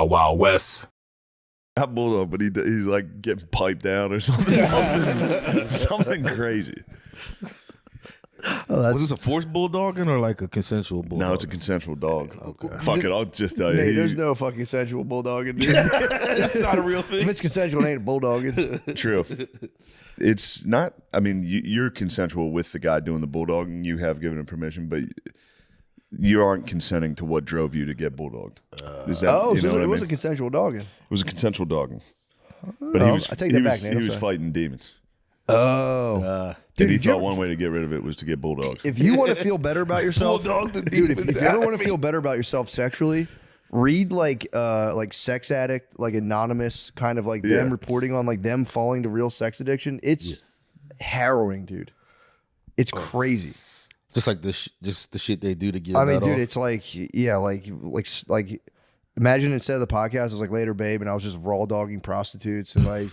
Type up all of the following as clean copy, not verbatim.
Wild Wild West. Not bulldog, but he's like getting piped down or something, something crazy. Was this a forced bulldogging or like a consensual bulldog? No, it's a consensual dog. Okay. Fuck it, I'll just tell you. Nate, there's no fucking consensual bulldogging, dude. It's not a real thing. If it's consensual, it ain't bulldogging. True. It's not. I mean, you're consensual with the guy doing the bulldogging. You have given him permission, but you aren't consenting to what drove you to get bulldogged. Is that, Oh, you know so what it I was mean? a consensual dogging. It was a consensual dogging. But Oh, he was. I take that he back, was, Nate, he I'm was sorry. fighting demons. Oh. And he did you thought ever- one way to get rid of it was to get bulldogged. If you want to feel better about yourself, Bulldog the dude, if demons you ever out of want to me. feel better about yourself sexually, read like sex addict, like anonymous, kind of like them Yeah. reporting on like them falling to real sex addiction. It's harrowing, dude. It's crazy. Just like just the shit they do to get. I mean, that dude, off. it's like imagine instead of the podcast, it was like later, babe, and I was just raw dogging prostitutes and like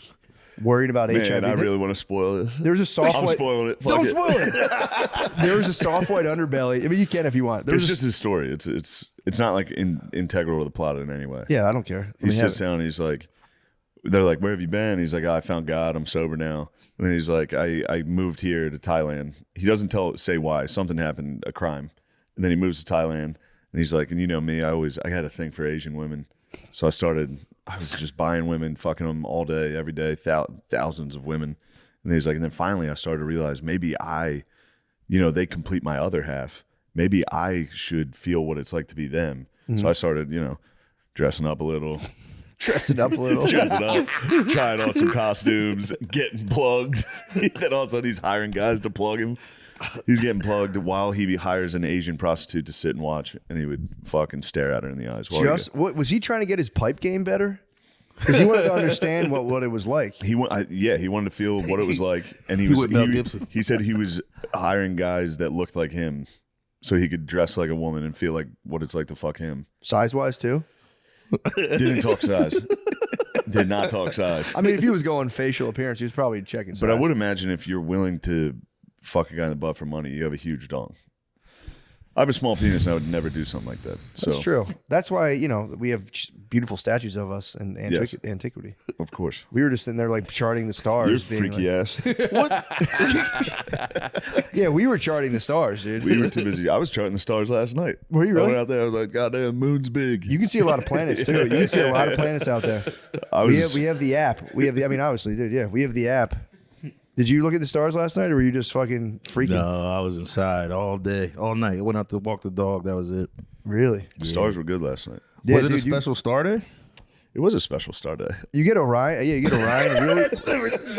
worrying about Man, HIV. I really want to spoil this. There's a soft I'm white. spoiling it. Fuck Don't it. spoil it. There's a soft white underbelly. I mean, you can if you want. It's just his story. It's not like integral to the plot in any way. yeah, I don't care. He sits down and he's like, they're like, where have you been? He's like, I found God. I'm sober now. And then he's like, I moved here to Thailand. He doesn't say why. Something happened, a crime. And then he moves to Thailand. And he's like, and you know me, I had a thing for Asian women. So I was just buying women, fucking them all day, every day, thousands of women. And he's like, and then finally I started to realize maybe they complete my other half. Maybe I should feel what it's like to be them. So I started, dressing up a little. Dressing up a little. Dressing up, trying on some costumes, getting plugged. Then all of a sudden he's hiring guys to plug him. He's getting plugged while he hires an Asian prostitute to sit and watch, and he would fucking stare at her in the eyes. What was he trying to get his pipe game better? Because he wanted to understand what it was like. He wanted to feel what it was like, and he said he was hiring guys that looked like him, so he could dress like a woman and feel like what it's like to fuck him. Size wise too. Didn't talk size. Did not talk size. I mean, if he was going facial appearance, he was probably checking size. But I would imagine if you're willing to fuck a guy in the butt for money, you have a huge dong. I have a small penis and I would never do something like that. So. That's true. That's why, we have beautiful statues of us in antiquity. Of course. We were just sitting there like charting the stars. You're freaky ass. Yeah, we were charting the stars, dude. We were too busy. I was charting the stars last night. Were you I really? went out there. I was like, goddamn, moon's big. You can see a lot of planets too. You can see a lot of planets out there. We have the app. Obviously, dude. Yeah, we have the app. Did you look at the stars last night, or were you just fucking freaking? No, I was inside all day, all night. I went out to walk the dog. That was it. Really? The stars were good last night. Yeah, Was it dude, a special star day? It was a special star day. You get Orion. Yeah, you get Orion. Really?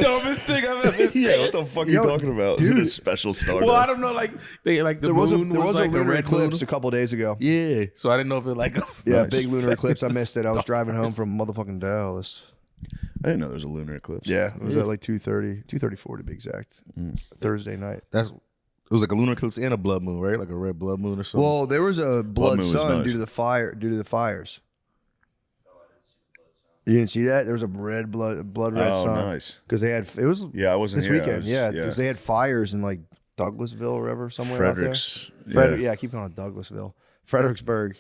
Dumbest thing I've ever seen. Yeah, what the fuck are you talking about? Is it a special star Well, I day? don't know. Like the There was a moon was a like lunar red eclipse moon. a couple days ago. Yeah, so I didn't know if it like. Yeah, Nice. big lunar eclipse. I missed it. I was driving home from motherfucking Dallas. I didn't know there was a lunar eclipse. Yeah, it was at like 2:34 to be exact. Thursday night. It was like a lunar eclipse and a blood moon, right? Like a red blood moon or something. Well, there was a blood moon was sun nice. due to the fires. You didn't see that? There was a blood red Oh, sun. nice. Because they had it was Yeah, I wasn't this here. weekend. Yeah, because they had fires in like Douglasville or wherever somewhere Fredericks. out there. Yeah, I keep calling it Douglasville. Fredericksburg.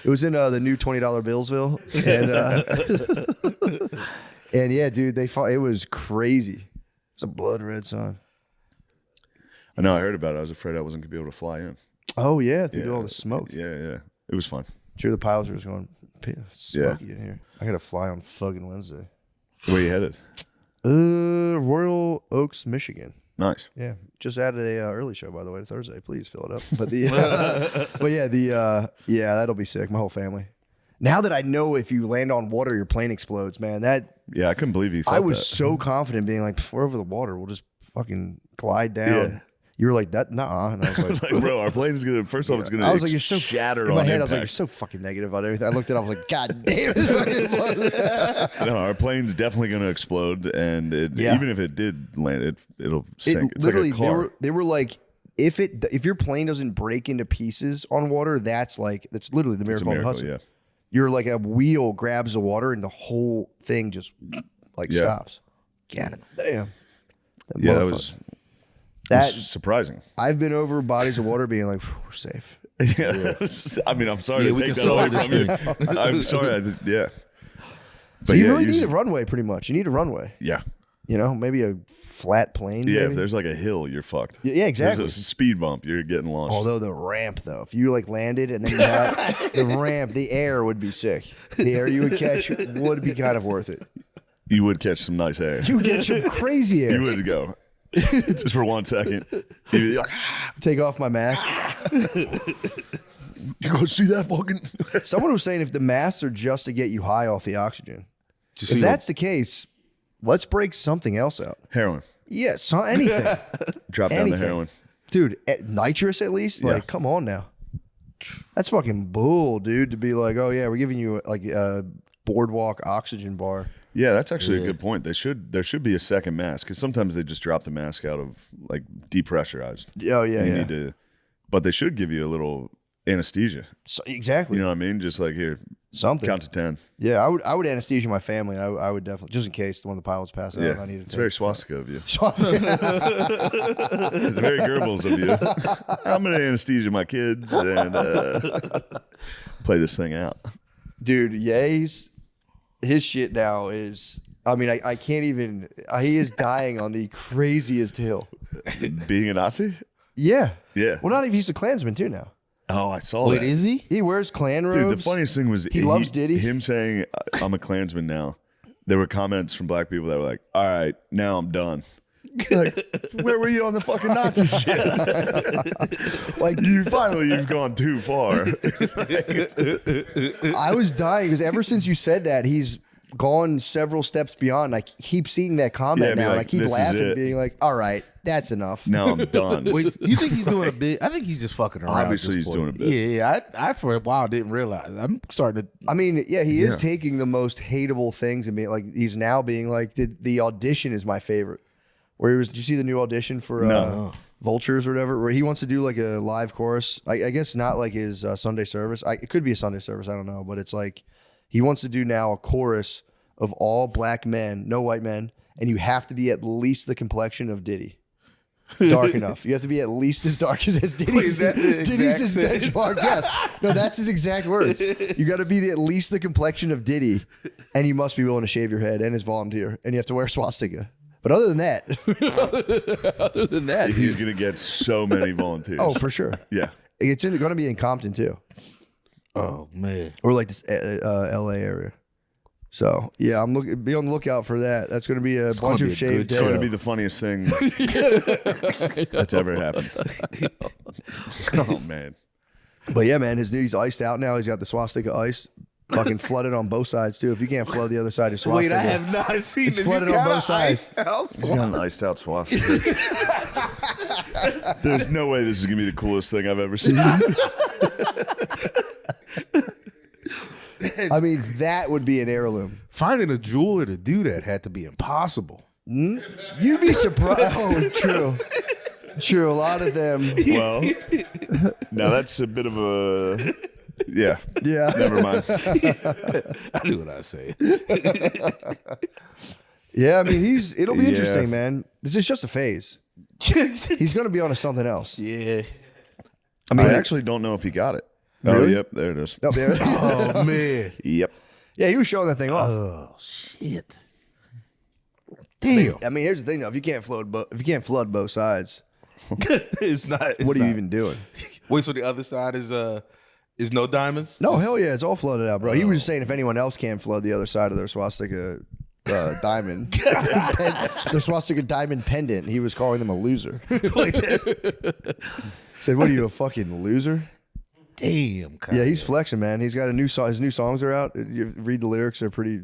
It was in the new $20 Billsville, and yeah, dude, they fought. It was crazy. It's a blood red sun. I know. I heard about it. I was afraid I wasn't gonna be able to fly in. Oh yeah, through all the smoke. Yeah. It was fun. Sure, the pilots were just going smoky in here. I got to fly on fucking Wednesday. Where you headed? Royal Oaks, Michigan. Nice. Yeah, just added a early show by the way to Thursday. Please fill it up. But that'll be sick. My whole family. Now that I know if you land on water, your plane explodes, man. Yeah, I couldn't believe you thought I was that. so confident, being like, we're over the water. We'll just fucking glide down. Yeah. You were like that, nah. And I was like, It's like, bro, our plane is gonna. First off, it's gonna. I was like, you're so shattered in my on head. I was like, you're impact. so fucking negative on everything. I looked at it. I was like, God damn, this fucking blows. No, our plane's definitely gonna explode, and even if it did land, it'll sink. It's Literally, like a car. they were like, if your plane doesn't break into pieces on water, that's literally the It's a miracle of the miracle, hustle. yeah. You're like a wheel grabs the water and the whole thing just stops. God damn. Yeah, that was That surprising. I've been over bodies of water being like, we're safe. Yeah. I mean, I'm sorry Yeah, to we take can that away solve this from you. I'm sorry. Yeah. So you yeah, really need a runway, pretty much. You need a runway. Yeah. You know, maybe a flat plane. Yeah, maybe? if there's like a hill, you're fucked. Yeah, exactly. There's a speed bump, you're getting launched. Although the ramp, though, if you like landed and then you had the ramp, the air would be sick. The air you would catch would be kind of worth it. You would catch some nice air. You would get some crazy air. You would go. Just for 1 second. You'd be like, Take off my mask. you go see that fucking. Someone was saying if the masks are just to get you high off the oxygen, Just if see that's the case, let's break something else out. Heroin. Yeah, anything. Drop down Anything. the heroin. Dude, nitrous at least? Yeah. Like, come on now. That's fucking bull, dude, to be like, oh, yeah, we're giving you like a boardwalk oxygen bar. Yeah, that's actually a good point. There should be a second mask because sometimes they just drop the mask out of like depressurized. Oh, yeah, You yeah. need to, but they should give you a little anesthesia. So, exactly. You know what I mean? Just like here, Something. count to 10. Yeah, I would anesthesia my family. I would definitely, just in case one of the pilots passed out. Yeah, I need to it's very swastika of you. swastika. It's very Goebbels of you. I'm gonna anesthesia my kids and play this thing out. Dude, Ye's, his shit now is, I mean, I can't even, he is dying on the craziest hill. Being a Nazi? Yeah. Yeah. Well, not even, he's a Klansman too now. Oh, I saw Wait, that. is he? He wears Klan robes. Dude, the funniest thing was He loves Diddy. Him saying, "I'm a Klansman now." There were comments from black people that were like, "All right, now I'm done." Like, where were you on the fucking Nazi shit? Like, You've gone too far. I was dying because ever since you said that, he's gone several steps beyond. I keep seeing that comment Yeah, be now, and I like, keep "This is laughing, it." being like, all right, that's enough. Now I'm done. Wait, you think he's doing a bit? I think he's just fucking around. at Obviously this he's point. doing a bit. Yeah, I for a while didn't realize. I'm starting to. I mean, yeah, he is Yeah. taking the most hateable things and being like, he's now being like, the audition is my favorite. Where he was, did you see the new audition for No. Vultures or whatever? Where he wants to do like a live chorus. I guess not like his Sunday service. It could be a Sunday service. I don't know. But it's like, he wants to do now a chorus of all black men, no white men. And you have to be at least the complexion of Diddy. Dark enough. You have to be at least as dark as Diddy's. Wait, is that the Diddy's exact his sentence? benchmark. Yes. No, that's his exact words. You got to be at least the complexion of Diddy, and you must be willing to shave your head and as volunteer, and you have to wear swastika. But other than that, He's gonna get so many volunteers. oh, for sure. yeah. It's going to be in Compton too, Oh man, or like this L.A. area. So yeah, be on the lookout for that. That's going to be a bunch gonna of be a shaved good It's going head. to be the funniest thing that's ever happened. Oh man. But yeah, man, he's iced out now. He's got the swastika ice, fucking flooded on both sides too. If you can't flood the other side of swastika, wait, I have not seen It's this. flooded You on got both sides. ice house? He's got an iced out swastika. There's no way this is gonna be the coolest thing I've ever seen. I mean, that would be an heirloom. Finding a jeweler to do that had to be impossible. You'd be surprised. Oh, true. True. A lot of them. Well, now that's a bit of a yeah. Yeah. Never mind. I knew what I was saying. Yeah, I mean, it'll be Yeah. interesting, man. This is just a phase. He's going to be on to something else. Yeah. I mean, I actually don't know if he got it. Oh, Really? yep, there it is. Oh, there. Oh man. Yep. Yeah, he was showing that thing off. Oh shit. Damn. I mean, here's the thing though. If you can't flood both sides, It's not. what are you even doing? Wait, so the other side is no diamonds? No, hell yeah, it's all flooded out, bro. He was just saying if anyone else can't flood the other side of their swastika diamond, their swastika diamond pendant, he was calling them a loser. Said, "What are you, a fucking loser?" Damn. Kyle. Yeah, he's flexing, man. He's got a new song. His new songs are out. You read the lyrics; they're pretty.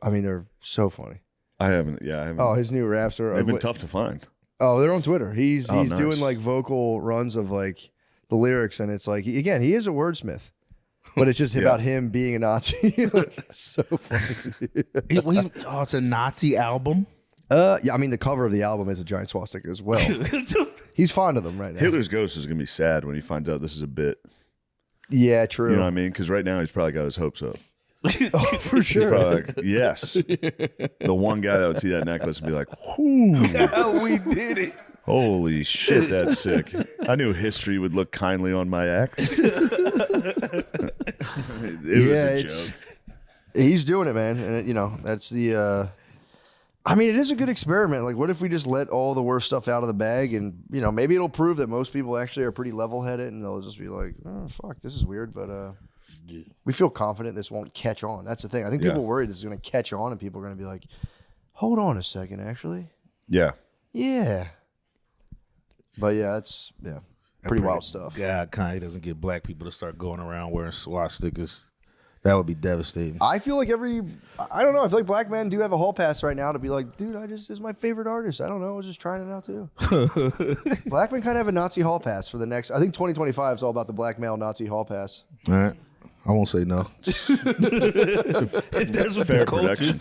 I mean, they're so funny. I haven't. Yeah, I haven't. Oh, his new raps are. They've been tough to find. Oh, they're on Twitter. He's Oh, nice. doing like vocal runs of like the lyrics, and it's like again, he is a wordsmith, but it's just Yeah. about him being a Nazi. It's so funny. It's a Nazi album. Yeah, I mean the cover of the album is a giant swastika as well. He's fond of them right now. Hitler's ghost is gonna be sad when he finds out this is a bit. Yeah, true. You know what I mean? Because right now he's probably got his hopes up. Oh, for He's sure. probably like, yes. The one guy that would see that necklace and be like, "Whoo, we did it. Holy shit, that's sick. I knew history would look kindly on my act. It was a joke. He's doing it, man. And, that's the... I mean, it is a good experiment. Like, what if we just let all the worst stuff out of the bag and, maybe it'll prove that most people actually are pretty level-headed and they'll just be like, oh, fuck, this is weird, but we feel confident this won't catch on. That's the thing. I think people worry this is going to catch on and people are going to be like, hold on a second, actually. Yeah. Yeah. But, it's pretty wild stuff. God, Kanye doesn't get black people to start going around wearing swastikas. That would be devastating. I feel like I don't know. I feel like black men do have a hall pass right now to be like, dude, this is my favorite artist. I don't know. I was just trying it out too. Black men kind of have a Nazi hall pass for the next, I think 2025 is all about the black male Nazi hall pass. All right. I won't say no. It's a fair prediction.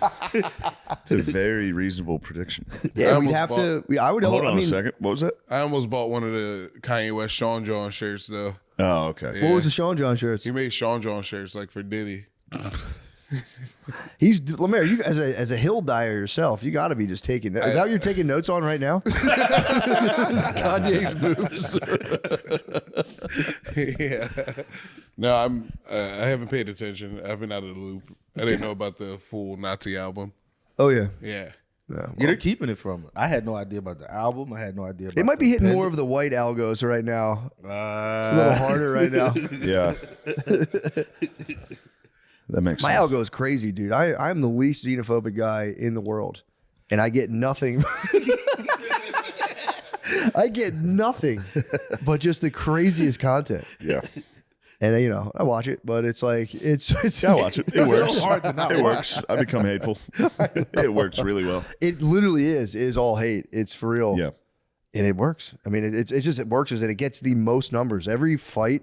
It's a very reasonable prediction. Yeah, we'd have to. I would hold on a second. What was that? I almost bought one of the Kanye West Sean John shirts though. Oh, okay. What was the Sean John shirts? He made Sean John shirts like for Diddy. He's Lemaire. You as a hill dyer yourself, you got to be just taking. Is that what you're taking notes on right now? Kanye's moves. Yeah. No, I haven't paid attention. I've been out of the loop. I didn't know about the full Nazi album. Oh yeah. Yeah. Yeah, they're keeping it from it. I had no idea about the album. I had no idea about They might be hitting more of the white algos right now. A little harder right now. Yeah. That makes My sense. algo is crazy, dude. I'm the least xenophobic guy in the world, and I get nothing. I get nothing but just the craziest content. Yeah. And I watch it, but it's like it's Yeah, I watch it. It works. so hard to not It watch. works. I become hateful. It works really well. It literally is all hate. It's for real. Yeah. And it works. I mean, it works and it gets the most numbers. Every fight,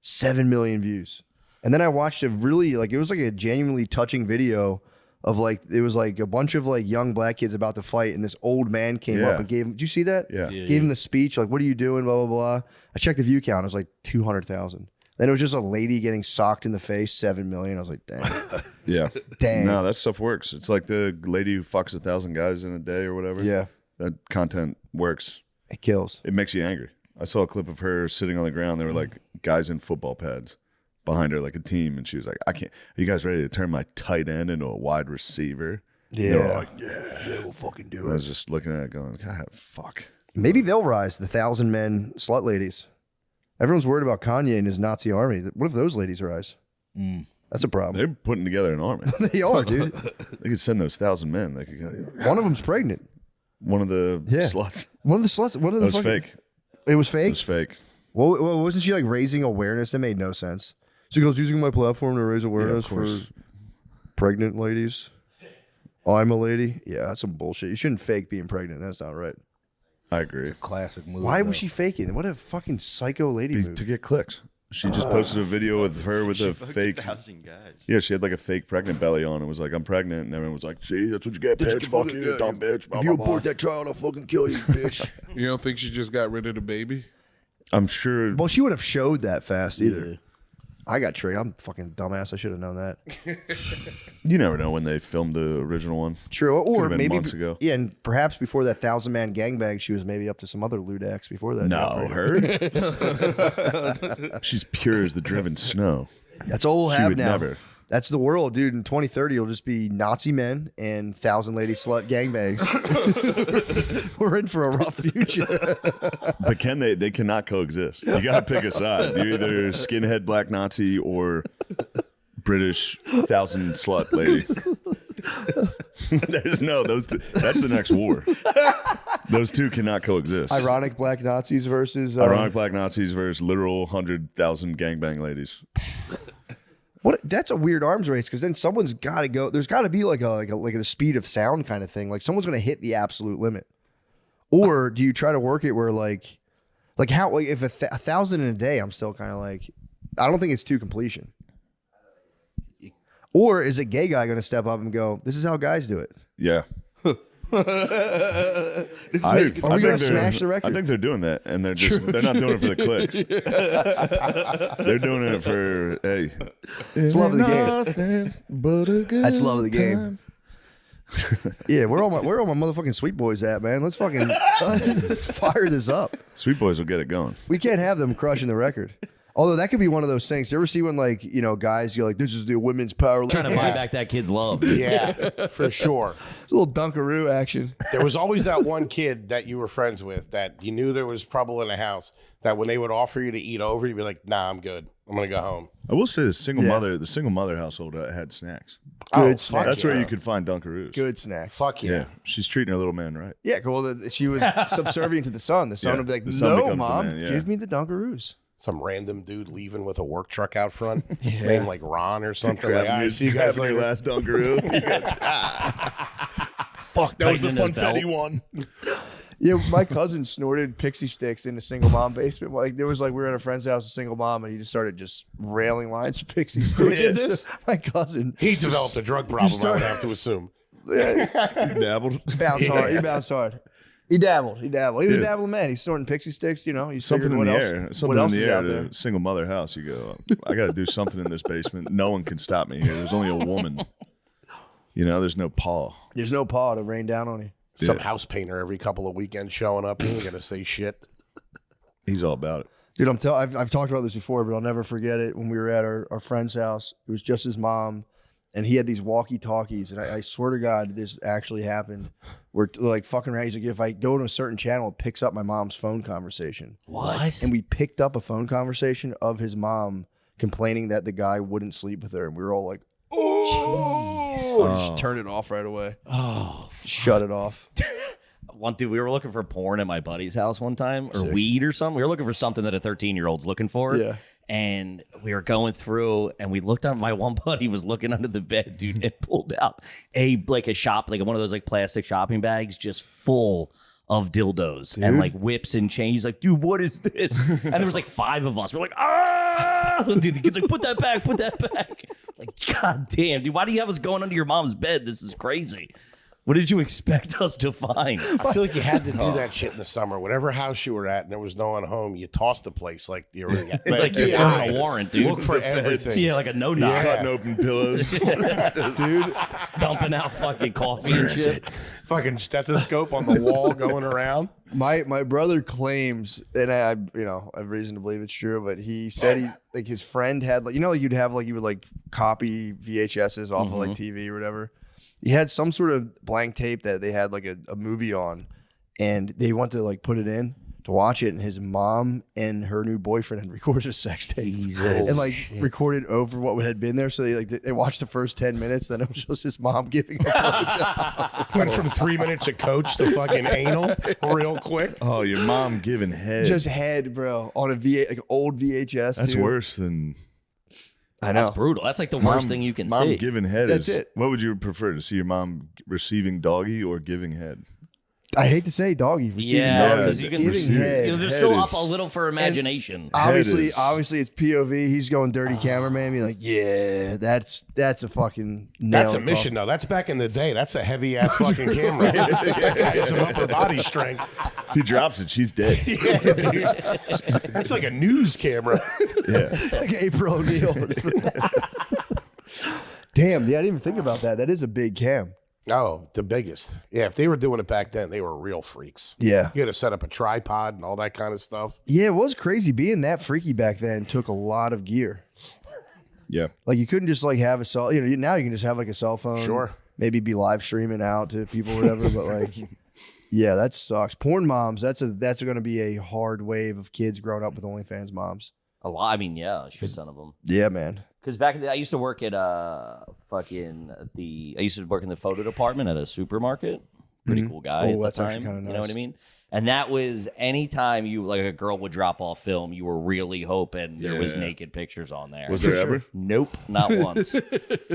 7 million views. And then I watched it was like a genuinely touching video of it was like a bunch of like young black kids about to fight, and this old man came up and gave him, did you see that? Yeah. Gave him the speech, like, what are you doing, blah, blah, blah. I checked the view count. It was like 200,000. Then it was just a lady getting socked in the face, 7 million. I was like, dang. Yeah. Dang. No, that stuff works. It's like the lady who fucks 1,000 guys in a day or whatever. Yeah. That content works. It kills. It makes you angry. I saw a clip of her sitting on the ground. There were like guys in football pads behind her, like a team, and she was like, "I can't. Are you guys ready to turn my tight end into a wide receiver?" Yeah. They were like, "Yeah, we'll fucking I do it. was just looking at it, going, "God, fuck." Maybe they'll rise, the 1,000 men slut ladies. Everyone's worried about Kanye and his Nazi army. What if those ladies rise? That's a problem. They're putting together an army. They are, dude. They could send those 1,000 men. They could go, One of them's pregnant. one of the sluts. One of the sluts. One of the That was fake. It was It fake? was fake. Well, wasn't she like raising awareness? That made no sense. She goes, using my platform to raise awareness for course. pregnant ladies. I'm a lady. Yeah, that's some bullshit. You shouldn't fake being pregnant. That's not right. I agree. Classic move. Why though. was she faking? What a fucking psycho lady move. To get clicks. She just posted a video with her with a fake. 1,000 guys. Yeah, she had like a fake pregnant belly on. It was like, I'm pregnant. And everyone was like, see, that's what you get, bitch. Fuck you, dumb bitch. Blah, If you blah, blah. abort that child, I'll fucking kill you, bitch. You don't think she just got rid of the baby? I'm sure. Well, she wouldn't have showed that fast either. Yeah. I got tricked. I'm fucking dumbass. I should have known that. You never know when they filmed the original one. True. Or Could've been maybe months ago. Yeah, and perhaps before that 1,000-man gangbang, she was maybe up to some other lewd acts before that. No, her. She's pure as the driven snow. That's all we'll She have would now. never. That's the world, dude. In 2030, it'll just be Nazi men and 1,000-lady slut gangbangs. We're in for a rough future. But can they cannot coexist. You got to pick a side. You're either skinhead black Nazi or British 1,000 slut lady. There's no those two. That's the next war. Those two cannot coexist. Ironic black Nazis versus Ironic black Nazis versus literal 100,000 gangbang ladies. What? That's a weird arms race because then someone's got to go. There's got to be like a speed of sound kind of thing. Like someone's going to hit the absolute limit. Or do you try to work it where like how like if 1,000 in a day, I'm still kind of like I don't think it's to completion. Or is a gay guy going to step up and go, "This is how guys do it"? Yeah. Are we going to smash the record? I think they're doing that, and they're not doing it for the clicks. They're doing it for It's love of the game. But a good That's love of the game. time. Yeah, where all my motherfucking sweet boys at, man? Let's fucking let's fire this up. Sweet boys will get it going. We can't have them crushing the record. Although that could be one of those things. You ever see when like, you know, guys go like, this is the women's power. Trying to buy back that kid's love. Yeah, for sure. It's a little Dunkaroo action. There was always that one kid that you were friends with that you knew there was trouble in the house, that when they would offer you to eat over, you'd be like, nah, I'm good. I'm going to go home. I will say the single mother household had snacks. Good fuck snack. That's where you could find Dunkaroos. Good snack. Fuck yeah. Yeah, she's treating her little man right. Yeah, well, she was subservient to the son. The son Yeah, would be like, the son no, becomes the mom, man, yeah. give me the Dunkaroos. Some random dude leaving with a work truck out front, named like Ron or something. Like, I see you guys grabbing your later. last Dunkaroo. Fuck, That was the tightening his belt. funfetti one. Yeah, my cousin snorted pixie sticks in a single mom basement. Like there was like we were at a friend's house with a single mom, and he just started just railing lines of pixie sticks. did this? My cousin. He developed a drug problem, I would have to assume. Dabbled. Bounced hard. He bounced hard. He dabbled. He was a Yeah. dabbling man. He's snorting pixie sticks. You know, he's Something in what the else, air. what Something in else the is air out at there. a single mother house. You go, I got to do something in this basement. No one can stop me here. There's only a woman. You know, there's no paw. There's no paw to rain down on you. Some house painter every couple of weekends showing up. You ain't going to say shit. He's all about it. Dude, I've talked about this before, but I'll never forget it. When we were at our friend's house, it was just his mom, and he had these walkie-talkies, and I swear to God, this actually happened. We're like fucking around. He's like, if I go to a certain channel, it picks up my mom's phone conversation. What? And we picked up a phone conversation of his mom complaining that the guy wouldn't sleep with her, and we were all like, oh, just turn it off right away. Oh, Shut it off. Dude, we were looking for porn at my buddy's house one time, or weed or something. We were looking for something that a 13-year-old's looking for. Yeah. And we were going through, and we looked on. My one buddy was looking under the bed, dude, and pulled out a one of those like plastic shopping bags, just full of dildos and like whips and chains. He's like, dude, what is this? And there was like 5 of us. We're like, ah! Dude, the kid's like, put that back. Like, god damn, dude, why do you have us going under your mom's bed? This is crazy. What did you expect us to find? I feel like you had to do that shit in the summer. Whatever house you were at and there was no one home, you tossed the place like you already got. Like you're serving a warrant, dude. Look for everything. Yeah, like a no-knock. Yeah. Cutting open pillows. Dude, Dumping out fucking coffee and shit. Fucking stethoscope on the wall going around. My brother claims, and I have reason to believe it's true, but he said his friend had like you'd have like you would like copy VHSs off of like TV or whatever. He had some sort of blank tape that they had like a movie on, and they went to like put it in to watch it, and his mom and her new boyfriend had recorded a sex tape and like recorded over what had been there. So they watched the first 10 minutes, then it was just his mom giving a blowjob. Went from 3 minutes of coach to fucking anal real quick. Oh, your mom giving head. Just head, bro, on a old VHS. That's dude. worse than I know. That's brutal. That's like the worst thing you can mom see. giving head. That's it. What would you prefer, to see your mom receiving doggy or giving head? I hate to say doggy. receiving Yeah, doggy, because you can. giving head. They're Head still is- up a little for imagination. Obviously, Head is- it's POV. He's going dirty cameraman. Be like, yeah, that's a fucking nail That's a in the mission, though. That's back in the day. That's a heavy ass fucking camera. That guy has some upper body strength. If he drops it, she's dead. Yeah, dude. That's like a news camera. Yeah. coffin. Like April O'Neil. Damn, yeah, I didn't even think about that. That is a big cam. Oh, the biggest. Yeah, if they were doing it back then, they were real freaks. Yeah. You had to set up a tripod and all that kind of stuff. Yeah, it was crazy. Being that freaky back then took a lot of gear. Yeah. Like you couldn't just like have a cell. Now you can just have like a cell phone. Sure. Maybe be live streaming out to people or whatever. But like, yeah, that sucks. Porn moms. That's going to be a hard wave of kids growing up with OnlyFans moms. A lot. I mean, yeah, a shit ton of them. Yeah, man. Because back in the, I used to work at I used to work in the photo department at a supermarket. Pretty cool guy. Oh, at the that's actually time, kinda You know what I nice. mean? And that was anytime you like a girl would drop off film, you were really hoping there was Yeah. naked pictures on there. Was there ever? Nope, not once.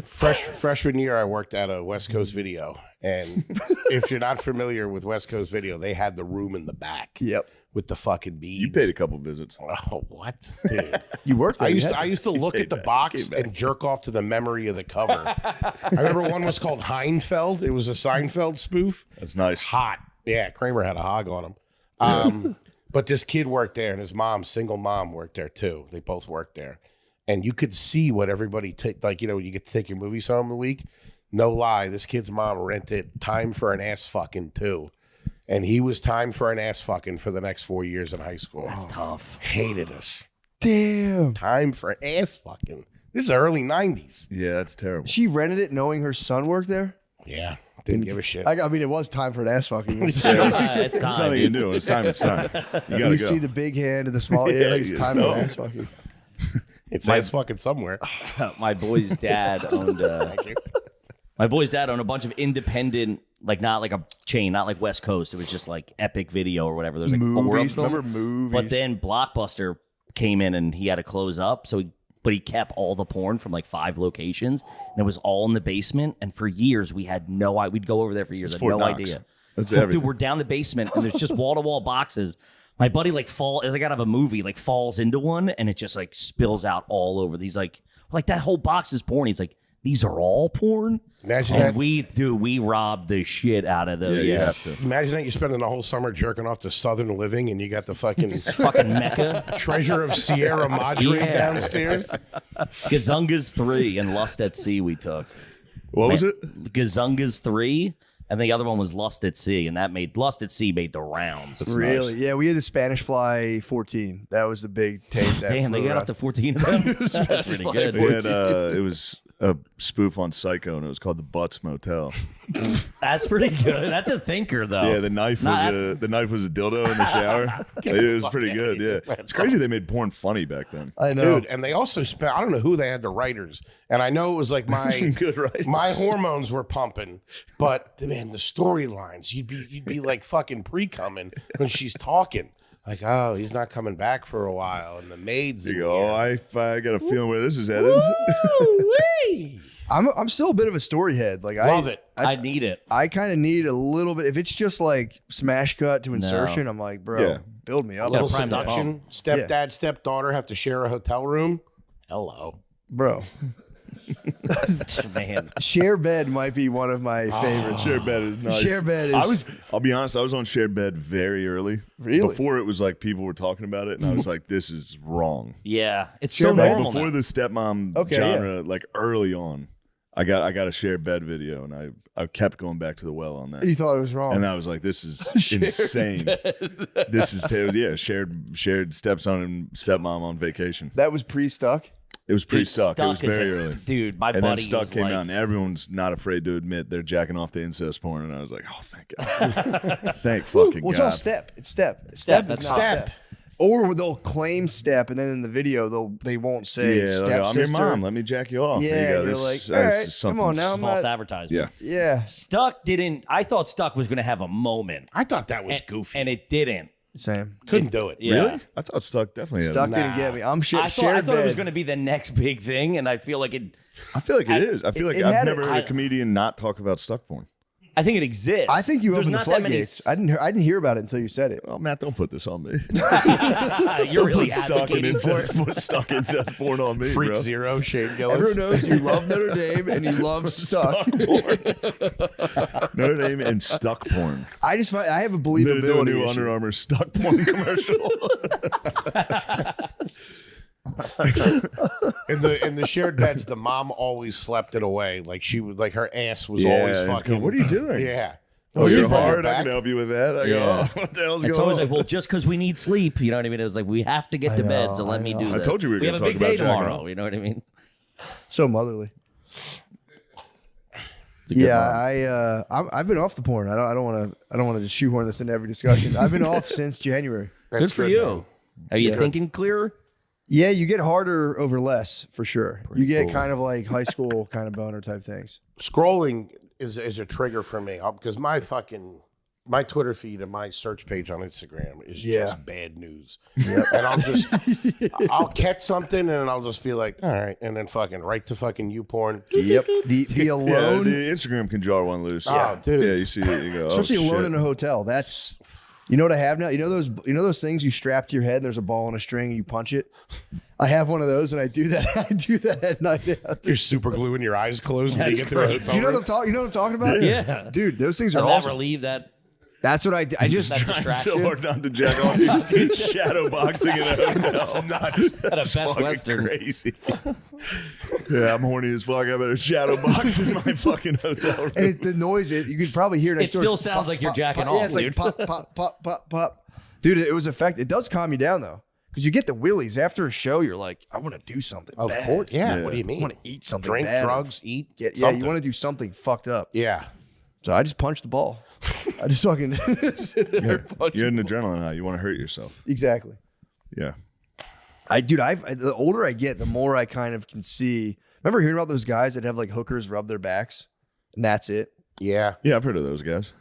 Freshman year, I worked at a West Coast Video. And if you're not familiar with West Coast Video, they had the room in the back. Yep. With the fucking beads. You paid a couple visits. Oh, what? Dude. You worked there. I used to look at the box and jerk off to the memory of the cover. I remember one was called Heinfeld. It was a Seinfeld spoof. That's nice. Hot. Yeah, Kramer had a hog on him. But this kid worked there, and his mom, single mom, worked there too. They both worked there. And you could see what everybody take. Like, you get to take your movies home a week. No lie, this kid's mom rented Time for an Ass Fucking too. And he was Time for an Ass Fucking for the next 4 years in high school. That's tough. Hated us. Damn. Time for Ass Fucking. This is early 90s. Yeah, that's terrible. She rented it knowing her son worked there? Yeah. Didn't give a shit. I mean, it was time for an ass fucking. It's There's time. nothing you can Dude. do. It's time. It's time. You gotta You go. see the big hand and the small. Yeah, like it's time for an ass fucking. It's ass fucking somewhere. My boy's dad owned. My boy's dad owned a bunch of independent, like not like a chain, not like West Coast. It was just like Epic Video or whatever. There's like 4 of Movies, them. remember movies? But then Blockbuster came in and he had to close up. But he kept all the porn from like 5 locations, and it was all in the basement. And for years, we had no idea. We'd go over there for years, had Fort no Knox. idea. That's Dude, everything. we're down the basement, and there's just wall to wall boxes. My buddy like as I got out of a movie, like falls into one, and it just like spills out all over. These like that whole box is porn. He's like, these are all porn. Imagine And that. we robbed the shit out of those. Yeah, you have to. Imagine that you're spending the whole summer jerking off to Southern Living and you got the fucking Fucking Mecca. treasure of Sierra Madre Yeah. downstairs. Gazungas 3 and Lust at Sea we took. What was it? Gazungas 3, and the other one was Lust at Sea, and Lust at Sea made the rounds. Really? Yeah, we had the Spanish Fly 14. That was the big tape. That Damn, they flew got up around. to 14 of them. That's pretty good. They had, it was a spoof on Psycho, and it was called the Butts Motel. That's pretty good. That's a thinker, though. Yeah, the knife was a dildo in the shower. It was pretty good. Yeah, it's crazy they made porn funny back then. I know. Dude, and they also spent, I don't know who they had the writers. And I know it was like Good, right? my hormones were pumping, but man, the storylines, you'd be like fucking pre-coming when she's talking. Like, oh, he's not coming back for a while, and the maids. You in go, oh, here. I got a feeling where this is headed. Woo-wee. I'm still a bit of a story head. Like Love it. I need it. I kind of need a little bit. If it's just like smash cut to insertion, I'm like, bro, Yeah. build me up, A little prime that seduction. Stepdad, stepdaughter have to share a hotel room. Hello. bro. Man. Share bed might be one of my favorites. Shared bed is nice. Share bed is- I'll be honest, I was on shared bed very early. Really? Before it was like people were talking about it, and I was like, this is wrong. Yeah, it's Sure, so man. normal. Before now. the stepmom Okay, genre, like early on, I got a shared bed video, and I kept going back to the well on that. You thought it was wrong. And I was like, this is insane. This is terrible. Yeah, shared stepson and stepmom on vacation. That was pre-stuck. It was pretty Dude, stuck. It was Stuck is very a- early. Dude, my And buddy then Stuck was came like, out, and everyone's not afraid to admit they're jacking off the incest porn. And I was like, oh, thank God. Thank fucking Well, it's God. all step. It's step. Step, is that's not step. Or they'll claim step, and then in the video they won't say Yeah, like, step I'm your sister. mom. Let me jack you off. Yeah, There you go. you're This- like, this all right, is come on now. I'm false not, advertisement. Yeah. yeah, Stuck didn't. I thought Stuck was going to have a moment, I thought that was and, goofy. and it didn't. same. Couldn't do it. Yeah. Really? I thought Stuck definitely had Stuck it. didn't get me. I'm I shared thought it was bed. going to be the next big thing, and I feel like it. I feel like it is. I feel like it I've had never a- heard a comedian not talk about Stuck porn. I think it exists. I think you There's opened the not that many floodgates. I didn't hear about it until you said it. Well, Matt, don't put this on me. You're really put Stuck and advocating for it. incest, put Stuck incest porn on me, Freak bro. Zero, Shane Gillis. Everyone knows you love Notre Dame and you love Stuck. Notre Dame and Stuck porn. I just find I have a They're doing a believability new issue. Under Armour Stuck porn commercial. In the shared beds, the mom always slept it away. Like she was like her ass was always and fucking. go, what are you doing? Yeah. Oh, She's you're on your hard. I back. can help you with that. I go, Yeah. oh, what the hell's It's going always on? like, well, just because we need sleep, you know what I mean? It was like we have to get to bed, so let me do I this. told you we were we have gonna a big talk day about jacking tomorrow. off. You know what I mean? So motherly. It's a good Yeah, mom. I've been off the porn. I don't want to just shoehorn this into every discussion. I've been off since January. Good for you. Are you thinking clearer? Yeah, you get harder over less for sure. You get kind of like high school kind of boner type things. Scrolling is a trigger for me because my Twitter feed and my search page on Instagram is just bad news. And I'll catch something and I'll just be like, all right, and then fucking right to fucking YouPorn. Yep. The Yeah, alone, the Instagram can jar one loose. Oh, dude. Yeah, you see it, you go, especially oh, alone shit. in a hotel. That's you know what I have now. You know those things you strap to your head. And there's a ball and a string, and you punch it. I have one of those, and I do that. I do that at night. You're super gluing your eyes closed when you get through a hotel You know what room. I'm talking. You know what I'm talking about? Yeah. Dude, those things are I'll awesome. never leave that. That's what I just That Trying distraction. so hard not to jack off. Shadow boxing in a hotel. Nuts. At a That's Best fucking Western. crazy. Yeah, I'm horny as fuck. I better shadow box in my fucking hotel room. and the noise. You can probably hear It next door. still It's sounds like you're jacking yeah, off, it's dude. like pop, pop, pop, pop. Dude, it was effective. It does calm you down though, because you get the willies after a show. You're like, I want to do something. Of bad. course. Yeah. Yeah. What do you I mean? want to eat something. Drink, bad. drugs, eat. Yeah, something. you want to do something fucked up. Yeah. So I just punched the ball. I just fucking sit there and punch You're the an ball. adrenaline high. You want to hurt yourself. Exactly. Yeah. The older I get, the more I kind of can see. Remember hearing about those guys that have like hookers rub their backs, and that's it. Yeah. Yeah, I've heard of those guys.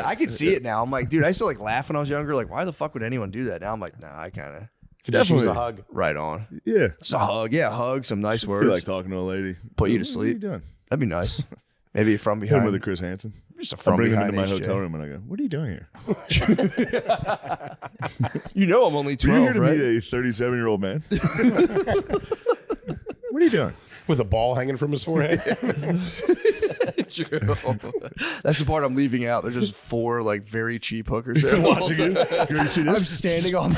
I can see it now. I'm like, dude, I used to like laugh when I was younger. Like, why the fuck would anyone do that? Now I'm like, nah, I kind of Could just use Definitely. a hug. right on. Yeah. It's a hug, yeah, hug, some nice I words. feel like talking to a lady. Put you to What are sleep. you doing? That'd be nice. Maybe from Hit him behind. with a Chris Hansen. Just a I from bring him behind into my HJ. hotel room and I go, "What are you doing here? You know I'm only Are you here 12, to right? meet a 37-year-old man? What are you doing? With a ball hanging from his forehead. True. That's the part I'm leaving out. There's just 4 like very cheap hookers there. Watching it. You see I'm this? standing on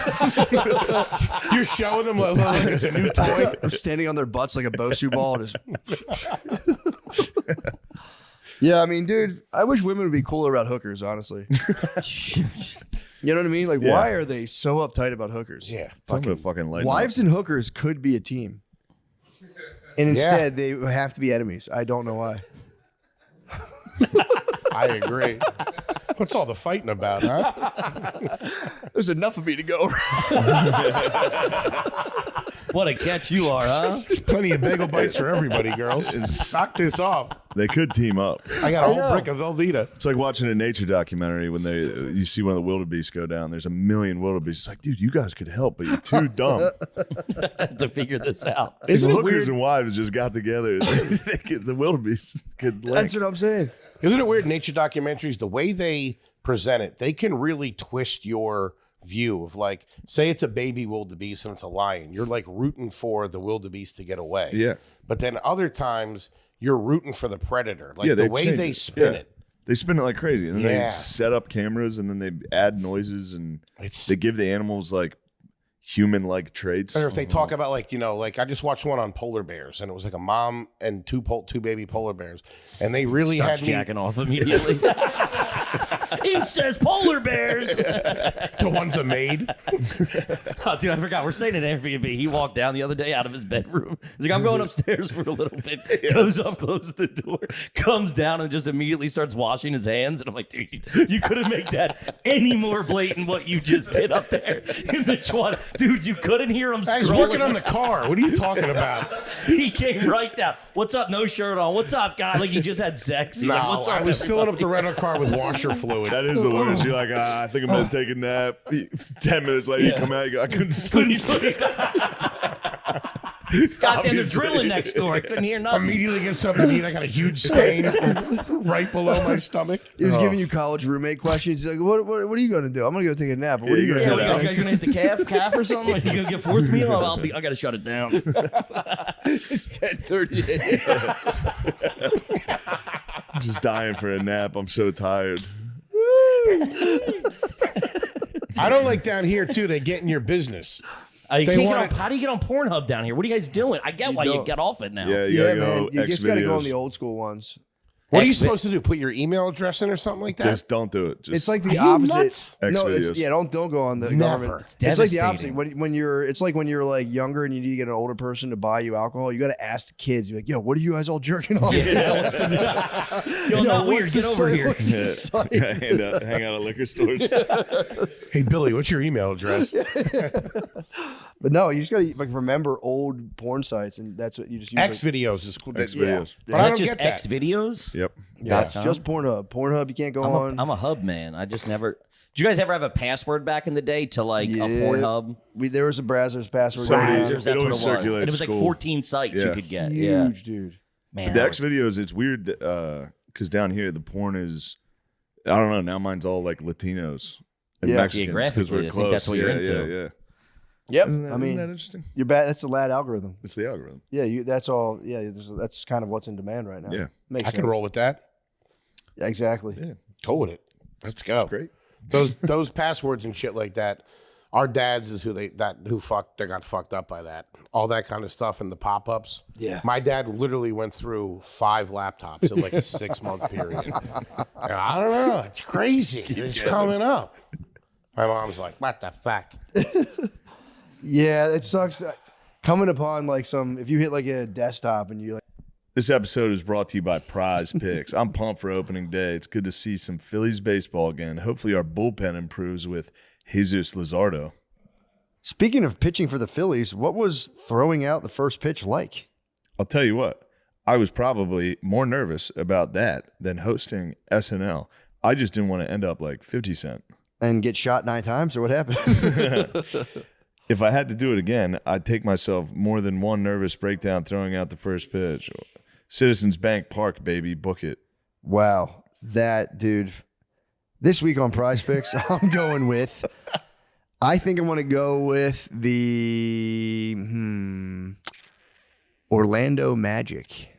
You're showing them like it's a new toy. I'm standing on their butts like a Bosu ball. And just yeah, I mean, dude, I wish women would be cooler about hookers, honestly. You know what I mean? Like, Yeah. why are they so uptight about hookers? Yeah. I'm gonna fucking light Wives and hookers could be a team. And instead, they have to be enemies. I don't know why. I agree. What's all the fighting about, huh? There's enough of me to go. What a catch you are, huh? Plenty of bagel bites for everybody, girls. Knock this off. They could team up. I got a whole brick of Velveeta. It's like watching a nature documentary when you see one of the wildebeest go down. There's a million wildebeest. It's like, dude, you guys could help, but you're too dumb. To figure this out. Isn't the it hookers weird? and wives just got together. The wildebeest could link. That's what I'm saying. Isn't it weird? Nature documentaries, the way they present it, they can really twist your view of like, say it's a baby wildebeest and it's a lion. You're like rooting for the wildebeest to get away. Yeah. But then other times you're rooting for the predator. Like Yeah, the they way change they it. spin Yeah. it. They spin it like crazy, and then Yeah. they set up cameras, and then they add noises, and It's they give the animals like human-like traits. or if they talk about like, you know, like I just watched one on polar bears and it was like a mom and two baby polar bears. And they really Starts had me jacking off immediately. It says polar bears. the one's a maid. Oh, dude, I forgot. We're staying at Airbnb. He walked down the other day out of his bedroom. He's like, I'm going upstairs for a little bit. Goes up, closes the door, comes down, and just immediately starts washing his hands. And I'm like, dude, you couldn't make that any more blatant what you just did up there in the twat. Dude, you couldn't hear him I was working on scrolling. the car. What are you talking about? He came right down. What's up? No shirt on. What's up, guy? Like he just had sex. He's No, like, what's up? I was filling up the everybody?" rental car with washer fluid. That is the worst. You're like, I think I'm gonna take a nap. 10 minutes later, you come out. You go, I couldn't sleep. Goddamn, there's drilling next door. I couldn't hear nothing. Immediately get something to eat. I got a huge stain right below my stomach. He was giving you college roommate questions. He's like, what are you going to do? I'm going to go take a nap. What are you Yeah, going what, to you do? guys gonna hit the calf or something? Like, you gonna get fourth meal? I gotta shut it down. It's 10:30 a.m. I'm just dying for a nap. I'm so tired. I don't like down here too. They get in your business. You They can't get want on, it- how do you get on Pornhub down here? What are you guys doing? I get why you don't. get off it now. Yeah, you Yeah, gotta man. go. You X just got to go on videos. the old school ones. What are you X- supposed to do? Put your email address in or something like that? Just don't do it. Just, It's like the Are you opposite. nuts? No, X it's, videos. yeah, don't go on the Never. government. It's It's like the opposite. devastating. When you're, it's like when you're like younger and you need to get an older person to buy you alcohol. You got to ask the kids. You're like, yo, what are you guys all jerking off? to? Yo, not weird. what's Get the over site? here. What's the site? hang out at liquor stores. Hey Billy, what's your email address? But no, you just got to like remember old porn sites, and that's what you just use. X videos is cool. X Yeah. videos. But I Is that don't just get that. X videos? Yep. Yeah, it's .com? just Pornhub. Pornhub, you can't go on. I'm a hub man. I just never. Did you guys ever have a password back in the day to like a Yeah. Pornhub? There was a Brazzers password. Somebody- Brazzers, that's it what it always was. circulates And it was like school. 14 sites you Yeah. could get. Yeah, Huge, dude. man. The that X was- videos, it's weird because down here the porn is, I don't know. Now mine's all like Latinos and Yeah. Mexicans because Geographically, we're I think close. that's what you're yeah, into. Yeah, yeah. Yep. Isn't that, I isn't mean, that interesting? you're bad. That's the lad algorithm. It's the algorithm. Yeah, that's all. Yeah, that's kind of what's in demand right now. Yeah. Makes I can sense. roll with that. Exactly. Yeah. Code it. Let's go. Great. Those passwords and shit like that. Our dads is they got fucked up by that. All that kind of stuff and the pop-ups. Yeah. My dad literally went through 5 laptops in like a 6-month period. And I don't know. It's crazy. It's coming up. My mom's like, what the fuck? Yeah, it sucks. Coming upon like if you hit like a desktop and you like. This episode is brought to you by Prize Picks. I'm pumped for opening day. It's good to see some Phillies baseball again. Hopefully our bullpen improves with Jesus Luzardo. Speaking of pitching for the Phillies, what was throwing out the first pitch like? I'll tell you what, I was probably more nervous about that than hosting SNL. I just didn't want to end up like 50 Cent. And get shot 9 times, or what happened? If I had to do it again, I'd take myself more than one nervous breakdown throwing out the first pitch. Citizens Bank Park, baby, book it. Wow, that dude. This week on Prize Picks, I'm going with. I think I'm going to go with the Orlando Magic.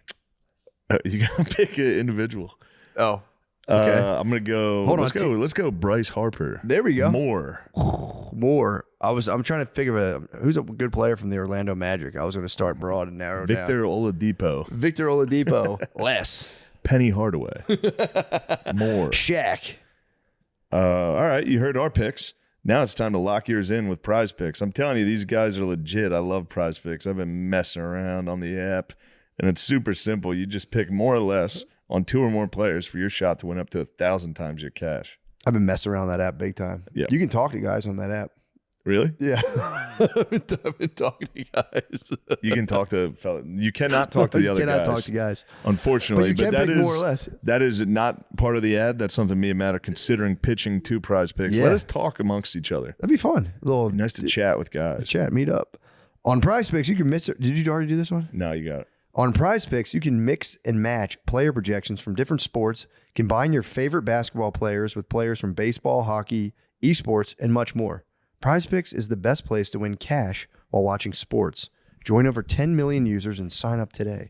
You gotta pick an individual. Oh, okay. I'm gonna go. Hold let's on, go. Let's go. Bryce Harper. There we go. More. I'm trying to figure who's a good player from the Orlando Magic. I was going to start broad and narrow down. Victor Oladipo. Victor Oladipo. Less. Penny Hardaway. More. Shaq. All right, you heard our picks. Now it's time to lock yours in with Prize Picks. I'm telling you, these guys are legit. I love Prize Picks. I've been messing around on the app, and it's super simple. You just pick more or less on 2 or more players for your shot to win up to 1,000 times your cash. I've been messing around that app big time. Yeah. You can talk to guys on that app. Really? Yeah. I've been talking to guys. You can talk to you cannot talk to the other guys. You cannot talk to guys. Unfortunately, But you can that pick is more or less. that is not part of the ad. That's something me and Matt are considering pitching to Prize Picks. Yeah. Let us talk amongst each other. That'd be fun. A little Nice to chat with guys. chat, meet up. On Prize Picks, you can mix it. Did you already do this one? No, you got it. On Prize Picks, you can mix and match player projections from different sports, combine your favorite basketball players with players from baseball, hockey, esports, and much more. Prize Picks is the best place to win cash while watching sports. Join over 10 million users and sign up today.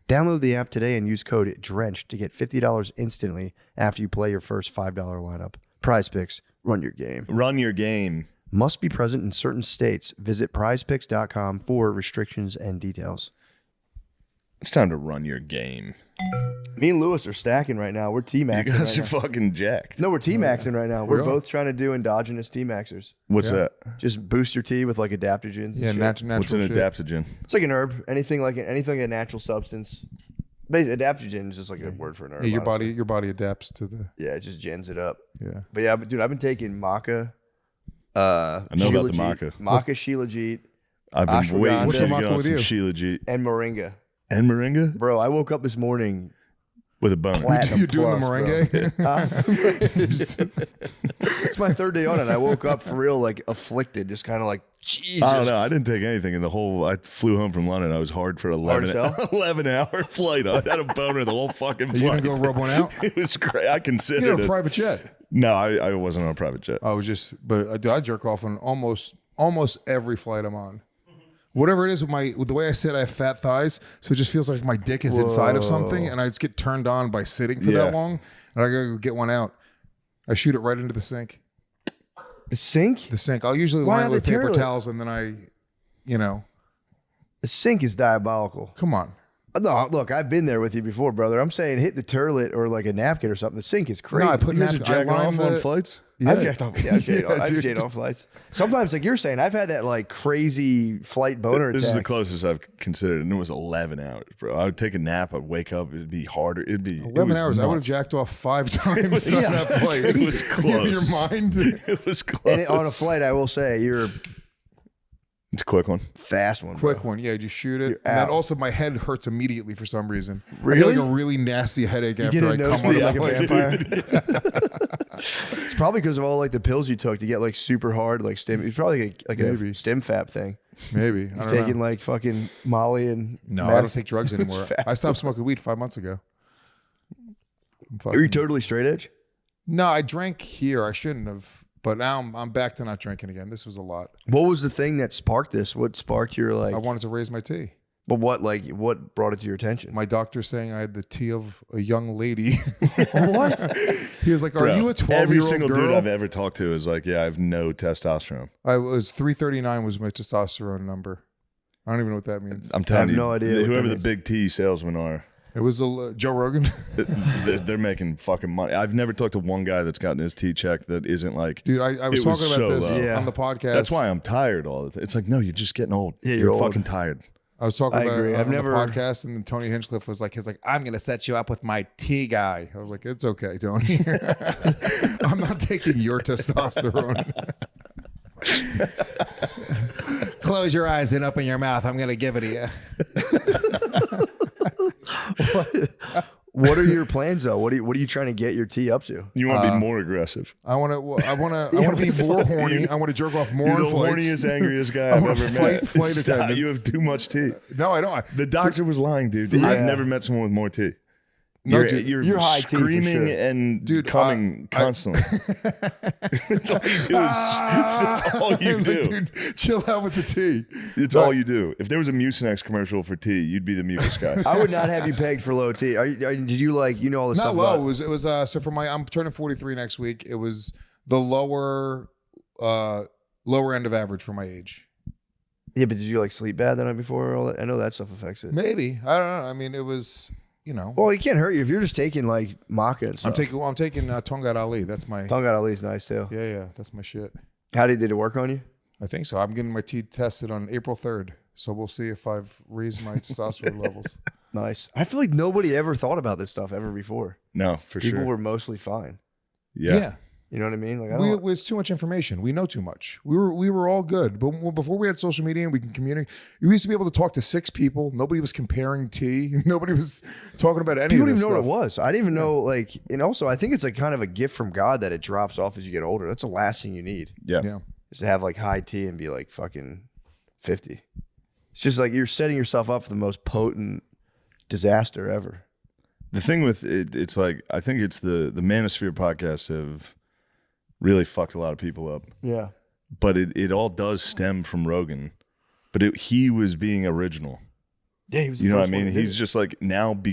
Download the app today and use code DRENCH to get $50 instantly after you play your first $5 lineup. Prize Picks, run your game. Run your game. Must be present in certain states. Visit prizepicks.com for restrictions and details. It's time to run your game. Me and Lewis are stacking right now. We're You T-maxing guys right are now. fucking jacked. No, we're T-maxing right now. We're are. both trying to do endogenous T-maxers. What's that? Just boost your T with like adaptogens. and Yeah, shit. natural What's an shit. adaptogen? It's like an herb. Anything like a natural substance. Basically, adaptogen is just like a word for an herb. Yeah, honestly. your body adapts to the. Yeah, it just gens it up. Yeah. But yeah, dude, I've been taking maca. I know about the Shilajit, maca. Maca, Shilajit, I've been Ashwagandha. waiting What's for the you to maca get on with some you? Shilajit. and moringa. And moringa? Bro, I woke up this morning With a bone. platinum You're doing the plus, merengue? bro. It's my 3rd day on it. I woke up for real, like afflicted, just kind of like Jesus. I don't know. I didn't take anything in the whole. I flew home from London. I was hard for 11 sell? 11-hour flight. I had a boner the whole fucking You flight. gonna go rub one out? It was great. I You considered had a it. private jet. No, I wasn't on a private jet. I was just, but dude, I jerk off on almost every flight I'm on. Whatever it is with the way I sit, I have fat thighs, so it just feels like my dick is inside of something, and I just get turned on by sitting for Yeah. that long, and I gotta go get one out. I shoot it right into the sink. The sink? The sink. I'll usually Why line it not with the paper toilet? towels, and then The sink is diabolical. come on. No, look, I've been there with you before, brother. I'm saying hit the turlet or like a napkin or something. The sink is crazy. No, I put You guys are napkin. I jacking line off on the. flights? I've jacked off. Yeah, I've jacked off. I've dude. jacked off flights. Sometimes, like you're saying, I've had that like crazy flight boner This is the attack. closest I've considered, and it was 11 hours, bro. I would take a nap. I'd wake up. It'd be harder. It'd be 11 hours. I would have nuts. jacked off 5 times was on nuts. that flight. It was close. In your mind. It was close. And on a flight, I will say you're a It's a quick one. fast one. Quick bro. one. Yeah, you shoot it. You're And then out. also my head hurts immediately for some reason. I Really? get like a really nasty headache You after get I a come nosebleed on like a a flight. vampire. It's probably because of all like the pills you took to get like super hard like stim. It's probably like Maybe. a stim fap thing. Maybe. I don't Taking know. like fucking Molly and No, meth. I don't take drugs anymore. fat. I stopped smoking weed 5 months ago. I'm Are you fucking- totally straight edge? No, I drank here. I shouldn't have. But now I'm back to not drinking again. This was a lot. What was the thing that sparked this? What sparked your like? I wanted to raise my tea. But what brought it to your attention? My doctor saying I had the tea of a young lady. What? He was like, "Are Bro, you a 12-year-old every single dude girl?" I've ever talked to is like, yeah, I have no testosterone. I was 339 was my testosterone number. I don't even know what that means. I'm telling you, no idea what whoever that the is. big T salesmen are, It was Joe Rogan. they're making fucking money. I've never talked to one guy that's gotten his T checked that isn't like, Dude, I was It was talking about so this low. on the podcast. that's why I'm tired all the time. It's like, no, you're just getting old. Yeah, you're you're old. fucking tired. I was talking I about agree. it I've on never- the podcast, and then Tony Hinchcliffe was like, I'm going to set you up with my tea guy. I was like, it's okay, Tony. I'm not taking your testosterone. Close your eyes and open your mouth. I'm going to give it to you. What are your plans though? What are you trying to get your tea up to? You want to be more aggressive. I want to be more horny. I want to jerk off more You're the on flights. horniest, angriest guy I I've want ever flight- met. flight Stop. attendants. You have too much tea. No, I don't. The doctor was lying, dude. Yeah. I've never met someone with more tea. No, You're, dude, you're high tea for screaming sure. and Dude, coming constantly. That's all you do. That's all you Like, do. dude, chill out with the tea. It's all you do. If there was a Mucinex commercial for tea, you'd be the mucus guy. I would not have you pegged for low tea. Did you all this Not stuff? low. about- It was so for I'm turning 43 next week. It was the lower end of average for my age. Yeah, but did you sleep bad the night before? All that? I know that stuff affects it. Maybe, I don't know. I mean, it was, Well, it can't hurt you if you're just taking maca and stuff. I'm taking Tongat Ali. That's my Tongue out Ali's nice too. yeah. That's my shit. How did it work on you? I think so. I'm getting my tea tested on April 3rd, so we'll see if I've raised my testosterone levels. Nice. I feel like nobody ever thought about this stuff ever before. No, for People sure. were mostly fine. Yeah. You know what I mean? Like I We, don't. it's too much information. We know too much. We were all good, but before we had social media and we can communicate, we used to be able to talk to 6 people. Nobody was comparing tea. Nobody was talking about any People of don't this even know stuff. what it was. I didn't even know. And also, I think it's kind of a gift from God that it drops off as you get older. That's the last thing you need Yeah. Yeah. is to have high tea and be fucking 50. It's just you're setting yourself up for the most potent disaster ever. The thing with it, it's I think it's the Manosphere podcast have really fucked a lot of people up. Yeah. But it all does stem from Rogan. But he was being original. Yeah, he was. You know what I mean? He's just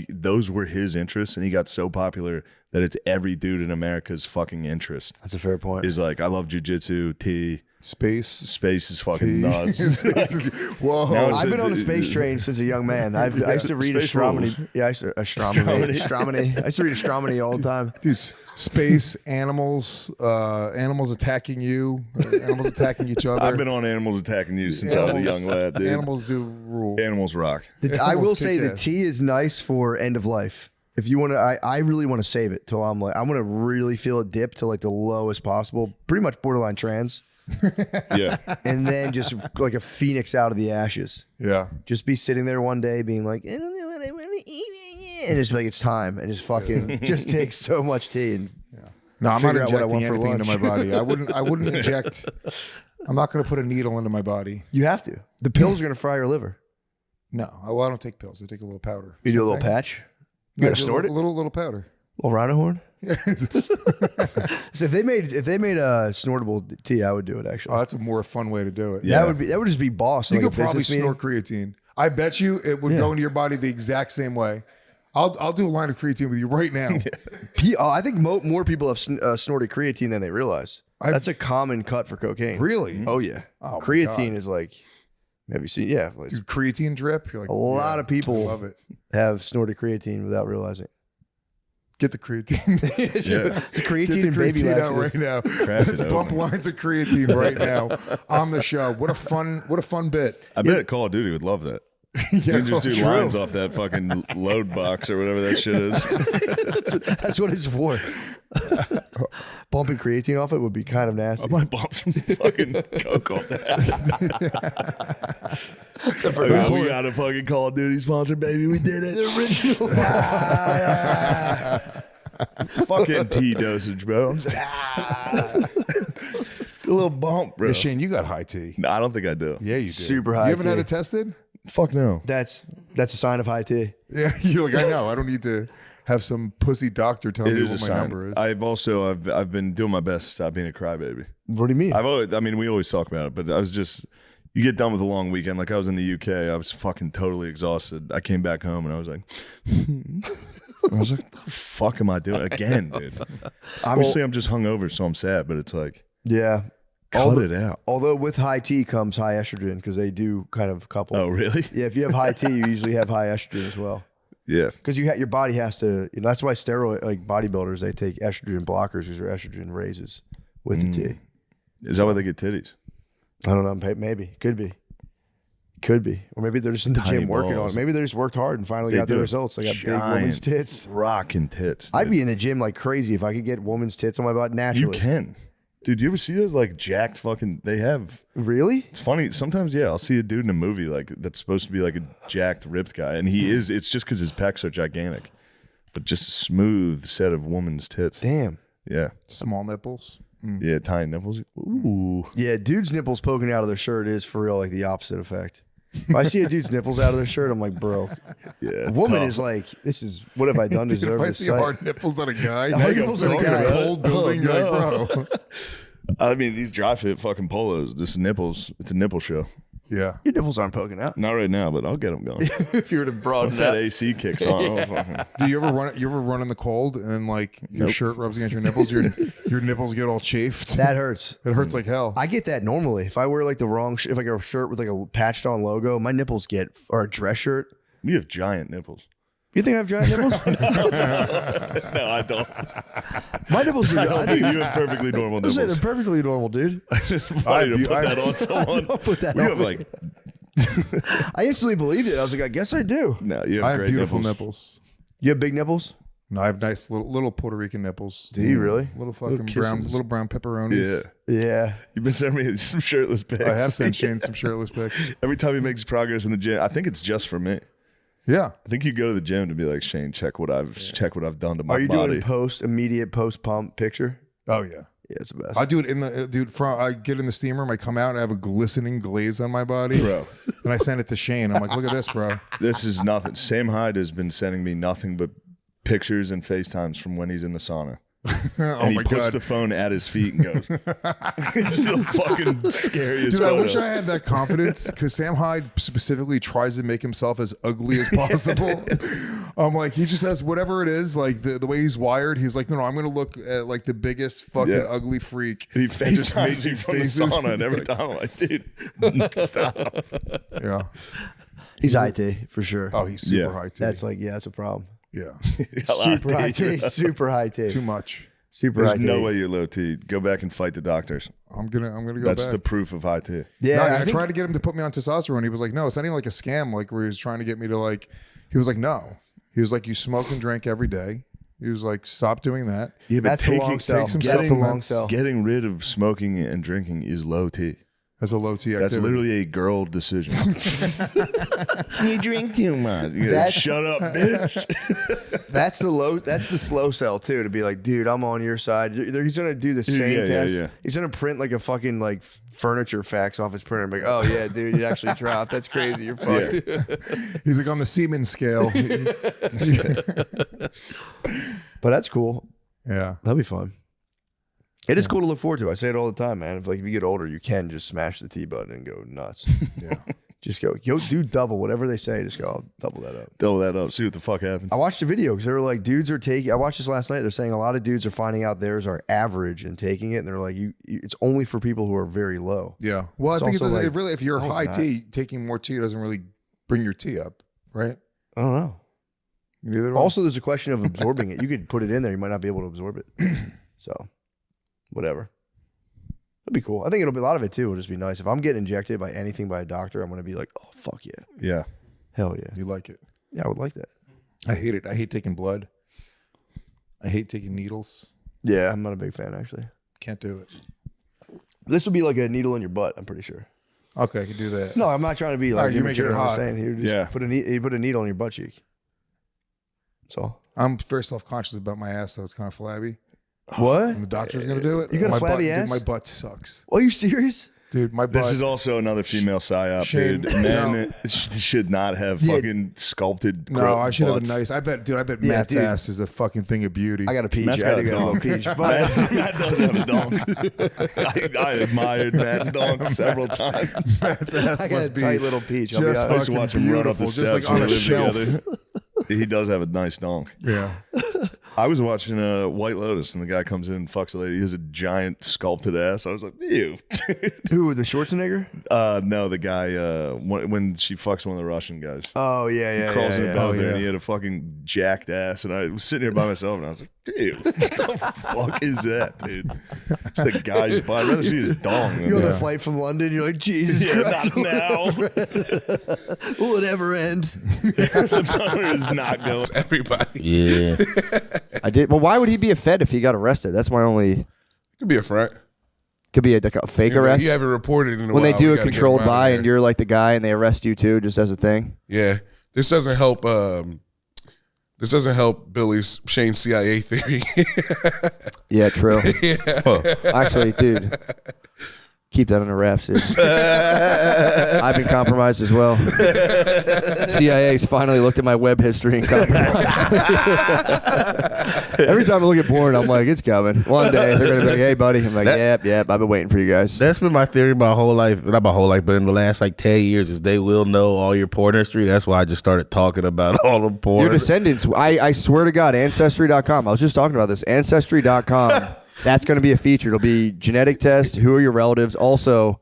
those were his interests, and he got so popular that it's every dude in America's fucking interest. That's a fair point. Is I love jujitsu, tea, Space. space is fucking Tea. nuts. Space is- whoa. Now it's I've been on a space train since a young man. I used to read Space astronomy. rules. Yeah, I used to astronomy. I used to read astronomy all the time. Dude, space, animals, animals attacking you, animals attacking each other. I've been on animals attacking you since I was a young lad, dude. Animals do rule. Animals rock. I will Animals say kick the ass. tea is nice for end of life. If you want to, I really want to save it till I want to really feel it dip to the lowest possible, pretty much borderline trans, Yeah. and then just like a phoenix out of the ashes. Yeah. Just be sitting there one day being like, I don't know what I want to eat, and just be like, it's time, and just fucking just take so much tea and No, I'm not Figure out what I injecting want for anything into my lunch. body. I wouldn't inject. I'm not going to put a needle into my body. you have to. The pills are gonna fry your liver. No, I don't take pills. I take a little powder. You do a Same little thing. patch. Yeah, gotta just snort a it? little powder. Little rhino horn. Yes. So if they made a snortable tea, I would do it actually. Oh, that's a more fun way to do it. Yeah. That would just be boss. You like could a probably business snort creatine. I bet you it would go into your body the exact same way. I'll do a line of creatine with you right now. I think more people have snorted creatine than they realize. That's a common cut for cocaine. Really? Oh yeah. Oh, my creatine God. is have you seen? Yeah, it's- Dude, creatine drip. You're like, a lot of people love it. have snorted creatine without realizing. Get the creatine. Yeah. Creatine Get the and baby creatine out laxatives. right now. Crack Let's it bump open. lines of creatine right now on the show. What a fun bit. I bet Call of Duty would love that. Yeah, You can just do true. lines off that fucking load box or whatever that shit is. That's what it's for. Bumping creatine off it would be kind of nasty. I might bump some fucking coke off that. We got a fucking Call of Duty sponsor, baby. We did it. The original. Fucking tea dosage, bro. I'm just, a little bump, bro. Yeah, Shane, you got high T. No, I don't think I do. Yeah, you do. Super high You haven't had T. it tested? Fuck no. That's a sign of high tea. Yeah, you're like, I know. I don't need to have some pussy doctor tell It me is a what my sign. number is. I've been doing my best to stop being a crybaby. What do you mean? We always talk about it, but I was just You get done with a long weekend. Like I was in the UK. I was fucking totally exhausted. I came back home and I was like, what the fuck am I doing again, dude? Obviously, I'm just hungover, so I'm sad. But it's like, Yeah. cut it out. Although with high T comes high estrogen because they do kind of couple. Oh, really? Yeah, if you have high T, you usually have high estrogen as well. Yeah. Because your body has to. That's why steroid like bodybuilders they take estrogen blockers because their estrogen raises with the T. Is that why they get titties? I don't know. Maybe could be, or maybe they're just in the Tiny gym working on balls. it. Maybe they just worked hard and finally They got the do. results. They got big Giant women's tits. Rocking tits. I'd dude. be in the gym like crazy if I could get women's tits on my body You naturally. can. Dude, you ever see those like jacked fucking, they have, Really? it's funny. Sometimes, yeah, I'll see a dude in a movie like that's supposed to be like a jacked, ripped guy. And he is, it's just because his pecs are gigantic. But just a smooth set of woman's tits. Damn. Yeah. Small nipples. Yeah, tiny nipples. Ooh. Yeah, dudes' nipples poking out of their shirt is for real like the opposite effect. If I see a dude's nipples out of their shirt, I'm like, bro. Yeah. A it's woman tough. is like, this is what have I done to Dude, deserve if I this? see sight? hard nipples on a guy, Hard nipples on a in guy. a cold building, Oh, you're no. like, bro. I mean, these dry fit fucking polos, just nipples. It's a nipple show. Yeah. Your nipples aren't poking out. Not right now, but I'll get them going. If you were to broaden Once that AC kicks on, I'll fucking- Do you ever run? You ever run in the cold and then like your shirt rubs against your nipples? Your nipples get all chafed. that hurts. It hurts like hell. I get that normally. If I wear like the wrong, if I get a shirt with like a patched on logo, my nipples get, or a dress shirt. We have giant nipples. You think I have giant nipples? No, I don't. My nipples are. I I don't think you have perfectly normal I say nipples. they're perfectly normal, dude. It's just funny to put that on someone. Don't put that We on have me. like, I instantly believed it. I was like, I guess I do. no, you have I have great beautiful nipples. You have big nipples? No, I have nice little Puerto Rican nipples. Do you really? Little fucking kisses. little brown pepperonis. Yeah. Yeah. You've been sending me some shirtless pics. I have sent Shane some shirtless pics. Every time he makes progress in the gym, I think it's just for me. Yeah. I think you go to the gym to be like, Shane, check what I've done to my Are you body. doing immediate post pump picture? Oh yeah. Yeah, it's the best. I do it in the I get in the steam room. I come out. I have a glistening glaze on my body, Bro. and I send it to Shane. I'm like, look at this, bro. This is nothing. Sam Hyde has been sending me nothing but pictures and FaceTimes from when he's in the sauna. Oh And he my puts god. the phone at his feet and goes, it's the fucking scariest Dude, I photo. wish I had that confidence because Sam Hyde specifically tries to make himself as ugly as possible. I'm like, he just has whatever it is, like the way he's wired. He's like, no, I'm going to look at like the biggest fucking Yeah. ugly freak. And he just make FaceTimes me these from the sauna, and every time I'm like, dude, stop. Yeah. He's high T for sure. Oh, he's super Yeah. high T. That's like, yeah, that's a problem. Yeah. Super high T. Super high T. Too much. Super There's high T. no way you're low T. Go back and fight the doctors. I'm gonna go That's back. the proof of high T. Yeah, No, I I think- tried to get him to put me on testosterone. He was like, no, it's not even like a scam. Like where he was trying to get me to like, he was like, no. He was like, you smoke and drink every day. He was like, stop doing that. Yeah, but That's a long sell. take some That's a long supplements. sell. getting rid of smoking and drinking is low T. That's a low T activity. That's literally a girl decision. You drink too much. You gotta That's- shut up, bitch. That's the slow sell too. To be like, dude, I'm on your side. He's gonna do the same Yeah, test. yeah. He's gonna print like a fucking like furniture fax off his printer. And be like, oh yeah, dude, you actually dropped. That's crazy. You're fucked. He's like on the Siemens scale. But that's cool. Yeah. That'll be fun. It is cool to look forward to. I say it all the time, man. If you get older, you can just smash the T button and go nuts. Yeah. Just go, yo, do double whatever they say. Just go, I'll double that up. Double that up. See what the fuck happens. I watched a video because they were like, dudes are taking. I watched this last night. They're saying a lot of dudes are finding out theirs are average and taking it, and they're like, it's only for people who are very low. Yeah. Well, It's I think it also doesn't. like- It really, if you're No, it's high not. T, taking more T doesn't really bring your T up, right? I don't know. Neither do I. Also, there's a question of absorbing it. You could put it in there, you might not be able to absorb it. So, whatever. That'd be cool. I think it'll be a lot of it too. It'll just be nice. If I'm getting injected by anything by a doctor, I'm gonna be like, oh fuck yeah, Yeah. hell yeah, you like it. yeah, I would like that. I hate it. I hate taking blood. I hate taking needles. Yeah, I'm not a big fan actually. Can't do it. This would be like a needle in your butt. I'm pretty sure. Okay, I can do that. No, I'm not trying to be like Alright, you make it immature. I'm just hot. saying he would just Yeah. put a needle on your butt cheek. So I'm very self-conscious about my ass, though. It's kind of flabby. what? And the doctor's gonna do it. You got a my flabby butt, ass? Dude, my butt sucks. Are you serious? Dude, my butt. This is also another female psyop, Shane, dude. Men should not have fucking sculpted. No, I should have a butts. nice. I bet Yeah, Matt's dude. ass is a fucking thing of beauty. I got a peach. Matt's I had got to a get a little dong. peach. But Matt does have a dong. I admired Matt's dong several times. Matt's ass I got a must be tight little peach. I'll be just I used to honest. watch him run up the beautiful, just steps like when on we a shelf. lived together. He does have a nice dong. Yeah. I was watching White Lotus, and the guy comes in and fucks a lady. He has a giant sculpted ass. I was like, ew. Who, the Schwarzenegger? No, the guy when she fucks one of the Russian guys. Oh, yeah. He crawls in yeah. above there, yeah. and he had a fucking jacked ass. And I was sitting here by myself, and I was like, dude, what the fuck is that, dude? It's the guy's butt. I'd rather see his dong. Than You're on that. the flight from London. You're like, Jesus Yeah, Christ. not now. Will it ever end? The boner is not going. Everybody. Yeah. I did. Well, why would he be a Fed if he got arrested? That's my only. Could be a front. Could be like a fake Yeah, but arrest. you haven't reported in a When while. they do we a gotta get controlled him out of buy here. and you're like the guy and they arrest you too, just as a thing. Yeah. This doesn't help. This doesn't help Billy's Shane CIA theory. Yeah, true. Actually, dude, keep that under wraps, dude. I've been compromised as well. CIA's finally looked at my web history and compromised. Every time I look at porn, I'm like, it's coming. One day they're gonna be like, hey, buddy. I'm like, yep. I've been waiting for you guys. That's been my theory my whole life. Not my whole life, but in the last like 10 years is they will know all your porn history. That's why I just started talking about all the porn. Your descendants, I swear to God, Ancestry.com. I was just talking about this. Ancestry.com. That's going to be a feature. It'll be genetic test. Who are your relatives? Also,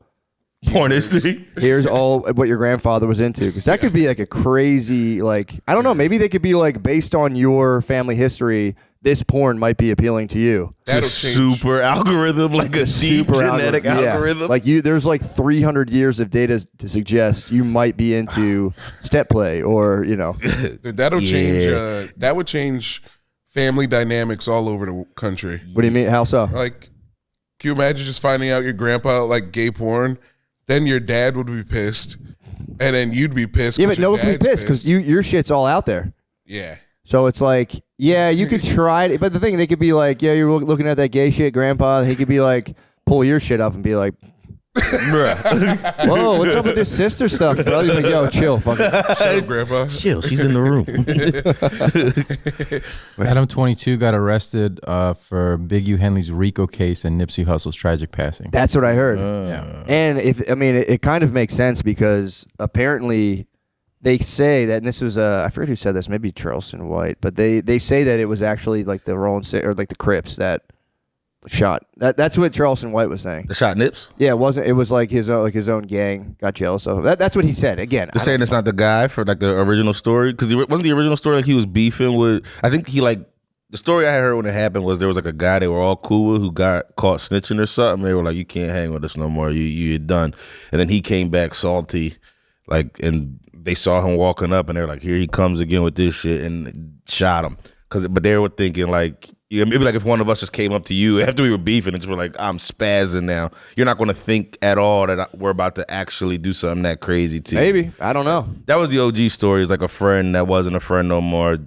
porn history. here's all what your grandfather was into. Because that could be like a crazy, like, I don't know. Maybe they could be like, based on your family history, this porn might be appealing to you. That'll Just change. super algorithm, like a deep genetic algorithm. Yeah. Like there's like 300 years of data to suggest you might be into step play or, That'll change. That would change family dynamics all over the country. What do you mean? How so? Like, can you imagine just finding out your grandpa like gay porn? Then your dad would be pissed, and then you'd be pissed. Yeah, 'cause but no your one can be dad's pissed because your shit's all out there. Yeah. So it's like, yeah, you could try it, but the thing, they could be like, yeah, you're looking at that gay shit, grandpa. He could be like, pull your shit up and be like, whoa, what's up with this sister stuff, bro? He's like, yo, chill, fucking. Shut up, grandpa. Chill, she's in the room. Adam 22 got arrested for Big U Henley's RICO case and Nipsey Hussle's tragic passing. That's what I heard. Yeah. And it kind of makes sense because apparently they say that, and this was I forget who said this, maybe Charleston White, but they say that it was actually like the or like the Crips that shot. That's what Charleston White was saying. The shot Nips. Yeah, it was like his own gang got jealous of him. That's what he said. Again, They're saying it's not the guy for like the original story because wasn't the original story like he was beefing with. I think he like the story I heard when it happened was there was like a guy they were all cool with who got caught snitching or something. They were like, you can't hang with us no more. You're done. And then he came back salty, like, and they saw him walking up and they're like, here he comes again with this shit, and shot him. But they were thinking like. Yeah, maybe like if one of us just came up to you after we were beefing and just were like, I'm spazzing now. You're not going to think at all that we're about to actually do something that crazy to you. Maybe. I don't know. That was the OG story. It's like a friend that wasn't a friend no more.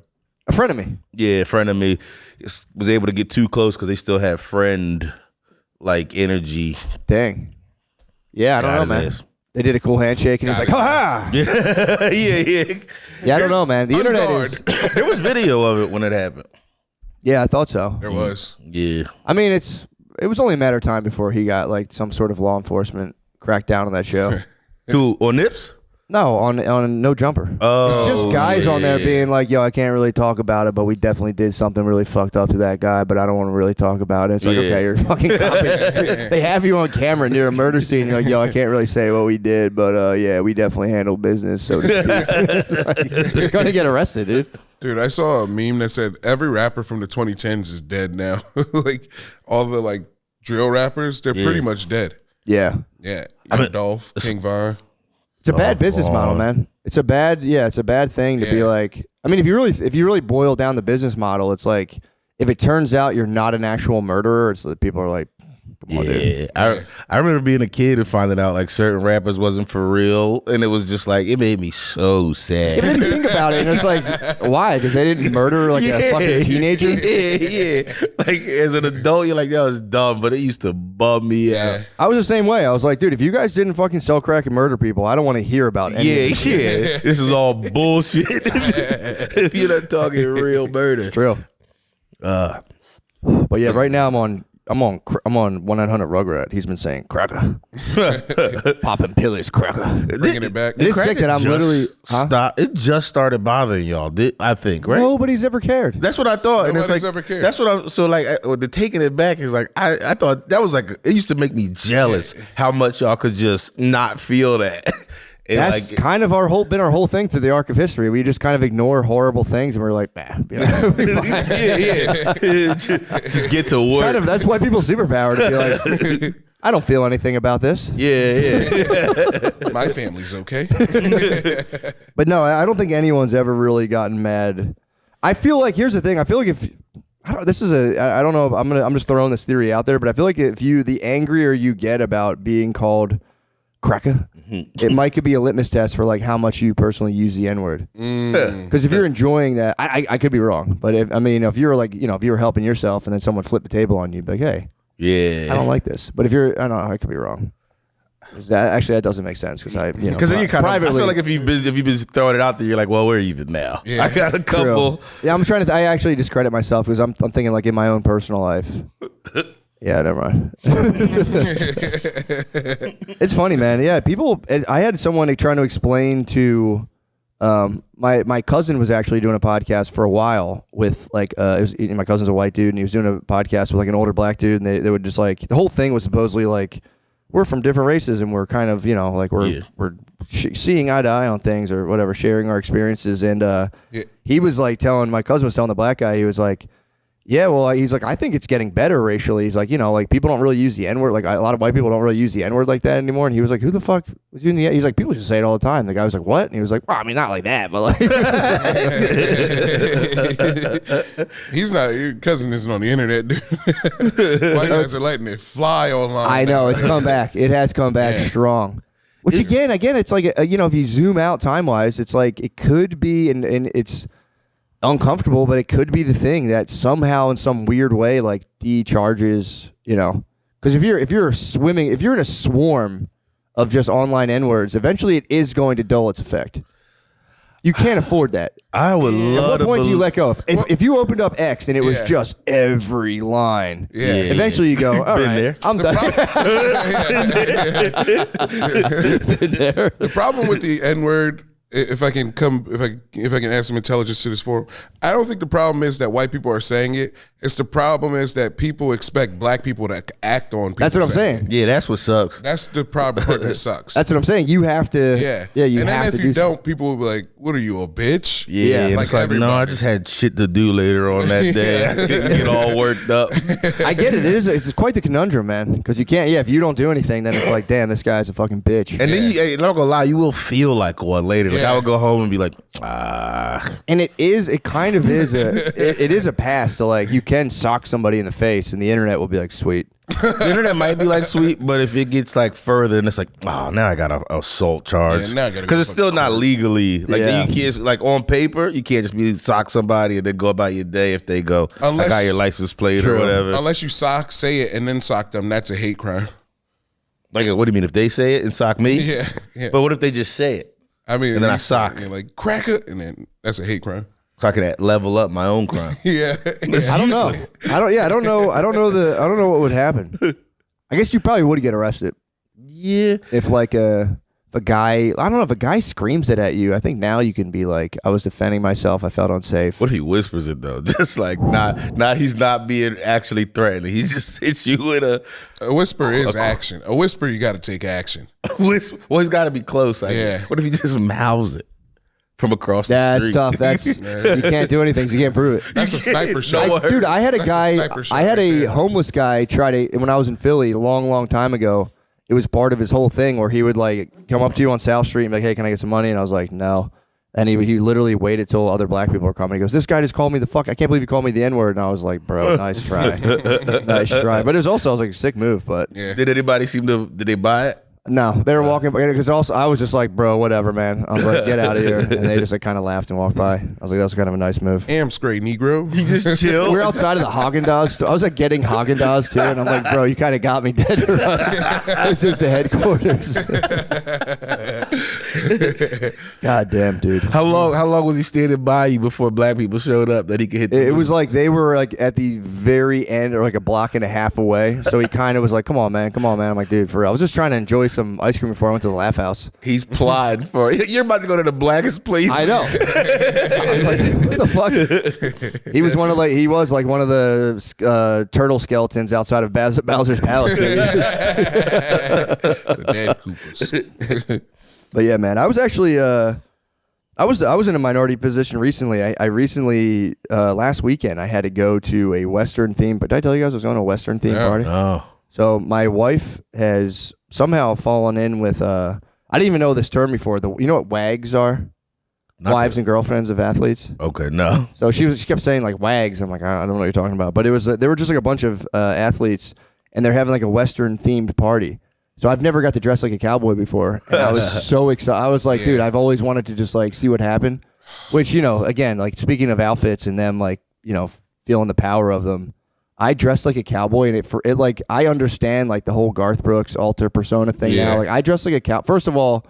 A friend of me. Yeah, a friend of me was able to get too close because they still had friend like energy. Dang. Yeah, I don't Got know, his man. ass. They did a cool handshake and he's like, ha ha. Yeah. Yeah, I don't know, man. The internet is. There was video of it when it happened. Yeah, I thought so. There was. Yeah. I mean, it was only a matter of time before he got like some sort of law enforcement crack down on that show. Who, on Nips? No, on No Jumper. Oh, It's just guys on there yeah. being like, yo, I can't really talk about it, but we definitely did something really fucked up to that guy, but I don't want to really talk about it. It's like, Yeah. okay, you're fucking copying. They have you on camera near a murder scene. You're like, yo, I can't really say what we did, but yeah, we definitely handled business, so to speak. You're going to get arrested, dude. Dude, I saw a meme that said every rapper from the 2010s is dead now. Like all the like drill rappers, they're pretty much dead. Yeah. Yeah. I mean, Dolph, King Von. It's a bad business model, man. It's a bad thing to be like. I mean, if you really boil down the business model, it's like if it turns out you're not an actual murderer, it's that people are like, Come on, dude. I remember being a kid and finding out like certain rappers wasn't for real, and it was just like it made me so sad. Then you think about it, and it's like, why? Because they didn't murder like a fucking teenager. Yeah. Like as an adult, you're like that was dumb, but it used to bum me out. I was the same way. I was like, dude, if you guys didn't fucking sell crack and murder people, I don't want to hear about any of this. This is all bullshit. If you're not talking real murder, It's true. But yeah, right now I'm on 1-900 Rugrat. He's been saying cracker, popping pills, cracker. Bringing it back. It is sick that I'm literally stop. It just started bothering y'all. I think right. Nobody's ever cared. That's what I thought, and it's Nobody's like ever cared. that's what I'm. So like the taking it back is like I thought that was like it used to make me jealous how much y'all could just not feel that. And That's like, kind of our whole thing through the arc of history. We just kind of ignore horrible things, and we're like, nah. We'll be fine. just get to work. Kind of, that's why people's superpower to be like, I don't feel anything about this. My family's okay. But no, I don't think anyone's ever really gotten mad. I feel like here's the thing. I feel like if I don't know. I'm just throwing this theory out there, but I feel like the angrier you get about being called cracker, it might could be a litmus test for like how much you personally use the N-word. Because if you're enjoying that, I could be wrong, but if you're like, if you were helping yourself and then someone flipped the table on you, you'd be like, hey, I don't like this. But if you're, I don't know, I could be wrong. That doesn't make sense because because then you kind of I feel like if you've been throwing it out there, you're like, well, we're even now. I got a couple. True. Yeah, I'm trying to. I actually discredit myself because I'm thinking like in my own personal life. Yeah, never mind. It's funny, man. Yeah, people. I had someone trying to explain to my cousin was actually doing a podcast for a while with like my cousin's a white dude and he was doing a podcast with like an older black dude and they would just like the whole thing was supposedly like we're from different races and we're kind of like we're seeing eye to eye on things or whatever, sharing our experiences and he was like my cousin was telling the black guy, he was like, yeah, well, he's like, I think it's getting better racially. He's like, like people don't really use the N-word. Like a lot of white people don't really use the N-word like that anymore. And he was like, who the fuck was using the N-word? He's like, people just say it all the time. The guy was like, what? And he was like, well, I mean, not like that, but like. He's not, your cousin isn't on the internet, dude. White guys are letting it fly online. I know, it's come back. It has come back strong. Which again, it's like, if you zoom out time-wise, it's like, it could be, and it's uncomfortable, but it could be the thing that somehow in some weird way like decharges, because if you're in a swarm of just online N-words, eventually it is going to dull its effect. You can't afford that. I would love. At what point do you let go? If you opened up X and it was just every line, eventually you go, all right, there. I'm done. The problem with the N-word, if I can add some intelligence to this forum, I don't think the problem is that white people are saying it. It's the problem is that people expect black people to act on people. That's what I'm saying. Yeah, that's what sucks. That's the problem part that sucks. That's what I'm saying. You have to. Yeah. You and have then to if you don't, people will be like, "What are you, a bitch?" Yeah, like it's like no, I just had shit to do later on that day. I couldn't get all worked up. I get it. It's quite the conundrum, man. Because you can't. Yeah, if you don't do anything, then it's like, damn, this guy's a fucking bitch. And then I'm not gonna lie, you will feel like one later. Like I would go home and be like, And it is a pass to like you can sock somebody in the face, and the internet will be like, sweet. The internet might be like sweet, but if it gets like further, and it's like, oh, now I got an assault charge because it's still not legally like you can't like on paper. You can't just be sock somebody and then go about your day if they go, I got your license plate or whatever. Unless you say it and then sock them, that's a hate crime. Like, what do you mean if they say it and sock me? Yeah. But what if they just say it? I mean, and then I sock, like cracker, and then that's a hate crime. So I can level up my own crime. Yeah. I don't know. I don't know what would happen. I guess you probably would get arrested. Yeah. If like a guy, I don't know, if a guy screams it at you, I think now you can be like, I was defending myself, I felt unsafe. What if he whispers it though? Just like not he's not being actually threatening. He just hits you with a whisper is action. A whisper, you got to take action. Well, he's got to be close. What if he just mouths it from across the street? That's tough. You can't do anything. So you can't prove it. That's a sniper shot. Dude, I had a guy. I had a homeless guy try to, when I was in Philly a long time ago. It was part of his whole thing where he would like come up to you on South Street and be like, hey, can I get some money? And I was like, no. And he literally waited till other black people were coming. He goes, "This guy just called me the fuck. I can't believe you called me the N-word." And I was like, "Bro, nice try, nice try." But it was also, I was like, a sick move. But Did anybody did they buy it? no, they were walking by because also I was just like, "Bro, whatever, man." I was like, "Get out of here," and they just like kind of laughed and walked by. I was like, "That was kind of a nice move." Amscray, Negro. You just chill. We were outside of the Haagen-Dazs. I was like getting Haagen-Dazs too, and I'm like, "Bro, you kind of got me dead to rights. This is the headquarters." God damn, dude. How long was he standing by you before black people showed up that he could hit? The It roof? was like they were like at the very end or like a block and a half away. So he kind of was like, come on, man. I'm like, dude, for real. I was just trying to enjoy some ice cream before I went to the Laugh House. He's plotting for. You're about to go to the blackest place. I know. I was like, what the fuck? He was one of one of the turtle skeletons outside of Bowser's Palace. The dead Koopas. But yeah, man, I was actually I was in a minority position recently. I recently last weekend I had to go to a Western theme. But did I tell you guys I was going to a Western theme party? Oh. So my wife has somehow fallen in with I didn't even know this term before. You know what WAGs are? Wives and girlfriends of athletes. Okay, no. So she kept saying like WAGs. I'm like, I don't know what you're talking about. But it was they were just like a bunch of athletes, and they're having like a Western themed party. So I've never got to dress like a cowboy before, and I was so excited. I was like, dude, I've always wanted to just like see what happened. Which, you know, again, like speaking of outfits and them, like, you know, feeling the power of them, I dressed like a cowboy, and it like I understand like the whole Garth Brooks alter persona thing now. Like I dressed like a cow. First of all,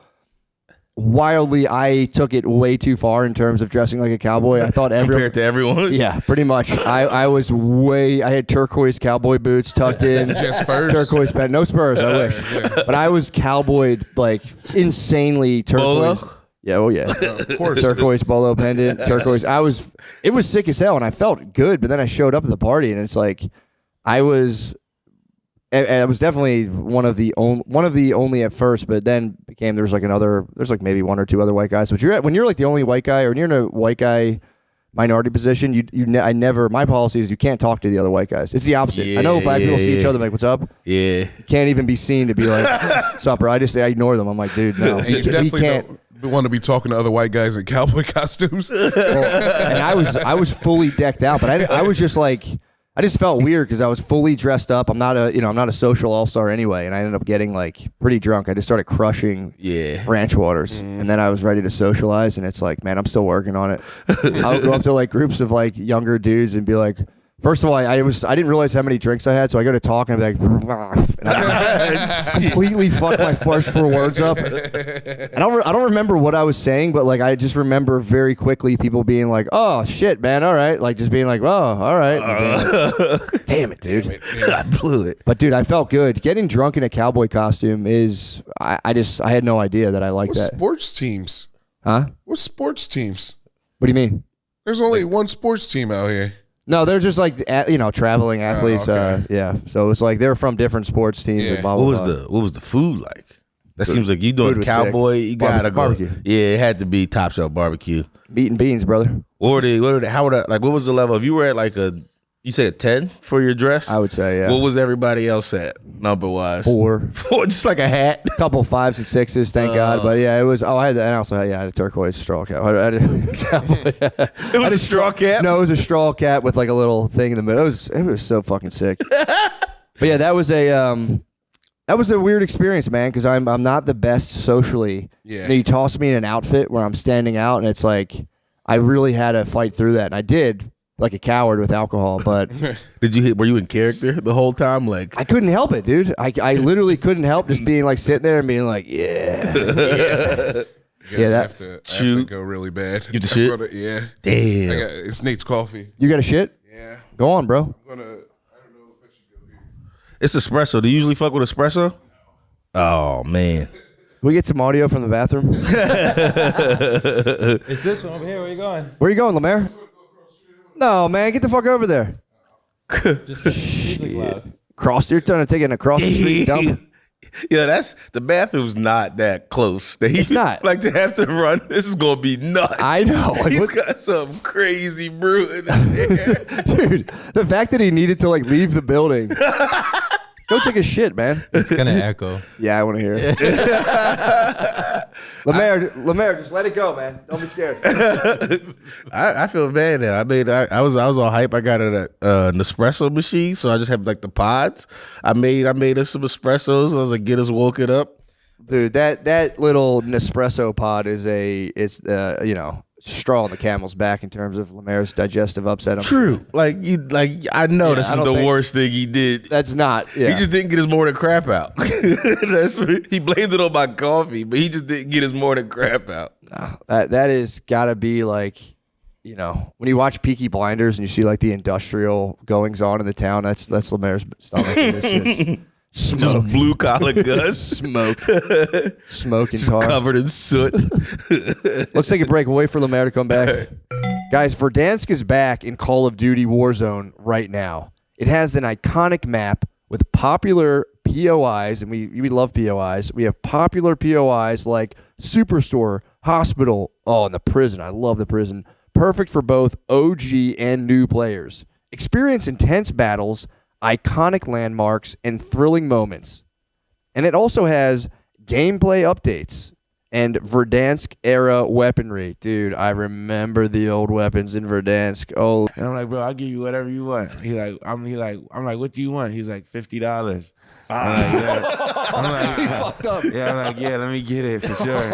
wildly, I took it way too far in terms of dressing like a cowboy. I thought Compared to everyone? Yeah, pretty much. I had turquoise cowboy boots tucked in. Just Spurs? Turquoise pant. No Spurs, I wish. But I was cowboyed like insanely turquoise. Bolo? Yeah, oh yeah. Of course. Turquoise bolo pendant, turquoise. It was sick as hell, and I felt good, but then I showed up at the party, and it's like I was definitely one of the only at first, but then became there's like maybe one or two other white guys. But when you're like the only white guy, or when you're in a white guy minority position, my policy is you can't talk to the other white guys. It's the opposite. Yeah, I know black people see each other like, what's up? Yeah. You can't even be seen to be like, what's up, bro? I ignore them. I'm like, dude, no. And you definitely don't want to be talking to other white guys in cowboy costumes. And I was fully decked out, but I was just like, I just felt weird because I was fully dressed up. I'm not a social all-star anyway, and I ended up getting like pretty drunk. I just started crushing ranch waters, and then I was ready to socialize. And it's like, man, I'm still working on it. I'll go up to like groups of like younger dudes and be like, first of all, I didn't realize how many drinks I had, so I go to talk and I'd be like, and I completely fuck my first 4 words up. And I don't remember what I was saying, but like I just remember very quickly people being like, "Oh shit, man, all right," like just being like, "Oh, all right." Like, damn it, dude, I blew it. But dude, I felt good. Getting drunk in a cowboy costume is I had no idea that I liked What that. sports teams? Huh? What sports teams? What do you mean? There's only one sports team out here. No, they're just like traveling athletes. okay. Yeah, so it's like they're from different sports teams. And blah, blah, What was the food like? That seems like you doing Food was cowboy. sick. You gotta go. Barbecue. Yeah, it had to be top shelf barbecue. Meat and beans, brother. What was the level? If you were at like you said a 10 for your dress? I would say, yeah. What was everybody else at number wise? 4. 4, just like a hat. Couple 5s and 6s, thank God. But yeah, it was. Oh, I had that, and also I had a turquoise straw cap. I had It was a straw cap. No, it was a straw cap with like a little thing in the middle. It was so fucking sick. But yeah, that was a weird experience, man. Because I'm not the best socially. Yeah. You know, you toss me in an outfit where I'm standing out, and it's like I really had to fight through that, and I did. Like a coward with alcohol, but Were you in character the whole time? Like I couldn't help it, dude. I literally couldn't help just being like sitting there and being like, yeah. You guys that- have to go really bad. You the shit? Yeah. damn. It's Nate's coffee. You got a shit? Yeah. Go on, bro. I don't know if I should go here. It's espresso. Do you usually fuck with espresso? Oh man. Can we get some audio from the bathroom? It's this one over here. Where you going? Where you going, Lemaire? No, man, get the fuck over there. Just music loud. You're trying to take it across the street dump. Yeah, that's the bathroom's not that close. It's not. Like to have to run. This is gonna be nuts. I know. Like, He's what- got some crazy brewing in there. dude, the fact that he needed to like leave the building Go take a shit, man. It's gonna echo. Yeah, I want to hear it. Lemaire, just let it go, man. Don't be scared. I feel bad now. I was all hype. I got an Nespresso machine, so I just have like the pods. I made us some espressos. I was like, get us woken up. Dude, that little Nespresso pod is straw on the camel's back in terms of Lemaire's digestive upset. True. I know this is the worst thing he did. That's not. Yeah. He just didn't get his morning crap out. He blamed it on my coffee, but he just didn't get his morning crap out. No, that is gotta be like, when you watch Peaky Blinders and you see like the industrial goings on in the town. That's Lemaire's stomach. It's just Smoke. Blue collar guts. Smoke and tar. Covered in soot. Let's take a break. We'll wait for Lemaire to come back. Guys, Verdansk is back in Call of Duty Warzone right now. It has an iconic map with popular POIs, and we love POIs. We have popular POIs like Superstore, Hospital, and the prison. I love the prison. Perfect for both OG and new players. Experience intense battles, iconic landmarks, and thrilling moments. And it also has gameplay updates and Verdansk-era weaponry. Dude, I remember the old weapons in Verdansk. Oh, and I'm like, bro, I'll give you whatever you want. I'm like, what do you want? He's like, $50. I'm like, he fucked up. Yeah, I'm like, yeah, let me get it for sure.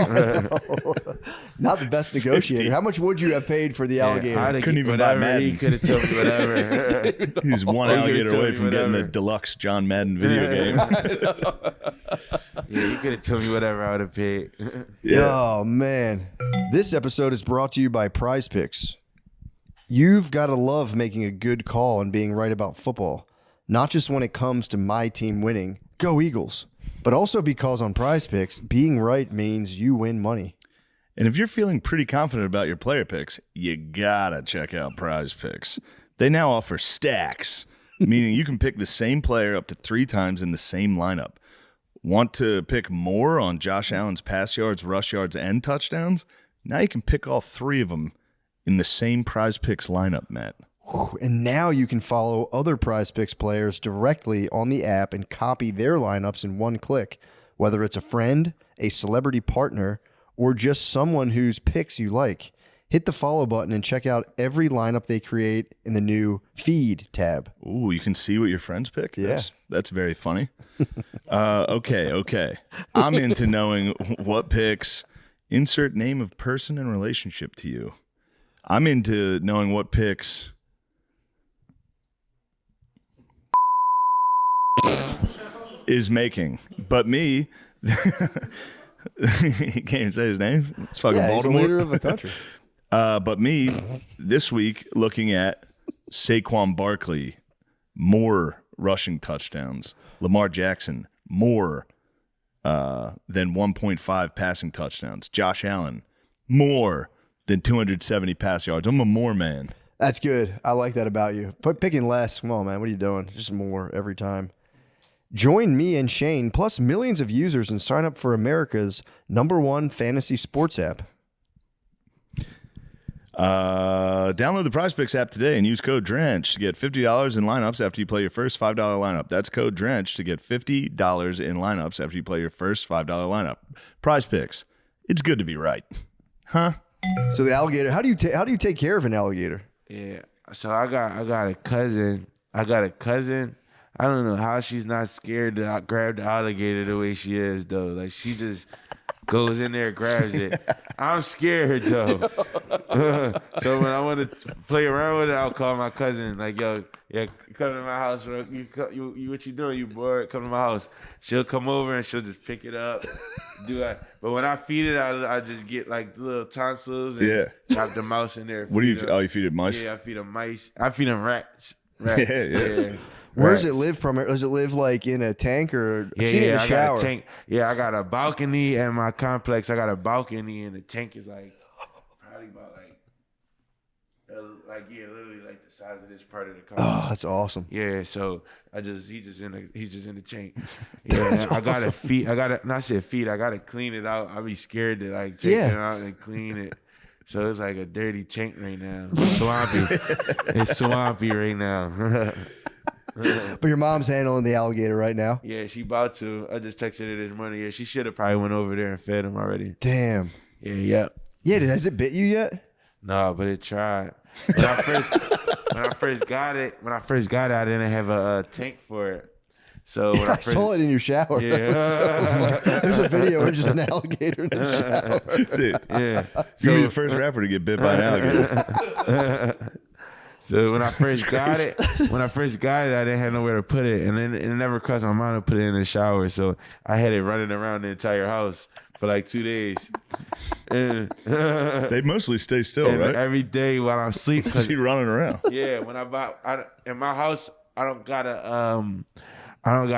Not the best negotiator. How much would you have paid for the alligator? Couldn't even buy Madden. He could have told me whatever. He was one alligator away from getting the deluxe John Madden video game. Yeah, he could have told me whatever I would have paid. Oh, man. This episode is brought to you by Prize Picks. You've got to love making a good call and being right about football. Not just when it comes to my team winning, go Eagles, but also because on Prize Picks, being right means you win money. And if you're feeling pretty confident about your player picks, you gotta check out Prize Picks. They now offer stacks, meaning you can pick the same player up to 3 times in the same lineup. Want to pick more on Josh Allen's pass yards, rush yards, and touchdowns? Now you can pick all 3 of them in the same Prize Picks lineup, Matt. And now you can follow other Prize Picks players directly on the app and copy their lineups in one click, whether it's a friend, a celebrity partner, or just someone whose picks you like. Hit the follow button and check out every lineup they create in the new Feed tab. Ooh, you can see what your friends pick? Yeah. That's very funny. Okay. I'm into knowing what picks insert name of person and relationship to you. I'm into knowing what picks is making. But me, he can't even say his name. It's fucking Voldemort. He's the leader of the country. But me, this week, looking at Saquon Barkley, more rushing touchdowns. Lamar Jackson, more than 1.5 passing touchdowns. Josh Allen, more than 270 pass yards. I'm a more man. That's good. I like that about you. Picking less. Come on, man. What are you doing? Just more every time. Join me and Shane, plus millions of users, and sign up for America's #1 fantasy sports app. Download the Prize Picks app today and use code DRENCH to get $50 in lineups after you play your first $5 lineup. That's code DRENCH to get $50 in lineups after you play your first $5 lineup. Prize Picks. It's good to be right. Huh? So the alligator, how do you take care of an alligator? Yeah. So I got a cousin. I don't know how she's not scared to grab the alligator the way she is, though. Like, she just goes in there and grabs it. I'm scared, though. So when I want to play around with it, I'll call my cousin. Like, yo, yeah, come to my house. Bro. You what you doing? You bored? Come to my house. She'll come over and she'll just pick it up. But when I feed it, I just get, like, little tonsils and drop the mouse in there. What do you? You feed it mice? Yeah, I feed them mice. I feed them rats. Yeah. Where does it live from? Does it live like in a tank or? I've seen it in the shower. I got a tank. Yeah, I got a balcony at my complex. I got a balcony and the tank is like probably about literally like the size of this part of the complex. Oh, that's awesome. Yeah, so he's just in the tank. Yeah, I gotta feed. I gotta clean it out. I be scared to like take it out and clean it. So it's like a dirty tank right now. Swampy. It's swampy right now. But your mom's handling the alligator right now. Yeah, she about to. I just texted her this morning. Yeah, she should have probably went over there and fed him already. Damn. Yeah. Yeah, has it bit you yet? No, but it tried. When I first got it, I didn't have a tank for it. So when I saw it in your shower. Yeah. There's a video of just an alligator in the shower. Dude, Yeah. you'll be the first rapper to get bit by an alligator. So when I first got it, I didn't have nowhere to put it, and then it never crossed my mind to put it in the shower. So I had it running around the entire house for like 2 days. And They mostly stay still, and right? every day while I'm asleep, She running around. yeah, when in my house, I don't got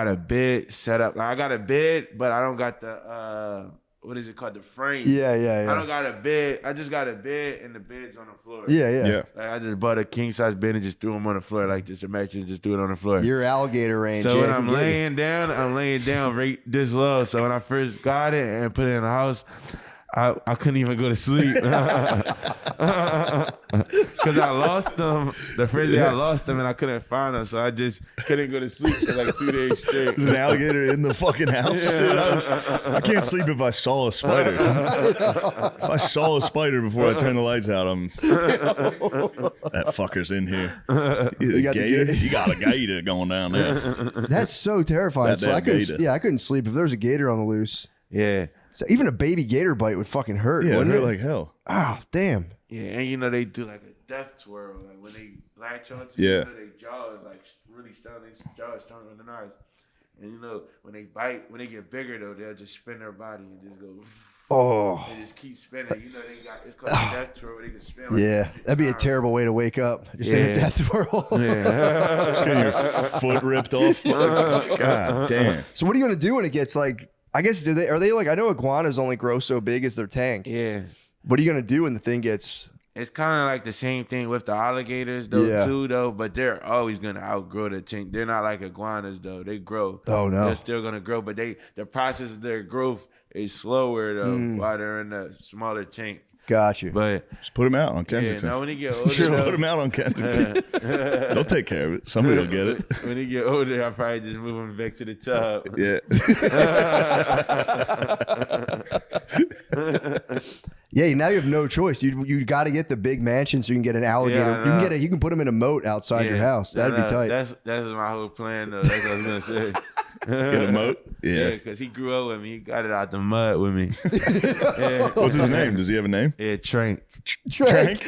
a bed set up. Like I got a bed, but I don't got the what is it called? The frame. Yeah. I don't got a bed. I just got a bed, and the bed's on the floor. Yeah. Like I just bought a king size bed and just threw them on the floor, like just a mattress, just threw it on the floor. Your alligator range. So yeah, when I I'm can get you. laying down right this low. So when I first got it and put it in the house, I couldn't even go to sleep because I lost them. The first day I lost them and I couldn't find them, so I just couldn't go to sleep for like 2 days straight. There's an alligator in the fucking house. Dude. I can't sleep if I saw a spider. If I saw a spider before I turn the lights out, that fucker's in here. You got You got a gator going down there. That's so terrifying. That So damn I couldn't. gator. Yeah, I couldn't sleep if there was a gator on the loose. Yeah. So even a baby gator bite would fucking hurt. Yeah, wouldn't they're it? like hell. Oh, damn. Yeah, and they do like a death twirl, like when they latch onto Yeah. their jaw is like really strong. Their jaw is stronger than ours. And when they bite, when they get bigger though, they'll just spin their body and just go. Oh. They just keep spinning. It's called a death twirl where they can spin. Like Yeah, 100 that'd be a times. terrible way to wake up. Just in a Yeah. death twirl. Getting your foot ripped off. God damn. So what are you gonna do when it gets like? I guess are they like? I know iguanas only grow so big as their tank. Yeah. What are you gonna do when the thing gets? It's kind of like the same thing with the alligators though, but they're always going to outgrow the tank. They're not like iguanas though. They grow. Oh, no. They're still going to grow, but the process of their growth is slower though while they're in the smaller tank. Got you. But Just put him out on yeah, Kensington. now when they get older Just though, put him out on Kensington. They'll take care of it. Somebody will get it. when they get older, I'll probably just move them back to the tub. Yeah. Yeah, now you have no choice. You got to get the big mansion so you can get an alligator. Yeah, I know. You can put them in a moat outside your house. That'd be tight. That's my whole plan though. That's what I was gonna say. Get a moat. Yeah, Yeah. because he grew up with me. He got it out the mud with me. What's his name? Does he have a name? Yeah, Trank. Trank?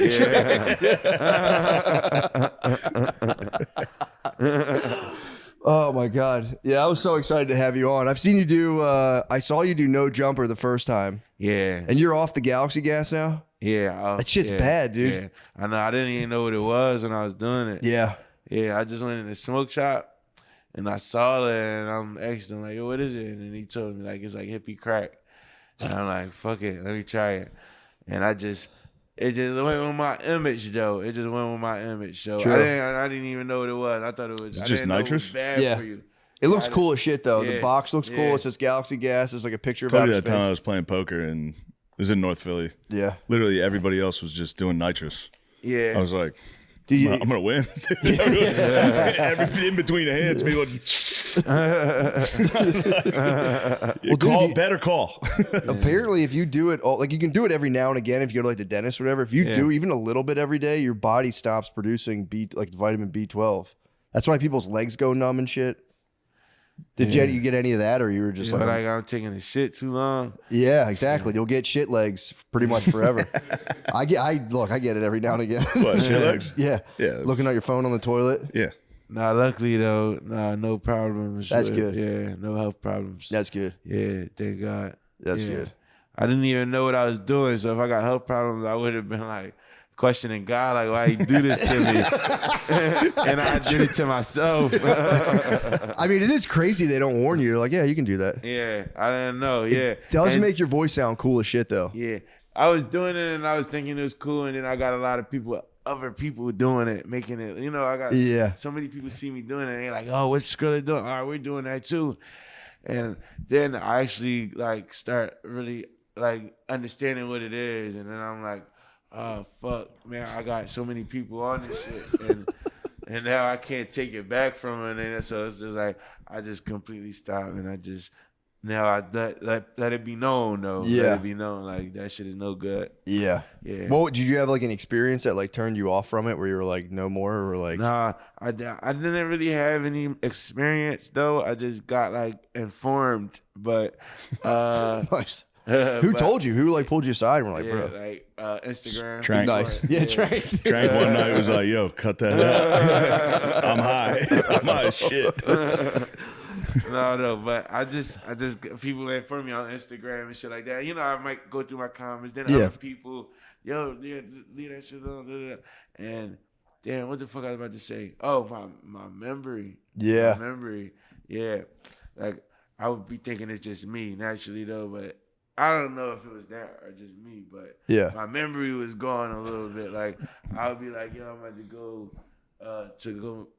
Oh my god. Yeah, I was so excited to have you on. I've seen you do. I saw you do no jumper the first time, Yeah. and you're off the Galaxy Gas now. Yeah. That shit's bad, dude. Yeah. I know. I didn't even know what it was when I was doing it. Yeah. Yeah, I just went in the smoke shop and I saw it and I'm asking him like, yo, what is it? And he told me like it's like hippie crack. And I'm like, fuck it, let me try it. And it just went with my image though. It just went with my image. So True. I didn't even know what it was. I thought it was It's I just didn't know it was nitrous? bad Yeah. for you. It looks cool as shit though. The Yeah. box looks cool. Yeah. It says Galaxy Gas. There's like a picture of Told outer you that time I space. was playing poker and it was in North Philly. Yeah. Literally everybody else was just doing nitrous. Yeah. I was like, Do you? I'm gonna win. Every, in between the hands, people just Well, dude, call, if you- better call. Apparently, if you do it all, like you can do it every now and again, if you go to like the dentist or whatever. If you do even a little bit every day, your body stops producing like vitamin B12. That's why people's legs go numb and shit. Did you get any of that, or you were just But like, like I'm taking the shit too long. yeah, exactly. You'll get shit legs pretty much forever. I get it every now and again. What, shit legs? Yeah, Yeah. Looking at your phone on the toilet. Yeah. Nah, luckily though, no problems. That's with- good. Yeah, no health problems. That's good. Yeah, thank God. That's Yeah. good. I didn't even know what I was doing, so if I got health problems, I would have been like questioning God, like why he do this to me, and I did it to myself. I mean, it is crazy they don't warn you. They're like, yeah, you can do that. Yeah, I didn't know. Yeah, It does And- make your voice sound cool as shit, though. Yeah, I was doing it, and I was thinking it was cool, and then I got a lot of other people doing it, making it. You know, I got so many people see me doing it, and they're like, "Oh, what's Skrilla doing? All right, we're doing that too." And then I actually like start really like understanding what it is, and then I'm like, "Oh fuck, man, I got so many people on this shit," and and now I can't take it back from her. And so it's just like I just completely stopped, and I just now I let it be known though. Yeah. Let it be known like that shit is no good. Yeah. Yeah. Well, did you have like an experience that like turned you off from it, where you were like, no more, or like? Nah, I didn't really have any experience though. I just got like informed, but Nice. Who told you? Who like pulled you aside and were like, yeah, bro? like Instagram. Drank. Nice. Yeah, Trank. Drank one night, was like, yo, cut that out. I'm high. I'm high as shit. No, but I just people inform me on Instagram and shit like that. You know, I might go through my comments. Then other people, yo, leave that shit on. And damn, what the fuck I was about to say? Oh, my memory. Yeah. My memory. Yeah. Like I would be thinking it's just me naturally though, but I don't know if it was that or just me, but Yeah. my memory was gone a little bit. Like I would be like, yo, I'm about to go.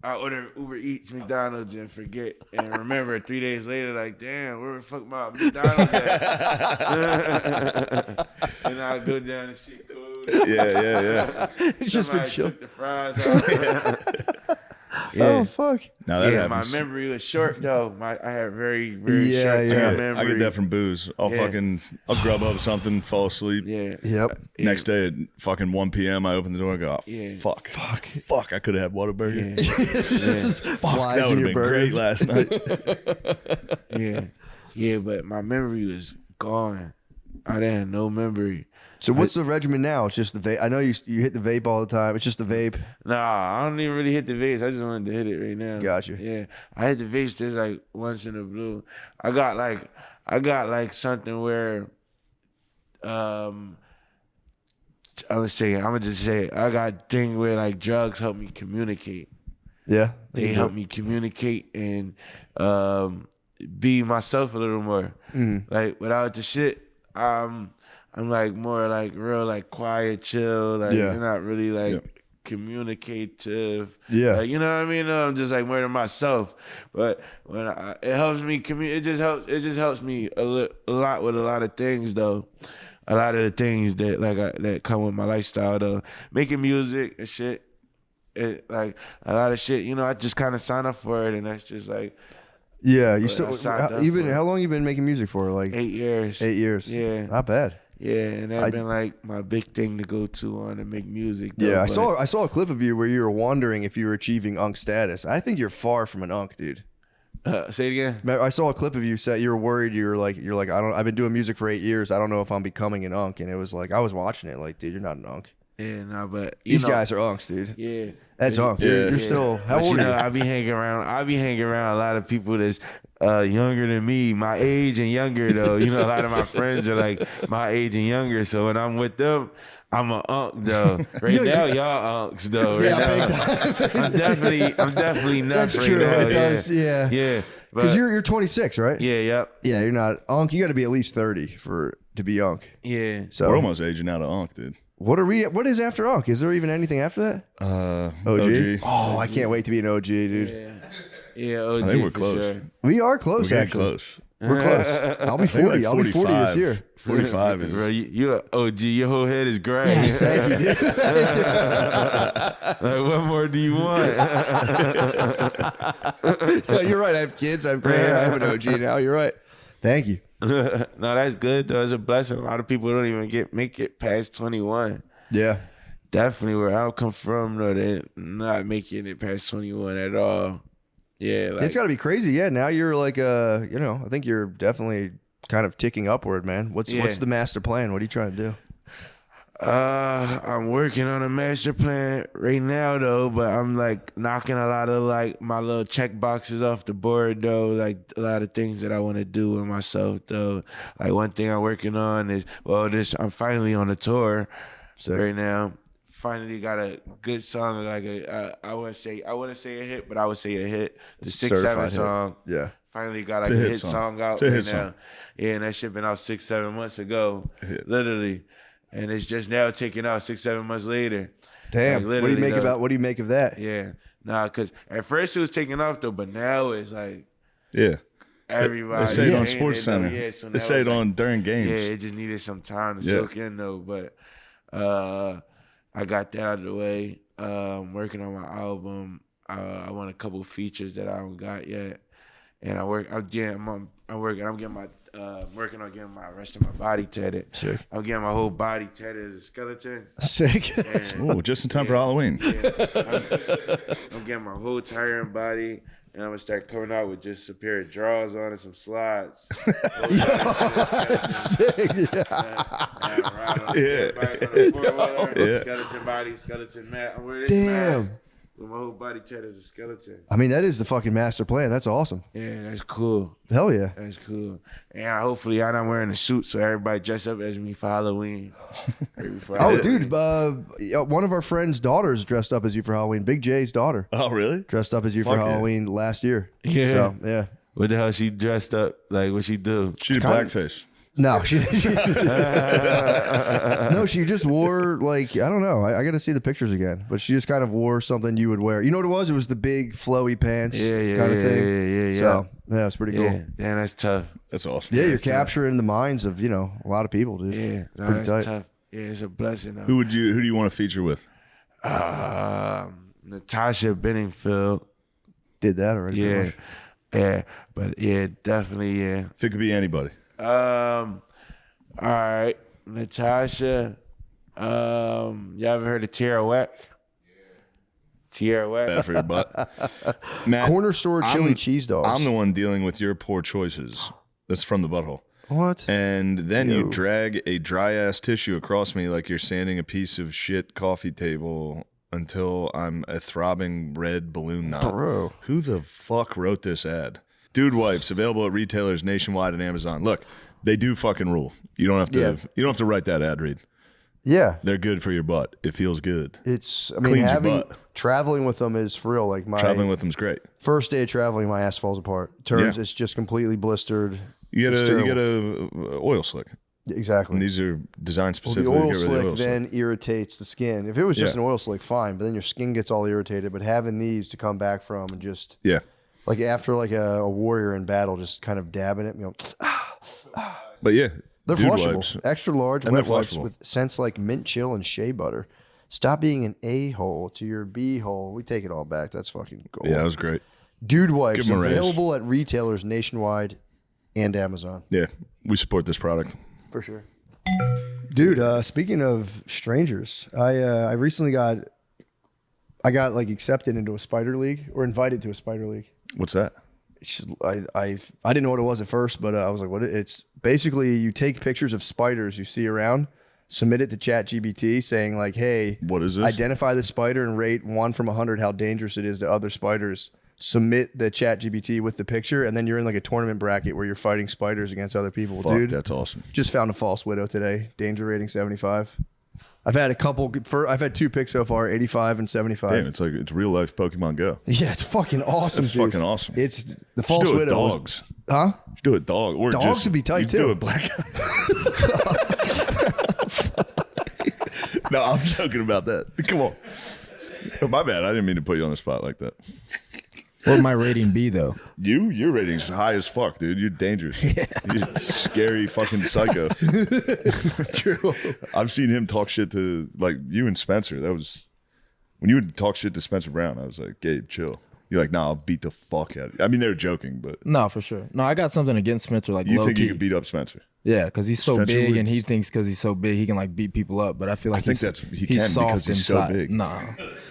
I order Uber Eats, McDonald's, and forget and remember 3 days later, like, damn, where the fuck my McDonald's at? And I go down and shit cold. Yeah. It's just been Somebody chill. took the fries out. Oh fuck. Now that Yeah, happens. my memory was short though. I had very, very Yeah, short yeah. term memory. I get that from booze. I'll grub up something, fall asleep. Yeah. Yep. Next day at fucking 1 p.m., I open the door and go, oh, Yeah. fuck. I could have had Whataburger. Yeah. Flies That in would have your been burger. great last night. Yeah, but my memory was gone. I didn't have no memory. So what's the regimen now? It's just the vape. I know you hit the vape all the time. It's just the vape. Nah, I don't even really hit the vapes. I just wanted to hit it right now. Gotcha. Yeah, I hit the vapes just like once in a blue. I got like something where, I'm gonna just say it. I got a thing where like drugs help me communicate. Yeah. They help me communicate and be myself a little more. Like without the shit, I'm like more like real like quiet, chill. Like Yeah. not really like communicative. Yeah. Like, you know what I mean? I'm just like more to myself. But when it helps me it just helps me a lot with a lot of things though. A lot of the things that that come with my lifestyle though. Making music and shit. Like a lot of shit, you know, I just kind of sign up for it, and that's just like Yeah. You But still I signed up even for it. how long you been making music for? Like 8 years. 8 years. Yeah. Not bad. Yeah, and that's been like my big thing to go to on and make music. Though, Yeah, I but- saw a clip of you where you were wondering if you were achieving unk status. I think you're far from an unk, dude. Say it again. I saw a clip of you say you were worried. You're like I've been doing music for 8 years. I don't know if I'm becoming an unk. And it was like I was watching it like, dude, you're not an unk. Yeah, no, but These guys are unks, dude. Yeah, That's unk. Yeah. You're still how But old you are know, you? I be hanging around a lot of people that's younger than me, my age and younger though. You know, a lot of my friends are like my age and younger. So when I'm with them, I'm an unk though. Right now, y'all unks though. Right now, I'm definitely not. That's right true. now. It does. Yeah. Yeah. Because But you're 26, right? yeah, yep, Yeah, you're not unk. You got to be at least 30 to be unk. yeah. So We're almost aging out of Unk, dude. what are we? What is after unk? Is there even anything after that? OG. Oh, I can't wait to be an OG, dude. Yeah, OG I think we're for close. Sure. We are close, We're getting actually. close. We're close. I'll be I think 40. like I'll be 40 this year. 45 is. Bro, you're an OG. Your whole head is gray. Yes, thank you, dude. Like, what more do you want? No, you're right. I have kids. I have gray hair. I have an OG now. You're right. Thank you. No, that's good though. It's a blessing. A lot of people don't even make it past 21. Yeah. Definitely where I come from, though, they're not making it past 21 at all. Yeah, like, It's got to be crazy. Yeah. Now you're like, I think you're definitely kind of ticking upward, man. What's the master plan? What are you trying to do? I'm working on a master plan right now though, but I'm like knocking a lot of like my little check boxes off the board though, like a lot of things that I want to do with myself though. Like one thing I'm working on is I'm finally on a tour right now. Finally got a good song, like I wouldn't say a hit, but I would say a hit. The 6-7 song. Yeah. Finally got It's like a a hit hit song. song out It's a hit right song. now. Yeah, and that shit been out 6-7 months ago, literally. And it's just now taking out 6-7 months later. Damn. Like, What do you make literally, What do you make of that? Yeah, nah, cause at first it was taking off though, but now it's like Yeah. everybody. They say it on saying Sports though. Center. Yeah, so They now say it's it like- on during games. Yeah, it just needed some time to Yeah. soak in though, but I got that out of the way. Working on my album. I want a couple features that I don't got yet, and I'm working on getting my rest of my body tatted. Sick. I'm getting my whole body tatted as a skeleton. Sick. Oh, just in time for Halloween. Yeah, I'm getting my whole entire body, and I'm gonna start coming out with just a pair of drawers on and some slides. Sick. Yeah. Skeleton body, skeleton mat. I'm wearing this Damn. mask with my whole body tatted as a skeleton. I mean, that is the fucking master plan. That's awesome. Yeah, that's cool. Hell yeah. That's cool. And hopefully I'm not wearing a suit, so everybody dress up as me for Halloween. Oh, dude, one of our friends' daughters dressed up as you for Halloween. Big J's daughter Oh, really? dressed up as you for Fuck yeah. Halloween last year. Yeah. So, yeah. What the hell she dressed up? Like, what she do? She did blackface. No, she no, she just wore like I don't know. I got to see the pictures again, but she just kind of wore something you would wear. You know what it was? It was the big flowy pants, kind of thing. Yeah. So yeah, it's pretty cool. Yeah, that's tough. That's awesome. Yeah, you're capturing the minds of a lot of people, dude. Yeah, no, Pretty that's tight. tough. Yeah, it's a blessing. Who do you want to feature with? Natasha Benningfield. Did that already? pretty Yeah, much. but yeah, definitely, yeah. If it could be anybody. All right, Natasha. Y'all ever heard of Tierra Whack? Tierra Whack. Bad for your butt. Matt, Corner store chili cheese dogs. I'm the one dealing with your poor choices. That's from the butthole. What? And then Yo. you drag a dry ass tissue across me like you're sanding a piece of shit coffee table until I'm a throbbing red balloon knot. Bro. Who the fuck wrote this ad? Dude wipes available at retailers nationwide and Amazon. Look, they do fucking rule. You don't have to. Yeah. You don't have to write that ad read. Yeah. They're good for your butt. It feels good. It's. I Cleans mean, your butt. traveling with them is for real. Like my Traveling with them's great. first day of traveling, my ass falls apart. Turns. Yeah. It's just completely blistered. You It's get terrible. a oil slick. Exactly. And these are designed Well, specifically the oil to get rid of slick the oil slick. then irritates the skin. If it was just Yeah. an oil slick, fine, but then your skin gets all irritated. But having these to come back from and just Yeah. like after like a warrior in battle, just kind of dabbing it, But yeah, they're dude flushable, wipes. extra large And wet they're wipes flushable. with scents like mint chill and shea butter. Stop being an a-hole to your b-hole. We take it all back. That's fucking gold. Yeah, that was great. Dude wipes Give 'em a raise. available at retailers nationwide and Amazon. Yeah, we support this product. For sure. Dude, speaking of strangers, I recently got like accepted into a spider league or invited to a spider league. What's that? I didn't know what it was at first, but I was like, it's basically you take pictures of spiders you see around, submit it to ChatGPT saying like, hey, What is this? identify the spider and rate 1 from 100 how dangerous it is to other spiders. Submit the ChatGPT with the picture, and then you're in like a tournament bracket where you're fighting spiders against other people. Fuck, Dude, that's awesome. just found a false widow today. Danger rating 75. I've had I've had 2 picks so far, 85 and 75. Damn, it's real life Pokemon Go. Yeah, it's fucking awesome. That's dude. fucking awesome. It's the Should false do it with widow. was- dogs. Huh? Should do it dog or Dogs just would be tight, you too. Do it black. No, I'm joking about that. Come on. Oh, my bad. I didn't mean to put you on the spot like that. What would my rating be though? Your rating's high as fuck, dude. You're dangerous. You're a scary fucking psycho. True. I've seen him talk shit to like you and Spencer. That was when you would talk shit to Spencer Brown. I was like, Gabe, chill. You're like, nah, I'll beat the fuck out of you. I mean, they were joking, but No, for sure. No, I got something against Spencer. Like you low think key. you could beat up Spencer? Yeah, because he's so Spencer big, and he Woods. thinks because he's so big he can like beat people up. But I feel like think he's, he can soft because he's so inside. big. Nah,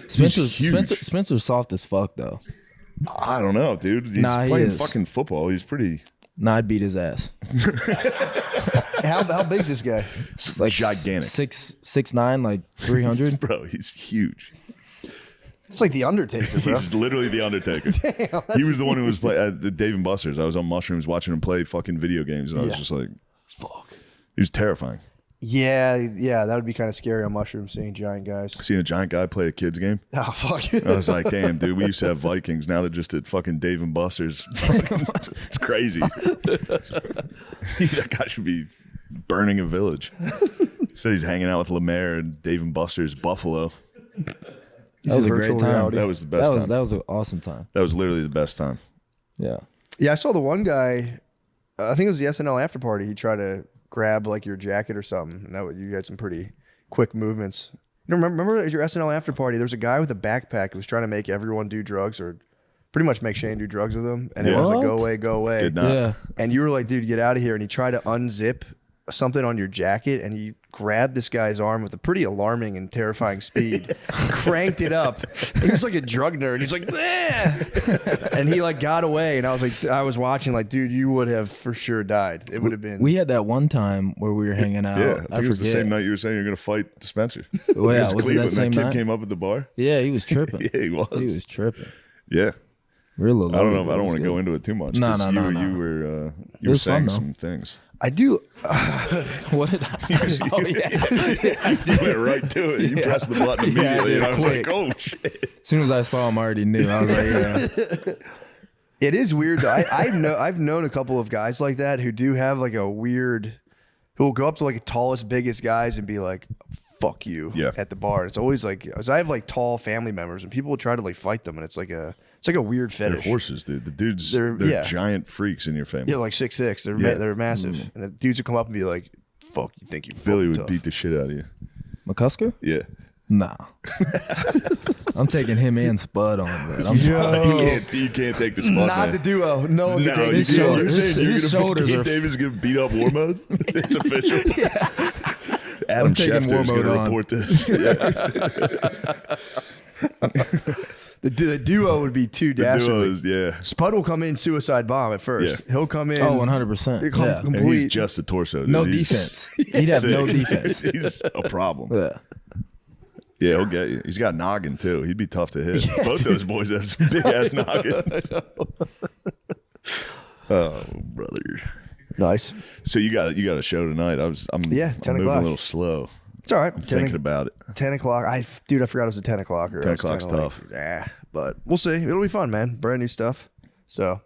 Spencer's huge. Spencer's soft as fuck though. I don't know, dude. He's Nah, he playing is. fucking football. He's pretty Nah, I'd beat his ass. How big's this guy? It's like gigantic. 6'9", like 300. Bro, he's huge. It's like the Undertaker, bro. He's literally the Undertaker. He was the one who was playing at the Dave and Buster's. I was on mushrooms watching him play fucking video games, and I was Yeah. just like, fuck. He was terrifying. Yeah, that would be kind of scary on mushrooms seeing giant guys. Seeing a giant guy play a kid's game, Oh fuck. I was like, damn, dude, we used to have Vikings. Now they're just at fucking Dave and Buster's. It's crazy. That guy should be burning a village. He said he's hanging out with Lemaire and Dave and Buster's Buffalo. That was a great time. reality. That was the best time. That was an awesome time. That was literally the best time. Yeah. Yeah, I saw the one guy. I think it was the SNL after party. He tried to grab like your jacket or something, and you had some pretty quick movements. You know, remember at your SNL after party, there was a guy with a backpack who was trying to make everyone do drugs or pretty much make Shane do drugs with him. And it was like, go away, go away. Did not. Yeah. And you were like, dude, get out of here. And he tried to unzip something on your jacket and he grabbed this guy's arm with a pretty alarming and terrifying speed, cranked it up. He was like a drug nerd. He's like, "Bleh!" And he like got away. And I was like, I was watching like, dude, you would have for sure died. It would have been. We had that one time where we were hanging out. Yeah, I think it was the same night you were saying you're going to fight Spencer. Well, yeah, It was it Cleveland. that same kid night? came up at the bar. Yeah, he was tripping. Yeah, he was. He was tripping. Yeah. We were a little I don't loaded, know. I but don't it was want to go good. into it too much. No, 'cause no, you no, were, no. You were, It was saying fun, though. some things. I do. What did I? Oh, yeah. You went right to it. You pressed the button Yeah, I immediately. did, and I was quick. like, oh, shit. As soon as I saw him, I already knew. I was like, yeah. It is weird though. I've known a couple of guys like that who do have like a weird, who will go up to like the tallest, biggest guys and be like, fuck you at the bar. It's always like, cause I have like tall family members and people will try to like fight them and it's like a weird They're fetish. horses, dude. The dudes, They're- they're yeah. giant freaks in your family. Yeah, like 6'6". They're Yeah. they're massive. And the dudes would come up and be like, fuck, you think you Philly would tough. beat the shit out of you. McCusker? Yeah. Nah. I'm taking him and Spud on that. I'm You can't take the spot, Not man. the duo. No one No, can take you this can't. shoulder. You're saying his you're shoulders Gabe are- Davis is going to beat up War Mode? It's official. Adam I'm taking Schefter is War going to Mode on. report this. Yeah. The duo would be too The dastardly. duo is, yeah. Spud will come in suicide bomb at first. Yeah. He'll come in. Oh, 100%. Yeah. And he's just a torso. Dude. No He's- defense. He'd have no defense. He's a problem. Yeah. Yeah, he'll get you. He's got noggin too. He'd be tough to hit. Both those boys have some big ass noggins. Oh, brother. Nice. So you got a show tonight. I'm 10 moving o'clock. a little slow. It's all right. I'm thinking about it. 10 o'clock. Dude, I forgot it was a 10 o'clock. 10 o'clock's tough. But we'll see. It'll be fun, man. Brand new stuff. So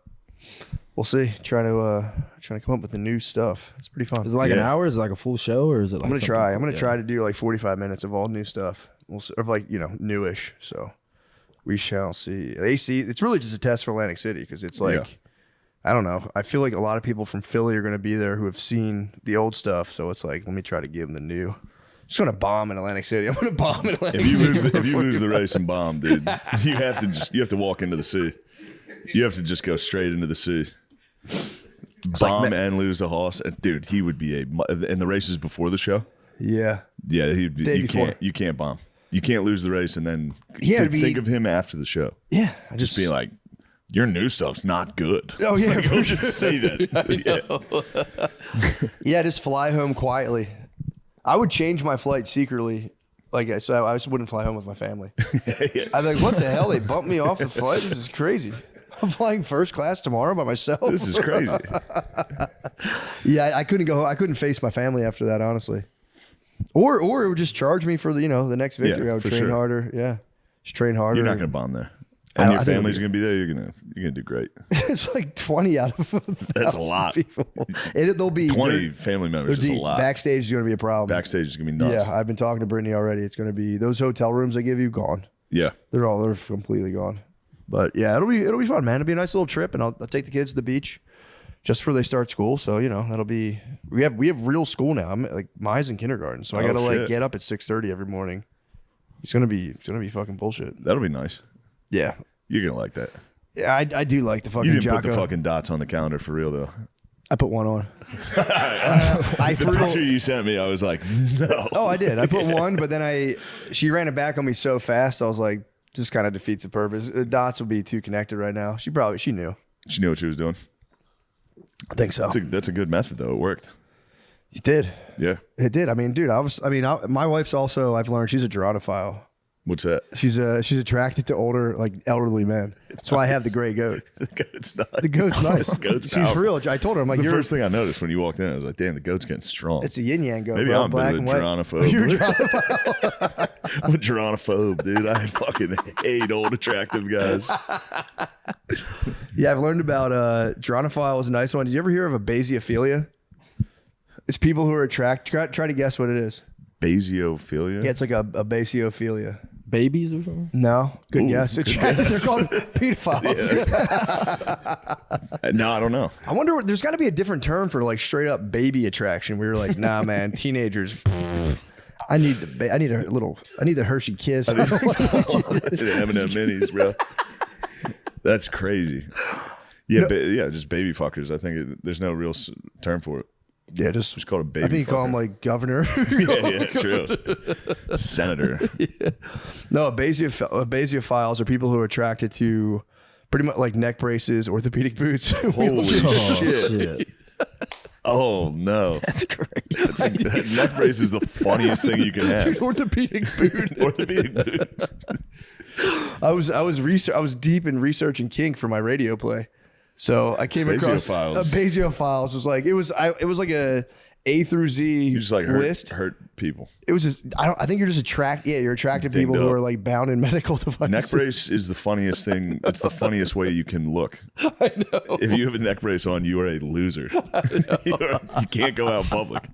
we'll see. Trying to come up with the new stuff. It's pretty fun. Is it like an hour? Is it like a full show? Or is it like I'm gonna something try. cool? I'm gonna Yeah. try to do like 45 minutes of all new stuff. We'll see, or like newish. So we shall see. AC. It's really just a test for Atlantic City because it's like I don't know. I feel like a lot of people from Philly are gonna be there who have seen the old stuff. So it's like let me try to give them the new. Just gonna bomb in Atlantic City. I'm gonna bomb in Atlantic City. If you lose the race and bomb, dude, you have to walk into the sea. You have to just go straight into the sea. Bomb and lose the horse, and dude, he would be in the races before the show. Yeah. Yeah, Day you before. can't bomb. You can't lose the race and then Yeah, to think of him after the show. Yeah. Just be like, your new stuff's not good. Oh yeah. Like, he'll just say that. Yeah, just fly home quietly. I would change my flight secretly. Like, so I just wouldn't fly home with my family. I'd be like, what the hell? They bumped me off the flight? This is crazy. I'm flying first class tomorrow by myself. This is crazy. Yeah, I couldn't go. I couldn't face my family after that, honestly. Or it would just charge me for the next victory. Yeah, I would for train sure. harder. Yeah, just train harder. You're not going to bomb there. I And don't- your I think family's it'll going to be there. You're gonna do great. It's like 20 out of 1,000 That's a lot. people. They'll be 20 family members is a lot. Backstage is going to be a problem. Backstage is going to be nuts. Yeah, I've been talking to Brittany already. It's going to be those hotel rooms they give you gone. Yeah. They're completely gone. But yeah, it'll be fun, man. It'll be a nice little trip, and I'll take the kids to the beach just before they start school. So that'll be we have real school now. I'm like Maya's in kindergarten, so I got to like shit. get up at 6:30 every morning. It's gonna be fucking bullshit. That'll be nice. Yeah, You're going to like that. yeah. I do like the fucking. You didn't Jocko. put the fucking dots on the calendar for real, though. I put one on. I The for real- picture you sent me, I was like, no. Oh, I did. I put one, but then she ran it back on me so fast. I was like, just kind of defeats the purpose. The dots would be too connected right now. She knew. She knew what she was doing. I think so. That's a good method, though. It worked. It did. Yeah. It did. I mean, dude, my wife's also, I've learned she's a gerontopile. What's that? She's attracted to older, like elderly men. That's why I have the gray goat. The goat's not. The goat's nice. The goat's She's powerful. for real. I told her, I'm like, It's the you're. first thing I noticed when you walked in. I was like, damn, the goat's getting strong. It's a yin yang goat. Maybe bro, I'm black a and white. gerontophobe. You're a gerontopile. I'm a gerontophobe, dude. I fucking hate old attractive guys. Yeah, I've learned about gerontophile is a nice one. Did you ever hear of a basiophilia? It's people who are attracted. Try to guess what it is. Basiophilia? Yeah, it's like a basiophilia. Babies or something? No, good Ooh, guess. good They're called pedophiles. No, I don't know. I wonder. There's got to be a different term for like straight up baby attraction. We were like, nah, man, teenagers. I need the Hershey Kiss. To the M&M minis, bro. That's crazy. Yeah, just baby fuckers. I think there's no real term for it. Yeah, just called a baby. I think you call him like governor. yeah, true. Senator. Yeah. No, basophiles are people who are attracted to pretty much like neck braces, orthopedic boots. Holy shit. Oh no, That's crazy. that neck brace is the funniest thing you can have. Dude, orthopedic boot. Orthopedic boot. I was deep in researching kink for my radio play. So I came across Basophiles was like it was like a A through Z You just like list. hurt people. It was just I think you're just you're attracted to people who are like bound in medical devices. Neck brace is the funniest thing. It's the funniest way you can look. I know. If you have a neck brace on, you are a loser. You can't go out in public.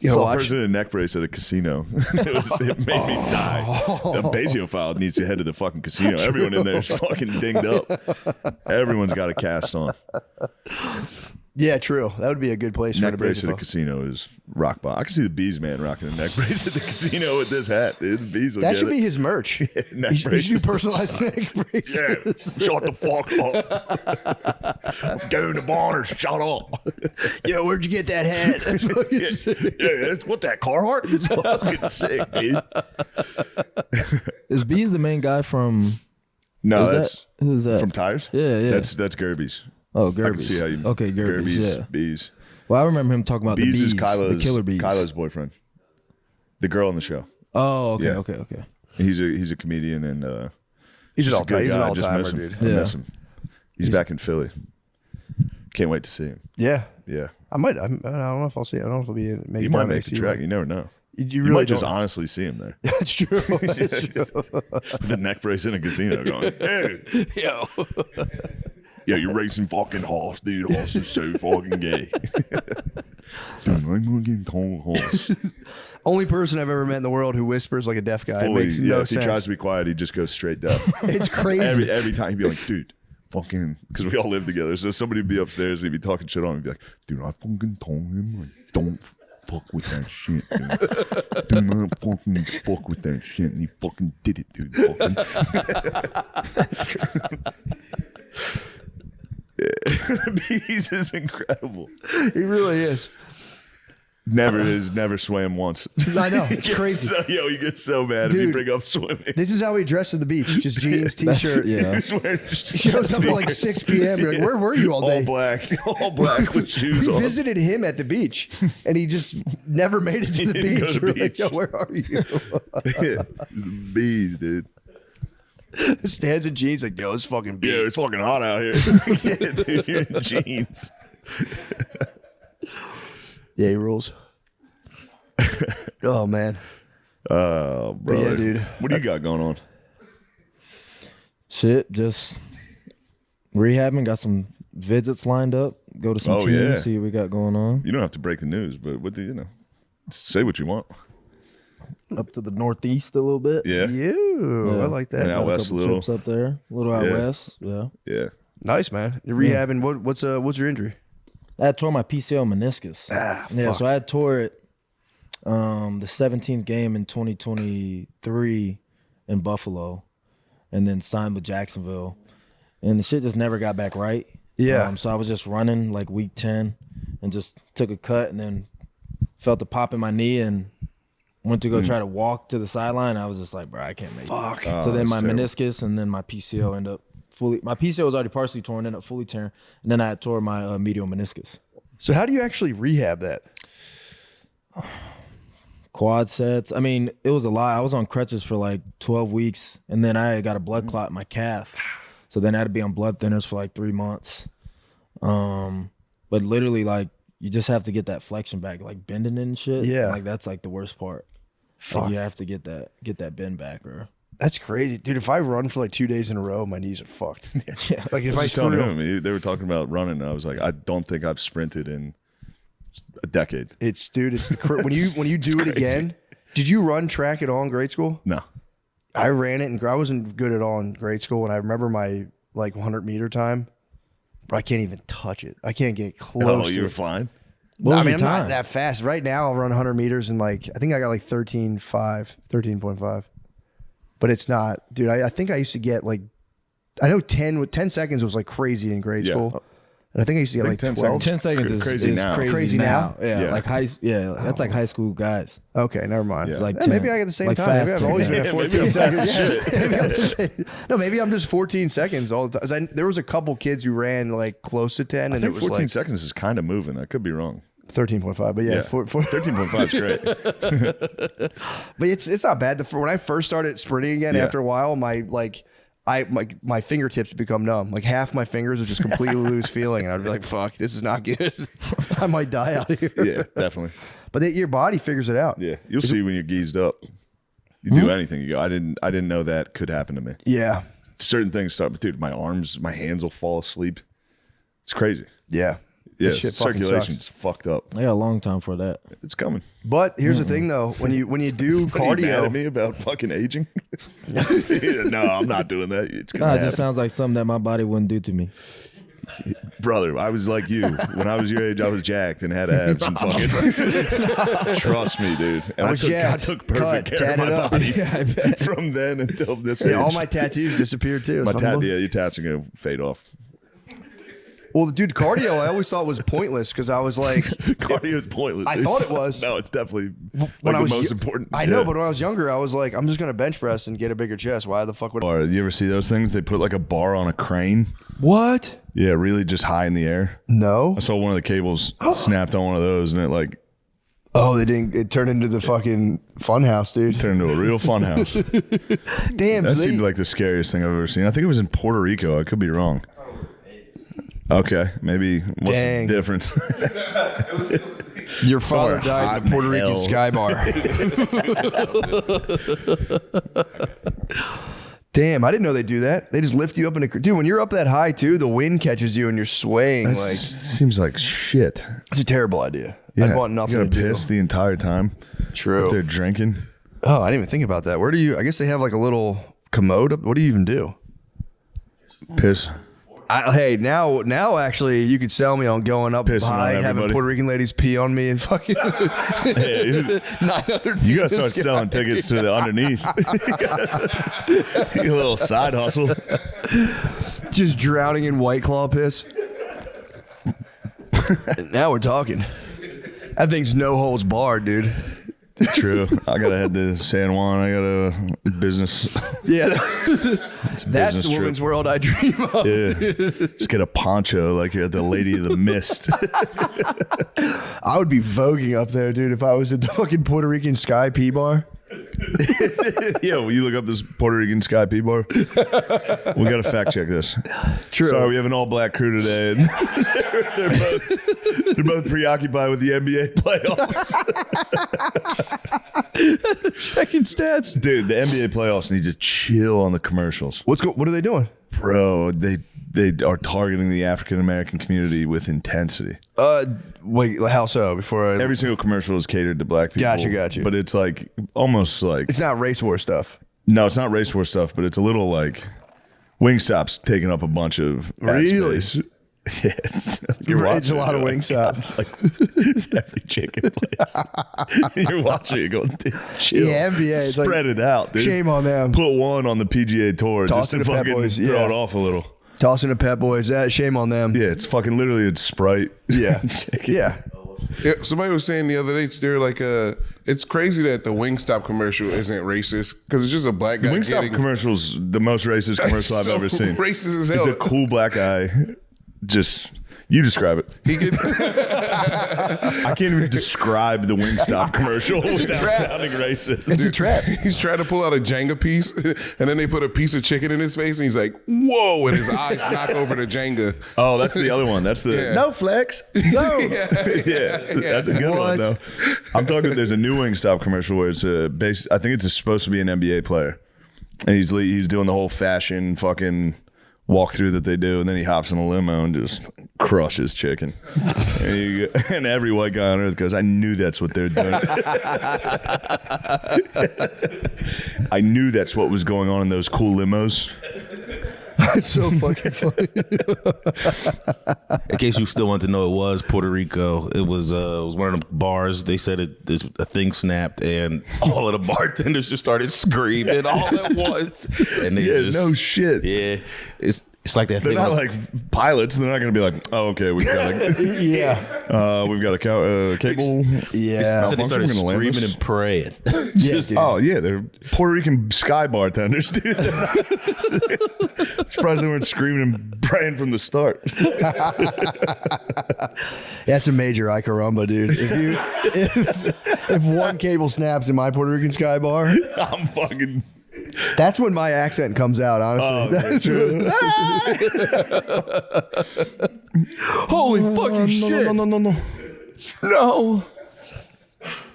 Saw a person in a neck brace at a casino. It made me die. The basiophile needs to head to the fucking casino. Everyone in there is fucking dinged up. Everyone's got a cast on. Yeah, true. That would be a good place for Neck a brace at a basophile. casino is rock bottom. I can see the Bees man rocking a neck brace at the casino with this hat. Dude. The Bees will That get should it. be his merch. Neck He should braces. do personalized neck braces. Yeah, shut the fuck up. I'm going to Barners. Shut up. Yo, where'd you get that hat? Yeah, what that Carhartt is fucking sick, dude. Is B's the main guy from? No, Is that's who's that? from tires. Yeah. That's Gerby's. Oh, I can Gerby's. see how you. Okay, Gerby's. Yeah. Bees. Well, I remember him talking about Bees the is bees, Kyla's, the killer bees. Kyla's boyfriend, the girl on the show. Oh, okay, Yeah. okay. He's a comedian and He's an just a good he's an guy. I all just timer, miss him. dude. I Yeah. miss him. He's back in Philly. Can't wait to see him. Yeah. Yeah, I don't know if I'll see it. I don't know if it'll be maybe you might down make next the year. track. You never know. You You really might just don't. honestly see him there That's true. That's true. with a neck brace in a casino, going, "Hey, Yo. yeah, you're racing fucking horse, dude. Horse is so fucking gay." Dude, I'm fucking tall horse. Only person I've ever met in the world who whispers like a deaf guy. Fully, It makes no if he sense. tries to be quiet, he just goes straight deaf. It's crazy. every time he'd be like, dude, fucking, because we all live together. So somebody would be upstairs and he'd be talking shit on him. He'd be like, dude, I fucking told him, like, don't fuck with that shit, dude. Do not fucking fuck with that shit. And he fucking did it, dude. Fucking. Bees is incredible. He really is. Never swam once. I know. It's crazy. He gets so mad if you Dude. bring up swimming. This is how he dressed at the beach. Just jeans, t-shirt. Yeah. He's wearing He shows up at like 6 p.m. You're like, where were you all day? all black with shoes We on. visited him at the beach, and he just never made it to the didn't go beach. to the We're like, beach. yo, where are you? It's the Bees, dude. Stands in jeans like, yo, it's fucking beach. Yeah, it's fucking hot out here. Yeah, dude, you're in jeans. Yeah, he rules. Oh, man. Oh, brother. Yeah, dude. What do you got going on? Shit, just rehabbing. Got some visits lined up. Go to some Oh, teams, yeah. see what we got going on. You don't have to break the news, but what do you know? Say what you want. Up to the northeast a little bit. Yeah. I like that. And out Got a west a couple little. trips up there. A little out Yeah. west. Yeah. Yeah. Nice, man. You're rehabbing. What's your injury? I had tore my PCL meniscus. Yeah, so I had tore it the 17th game in 2023 in Buffalo, and then signed with Jacksonville, and the shit just never got back right. Yeah. So I was just running like week 10, and just took a cut, and then felt the pop in my knee, and went to go try to walk to the sideline. I was just like, bro, I can't make it. So then that's my terrible. meniscus and then my PCL ended up fully. My PCL was already partially torn, ended up fully tearing, and then I had tore my medial meniscus. So how do you actually rehab that? Quad sets. I mean, it was a lot. I was on crutches for like 12 weeks, and then I got a blood clot in my calf. So then I had to be on blood thinners for like 3 months. But literally, like, you just have to get that flexion back, like bending it and shit. Yeah. Like that's like the worst part. Like, you have to get that bend back, or That's crazy, dude. If I run for like 2 days in a row, my knees are fucked. yeah. Like if I I was telling screw up, him, they were talking about running, and I was like, I don't think I've sprinted in a decade. it's the when you do it again. Did you run track at all in grade school? No. I ran it, and I wasn't good at all in grade school. And I remember my like 100-meter time. Bro, I can't even touch it. I can't get close. Oh, to you were it. flying? What was I mean, your I'm not time? that fast. Right now, I'll run 100 meters in like, I think I got like 13.5. But it's not, dude. I think I used to get like, I know 10 seconds was like crazy in grade Yeah. school. And I think I used to get like 10 12. 10 seconds is Crazy is now. crazy, Crazy now? Yeah, Yeah. like that's like high school guys. Okay, never mind. Yeah. Like Yeah, maybe 10. I get the same Like time. Maybe fast I've 10. always been at Yeah, 14 maybe I'm seconds. fast Yeah. Maybe I'm the same. No, maybe I'm just 14 seconds all the time. There was a couple kids who ran like close to 10, I and think it was 14 like seconds is kind of moving. I could be wrong. 13.5. But yeah, Yeah. 13.5 is great. but it's not bad. When I first started sprinting again, Yeah. after a while, my fingertips would become numb. Like half my fingers would just completely lose feeling, and I'd be like, "Fuck, this is not good. I might die out here." Yeah, definitely. But your body figures it out. Yeah, you'll see when you're geezed up. You do anything, you go. I didn't know that could happen to me. Yeah. Certain things start, but dude, my hands will fall asleep. It's crazy. Yeah. Yeah, That shit fucking circulation's fucked up. I got a long time for that. It's coming. But here's the thing, though: when you do What, are you mad at cardio, me about fucking aging? No, I'm not doing that. It's Nah, gonna it happen. just sounds like something that my body wouldn't do to me. Brother, I was like you. When I was your age, I was jacked and had to have some fucking. Trust me, dude. And I was took jacked, perfect cut, care of my tatted up. body from then until this age. yeah, all my tattoos disappeared too. My It's fucking yeah, your tats are gonna fade off. Well, dude, cardio I always thought was pointless because I was like, Cardio is pointless. I dude. thought it was. No, it's definitely when like I the was most yo- important. I know, yeah. but when I was younger, I was like, I'm just gonna bench press and get a bigger chest. Why the fuck would? Or you ever see those things? They put like a bar on a crane. What? Yeah, really just high in the air. No. I saw one of the cables snapped on one of those, and it like Oh, they didn't. It turned into the fucking fun house, dude. turned into a real fun house. Damn. That so they- seemed like the scariest thing I've ever seen. I think it was in Puerto Rico. I could be wrong. Okay, maybe. What's Dang. the difference? Your father Somewhere died hot in a Puerto in Rican hell. sky bar. Damn, I didn't know they do that. They just lift you up in a dude. When you're up that high too, the wind catches you and you're swaying. Like Seems like shit. it's a terrible idea. Yeah, I want nothing you to gotta do. piss the entire time. True. Up there drinking. Oh, I didn't even think about that. Where do you? I guess they have like a little commode. What do you even do? Piss. Hey, now actually, you could sell me on going up Pissing on high, having everybody. Puerto Rican ladies pee on me and fucking Hey, 900 feet. you in gotta the start sky. selling tickets to the underneath. A little side hustle. Just drowning in White Claw piss. Now we're talking. That thing's no holds barred, dude. True. I gotta head to San Juan. I got a business. Yeah, It's a that's business the woman's trip. world I dream of. Yeah. Just get a poncho like you're at the Lady of the Mist. I would be voguing up there, dude, if I was at the fucking Puerto Rican Sky P bar. Yeah, will you look up this Puerto Rican Sky P bar? We gotta fact check this. True. Sorry, we have an all black crew today. And they're both preoccupied with the NBA playoffs. Checking stats. Dude, the NBA playoffs need to chill on the commercials. What are they doing? Bro, they are targeting the African American community with intensity. Wait, how so? Before I, Every single commercial is catered to black people. Gotcha. But it's like almost like it's not race war stuff. no, it's not race war stuff, but it's a little like Wingstop's taking up a bunch of ad Really? space. Yeah, it's It's a lot of you're like, Wingstop. God, it's like it's every chicken place. You're watching it going, dude, chill. Yeah, NBA, it's like- spread it out, dude. Shame on them. Put one on the PGA Tour Toss just it to to Pep fucking Boys, throw yeah. it off a little. Tossing the Pep Boys. That shame on them. Yeah, it's fucking literally it's Sprite. Yeah. Chicken. Yeah. Yeah, somebody was saying the other day, they're like, it's crazy that the Wingstop commercial isn't racist because it's just a black guy Wingstop getting commercial's the most racist commercial I've so ever seen. racist as It's hell. a cool black guy. Just you describe it. He gets, I can't even describe the Wingstop commercial without sounding racist. It's a trap. he's trying to pull out a Jenga piece, and then they put a piece of chicken in his face, and he's like, "Whoa!" and his eyes knock over the Jenga. Oh, that's the other one. That's the Yeah. no flex. So yeah, that's a good one though. I'm talking. There's a new Wingstop commercial where it's a base. I think it's supposed to be an NBA player, and he's doing the whole fashion fucking walkthrough that they do, and then he hops in a limo and just crushes chicken. And every white guy on earth goes, "I knew that's what they're doing." I knew that's what was going on in those cool limos. It's so fucking funny. In case you still want to know, it was Puerto Rico. It was one of the bars. They said a thing snapped, and all of the bartenders just started screaming all at once. And they no shit. Yeah, it's like that They're thing. not like pilots. They're not going to be like, oh, okay, we've got we've got a cable. Yeah. So they started We're gonna land screaming this. and praying. Dude. Oh yeah, they're Puerto Rican sky bartenders, dude. Surprised they weren't screaming and praying from the start. That's a major Ay caramba, dude. If one cable snaps in my Puerto Rican sky bar, I'm fucking. that's when my accent comes out, honestly. Holy fucking shit. No.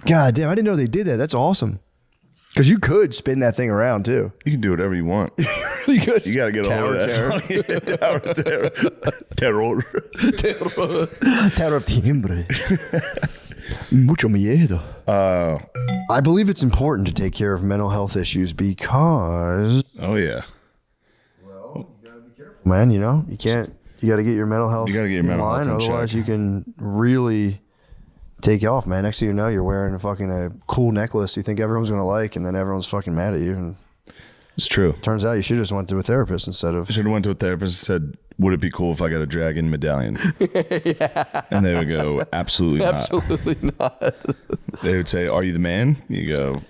God damn, I didn't know they did that. That's awesome. Because you could spin that thing around, too. You can do whatever you want. You got to get a hold of that. Terror. Terror of timbre. Mucho miedo. I believe it's important to take care of mental health issues because, Oh yeah. man, you know, you got to get your mental health You gotta get your in mental line, health in otherwise check. you can really take you off, man. Next thing you know, you're wearing a cool necklace you think everyone's going to like, and then everyone's fucking mad at you. And It's true. turns out you should have just went to a therapist instead of. Should have went to a therapist and said, "Would it be cool if I got a dragon medallion?" And they would go, "Absolutely not." Absolutely not. They would say, "Are you the man?" You go,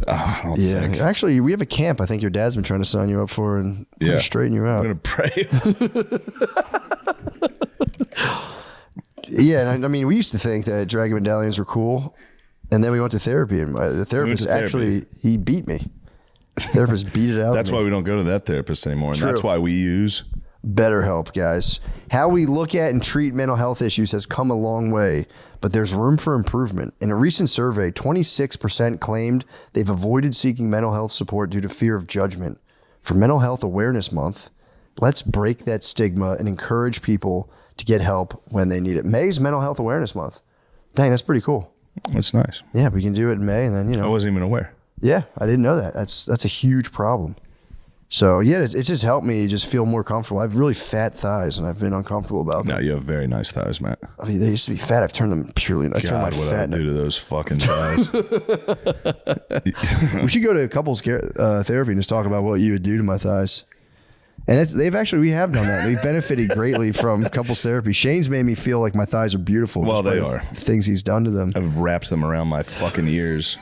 I don't Yeah, think. actually, we have a camp I think your dad's been trying to sign you up for, and we're gonna straighten you out. I'm gonna pray. Yeah, and I mean, we used to think that dragon medallions were cool, and then we went to therapy, and the therapist to therapy. actually he beat me. The therapist beat it out. That's of me. why we don't go to that therapist anymore, and True. that's why we use. BetterHelp, guys. How we look at and treat mental health issues has come a long way, but there's room for improvement. In a recent survey, 26% claimed they've avoided seeking mental health support due to fear of judgment. For Mental Health Awareness Month, let's break that stigma and encourage people to get help when they need it. May's Mental Health Awareness Month. Dang, that's pretty cool. That's nice. Yeah, we can do it in May, and then, you I know. wasn't even aware. Yeah, I didn't know that. That's a huge problem. So, yeah, it's just helped me just feel more comfortable. I have really fat thighs, and I've been uncomfortable about them. No, you have very nice thighs, Matt. I mean, they used to be fat. I've turned them purely. I turned my God, what I fat. would do to those fucking thighs. We should go to couples therapy and just talk about what you would do to my thighs. And we have done that. We've benefited greatly from couples therapy. Shane's made me feel like my thighs are beautiful. Well, just by they the are. things he's done to them. I've wrapped them around my fucking ears.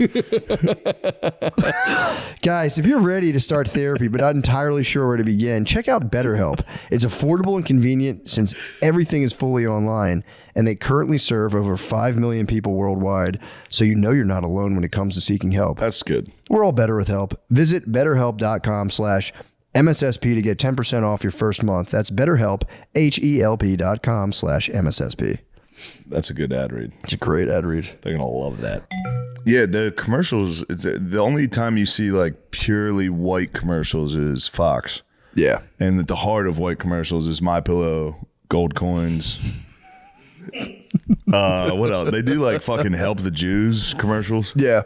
Guys, if you're ready to start therapy but not entirely sure where to begin, check out BetterHelp. It's affordable and convenient since everything is fully online, and they currently serve over 5 million people worldwide, so you know you're not alone when it comes to seeking help. That's good. We're all better with help. Visit BetterHelp.com/MSSP to get 10% off your first month. That's BetterHelp, HELP.com/MSSP. That's a good ad read. It's a great ad read. They're gonna love that. Yeah, the commercials. It's the only time you see like purely white commercials is Fox, Yeah. and at the heart of white commercials is My Pillow, gold coins. What else? They do like fucking help the Jews commercials. Yeah.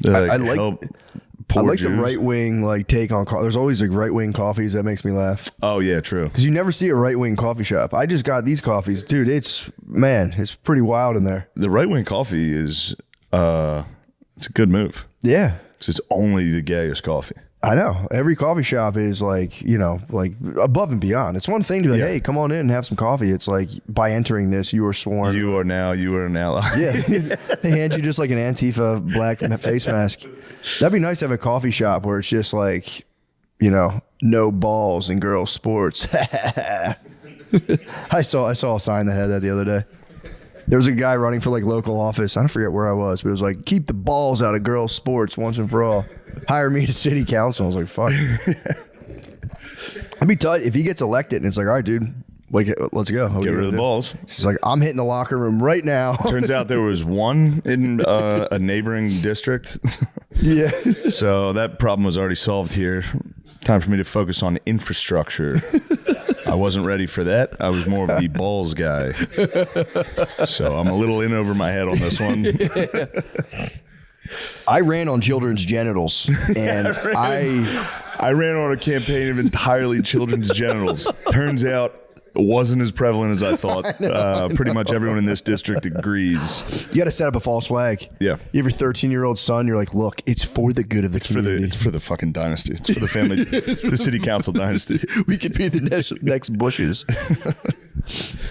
They're I like- help I poor like Jews. the right wing take on. There's always like right wing coffees that makes me laugh Oh yeah, true. because you never see a right wing coffee shop. I just got these coffees, dude. It's pretty wild in there. The right wing coffee is it's a good move Yeah, because it's only the gayest coffee. I know. Every coffee shop is like above and beyond. It's one thing to be like, Yeah. hey, come on in and have some coffee. It's like by entering this, you are sworn. You are an ally. Yeah, they hand you just like an Antifa black face mask. That'd be nice to have a coffee shop where it's just like, no balls in girls' sports. I saw a sign that had that the other day. There was a guy running for like local office. I don't forget where I was, but it was like, keep the balls out of girls' sports once and for all. Hire me to city council. I was like, fuck. I'd be tight if he gets elected and it's like, all right, dude, let's go. Get rid of the balls. He's like, I'm hitting the locker room right now. Turns out there was one in a neighboring district. Yeah. So that problem was already solved here. Time for me to focus on infrastructure. I wasn't ready for that. I was more of the balls guy. So I'm a little in over my head on this one. I ran on children's genitals, and I I ran on a campaign of entirely children's genitals. Turns out it wasn't as prevalent as I thought. Pretty much everyone in this district agrees. You got to set up a false flag. Yeah. You have your 13-year-old son. You're like, look, it's for the good of the community. It's for the fucking dynasty. It's for the family, the city council dynasty. We could be the next Bushes.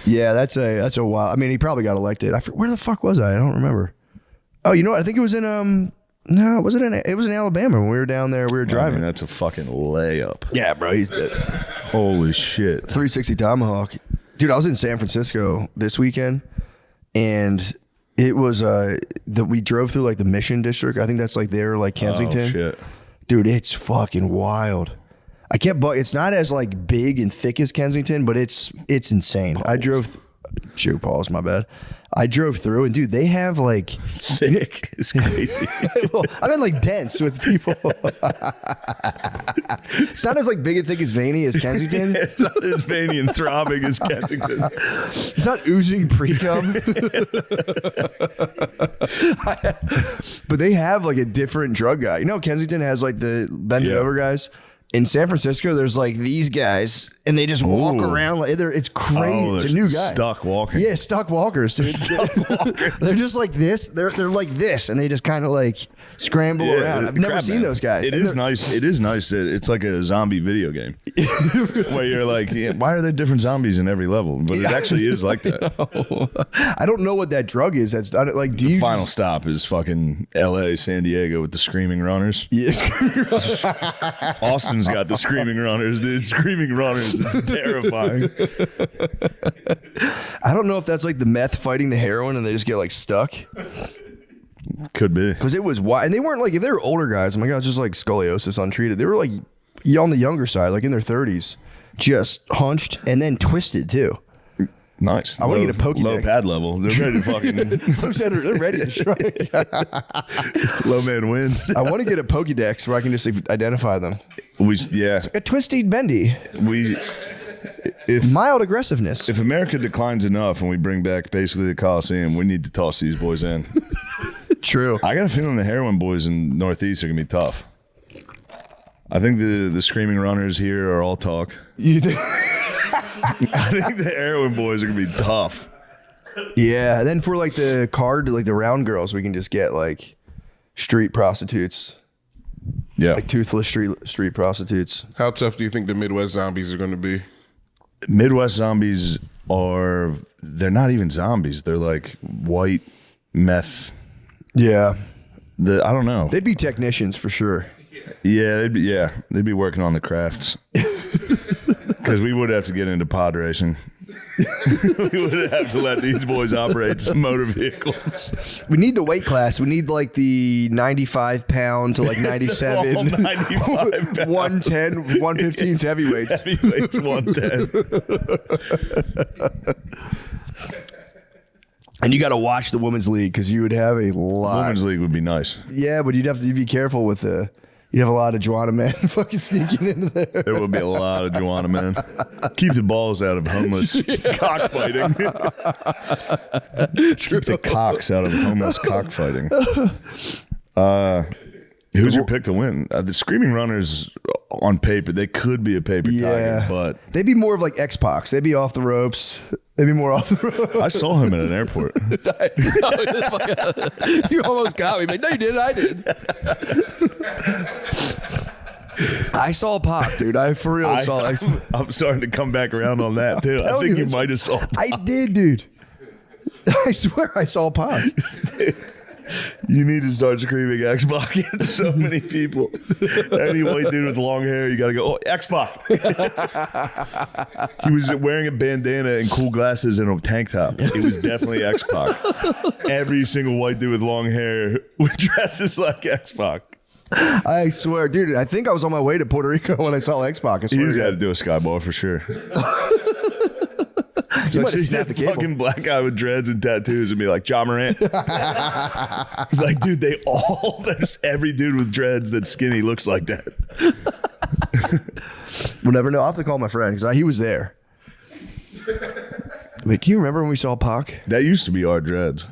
Yeah, that's a wild. I mean, he probably got elected. Where the fuck was I? I don't remember. Oh, you know what? I think it was in no, was it in Alabama when we were down there. We were driving. I mean, that's a fucking layup. Yeah, bro, he's dead. Holy shit. 360 Tomahawk. Dude, I was in San Francisco this weekend, and it was we drove through like the Mission District. I think that's like there, like Kensington. Oh shit. Dude, it's fucking wild. It's not as like big and thick as Kensington, but it's insane. I drove Joe Paul's, my bad. I drove through, and dude, they have like thick is crazy. Well, I mean like dense with people. It's not as like big and thick as veiny as Kensington. It's not as veiny and throbbing as Kensington. It's not oozing pre-cum. But they have like a different drug guy. You know, Kensington has like the bending over guys. In San Francisco, there's like these guys, and they just walk around like it's crazy. It's a new guy. Stuck walking. Yeah, stuck walkers, dude. They're just like this. They're like this, and they just kind of like scramble around. I've never seen those guys. It is nice. It is nice that it's like a zombie video game where you're like, why are there different zombies in every level? But it actually is like that. I don't know what that drug is. That's like. The final stop is fucking L.A., San Diego with the screaming runners. Yes. Austin's got the screaming runners, dude. Screaming runners is terrifying. I don't know if that's like the meth fighting the heroin and they just get like stuck. Could be. Because it was wild. And they weren't like, if they were older guys, oh my God, it's just like scoliosis untreated. They were like on the younger side, like in their 30s, just hunched and then twisted too. Nice. I want to get a Pokédex. Low pad level. They're ready to fucking. They're ready to strike. Low man wins. I want to get a Pokédex where I can just identify them. A twisty bendy. Mild aggressiveness. If America declines enough and we bring back basically the Coliseum, we need to toss these boys in. True. I got a feeling the heroin boys in Northeast are gonna be tough. I think the screaming runners here are all talk. You think? I think the heroin boys are gonna be tough. Yeah, and then for like the like the round girls, we can just get like street prostitutes. Yeah, like toothless street prostitutes. How tough do you think the Midwest zombies are going to be? Midwest zombies they're not even zombies. They're like white meth. Yeah. I don't know. They'd be technicians for sure. Yeah, they'd be working on the crafts. Because we would have to get into pod racing. We would have to let these boys operate some motor vehicles. We need the weight class. We need like the 95 pound to like 97. All 95 pounds. 110, 115's heavyweights. Heavyweights 110. And you got to watch the women's league because you would have a lot. Women's league would be nice. Yeah, but you'd have to be careful with you'd have a lot of Joanna men fucking sneaking into there. There would be a lot of Joanna men. Keep the balls out of homeless cockfighting. Keep the cocks out of homeless cockfighting. Who's your pick to win? The Screaming Runners, on paper, they could be a paper tiger, but they'd be more of like X-Pac. They'd be off the ropes. They'd be more off the ropes. I saw him at an airport. You almost got me, but no, you didn't. I did. I saw Pac, dude. I for real saw X-Pac. I'm starting to come back around on that too. I think you might have saw Pac. I did, dude. I swear I saw Pac. You need to start screaming X-Pac at so many people. Any white dude with long hair, you got to go, oh, X-Pac. He was wearing a bandana and cool glasses and a tank top. It was definitely X-Pac. Every single white dude with long hair dresses like X-Pac. I swear, dude, I think I was on my way to Puerto Rico when I saw X-Pac. He was had to do a skyball for sure. It's like snapped the cable. Fucking black guy with dreads and tattoos and be like, Ja Morant. He's like, dude, there's every dude with dreads that's skinny looks like that. We'll never know. I'll have to call my friend because he was there. Like, can you remember when we saw Pac? That used to be our dreads.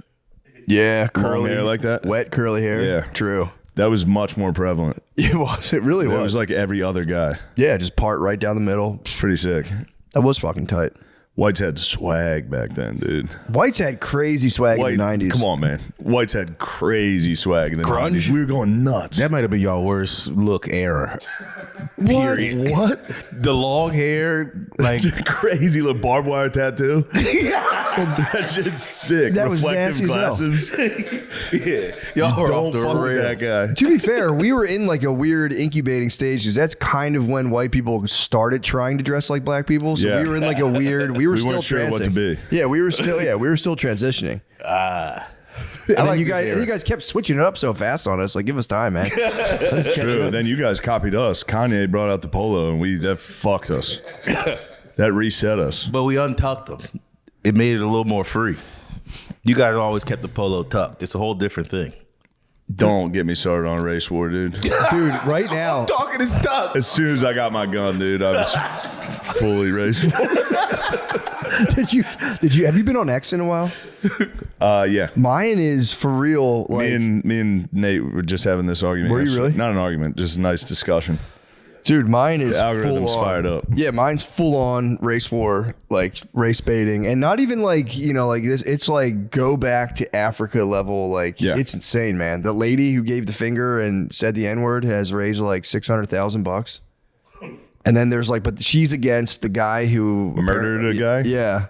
Yeah, Curly hair like that. Wet curly hair. Yeah. True. That was much more prevalent. It was. It really It was. was like every other guy. Yeah, just part right down the middle. Pretty sick. That was fucking tight. Whites had swag back then, dude. Whites had crazy swag in the 90s. Come on, man. Whites had crazy swag in the Grunge? 90s. We were going nuts. That might have been y'all worst look era. Period. What? The long hair, like Crazy little barbed wire tattoo. That shit's sick. That was Reflective nasty as glasses. Yeah. y'all were Don't off the fuck with that rails. guy. To be fair, we were in like a weird incubating stage because that's kind of when white people started trying to dress like black people. So Yeah. we were in like a weird. We were We still weren't sure what to transing. be. Yeah, we were still. Yeah, we were still transitioning. And then you guys kept switching it up so fast on us. Like, give us time, man. Let us catch True. up. Then you guys copied us. Kanye brought out the polo, and that fucked us. That reset us. But we untucked them. It made it a little more free. You guys always kept the polo tucked. It's a whole different thing. Don't get me started on race war, dude. Dude, right now. Talking is tucked. As soon as I got my gun, dude, I was fully race war. Did you have you been on X in a while? Yeah. Mine is for real. Like, Me and Nate were just having this argument. Were you yesterday. really? Not an argument, just a nice discussion. dude, mine is The algorithm's full on. fired up. Yeah, mine's full on race war, like race baiting, and not even like like this. It's like go back to Africa level. Like it's insane, man. The lady who gave the finger and said the N-word has raised like $600,000. And then there's like, but she's against the guy who Murdered a guy? Yeah.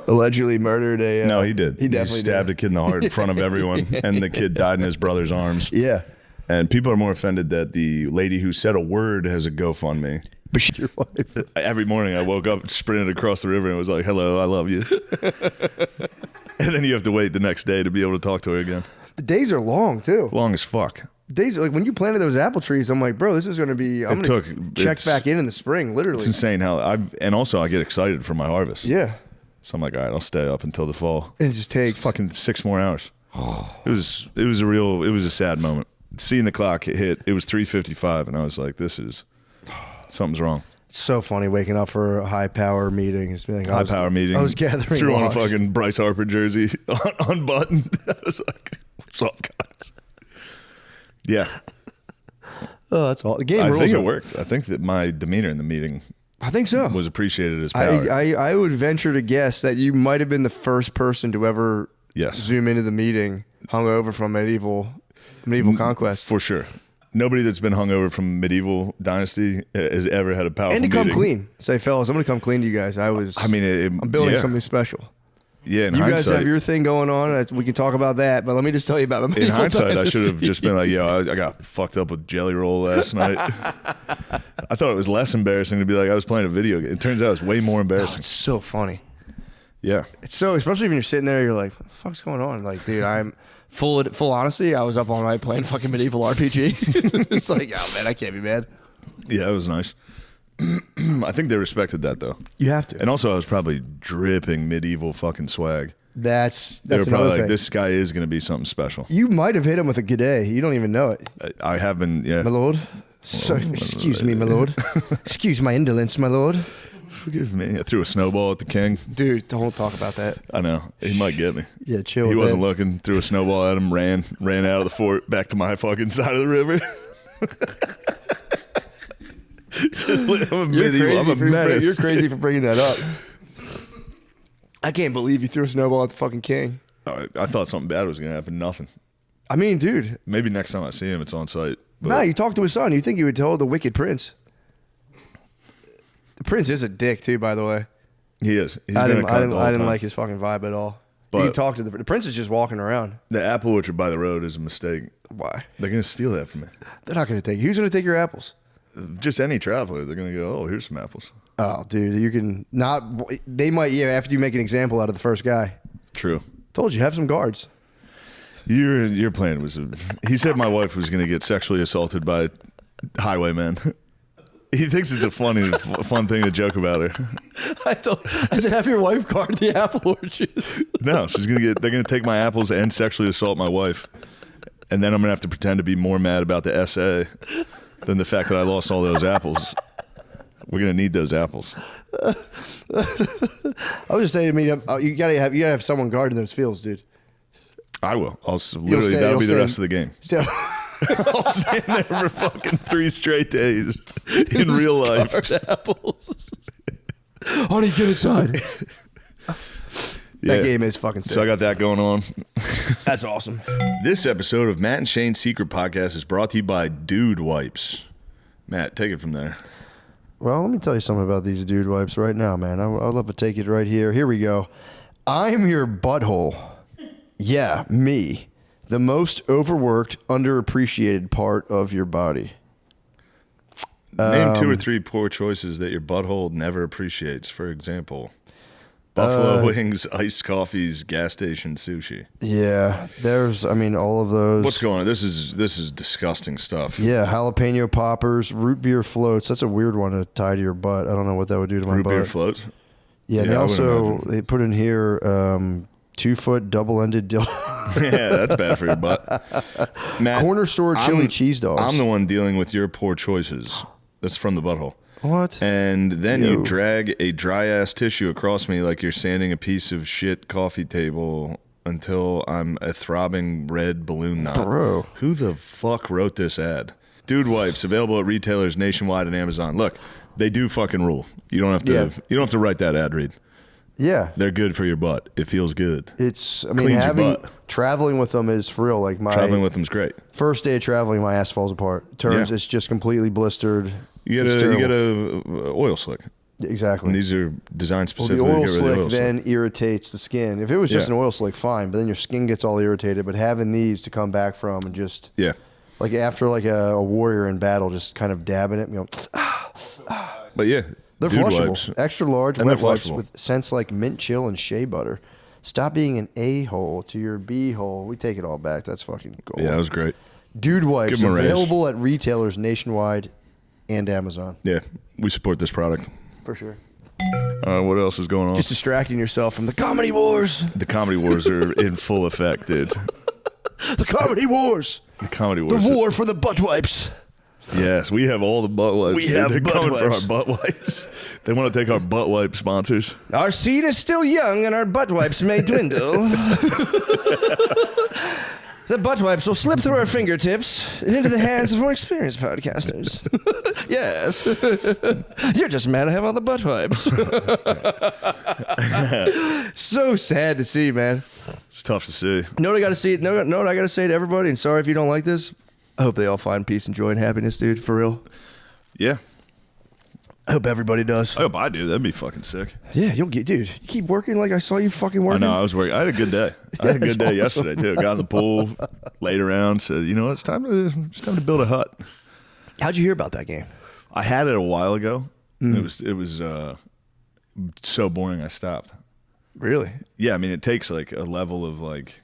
Allegedly murdered a. No, he did. He definitely stabbed a kid in the heart in front of everyone, and the kid died in his brother's arms. Yeah. And people are more offended that the lady who said a word has a GoFundMe. But she's your wife. Every morning I woke up, sprinted across the river, and was like, "Hello, I love you." And then you have to wait the next day to be able to talk to her again. The days are long too. Long as fuck. Days like when you planted those apple trees, I'm like, bro, this is going to be. I'm going to check it's- back in the spring, literally. It's insane how and also I get excited for my harvest. Yeah. So I'm like, all right, I'll stay up until the fall. It just takes It's fucking 6 more hours. It was a sad moment. Seeing the clock hit, it was 3:55, and I was like, something's wrong. It's so funny waking up for a high power meeting. Just being like, High power meeting. I was gathering. Threw on a logs. fucking Bryce Harper jersey, unbuttoned. I was like, what's up, guys? Yeah. Oh, that's all. The game I rules. think it are- worked. I think that my demeanor in the meeting I think so. was appreciated as power. I would venture to guess that you might have been the first person to ever Yes. zoom into the meeting hungover from medieval conquest. For sure. Nobody that's been hungover from medieval dynasty has ever had a powerful And to come meeting. clean. Say, fellas, I'm going to come clean to you guys. I'm building yeah. something special. Yeah, in You guys hindsight, have your thing going on. We can talk about that, but let me just tell you about my in medieval hindsight, I should have dynasty. just been like, yo, I got fucked up with jelly roll last night. I thought it was less embarrassing to be like, I was playing a video game. It turns out it's way more Oh, embarrassing. it's so funny. Yeah. It's so, especially when you're sitting there, you're like, what the fuck's going on? Like, dude, I'm full honesty. I was up all night playing fucking medieval RPG. It's like, oh man, I can't be mad. Yeah, it was nice. I think they respected that though. You have to. And also I was probably dripping medieval fucking swag. That's They were another probably thing. like, this guy is going to be something special. You might have hit him with a g'day. You don't even know it, I have been, yeah. my lord. So, excuse me, my lord. Excuse my indolence, my lord. Forgive me. I threw a snowball at the king. Dude, don't talk about that. I know. He might get me. Yeah, chill. He with wasn't that. looking. Threw a snowball at him. Ran out of the fort back to my fucking side of the river. I'm a menace. You're crazy for bringing that up. I can't believe you threw a snowball at the fucking king. I thought something bad was gonna happen. Nothing. I mean, dude. Maybe next time I see him, it's on site. But Nah, you talked to his son. You think he would tell the wicked prince? The prince is a dick too, by the way. he is. He's I been a didn't. cunt I the didn't, whole I didn't time. like his fucking vibe at all. But- you talk to the prince is just walking around. The apple orchard by the road is a mistake. Why? They're gonna steal that from me. They're not going to take. Who's going to take your apples? Just any traveler, they're gonna go, oh, here's some apples. Oh, dude, you can not. They might. Yeah, after you make an example out of the first guy. True. Told you, have some guards. Your plan was. He said my wife was gonna get sexually assaulted by highwaymen. He thinks it's a fun thing to joke about her. I said, have your wife guard the apple orchard. No, they're gonna take my apples and sexually assault my wife, and then I'm gonna have to pretend to be more mad about the SA than the fact that I lost all those apples. We're gonna need those apples. I was just saying to me, you gotta have someone guarding those fields, dude. I will. Literally, stay- that'll you'll be the stay- rest of the game. So, I'll stand there for fucking 3 straight days in real life. Apples. Honey, get inside. That game is fucking sick. So I got that going on. That's awesome. This episode of Matt and Shane's Secret Podcast is brought to you by Dude Wipes. Matt, take it from there. Well, let me tell you something about these dude wipes right now, man. I'd love to take it right here. Here we go. I'm your butthole. Yeah, me. The most overworked, underappreciated part of your body. Name 2 or 3 poor choices that your butthole never appreciates. For example, buffalo wings, iced coffees, gas station sushi. Yeah, all of those. What's going on? This is disgusting stuff. Yeah, jalapeno poppers, root beer floats. That's a weird one to tie to your butt. I don't know what that would do to my Root butt. beer floats? Yeah, Yeah, they put in here 2-foot double-ended dildo. Yeah, that's bad for your butt. Matt, Corner store chili cheese dogs. I'm the one dealing with your poor choices. That's from the butthole. What? And then Ew. you drag a dry-ass tissue across me like you're sanding a piece of shit coffee table until I'm a throbbing red balloon knot. Bro. Who the fuck wrote this ad? Dude Wipes, available at retailers nationwide and Amazon. Look, they do fucking rule. You don't have to. Yeah. You don't have to write that ad, Reed. Yeah. They're good for your butt. It feels good. It's, Cleans your butt. traveling with them is for real. Like Traveling with them's great. first day of traveling, my ass falls apart. It's just completely blistered. You It's get terrible. a oil slick. Exactly. And these are designed Well, specifically the oil to get rid of the slick oil slick. then irritates the skin. If it was just Yeah. an oil slick, fine, but then your skin gets all irritated. But having these to come back from and just Yeah. like after like a warrior in battle, just kind of dabbing it, But yeah, they're Dude flushable, Wipes. extra large And wet they're wipes flushable. with scents like mint chill and shea butter. Stop being an a-hole to your b-hole. We take it all back. That's fucking gold. Yeah, that was great. Dude wipes Give 'em a raise. available at retailers nationwide and Amazon Yeah, we support this product. for sure. What else is going on? Just distracting yourself from the comedy wars. The comedy wars are in full effect, dude. The comedy wars. The comedy The wars. war for the butt wipes. Yes, we have all the butt wipes. We have They're butt coming wipes. for our butt wipes. They want to take our butt wipe sponsors. Our scene is still young and our butt wipes may dwindle. The butt wipes will slip through our fingertips and into the hands of more experienced podcasters. Yes. You're just mad I have all the butt wipes. So sad to see, man. It's tough to see. You know what I got to see? Know what I got to say to everybody? And sorry if you don't like this. I hope they all find peace and joy and happiness, dude. For real. Yeah, I hope everybody does. I hope I do. That'd be fucking sick. Yeah, you'll get, dude. You keep working like I saw you fucking I working. know. I was working. I had a good day. I had a That's good day awesome. yesterday too. Got in the pool, laid around, said, "You know what? It's time to build a hut." How'd you hear about that game? I had it a while ago. It was so boring. I stopped. Really? Yeah, I mean, it takes like a level of like,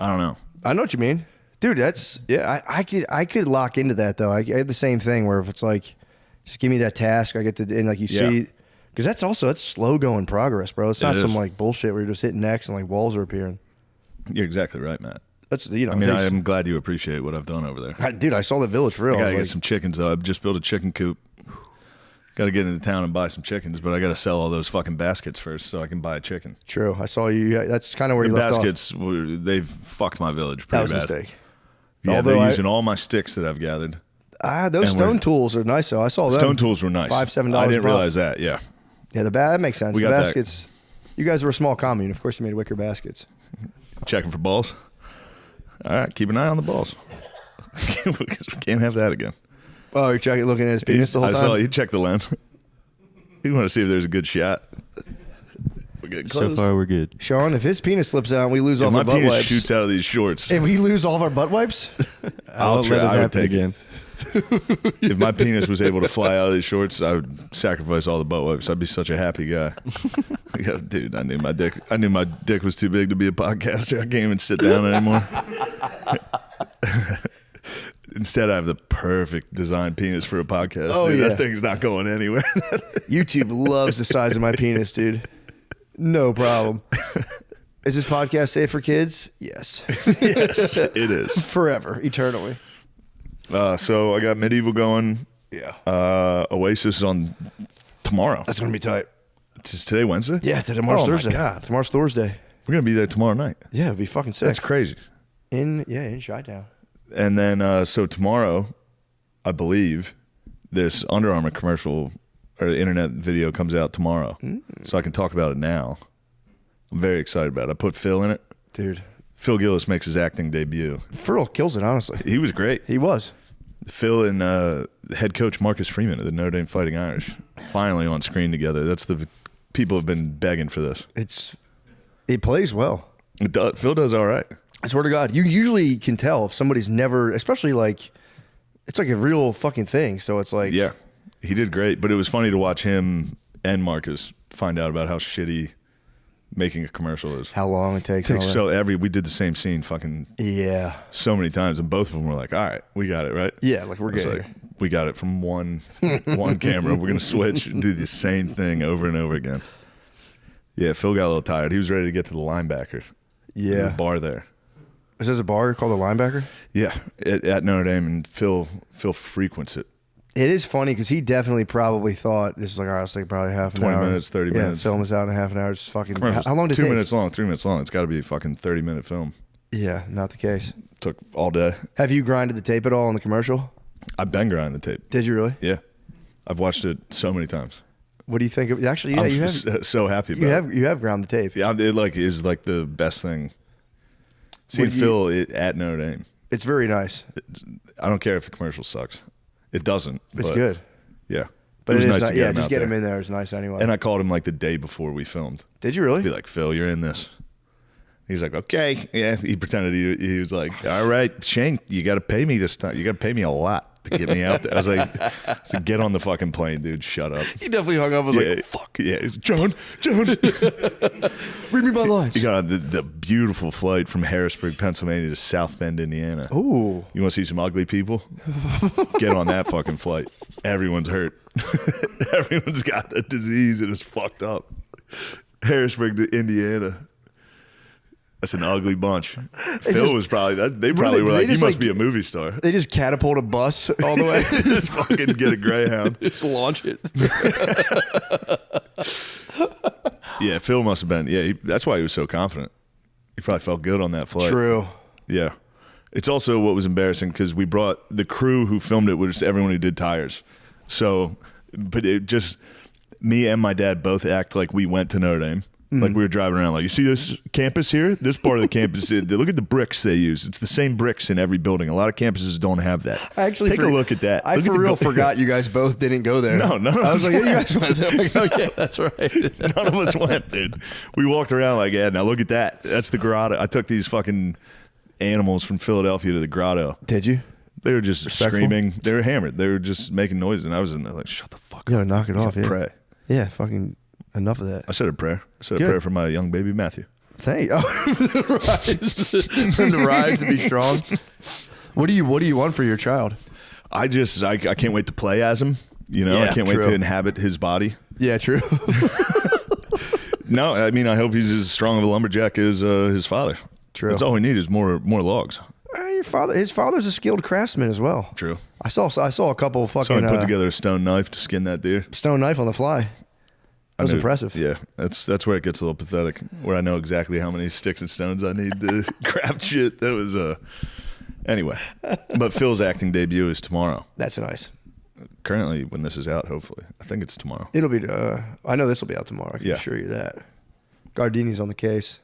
I don't know. I know what you mean, dude. That's I could lock into that though. I had the same thing where if it's like, just give me that task, I get to and like you Yeah. see, because that's slow going progress, bro. It's not It some is. like bullshit where you're just hitting next and like walls are appearing. You're exactly right, Matt. That's I mean, I am glad you appreciate what I've done over there. dude. I saw the village for real. I gotta I get was some chickens though. I've just built a chicken coop. Got to get into town and buy some chickens, but I got to sell all those fucking baskets first so I can buy a chicken. true. I saw you. That's kind of where The you left baskets, they've fucked my village off. That pretty was a bad. mistake. Yeah, Although they're using all my sticks that I've gathered. Those And stone we're- tools are nice though. I saw them. Stone tools were nice. $5-7 I didn't a pop. realize that. Yeah, Yeah, that makes sense. We The got that. baskets. You guys were a small commune. Of course, you made wicker baskets. checking for balls. All right, keep an eye on the balls because we can't have that again. Oh, you're checking, looking at his penis the whole I time. saw you check the lens. You want to see if there's a good shot. We're getting close. So far, we're good. Sean, if his penis slips out and we lose If all my the butt penis wipes, shoots out of these shorts, if we lose all of our butt wipes, I'll Let try. it I would happen take again. it. If my penis was able to fly out of these shorts, I would sacrifice all the butt wipes. I'd be such a happy guy. Yeah, dude, I knew my dick was too big to be a podcaster. I can't even sit down anymore. Instead, I have the perfect design penis for a podcast. Oh, dude. yeah. That thing's not going anywhere. YouTube loves the size of my penis, dude. No problem. Is this podcast safe for kids? Yes. Yes, it is. Forever, eternally. So I got Medieval going. Yeah. Oasis on tomorrow. That's going to be tight. Is today Wednesday? Yeah, tomorr's Oh, my Thursday. God. Tomorrow's Thursday. We're going to be there tomorrow night. Yeah, it'd be fucking sick. That's crazy. In Chi-Town. And then so tomorrow, I believe this Under Armour commercial or internet video comes out tomorrow, so I can talk about it now. I'm very excited about it. I put Phil in it. Dude. Phil Gillis makes his acting debut. Phil kills it, honestly. He was great. He was. Phil and head coach Marcus Freeman of the Notre Dame Fighting Irish finally on screen together. That's the people have been begging for this. He plays well. Phil does all right. I swear to God, you usually can tell if somebody's never, especially like, it's like a real fucking thing. So it's like, Yeah, he did great. But it was funny to watch him and Marcus find out about how shitty making a commercial is. how long it takes. Takes we did the same scene fucking Yeah. so many times, and both of them were like, "All right, we got it, right?" Yeah, like we're I was getting like, we got it from one camera. We're gonna switch and do the same thing over and over again. Yeah, Phil got a little tired. He was ready to get to the linebacker. Yeah. The bar there. Is this a bar called the Linebacker? Yeah, at Notre Dame, and Phil frequents it. It is funny because he definitely probably thought this is like, all right, let's take probably half an 20 hour. minutes, 30 yeah, minutes. film this out in half an hour. Just fucking. Commercials, How long did it 2 take? minutes long, 3 minutes long. It's got to be a fucking 30-minute film. Yeah, not the case. Took all day. Have you grinded the tape at all on the commercial? I've been grinding the tape. Did you really? Yeah, I've watched it so many times. What do you think of? Actually, yeah, I'm you have. just so happy about it. You have ground the tape. Yeah, it like is like the best thing. Seeing What Phil at Notre Dame. It's very nice. I don't care if the commercial sucks. It doesn't. It's but good. Yeah. But it was it is nice not, to get yeah, him just out get there. him in there is nice anyway. And I called him like the day before we filmed. Did you really? Be like, Phil, you're in this. He was like, okay. Yeah. He pretended he was like, all right, Shane, you got to pay me this time. You got to pay me a lot to get me out there. I was like, get on the fucking plane, dude. Shut up. He definitely hung up. I was like, fuck. Yeah. He was, John. Read me my lines. You got on the beautiful flight from Harrisburg, Pennsylvania to South Bend, Indiana. Ooh. You want to see some ugly people? Get on that fucking flight. Everyone's hurt. Everyone's got a disease and is fucked up. Harrisburg to Indiana. That's an ugly bunch. Phil was probably that. They probably were like, "You must be a movie star." They just catapult a bus all the way. Just fucking get a Greyhound. Just launch it. Yeah, Phil must have been. Yeah, that's why he was so confident. He probably felt good on that flight. True. Yeah. It's also what was embarrassing because we brought the crew who filmed it was everyone who did tires. So, but it just me and my dad both act like we went to Notre Dame. Like we were driving around, like, you see this campus here? This part of the campus, look at the bricks they use. It's the same bricks in every building. A lot of campuses don't have that. I actually take a look at that. I Look for at real forgot you guys both didn't go there. No, none of I was us like, yeah, you went. guys went there. I'm like, okay, that's right. None of us went, dude. We walked around like, yeah, now look at that. That's the grotto. I took these fucking animals from Philadelphia to the grotto. Did you? They were just Respectful? screaming. They were hammered. They were just making noises, and I was in there like, shut the fuck Yeah, up. knock it You off. gotta Yeah. Pray. Yeah, fucking enough of that. I said a prayer. I said Good. a prayer for my young baby Matthew. Thank you. To rise and be strong. What do you want for your child? I can't wait to play as him. You know, Yeah, I can't wait true. to inhabit his body. Yeah, true. No, I mean, I hope he's as strong of a lumberjack as his father. True. That's all we need is more logs. His father's a skilled craftsman as well. True. I saw a couple of fucking Someone put together a stone knife to skin that deer. stone knife on the fly. That was I knew- impressive. Yeah, that's where it gets a little pathetic. Where I know exactly how many sticks and stones I need to craft shit. That was anyway. But Phil's acting debut is tomorrow. That's nice. Currently, when this is out, hopefully, I think it's tomorrow. It'll be. I know this will be out tomorrow. I can Yeah. assure you that. Gardini's on the case.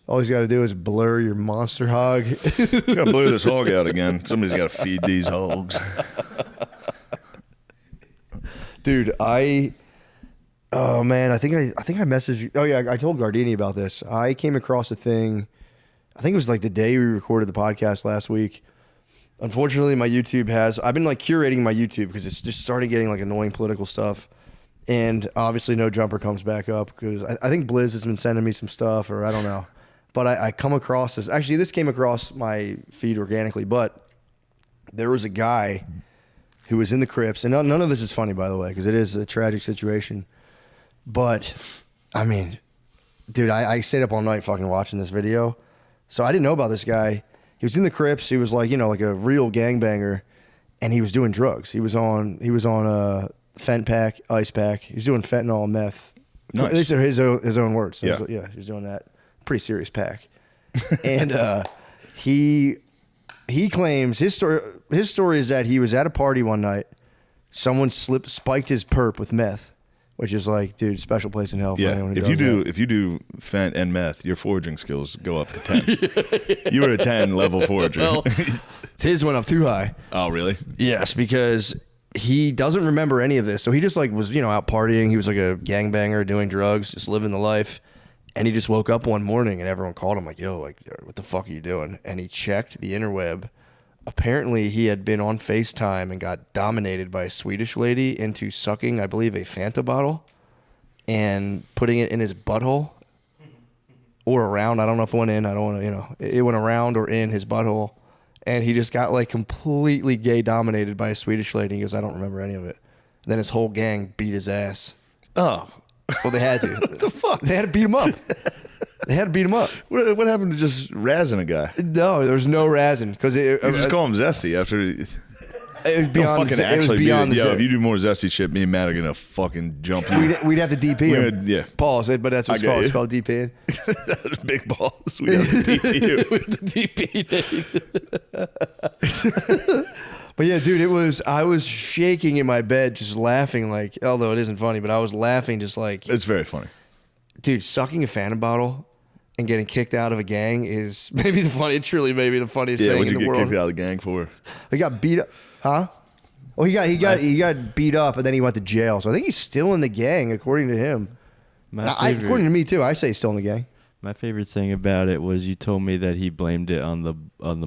All he's got to do is blur your monster hog. Gotta blur this hog out again. Somebody's got to feed these hogs. Dude, oh man, I think I messaged you. Oh yeah, I told Gardini about this. I came across a thing. I think it was like the day we recorded the podcast last week. Unfortunately, my YouTube I've been like curating my YouTube because it's just started getting like annoying political stuff. And obviously No Jumper comes back up because I think Blizz has been sending me some stuff, or I don't know. But I come across this. Actually, this came across my feed organically, but there was a guy who was in the Crips. And none of this is funny, by the way, because it is a tragic situation. But, I mean, dude, I stayed up all night fucking watching this video. So I didn't know about this guy. He was in the Crips. He was like, like a real gangbanger. And he was doing drugs. He was on Fent Pack, Ice Pack. He's doing fentanyl and meth. Nice. These are his own words. So Yeah. he was doing that. Pretty serious pack. And he he claims his story is that he was at a party one night. Someone spiked his perp with meth, which is like, dude, special place in hell for anyone who does that. If you do fent and meth, your foraging skills go up to 10. You were a 10 level forager. Well, his went up too high. Oh, really? Yes, because he doesn't remember any of this. So he just like was, out partying. He was like a gangbanger doing drugs, just living the life. And he just woke up one morning and everyone called him like, yo, like, what the fuck are you doing? And he checked the interweb. Apparently he had been on FaceTime and got dominated by a Swedish lady into sucking, I believe, a Fanta bottle and putting it in his butthole or around. I don't know if it went in. I don't want to, it went around or in his butthole. And he just got like completely gay dominated by a Swedish lady. He goes, I don't remember any of it. And then his whole gang beat his ass. Oh. Well, they had to. What the fuck? They had to beat him up. They had to beat him up. What happened to just razzing a guy? No, there was no razzing because You just call him Zesty after. It was beyond. It was beyond if you do more Zesty shit, me and Matt are gonna fucking jump you. We'd have to DP him. Yeah. Pause it, but that's what it's called. It's called DPing. That was big balls. We have to DP you. The DP. But yeah, dude, I was shaking in my bed, just laughing, like, although it isn't funny, but I was laughing just like. It's very funny. Dude, sucking a Fanta bottle and getting kicked out of a gang is maybe truly maybe the funniest thing in the world. Yeah, what'd you get kicked out of the gang for? He got beat up, huh? Well, he got beat up and then he went to jail. So I think he's still in the gang, according to him. According to me too, I say he's still in the gang. My favorite thing about it was you told me that he blamed it on the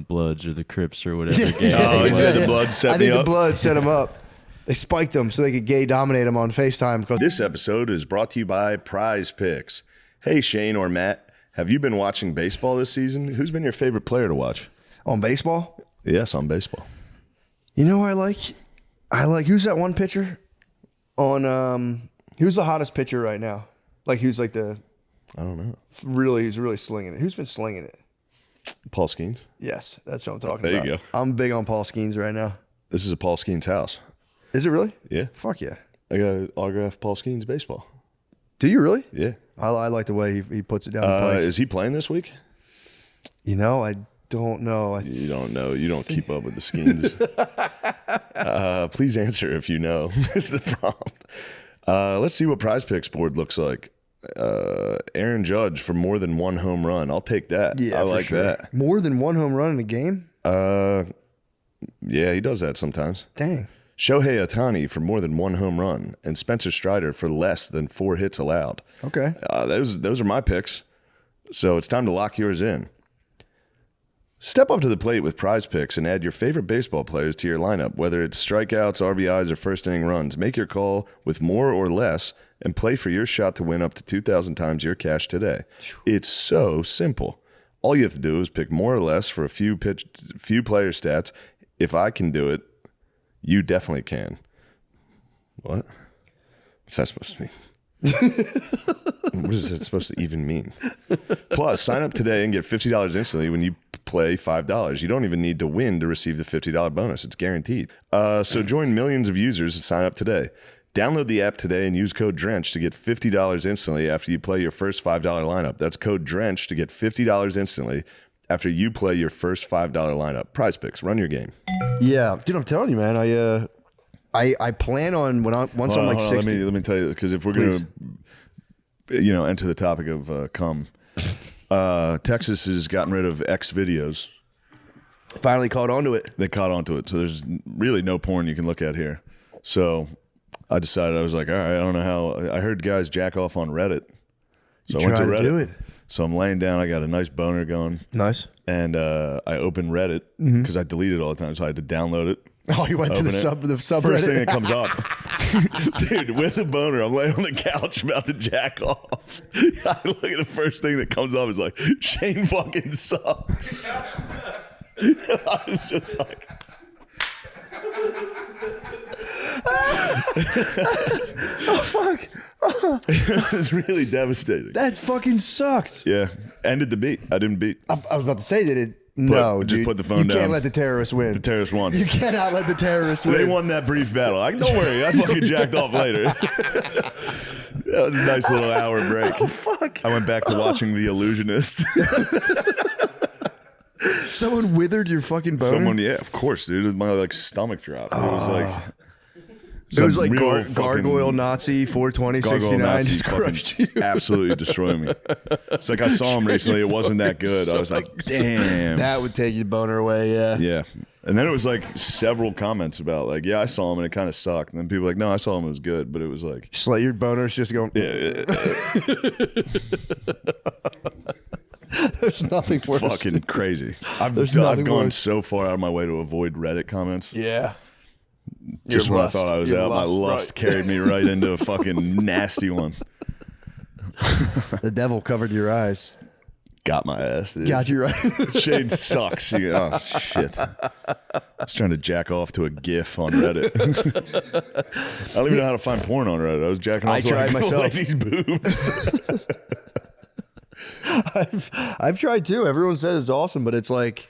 Bloods or the Crips or whatever. The Bloods set me up. I think the Bloods set him up. They spiked him so they could gay dominate him on FaceTime. This episode is brought to you by Prize Picks. Hey, Shane or Matt, have you been watching baseball this season? Who's been your favorite player to watch? On baseball? Yes, on baseball. You know who I like? Who's that one pitcher? Who's the hottest pitcher right now? Like, who's like the... I don't know. Who's really slinging it? Who's been slinging it? Paul Skeens. Yes, that's what I'm talking about. There you go. I'm big on Paul Skeens right now. This is a Paul Skeens house. Is it really? Yeah. Fuck yeah. I got an autographed Paul Skeens baseball. Do you really? Yeah. I like the way he puts it down the plate. Is he playing this week? I don't know. You don't know. You don't keep up with the Skeens. Please answer if you know. Is the prompt. Let's see what Prize Picks board looks like. Aaron Judge for more than one home run. I'll take that. Yeah, I like that. More than one home run in a game? Yeah, he does that sometimes. Dang. Shohei Ohtani for more than one home run, and Spencer Strider for less than 4 hits allowed. Okay. Those are my picks. So it's time to lock yours in. Step up to the plate with Prize Picks and add your favorite baseball players to your lineup, whether it's strikeouts, RBIs, or first inning runs. Make your call with more or less and play for your shot to win up to 2,000 times your cash today. It's so simple. All you have to do is pick more or less for a few player stats. If I can do it, you definitely can. What? What's that supposed to mean? What is it supposed to even mean? Plus, sign up today and get $50 instantly when you play $5. You don't even need to win to receive the $50 bonus. It's guaranteed. So join millions of users and sign up today. Download the app today and use code DRENCH to get $50 instantly after you play your first $5 lineup. That's code DRENCH to get $50 instantly after you play your first $5 lineup. Prize Picks, run your game. Yeah, dude, I'm telling you, man. I plan on once I'm like 60. Let me tell you, because if we're gonna, enter the topic of cum, Texas has gotten rid of X videos. Finally caught onto it. They caught onto it, so there's really no porn you can look at here. So I decided, I was like, all right, I don't know how. I heard guys jack off on Reddit, so I went to Reddit. Do it. So I'm laying down. I got a nice boner going. Nice. And I opened Reddit because I delete it all the time, so I had to download it. Oh, you went to the subreddit. First thing that comes up, dude, with a boner, I'm laying on the couch about to jack off. I look at the first thing that comes up is like, Shane fucking sucks. I was just like, oh fuck. It was really devastating. That fucking sucked. Yeah, ended the beat. I didn't beat. I was about to say that it. No, just dude. put the phone down. You can't let the terrorists win. The terrorists won. You cannot let the terrorists win. They won that brief battle. Don't worry, I fucking jacked off later. That was a nice little hour break. Oh fuck! I went back to watching The Illusionist. Someone withered your fucking boner. Someone, yeah, of course, dude. My like stomach dropped. It was like. It was some like real gargoyle Nazi 420 Gargoyle 69 Nazi just crushed you. absolutely destroying me. It's like I saw him recently. It wasn't that good. I was like, damn. That would take your boner away, yeah. Yeah. And then it was like several comments about like, yeah, I saw him and it kind of sucked. And then people were like, no, I saw him. It was good. But it was like. Just let your boners just go. Yeah. There's nothing worse. Fucking crazy. I've nothing gone worse. so far out of my way to avoid Reddit comments. Yeah. Just Your when lust. I thought I was Your out, my lust, lust right. carried me right into a fucking nasty one. The devil covered your eyes. Got my ass, dude. Got you right. Shade sucks. Oh, shit. I was trying to jack off to a GIF on Reddit. I don't even know how to find porn on Reddit. I was jacking off I to tried like, myself. ladies' boobs. I've tried too. Everyone says it's awesome, but it's like,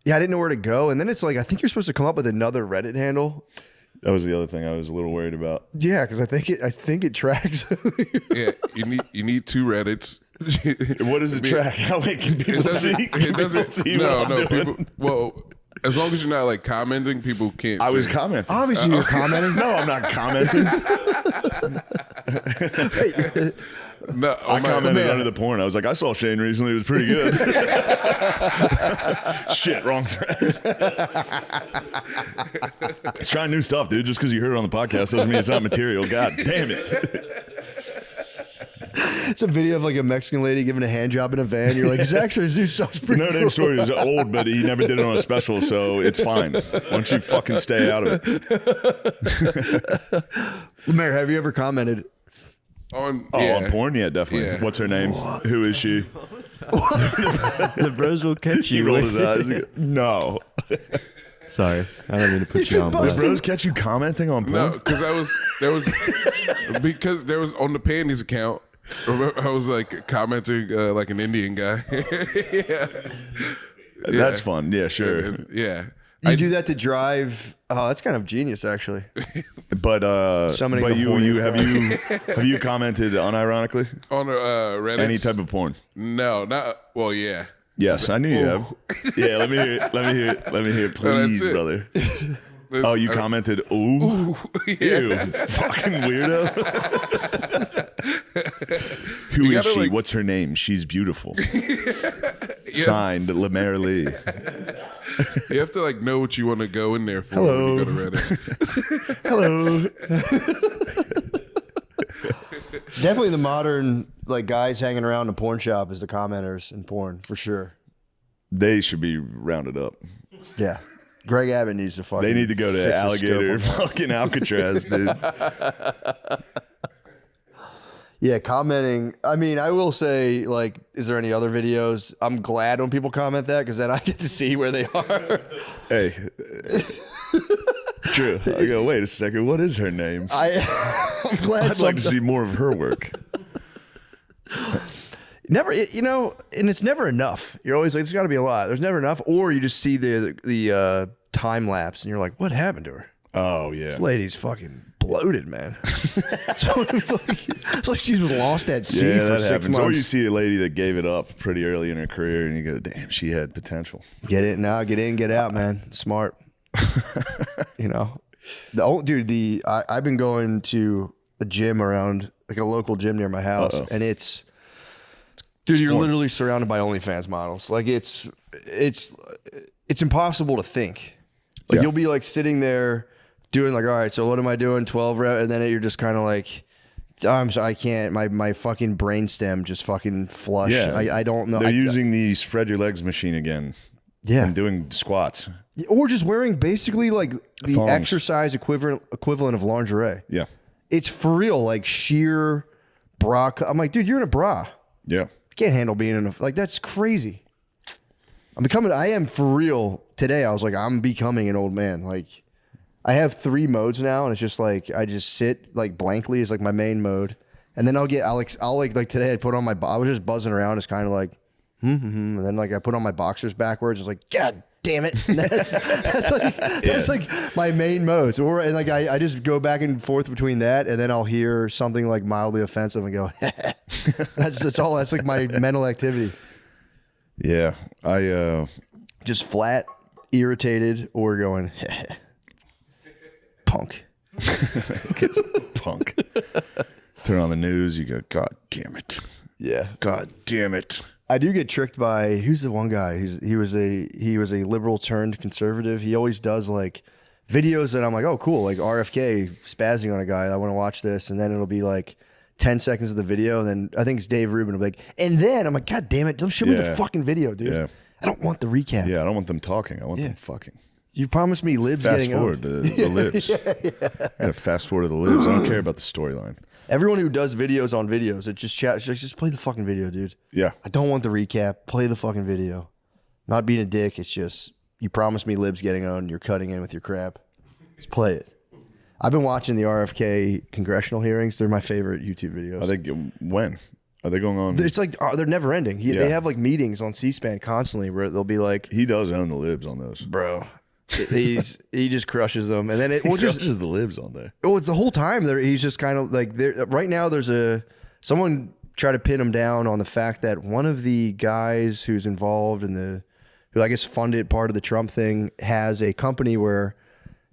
yeah, I didn't know where to go. And then it's like, I think you're supposed to come up with another Reddit handle. That was the other thing I was a little worried about. Yeah, because I think it tracks. Yeah, you need 2 Reddits. What does it track? How many can people see? It doesn't. See No, what I'm no. doing? People. Well, as long as you're not like commenting, people can't. I see. was commenting. Obviously, you're commenting. No, I'm not commenting. No, I commented under the porn. I was like, I saw Shane recently. It was pretty good. Shit, wrong thread. Let's try new stuff, dude. Just because you heard it on the podcast doesn't mean it's not material. God damn it. It's a video of like a Mexican lady giving a hand job in a van. You're like, his new stuff's pretty No Name cool. Story is old, but he never did it on a special, so it's fine. Why don't you fucking stay out of it? Mayor, have you ever commented? On On porn? Yeah, definitely. Yeah. What's her name? Who is she? The bros will catch He you. rolled his eyes. No. Sorry, I don't mean to put you on. The blast. bros catch you commenting on porn? No, because there was on the Panties account. I was like commenting like an Indian guy. Yeah. That's fun. Yeah, sure. Yeah. You do that to drive. Oh, that's kind of genius, actually. But Summoning but the you horniest have you commented unironically On Reddit. any type of porn? No, not. Well, yeah. Yes, I knew you have. Yeah, let me hear it, please, it. brother. Oh, you commented, ooh, Yeah. ew, fucking weirdo. Who You is gotta, she? like- What's her name? She's beautiful. Signed, Lemaire Lee. You have to like know what you want to go in there for Hello. when you go to Reddit. Hello. It's definitely the modern like guys hanging around in a porn shop is the commenters in porn for sure. They should be rounded up. Yeah, Greg Abbott needs to fucking. They need to go to fix his Alligator, scope on that. fucking Alcatraz, dude. Yeah, commenting. I mean, I will say, like, is there any other videos? I'm glad when people comment that because then I get to see where they are. Hey. True. I go, wait a second. What is her name? I'm glad. I'd like to see more of her work. Never, you know, and it's never enough. You're always like, there's got to be a lot. There's never enough, or you just see the time lapse, and you're like, what happened to her? Oh yeah. This lady's fucking bloated, man. It's like she was lost at sea Yeah, for that 6 happens. Or months. you see a lady that gave it up pretty early in her career, and you go, "Damn, she had potential." Get it now, get in, get out, man. Smart. You know, I've been going to a gym around like a local gym near my house, and it's dude, you're literally surrounded by OnlyFans models. Like it's impossible to think. Like you'll be like sitting there doing like, all right, so what am I doing? 12 reps, and then you're just kind of like, I can't. My fucking brainstem just fucking flush. Yeah. I don't know. They're using the spread your legs machine again. Yeah. And doing squats. Or just wearing basically like the Thongs. exercise equivalent of lingerie. Yeah. It's for real, like sheer bra. I'm like, dude, you're in a bra. Yeah. You can't handle being in a, like, that's crazy. I am for real. Today, I was like, I'm becoming an old man. Like, I have 3 modes now, and it's just like, I just sit like blankly is like my main mode. And then I'll like today I put on my, I was just buzzing around. It's kind of like, and then like I put on my boxers backwards. It's like, God damn it. And that's like my main modes. Or and like I just go back and forth between that, and then I'll hear something like mildly offensive and go, that's all. That's like my mental activity. Yeah. just flat, irritated, or going, punk. Punk. Turn on the news, you go, God damn it. Yeah. God damn it. I do get tricked by, who's the one guy? He was a liberal turned conservative. He always does like videos that I'm like, oh, cool. Like RFK spazzing on a guy. I want to watch this. And then it'll be like 10 seconds of the video. And then I think it's Dave Rubin will be like, and then I'm like, God damn it. Don't show me the fucking video, dude. Yeah. I don't want the recap. Yeah, I don't want them talking. I want them fucking. You promised me libs Fast getting forward to the libs. I gotta fast forward to the libs. I don't care about the storyline. Everyone who does videos on videos, it just just play the fucking video, dude. Yeah. I don't want the recap. Play the fucking video. Not being a dick. It's just you promised me libs getting on. You're cutting in with your crap. Just play it. I've been watching the RFK congressional hearings. They're my favorite YouTube videos. Are they when? Are they going on? It's like they're never ending. They have like meetings on C-SPAN constantly where they'll be like, he does own the libs on those, bro. He just crushes them, and then it will just crushes the libs on there. Well, the whole time he's just kind of like right now. There's someone tried to pin him down on the fact that one of the guys who's involved in who I guess funded part of the Trump thing has a company where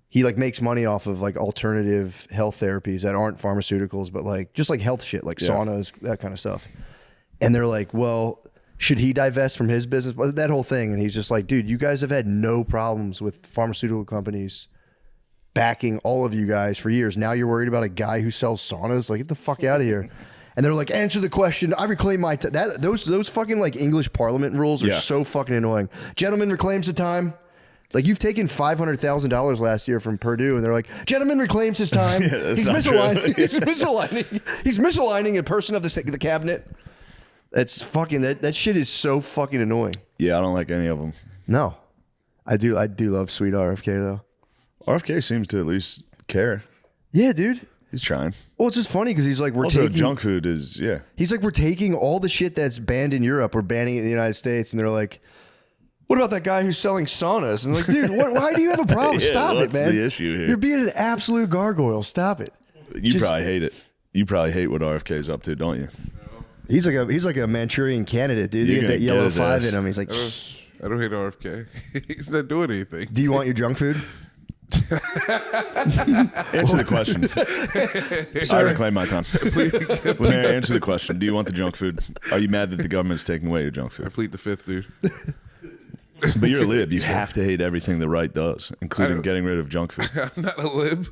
he like makes money off of like alternative health therapies that aren't pharmaceuticals, but like just like health shit, like saunas, that kind of stuff. And they're like, well, should he divest from his business? That whole thing. And he's just like, dude, you guys have had no problems with pharmaceutical companies backing all of you guys for years. Now you're worried about a guy who sells saunas? Like, get the fuck out of here. And they're like, answer the question. I reclaim my time. Those fucking like English Parliament rules are so fucking annoying. Gentleman reclaims the time. Like, you've taken $500,000 last year from Purdue, and they're like, gentleman reclaims his time. He's misaligning. He's misaligning a person of the cabinet. That's fucking that shit is so fucking annoying. Yeah, I don't like any of them. No, I do love sweet RFK though. RFK seems to at least care. Yeah, dude. He's trying. Well, it's just funny because he's like, junk food is He's like, we're taking all the shit that's banned in Europe, we're banning it in the United States, and they're like, what about that guy who's selling saunas? And like, dude, why do you have a problem? Stop it, man. What's the issue here? You're being an absolute gargoyle. Stop it. You probably hate it. You probably hate what RFK's up to, don't you? He's like a Manchurian candidate, dude. You get that yellow 5 in him. He's like, I don't hate RFK. He's not doing anything. do you want your junk food? Answer the question. I reclaim my time. Answer the question. Do you want the junk food? Are you mad that the government's taking away your junk food? I plead the fifth, dude. But you're a lib. You have to hate everything the right does, including getting rid of junk food. I'm not a lib.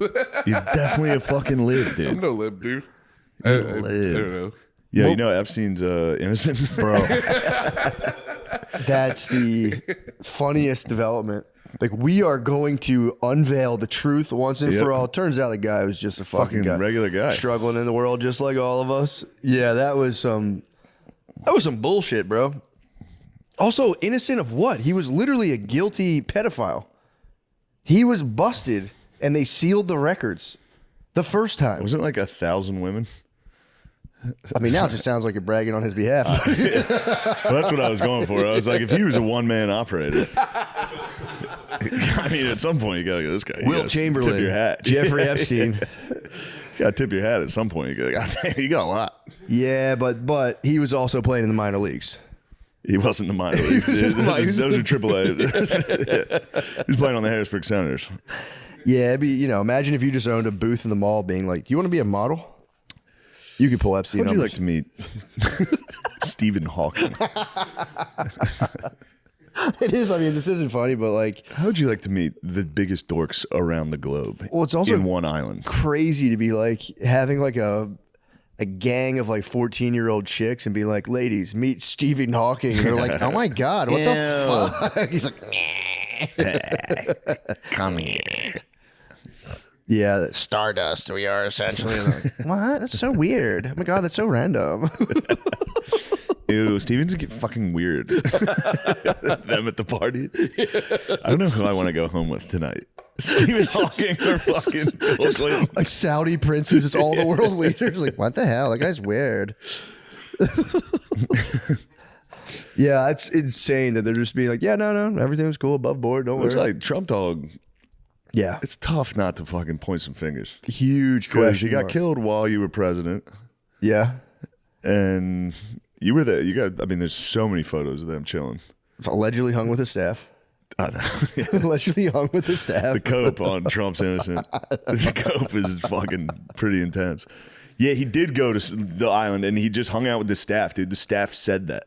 You're definitely a fucking lib, dude. I'm no lib, dude. I don't know. Yeah, you know Epstein's innocent, bro. That's the funniest development. Like, we are going to unveil the truth once and for all. Turns out the guy was just a fucking guy, regular guy, struggling in the world just like all of us. Yeah, that was some bullshit, bro. Also, innocent of what? He was literally a guilty pedophile. He was busted, and they sealed the records the first time. Wasn't it like 1,000 women? I mean, now it just sounds like you're bragging on his behalf. Well, that's what I was going for. I was like, if he was a one-man operator, I mean, at some point you gotta go, this guy. Wilt Chamberlain, tip your hat. Jeffrey Epstein. You gotta tip your hat at some point. You go, God damn, you got a lot. Yeah, but he was also playing in the minor leagues. He wasn't in the minor leagues. Those are AAA. He's playing on the Harrisburg Senators. Yeah, it'd be, imagine if you just owned a booth in the mall being like, you want to be a model? You could pull Epstein. How'd you like to meet Stephen Hawking? It is. I mean, this isn't funny, but like, how'd you like to meet the biggest dorks around the globe? Well, it's also in one island. Crazy to be like having like a gang of like 14-year-old chicks and be like, ladies, meet Stephen Hawking. And they're like, oh my God, what the fuck? He's like, come here. Yeah, Stardust. We are essentially. Like, what? That's so weird. Oh my God, that's so random. Ew, Steven's get fucking weird. Them at the party. I don't know who I want to go home with tonight. Stephen Hawking or fucking Bill Clinton. Like Saudi princes, it's all the world leaders. Like, what the hell? That guy's weird. Yeah, it's insane that they're just being like, yeah, no, everything was cool, above board, don't Looks worry. like Trump dog. Yeah. It's tough not to fucking point some fingers. Huge question. You got killed while you were president. Yeah. And you were there. There's so many photos of them chilling. Allegedly hung with his staff. Allegedly hung with the staff. The cope on Trump's innocent. The cope is fucking pretty intense. Yeah, he did go to the island and he just hung out with the staff, dude. The staff said that.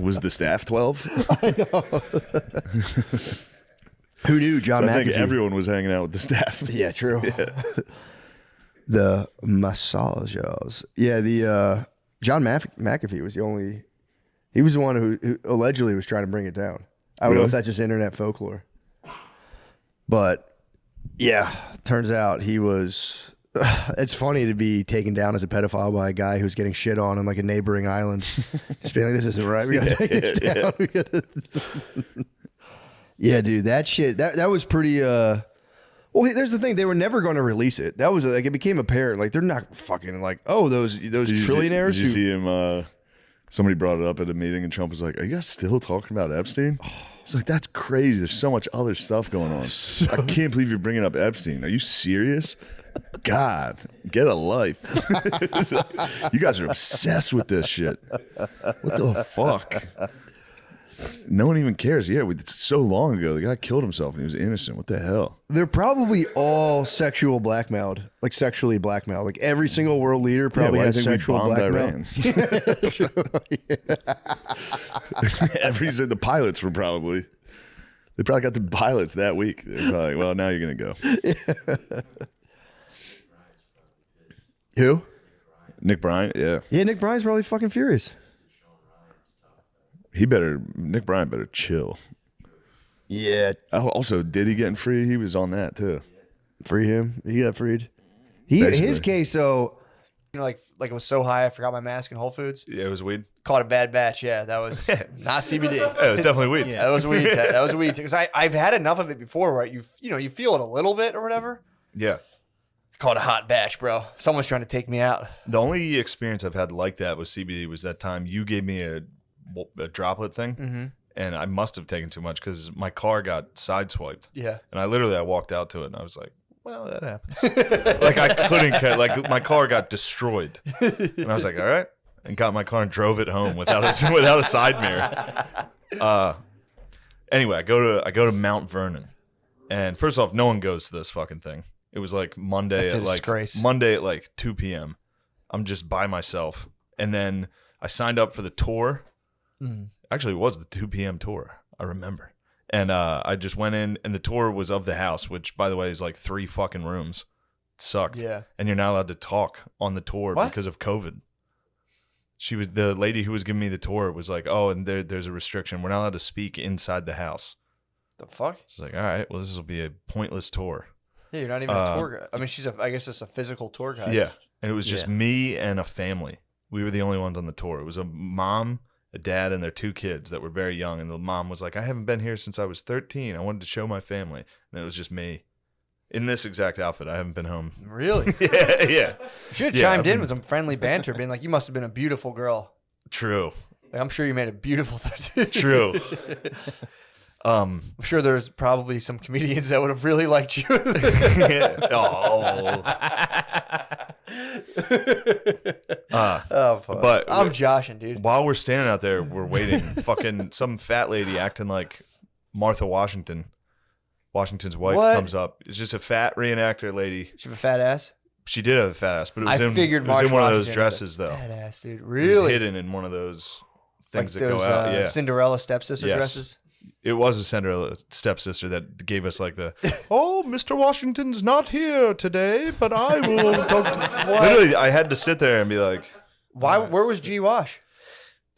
Was the staff 12? I know. Who knew John So I McAfee? think everyone was hanging out with the staff. Yeah, true. Yeah. The massagers. Yeah, the John McAfee was the only. He was the one who allegedly was trying to bring it down. I don't know if that's just internet folklore. But yeah, turns out he was. It's funny to be taken down as a pedophile by a guy who's getting shit on like a neighboring island. Just being like, this isn't right. We gotta take this down. We gotta... Yeah, dude, that shit. That was pretty. Well, there's the thing. They were never going to release it. That was like it became apparent. Like they're not fucking like those trillionaires. Did you see him? Somebody brought it up at a meeting, and Trump was like, "Are you guys still talking about Epstein?" He's like, "That's crazy. There's so much other stuff going on. I can't believe you're bringing up Epstein. Are you serious? God, get a life. You guys are obsessed with this shit. What the fuck?" No one even cares. Yeah, it's so long ago. The guy killed himself and he was innocent. What the hell? They're probably all sexual blackmailed, like sexually blackmailed. Like every single world leader probably has sexual blackmail. The pilots were probably. They probably got the pilots that week. They're probably like, well, now you're gonna go. Who? Nick Bryant. Yeah. Yeah, Nick Bryant's probably fucking furious. Nick Bryant better chill. Yeah. Also, did he get free? He was on that too. Free him. He got freed. His case, so like it was so high I forgot my mask in Whole Foods. Yeah, it was weed. Caught a bad batch. Yeah, that was not CBD. Yeah, it was definitely weed. That was weed. That was weed because I've had enough of it before where you feel it a little bit or whatever. Yeah. Caught a hot batch, bro. Someone's trying to take me out. The only experience I've had like that with CBD was that time you gave me a droplet thing, and I must have taken too much because my car got sideswiped. Yeah. And I walked out to it and I was like, well, that happens. Like I couldn't care. Like my car got destroyed. And I was like, all right. And got my car and drove it home without a side mirror. Anyway, I go to Mount Vernon. And first off, no one goes to this fucking thing. It was like Monday at like 2 p.m. I'm just by myself. And then I signed up for the tour. Actually, it was the 2 p.m. tour. I remember. And I just went in, and the tour was of the house, which, by the way, is like 3 fucking rooms. It sucked. Yeah. And you're not allowed to talk on the tour because of COVID. The lady who was giving me the tour was like, oh, and there's a restriction. We're not allowed to speak inside the house. The fuck? She's like, all right, well, this will be a pointless tour. Yeah, you're not even a tour guide. I mean, I guess it's a physical tour guide. Yeah. And it was just me and a family. We were the only ones on the tour. It was a mom, a dad, and their 2 kids that were very young. And the mom was like, I haven't been here since I was 13. I wanted to show my family. And it was just me in this exact outfit. I haven't been home. Really? Yeah. You should have chimed in with some friendly banter, being like, you must have been a beautiful girl. True. Like, I'm sure you made a beautiful tattoo. True. I'm sure there's probably some comedians that would have really liked you. But I'm joshing, dude. While we're standing out there, we're waiting. Fucking some fat lady acting like Martha Washington's wife comes up. It's just a fat reenactor lady. She have a fat ass? She did have a fat ass, but it was in one of those dresses, though. Fat ass, dude. Really? It was hidden in one of those things like that go out. Yeah. Cinderella stepsister dresses? It was a Cinderella stepsister that gave us like the, oh, Mr. Washington's not here today, but I will talk to... Literally, I had to sit there and be like... Why? Where was G. Wash?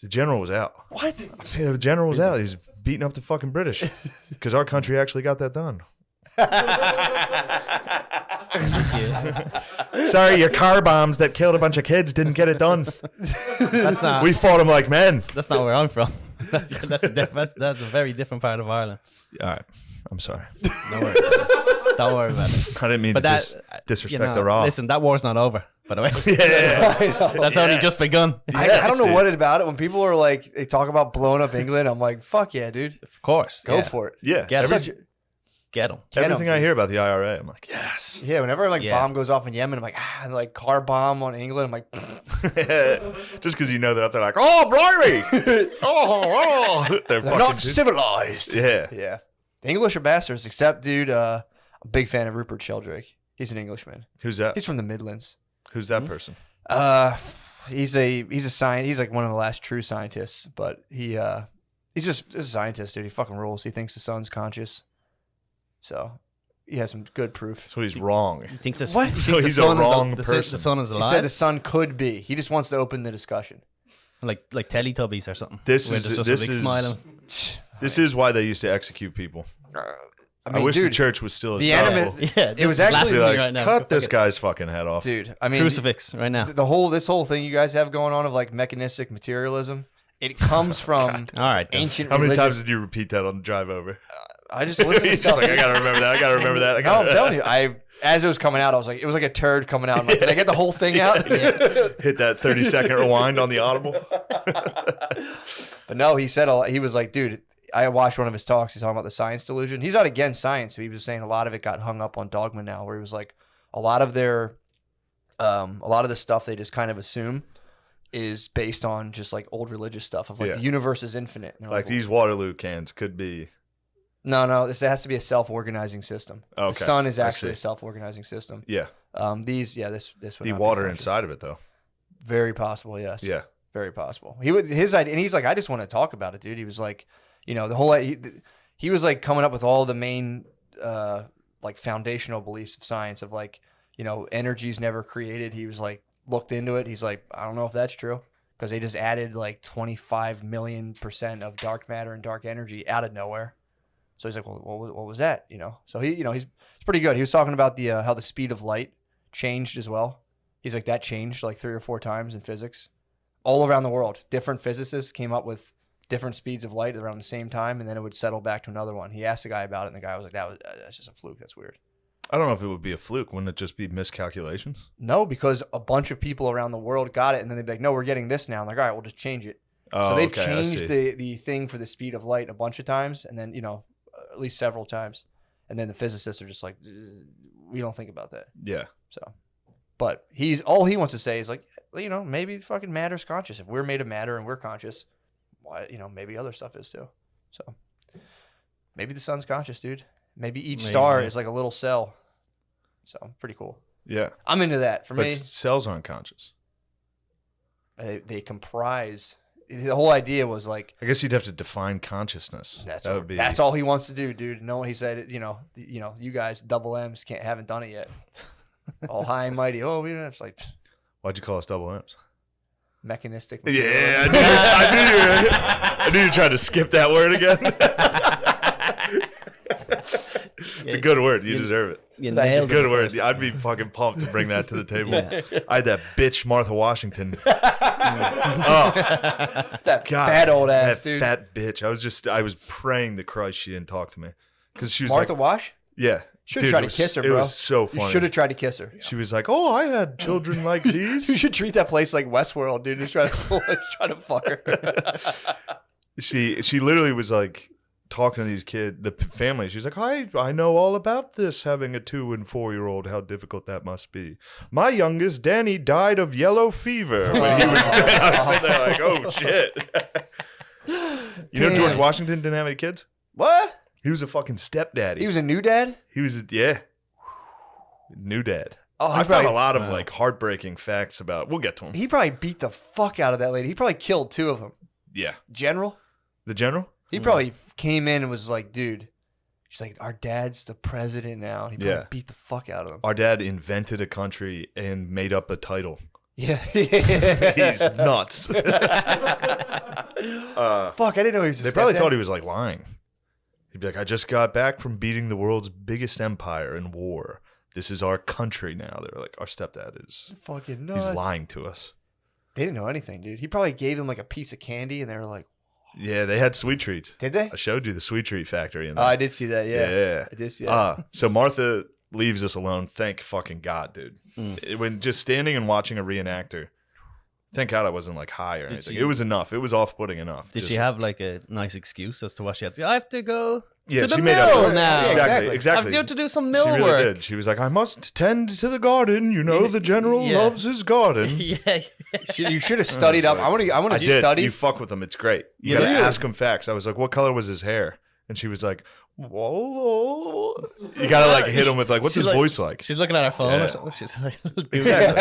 The general was out. What? Yeah, the general was out. He was beating up the fucking British because our country actually got that done. Sorry, your car bombs that killed a bunch of kids didn't get it done. That's not. We fought them like men. That's not where I'm from. That's a very different part of Ireland. All right, I'm sorry. Don't worry about it. Don't worry about it. I didn't mean to disrespect the Raw. Listen, that war's not over, by the way. Yeah. That's only just begun. I don't know what about it. When people are like, they talk about blowing up England, I'm like, fuck yeah, dude. Of course. Go for it. Yeah. Get them. Everything I hear about the IRA, I'm like, yes. Yeah, whenever like Yeah. bomb goes off in Yemen, I'm like, and like car bomb on England, I'm like, Just because you know they're up there like, oh, blimey. oh. They're they're fucking not civilized. Yeah. Yeah. The English are bastards, except, dude, I'm a big fan of Rupert Sheldrake. He's an Englishman. Who's that? He's from the Midlands. Who's that person? He's a science. He's like one of the last true scientists, but he's just a scientist, dude. He fucking rules. He thinks the sun's conscious. So he has some good proof. So he's wrong. He thinks What? He So thinks he's the a sun wrong is person. The sun is He alive. said the sun could be. He just wants to open the discussion. like Teletubbies or something. This Where is there's just this a big is smiling. this is why they used to execute people. I wish the church was still as the powerful. anime. Yeah, it was actually Like, right now. cut this guy's fucking head off, dude. I mean, Crucifix right now. this whole thing you guys have going on of like mechanistic materialism. It comes from All right, then. ancient. How many religion. times did you repeat that on the drive over? I just listened to He's stuff. just like, I gotta remember that. I gotta remember that. No, I'm telling you, as it was coming out, I was like, it was like a turd coming out. I'm like, did I get the whole thing out? Hit that 30-second rewind on the audible. But no, he said he was like, dude, I watched one of his talks. He's talking about the science delusion. He's not against science. He was saying a lot of it got hung up on dogma now, where he was like, a lot of the stuff they just kind of assume is based on just like old religious stuff of like Yeah. the universe is infinite. And they're Like these Waterloo cans could be. No, this has to be a self-organizing system. Okay, The sun is I actually a see. self-organizing system. Yeah. This would The not be water conscious. inside of it, though. Very possible, yes. Yeah. Very possible. He would his idea, and he's like, I just want to talk about it, dude. He was like, the whole he was like coming up with all the main like foundational beliefs of science of like, energy's never created. He was like looked into it. He's like, I don't know if that's true because they just added like 25 million% of dark matter and dark energy out of nowhere. So he's like, well, what was that? So he's pretty good. He was talking about the how the speed of light changed as well. He's like, that changed like 3 or 4 times in physics all around the world. Different physicists came up with different speeds of light around the same time, and then it would settle back to another one. He asked the guy about it, and the guy was like, that's just a fluke. That's weird. I don't know if it would be a fluke. Wouldn't it just be miscalculations? No, because a bunch of people around the world got it, and then they'd be like, no, we're getting this now. I'm like, all right, we'll just change it. Oh, so they've okay, I changed see. the thing for the speed of light a bunch of times, and then, at least several times. And then the physicists are just like, we don't think about that. Yeah. So, but all he wants to say is like, maybe fucking matter's conscious. If we're made of matter and we're conscious, why, maybe other stuff is too. So maybe the sun's conscious, dude. Maybe each star is like a little cell. So pretty cool. Yeah. I'm into that. For But me, cells aren't conscious. they comprise. The whole idea was like, I guess you'd have to define consciousness. That's all he wants to do, dude. No, he said, you guys, double M's haven't done it yet. All high and mighty. Oh, it's like Why'd you call us double M's? mechanistic. Yeah, I knew you tried to skip that word again. It's a good word. You deserve it. You That's a nailed it good the word. first I'd be fucking pumped to bring that to the table. Yeah. I had that bitch Martha Washington. That fat old ass, that dude. fat bitch. I was praying to Christ she didn't talk to me because she was Martha like, Wash? yeah. Should Dude, have tried it to was- kiss her, It bro. was so funny. You should have tried to kiss her. She was like, "Oh, I had children like these." You should treat that place like Westworld, dude. Just try to fuck her. She literally was like talking to these kids, the family. She's like, I know all about this, having a 2 and 4-year-old, how difficult that must be. My youngest, Danny, died of yellow fever when he was I was sitting there like, oh shit. You know George Washington didn't have any kids? What? He was a fucking stepdaddy. He was a new dad? He was new dad. Oh, I found a lot of like heartbreaking facts about. We'll get to him. He probably beat the fuck out of that lady. He probably killed 2 of them. Yeah. General? The general? He probably came in and was like, dude, she's like, our dad's the president now. And he probably beat the fuck out of him. Our dad invented a country and made up a title. Yeah. He's nuts. Fuck, I didn't know he was a They probably stepdad. thought he was like lying. He'd be like, I just got back from beating the world's biggest empire in war. This is our country now. They're like, our stepdad is fucking nuts. He's lying to us. They didn't know anything, dude. He probably gave them like a piece of candy and they were like, Yeah, they had sweet treats. Did they? I showed you the sweet treat factory in oh, there. I did see that. Yeah. Yeah. I did see that. So Martha leaves us alone. Thank fucking God, dude. When just standing and watching a reenactor, thank God I wasn't like high or anything. It was enough. It was off-putting enough. Did Just- she have like a nice excuse as to why she had to? I have to go. Yeah, to the she made mill up now. Exactly. I'm here to do some mill She really work. did. She was like, I must tend to the garden. You know, the general Yeah. loves his garden. Yeah. You should have studied up. I want I to did. study. You fuck with him. It's great. You Yeah, gotta really? ask him facts. I was like, what color was his hair? And she was like, whoa. You gotta like hit him with like, what's She's his like- voice like? She's looking at her phone Yeah. or something. She's like, Exactly.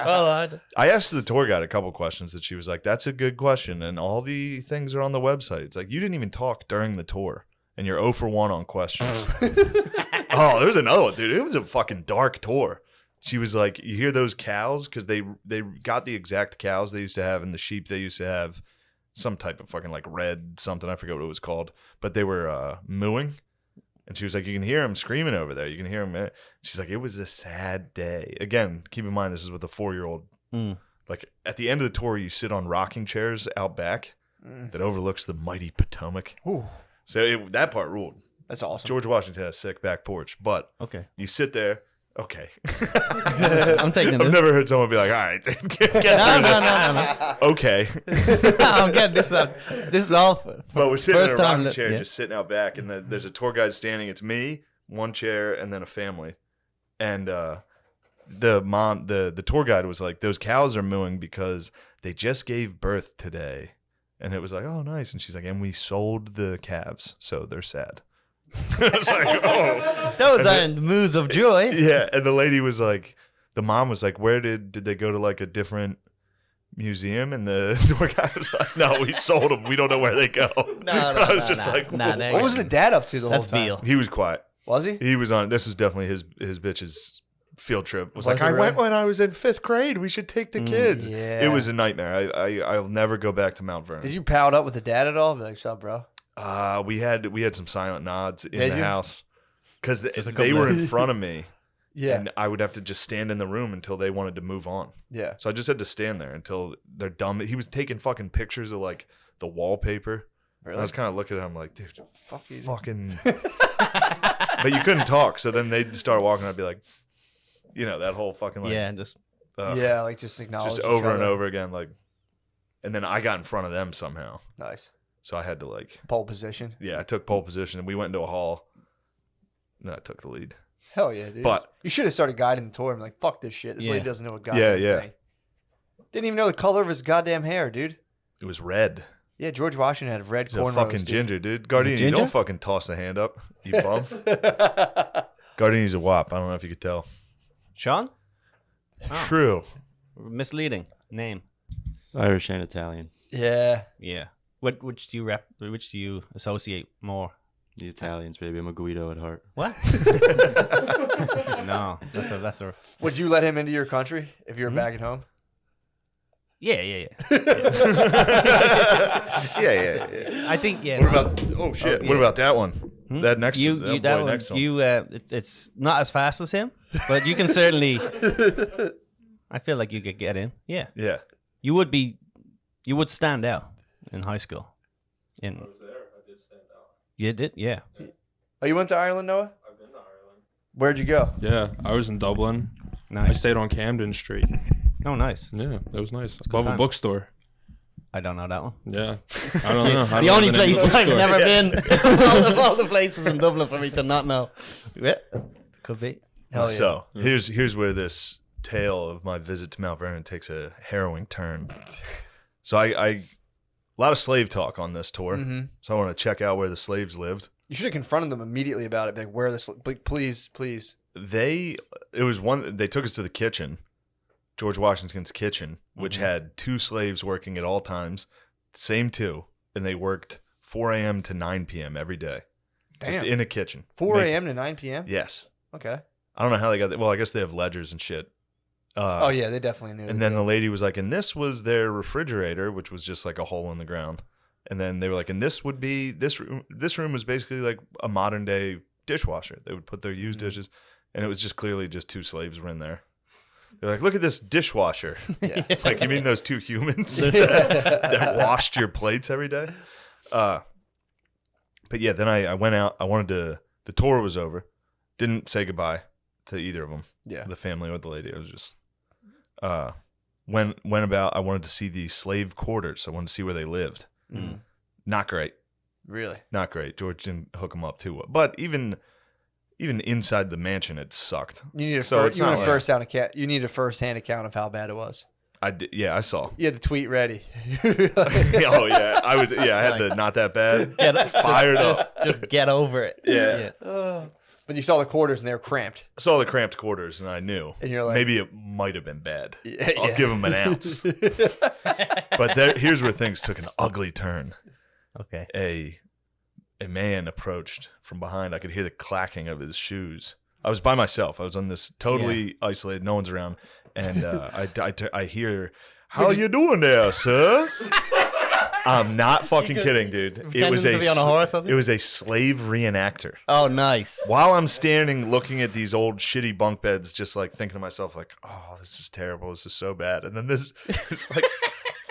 well, I asked the tour guide a couple questions that she was like, that's a good question. And all the things are on the website. It's like, you didn't even talk during the tour. And you're 0 for 1 on questions. Oh, there was another one, dude. It was a fucking dark tour. She was like, you hear those cows? Because they got the exact cows they used to have and the sheep they used to have. Some type of fucking like red something. I forget what it was called. But they were mooing. And she was like, you can hear them screaming over there. You can hear them. She's like, it was a sad day. Again, keep in mind, this is with a 4-year-old. Like at the end of the tour, you sit on rocking chairs out back that overlooks the mighty Potomac. Ooh. So that part ruled. That's awesome. George Washington has a sick back porch, but Okay. you sit there. Okay. I'm taking this. I've never heard someone be like, all right, dude, get through No. this. Okay. I'm getting this up. This is all. But we're sitting in a first time rocking chair, yeah. just sitting out back, and there's a tour guide standing. It's me, one chair, and then a family. And the tour guide was like, those cows are mooing because they just gave birth today. And it was like, oh, nice. And she's like, and we sold the calves, so they're sad. I was like, oh. Those aren't moos of joy. Yeah. And the lady was like, the mom was like, where did they go to like a different museum? And the tour guide was like, no, we sold them. We don't know where they go. I was just like, whoa. What was the dad up to the whole time? He was quiet. Was he? He was on. This was definitely his bitch's field trip. Was Was like, it I really? went when I was in 5th grade. We should take the kids. yeah. It was a nightmare. I'll never go back to Mount Vernon. Did you pal up with the dad at all? Be like, what's up, bro? We had some silent nods in Did the you? house because Just a they couple were minutes. in front of me. Yeah. And I would have to just stand in the room until they wanted to move on. Yeah. So I just had to stand there until they're done. He was taking fucking pictures of like the wallpaper. Really? I was kind of looking at him like, dude, Fuck you. fucking. But you couldn't talk. So then they'd start walking. I'd be like, you know, that whole fucking like. Yeah, just. Yeah, like just acknowledge Just each over and other. over again. Like, and then I got in front of them somehow. Nice. So I had to like. Pole position. Yeah, I took pole position and we went into a hall. No, I took the lead. Hell yeah, dude. But you should have started guiding the tour. I'm like, fuck this shit. This Yeah. lady doesn't know a goddamn Yeah. thing. Didn't even know the color of his goddamn hair, dude. It was red. Yeah, George Washington had red He's a cornrows. fucking dude. ginger, dude. Gardini, ginger? don't fucking toss the hand up, you bum. Gardini's a wop. I don't know if you could tell. Sean? True. Misleading name. Irish and Italian. Yeah. Yeah. Which do you associate more? The Italians, baby. I'm a Guido at heart. What? No, that's a. Would you let him into your country if you were back at home? Yeah. Yeah. I think yeah. What about? Oh shit! Oh, What yeah. about that one? That next. you that that boy one, next to him. it's not as fast as him, but you can certainly. I feel like you could get in. Yeah. Yeah. You would stand out in high school. I was there. I did stand out. You did? Yeah. Oh, you went to Ireland, Noah? I've been to Ireland. Where'd you go? Yeah, I was in Dublin. I Nice. stayed on Camden Street. Oh, nice. Yeah, that was nice. good Above a time. bookstore. I don't know that one. Yeah, I don't know. The only place I've never been. of all the places in Dublin for me to not know. Yeah, could be. Hell yeah. So here's where this tale of my visit to Mount Vernon takes a harrowing turn. So I a lot of slave talk on this tour. Mhm. So I want to check out where the slaves lived. You should have confronted them immediately about it. Be like, where this? Please. They took us to the kitchen, George Washington's kitchen, which had 2 slaves working at all times, same 2, and they worked 4 a.m. to 9 p.m. every day, just Damn. in a kitchen. 4 a.m. to 9 p.m.? Yes. Okay. I don't know how they got that. Well, I guess they have ledgers and shit. Oh, yeah, they definitely knew. And then the lady was like, and this was their refrigerator, which was just like a hole in the ground. And then they were like, and this would be this room. This room was basically like a modern day dishwasher. They would put their used dishes, and it was just clearly just 2 slaves were in there. They're like, look at this dishwasher. Yeah. It's like, you mean those 2 humans that washed your plates every day? But yeah, then I went out. The tour was over. Didn't say goodbye to either of them. Yeah. The family or the lady. I was just went about. I wanted to see the slave quarters. I wanted to see where they lived. Not great. Really? Not great. George didn't hook him up too well. But even inside the mansion, it sucked. You need a So it's not like- first-hand account. You need a first-hand account of how bad it was. I did, yeah, I saw. You had the tweet ready. Oh yeah, I had the not that bad. Fired up. Just get over it. Yeah. But you saw the quarters and they were cramped. I saw the cramped quarters and I knew. And you're like, maybe it might have been bad. Yeah, I'll give him an ounce. But here's where things took an ugly turn. Okay. A man approached from behind. I could hear the clacking of his shoes. I was by myself. I was on this totally isolated. No one's around. And I hear, "How you doing there, sir?" I'm not fucking kidding, dude. It was to be on a horse, it was a slave reenactor. Oh, nice. While I'm standing looking at these old shitty bunk beds, just like thinking to myself, like, "Oh, this is terrible. This is so bad." And then this like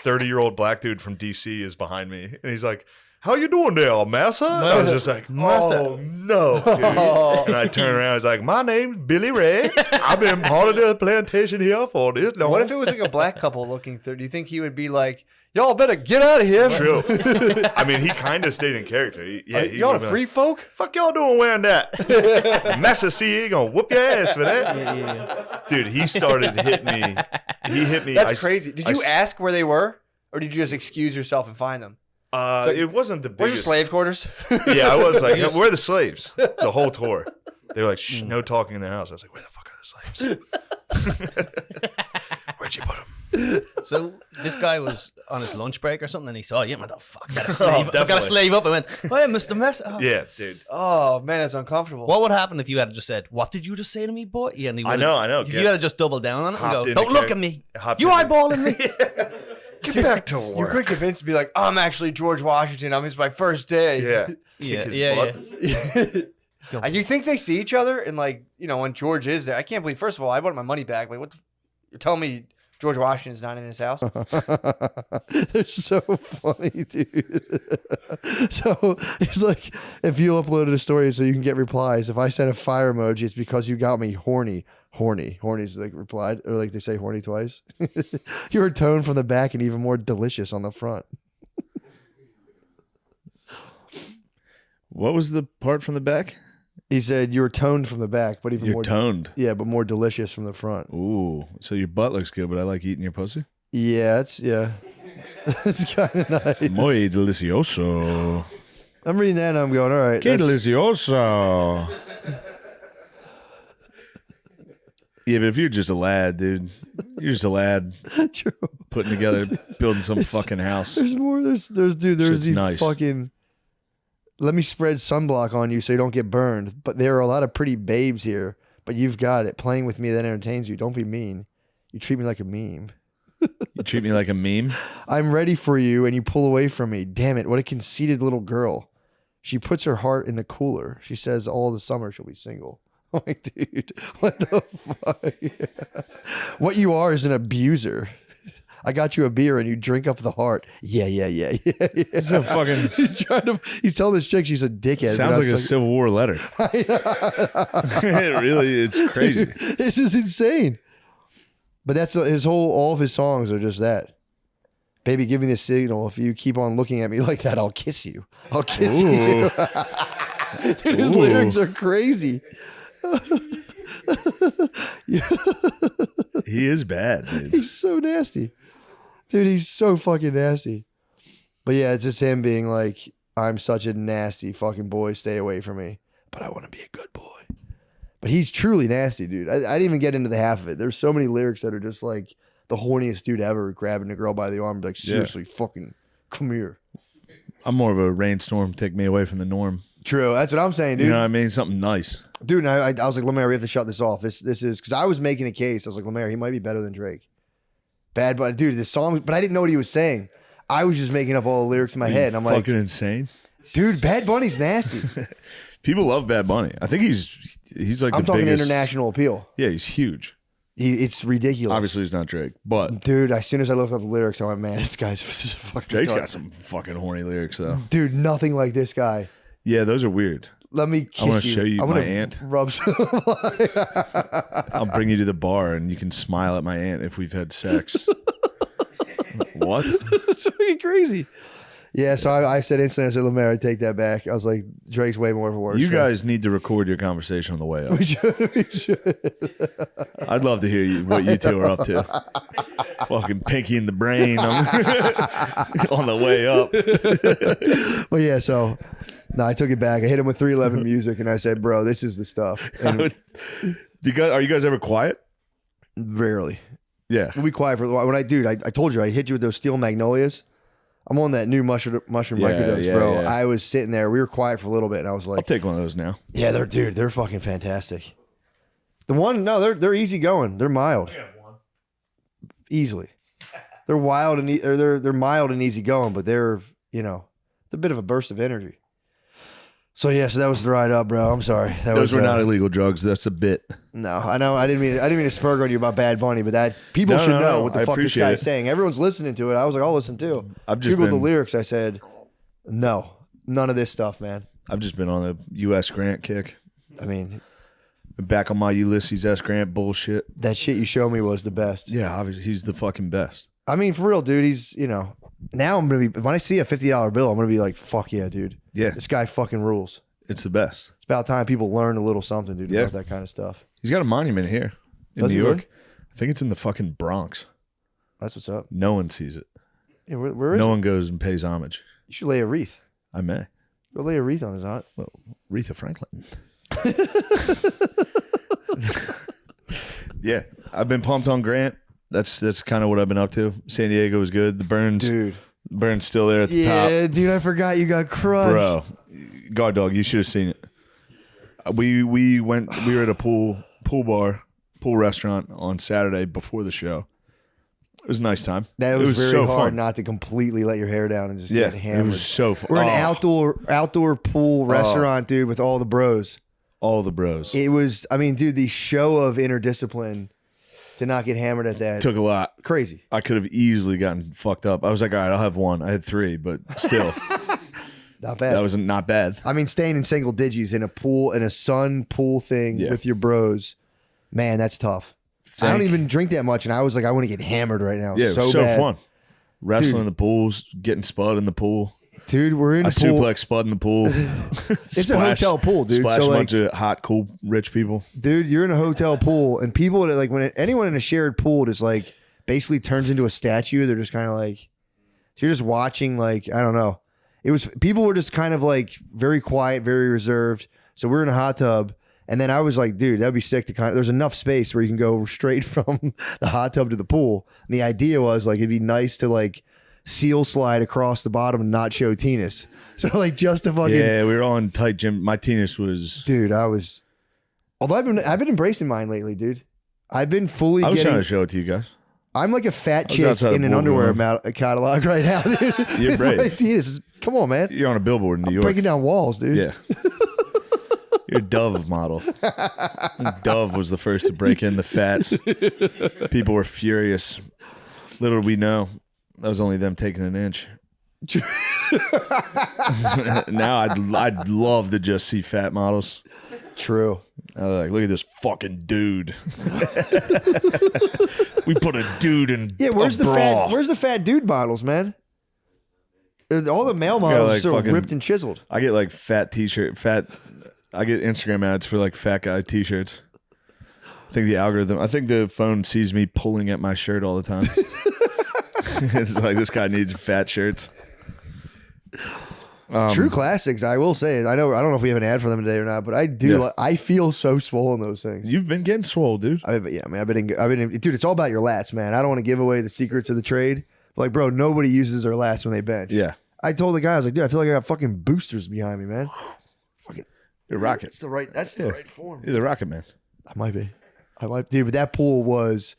30-year-old black dude from DC is behind me, and he's like, "How you doing there, massa?" I was just like, "Oh no, dude!" And I turn around. He's like, "My name's Billy Ray. I've been part of the plantation here for this long." What if it was like a black couple looking through? Do you think he would be like, "Y'all better get out of here"? True. I mean, he kind of stayed in character. Y'all the free folk? Fuck y'all doing wearing that? Mssp, he gonna whoop your ass for that. Dude, he started hitting me. He hit me. That's crazy. Did you ask where they were, or did you just excuse yourself and find them? It wasn't the biggest. Where's your slave quarters? Yeah, I was like, "Where are the slaves?" The whole tour. They were like, "Shh, no talking in the house." I was like, "Where the fuck are the slaves?" Where'd you put them? So this guy was on his lunch break or something, and he saw you. Went, "Oh fuck, I gotta slave. I gotta definitely. slave up." And went, "Oh yeah, Mr. Mess." Oh. Yeah, dude. Oh man, that's uncomfortable. What would happen if you had just said, "What did you just say to me, boy?" Yeah, and he I know. You gotta just double down on it and Hopped go, in "Don't the look car- at me. hopped You in the- eyeballing me." Get back to You work. could convince to be like, "I'm actually George Washington. It's my first day." Yeah. Yeah, Kick his yeah, butt. yeah. And you think they see each other? And like, when George is there, I can't believe. First of all, I want my money back. Like, what? You're telling me George Washington's not in his house? They're so funny, dude. So it's like, if you uploaded a story so you can get replies, if I send a fire emoji, it's because you got me horny. Horny's like replied, or like they say horny twice. You're toned from the back and even more delicious on the front. What was the part from the back? He said you were toned from the back, but even You're more toned. Yeah, but more delicious from the front. Ooh, so your butt looks good, but I like eating your pussy. Yeah, it's kind of nice. Muy delicioso. I'm reading that and I'm going, all right. Que that's- delicioso. Yeah, but if you're just a lad, dude, you're just a lad True. putting together, building some fucking house. There's more. There's dude. There's Shit's these nice. fucking. Let me spread sunblock on you so you don't get burned. But there are a lot of pretty babes here. But you've got it. Playing with me that entertains you. Don't be mean. You treat me like a meme. You treat me like a meme. I'm ready for you, and you pull away from me. Damn it! What a conceited little girl. She puts her heart in the cooler. She says all the summer she'll be single. I'm like, dude, what the fuck? What you are is an abuser. I got you a beer and you drink up the heart. Yeah. It's a fucking. He's telling this chick she's a dickhead. Sounds but like a Civil War letter. It's crazy. Dude, this is insane. But that's all of his songs are just that. Baby, give me the signal. If you keep on looking at me like that, I'll kiss you. I'll kiss you. Dude, his lyrics are crazy. He is bad, dude. He's so nasty. Dude, he's so fucking nasty. But yeah, it's just him being like, I'm such a nasty fucking boy. Stay away from me. But I want to be a good boy. But he's truly nasty, dude. I didn't even get into the half of it. There's so many lyrics that are just like the horniest dude ever grabbing a girl by the arm. Like, seriously, fucking come here. I'm more of a rainstorm. Take me away from the norm. True. That's what I'm saying, dude. You know what I mean? Something nice. Dude, and I was like, Lemaire, we have to shut this off. This is because I was making a case. I was like, Lemaire, he might be better than Drake. Bad, but dude, this song, but I didn't know what he was saying. I was just making up all the lyrics in my head. And I'm like, fucking insane. Dude, Bad Bunny's nasty. People love Bad Bunny. I think he's like I'm the talking biggest international appeal. Yeah, he's huge. It's ridiculous. Obviously, he's not Drake, but dude, as soon as I looked up the lyrics, I went, man, this guy's just fucking. Drake's retarded. got some fucking horny lyrics though. Dude, nothing like this guy. Yeah, those are weird. Let me kiss I want to you. show you I'm my gonna aunt. Rub some. I'll bring you to the bar and you can smile at my aunt if we've had sex. What? It's fucking crazy. Yeah, so I said instantly, I said, Lemaire, I take that back. I was like, Drake's way more of a word. You guys need to record your conversation on the way up. We should. I'd love to hear what you two are up to. Fucking pinky in the brain on the way up. But yeah, so no, I took it back. I hit him with 311 music, and I said, bro, this is the stuff. And Are you guys ever quiet? rarely. Yeah. We'll be quiet for a while. I told you, I hit you with those steel magnolias. I'm on that new mushroom microdose, bro. Yeah. I was sitting there. We were quiet for a little bit, and I was like, I'll take one of those now. yeah, they're fucking fantastic. The one, no, they're easy going. They're mild. Easily. They're wild and they're mild and easy going, but they're a bit of a burst of energy. So yeah, so that was the ride up, bro. I'm sorry. Those were not illegal drugs. That's a bit. No, I know. I didn't mean to spurg on you about Bad Bunny, but that people should know what the fuck this guy's saying. Everyone's listening to it. I was like, I'll listen too. I've just Googled the lyrics. I said, no, none of this stuff, man. I've just been on a U.S. Grant kick. I mean, back on my Ulysses S. Grant bullshit. That shit you showed me was the best. Yeah, obviously he's the fucking best. I mean, for real, dude. He's now I'm gonna be when I see a $50 bill, I'm gonna be like, fuck yeah, dude. Yeah, this guy fucking rules. It's the best. It's about time people learn a little something, dude, about that kind of stuff. He's got a monument here in Does New he York. really? I think it's in the fucking Bronx. That's what's up. No one sees it. Yeah, where is no it? one goes and pays homage. You should lay a wreath. I may. Go lay a wreath on his aunt. Well, Aretha Franklin. Yeah, I've been pumped on Grant. That's kind of what I've been up to. San Diego was good. The Burns, dude. Burns still there at the top. Yeah, dude, I forgot you got crushed. Bro, guard dog, you should have seen it. We were at a pool restaurant on Saturday before the show. It was a nice time. That was very so hard fun. not to completely let your hair down and just get hammered. It was so fun. We're an outdoor pool restaurant, dude, with all the bros. All the bros. It was, I mean, dude, the show of interdiscipline to not get hammered at that. Took a lot. Crazy. I could have easily gotten fucked up. I was like, all right, I'll have one. I had 3, but still. Not bad. That was not bad. I mean, staying in single digits in a pool, in a sun pool thing with your bros, man, that's tough. I don't even drink that much, and I was like, I want to get hammered right now. Yeah, it was so bad. fun. Wrestling Dude. in the pools, getting Spud in the pool. Dude, we're in I a pool. suplex Spud in the pool. It's a hotel pool, dude. Splash So, a like, bunch of hot, cool, rich people. dude, you're in a hotel pool, and people that, like, when anyone in a shared pool just like basically turns into a statue. They're just kind of like, so you're just watching, like, I don't know. It was, people were just kind of like very quiet, very reserved. So we're in a hot tub. And then I was like, dude, that'd be sick to kind of, there's enough space where you can go straight from the hot tub to the pool. And the idea was like, it'd be nice to like seal slide across the bottom and not show Tennis. So like just to fucking. Yeah, we were all in tight gym. My Tennis was. Dude, although I've been embracing mine lately, dude. I've been fully I was getting. trying to show it to you guys. I'm like a fat I was chick outside in the an pool underwear room. catalog right now, dude. You're brave. Like, Tennis, come on, man. You're on a billboard in New York. Breaking down walls, dude. Yeah. You're a Dove model. Dove was the first to break in the fats. People were furious. Little did we know, that was only them taking an inch. Now I'd love to just see fat models. True. I was like, look at this fucking dude. We put a dude in Where's a bra. Where's the fat dude models, man? All the male models like are so fucking- ripped and chiseled. I get like I get Instagram ads for like fat guy t-shirts. I think the phone sees me pulling at my shirt all the time. It's like, this guy needs fat shirts. True classics, I will say. I don't know if we have an ad for them today or not, but I do. Yeah. I feel so swollen those things. You've been getting swole, dude. I've been dude. It's all about your lats, man. I don't want to give away the secrets of the trade. But like, bro, nobody uses their lats when they bench. Yeah. I told the guy, I was like, dude, I feel like I got fucking boosters behind me, man. Fucking, You're rocket. that's the right form. You're the rocket man. I might be, dude. But that pool was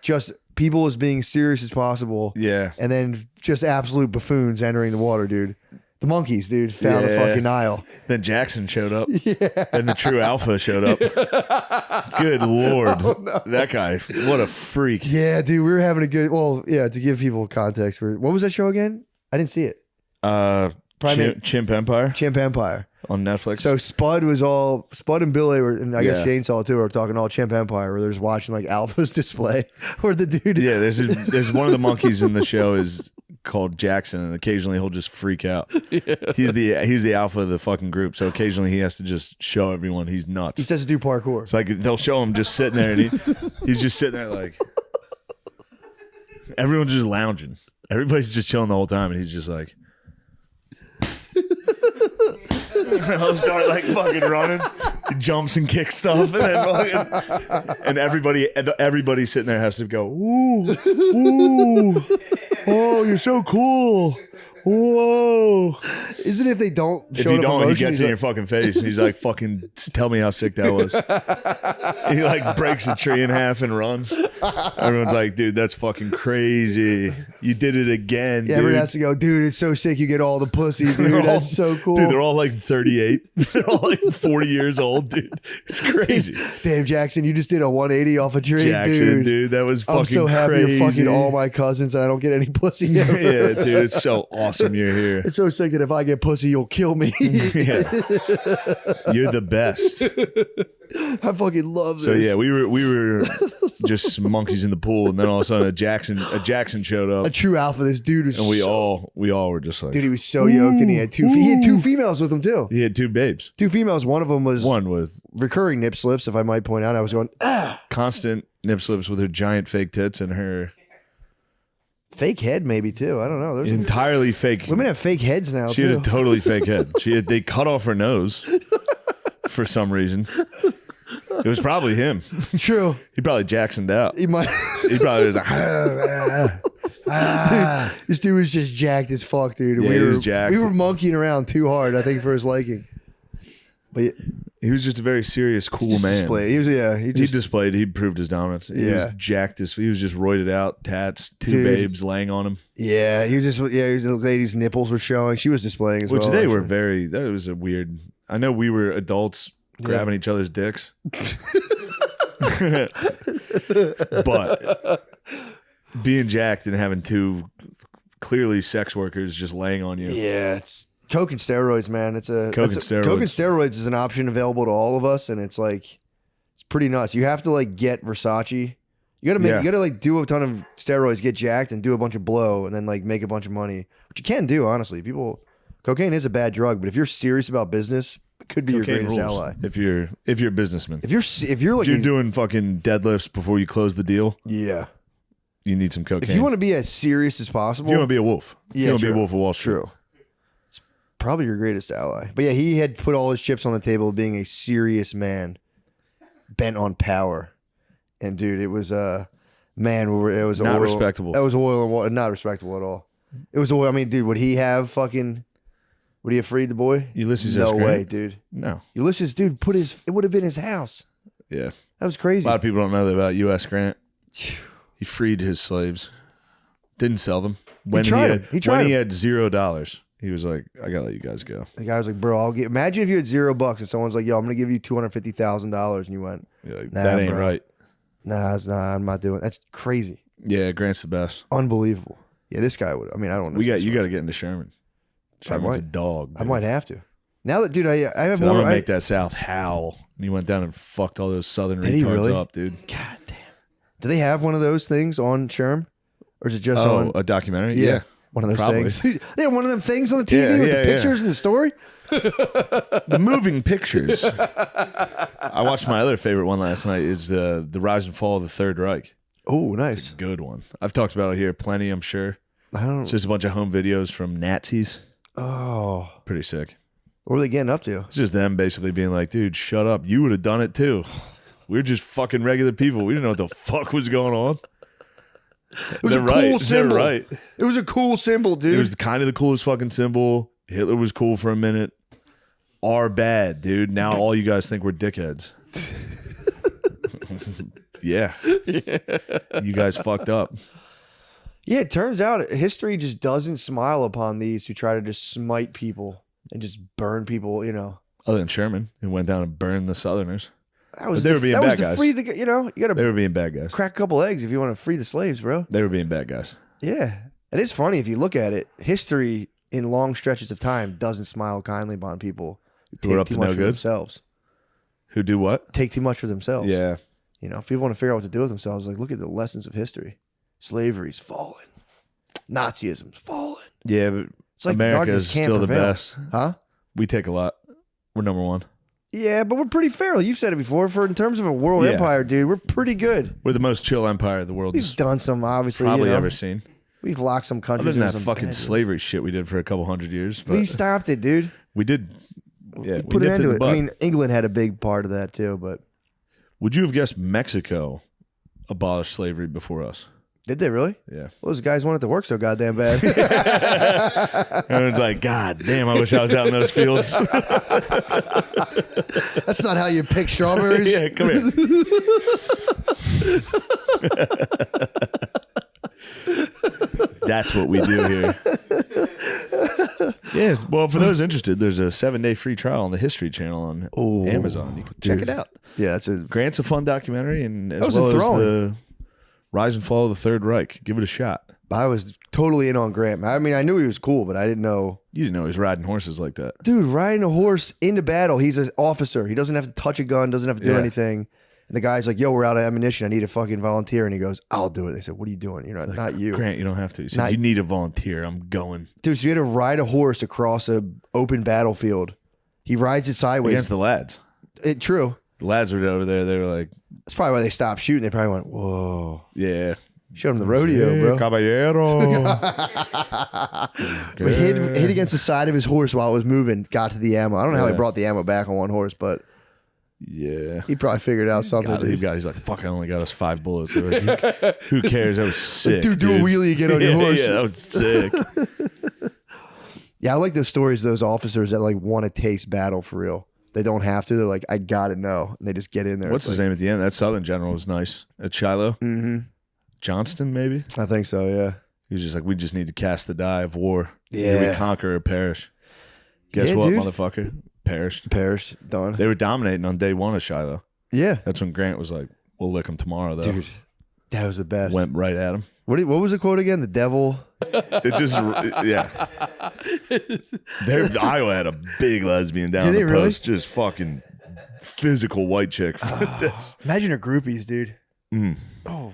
just people as being serious as possible. Yeah. And then just absolute buffoons entering the water, dude. The monkeys, dude, found the fucking aisle. Then Jackson showed up. Yeah. And the true alpha showed up. Good Lord. Oh, no. That guy, what a freak. Yeah, dude, we were having a good. Well, yeah, to give people context, what was that show again? I didn't see it. Chimp Empire. Chimp Empire On Netflix. So Spud and Billy were, and I guess Yeah. Shane saw it too, were talking all Chimp Empire, where they're just watching like Alpha's display, where the dude. Yeah, there's one of the monkeys in the show is called Jackson, and occasionally he'll just freak out. He's the alpha of the fucking group, so occasionally he has to just show everyone he's nuts. He says to do parkour. So they'll show him just sitting there, and he's just sitting there like everyone's just lounging. Everybody's just chilling the whole time, and he's just like. He'll start like fucking running. He jumps and kicks stuff, and everybody sitting there has to go, ooh, ooh, oh, you're so cool. Whoa. Isn't it if they don't If show you enough don't, he emotion, gets he's in like- your fucking face. He's like, fucking tell me how sick that was. He like breaks a tree in half and runs. Everyone's like, dude, that's fucking crazy. You did it again, Yeah, everyone dude. has to go, dude, it's so sick you get all the pussy, dude. That's so cool. Dude, they're all like 38. They're all like 40 years old, dude. It's crazy. Damn, Jackson, you just did a 180 off a tree, Jackson, dude, that was fucking I'm so happy crazy. you're fucking all my cousins and I don't get any pussy ever. Yeah, dude, it's so awesome you're here. It's so sick that if I get pussy, you'll kill me. Yeah. You're the best. I fucking love this. So yeah, we were just some monkeys in the pool, and then all of a sudden a Jackson showed up. A true alpha. This dude was And we all were just like, dude, he was so yoked, and he had two females with him too. He had two babes. Two females. One of them was One with recurring nip slips, if I might point out. I was going, constant nip slips with her giant fake tits and her fake head maybe too. I don't know. There's entirely fake. women have fake heads now She too. had a totally fake head. They cut off her nose for some reason. It was probably him. True. He probably Jacksoned out. He might. He probably was like, Dude, this dude was just jacked as fuck, dude. Yeah, he was jacked. We were monkeying around too hard, I think, for his liking. But he was just a very serious, cool just man. displayed. He was, yeah. He proved his dominance. He was Yeah. jacked as he was just roided out, tats, two Dude. babes laying on him. Yeah, he was just. Yeah, the lady's nipples were showing. She was displaying as Which well. they were actually. very. That was a weird. I know we were adults grabbing each other's dicks, but being jacked and having two clearly sex workers just laying on you. Yeah, it's coke and steroids, man. Coke and steroids. Coke and steroids is an option available to all of us, and it's like it's pretty nuts. You have to like get Versace. You gotta make. Yeah. You gotta like do a ton of steroids, get jacked, and do a bunch of blow, and then like make a bunch of money, which you can do. Honestly, cocaine is a bad drug, but if you're serious about business, it could be Cocaine your greatest rules. ally. If you're a businessman. If you're like if you're doing fucking deadlifts before you close the deal, yeah, you need some cocaine. if you want to be as serious as possible, If you want to be a wolf, Yeah, you want to be a true. wolf of Wall Street. True. It's probably your greatest ally. But yeah, he had put all his chips on the table of being a serious man, bent on power. And dude, it was man, it was Not oil. respectable. That was oil and water. Not respectable at all. It was oil. I mean, dude, would he have fucking? Would he have freed the boy? Ulysses No S. Grant? way, dude. No. Ulysses, dude, it would have been his house. Yeah. That was crazy. A lot of people don't know that about U.S. Grant. He freed his slaves. Didn't sell them. When he, tried had, him. He tried when he him. had $0, he was like, I gotta let you guys go. The guy was like, bro, imagine if you had $0 and someone's like, yo, I'm gonna give you $250,000, and you went, You're like, nah, that ain't bro. right. Nah, I'm not doing. That's crazy. Yeah, Grant's the best. Unbelievable. Yeah, this guy would. I mean, I don't know. You got to get into Sherman. Sherman's a dog. I might have to. Now that, dude, I have So I'm more. gonna make that South howl. And he went down and fucked all those Southern Did he retards really? up, dude. God damn. Do they have one of those things on Sherm, or is it just on a documentary? Yeah, Yeah, one of those probably. things. They have one of them things on the TV Yeah, with yeah, the pictures and the story. The moving pictures. I watched my other favorite one last night. Is the Rise and Fall of the Third Reich. Oh, nice. It's a good one. I've talked about it here plenty, I'm sure. I don't. It's just a bunch of home videos from Nazis. Oh, Pretty sick. what are they getting up to? It's just them basically being like, dude, shut up. You would have done it too. We're just fucking regular people. We didn't know what the fuck was going on. It was They're a cool right. symbol. They're right. It was a cool symbol, dude. It was kind of the coolest fucking symbol. Hitler was cool for a minute. Are bad, dude. Now all you guys think we're dickheads. Yeah. You guys fucked up. Yeah, it turns out history just doesn't smile upon these who try to just smite people and just burn people. You know, Other than Sherman, who went down and burned the Southerners. that was But they were being that bad was to guys. free the. You know, you got They to were being bad guys. crack a couple eggs if you want to free the slaves, bro. They were being bad guys. Yeah, it is funny if you look at it. History in long stretches of time doesn't smile kindly upon people who Who are take up too to much no for good? themselves. Who do what? Take too much for themselves. Yeah. You know, if people want to figure out what to do with themselves, like look at the lessons of history. Slavery's fallen. Nazism's fallen. Yeah, but It's like the America darkness is can't still the prevail. best. Huh? We take a lot. We're number one. Yeah, but we're pretty fair. You've said it before. For in terms of a world Yeah. empire, dude, we're pretty good. We're the most chill empire the world's We've done some, obviously, probably you know, ever seen. We've locked some countries. Other than into that some fucking bad slavery shit we did for a couple hundred years. But We stopped it, dude. we did. Yeah, we Put an nipped end in to the it. bud. I mean, England had a big part of that too, but Would you have guessed Mexico abolished slavery before us? did they really? Yeah. Well, those guys wanted to work so goddamn bad. Everyone's like, God damn, I wish I was out in those fields. That's not how you pick strawberries. Yeah, come here. That's what we do here. Yes. Well, for those interested, there's a 7-day free trial on the History Channel on Amazon. You can check dude. it out. Yeah, it's a Grant's a fun documentary, and as That was well as enthralling. the rise and fall of the Third Reich. Give it a shot. I was totally in on Grant. I mean, I knew he was cool, but I didn't know. You didn't know he was riding horses like that. Dude, riding a horse into battle. He's an officer. He doesn't have to touch a gun, doesn't have to do Yeah. anything. And the guy's like, yo, we're out of ammunition. I need a fucking volunteer. And he goes, I'll do it. They said, what are you doing? You're not you. Grant, you don't have to. He said, Not- you need a volunteer. I'm going. Dude, so you had to ride a horse across a open battlefield. He rides it sideways. Against the lads. True. The lads were over there. They were like, That's probably why they stopped shooting. They probably went, whoa. yeah. Showed him the rodeo, Yeah, bro. Caballero. We hit against the side of his horse while it was moving, got to the ammo. I don't know how he Yeah. brought the ammo back on one horse, but Yeah. he probably figured out something. God, he's like, fuck, I only got us 5 bullets. They're like, who cares? That was sick. Dude, do a wheelie again on your Yeah, horse. Yeah, that was sick. Yeah, I like those stories, those officers that like want to taste battle for real. They don't have to. They're like, I gotta know. And they just get in there. What's his name at the end? That Southern general was nice. At Shiloh? Mm-hmm. Johnston, maybe? I think so, yeah. He was just like, we just need to cast the die of war. Either Yeah. we conquer or perish. Guess Yeah, what, dude. motherfucker? Perished. Perished. Done. They were dominating on day 1 of Shiloh. Yeah. That's when Grant was like, we'll lick them tomorrow, though. Dude, that was the best. Went right at him. What was the quote again? The devil. It just, yeah. Iowa had a big lesbian down Did the they really? post. Just fucking physical white chick. Imagine her groupies, dude. Mm. Oh.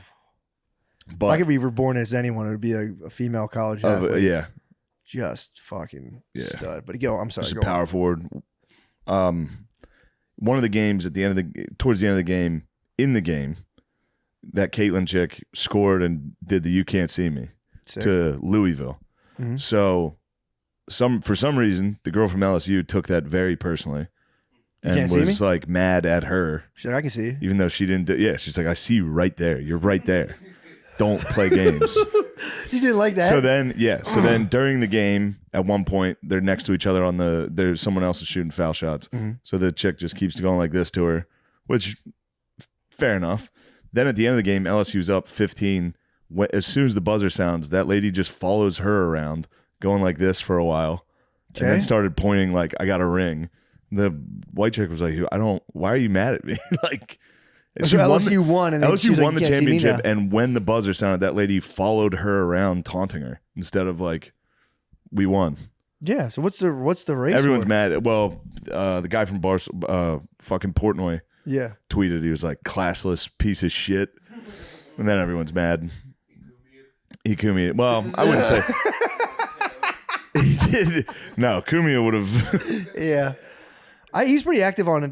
But If I could be reborn as anyone, it would be a female college athlete. yeah. Just fucking Yeah. stud. But go, I'm sorry. Just a Go on. power forward. One of the games towards the end of the game, in the game, that Caitlyn chick scored and did the "You Can't See Me" Sick. to Louisville. Mhm. So, for some reason, the girl from LSU took that very personally, You and can't see was me? like mad at her, She's like, I can see you. even though she didn't. Yeah, she's like, "I see you right there. You're right there. Don't play games." You didn't like that? So then during the game, at one point, they're next to each other on there's someone else is shooting foul shots. Mhm. So the chick just keeps going like this to her, which fair enough. Then at the end of the game, LSU's up 15. As soon as the buzzer sounds, that lady just follows her around, going like this for a while, and Okay. then started pointing like, "I got a ring." The white chick was like, why are you mad at me? Like, So LSU won, and then LSU she was like, won the "You can't see me championship, now." and when the buzzer sounded, that lady followed her around, taunting her instead of like, "We won." Yeah. So what's the race? Everyone's war? mad. Well, the guy from fucking Portnoy, Yeah. tweeted he was like, "Classless piece of shit," and then everyone's mad. Ikumi. Well, I wouldn't say. He did. No, Kumia would have. Yeah. He's pretty active on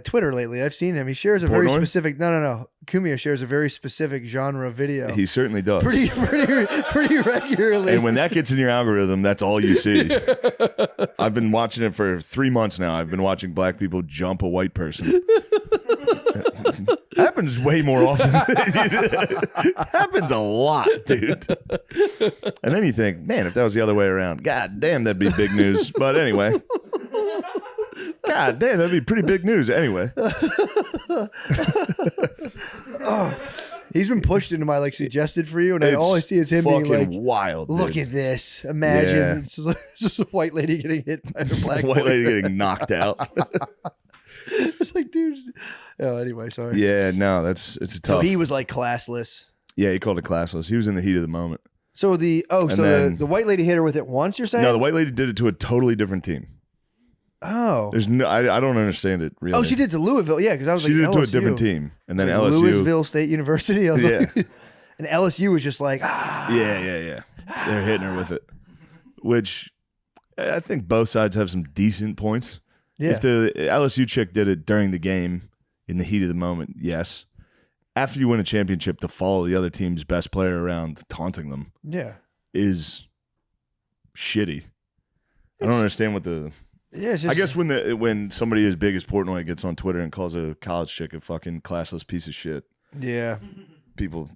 Twitter lately. I've seen him. He shares a very Portnoy? specific. No. Kumia shares a very specific genre video. He certainly does. pretty regularly. And when that gets in your algorithm, that's all you see. I've been watching it for 3 months now. I've been watching black people jump a white person. Happens way more often. Happens a lot, dude. And then you think, man, if that was the other way around, god damn, that'd be big news. But anyway. God damn, that'd be pretty big news. Anyway. He's been pushed into my suggested for you, and It's all I see is him being fucking like, wild. "Look dude. at this! Imagine Yeah. it's just a white lady getting hit by a black White lady boyfriend." getting knocked out. It's like, dude. Oh, anyway, sorry. Yeah, no, it's a So tough. he was like classless. Yeah, he called it classless. He was in the heat of the moment. So then- the white lady hit her with it once. You're saying? No, the white lady did it to a totally different team. Oh. There's no, I don't understand it really. Oh, she did to Louisville. Yeah, because I was She like, did it to a LSU. different team, and then Like LSU. Louisville State University. I was Yeah. like, and LSU was just like, ah, Yeah. they're hitting her with it, which I think both sides have some decent points. Yeah. If the LSU chick did it during the game in the heat of the moment, yes. After you win a championship, to follow the other team's best player around taunting them is shitty. I don't understand what the... Yeah, I guess when somebody as big as Portnoy gets on Twitter and calls a college chick a fucking classless piece of shit, Yeah. people,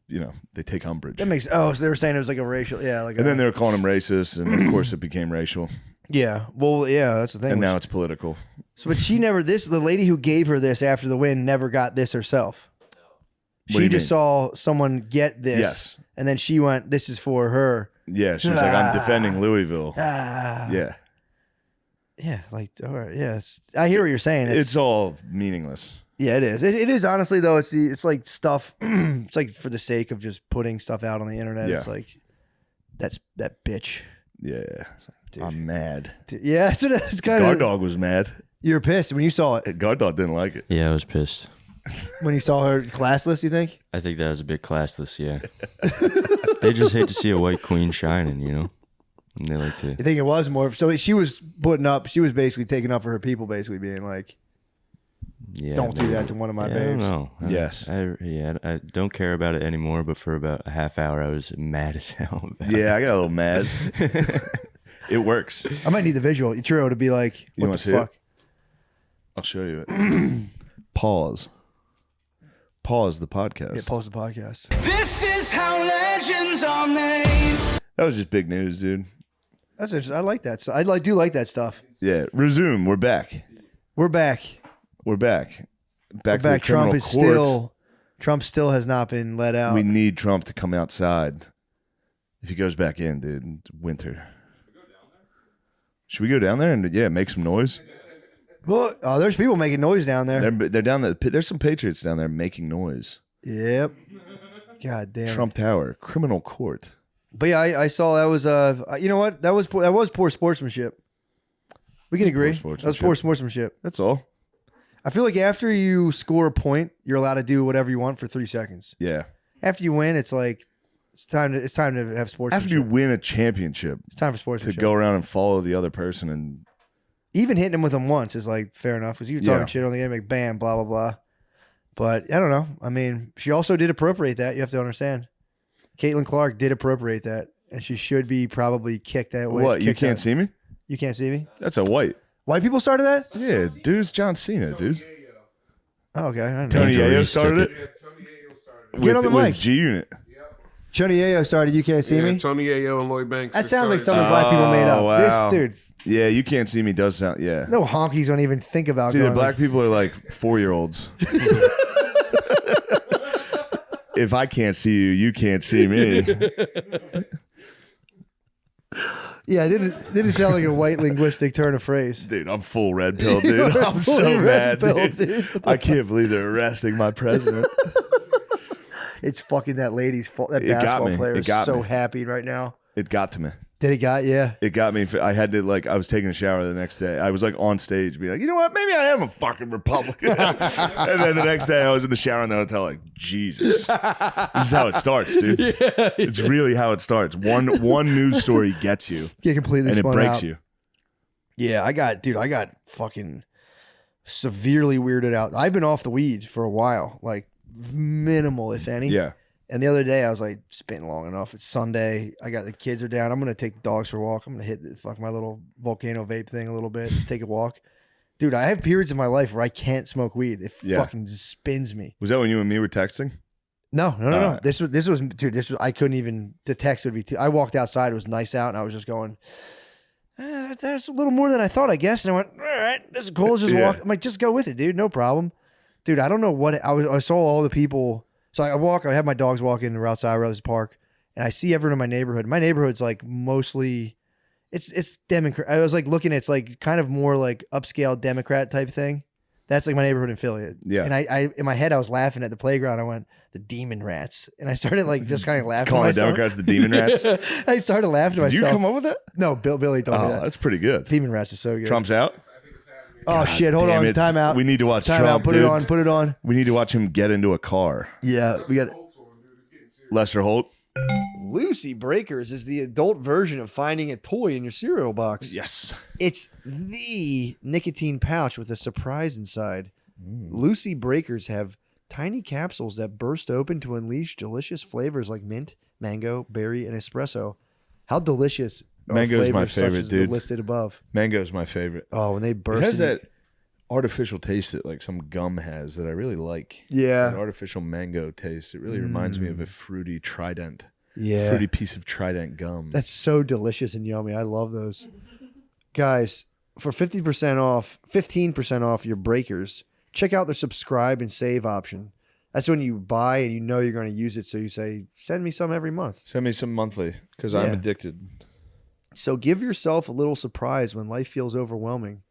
they take umbrage. That makes so they were saying it was like a racial And then they were calling him racist, and of course it became racial. Yeah. Well, yeah, that's the thing. And now it's political. So, but she never the lady who gave her this after the win never got this herself. What do She you just mean? saw someone get this. Yes. And then she went, this is for her. Yeah, she was like, I'm defending Louisville. Yeah. Yeah, like, all right, yeah. I hear what you're saying. It's all meaningless. Yeah, it is. It is honestly though. It's like stuff. It's like for the sake of just putting stuff out on the internet. Yeah. It's like that bitch. Yeah, I'm mad. Yeah, it's kind of. Guard Dog was mad. You were pissed when you saw it. Guard Dog didn't like it. Yeah, I was pissed. When you saw her classless, you think? I think that was a bit classless, yeah. They just hate to see a white queen shining, And they like to... You think it was more? So she was putting up. She was basically taking up for her people, basically being like, Yeah, don't do that to one of my babes. No, Yes. I don't care about it anymore. But for about a half hour, I was mad as hell. Yeah, I got a little mad. It works. I might need the visual. Churro to be like, You what wanna the see fuck? it? I'll show you it. Pause the podcast. Yeah, pause the podcast. This is how legends are made. That was just big news, dude. That's interesting. I like that. So I do like that stuff. Yeah, resume. We're back. We're back. We're back. We're To back. the criminal court. Trump still has not been let out. We need Trump to come outside. If he goes back in, dude, it's winter. Should we go down there and make some noise? Well, there's people making noise down there. They're down there. There's some patriots down there making noise. Yep. God damn. Trump Tower, criminal court. But yeah, I saw that was you know what? That was poor sportsmanship. We can agree. That was poor sportsmanship. That's all. I feel like after you score a point, you're allowed to do whatever you want for 3 seconds. Yeah. After you win, it's like it's time to have sportsmanship. After you win a championship, it's time for to sportsmanship. go around and follow the other person and Even hitting him with them once is like fair enough because you were talking shit on the game, like bam, blah blah blah. But I don't know. I mean, she also did appropriate that. You have to understand. Caitlin Clark did appropriate that, and she should be probably kicked that way. What? You can't see me? You can't see me? That's a white. White people started that? Yeah, dude's John Cena, dude. Oh, okay. I don't know. Tony Yayo started it. Get on the mic. G Unit. Tony Yayo started. You can't see me. Tony Yayo and Lloyd Banks. That sounds like something black people made up. Wow. This dude. Yeah, you can't see me does sound. Yeah. No honkies don't even think about. It's either going black like, people are like 4-year-olds. If I can't see you, you can't see me. Yeah, it didn't sound like a white linguistic turn of phrase. Dude, I'm full red pill, dude. You're I'm fully so red mad, pill, dude. I can't believe they're arresting my president. It's fucking that lady's fault. That It got basketball me. player It is got so me. happy right now. It got to me. Did it got yeah? It got me. I had to I was taking a shower the next day. I was like on stage, being like, you know what? Maybe I am a fucking Republican. And then the next day, I was in the shower in the hotel, like, Jesus, this is how it starts, dude. It's really how it starts. One news story gets you, Get completely and it spun breaks out. you. Yeah, I got fucking severely weirded out. I've been off the weed for a while, like minimal, if any. Yeah. And the other day, I was like, it's been long enough. It's Sunday. I got the kids are down. I'm gonna take the dogs for a walk. I'm gonna hit my little volcano vape thing a little bit. Just take a walk, dude. I have periods in my life where I can't smoke weed. It fucking just spins me. Was that when you and me were texting? No. This was I couldn't even. The text would be. I walked outside. It was nice out, and I was just going. There's a little more than I thought, I guess. And I went, all right, this is cool. Let's just walk. I'm like, just go with it, dude. No problem, dude. I don't know what I saw all the people. So I have my dogs walking around Rose Park, and I see everyone in my neighborhood. My neighborhood's like mostly, it's Democrat. I was like looking, it's like kind of more like upscale Democrat type thing. That's like my neighborhood in Philly. Yeah. And I in my head, I was laughing at the playground. I went, the demon rats. And I started like just kind of laughing. Calling to the myself. Democrats the demon rats? I started laughing to Did you myself. come up with that? No, Billy told me that. That's pretty good. Demon rats are so good. Trump's out? Oh shit! Hold damn on, it. time out. We need to watch time Trump, out. Put dude. it on. Put it on. We need to watch him get into a car. Yeah, we got Lester Holt. Lucy Breakers is the adult version of finding a toy in your cereal box. Yes. It's the nicotine pouch with a surprise inside. Lucy Breakers have tiny capsules that burst open to unleash delicious flavors like mint, mango, berry, and espresso. How delicious are Mango's my flavors such favorite, as the dude. listed above? Mango's my favorite. Oh, when they burst. It has in- that artificial taste that like some gum has that I really like. Yeah. That artificial mango taste. It really reminds me of a fruity Trident. Yeah. Fruity piece of Trident gum. That's so delicious and yummy. I love those. Guys, for 15% off your breakers, check out their subscribe and save option. That's when you buy and you know you're going to use it. So you say, send me some every month. Send me some monthly because I'm addicted. So give yourself a little surprise when life feels overwhelming.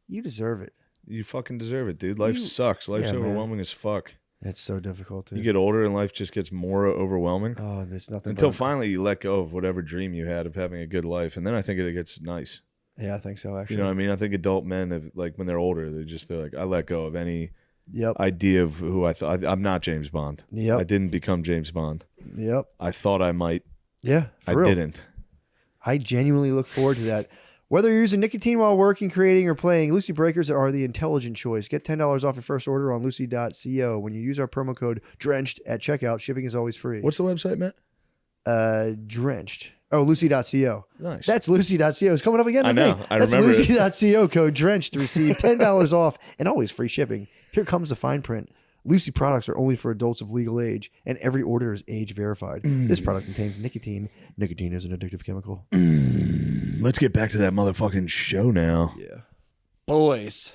You deserve it. You fucking deserve it, dude. Life sucks. Life's Yeah, man. overwhelming as fuck. It's so difficult. You get older and life just gets more overwhelming. Oh, there's nothing until but- finally you let go of whatever dream you had of having a good life, and then I think it gets nice. Yeah, I think so. Actually, You know what I mean? I think adult men have, like when they're older, they're like, I let go of any idea of who I thought. I'm not James Bond. Yep. I didn't become James Bond. Yep. I thought I might. Yeah, I for real. didn't. I genuinely look forward to that. Whether you're using nicotine while working, creating, or playing, Lucy Breakers are the intelligent choice. Get $10 off your first order on lucy.co. When you use our promo code DRENCHED at checkout, shipping is always free. What's the website, Matt? Drenched. Oh, lucy.co. Nice. That's lucy.co. It's coming up again. I know. think. I That's remember it. lucy.co code drenched to receive $10 off and always free shipping. Here comes the fine print. Lucy products are only for adults of legal age, and every order is age verified. This product contains nicotine. Nicotine is an addictive chemical. Let's get back to that motherfucking show now. Yeah. Boys.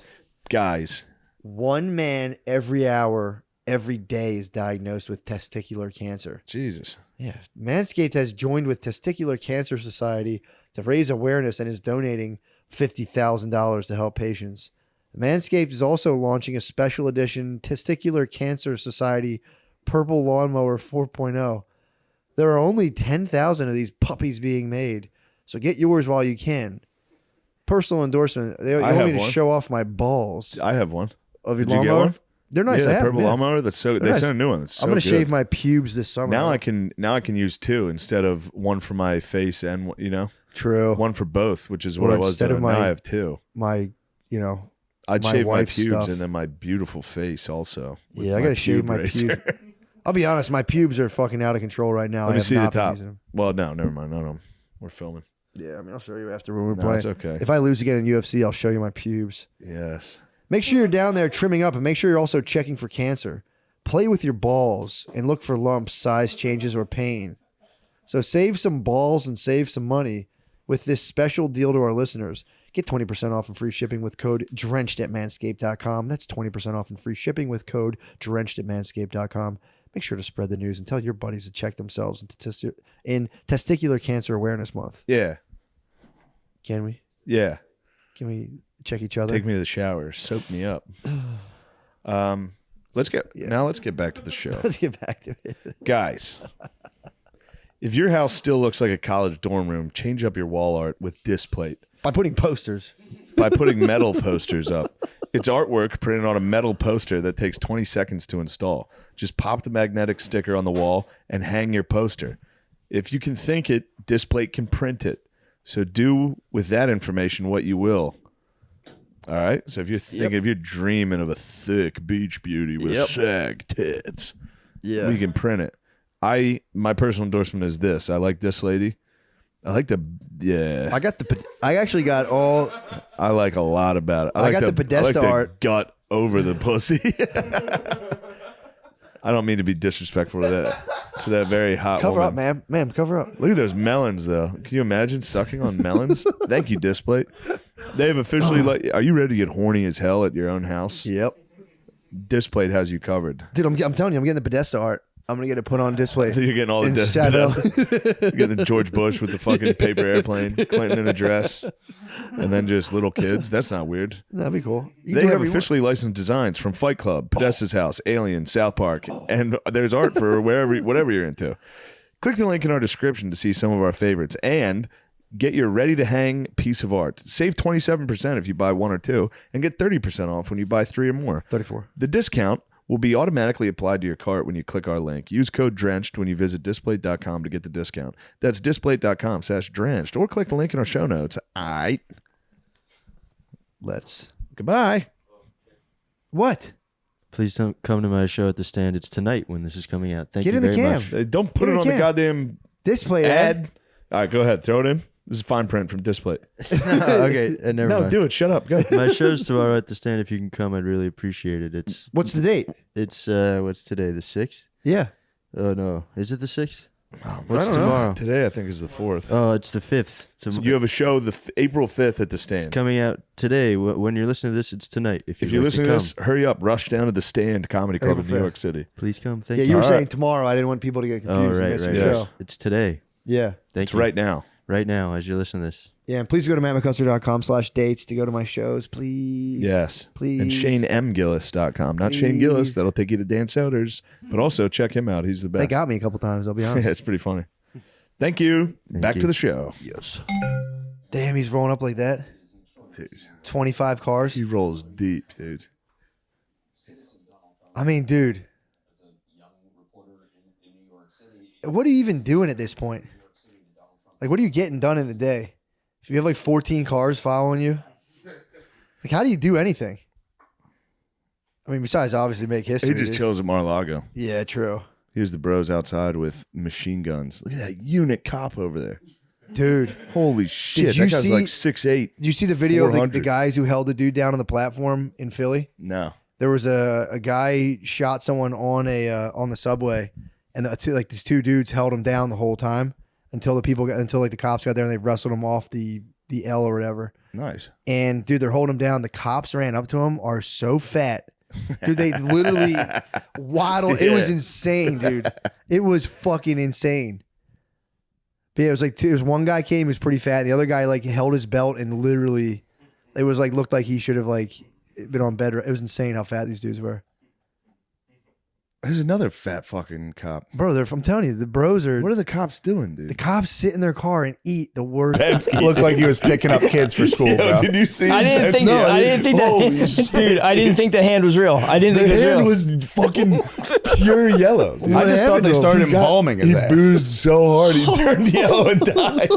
Guys. One man every hour, every day is diagnosed with testicular cancer. Jesus. Yeah. Manscaped has joined with Testicular Cancer Society to raise awareness and is donating $50,000 to help patients. Manscaped is also launching a special edition Testicular Cancer Society Purple Lawnmower 4.0. There are only 10,000 of these puppies being made, so get yours while you can. Personal endorsement. They want have me to one. show off my balls. I have one. Of your Did you get lawnmower? one? They're nice. Yeah, I the have purple them, yeah. lawnmower. That's so. They're They nice. sent a new one. It's so I'm gonna good. shave my pubes this summer. Now I can use two instead of one for my face and True. one for both, which is Or what I was instead doing. of Now my- I have two. my I'd my shave my wife's pubes stuff. and then my beautiful face also. with Yeah, I my gotta shave pube my razor. pubes. I'll be honest, my pubes are fucking out of control right now. Let I me have see the not been top. using them. Well, no, never mind. No, we're filming. Yeah, I mean, I'll show you after when we're No, playing. it's okay. If I lose again in UFC, I'll show you my pubes. Yes. Make sure you're down there trimming up, and make sure you're also checking for cancer. Play with your balls and look for lumps, size changes, or pain. So save some balls and save some money with this special deal to our listeners. Get 20% off and free shipping with code DRENCHED at manscaped.com. That's 20% off and free shipping with code DRENCHED at manscaped.com. Make sure to spread the news and tell your buddies to check themselves in Testicular Cancer Awareness Month. Yeah. Can we? Yeah. Can we check each other? Take me to the shower. Soak me up. Let's get back to the show. Let's get back to it. Guys, if your house still looks like a college dorm room, change up your wall art with Displate. By putting posters. By putting metal posters up. It's artwork printed on a metal poster that takes 20 seconds to install. Just pop the magnetic sticker on the wall and hang your poster. If you can think it, Displate can print it. So do with that information what you will. All right? So if you're thinking, if you're dreaming of a thick beach beauty with sag tits, we can print it. My personal endorsement is this. I like this lady. I like I actually got all. I like a lot about it. I got the Podesta I like art. the gut over the pussy. I don't mean to be disrespectful to that very hot Cover woman. up, ma'am. Ma'am, cover up. Look at those melons, though. Can you imagine sucking on melons? Thank you, Displate. They have officially are you ready to get horny as hell at your own house? Yep. Displate has you covered. Dude, I'm telling you, I'm getting the Podesta art. I'm going to get it put on display. You're getting all the You're getting the George Bush with the fucking paper airplane, Clinton in a dress, and then just little kids. That's not weird. That'd be cool. You can They do have whatever you officially licensed designs from Fight Club, Podesta's House, Alien, South Park, and there's art for whatever you're into. Click the link in our description to see some of our favorites and get your ready-to-hang piece of art. Save 27% if you buy one or two, and get 30% off when you buy 3 or more. 34. The discount will be automatically applied to your cart when you click our link. Use code DRENCHED when you visit displate.com to get the discount. That's displate.com/drenched, or click the link in our show notes. All right. Goodbye. What? Please don't come to my show at the stand. It's tonight when this is coming out. Thank Get you in the very cam. much. Don't put it on the goddamn display ad. All right, go ahead. Throw it in. This is fine print from Display. Okay, never No, mind. do it. Shut up. Go. My show's tomorrow at the stand. If you can come, I'd really appreciate it. It's What's the date? It's what's today? The 6th? Yeah. Oh no, is it the 6th? What's I don't know. Today, I think, is the 4th. Oh, it's the 5th. You have a show April 5th at the stand. It's coming out today. When you're listening to this, it's tonight. If If you're listening to this, hurry up. Rush down to the Stand Comedy Club in New York City. please come. Thank Yeah, you. you were saying tomorrow. I didn't want people to get confused. Oh, and right, miss right. your Yes. show. It's today. Yeah. Thank It's you. right now. Right now, as you listen to this. Yeah, and please go to mattmccuster.com/dates to go to my shows, please. Yes. Please. And ShaneMGillis.com. Not Shane Gillis. Please. That'll take you to Dan Soder's. But also check him out. He's the best. They got me a couple times, I'll be honest. Yeah, it's pretty funny. Thank you. Back to the show. Yes. Damn, he's rolling up like that. Dude. 25 cars. He rolls deep, dude. I mean, dude. What are you even doing at this point? Like, what are you getting done in a day? If you have like 14 cars following you, like, how do you do anything? I mean, besides obviously make history. He just dude. chills at Mar-a-Lago. Yeah, true. Here's the bros outside with machine guns. Look at that unit cop over there. Dude. Holy shit. That guy's like 6'8". Did you see the video of the 400. guys who held the dude down on the platform in Philly? No. There was a guy shot someone on the subway, and these two dudes held him down the whole time until the cops got there and they wrestled him off the L or whatever. Nice. And dude, they're holding him down. The cops ran up to him, are so fat. Dude, they literally waddled. It was insane, dude. It was fucking insane. But yeah, it was one guy came, he was pretty fat, and the other guy like held his belt and literally it was like looked like he should have like been on bed. It was insane how fat these dudes were. There's another fat fucking cop. Bro, I'm telling you, the bros are. What are the cops doing, dude? The cops sit in their car and eat the worst. Looked like he was picking up kids for school, bro. Did you see? I didn't think. I didn't think that. Dude, I didn't think the hand was real. I didn't think The it was hand real. was fucking pure yellow. Dude. I just thought they started embalming his He ass. boozed so hard he turned yellow and died.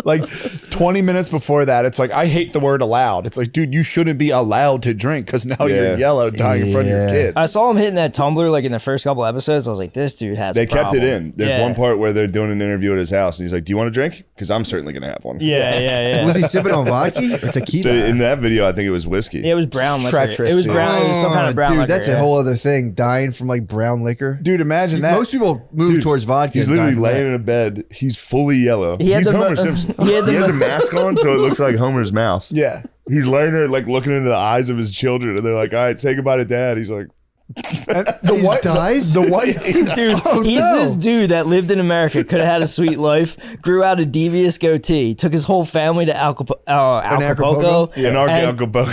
Like 20 minutes before that, it's like, I hate the word allowed. It's like, dude, you shouldn't be allowed to drink because now you're yellow dying in front of your kids. I saw him hitting that tumbler like in the first couple episodes. I was like, this dude has. They a kept it problem. in. There's one part where they're doing an interview at his house, and he's like, "Do you want a drink? Because I'm certainly gonna have one." Yeah. Was he sipping on vodka or tequila? In that video, I think it was whiskey. Yeah, it was brown liquor. Treacherous, It was dude. brown. It was some kind of brown dude, liquor. that's a whole other thing. Dying from like brown liquor. Dude, imagine that. Most people move towards vodka. He's and die literally from laying that. in a bed. He's fully yellow. He had He's the Homer mo- Simpson. he had the He has a mo- mask on, so it looks like Homer's mouth. Yeah. He's laying there, like looking into the eyes of his children, and they're like, "All right, say goodbye to Dad." He's like, The white dies? The white Dude, Oh, he's no. this dude that lived in America, could have had a sweet life, grew out a devious goatee, took his whole family to Acapulco. Acapulco? "An Acapulco."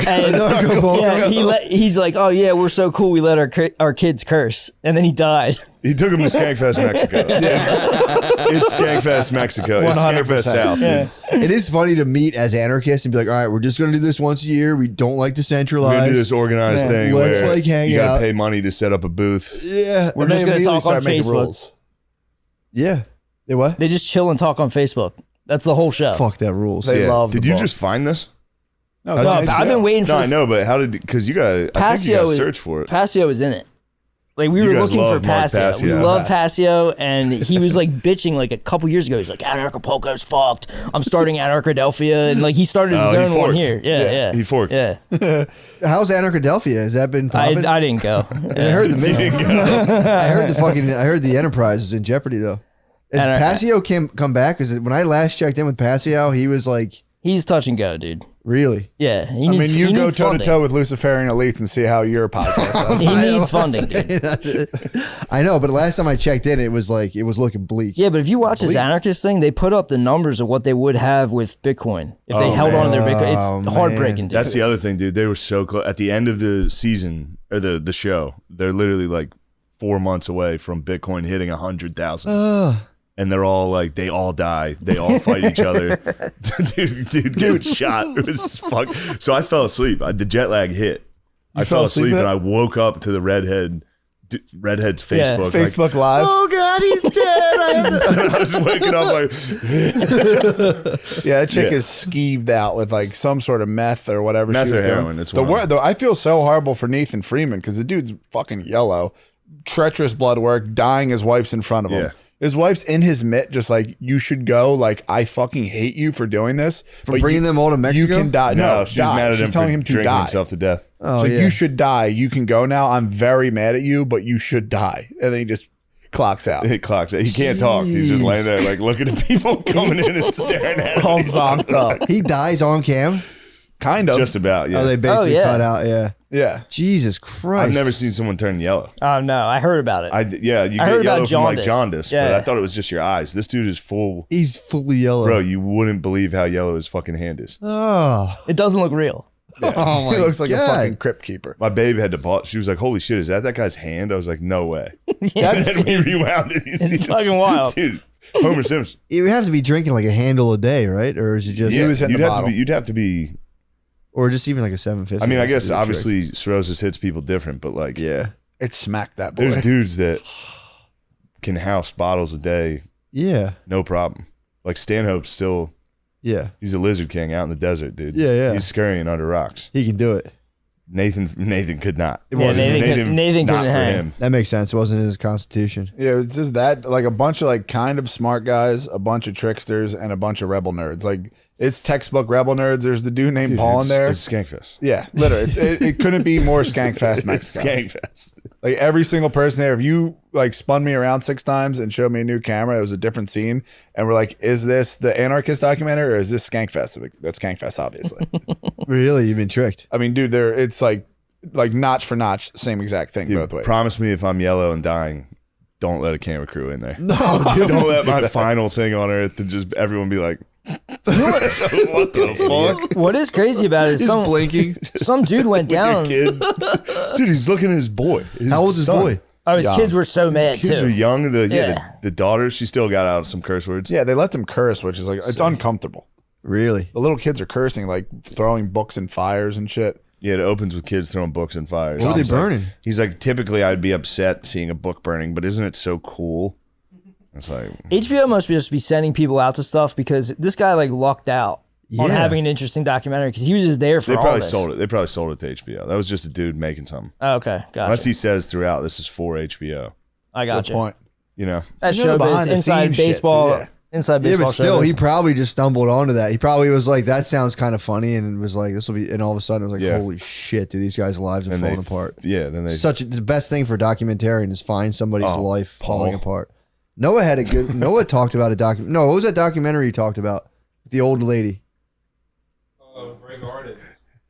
And he's like, oh yeah, we're so cool. We let our kids curse, and then he died. He took him to Skankfest, Mexico. It's Skankfest, Mexico. It's Skankfest 100%. South. Yeah. It is funny to meet as anarchists and be like, all right, we're just going to do this once a year. We don't like to We're centralize. gonna do this organized thing Let's where like hang you gotta out. pay money to set up a booth. Yeah. We're And just they gonna immediately talk on start making Facebook. rules. Yeah. They what? They just chill and talk on Facebook. That's the whole show. Fuck that rules. They love Did the you book. just find this? No, No, it's a nice I've been show. waiting for. No, I this- know, but how did? Because you gotta. I think you Passio gotta is- search for it. Passio is in it. Like we You were guys looking for love Mark Passio. We Passio. love Passio, and he was like bitching like a couple years ago. He's like, Anarchapulco's fucked. I'm starting Anarchadelphia, and like he started his Oh, he own one forked. here. Yeah. He forked. Yeah. How's Anarchadelphia? Has that been popping? I didn't go. I heard the I heard the Enterprise is in jeopardy though. Has And Passio come back? Because when I last checked in with Passio, he was like, He's touch and go, dude. really? Yeah. He I needs, mean, you he go needs toe to funding. toe with Luciferian elites and see how your podcast does. He I know needs what I'm funding, dude. saying. I know, but last time I checked in, it was looking bleak. Yeah, but if you watch this anarchist thing, they put up the numbers of what they would have with Bitcoin if they held on to their Bitcoin. It's heartbreaking, dude. That's the other thing, dude. They were so close. At the end of the season or the show, they're literally like 4 months away from Bitcoin hitting 100,000. And they're all like, they all die. They all fight each other. dude, get shot. It was fuck. So I fell asleep. The jet lag hit. I fell asleep and I woke up to the redhead's Facebook. Facebook Live. Oh God, he's dead. I was waking up like, yeah, that chick is skeeved out with like some sort of meth or whatever. Meth she was or heroin, doing. it's the one. word though. I feel so horrible for Nathan Freeman because the dude's fucking yellow, treacherous blood work, dying. His wife's in front of him. Yeah. His wife's in his mitt, just like, you should go. Like, I fucking hate you for doing this. For bringing them all to Mexico? You can die. no, No, she's die. mad at She's him telling for him to drinking die. himself to death. Oh, So yeah. you should die. You can go now. I'm very mad at you, but you should die. And then he just clocks out. It clocks out. He can't talk. He's just laying there like looking at people coming in and staring at him. All zonked up. He dies on cam? Kind of. Just about, yeah. Oh, they basically yeah. cut out, yeah. Yeah. Jesus Christ. I've never seen someone turn yellow. Oh no, I heard about it. Yeah, you I get heard yellow about from like jaundice. jaundice, Yeah. but I thought it was just your eyes. This dude is full. He's fully yellow. Bro, you wouldn't believe how yellow his fucking hand is. Oh. It doesn't look real. Oh my He looks like God. a fucking crypt keeper. My babe had to pause. She was like, "Holy shit, is that guy's hand?" I was like, "No way." Yeah, And then we rewound it. You see it's this- fucking wild. dude. Homer Simpson. You would have to be drinking like a handle a day, right? Or is it just, Yeah, was hitting you'd the have to bottle. be. You'd have to be. or just even like a 750? I mean, I That's guess a good obviously cirrhosis hits people different, but like, Yeah. It smacked that boy. there's dudes that can house bottles a day, Yeah. no problem. Like Stanhope's still. Yeah. He's a lizard king out in the desert, dude. Yeah, yeah. He's scurrying under rocks. He can do it. Nathan could not. It Yeah, wasn't- Nathan not couldn't for hang. him. That makes sense. It wasn't in his constitution. Yeah, it's just that, like a bunch of like kind of smart guys, a bunch of tricksters, and a bunch of rebel nerds. Like it's textbook rebel nerds. There's the dude named Dude, Paul in there. It's Skankfest. Yeah, literally, it couldn't be more Skankfest Mexico. Skankfest. Like every single person there, if you like spun me around 6 times and showed me a new camera, it was a different scene. And we're like, is this the Anarchist documentary or is this Skankfest? Like, that's Skankfest, obviously. Really? You've been tricked. I mean, dude, it's like notch for notch, same exact thing Dude, both ways. promise me if I'm yellow and dying, don't let a camera crew in there. No, dude. Don't let my final thing on earth to just everyone be like, what the fuck? What is crazy about it is He's some blinking. some dude went With your down. kid? Dude, he's looking at his boy. How old is his son. boy? Oh, his Young. kids were so mad Kids too. are young. Yeah. The daughter, she still got out some curse words. Yeah, they let them curse, which is like, it's uncomfortable. Really? The little kids are cursing, like throwing books in fires and shit. Yeah, it opens with kids throwing books in fires. What were they He's like- burning? He's like, typically I'd be upset seeing a book burning, but isn't it so cool? It's like, HBO must just be sending people out to stuff because this guy like lucked out on Yeah. having an interesting documentary because he was just there for they all probably this. sold it. They probably sold it to HBO. That was just a dude making something. Oh, okay, Unless gotcha. he says throughout, this is for HBO. I got Good you. point. You know, That's You know the showbiz, behind the inside scenes shit, baseball, yeah. inside Yeah, baseball. but still, showbiz. he probably just stumbled onto that. He probably was like, that sounds kind of funny, and was like, this will be, and all of a sudden it was like, Yeah. holy shit, dude, these guys' lives are and falling apart. Yeah, then they The best thing for a documentarian is find somebody's Oh, life falling Paul. apart. Noah had a good. Noah talked about a No, what was that documentary you talked about? The old lady.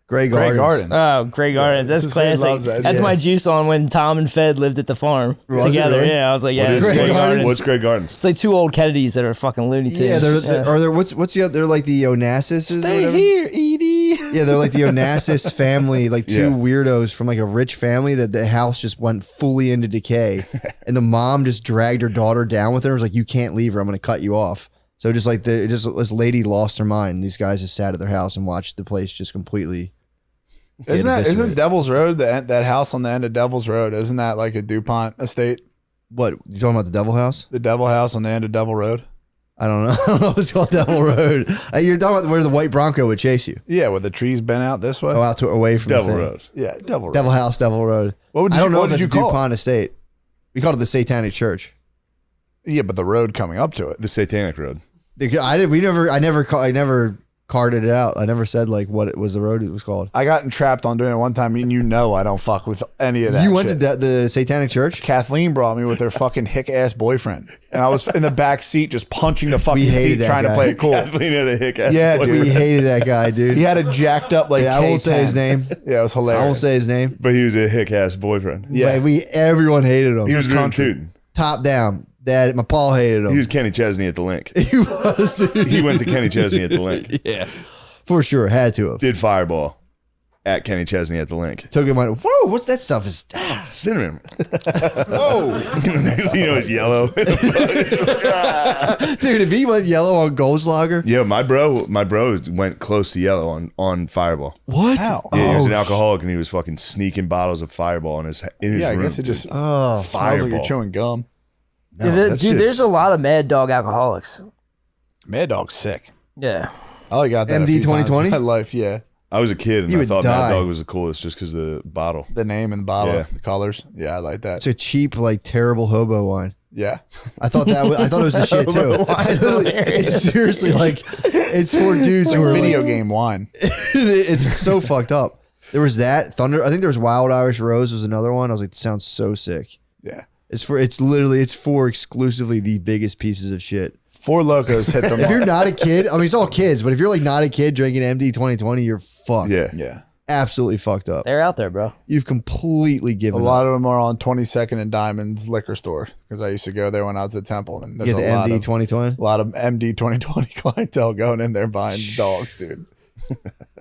Grey Gardens. Oh, Grey Gardens. That's His kid classic. loves that. That's Yeah. my juice on when Tom and Fed lived at the farm Was it together. really? Yeah, I was like, yeah, What is it's Grey Grey Gardens? Gardens. What's Grey Gardens? It's like two old Kennedys that are fucking Looney Tunes. Yeah, are there what's the other? They're like the Onassis. Stay here, Edie. Yeah, they're like the Onassis family, like two Yeah. weirdos from like a rich family that the house just went fully into decay, and the mom just dragged her daughter down with her. And was like, "You can't leave her. I'm going to cut you off." So just like this lady lost her mind. And these guys just sat at their house and watched the place just completely. Isn't eviscerated. Devil's Road, that house on the end of Devil's Road, isn't that like a DuPont estate? What you talking about? The Devil House? The Devil House on the end of Devil Road? I don't know. I don't know if it's called Devil Road. You're talking about where the white Bronco would chase you. Yeah, where the trees bent out this way? Oh, out to away from Devil the thing. Road. Yeah, Devil Road. Devil House, Devil Road. What I don't know if did it's you a call it? DuPont estate. We called it the Satanic Church. Yeah, but the road coming up to it. The Satanic Road. I never carded it out. I never said like what it was the road it was called. I got entrapped on doing it one time, and you know I don't fuck with any of that. You went shit. to the Satanic Church? Kathleen brought me with her fucking hick ass boyfriend, and I was in the back seat just punching the fucking We hated seat, that trying guy. to play it cool. Kathleen had a hick ass. Yeah, boyfriend. dude. We hated that guy, dude. He had a jacked up like. Yeah, I won't say K10. his name. Yeah, it was hilarious. I won't say his name. But he was a hick ass boyfriend. Yeah, But everyone hated him. He was country. Dude. Top down. Dad, my Paul hated him. He was Kenny Chesney at the link. He was. Dude. He went to Kenny Chesney at the link. Yeah, for sure. Had to have. Did Fireball. at Kenny Chesney at the link. Took him on. Whoa, what's that stuff? Is cinnamon. Whoa. Next thing you know, it's yellow. Dude, if he went yellow on Goldschlager. Yeah, my bro went close to yellow on Fireball. What? Yeah, he was an alcoholic and he was fucking sneaking bottles of Fireball in his room. I guess it just smells like you're chewing gum. Dude, there's a lot of Mad Dog alcoholics. Mad Dog's sick. Yeah. I only got that MD a few times 2020? in my life, yeah. I was a kid and You I would thought die. Mad Dog was the coolest just because of the bottle. The name and the bottle, Yeah. the colors. Yeah, I like that. It's a cheap, like terrible hobo wine. Yeah. I thought that. I thought it was the shit too. It's seriously like it's for dudes who are video like, game wine. It's so fucked up. There was that Thunder. I think there was Wild Irish Rose was another one. I was like, this sounds so sick. Yeah. It's for exclusively the biggest pieces of shit. Four Locos hit them. If you're not a kid, I mean, it's all kids, but if you're like not a kid drinking MD 2020, you're fucked. Yeah. Yeah. Absolutely fucked up. They're out there, bro. You've completely A given lot up. of them are on 22nd and Diamonds liquor store because I used to go there when I was at Temple. And there's You get the a lot MD of 2020? a lot of MD 2020 clientele going in there buying dogs, dude.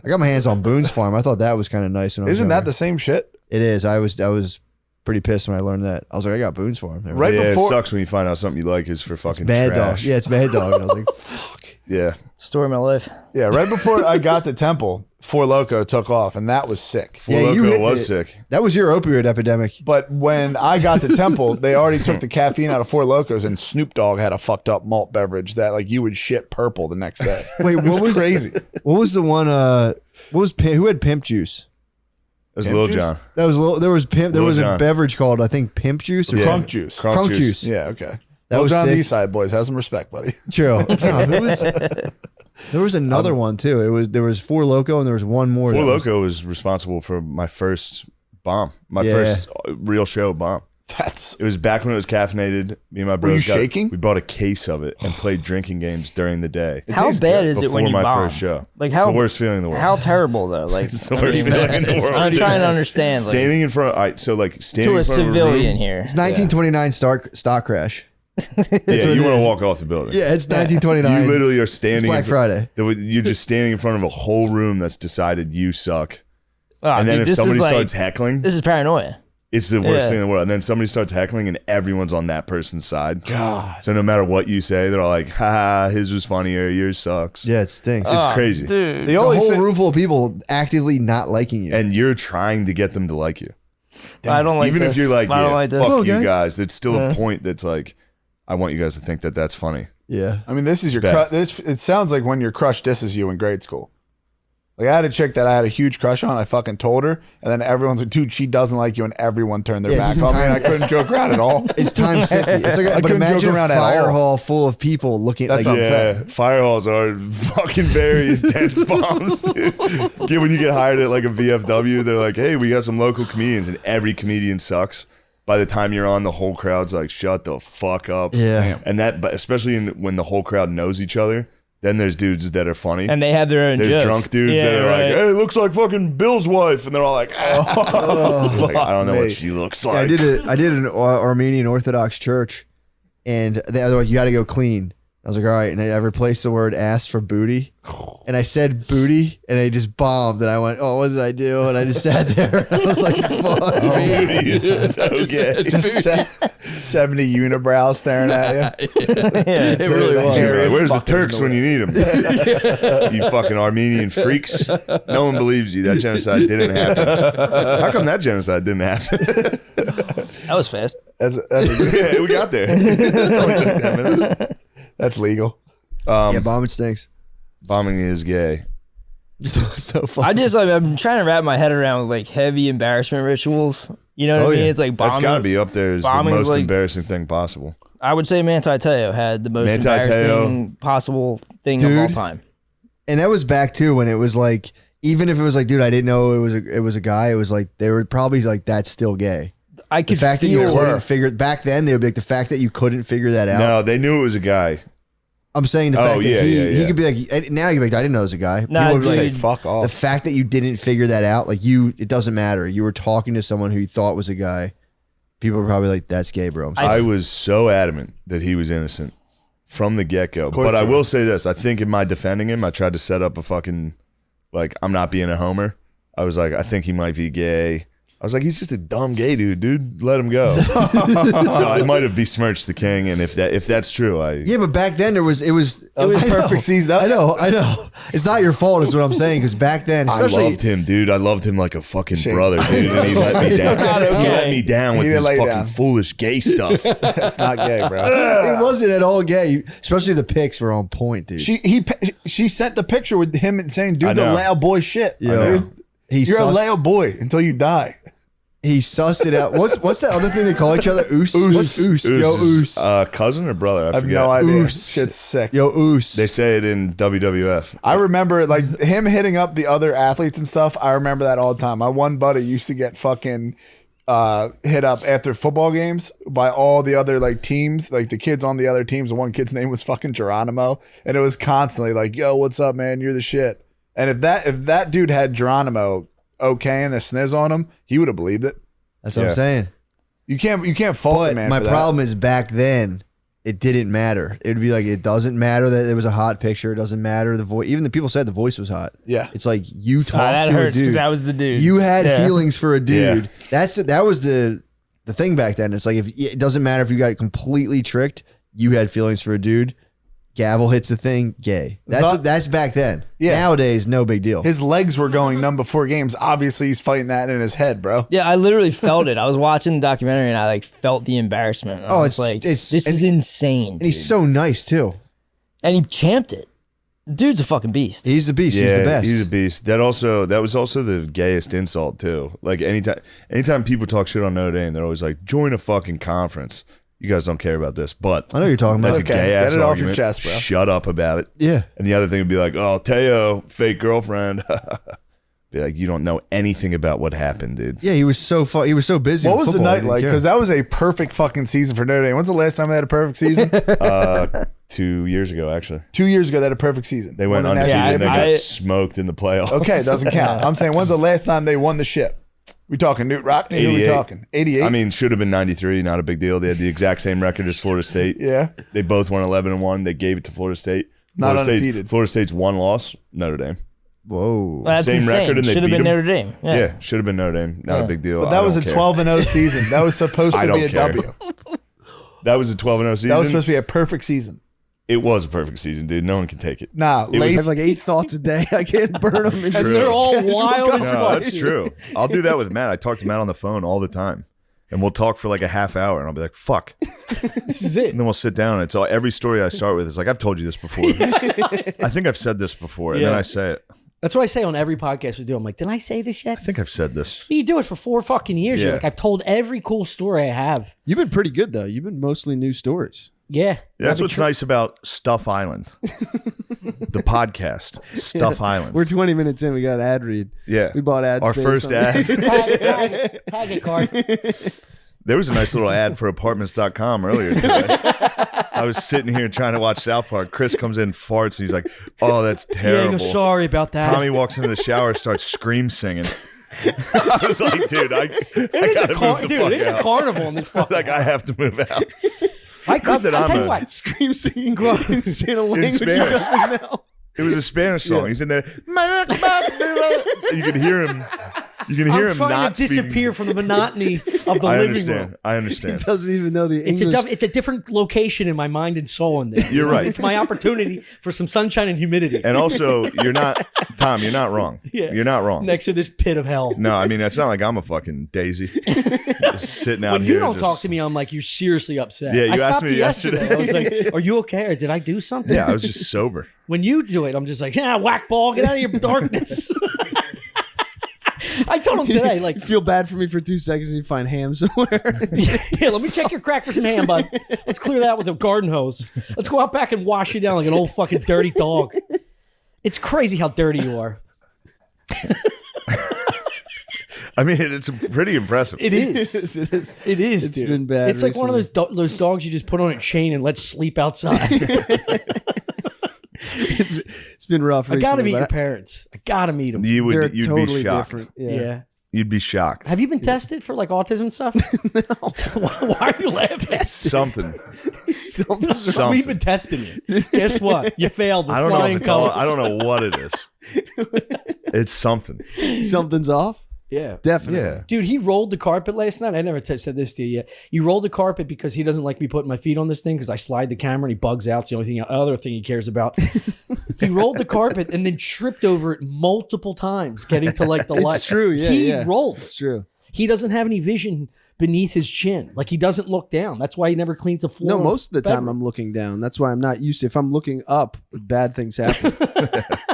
I got my hands on Boone's Farm. I thought that was kind of nice. When I was Isn't that younger. the same shit? It is. I was pretty pissed when I learned that. I was like, I got Boone's Farm. They were Right like, Yeah, before- it sucks when you find out something you like is for fucking Bad trash. Dog. Yeah, it's Bad Dog. And I was like, fuck. Yeah. Story of my life. Yeah, right before I got to Temple, Four Loco took off, and that was sick. Four you Loko hit was it. sick. That was your opioid epidemic. But when I got to Temple, they already took the caffeine out of Four Locos, and Snoop Dogg had a fucked up malt beverage that like you would shit purple the next day. Wait, what was crazy? What was the one? Who had Pimp Juice? It was Pimp Lil juice? John. There was Pimp. There Lil was a Jon. beverage called I think Pimp Juice or Yeah. Crunk juice. Crunk juice. Yeah, okay. That Well was done, sick. these side boys. Have some respect, buddy. True. There was another one too. There was Four Loko and there was one more. Four that was- Loko was responsible for my first bomb, my Yeah. first real show bomb. It was back when it was caffeinated. Me and my bros shaking? We bought a case of it and played drinking games during the day. How bad is it when you Before my bomb? first show. Like It's how the worst feeling in the world. How terrible though. Like It's the worst feeling in the world. I'm trying to understand. Like, Standing in front. All right, so like standing to a in front civilian of a room, here. It's 1929 stock crash. Yeah, what you it want is. to walk off the building. Yeah, it's 1929. You literally are standing. Black in Friday. You're just standing in front of a whole room that's decided you suck. Oh, And then dude, if this somebody is like- starts heckling, This is paranoia. it's the worst Yeah. thing in the world. And then somebody starts heckling and everyone's on that person's side. God. So no matter what you say, they're all like, ha, his was funnier, yours sucks. Yeah, it stinks. It's crazy. Dude. It's a whole room full of people actively not liking you. And you're trying to get them to like you. I don't like Even this. if you're like, I don't yeah, like this. fuck Hello, you guys. guys, it's still Yeah. a point that's like, I want you guys to think that that's funny. Yeah. I mean, this is your bad. it sounds like when your crush disses you in grade school. Like I had a chick that I had a huge crush on. I fucking told her, and then everyone's like, "Dude, she doesn't like you," and everyone turned their Yeah, back on me, and I couldn't joke around at all. It's times 50. It's like, I but couldn't joke imagine a around at fire all. hall full of people looking That's like what I'm saying. Fire halls are fucking very intense bombs, dude. Yeah, when you get hired at like a VFW, they're like, hey, we got some local comedians, and every comedian sucks. By the time you're on, the whole crowd's like, shut the fuck up. Yeah. Damn. And that, but especially when the whole crowd knows each other, then there's dudes that are funny. And they have their own There's jokes. drunk dudes that are like, hey, looks like fucking Bill's wife. And they're all like, oh, like, I don't know what Mate. she looks Yeah, like. I did an Armenian Orthodox church, and they were like, you got to go clean. I was like, all right. And I replaced the word ass for booty. And I said booty, and I just bombed. And I went, oh, what did I do? And I just sat there. I was like, fuck me. Booty is so gay. Just 70 unibrows staring at you. Yeah, it really was. Where's the Turks when you need them? You fucking Armenian freaks. No one believes you. That genocide didn't happen. How come that genocide didn't happen? That was fast. Yeah, we got there. It only took 10 minutes. That's legal. Yeah, bombing stinks. Bombing is gay. So fun. I just like I'm trying to wrap my head around like heavy embarrassment rituals. You know what I mean? yeah. It's like bombing. That's got to be up there as the bombing's most like- embarrassing thing possible. I would say Manti Te'o had the most Manti embarrassing possible thing of all Dude. time. And that was back too when it was like, even if it was like, dude, I didn't know it was a guy. It was like they were probably like, that's still gay. I The could fact that feel you couldn't figure back then, they would be like the fact that you couldn't figure that out. No, they knew it was a guy. I'm saying the Oh, fact that yeah, he yeah. could be like, now you be like, I didn't know it was a guy. Nah, People would be dude. like, Say fuck the off. fact that you didn't figure that out, like it doesn't matter. You were talking to someone who you thought was a guy. People were probably like, that's gay, bro. I'm sorry. I was so adamant that he was innocent from the get-go. course But I you will were. say this. I think in my defending him, I tried to set up a fucking, like, I'm not being a homer. I was like, I think he might be gay. I was like, he's just a dumb gay dude. Let him go. So I might have besmirched the king, and if that's true, Yeah, but back then it was a perfect season. I know. It's not your fault, is what I'm saying. Because back then, especially, I loved him, dude. I loved him like a fucking brother, dude. And he let me down. He let me down with his fucking foolish gay stuff. That's not gay, bro. It wasn't at all gay. Especially the pics were on point, dude. She sent the picture with him and saying, "Do the loud boy shit." Yeah, you're a loud boy until you die. He sussed it out. What's that other thing they call each other? Oos. What's oos? Yo, oos. Cousin or brother? I have forget. no idea. Oos. Shit's sick. Yo, oos. They say it in WWF. I remember like him hitting up the other athletes and stuff. I remember that all the time. My one buddy used to get fucking hit up after football games by all the other like teams, like the kids on the other teams. The one kid's name was fucking Geronimo, and it was constantly like, "Yo, what's up, man? You're the shit." And if that dude had Geronimo and the sniz on him, he would have believed it. That's what I'm saying. You can't fault the man. My for that. problem is back then it didn't matter. It would be like, it doesn't matter that it was a hot picture. It doesn't matter the voice. Even the people said the voice was hot. Yeah, it's like you talked that to hurts a dude. that was the dude. You had Yeah. feelings for a dude. That was the thing back then. It's like, if it doesn't matter if you got completely tricked. You had feelings for a dude. Gavel hits the thing, gay. That's back then. Yeah. Nowadays, no big deal. His legs were going numb before games. Obviously, he's fighting that in his head, bro. Yeah, I literally felt it. I was watching the documentary and I like felt the embarrassment. I was like, this is insane. And he's so nice too. And he champed it. The dude's a fucking beast. He's the beast. He's the best. He's a beast. That was also the gayest insult too. Like anytime people talk shit on Notre Dame, they're always like, join a fucking conference. You guys don't care about this, but I know you're talking about. that's a gay ass Get it off argument. your chest, bro. Shut up about it. Yeah. And the other thing would be like, oh, Teo, fake girlfriend. Be like, you don't know anything about what happened, dude. Yeah, he was so busy. What with was the football, night he didn't like? care. Because that was a perfect fucking season for Notre Dame. When's the last time they had a perfect season? 2 years ago, actually. 2 years ago, they had a perfect season. They went Won the undefeated national and they got championship. smoked in the playoffs. Okay, it doesn't count. I'm saying, when's the last time they won the ship? We talking Newt Rockney? Who we talking? 88? I mean, should have been 93. Not a big deal. They had the exact same record as Florida State. Yeah. They both won 11-1. They gave it to Florida State. Not undefeated. Florida State's one loss, Notre Dame. Whoa. That's same insane. record, and they Should have beat been them. Notre Dame. Yeah, should have been Notre Dame. Not a big deal. But that I was a don't care. 12-0 season. That was supposed I to be don't a care. W. That was a 12-0 season. That was supposed to be a perfect season. It was a perfect season, dude. No one can take it. Nah, It was- I have like 8 thoughts a day. I can't burn them. And they're all wild as No, fuck. that's true. I'll do that with Matt. I talk to Matt on the phone all the time. And we'll talk for like a half hour, and I'll be like, "Fuck, This is it. And then we'll sit down. And it's all every story I start with is like, "I've told you this before. I think I've said this before," and then Yeah. I say it. That's what I say on every podcast we do. I'm like, did I say this yet? I think I've said this. You do it for 4 fucking years. You're Yeah. like, I've told every cool story I have. You've been pretty good though. You've been mostly new stories. Yeah. Yeah, that's what's nice about Stuff Island, the podcast Stuff Island. We're 20 minutes in. We got ad read. Yeah, We bought ad Our space first on ad. Tag it, Card. There was a nice little ad for apartments.com earlier today. I was sitting here trying to watch South Park. Chris comes in, farts, and he's like, "Oh, that's terrible." Yeah, sorry about that. Tommy walks into the shower, starts scream singing. I was like, dude, I gotta move the fuck it's out. a carnival in this fucking Like, I have to move out. I Not that I'm tell you a- what. Scream singing in a language he Spanish. doesn't know. It was a Spanish song. Yeah. He's in there. You can hear him. You can hear I'm him trying not to disappear speaking. from the monotony of the I living understand. room. I He understand. doesn't even know the English. It's a different location in my mind and soul in there. You're right. It's my opportunity for some sunshine and humidity. And also, you're not Tom. You're not wrong. Yeah. You're not wrong. Next to this pit of hell. No, I mean it's not like I'm a fucking daisy. Just sitting out When here. you don't just- talk to me, I'm like, you're seriously upset. Yeah, you I asked stopped me you yesterday. I was yesterday. like, are you okay? Or did I do something? Yeah, I was just sober. When you do it, I'm just like, whack ball, get out of your darkness. I told him today, like, You feel bad for me for 2 seconds and you find ham somewhere. yeah, let me check your crack for some ham, bud. Let's clear that with a garden hose. Let's go out back and wash you down like an old fucking dirty dog. It's crazy how dirty you are. I mean, it's pretty impressive. It is. It is. It is, It's dude. been bad It's like one of recently. those dogs you just put on a chain and let sleep outside. It's been rough I recently. gotta meet but your parents. I gotta meet them. You'd They're be totally shocked. different. Yeah. You'd be shocked. Have you been tested for like autism stuff? No. Why are you laughing? Something. We've been testing you. Guess what? You failed with flying colors. I don't know what it is. It's something. Something's off. Yeah, definitely. Yeah. Dude, he rolled the carpet last night. I never said this to you yet. He rolled the carpet because he doesn't like me putting my feet on this thing because I slide the camera and he bugs out. It's the only other thing he cares about. He rolled the carpet and then tripped over it multiple times getting to like the light. It's true. Yeah, he yeah. rolled. It's true. He doesn't have any vision beneath his chin. Like he doesn't look down. That's why he never cleans the floor. No, most of the time bedroom. I'm looking down. That's why I'm not used to. If I'm looking up, bad things happen.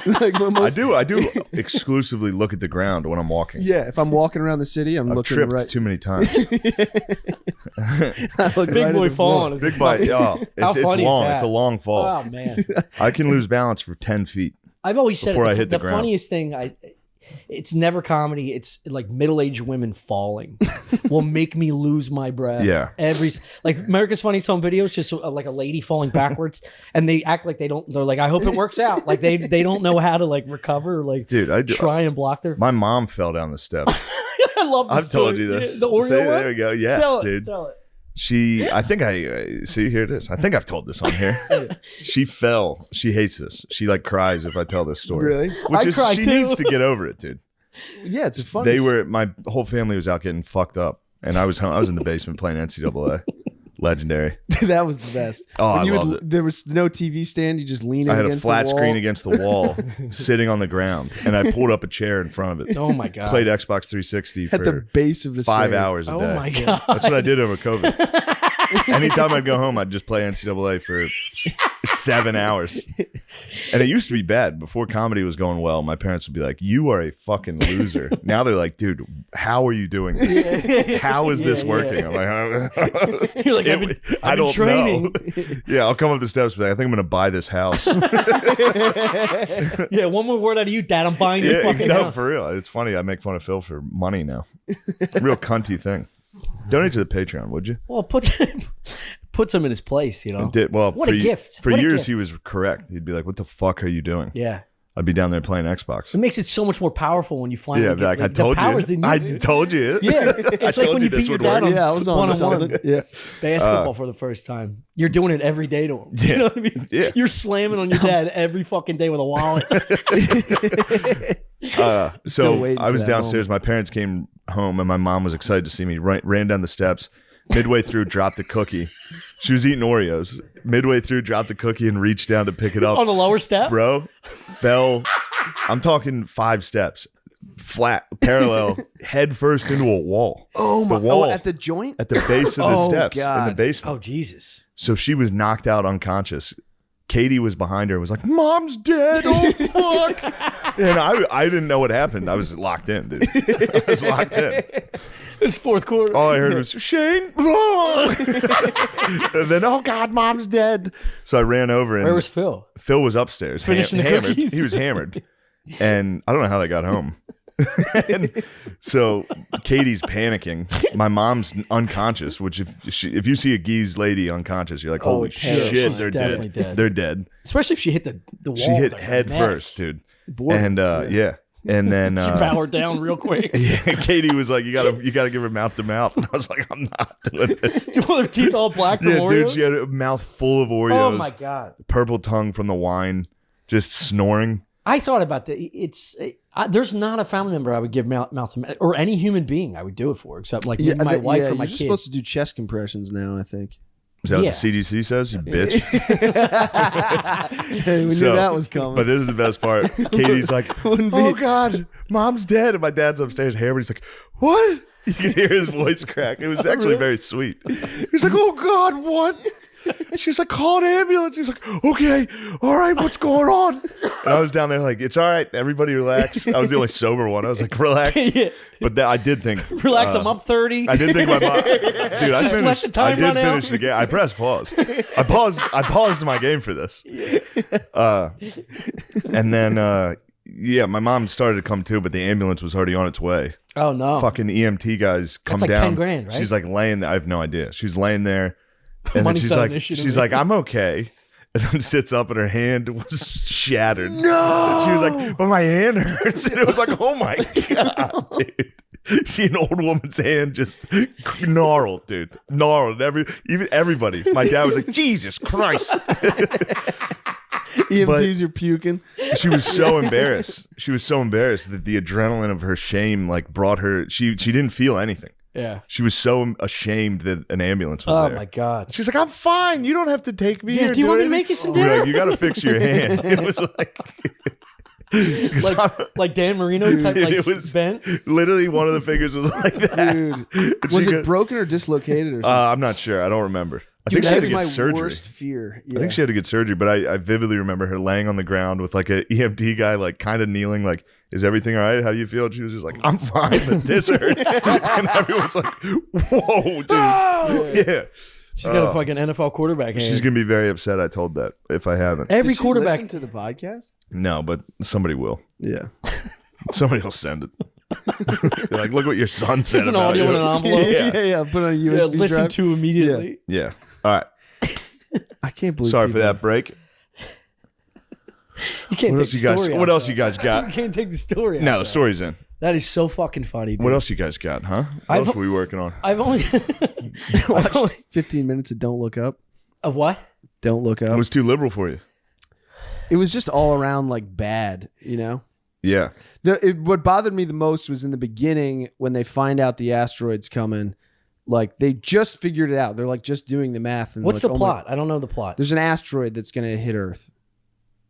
Like I do exclusively look at the ground when I'm walking. Yeah, if I'm walking around the city, I'm I've looking tripped right. too many times. I look Big right boy at the floor. falling. Big boy, it's funny is long. that? It's a long fall. Oh man, I can lose balance for 10 feet. I've always said before it, I hit the ground. funniest thing it's never comedy. It's like middle-aged women falling will make me lose my breath. Yeah. Like America's Funniest Home Videos, just like a lady falling backwards, and they act like they don't. They're like, I hope it works out. Like they don't know how to like recover. Or, like, Dude, I do. try and block their. My mom fell down the steps. I love. This I've told story. you this. The Oreo one? There we go. Yes, Tell dude. It, tell it. See, here it is. I think I've told this on here. She fell. She hates this. She like cries if I tell this story. Really? She needs to get over it, dude. Yeah, it's funny. My whole family was out getting fucked up, and I was in the basement playing NCAA. Legendary. That was the best. Oh, I loved it. There was no TV stand. You just lean. I had a against flat the wall. screen against the wall, sitting on the ground, and I pulled up a chair in front of it. Oh my god! Played Xbox 360 At for the base of the 5 stairs. hours a day. Oh my god! That's what I did over COVID. Anytime I'd go home, I'd just play NCAA for 7 hours. And it used to be bad. Before comedy was going well, my parents would be like, "You are a fucking loser." Now they're like, "Dude, how are you doing this? How is this working?" I'm like, You're like, I've been training. know. Yeah, I'll come up the steps and be like, I think I'm going to buy this house. Yeah, one more word out of you, Dad. I'm buying this fucking house. For real. It's funny. I make fun of Phil for money now. Real cunty thing. Donate to the Patreon, would you? Well, puts him in his place, you know. What a gift. For What a years, gift. he was correct. He'd be like, "What the fuck are you doing?" Yeah. I'd be down there playing Xbox. It makes it so much more powerful when you finally Yeah, get like, I the told powers you. in you. I dude. told you. Yeah, I it's like told when you you this beat your would dad work. on Yeah, I was on one-on-one. something. Yeah. Basketball for the first time. You're doing it every day to him. You know what I mean? Yeah. You're slamming on your dad every fucking day with a wallet. So waiting I for was that downstairs. My parents came home, and my mom was excited to see me. Ran down the steps. Midway through, dropped a cookie. She was eating Oreos. Midway through, dropped a cookie and reached down to pick it up. On the lower step? Bro, fell. I'm talking 5 steps. Flat, parallel, head first into a wall. Oh my! The wall at the joint. at the base of the Oh, steps in the God. basement. Oh, Jesus. So she was knocked out unconscious. Katie was behind her and was like, "Mom's dead. Oh, fuck." And I didn't know what happened. I was locked in, dude. I was locked in. It's fourth quarter. All I heard was, "Shane." And then, "Oh, God, Mom's dead." So I ran over and Where was Phil? Phil was upstairs. Finishing the hammered. cookies? He was hammered. And I don't know how they got home. And so Katie's panicking. My mom's unconscious, which if you see a geese lady unconscious, you're like, holy shit, She's they're definitely dead. dead. They're dead. Especially if she hit the wall. She hit with her head neck. first, dude. Boy. And yeah. And then She powered down real quick. yeah, Katie was like, you gotta give her mouth to mouth. And I was like, I'm not doing it. With her teeth all black from Yeah, Oreos? dude, she had a mouth full of Oreos. Oh my God. Purple tongue from the wine, just snoring. I thought about that. There's not a family member I would give mouth to mouth, or any human being I would do it for, except like maybe my wife or my You're kid. supposed to do chest compressions now, I think. Is that what the CDC says? You bitch. Hey, we knew that was coming. But this is the best part. Katie's like, "Oh God, Mom's dead," and my dad's upstairs hammered. He's like, "What?" You can hear his voice crack. It was actually very sweet. He's like, "Oh God, what?" She was like, "Call an ambulance." He was like, "Okay, all right, what's going on?" And I was down there like, "It's all right, everybody relax." I was the only sober one. I was like, "Relax." Yeah. But I did think, Relax, I'm up 30. I did think my mom, dude. Just let the time I did run out. finish the game. I pressed pause. I paused my game for this. And then, yeah, my mom started to come to, but the ambulance was already on its way. Oh no! Fucking EMT guys come That's like down. 10 grand, right? She's like laying there. I have no idea. She's laying there, and then Money's she's not like, an issue to she's me. like, "I'm okay." And then sits up and her hand was shattered. No! And she was like, "But my hand hurts." And it was like, "Oh my God, dude." see an old woman's hand just gnarled, dude. Gnarled. Even everybody. My dad was like, Jesus Christ. EMTs are puking. She was so embarrassed. She was so embarrassed that the adrenaline of her shame like brought her. She didn't feel anything. Yeah. She was so ashamed that an ambulance was there. Oh my God. She was like, I'm fine. You don't have to take me. Yeah, here do you want me to anything." make you some We're dinner? like, you got to fix your hand. It was like Dan Marino type, like it was bent. literally one of the fingers was like that. Dude, was it broken or dislocated or something? I'm not sure. I don't remember. I Dude, think she that had is to get my surgery. worst fear. I think she had to get surgery, but I vividly remember her laying on the ground with like a EMT guy, like kind of kneeling, like, "Is everything all right? How do you feel?" And she was just like, "I'm fine, but this hurts." And everyone's like, "Whoa, dude!" Yeah, She's got a fucking NFL quarterback hand. She's gonna be very upset. I told that if I haven't. Every Did she quarterback listen to the podcast? No, but somebody will. Yeah, somebody will send it. They're like, "Look what your son said." There's an about audio you. in an envelope. yeah. Put on a USB Yeah, listen drive. to immediately. Yeah. All right. I can't believe. Sorry for people- that break. You can't What take else the you guys? story out, What else though. you guys You got? can't take the story out. No, the though. story's in. That is so fucking funny, dude. What else you guys got, huh? What I've- else are we working on? I've only Watched 15 minutes of Don't Look Up. of what? Don't Look It Up. was too liberal for you. It was just all around like bad, you know. Yeah. What bothered me the most was in the beginning when they find out the asteroid's coming. Like they just figured it out. They're like just doing the math. And What's like, the plot? I don't know the plot. There's an asteroid that's going to hit Earth,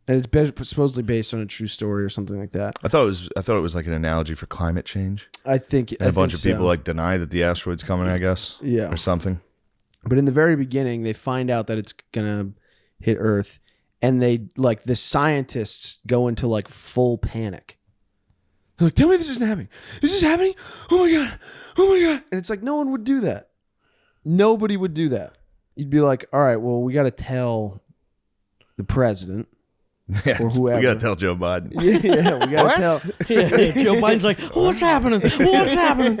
and it's supposedly based on a true story or something like that. I thought it was like an analogy for climate change. I think And a bunch of people like deny that the asteroid's coming, I guess. Yeah. Or something. But in the very beginning, they find out that it's gonna hit Earth, and they like the scientists go into like full panic. They're like, "Tell me this isn't happening. Is this happening? Oh my god! Oh my god!" And it's like no one would do that. Nobody would do that. You'd be like, "All right, well, we got to tell the president or whoever. We got to tell Joe Biden. Yeah, we got to tell." Joe Biden's like, "What's happening? What's happening?"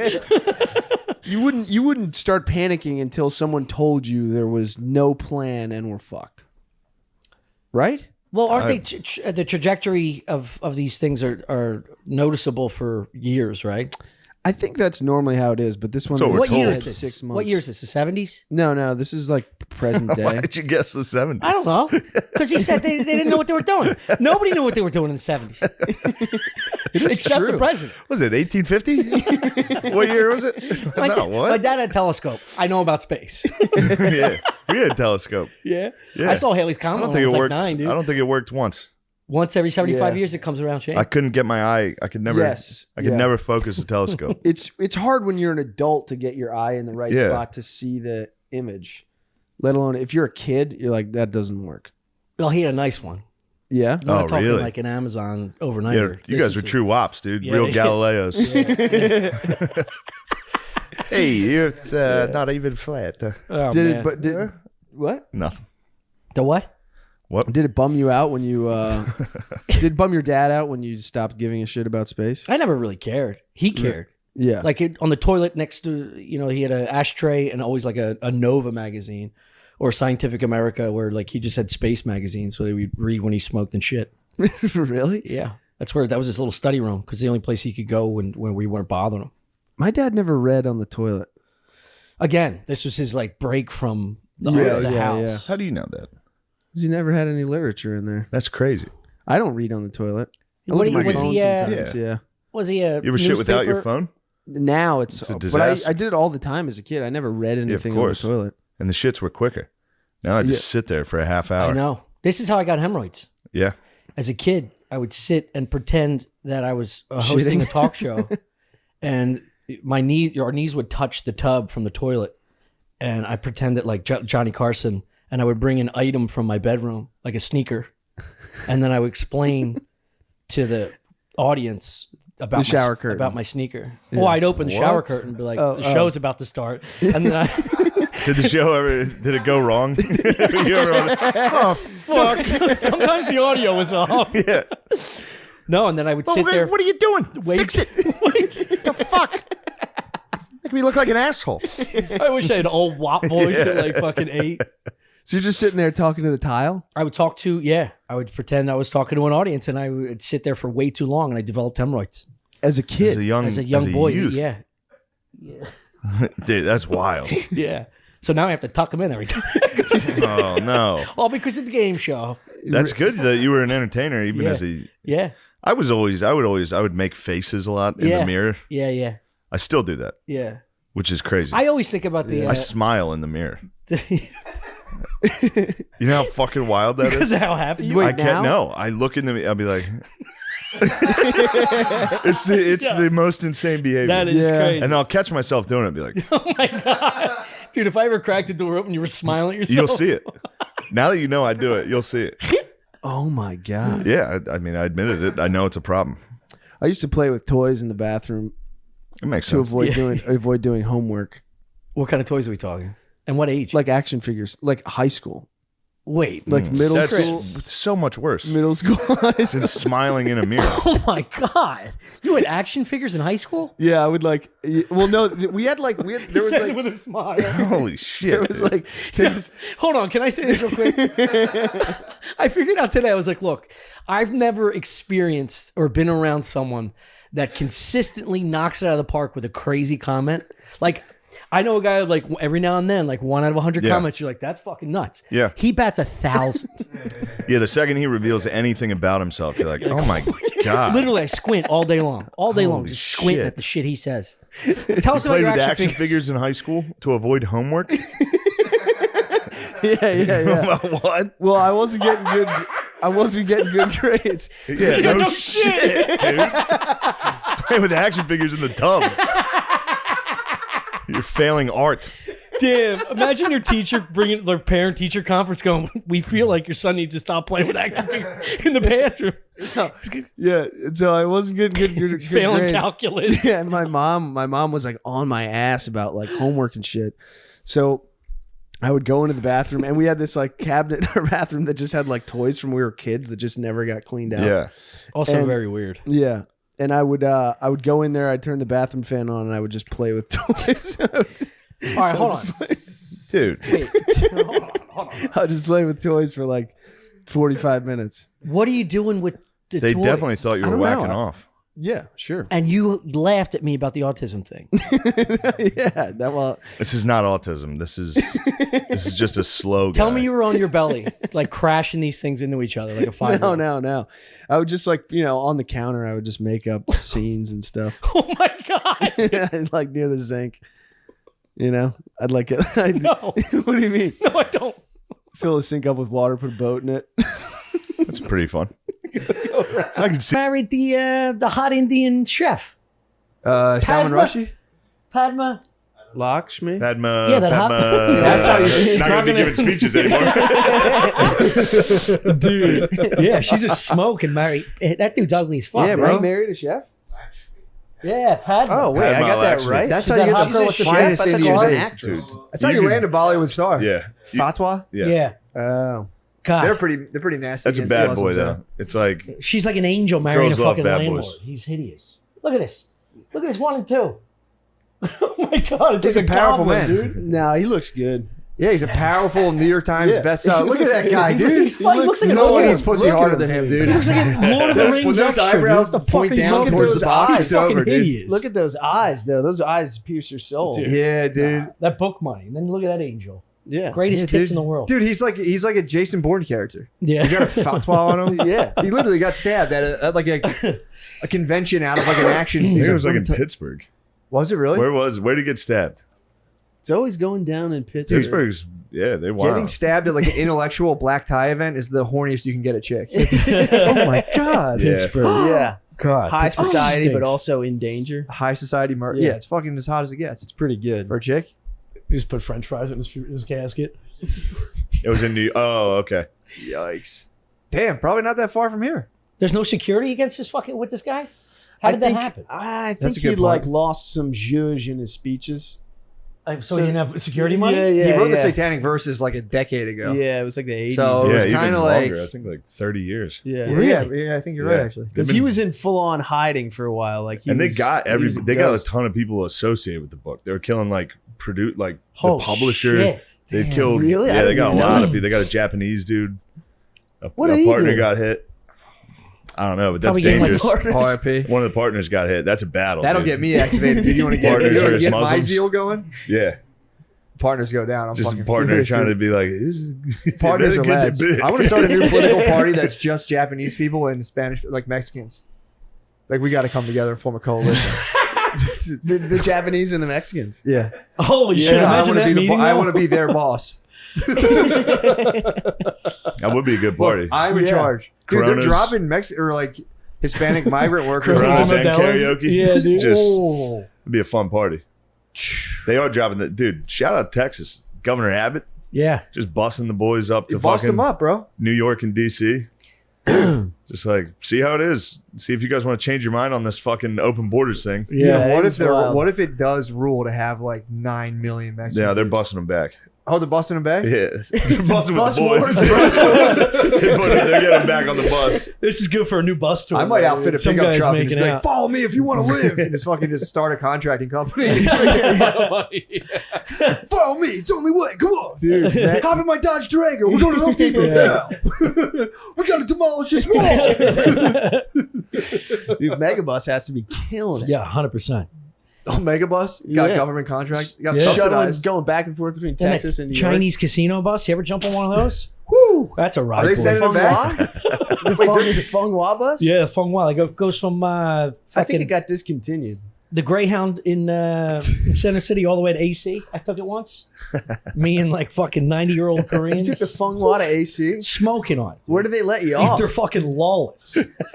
You wouldn't start panicking until someone told you there was no plan and we're fucked. Right? Well, aren't they the trajectory of these things are noticeable for years, right? I think that's normally how it is, but this one So we're What year told. is this? 6 months. What year is this? The 70s? No, this is like present Why day. did you guess the 70s? I don't know. Because he said they didn't know what they were doing. Nobody knew what they were doing in the 70s. Except the true. president. Was it 1850? What year was it? My, No, my what? dad had a telescope. I know about space. Yeah. We had a telescope. Yeah. Yeah. I saw Haley's I Comet don't when think I it was like worked. 9, dude. I don't think it worked once. Once every 75 Yeah. years it comes around, Shane. I couldn't get my eye. I could never. Yes, I could yeah. never focus a telescope. It's hard when you're an adult to get your eye in the right Yeah. spot to see the image. Let alone if you're a kid, you're like, that doesn't work. Well, he had a nice one. Yeah. I'm not Oh, talking really? like an Amazon overnighter. Yeah, you This guys is are a- true wops, dude. Yeah, Real yeah. Galileos. Yeah. Hey, it's not even flat. Oh, Did man. it? But did what? Nothing. The what? What? Did it bum you out when you? Did it bum your dad out when you stopped giving a shit about space? I never really cared. He cared. Yeah. Like on the toilet next to, he had an ashtray and always like a Nova magazine or Scientific America where like he just had space magazines so we'd read when he smoked and shit. Really? Yeah. That was his little study room because the only place he could go when we weren't bothering him. My dad never read on the toilet. Again, this was his like break from the house. How do you know that? 'Cause he never had any literature in there. That's crazy. I don't read on the toilet. I What look at my was phone he, sometimes. Yeah. Yeah. Was he a You ever shit without your newspaper- phone? Now it's It's a but disaster. I did it all the time as a kid. I never read Yeah, of anything on the course. toilet. And the shits were quicker. Now I just sit there for a half hour. I know. This is how I got hemorrhoids. Yeah. As a kid, I would sit and pretend that I was hosting Shitting? a talk show, and our knees would touch the tub from the toilet, and I pretended like Johnny Carson, and I would bring an item from my bedroom, like a sneaker, and then I would explain to the audience about The shower curtain. about my sneaker. Yeah. Well, I'd open the shower What? curtain and be like, Oh, "The show's about to start," and then Did the show ever? Did it go wrong? You ever- oh fuck! sometimes the audio was off. Yeah. No, and then I would sit there. What are you doing? Wait. Fix it. The fuck? Make me look like an asshole. I wish I had an old WAP voice at like fucking 8. So you're just sitting there talking to the tile? I would I would pretend I was talking to an audience and I would sit there for way too long and I developed hemorrhoids. as a kid, as a young boy. youth. Yeah. Dude, that's wild. Yeah. So now I have to tuck him in every time. Oh no. All because of the game show. That's good that you were an entertainer, even Yeah. as a. Yeah. I would make faces a lot in the mirror. Yeah, yeah. I still do that, Yeah. which is crazy. I always think about the. I smile in the mirror. You know how fucking wild that is? Because of how happy you are. I can't. No, I look in the mirror. I'll be like. it's the most insane behavior. That is crazy. And I'll catch myself doing it and be like, Oh my god, dude! If I ever cracked the door open, you were smiling at yourself. you'll see it. Now that you know I do it, you'll see it. Oh my god. Yeah, I mean, I admitted it. I know it's a problem. I used to play with toys in the bathroom. It makes to sense. avoid doing homework. What kind of toys are we talking? And what age? Like action figures, like high school. Wait, like middle That's school. so much worse. Middle school. Than smiling in a mirror. Oh my god! You had action figures in high school? Yeah, I would like. Well, no, we had there He was says like, it with a smile. Holy shit! There was like, Hold on, can I say this real quick? I figured out today. I was like, look, I've never experienced or been around someone that consistently knocks it out of the park with a crazy comment. Like, I know a guy like every now and then, like 1 out of 100 Yeah. comments, you're like, that's fucking nuts. Yeah. He bats 1,000. Yeah, the second he reveals anything about himself, you're like, oh my god. Literally, I squint all day long. All day long, Holy just squinting shit. at the shit he says. Tell us You about played your with action, figures in high school to avoid homework. yeah. What? Well, I wasn't getting good. I wasn't getting good grades. Yeah, no shit, dude. Play with action figures in the tub. You're failing art. Damn! Imagine your teacher bringing their parent-teacher conference, going, "We feel like your son needs to stop playing with action figures in the bathroom." Yeah, so I wasn't getting good. He's failing grades. calculus. Yeah, and my mom was like on my ass about like homework and shit. So I would go into the bathroom, and we had this like cabinet in our bathroom that just had like toys from when we were kids that just never got cleaned out. Yeah. Also And- very weird. Yeah. And I would go in there, I'd turn the bathroom fan on, and I would just play with toys. All right, hold on. Dude. Wait, hold on. I'll just play with toys for like 45 minutes. What are you doing with the They toys? definitely thought you I were don't know. whacking off. Yeah, sure. And you laughed at me about the autism thing. Yeah, that well. This is not autism. This is just a slow guy. Tell me you were on your belly, like crashing these things into each other like a 5-year-old. No. I would just like, on the counter, I would just make up scenes and stuff. Oh my god! Like near the zinc. I'd like it. No. What do you mean? No, I don't. Fill the sink up with water, put a boat in it. That's pretty fun. I can see. Married the hot Indian chef. Salman Padma? Rushdie? Padma. Lakshmi? Padma. Yeah, that Padma. That's how you Not going to be giving speeches anymore. Dude. Yeah, she's a smoke and married. That dude's ugly as fuck. Yeah, bro. bro. Married a chef? Yeah, Padma. Oh, wait, I Padma got that Lakshmi. right. That's She's how you that get hot girl with the finest chef. I thought Indian she was an food. actress. Dude, That's how you ran to Bollywood star. Yeah. Fatwa? Yeah. Oh. God. They're pretty nasty. That's a against bad Muslims, boy, though. It's like, She's like an angel marrying Girls a love fucking bad landlord. boys. He's hideous. Look at this. Look at this 1 and 2. Oh my god, it's He's like a powerful goblin, man. dude. No, he looks good. Yeah, he's a powerful New York Times Yeah. bestseller. Look at that guy, dude. He's funny. He looks like an No old one's pussy Look at harder him, than him, dude. dude. He looks like a Lord of the Rings When those extra, dude. eyebrows What the fuck point are you down talking towards about? the body, He's it's fucking over, dude. hideous. Look at those eyes, though. Those eyes pierce your soul. Dude. Yeah, dude. That book money. And then look at that angel. Yeah. Greatest Yeah, tits dude. in the world. Dude, he's like a Jason Bourne character. Yeah. He's got a fatwa on him. Yeah. He literally got stabbed at like a convention out of like an action. I think He's it was like in "Let me Pittsburgh. Was it really? Where did he get stabbed? It's always going down in Pittsburgh. Pittsburgh's, yeah, they wild. Getting stabbed at like an intellectual black tie event is the horniest you can get a chick. Oh my god. Yeah. Pittsburgh. Yeah. God. High Pittsburgh society, but stinks. also in danger. High society murder. Yeah. Yeah, it's fucking as hot as it gets. It's pretty good. For a chick. He just put French fries in his casket. It was in oh, okay. Yikes. Damn, probably not that far from here. There's no security against this fucking with this guy? How did that happen? I That's think a he good like point. lost some zhuzh in his speeches. So he didn't have security money? Yeah, He wrote the yeah. Satanic Verses like a decade ago. Yeah, it was like the 80s. So it Yeah, was even kind of like longer. I think like 30 years. yeah. Yeah, I think you're right Yeah. actually. Because he was in full on hiding for a while. Like, And they got he was a they got a ghost. ton of people associated with the book. They were killing like the Oh, publisher. shit. They Damn, killed. really? I Yeah, they didn't got a even lot know. of people. They got a Japanese dude. What a did he partner do? got hit. I don't know, but that's Probably getting, like, dangerous. partners. RIP. One of the partners got hit. That's a battle. That'll dude. get me activated. Dude, you want to get, Partners you wanna versus get my Muslims. zeal going? Yeah, Partners go down. I'm just a fucking partner furious, trying dude. to be like, this is, Partners they are better get lads. the big. I want to start a new political party that's just Japanese people and Spanish, like Mexicans. Like we got to come together and form a coalition. The Japanese and the Mexicans. Yeah. Holy shit! I Imagine want to that be meeting. I though. want to be their boss. That would be a good party. Look, I'm in Yeah. charge. Dude, Coronas. they're dropping Mexican or like Hispanic migrant workers. Coronas and Modelos? karaoke. Yeah, dude. Just Oh. it'd be a fun party. They are dropping the dude. Shout out Texas, Governor Abbott, Yeah. just busting the boys up to Bust fucking them up, bro. New York and DC. Just like see how it is. See if you guys want to change your mind on this fucking open borders thing. Yeah. What it's if wild. what if it does rule to have like 9 million Mexicans? Yeah, they're busting them back. Oh, they're busting them back? Yeah, they're busting with bus the boys. wars. They're getting them back on the bus. This is good for a new bus tour. I might outfit a Some pickup guy's truck and just making be like, out. follow me if you want to live. And just fucking just start a contracting company. Follow me. It's the only way. Come on. Dude, Hop in my Dodge Durango. We're going to Home Depot now. We got to demolish this wall. Dude, Megabus has to be killing it. Yeah, 100%. Oh, Megabus got Yeah. government contract. Got Shuttling, subsidized. going back and forth between And that Texas and New York. Chinese casino bus. You ever jump on one of those? Woo! That's a ride. Are they boy. sending them back? The Feng Hua bus? Yeah, Feng Hua. It goes from I think fucking it got discontinued. the Greyhound in Center City all the way to AC. I took it once. Me and like fucking 90-year-old You Koreans took the Feng Hua to AC? smoking on it. Where did they let you They're off? fucking lawless.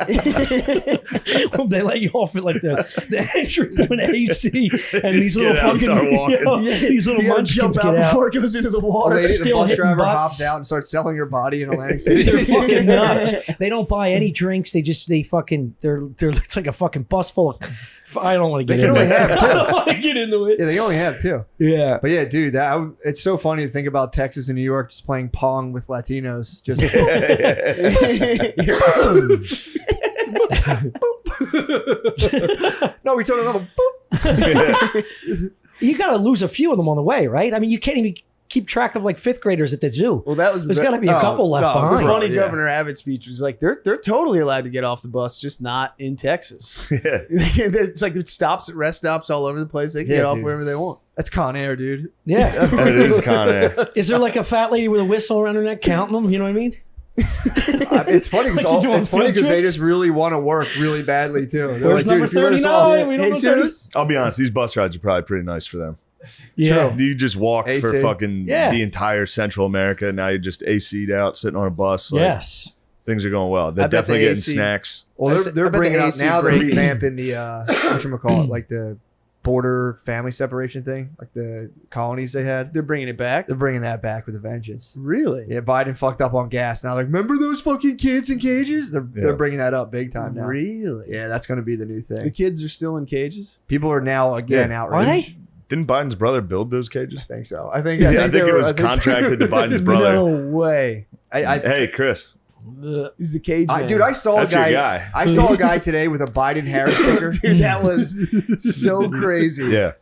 They let you off at like the entry point AC, and these little Get out and start fucking walking. these little You gotta munchkins jump out get out. before it goes into the Oh, water. they, the still bus hitting driver butts. hopped out and started selling your body in Atlantic They're City. fucking nuts. They don't buy any drinks. They're it's like a fucking bus full of. I don't want to They get can into only it. have I two. don't want to get into it. Yeah, they only have two. Yeah. But yeah, dude, it's so funny to think about Texas and New York just playing Pong with Latinos. Just no, we told them. You got to lose a few of them on the way, right? I mean, you can't even keep track of like fifth graders at the zoo. Well, that was There's got to be a couple left The behind. funny Yeah. Governor Abbott speech was like, they're totally allowed to get off the bus, just not in Texas. Yeah. It's like it stops at rest stops all over the place. They can Yeah, get off dude. wherever they want. That's Con Air, dude. Yeah. It is Con Air. Is there like a fat lady with a whistle around her neck counting them? You know what I mean? It's funny Like you do on field because they trips? just really want to work really badly too. They're Where's like, dude, number if you let us 39? off, We don't know Jesus. I'll be honest, these bus rides are probably pretty nice for them. Yeah. You just walked for AC. fucking Yeah. the entire Central America. Now you're just AC'd out, sitting on a bus. Like, Yes. things are going well. They're I bet definitely the getting AC snacks. Well, I they're bet the bringing up AC now. They're break. revamping the whatchamacallit, like the border family separation thing, like the colonies they had. They're bringing it back. They're bringing that back with a vengeance. Really? Yeah, Biden fucked up on gas. Now, like, remember those fucking kids in cages? They're bringing that up big time now. Really? Yeah, that's going to be the new The thing. kids are still in cages. People are now again Yeah. outraged. Are they? Didn't Biden's brother build those cages? I think so. I think I think they it were- was I think- contracted to Biden's brother. No way. Hey, Chris. He's the cage man. Dude, I saw That's a your guy. guy. I saw a guy today with a Biden Harris sticker. Dude, that was so crazy. Yeah.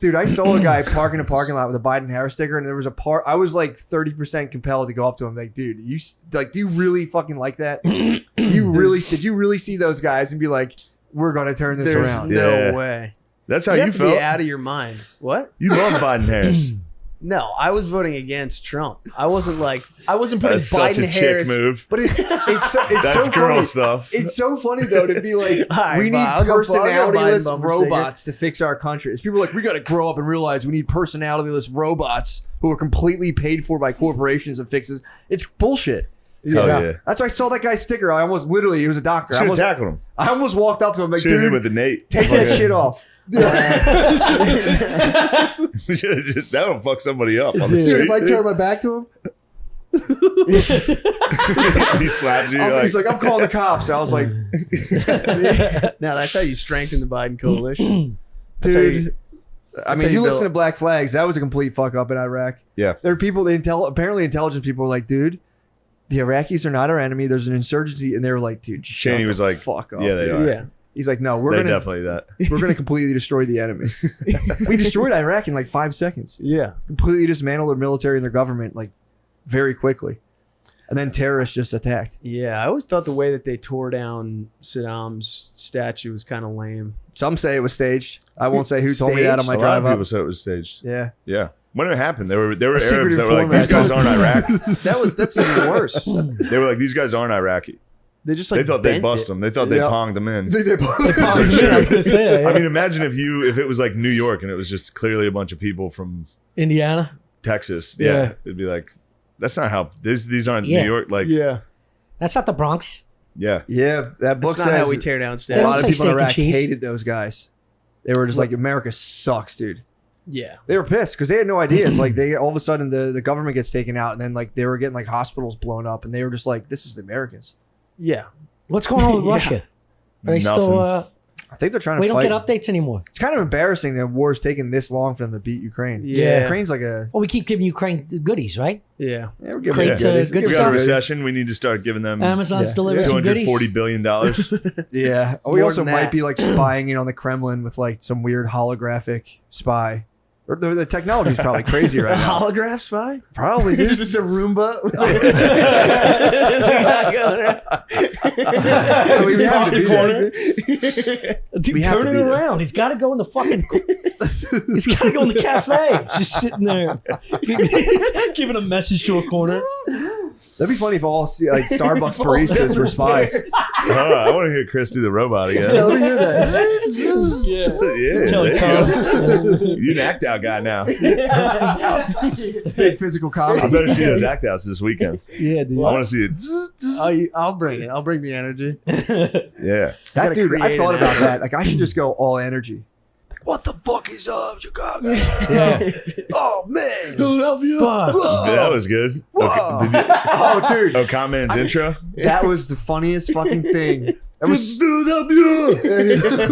Dude, I saw a guy park in a parking lot with a Biden Harris sticker, and there was a part. I was like 30% compelled to go up to him, like, dude, do you really fucking like that? Did you really see those guys and be like, we're gonna turn this There's around? no Yeah. way. That's how You you have to felt. be out of your mind. What? You love Biden Harris. No, I was voting against Trump. I wasn't putting That's such Biden a chick Harris. move. But it's That's so girl funny. stuff. It's so funny though to be like, All right, we need fine. I'll go personality-less Biden bumper robots to fix our country. It's people like, we got to grow up and realize we need personality-less robots who are completely paid for by corporations and fixes. It's bullshit. Hell yeah. That's why I saw that guy's sticker. I almost literally, he was a doctor. I Should have almost, tackled him. I almost walked up to him like, Should have hit dude, with the Nate. take that shit off. Should've just- that'll fuck somebody up on the Dude, street. if I turn my back to him, He slaps you. he's like, I'm calling the cops. I was like, Now that's how you strengthen the Biden coalition. That's how dude. you- I that's mean, how you you listen build- to Black Flags. That was a complete fuck up in Iraq. Yeah. There are people, apparently intelligent people were like, dude, the Iraqis are not our enemy. There's an insurgency. And they were like, dude, shut Cheney the was like, fuck up. yeah, they dude. are. Yeah. He's like, no, we're They're gonna definitely that. we're gonna completely destroy the enemy. We destroyed Iraq in like 5 seconds. Yeah. Completely dismantled their military and their government like very quickly. and then terrorists just attacked. Yeah, I always thought the way that they tore down Saddam's statue was kind of lame. Some say it was staged. I won't say who told me that on my A lot drive of people up. said it was staged. Yeah. Yeah. When it happened, there were A secret Arabs that were like, informant. these guys aren't Iraqi. That's even worse. They were like, these guys aren't Iraqi. They just They thought they'd bent bust it. them. They thought they Yep. ponged them in. They ponged them in, I was gonna say that, yeah. I mean, imagine if it was like New York and it was just clearly a bunch of people from Indiana. Texas. Yeah. Yeah. It'd be like, that's not how these aren't Yeah. New York. Like, yeah. That's not the Bronx. Yeah. Yeah, that book That's not says how we tear down a statues. lot of They don't say people in steak and Iraq cheese. hated those guys. They were just like, America sucks, dude. Yeah. They were pissed because they had no idea. It's like they all of a sudden the government gets taken out, and then like they were getting like hospitals blown up, and they were just like, this is the Americans. Yeah. What's going on with Yeah. Russia? Are they still? I think they're trying to We don't fight. get updates anymore. It's kind of embarrassing that war's taking this long for them to beat Ukraine. Yeah. Ukraine's like a Well, we keep giving Ukraine goodies, right? Yeah. we're giving Crates them of goodies. good We got a stuff. recession. We need to start giving them Amazon's delivered some goodies. $240 billion. Yeah. It's We more also than might that. be like spying in on the Kremlin with like some weird holographic spy. Or the technology's probably crazy right now. Holograph spy? Probably. Dude. Is this a Roomba? We have to be there. Dude, We have turn to it be there. around. He's got to go in the fucking. He's got to go in the cafe. He's just sitting there, giving a message to a corner. That'd be funny if all like Starbucks baristas were spies. I want to hear Chris do the robot again. Yeah, let me hear that. Yeah, Tell there it you go. You're an act out guy now. Big physical comedy. I better see those act outs this weekend. Yeah, dude. I want to see it. I'll bring it. I'll bring the energy. Yeah. That dude, I create thought an about act. that. Like, I should just go all energy. Like, what the fuck is up, Chicago? Yeah. Oh man, Philadelphia. Fuck. That was good. Whoa. Okay, did you, Oh, dude, Man's intro? that was the funniest fucking thing. That was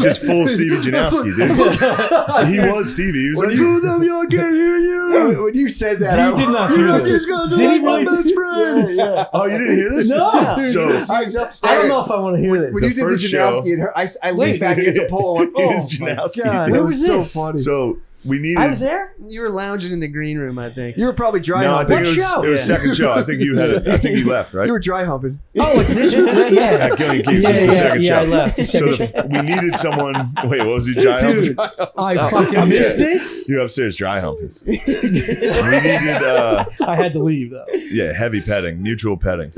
Just full Stevie Janowski, dude. He was Stevie. He was like, I can't hear you. when you said that. He did not do this. Did Did he really? best friends. Yeah. Oh, you didn't hear this? No. So I was upstairs. I don't know if I want to hear this. When you did the first show- Janowski and her, I Wait. leaned back against a pole and went, It was oh my Janowski, God, dude. that Where was was so this? funny. So we needed. I was there. You were lounging in the green room, I think. You were probably dry No, I humping. think What it was show? second show. I think you had it. I think you left, right? You were dry humping. Oh, like this? Yeah. At Gillian Keeps Yeah, was the yeah, second yeah, show. I left. The So second we needed someone. Wait, what was he dry humping? I fucking missed this. You're upstairs dry humping. We needed, I had to leave though. yeah, heavy petting, mutual petting.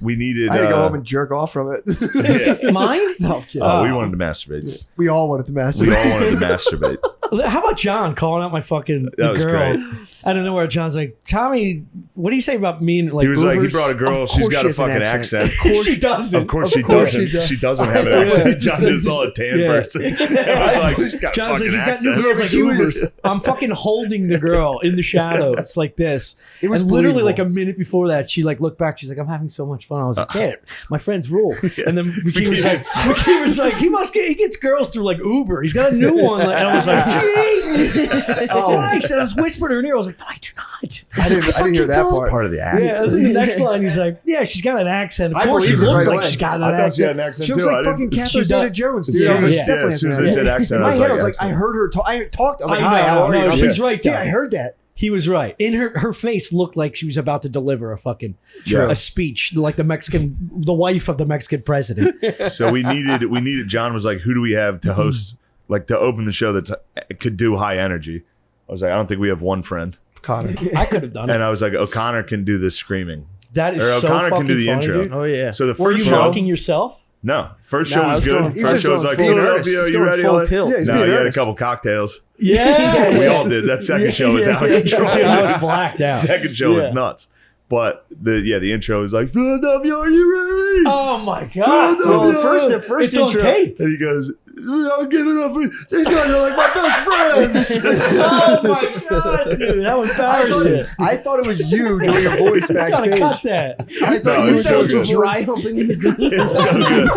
We needed. I had to go home and jerk off from it. yeah. Mine? No, I'm kidding. We wanted to masturbate. We all wanted to We masturbate. all wanted to masturbate. How about John calling out my fucking That was girl? great. I don't know where John's like, Tommy, what do you say about me and like He was like, he Ubers? brought a girl. Of She's course got she a has an fucking accent. accent. She doesn't. Of course she course doesn't. she does. She doesn't have an Yeah. accent. John just saw a tan Yeah. person. It was like, she's got a John's like, fucking he's got new accent. girls like She was- Ubers. I'm fucking holding the girl in the shadows like this. It was and literally believable. like a minute before that, she like looked back. She's like, I'm having so much fun. I was like, yeah, my friends rule. And then McKee was like, he gets girls through like Uber. He's got a new one. And I was like, gee. Oh, he said, I was whispering to her ear. I was like, no, I do not. I didn't hear that part. Part of the act. Yeah, the next line, he's like, yeah, she's got an accent. Of I course, she believe it looks right like away. she's got an I thought she had an accent. accent She looks too. like I fucking didn't- Catherine She does. Zeta-Jones, dude. Yeah, I was yeah. definitely as soon as they accent. said accent, In I my was head, I like, was like, I heard her talk. I talked. I was like, I hi, know, how are no, you? she's right, though. Yeah, I heard that. He was right. In her face looked like she was about to deliver a fucking a speech, like the wife of the Mexican president. So we needed. John was like, who do we have to host, like to open the show that could do high energy? I was like, I don't think we have one friend. Connor. I could have done it. And I was like, O'Connor can do the screaming. That is Or so O'Connor fucking can do the funny, intro. dude. Oh yeah. So the Were first you show, mocking yourself? no, first show No, I was was good. going- he First was show was going like, full Philadelphia, earnest. you Going ready? full Like, tilt. Yeah, he's no, being you had a earnest. couple cocktails. Yeah. We all did. That second show was out of control. Dude, I was blacked out. Second show was Yeah. nuts. But the intro was like, Philadelphia, are you ready? Oh my god! Oh, the first It's on intro. tape. And he goes, I'm giving up. These guys are like my best friends. Oh my god, dude, how embarrassing! I thought it was you doing a voice I gotta backstage. cut that. I thought No, you were it's so doing good. a dry humping in the green. It's so good.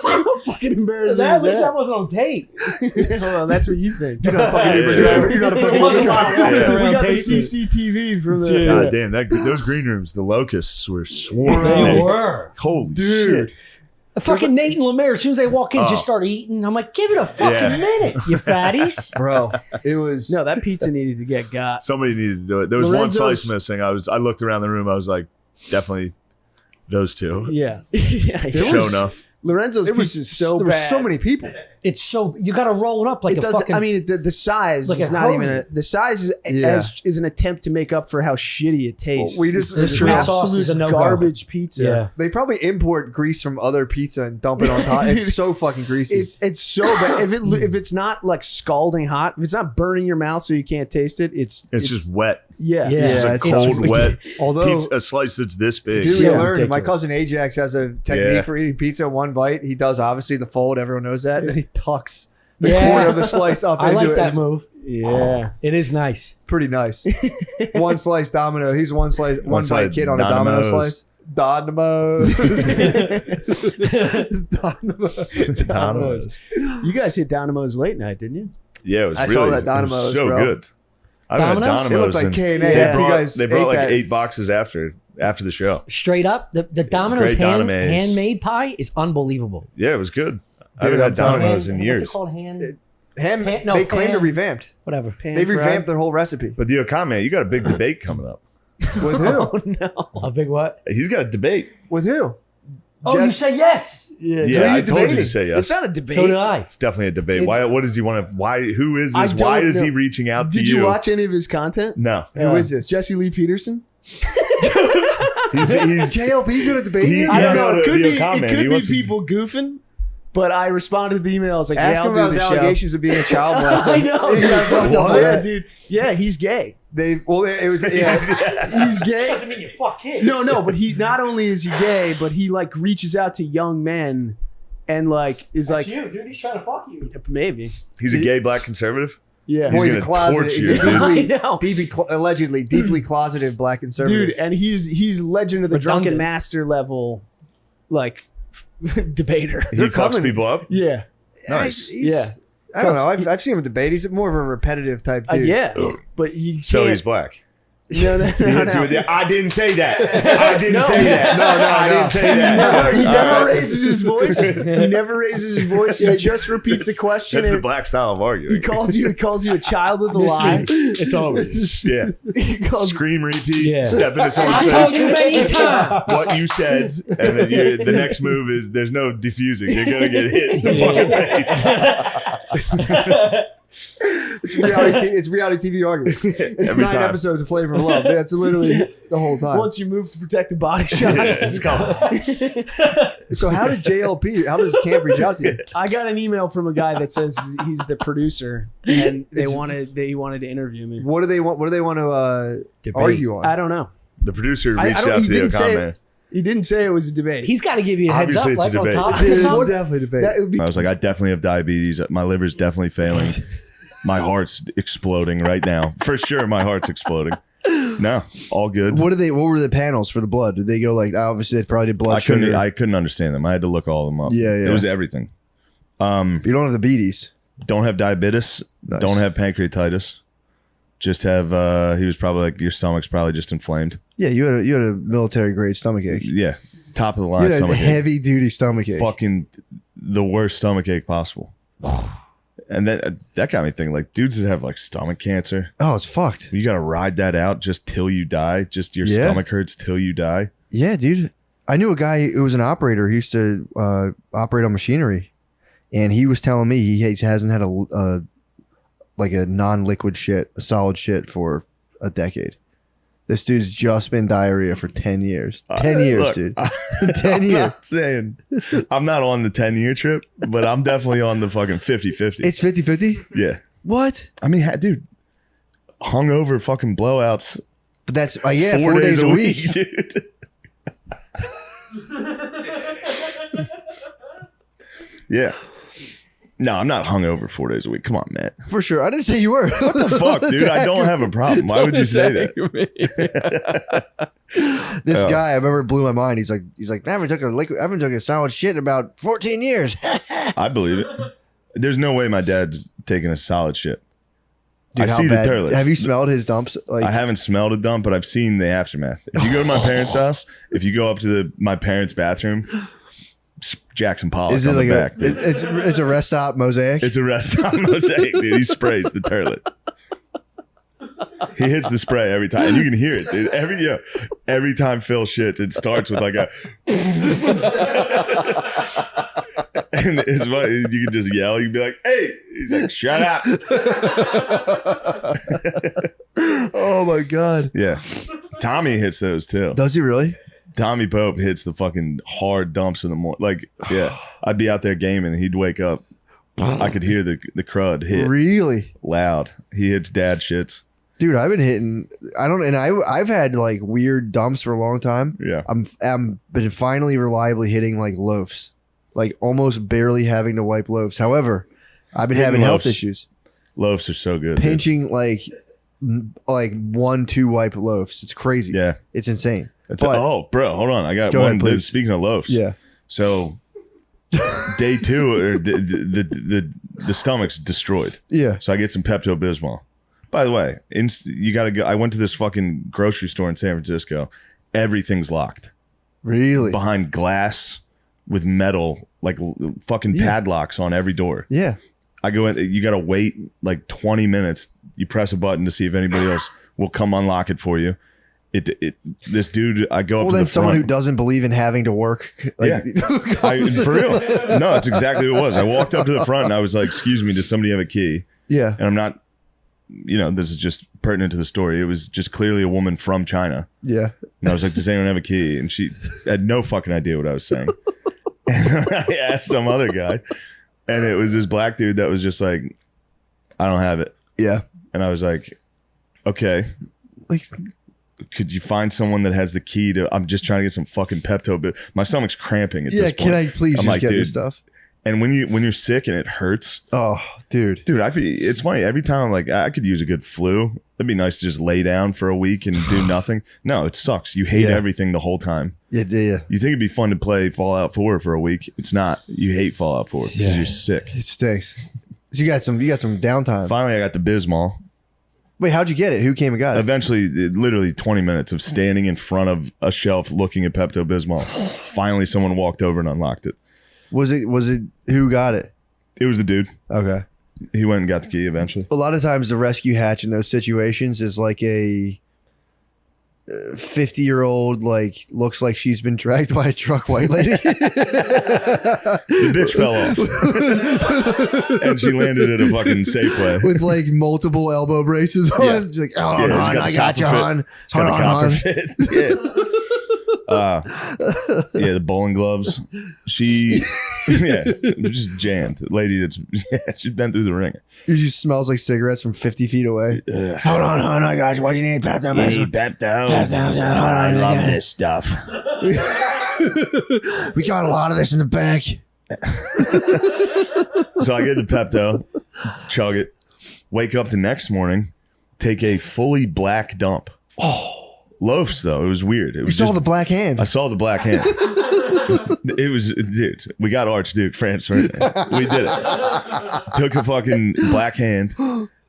How fucking embarrassing At is least that that? wasn't on tape. Hold on, that's what you think. You're not a fucking Uber driver. You're not a There fucking was a Uber lot of driver. walking Yeah. around We got the taping. CCTV from the. Yeah. God damn, those green rooms, the locusts were swarming. They were. Holy Dude. shit. Fucking Nate and Lemaire, as soon as they walk in, just start eating. I'm like, give it a fucking Yeah. minute, you fatties. Bro, it was. No, that pizza needed to get got. Somebody needed to do it. There was one Lorenzo's- slice missing. I looked around the room. I was like, definitely those two. Yeah. Yeah. Show enough. Lorenzo's It was pizza is so there bad. was so many people. It's so you got to roll it up like It a doesn't. fucking. I mean, the size like is a not even. hoagie. The size is an attempt to make up for how shitty it tastes. we just- It's the an street sauce absolute is a no-go. garbage pizza. Yeah. They probably import grease from other pizza and dump it on top. It's so fucking greasy. It's so bad. If it's not like scalding hot, if it's not burning your mouth so you can't taste it, it's just wet. Yeah. It's a cold, wet Although- pizza, a slice that's this big. Dude, we learned. My ridiculous. cousin Ajax has a technique Yeah. for eating pizza one bite. He does obviously the fold. Everyone knows that. And he tucks the Yeah. corner of the slice up I into like it. that move. Yeah. It is nice. Pretty nice. One slice domino. He's one slice, one side bite kid on a domino Domino's. slice. Domino's. Dynamos. You guys hit Dynamos late night, didn't you? Yeah, it was I really saw that Dynamos, so bro. good. I've had Domino's? Dynamos. It looked like and K&A They after you brought, guys they brought ate like that. 8 boxes after the show. Straight up, the Domino's Great Dynamos. handmade pie is unbelievable. Yeah, it was good. I Dude, haven't I'm had telling Domino's Hand- in What's years. it called? Hand. Ham, No, they claim to pan. revamped. Whatever. They revamped their whole recipe. But the Okame, you got a big debate coming up. With who? Oh no. A big what? He's got a debate. With who? Oh, you said yes. Yeah. Yeah, I told you to debating. say yes. It's not a debate. So did I. It's definitely a debate. It's- Why? What does he want to? Why? Who is I this? Why don't is he know. reaching out to Did you? you watch any of his content? No. Who is this? Jesse Lee Peterson? He's JLP's gonna debate He- you? I don't No, know. It the could be. Okame, It he could be wants to- people goofing, but I responded to the email. I was like, Ask "Yeah, him I'll do about the his show." allegations of being a child molester. I know. He got fucked up for Yeah, that. dude. Yeah, he's gay. It was He's gay. Doesn't mean you fuck kids. No, but he not only is he gay, but he like reaches out to young men and like is like you, dude. He's trying to fuck you. maybe. He's a gay black conservative. Yeah. He's Well, he's gonna a closeted, torch he's you, a dude. deeply, allegedly deeply closeted black conservative. Dude, and he's legend of the Redundant. drunken master level, like debater. He fucks people up. Yeah, Nice. yeah, I don't know. I've seen him debate. He's more of a repetitive type dude. yeah. But you can't. So he's black. No, He hits you with the, I didn't say that. I didn't No. say that. I didn't say that. He never All right. raises his voice. He never raises his voice. He just repeats the question. That's the and black style of he arguing. calls you a child with a lie. It's always. Yeah. He calls Scream repeat. Yeah. Step into someone's I face. told you many times. What you said, and then the next move is there's no diffusing. You're gonna get hit in the fucking face. It's reality TV argument. It's Every 9 time. episodes of Flavor of Love. That's literally the whole time. once you move to protect the body shots. It's gone. So how did JLP? How does camp reach out to you? I got an email from a guy that says he's the producer and he wanted to interview me. What do they want? What do they want to argue on? I don't know. The producer I reached don't- out he to the didn't say Okame. He didn't say it was a debate. He's got to give you a heads Obviously, up, it's a like on debate. top. Dude, or it's something. definitely a debate. That would be I was like, I definitely have diabetes. My liver's definitely failing. My heart's exploding right now. For sure, my heart's exploding. No, all good. What were the panels for the blood? Did they go like obviously they probably did blood I couldn't. sugar? I couldn't understand them. I had to look all of them up. Yeah, yeah. It was everything. You don't have the beaties. Don't have diabetes. Nice. Don't have pancreatitis. Just have. He was probably like, your stomach's probably just inflamed. Yeah, you had a military grade stomach ache. Yeah, top of the You line had a stomach ache. heavy duty stomach ache. Fucking the worst stomach ache possible. And that got me thinking, like, dudes that have like stomach cancer. Oh, it's fucked. You got to ride that out just till you die. Just your Yeah. stomach hurts till you die. Yeah, dude. I knew a guy who was an operator. He used to operate on machinery, and he was telling me he hasn't had a non-liquid shit, a solid shit for a decade. This dude's just been diarrhea for 10 years. 10 years, Look, dude. 10 10 years. years. Not saying I'm not on the 10-year trip, but I'm definitely on the fucking 50-50. It's 50-50? Yeah. What? I mean, dude, hungover fucking blowouts. But that's, 4 days a week. dude. Yeah. No, I'm not hungover 4 days a week. Come on, Matt. For sure. I didn't say you were. What the fuck, dude? I don't have a problem. Why would you say that? This Oh. guy, I remember, blew my mind. He's like, I haven't took a solid shit in about 14 years. I believe it. There's no way my dad's taking a solid shit. Dude, I how see bad- the toilets. Have you smelled his dumps? Like, I haven't smelled a dump, but I've seen the aftermath. If you go to my parents' house, if you go up to my parents' bathroom, Jackson Pollock is it on like the back. a? It's a rest stop mosaic. It's a rest stop mosaic, dude. He sprays the toilet. He hits the spray every time, and you can hear it, dude. Every time Phil shits, it starts with like a, and it's funny. You can just yell. You can be like, "Hey!" He's like, "Shut up!" Oh my god. Yeah, Tommy hits those too. Does he really? Tommy Pope hits the fucking hard dumps in the morning. Like, yeah, I'd be out there gaming, and he'd wake up. I could hear the crud hit. Really loud. He hits dad shits. Dude, I've been hitting. I've had like weird dumps for a long time. Yeah, I'm been finally reliably hitting like loafs, like almost barely having to wipe loafs. However, I've been having health issues. Loafs are so good. Pinching like 1-2 wipe loafs. It's crazy. Yeah, it's insane. Oh, bro, hold on. I got Go one. ahead, please. Speaking of loafs, Yeah. So day 2, or the stomach's destroyed. Yeah. So I get some Pepto-Bismol. By the way, you got to go. I went to this fucking grocery store in San Francisco. Everything's locked. Really? Behind glass with metal, like fucking padlocks on every door. Yeah. I go in. You got to wait like 20 minutes. You press a button to see if anybody else will come unlock it for you. This dude, I go up to the front. Someone who doesn't believe in having to work. Like, for real. No, that's exactly what it was. I walked up to the front and I was like, "Excuse me, does somebody have a key?" Yeah. And I'm not, this is just pertinent to the story. It was just clearly a woman from China. Yeah. And I was like, "Does anyone have a key?" And she had no fucking idea what I was saying. And I asked some other guy, and it was this black dude that was just like, "I don't have it." Yeah. And I was like, "Okay. Like, could you find someone that has the key to? I'm just trying to get some fucking Pepto. But my stomach's cramping at this point. Can I please I'm just get dude. this stuff? And when you're sick and it hurts, oh, dude, it's funny. Every time I'm like, I could use a good flu. It'd be nice to just lay down for a week and do nothing. No, it sucks. You hate everything the whole time. Yeah. You think it'd be fun to play Fallout 4 for a week? It's not. You hate Fallout 4 because you're sick. It stinks. So you got some downtime. Finally, I got the Bismol. Wait, how'd you get it? Who came and got it? Eventually, literally 20 minutes of standing in front of a shelf looking at Pepto-Bismol. Finally, someone walked over and unlocked it. Was it who got it? It was the dude. Okay. He went and got the key eventually. A lot of times the rescue hatch in those situations is like a 50-year-old, like, looks like she's been dragged by a truck white lady. The bitch fell off. And she landed at a fucking Safeway. With like multiple elbow braces on. Yeah. She's like, oh, hon, I got you, hon. She's got the copper fit. Yeah, the bowling gloves. She, just jammed. The lady she's been through the ringer. It just smells like cigarettes from 50 feet away. Hold on, hon, I got you. What do you need, Pepto? You need Pepto? I love this stuff. We got a lot of this in the bank. So I get the Pepto, chug it, wake up the next morning, take a fully black dump. Loafs, though. It was weird. It was saw the black hand. I saw the black hand. It was, dude, we got Archduke France right now. We did it. Took a fucking black hand.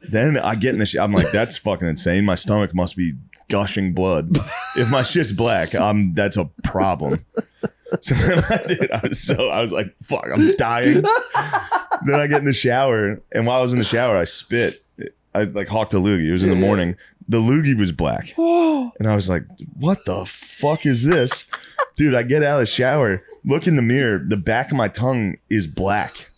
Then I get in the shit. I'm like, that's fucking insane. My stomach must be gushing blood. If my shit's black, that's a problem. So then I was like, fuck, I'm dying. Then I get in the shower, and while I was in the shower, I spit. I like hawked a loogie. It was in the morning. The loogie was black. And I was like, what the fuck is this? Dude, I get out of the shower, look in the mirror, the back of my tongue is black.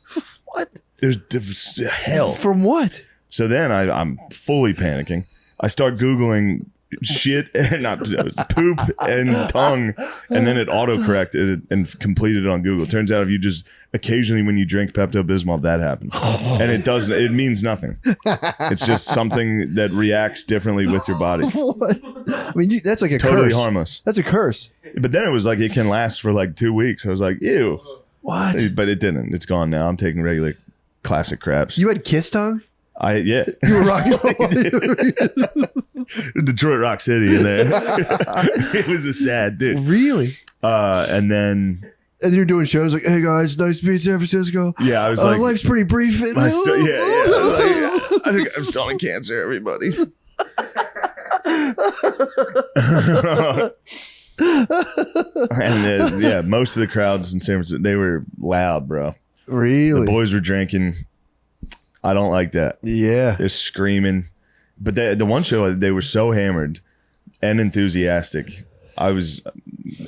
What? There's hell. From what? So then I'm fully panicking. I start Googling shit, not poop and tongue, and then it autocorrected and completed it on Google. Turns out if you just occasionally when you drink Pepto-Bismol, that happens. And it means nothing. It's just something that reacts differently with your body. What? I mean, that's like a totally curse. harmless. That's a curse. But then it was like it can last for like 2 weeks. I was like, ew. What? But it didn't. It's gone now. I'm taking regular classic craps. You had kiss tongue? Yeah. You were rocking Detroit Rock City in there. It was a sad dude. Really? And then you're doing shows like, hey guys, nice to be in San Francisco. Yeah, I was like, life's pretty brief. I think I'm stomach cancer, everybody. And most of the crowds in San Francisco, they were loud, bro. Really? The boys were drinking. I don't like that. Yeah. They're screaming. But the one show, they were so hammered and enthusiastic. I was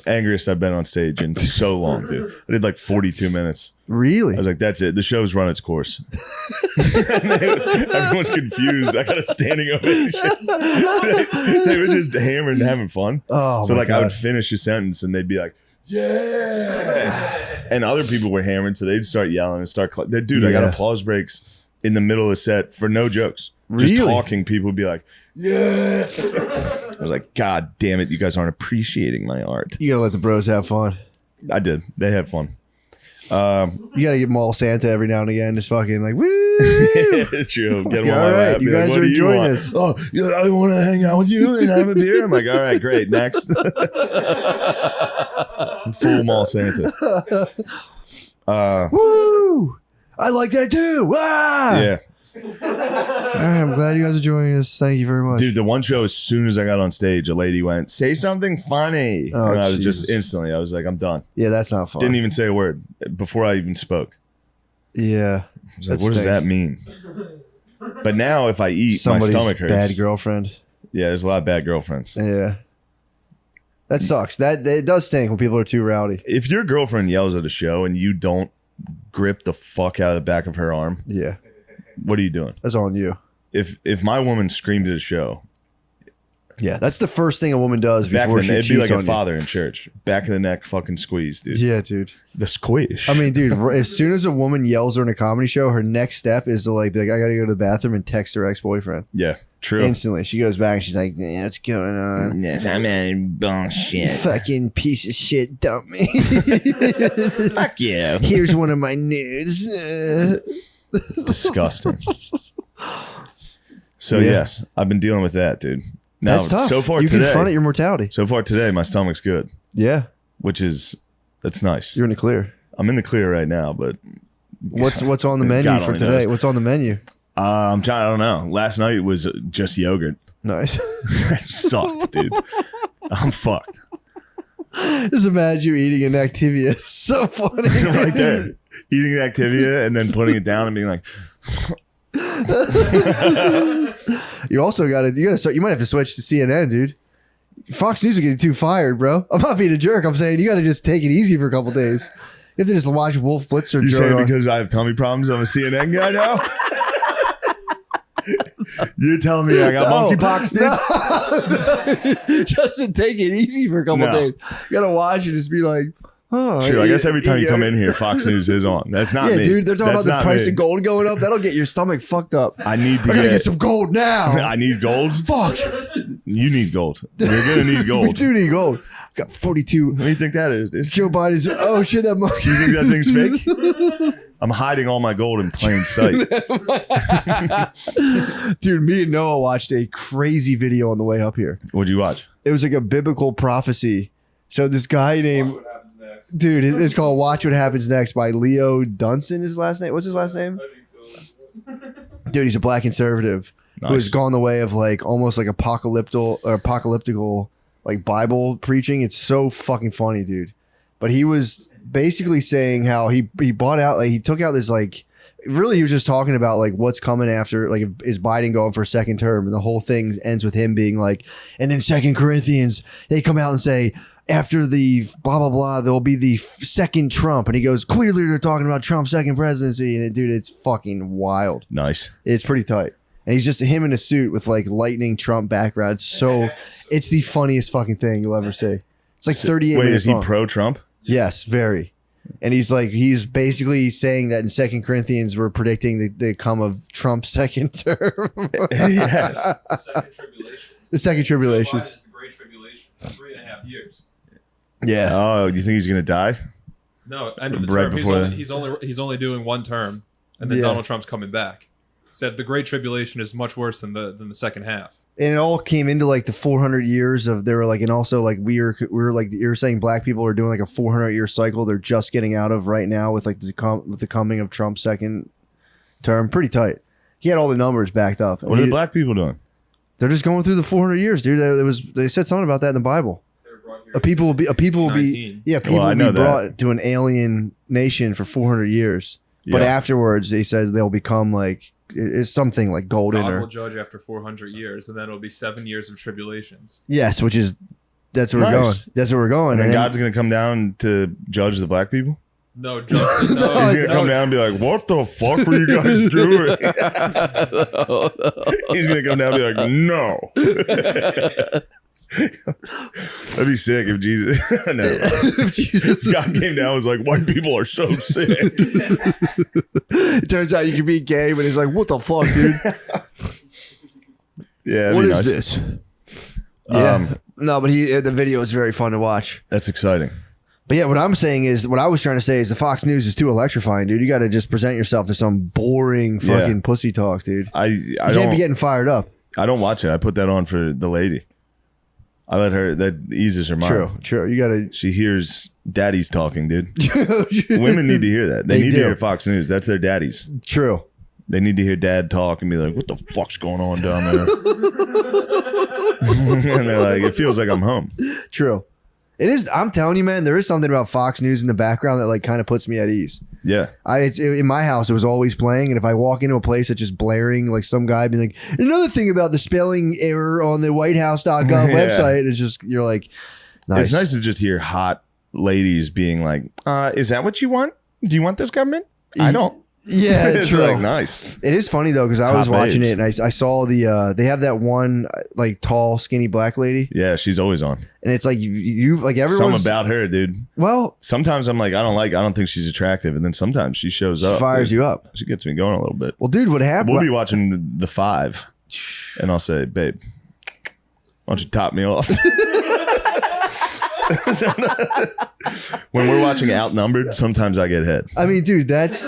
angriest I've been on stage in so long, dude. I did like 42 minutes. Really? I was like, that's it. The show's run its course. Everyone's confused. I got a standing ovation. They were just hammered and having fun. Oh, so my like God. I would finish a sentence and they'd be like, yeah. And other people were hammered, so they'd start yelling and start dude, I got Yeah. applause breaks in the middle of the set for no jokes. Really? Just talking, people would be like, yeah. I was like, God damn it, you guys aren't appreciating my art. You gotta let the bros have fun. I did. They had fun. You gotta get Mall Santa every now and again. Just fucking like, woo. It's true. Get them on All my right, lap. you Be like, guys what are do you enjoying want? this. Oh, yeah, I want to hang out with you and have a beer. I'm like, all right, great. Next. Full Mall Santa. Woo! I like that too. Ah! Yeah. All right, I'm glad you guys are joining us. Thank you very much. Dude, the one show, as soon as I got on stage, a lady went, say something funny. Oh, and I was Jesus. just instantly, I was like, I'm done. Yeah, that's not fun. Didn't even say a word before I even spoke. Yeah. I was like, what does that mean? But now if I eat, Somebody's my stomach hurts. bad girlfriend. Yeah, there's a lot of bad girlfriends. Yeah. That sucks. That it does stink when people are too rowdy. If your girlfriend yells at a show and you don't grip the fuck out of the back of her arm, yeah, what are you doing? That's on you. If my woman screamed at a show, yeah, that's the first thing a woman does back before of she the, it'd be cheats like on a father in church, back of the neck, fucking squeeze, dude. you. Yeah, dude. The squish. I mean, dude, as soon as a woman yells her in a comedy show, her next step is to like be like, I gotta go to the bathroom and text her ex-boyfriend. Yeah, true. Instantly. She goes back and she's like, yeah, what's going on? Yes, I'm in bullshit. Fucking piece of shit, dump me. Fuck you. Here's one of my nudes. Disgusting. So Yeah. yes, I've been dealing with that, dude. Now, That's tough. so far You today, confront your mortality. So far today, my stomach's good. Yeah. That's nice. You're in the clear. I'm in the clear right now, but What's on the menu God for only today? knows. What's on the menu? I'm trying. I don't know. Last night was just yogurt. Nice. That sucked, dude. I'm fucked. Just imagine you eating an Activia. It's so funny. Right there, eating an Activia and then putting it down and being like, You also got to. You got to start. You might have to switch to CNN, dude. Fox News are getting too fired, bro. I'm not being a jerk. I'm saying you got to just take it easy for a couple days. You have to just watch Wolf Blitzer. you Joe saying Rogan. because I have tummy problems? I'm a CNN guy now. You're telling me I got monkeypox, dude? No. Just to take it easy for a couple No. days. You got to watch and just be like, oh. True. I guess every time you come in here, Fox News is on. That's not Yeah, me. dude. They're talking That's about the not price me. of gold going up. That'll get your stomach fucked up. I need to I gotta get some gold now. I need gold. Fuck. You need gold. You're gonna need We gold. do need gold. Got 42. What do you think that is, dude? Joe Biden's. Oh shit, that monkey. You think that thing's fake? I'm hiding all my gold in plain sight. Dude, me and Noah watched a crazy video on the way up here. What'd you watch? It was like a biblical prophecy. So this guy named dude, it's called "Watch What Happens Next" by Leo Dunson. His last name? What's his last name? Dude, he's a black conservative who has gone the way of like almost like apocalyptical like Bible preaching. It's so fucking funny, dude. But he was basically saying how he bought out, like he took out this like, really he was just talking about like what's coming after, like is Biden going for a second term, and the whole thing ends with him being like, and in 2 Corinthians they come out and say after the blah blah blah there'll be the second Trump, and he goes, clearly they're talking about Trump's second presidency, and dude, it's fucking wild. Nice. It's pretty tight. And he's just him in a suit with like lightning Trump background. So it's the funniest fucking thing you'll ever see. It's like 38 Wait, minutes is he long. pro-Trump? Yes, very. And he's basically saying that in 2 Corinthians we're predicting the come of Trump's second term. Yes. The second tribulations. It's the Great Tribulation. 3.5 years. Yeah. Oh, do you think he's gonna die? No, end of the Right term. before He's only doing one term, and then Yeah. Donald Trump's coming back. Said the Great Tribulation is much worse than the second half. And it all came into like the 400 years of, they were like, and also like we were like, you're saying black people are doing like a 400-year cycle they're just getting out of right now with like with the coming of Trump's second term. Pretty tight. He had all the numbers backed up. What are the black people doing? They're just going through the 400 years, dude. They said something about that in the Bible. A people will be people will be brought to an alien nation for 400 years. But Yeah. afterwards, they said they'll become like it's something like golden God or will judge after 400 years, and then it'll be 7 years of tribulations. yes, which is that's where we're Nice. going. That's where we're going. And then And then- God's gonna come down to judge the black people. No, He's gonna come down and be like, "What the fuck were you guys doing?" He's gonna come down and be like, "No." That'd be sick if Jesus. No, God came down and was like, "White people are so sick." It turns out you can be gay, but he's like, "What the fuck, dude? Yeah, What that'd is be nice. this?" Yeah, no, but the video is very fun to watch. That's exciting. But yeah, what I'm saying is, what I was trying to say is the Fox News is too electrifying, dude. You got to just present yourself as some boring fucking pussy talk, dude. You can't don't be getting fired up. I don't watch it. I put that on for the lady. I let her. That eases her mind. True. You got to. She hears daddies talking, dude. Women need to hear that. They need do. to hear Fox News. That's their daddies. True. They need to hear dad talk and be like, "What the fuck's going on down there?" And they're like, "It feels like I'm home." True. It is. I'm telling you, man. There is something about Fox News in the background that like kind of puts me at ease. Yeah. In my house, it was always playing, and if I walk into a place that's just blaring, like some guy being like, another thing about the spelling error on the WhiteHouse.gov website, it's just you're like, nice. It's nice to just hear hot ladies being like, "Is that what you want? Do you want this government? I don't." Yeah, it's true. like nice. It is funny though because I was Hot watching babes. it and I saw the they have that one like tall skinny black lady Yeah, she's always on. and it's like you like everyone's Something about her, dude. well Sometimes I'm like, I don't think she's attractive, and then sometimes she shows She up, fires dude. you up. She gets me going a little bit. well dude what happened We'll be watching The Five, and I'll say, "Babe, why don't you top me off?" When we're watching Outnumbered, sometimes I get head. I mean dude that's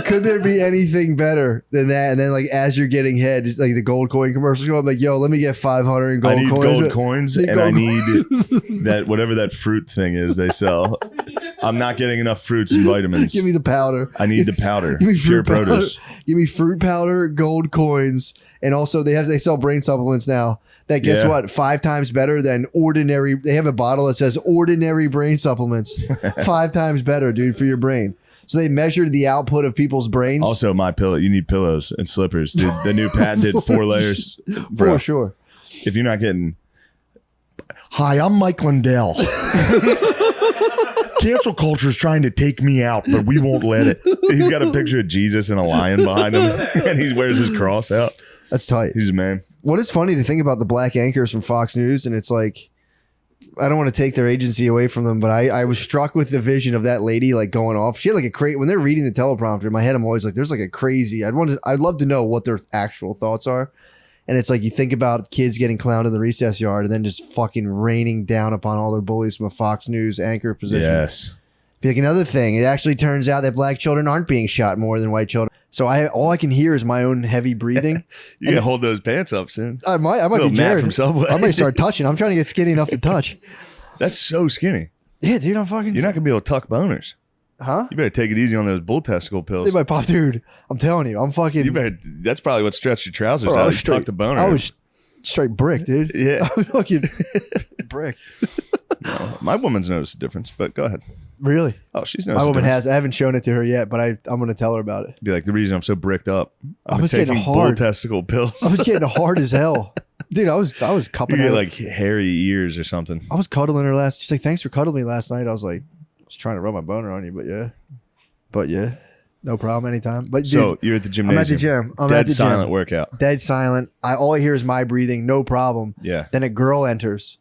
could there be anything better than that? And then like as you're getting head it's like the gold coin commercials go I'm like yo let me get 500 in gold I need coins. gold coins, and I need that whatever that fruit thing is they sell. I'm not getting enough fruits and vitamins. Give me the powder. I need the powder. Give me Pure fruit powder. produce. Give me fruit powder, gold coins, and also they sell brain supplements now. That guess Yeah. what? 5 times better than ordinary. They have a bottle that says ordinary brain supplements. 5 times better, dude, for your brain. So they measured the output of people's brains. Also, my pillow. You need pillows and slippers, dude. The new patented 4 layers, bro. For sure. If you're not getting, hi, I'm Mike Lindell. Cancel culture is trying to take me out, but we won't let it. He's got a picture of Jesus and a lion behind him, and he wears his cross out. That's tight. He's a man. What is funny to think about the black anchors from Fox News, and it's like, I don't want to take their agency away from them, but I was struck with the vision of that lady like going off. She had like a crazy, when they're reading the teleprompter, in my head I'm always like, there's like a crazy, I'd love to know what their actual thoughts are. And it's like you think about kids getting clowned in the recess yard and then just fucking raining down upon all their bullies from a Fox News anchor position. Yes. Be like another thing. It actually turns out that black children aren't being shot more than white children. So all I can hear is my own heavy breathing. You can hold those pants up soon. I might Little be Matt Jared. from Subway. I might start touching. I'm trying to get skinny enough to touch. That's so skinny. Yeah, dude, I'm fucking. You're not gonna be able to tuck boners. Huh? You better take it easy on those bull testicle pills. They might pop, dude. I'm telling you, I'm fucking. You better. That's probably what stretched your trousers Bro, I out. was You straight- tucked a boner. I was straight brick, dude. Yeah. I was fucking brick. No, my woman's noticed a difference, but go ahead. Really? Oh, she's My noticed. a woman difference. has. I haven't shown it to her yet, but I'm going to tell her about it. Be like, the reason I'm so bricked up. I was getting bull hard. testicle pills. I was getting hard as hell, dude. I was You cupping get her. like hairy ears or something. I was cuddling her last. She's like, "Thanks for cuddling me last night." I was like, "I was trying to rub my boner on you, but yeah, no problem anytime." But dude, So you're at the gymnasium. I'm at the gym. I'm Dead at the silent gym. workout. Dead silent. All I hear is my breathing. No problem. Yeah. Then a girl enters.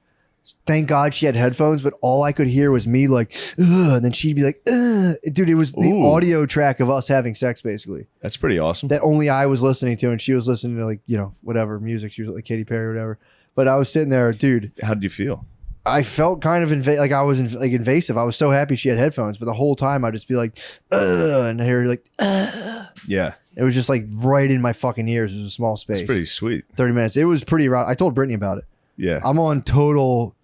Thank God she had headphones, but all I could hear was me like, ugh, and then she'd be like, ugh. Dude, it was the Ooh. audio track of us having sex, basically. That's pretty awesome. That only I was listening to, and she was listening to like, whatever music, she was like Katy Perry or whatever. But I was sitting there, dude. How did you feel? I felt kind of like I was invasive. I was so happy she had headphones, but the whole time I'd just be like, ugh, and I hear her like, ugh. Yeah. It was just like right in my fucking ears. It was a small space. It's pretty sweet. 30 minutes. It was pretty rough. I told Brittany about it. Yeah. I'm on total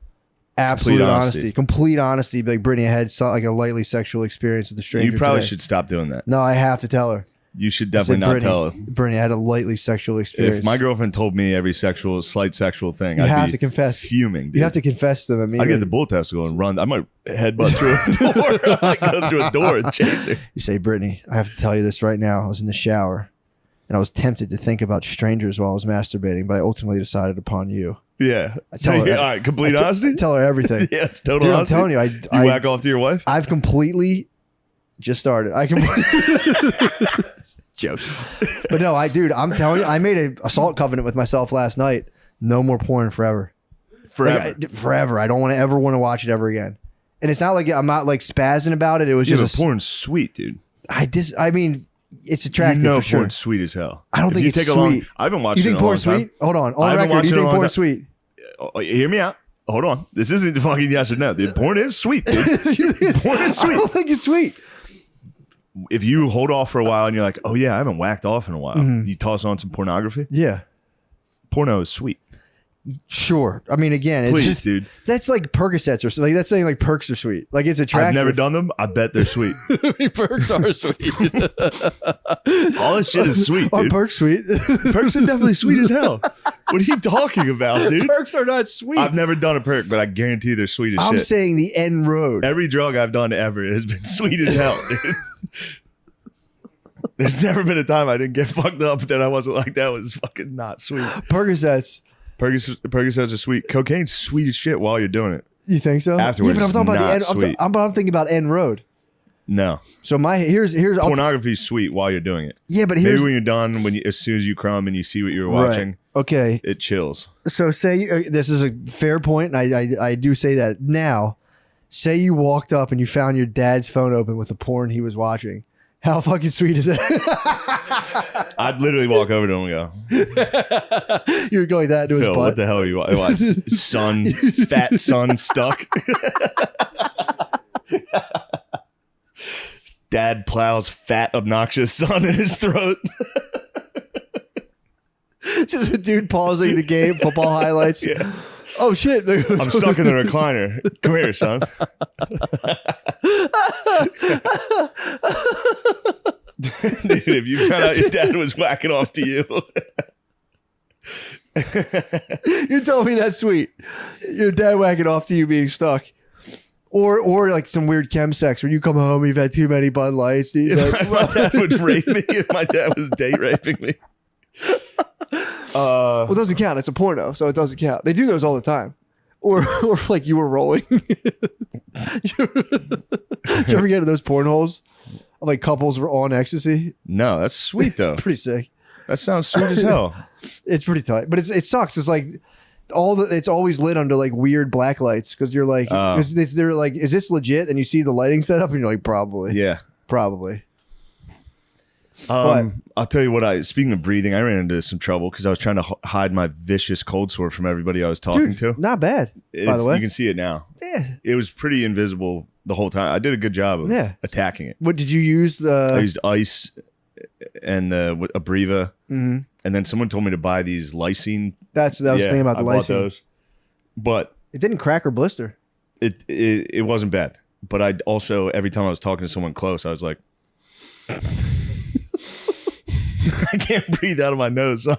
absolute Complete honesty. honesty. Complete honesty. Like Brittany, I had like a lightly sexual experience with a stranger. You probably today. should stop doing that. No, I have to tell her. You should I said, definitely not tell her. Brittany, I had a lightly sexual experience. If my girlfriend told me every slight sexual thing, You I'd have be to confess. fuming. Dude. You have to confess to them I'd immediately. get the bull testicle and run. I might headbutt through a door. I might go through a door and chase her. You say, Brittany, I have to tell you this right now. I was in the shower and I was tempted to think about strangers while I was masturbating, but I ultimately decided upon you. Yeah. I tell her, all right, complete honesty? Tell her everything. Yeah, it's total Dude, honesty. I'm telling you, I whack off to your wife? I've completely just started. Jokes. But no, I'm telling you, I made an assault covenant with myself last night. No more porn forever. Forever. Forever. I don't want to watch it ever again. And it's not like I'm not like spazzing about it. It was just porn's sweet, dude. I mean, it's attractive. You know for sure. porn's sweet as hell. I don't If think you it's take a sweet. I haven't watched You it think in a long porn's time. sweet? Hold on. On I haven't record, watched you it in a think long porn's time. sweet? Hear me out. Hold on. This isn't fucking yes or no, dude. Porn is sweet, dude. Porn is I sweet. don't think it's sweet. If you hold off for a while and you're like, oh yeah, I haven't whacked off in a while. Mhm. You toss on some pornography. Yeah. Porno is sweet. Sure. I mean, again, it's Please, just dude. that's like Percocets or something. Like that's saying like perks are sweet. Like it's attractive. I've never done them. I bet they're sweet. Perks are sweet. All this shit is sweet, Are dude. perks sweet? Perks are definitely sweet as hell. What are you talking about, dude? Perks are not sweet. I've never done a perk, but I guarantee they're sweet as I'm shit. saying the end road. Every drug I've done ever has been sweet as hell, dude. There's never been a time I didn't get fucked up that I wasn't like, that was fucking not sweet. Percocets. Percocets are sweet. Cocaine's sweet as shit while you're doing it. You think so? Afterwards, yeah, but I'm talking about the not end. sweet. I'm thinking about end road. No. So here's Pornography is sweet while you're doing it. Yeah, but maybe here's- when you're done, as soon as you crumb and you see what you were Right. watching, Okay. it chills. So say this is a fair point, and I do say that now. Say you walked up and you found your dad's phone open with the porn he was watching. How fucking sweet is that? I'd literally walk over to him and go, You were going that into his Phil, butt. what the hell are you watching? Son, fat son stuck. Dad plows fat, obnoxious son in his throat. Just a dude pausing the game, football highlights. Yeah. Oh shit! I'm stuck in the recliner. Come here, son. Dude, if you found out your dad was whacking off to you. You told me that's sweet. Your dad whacking off to you being stuck. Or like some weird chem sex where you come home, you've had too many Bud Lights. He's like, My dad would rape me if my dad was date raping me. well, it doesn't count. It's a porno, so it doesn't count. They do those all the time. Or like you were rolling. Did you ever get into those porn holes? Like couples were on ecstasy? No, that's sweet though. Pretty sick. That sounds sweet as hell. It's pretty tight, but it sucks. It's like it's always lit under like weird black lights because you're like, they're like, is this legit? And you see the lighting setup, and you're like, probably, Yeah. probably. I'll tell you what. Speaking of breathing, I ran into some trouble because I was trying to hide my vicious cold sore from everybody I was talking Dude, to. not bad. By the way, You can see it now. Yeah. It was pretty invisible the whole time. I did a good job of attacking it. What did you use? I used ice and a Abreva, Mhm. and then someone told me to buy these lysine. That's what I was thinking about the I bought lysine. those, but It didn't crack or blister. it wasn't bad. But I also, every time I was talking to someone close, I was like, I can't breathe out of my nose. So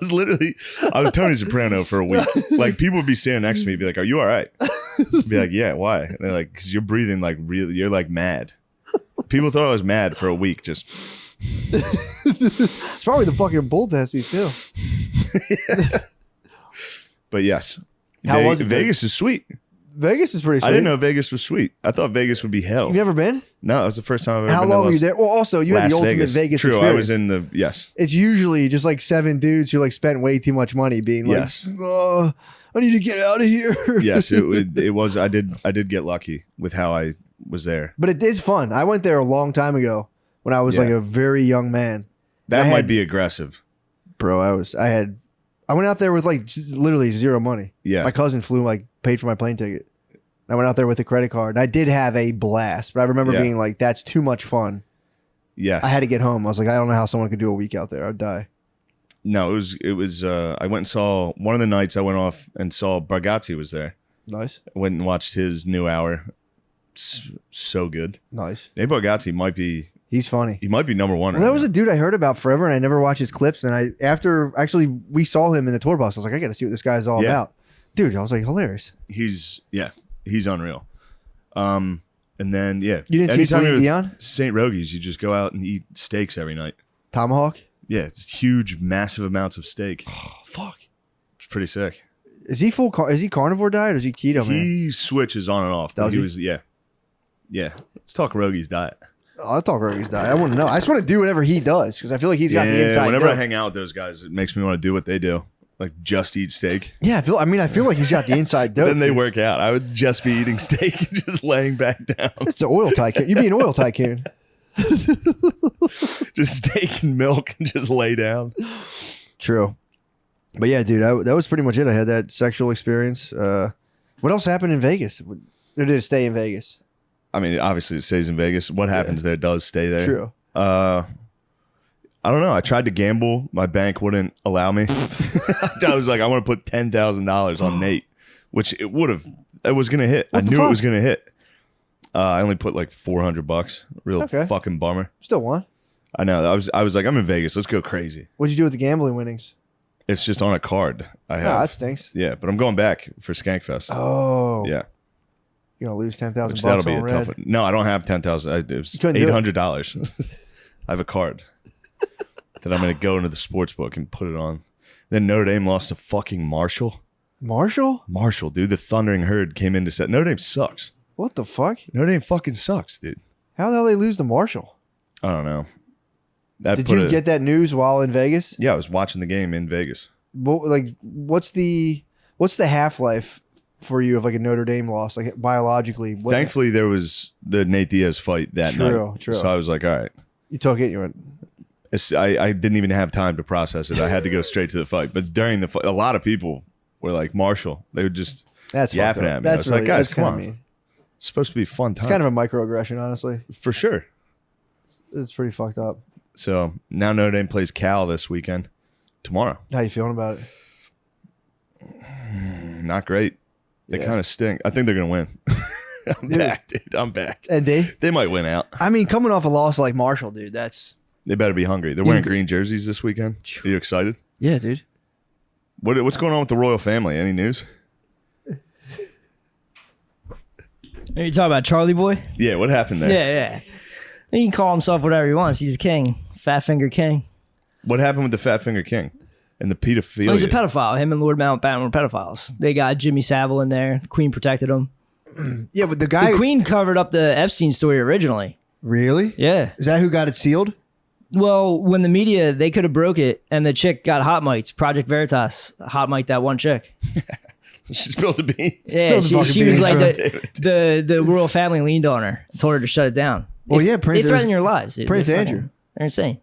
I was Tony Soprano for a week. Like people would be standing next to me, be like, "Are you all right?" I'd be like, "Yeah, why?" And they're like, "Because you're breathing like really, you're like mad." People thought I was mad for a week. Just It's probably the fucking bull testes too. But yes, How was it, Vegas is sweet. Vegas is pretty sweet. I didn't know Vegas was sweet. I thought Vegas would be hell. You've never been? No, it was the first time I've ever How been. long were you there? Well, also you had the Las ultimate Vegas True, experience. I was in the It's usually just like 7 dudes who like spent way too much money being like, Yes. "Oh, I need to get out of here." Yes, it was. I did get lucky with how I was there. But it is fun. I went there a long time ago when I was like Yeah. a very young man. That I might had- be aggressive. Bro, I went out there with like literally zero money. Yeah. My cousin paid for my plane ticket. I went out there with a credit card and I did have a blast, but I remember Yeah. being like, that's too much fun. Yes. I had to get home. I was like, I don't know how someone could do a week out there. I'd die. No, it was. I went and saw one of the nights. I went off and saw Bargatze was there. Nice. I went and watched his new hour. So good. Nice. Nate Bargatze might be. He's funny. He might be number one. Well, that was a dude I heard about forever and I never watched his clips. And we saw him in the tour bus. I was like, I got to see what this guy's all Yeah. about. Dude, I was like, hilarious. He's unreal. And then You didn't see anytime Celine you're with Dion? St. Rogies, you just go out and eat steaks every night. Tomahawk? Yeah, just huge, massive amounts of steak. Oh, fuck. It's pretty sick. Is he is he carnivore diet or is he keto, man? He switches on and off. But Does he he? was, yeah. Let's talk Rogi's diet. I'll talk Rogi's diet. I want to know. I just want to do whatever he does because I feel like he's got the inside. Whenever I dope. hang out with those guys, it makes me want to do what they do, like just eat steak. Yeah, I feel like he's got the inside dope. Then they work out. I would just be eating steak and just laying back down. It's an oil tycoon. You'd be an oil tycoon. Just steak and milk and just lay down. True. But yeah, dude, that was pretty much it. I had that sexual experience. What else happened in Vegas? Or did it stay in Vegas? I mean, obviously it stays in Vegas. What happens there does stay there. True. I don't know. I tried to gamble. My bank wouldn't allow me. I was like, I want to put $10,000 on Nate, which it was going to hit. I knew it was going to hit. I only put like $400. Real fucking bummer. Still won. I know. I was like, I'm in Vegas. Let's go crazy. What'd you do with the gambling winnings? It's just on a card. I have. that stinks. Yeah, but I'm going back for Skankfest. Oh. Yeah. You're going to lose $10,000 Which that'll be on a red. tough one. No, I don't have 10,000. It was couldn't do it. $800. I have a card that I'm going to go into the sports book and put it on. Then Notre Dame lost to fucking Marshall. Marshall? Marshall, dude. The Thundering Herd came in to set. Notre Dame sucks. What the fuck? Notre Dame fucking sucks, dude. How the hell they lose to Marshall? I don't know. Did you get that news while in Vegas? Yeah, I was watching the game in Vegas. What's the half-life for you of like a Notre Dame loss, like biologically? Thankfully, there was the Nate Diaz fight that night. True. So I was like, all right. You took it. You went. I didn't even have time to process it. I had to go straight to the fight. But during the fight, a lot of people were like, Marshall. They were just yapping at me. That's I was like, guys, that's come kinda on. mean. It's supposed to be a fun time. It's kind of a microaggression, honestly. For sure. It's pretty fucked up. So now Notre Dame plays Cal this weekend. Tomorrow. How you feeling about it? Not great. They kind of stink. I think they're going to win. I'm back, dude. I'm back. And they might win out. I mean, coming off a loss like Marshall, dude, that's... They better be hungry. They're wearing green jerseys this weekend. Are you excited? Yeah, dude. What's going on with the royal family? Any news? Are you talking about Charlie Boy? Yeah, what happened there? Yeah. He can call himself whatever he wants. He's a king. Fat Finger King. What happened with the Fat Finger King and the pedophilia? Well, he's a pedophile. Him and Lord Mountbatten were pedophiles. They got Jimmy Savile in there. The Queen protected him. Yeah, but the Queen covered up the Epstein story originally. Really? Yeah. Is that who got it sealed? Well, when the media, they could have broke it, and the chick got hot mics. Project Veritas hot mic that one chick. She spilled the beans. Yeah, Spilled the she fucking was beans, like bro. the royal family leaned on her, told her to shut it down. Well, yeah, they threaten your lives. Dude. Prince They're Andrew. fucking- They're insane.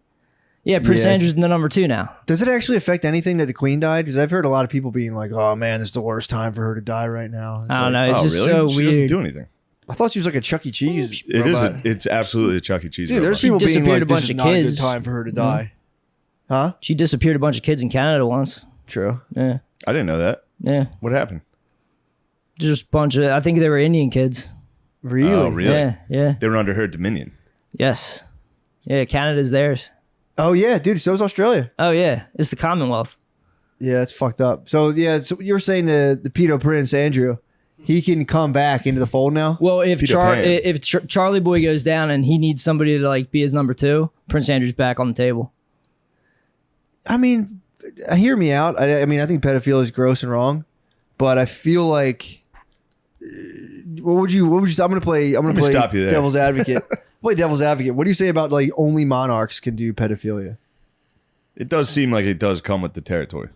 Yeah, Prince Yeah. Andrew's the number 2 now. Does it actually affect anything that the Queen died? Because I've heard a lot of people being like, "Oh man, this is the worst time for her to die right now." I don't know. It's just so She weird. doesn't do anything. I thought she was like a Chuck E. Cheese. It is. robot. It's absolutely a Chuck E. Cheese. Dude, there's robot. people being like, a "This bunch is of not a good kids. time for her to die." Huh? She disappeared a bunch of kids in Canada once. True. Yeah. I didn't know that. Yeah. What happened? Just a bunch of, I think they were Indian kids. Really? Oh, really? Yeah. They were under her dominion. Yes. Yeah, Canada's theirs. Oh yeah, dude. So is Australia. Oh yeah, it's the Commonwealth. Yeah, it's fucked up. So yeah, so you were saying the pedo Prince Andrew, he can come back into the fold now. Well, if Peter Pan. Charlie Boy goes down and he needs somebody to like be his number 2, Prince Andrew's back on the table. I mean, hear me out. I mean, I think pedophilia is gross and wrong, but I feel like what would you? I'm gonna play stop you there. devil's advocate. Play devil's advocate. What do you say about like only monarchs can do pedophilia? It does seem like it does come with the territory.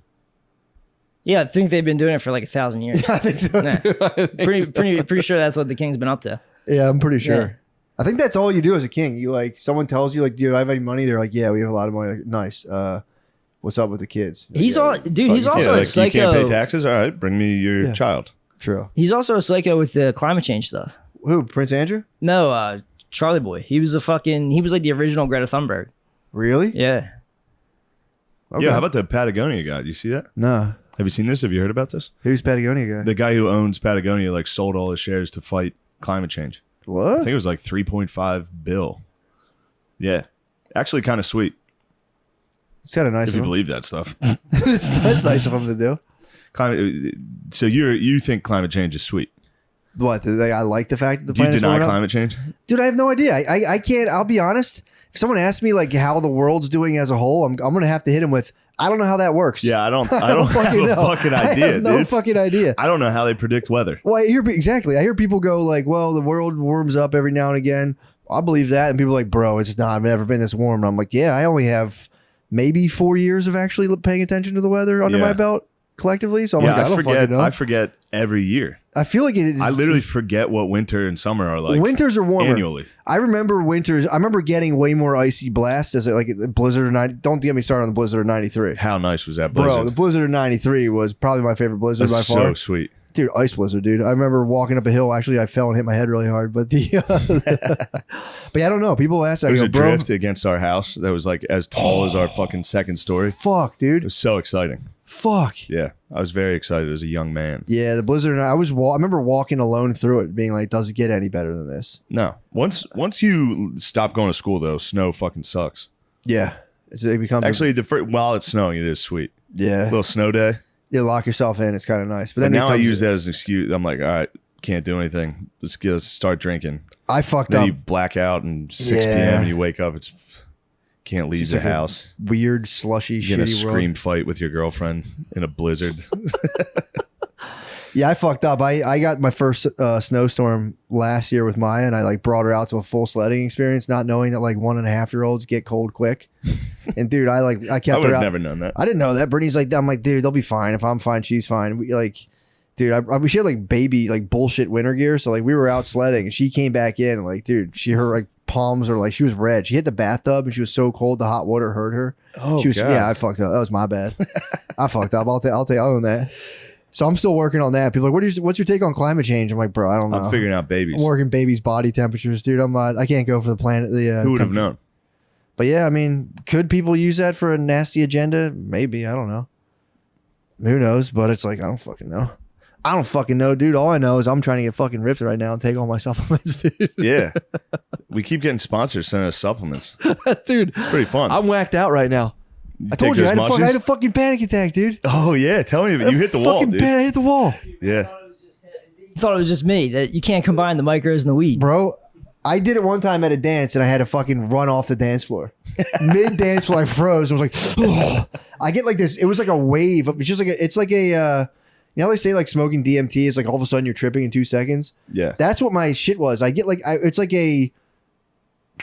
Yeah, I think they've been doing it for like 1,000 years. I think so Yeah. too. Pretty sure that's what the king's been up to. Yeah, I'm pretty sure. Yeah. I think that's all you do as a king. You like someone tells you like, "Do you have any money?" They're like, "Yeah, we have a lot of money." Like, nice. What's up with the kids? Like, He's yeah, all, dude. He's also Yeah, a like you can't pay psycho. taxes. All right, bring me your Yeah. child. True. He's also a psycho with the climate change stuff. Who? Prince Andrew? No, Charlie Boy. He was like the original Greta Thunberg. Really? Yeah. Okay. Yeah, how about the Patagonia guy? Do you see that? No. Have you seen this? Have you heard about this? Who's Patagonia guy? The guy who owns Patagonia like sold all his shares to fight climate change. I What? think it was like 3.5 bill. Yeah, actually, kind of sweet It's kind of nice if of you him. believe that stuff. That's nice of him to do. So you think climate change is sweet? What? I like the fact that the Do you planet's deny warming up? climate change? Dude, I have no idea. I can't. I'll be honest. If someone asks me like how the world's doing as a whole, I'm gonna have to hit him with, I don't know how that works. Yeah, I don't have a fucking I idea, have no dude. fucking idea. I don't know how they predict weather. Well, I hear exactly. I hear people go like, "Well, the world warms up every now and again." I believe that, and people are like, "Bro, it's not. I've never been this warm." And I'm like, "Yeah, I only have maybe 4 years of actually paying attention to the weather under my belt collectively." So I'm like, I don't fucking know. I forget every year. I feel like I literally forget what winter and summer are like. Winters are warmer annually. I remember winters. I remember getting way more icy blasts as like the blizzard of 90. Don't get me started on the blizzard of 93. How nice was that blizzard? Bro, the blizzard of 93 was probably my favorite blizzard That's by far. so sweet. Dude, ice blizzard, dude. I remember walking up a hill. Actually, I fell and hit my head really hard. But but yeah, I don't know. People ask, There was I a go, bro, drift against our house that was like as tall as our fucking second story. Fuck, dude. It was so exciting. Fuck. Yeah, I was very excited as a young man. Yeah, the blizzard. And I remember walking alone through it, being like, "Does it get any better than this?" No, once you stop going to school though, snow fucking sucks. Yeah, it becomes Actually while it's snowing, it is sweet. Yeah, little snow day. You lock yourself in. It's kind of nice. But then now I use that as an excuse. I'm like, all right, can't do anything. Let's start drinking. I fucked then up. You black out and 6 p.m. and you wake up. It's can't leave Just the like a house. Weird, slushy, You get a shitty world. scream fight with your girlfriend in a blizzard. Yeah, I fucked up. I got my first snowstorm last year with Maya, and I like brought her out to a full sledding experience, not knowing that like 1.5-year-olds get cold quick. And dude, I kept I would her have out. never known that. I didn't know that. Brittany's like, I'm like, dude, they'll be fine. If I'm fine, she's fine. We like, dude, she had like baby like bullshit winter gear, so like we were out sledding, and she came back in, and like, dude, her like palms are like she was red. She hit the bathtub, and she was so cold the hot water hurt her. Oh, she was, God. yeah, I fucked up. That was my bad. I fucked up. I'll own that. So I'm still working on that. People are like, what's your take on climate change? I'm like, bro, I don't know. I'm figuring out babies. I'm working babies' body temperatures, dude. I can't go for the planet. Who would have known? But yeah, I mean, could people use that for a nasty agenda? Maybe. I don't know. Who knows? But it's like, I don't fucking know. I don't fucking know, dude. All I know is I'm trying to get fucking ripped right now and take all my supplements, dude. Yeah. We keep getting sponsors sending us supplements. Dude. It's pretty fun. I'm whacked out right now. I told take you, I those had a mushies? fucking panic attack, dude. Oh, yeah. Tell me. You hit the wall, dude. I hit the wall. Yeah. You thought it was just me, that you can't combine the micros and the weed. Bro, I did it one time at a dance and I had to fucking run off the dance floor. Mid dance floor, I froze. I was like, ugh. I get like this. It was like a wave. It's just like it's like a, you know, they say like smoking DMT is like all of a sudden you're tripping in 2 seconds. Yeah. That's what my shit was. I get like, it's like a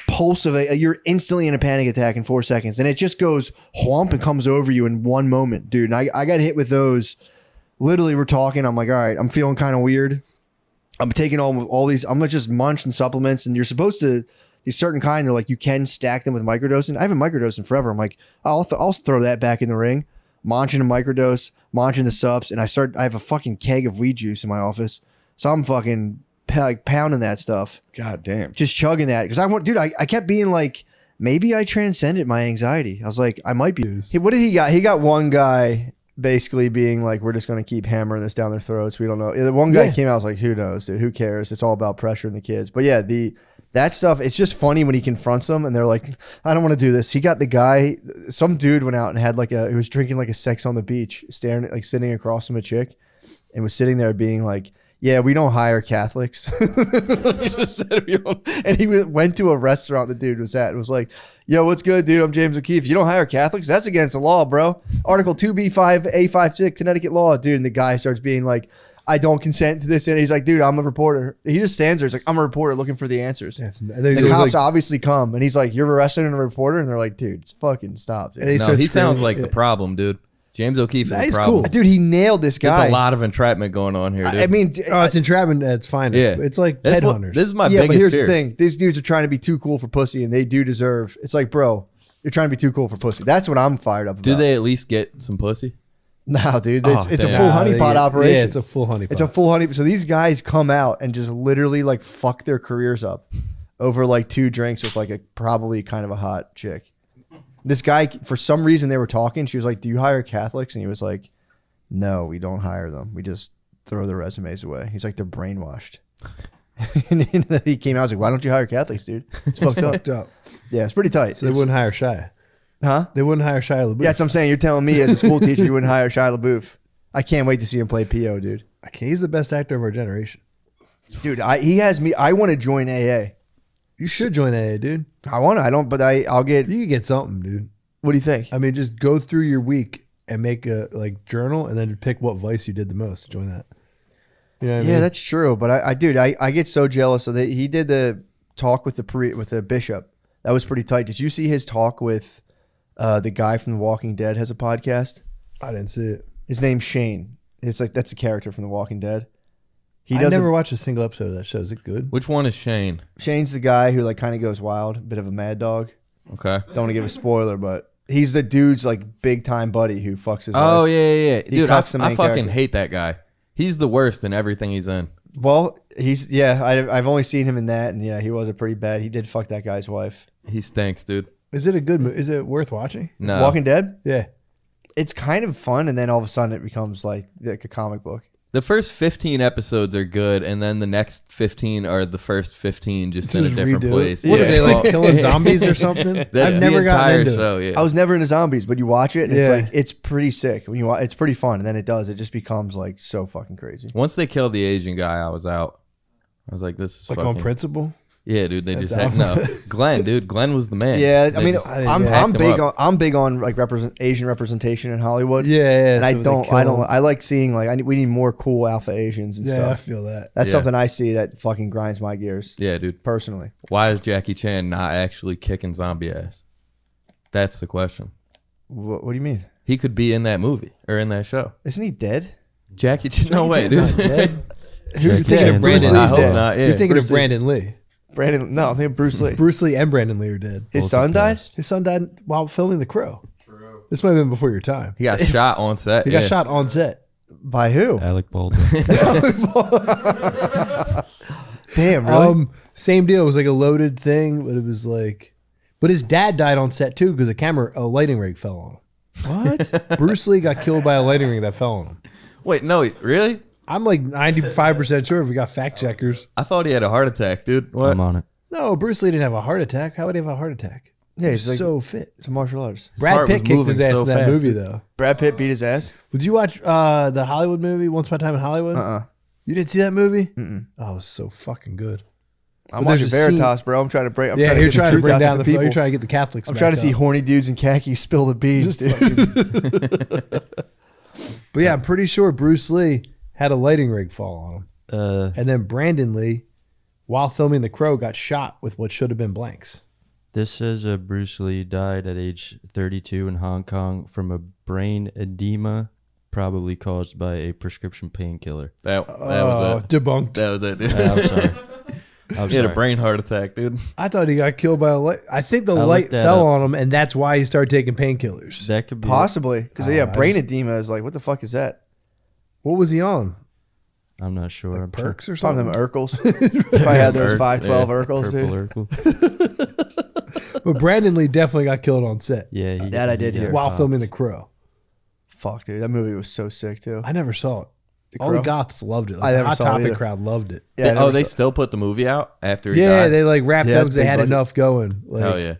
pulse of you're instantly in a panic attack in 4 seconds. And it just goes whomp and comes over you in one moment, dude. And I got hit with those. Literally, we're talking. I'm like, all right, I'm feeling kind of weird. I'm taking all these. I'm gonna just munch and supplements, and you're supposed to these certain kind. They're like you can stack them with microdosing. I haven't microdosing forever. I'm like, I'll throw that back in the ring. Munching a microdose, munching the subs, and I have a fucking keg of weed juice in my office, so I'm fucking like pounding that stuff. God damn, just chugging that because I kept being like, maybe I transcended my anxiety. I was like, I might be. What did he got? He got one guy basically being like, we're just going to keep hammering this down their throats. We don't know. The one guy came out, I was like, who knows, dude? Who cares? It's all about pressuring the kids. But yeah, that stuff, it's just funny when he confronts them and they're like, I don't want to do this. He got the guy, some dude went out and had he was drinking like a Sex on the Beach, staring at, like sitting across from a chick and was sitting there being like, yeah, we don't hire Catholics. He just said and he went to a restaurant the dude was at and was like, yo, what's good, dude? I'm James O'Keefe. You don't hire Catholics? That's against the law, bro. Article 2B5A56, Connecticut law, dude. And the guy starts being like, I don't consent to this. And he's like, dude, I'm a reporter. He just stands there. He's like, I'm a reporter looking for the answers. The cops obviously come. And he's like, you're arrested and a reporter? And they're like, dude, it's fucking stop. Dude. No, he sounds like the problem, dude. James O'Keefe is the problem. Cool. Dude, he nailed this guy. There's a lot of entrapment going on here, dude. I mean, it's entrapment at its finest. Yeah. It's like That's headhunters. This is my but biggest here's fear. the thing. These dudes are trying to be too cool for pussy, and they do deserve. It's like, bro, you're trying to be too cool for pussy. That's what I'm fired up about. Do they at least get some pussy? No, dude. Oh, It's a damn. full honeypot operation. Yeah, it's a full honeypot. It's a full honey. So these guys come out and just literally like fuck their careers up over like 2 drinks with like a probably kind of a hot chick. This guy, for some reason, they were talking. She was like, do you hire Catholics? And he was like, no, we don't hire them. We just throw their resumes away. He's like, they're brainwashed. And then he came out, I was like, why don't you hire Catholics, dude? It's fucked up. Yeah, it's pretty tight. So they wouldn't hire Shia. Huh? They wouldn't hire Shia LaBeouf. Yeah, that's what I'm saying. You're telling me as a school teacher you wouldn't hire Shia LaBeouf. I can't wait to see him play P.O., dude. He's the best actor of our generation. Dude, he has me. I want to join AA. You should join AA, dude. I want to. I don't, but I'll get. You can get something, dude. What do you think? I mean, just go through your week and make a journal, and then pick what vice you did the most. Join that. You know what I mean? That's true. But I get so jealous. So he did the talk with the bishop. That was pretty tight. Did you see his talk with the guy from The Walking Dead? Has a podcast. I didn't see it. His name's Shane. It's like that's a character from The Walking Dead. I never watched a single episode of that show. Is it good? Which one is Shane? Shane's the guy who like kind of goes wild, a bit of a mad dog. Okay. Don't want to give a spoiler, but he's the dude's like big time buddy who fucks his Oh wife. yeah. He Dude, I cuffs the main fucking character. hate that guy. He's the worst in everything he's in. Well, I've only seen him in that, and yeah, he was a pretty bad. He did fuck that guy's wife. He stinks, dude. Is it a good movie? Is it worth watching? No. Walking Dead? Yeah. It's kind of fun, and then all of a sudden it becomes like a comic book. The first 15 episodes are good, and then the next 15 are the first 15 just in a different place. What are they like killing zombies or something? That's I've never the gotten entire into show. it. Yeah. I was never into zombies, but you watch it, and Yeah. it's like it's pretty sick. When you watch, it's pretty fun, and then it just becomes like so fucking crazy. Once they killed the Asian guy, I was out. I was like, this is Like fucking... on principle? Yeah, dude. They That's just had no. Glenn, dude. Glenn was the man. Yeah, They I mean, just I'm hacked him big up. on like Asian representation in Hollywood. Yeah, and so they kill I them. like seeing like we need more cool alpha Asians and Yeah, stuff. I feel that. That's Yeah. something I see that fucking grinds my gears. Yeah, dude. Personally, Why is Jackie Chan not actually kicking zombie ass? That's the question. what do you mean? He could be in that movie or in that show. Isn't he dead? Jackie Chan? No way, Chan's dude. not dead. Who's You're thinking dead? of Bruce Brandon. Lee's I hope dead. not. Yeah. You're thinking Bruce of Lee. Brandon Lee. No, I think Bruce Lee. Bruce Lee and Brandon Lee are dead. His son died. His son died while filming The Crow. This might have been before your time. He got shot on set. He yeah. got shot on set. By who? Alec Baldwin. Damn, really? Same deal. It was like a loaded thing, but it was like, but his dad died on set too because a lighting rig fell on him. What? Bruce Lee got killed by a lighting rig that fell on him. Wait, no, really? I'm like 95% sure if we got fact checkers. I thought he had a heart attack, dude. What? I'm on it. No, Bruce Lee didn't have a heart attack. How would he have a heart attack? Yeah, He's he's like- so fit. It's a martial artist. Brad heart was Pitt kicked his moving ass so in that fast, movie dude. though. Brad Pitt beat his ass. Did you watch the Hollywood movie Once Upon a Time in Hollywood? You didn't see that movie? Mm-mm. Oh, it was so fucking good. I'm But there's watching a scene- Veritas, bro. I'm trying to break. I'm Yeah, trying to you're get the trying to truth bring out down to the. the people. You're trying to get the Catholics. I'm back trying to see up. horny dudes and khakis spill the beans, dude. But yeah, I'm pretty sure Bruce Lee had a lighting rig fall on him, and then Brandon Lee, while filming The Crow, got shot with what should have been blanks. This says Bruce Lee died at age 32 in Hong Kong from a brain edema, probably caused by a prescription painkiller. That was it. Debunked. That was it, dude. I'm sorry. I'm He had a sorry. brain heart attack, dude. I thought he got killed by a light. I think the I light looked that fell up. on him, and that's why he started taking painkillers. That could be Possibly, because I brain just- edema is like, what the fuck is that? What was he on? I'm not sure. I'm Perks or Some of something? them Urkels. Probably had those Urk, 512 yeah. Urkels, Purple dude. Urkel. But Brandon Lee definitely got killed on set Yeah, That I did he hear. got while popped. filming The Crow. Fuck, dude, that movie was so sick too. I never saw it. The All the Crow? goths loved it. I Like, the never Hot saw it Topic either. crowd loved it. Yeah, I never they saw- still put the movie out after he Yeah, died? they like wrapped Yeah, up that's because they big had budget. enough going. Like, Hell yeah.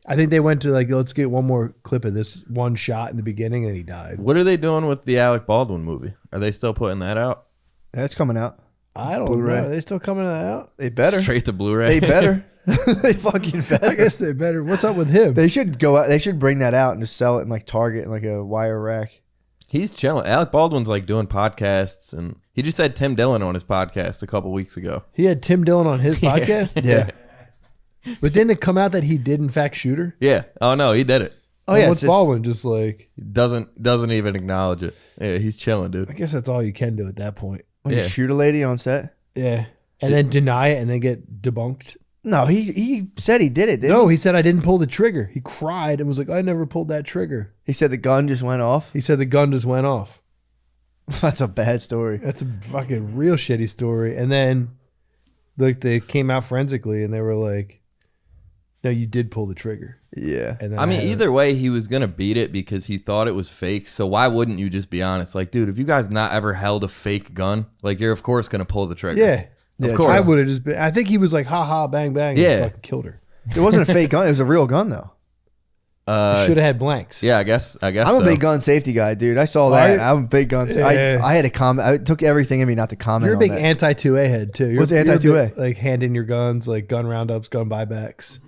I think they went to like, let's get one more clip of this one shot in the beginning, and he died. What are they doing with the Alec Baldwin movie? Are they still putting that out? That's coming out. I don't Blu-ray. know. Are they still coming out? They better. Straight to Blu-ray. They better. They fucking better. I guess they better. What's up with him? They should go out. They should bring that out and just sell it in like Target in like a wire rack. He's chilling. Alec Baldwin's like doing podcasts, and he just had Tim Dillon on his podcast a couple weeks ago. He had Tim Dillon on his podcast. Yeah. But didn't it come out that he did in fact shoot her? Yeah. Oh no, he did it. Oh And yeah. what's It's, Baldwin just like? He doesn't even acknowledge it. Yeah, he's chilling, I dude. guess that's all you can do at that point. when you Yeah. shoot a lady on set. Yeah, and then deny it and then get debunked. No, he said he did it. Didn't No, he? he said I didn't pull the trigger. He cried and was like, I never pulled that trigger. He said the gun just went off. He said the gun just went off. That's a bad story. That's a fucking real shitty story. And then, like, they came out forensically and they were like, no, you did pull the trigger. Yeah. And then I mean, had either way, he was gonna beat it because he thought it was fake. So why wouldn't you just be honest? Like, dude, if you guys not ever held a fake gun, like you're of course gonna pull the trigger. Yeah. Of I course. would have just been. I think he was like, ha ha, bang bang. Yeah. And fucking killed her. It wasn't a fake gun. It was a real gun though. Should have had blanks. Yeah, I guess. I'm so. a big gun safety guy, dude. I saw that. I'm a big gun. I had to comment. I took everything in me not to comment. You're a big on that. anti-2A head too. What's you're anti-2A? Like handing your guns, like gun roundups, gun buybacks.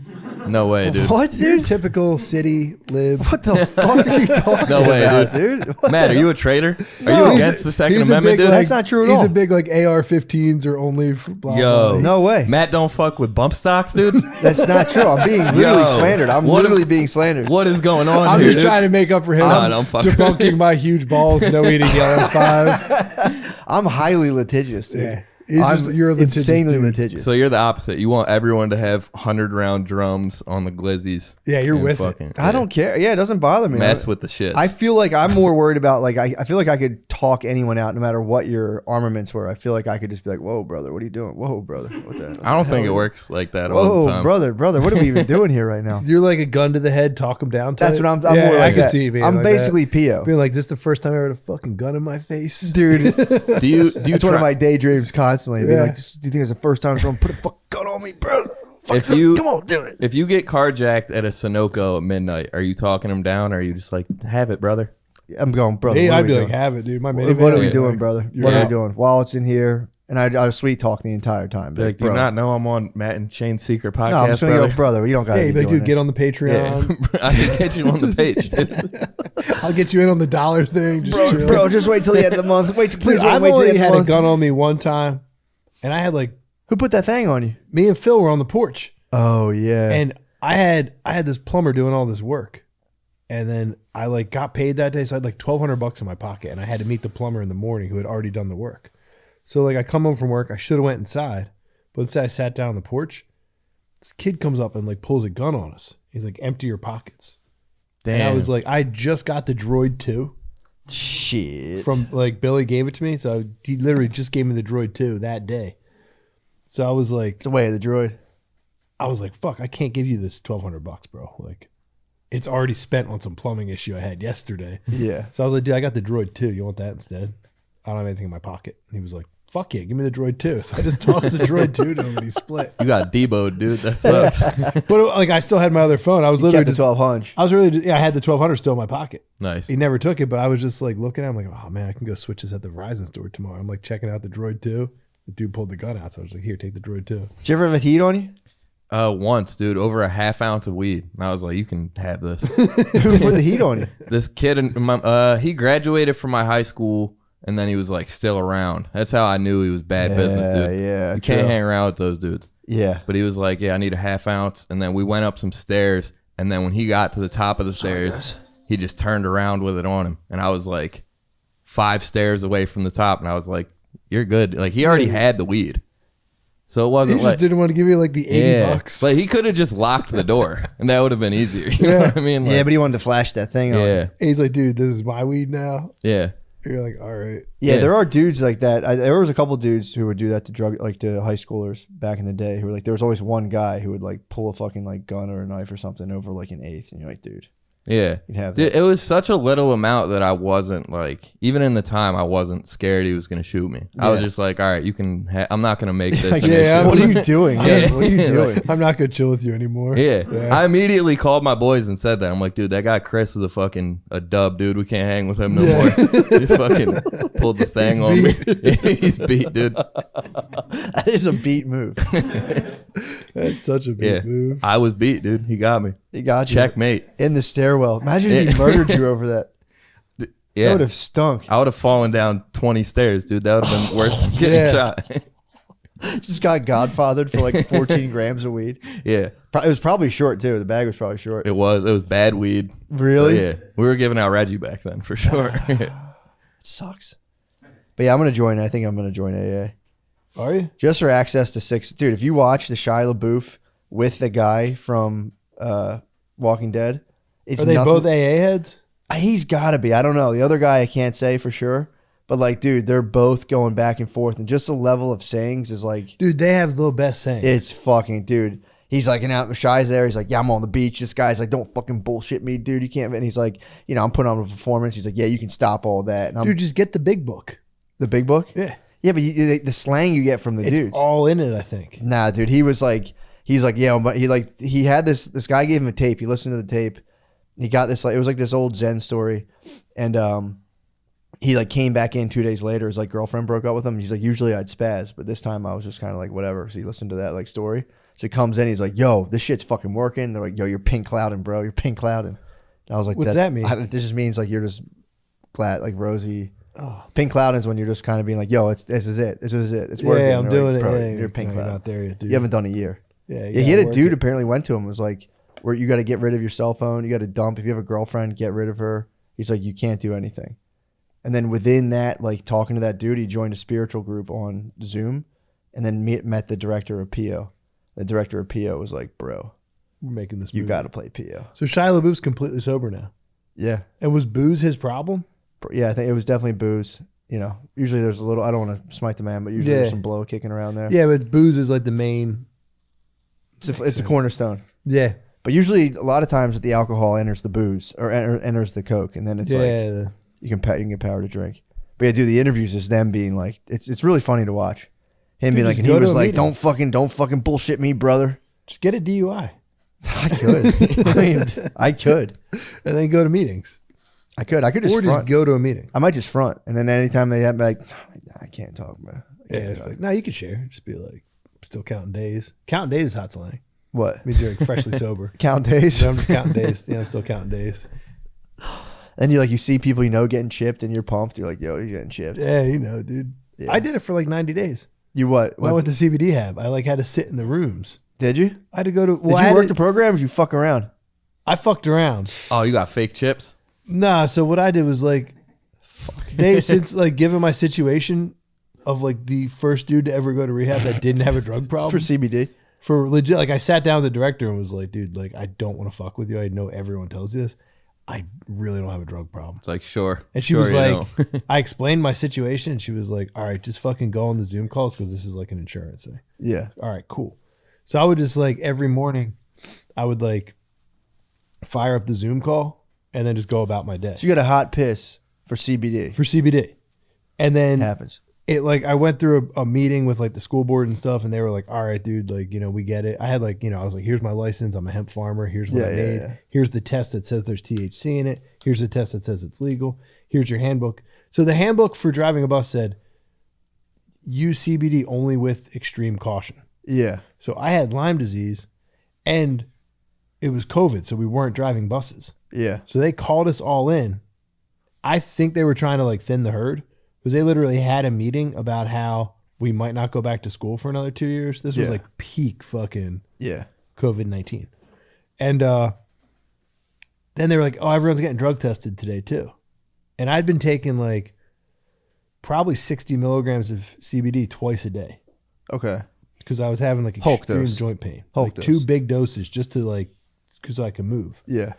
No way, dude. What, dude? Typical city lib. What the fuck are you talking No way, about, dude. dude? What Matt, the- are you a traitor? Are No. you against the Second He's a Amendment, big, dude? like- That's not true at He's all. a big like AR-15s are only for blah Yo, blah. No way. Matt don't fuck with bump stocks, dude. That's not true. I'm being literally slandered. I'm literally being slandered. What is going on I'm here, just dude? trying to make up for him I'm fucking- debunking my huge balls. No eating yellow 5. I'm highly litigious, dude. Yeah. It's just- you're a litigious insanely dude. litigious. So you're the opposite. You want everyone to have 100-round drums on the glizzies. Yeah, you're and with it. fucking- I don't care. Yeah, it doesn't bother me. Matt's with the shits. I feel like I'm more worried about like I feel like I could talk anyone out no matter what your armaments were. I feel like I could just be like, "Whoa, brother, what are you doing? Whoa, brother, what the? I don't think it hell? works like that all the Whoa, time. brother, what are we even doing here right now? You're like a gun to the head, talk him down. That's type. what I'm more I like could that. see you being I'm like basically that. P.O. Being like, this is the first time I heard a fucking gun in my face, dude. Do you It's one of my daydreams constantly. Be Yeah. like, do you think it's the first time someone put a fucking gun on me, bro? If you Come on, do it. If you get carjacked at a Sunoco at midnight, are you talking him down, or are you just like, have it, brother? I'm going, brother. Hey, what are I'd we be doing? like, have it, dude. My What are we Yeah. doing, brother? You're What are we out. doing? Wallets in here, and I was sweet talk the entire time. Be like, do you bro. not know I'm on Matt and Shane's secret podcast, No, I'm just gonna brother? go, brother. You don't got Yeah, to you'd be be like, doing dude, get this. on the Patreon. I can get you on the page, dude. I'll get you in on the dollar thing. Just chill. Bro, just wait till the end of the month. Wait, please Dude, I've wait till the only end of had the a month. gun on me one time, and I had like, Who put that thing on you? me and Phil were on the porch, Oh yeah. and I had this plumber doing all this work, and then I like got paid that day, so I had like $1,200 in my pocket, and I had to meet the plumber in the morning who had already done the work. So like I come home from work, I should have went inside, but instead I sat down on the porch. This kid comes up and like pulls a gun on us. He's like, empty your pockets. And I Damn. was like, I just got the Droid 2 Shit. from like Billy gave it to me, so he literally just gave me the Droid 2 that day. So I was like, It's the way of the droid. I was like, fuck, I can't give you this $1,200, bro. Like, it's already spent on some plumbing issue I had yesterday. Yeah. So I was like, dude, I got the Droid 2. You want that instead? I don't have anything in my pocket. And he was like, fuck yeah, give me the Droid 2. So I just tossed the Droid 2 to him and he split. You got Debo'd, dude. That sucks. But like, I still had my other phone. I was You literally kept the 1200. I was really just, I had the 1,200 still in my pocket. Nice. He never took it, but I was just like looking at him like, oh man, I can go switch this at the Verizon store tomorrow. I'm like checking out the Droid 2. The dude pulled the gun out, so I was like, here, take the Droid 2. Did you ever have a heat on you? Once, dude, over a half ounce of weed. And I was like, you can have this. Who put the heat on you? This kid, he graduated from my high school, and then he was like still around. That's how I knew he was bad business, dude. Yeah, you can't true. hang around with those dudes. Yeah. But he was like, yeah, I need a half ounce. And then we went up some stairs, and then when he got to the top of the stairs, he just turned around with it on him. And I was like 5 stairs away from the top, and I was like, you're good. Like, he already had the weed. So it He wasn't just like, didn't want to give you like the $80. Like, he could have just locked the door, and that would have been easier. You know what I mean? Like, Yeah, but he wanted to flash that thing on you. yeah, He's like, dude, this is my weed now. yeah. You're like, all right. Yeah, Yeah. there are dudes like that. There was a couple dudes who would do that to to high schoolers back in the day. Who were like, there was always one guy who would like pull a fucking like gun or a knife or something over like an eighth, and you're like, dude, Yeah. you'd have Dude, that. it was such a little amount that I wasn't like, even in the time, I wasn't scared he was going to shoot me. I was Yeah. just like, all right, you can, I'm not going to make this Like, an yeah, issue. what are you doing? Yeah. What are you doing? I'm not gonna chill with you anymore. Yeah. I immediately called my boys and said that. I'm like, dude, that guy Chris is a dub, dude. We can't hang with him no more. He fucking pulled the thing on me. He's beat, dude. That is a beat move. That's such a big move. I was beat, dude. He got me. He got you. Checkmate. In the stairwell. Imagine if he murdered you over that. Yeah. That would have stunk. I would have fallen down 20 stairs, dude. That would have been worse than getting Yeah. shot. Just got godfathered for like 14 grams of weed. Yeah. It was probably short too. The bag was probably short. It was bad weed. Really? So, yeah. We were giving out Reggie back then for sure. It sucks. But yeah, I'm gonna join. I think I'm gonna join AA. Are you? Just for access to 6. Dude, if you watch the Shia LaBeouf with the guy from Walking Dead, it's Are they nothing. both AA heads? He's got to be. I don't know. The other guy I can't say for sure. But like, dude, they're both going back and forth, and just the level of sayings is like, Dude, they have the best saying. it's fucking, dude. He's like, and out Shy's there. He's like, yeah, I'm on the beach. This guy's like, don't fucking bullshit me, dude. You can't. And he's like, you know, I'm putting on a performance. He's like, yeah, you can stop all that. And I'm, Dude, just get the big book. the big book. Yeah. Yeah, but the slang you get from the It's dudes. all in it, I think. Nah, dude. He's like, yeah, but he had this guy gave him a tape. He listened to the tape, he got this, like, it was like this old Zen story. And he like came back in 2 days later. His like girlfriend broke up with him. He's like, usually I'd spaz, but this time I was just kind of like, whatever. Because he listened to that like story. So he comes in, he's like, yo, this shit's fucking working. They're like, yo, you're pink clouding, bro. You're pink clouding. And I was like, What's that mean? This just means like you're just glad, like rosy. Pink clouding is when you're just kind of being like, yo, this is it. This is it. It's working. Yeah, I'm They're doing like, it. bro, Yeah, you're pink no, you're cloud. not there yet, dude. You haven't done a year. Yeah, he had a dude apparently went to him, was like, where you got to get rid of your cell phone. You got to dump. If you have a girlfriend, get rid of her. He's like, you can't do anything. And then within that, like talking to that dude, he joined a spiritual group on Zoom and then met the director of PO. The director of PO was like, bro, we're making this you movie. got to play PO. So Shia LaBeouf's completely sober now. Yeah. And was booze his problem? Yeah, I think it was definitely booze. You know, usually there's a little, I don't want to smite the man, but usually there's some blow kicking around there. Yeah, but booze is like the main. It's a cornerstone. Yeah. But usually a lot of times with the alcohol enters the booze or enters the Coke. And then it's like, you can get power to drink. But yeah, dude, the interviews is them being like, it's really funny to watch. Him being like, and he was like, don't fucking bullshit me, brother. Just get a DUI. I could. I mean, I could. And then go to meetings. I could just or front. just go to a meeting. I might just front. And then anytime they have like, I can't talk, man. It's like, no, you can share. Just be like, still counting days. Counting days is hot slang. What? Means you're like freshly sober. Count days? No, I'm just counting days. Yeah, I'm still counting days. And you see people getting chipped and you're pumped. You're like, yo, you're getting chipped. Yeah, dude. Yeah. I did it for like 90 days. You what? When I went to CBD Hab, I like had to sit in the rooms. Did you? I had to go to. Did you work the program or did you fuck around? I fucked around. Oh, you got fake chips? Nah, so what I did was like, since like given my situation of like the first dude to ever go to rehab that didn't have a drug problem. For CBD? For legit, like I sat down with the director and was like, dude, like I don't want to fuck with you. I know everyone tells you this. I really don't have a drug problem. It's like, sure. And she was like, I explained my situation and she was like, all right, just fucking go on the Zoom calls because this is like an insurance thing. Yeah. All right, cool. So I would just like every morning, I would like fire up the Zoom call and then just go about my day. So you got a hot piss for CBD. For CBD. And then happens. It like I went through a meeting with like the school board and stuff, and they were like, "All right, dude, like we get it." I had like I was like, "Here's my license. I'm a hemp farmer. Here's what I made. Yeah. Here's the test that says there's THC in it. Here's the test that says it's legal. Here's your handbook." So the handbook for driving a bus said, "Use CBD only with extreme caution." Yeah. So I had Lyme disease, and it was COVID, so we weren't driving buses. Yeah. So they called us all in. I think they were trying to like thin the herd. Because they literally had a meeting about how we might not go back to school for another 2 years. This was like peak fucking COVID-19. And then they were like, oh, everyone's getting drug tested today too. And I'd been taking like probably 60 milligrams of CBD twice a day. Okay. Because I was having like Hulk extreme dose. joint pain. Hulk Like 2 dose. big doses just to like, because I could move. Yeah.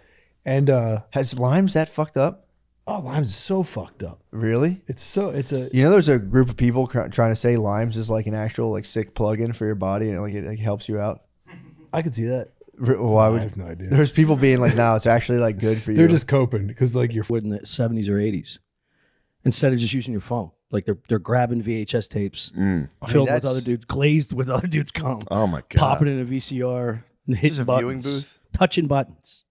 And has Lyme's that fucked up? Oh, Lyme's so fucked up. Really? It's a there's a group of people trying to say Lyme's is like an actual like sick plug-in for your body and like it helps you out. I could see that. Why would I have no idea. There's people being like, no, it's actually like good for you. They're just coping because like you're in the 70s or 80s instead of just using your phone. Like they're grabbing VHS tapes filled with other dudes, glazed with other dudes cum. Oh my god! Popping in a VCR, and hitting a buttons, viewing booth? touching buttons.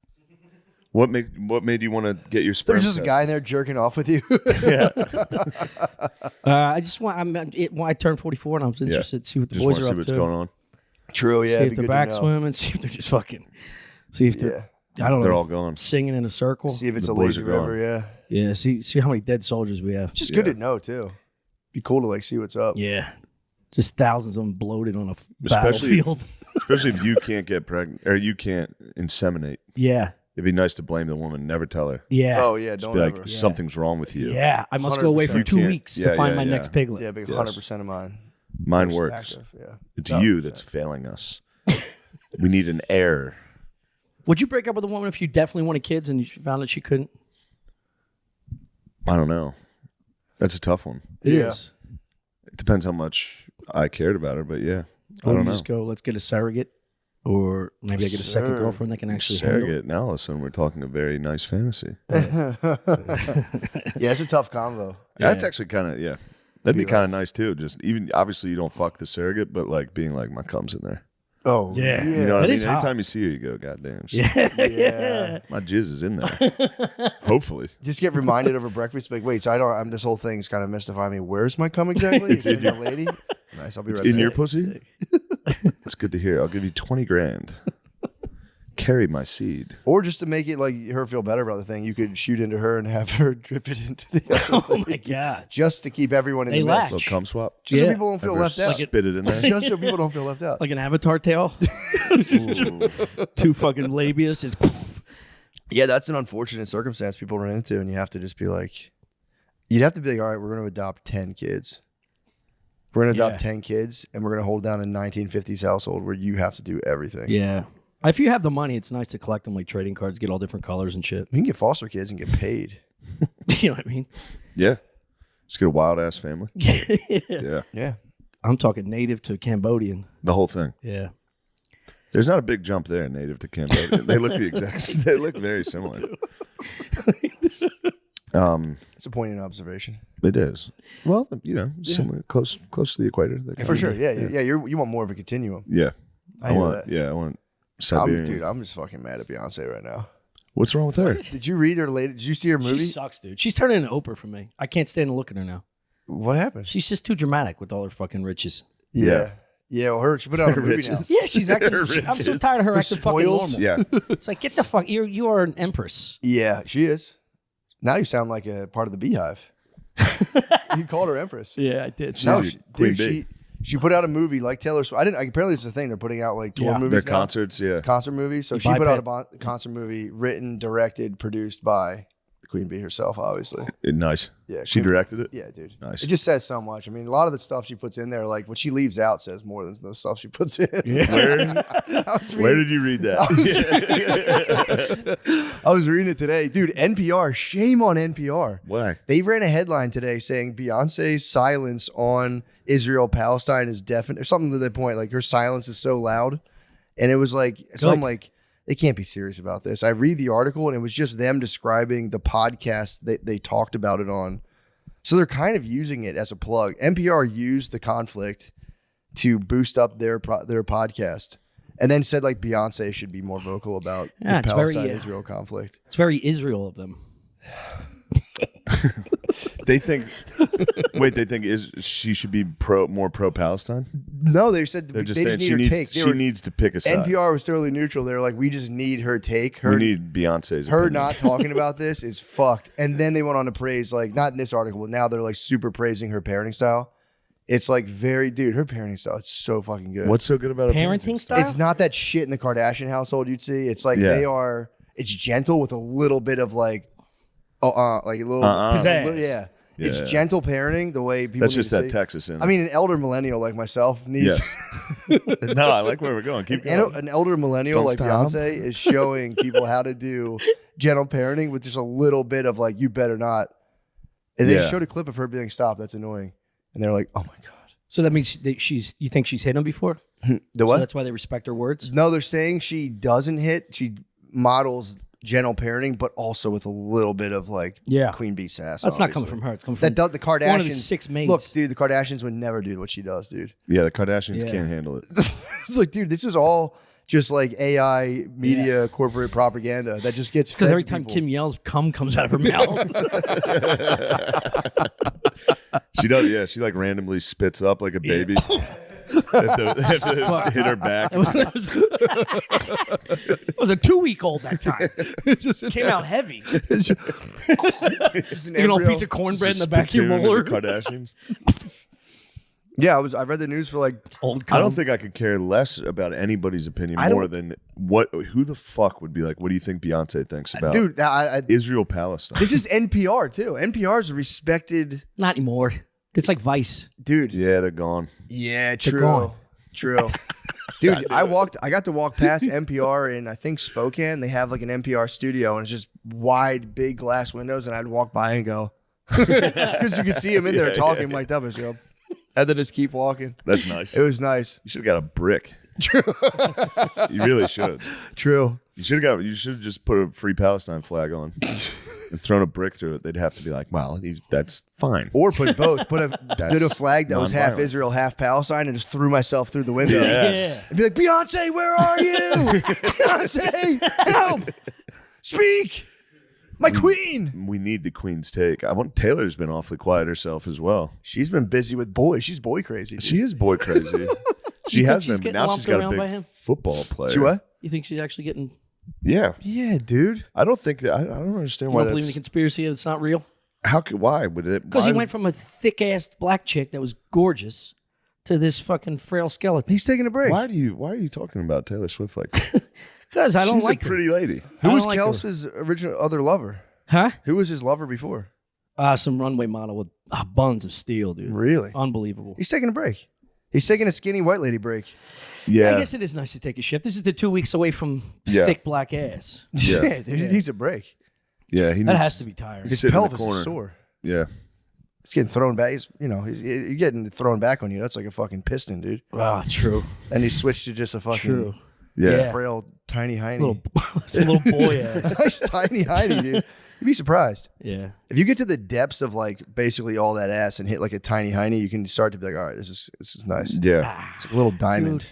What made you want to get your sperm There's just a test? guy in there jerking off with you. Yeah. I just want. I turned 44 and I was interested to see what the Just boys wanna are see up what's to. going on. True, yeah. See it'd if be they're good back to know. swimming. See if they're just fucking. See if they're. I don't know. They're all gone. Singing in a circle. See if it's The a boys lazy are gone. river, yeah. Yeah. See how many dead soldiers we have. It's just good to know too. Be cool to like see what's up. Yeah. Just thousands of them bloated on a Especially battlefield. especially if you can't get pregnant or you can't inseminate. Yeah. It'd be nice to blame the woman. Never tell her. Yeah. Oh yeah, Just don't be like, ever. something's wrong with you. Yeah. I must go away for 100%. 2 You can't- weeks yeah, to find yeah, my yeah. next piglet. Yeah, big Yes. 100% of mine. Mine Most works. active, yeah. It's 100%. you that's failing us. We need an heir. Would you break up with a woman if you definitely wanted kids and you found that she couldn't? I don't know. That's a tough one. It is. It depends how much I cared about her, but yeah. I Or don't you know. just go, let's get a surrogate, or maybe I get a second Sure. girlfriend that can actually handle it. Surrogate. Now all of a sudden we're talking a very nice fantasy. Yeah, it's a tough combo. That's actually kind of, yeah. That'd be kind of nice too. Just even, obviously you don't fuck the surrogate, but like being like, my cum's in there. Oh Yeah. You know what I That mean? is hot. Anytime you see her, you go, goddamn. Yeah. My jizz is in there. Hopefully. Just get reminded over breakfast. Like, wait, so I'm this whole thing's kind of mystifying me. Where's my cum exactly? It's in your lady. Nice. I'll be right It's in back. your pussy? That's good to hear. I'll give you 20 grand. Carry my seed. Or just to make it like her feel better about the thing, you could shoot into her and have her drip it into the other Oh lady. my god! Just to keep everyone in They the latch. mix. Little cum swap. Just so Yeah. people don't feel Ever left out. spit it in there? Just so people don't feel left out. Like an avatar tail. Just two fucking labias. Just Yeah, that's an unfortunate circumstance people run into, and you have to just be like, you'd have to be like, all right, we're going to adopt 10 kids. We're going to adopt 10 kids, and we're going to hold down a 1950s household where you have to do everything. yeah. If you have the money, it's nice to collect them like trading cards, get all different colors and shit. You can get foster kids and get paid. You know what I mean? Yeah. Just get a wild ass family. Yeah. Yeah. I'm talking native to Cambodian. The whole thing. Yeah. There's not a big jump there, native to Cambodia. They look the exact. They look very similar. It's a poignant observation. It is. Well, you know, similar, close to the equator. That For kind sure. of- Yeah. You want more of a continuum. Yeah. I hear want. that. Yeah, I want Siberian. Dude, I'm just fucking mad at Beyonce right now. What's wrong with her? Did you read her latest? Did you see her movie? She sucks, dude. She's turning into Oprah for me. I can't stand to look at her now. What happened? She's just too dramatic with all her fucking riches. Yeah. Yeah, well, she put out a movie now. Yeah, she's acting. Her I'm so riches. tired of her Her acting fucking spoils? normal. Yeah. It's like, get the fuck. You are an empress. Yeah, she is. Now you sound like a part of the Beehive. You called her Empress. Yeah, I did. No, Queen Bee. she put out a movie like Taylor Swift. Apparently it's the thing. They're putting out like tour Yeah. movies Their now. concerts, yeah. Concert movies. So You she put out bypass- a concert movie written, directed, produced by the Queen Bee herself, obviously. Nice. Yeah, She Queen- directed it? Yeah, dude. Nice. It just says so much. I mean, a lot of the stuff she puts in there, like what she leaves out, says more than the stuff she puts in. Where did you read that? I was reading it today. Dude, NPR, shame on NPR. Why? They ran a headline today saying Beyonce's silence on Israel-Palestine is definite, or something to the point, like her silence is so loud. And it was like, so I'm like, they can't be serious about this. I read the article and it was just them describing the podcast that they talked about it on. So they're kind of using it as a plug. NPR used the conflict to boost up their podcast, and then said like Beyonce should be more vocal about the it's very, Palestine-Israel conflict. It's very Israel of them. They think she should be more pro Palestine? No, they said They're they just just saying need her take. she needs to pick a side. NPR was totally neutral. They were like, we just need her take. We need Beyonce's her opinion. not talking about this is fucked. And then they went on to praise, like, not in this article, but now they're like super praising her parenting style. It's like dude, her parenting style, it's so fucking good. What's so good about her Parenting style? It's not that shit in the Kardashian household you'd see. It's like Yeah. it's gentle with a little bit of like a little Pizzazz. yeah. It's Yeah. gentle parenting the way people That's need just to that see. Texas in it. I mean, an elder millennial like myself needs No, I like where we're going. Keep going. an elder millennial Don't like stop. Beyonce is showing people how to do gentle parenting with just a little bit of like, you better not. And they Yeah. showed a clip of her being stopped. That's annoying. And they're like, oh my God. So that means you think she's hit him before? The what? So that's why they respect her words? No, they're saying she doesn't hit. She models gentle parenting, but also with a little bit of like Queen Bee sass. That's not coming obviously. from her. It's coming from the Kardashians. one of the 6 mates. Look, dude, the Kardashians would never do what she does, dude. Yeah, the Kardashians Yeah. can't handle it. It's like, dude, this is all just like AI media corporate propaganda that just gets Because fed every to time people. Kim yells, cum comes out of her mouth. She does, yeah. She like randomly spits up like a baby. If to hit her back. It was a 2-week-old that time. It just came out heavy. You know, a piece of cornbread in the back of your Spittoon molar. of the Kardashians. Yeah, I read the news for like old. I don't think I could care less about anybody's opinion I more don't- than who the fuck would be like, what do you think Beyonce thinks about dude. Israel Palestine? This is NPR too. NPR is a respected. Not anymore. It's like Vice. Dude. Yeah, they're gone. Yeah, They're true. gone. True. Dude, I got to walk past NPR in I think Spokane. They have like an NPR studio and it's just wide, big glass windows, and I'd walk by and go because you can see them in there talking mic'd up and go, and then just keep walking. That's nice. It was nice. You should have got a brick. True. You really should. True. You should have just put a free Palestine flag on. and thrown a brick through it, they'd have to be like, well, that's fine. Or put both. Did a flag that was half nonviolent. Israel, half Palestine, and just threw myself through the window. Yes. And be like, Beyonce, where are you? Beyonce, help! Speak! My queen! We need the queen's take. Taylor's been awfully quiet herself as well. She's been busy with boys. She's boy crazy. Dude. She is boy crazy. She think has she's been, but getting now she's lumped got a around by big him? football player. She what? You think she's actually getting? Yeah. Yeah, dude. I don't think that. I don't understand You why don't believe in the that's. conspiracy that it's not real? Why would it? Because he why- went from a thick ass black chick that was gorgeous to this fucking frail skeleton. He's taking a break. Why are you talking about Taylor Swift like that? Because I don't She's like a her. pretty lady. Who I was don't like her. Kelsey's original other lover? Huh? Who was his lover before? Some runway model with buns of steel, dude. Really? Unbelievable. He's taking a break. He's taking a skinny white lady break. Yeah. I guess it is nice to take a shift. This is the 2 weeks away from Yeah. thick black ass. Yeah. Yeah, dude, he needs a break. Yeah, he That needs- has to be tiring. His sit in the pelvis is corner. sore. Yeah. He's getting thrown back. You're getting thrown back on you. That's like a fucking piston, dude. Ah, true. And he switched to just a fucking True. Yeah. frail, tiny hiney. Little boy ass. Nice tiny hiney, dude. You'd be surprised. Yeah. If you get to the depths of like basically all that ass and hit like a tiny hiney, you can start to be like, all right, this is nice. Yeah. It's like a little diamond. Dude,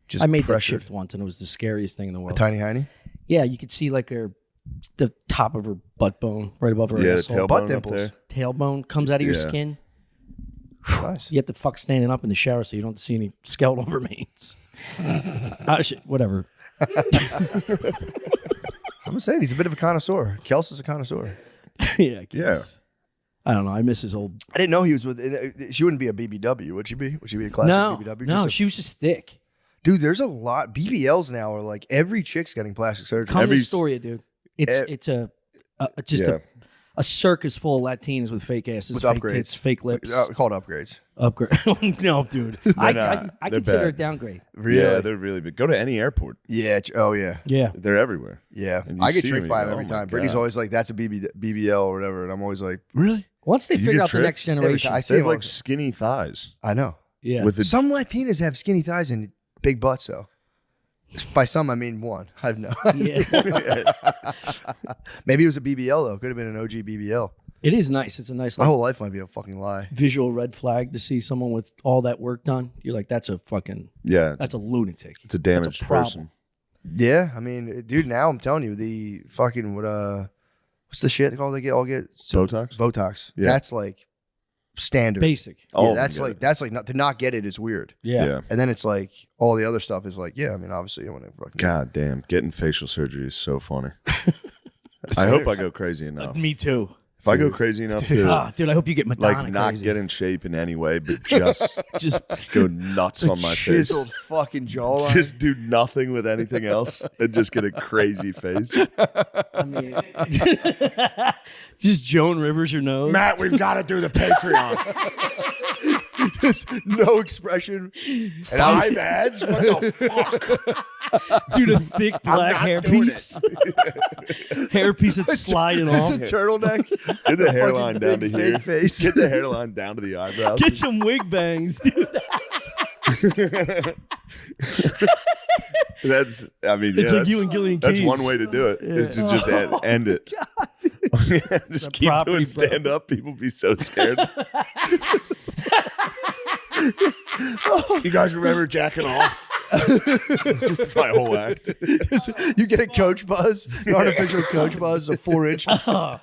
Just I made pressured. that shift once, and it was the scariest thing in the A world. tiny hiney? Yeah, you could see like the top of her butt bone right above her Yeah, the asshole. tailbone Butt up dimples. there. Tailbone comes out of your Yeah. skin. Nice. You have to fuck standing up in the shower so you don't see any skeletal remains. Whatever. I'm just saying, he's a bit of a connoisseur. Kelsey's a connoisseur. Yeah, I guess. I don't know. I miss his old. I didn't know he was with. She wouldn't be a BBW, would she be? Would she be a classic No, BBW? no, Just a- she was just thick. Dude, there's a lot. BBLs now are like every chick's getting plastic surgery. Come to Astoria, dude. It's just Yeah. a circus full of Latinas with fake asses, With fake upgrades. tits, fake lips. Called upgrades. Upgrade? No, dude. I consider bad. it downgrade. Really? Yeah, they're really big. Go to any airport. Yeah. Oh yeah. Yeah. They're everywhere. Yeah. And you I get see tricked them, by you him go, every "Oh my time. Brittany's God." always like, "That's a BBL or whatever," and I'm always like, "Really?" Once they You figure get out the tricked? next Every generation, time I see They have him, like skinny thighs. I know. yeah. With the Some Latinas have skinny thighs and big butts, though. By some, I mean one. I've no. Yeah. Maybe it was a BBL though. Could have been an OG BBL. It is nice. It's a nice My like, whole life might be a fucking lie. visual red flag to see someone with all that work done. You're like, that's a fucking, Yeah. that's a lunatic. It's a damaged problem. person. Yeah, I mean, dude. Now I'm telling you, the fucking what's the shit called? They all get Botox? Botox. Yeah. That's like standard. Basic. Oh, Yeah, that's my like God. that's like not, to not get it is weird. Yeah. Yeah. And then it's like all the other stuff is like, yeah. I mean, obviously, I want to fucking. God damn. Getting facial surgery is so funny. I hope I go crazy enough. Me too. If I go crazy enough to Ah, dude, I hope you get Madonna like not crazy. get in shape in any way, but just Just go nuts on my face. Chiseled fucking jawline. Just do nothing with anything else and just get a crazy face. I mean, just Joan Rivers your nose. Matt, we've got to do the Patreon. Just no expression. And 5 ads? What the fuck? Dude, a thick black not hairpiece. Hairpiece that's sliding It's off. a turtleneck. Get the A hairline fucking down to big here. fake face. Get the hairline down to the eyebrows. Get some wig bangs, dude. That's, I mean, It's yeah, like you and Gillian That's Keys. one way to do it. Is to just end it. Just keep property, doing bro. stand up. People be so scared. You guys remember jacking off? My whole act. You get a coach buzz, an artificial coach buzz, a 4-inch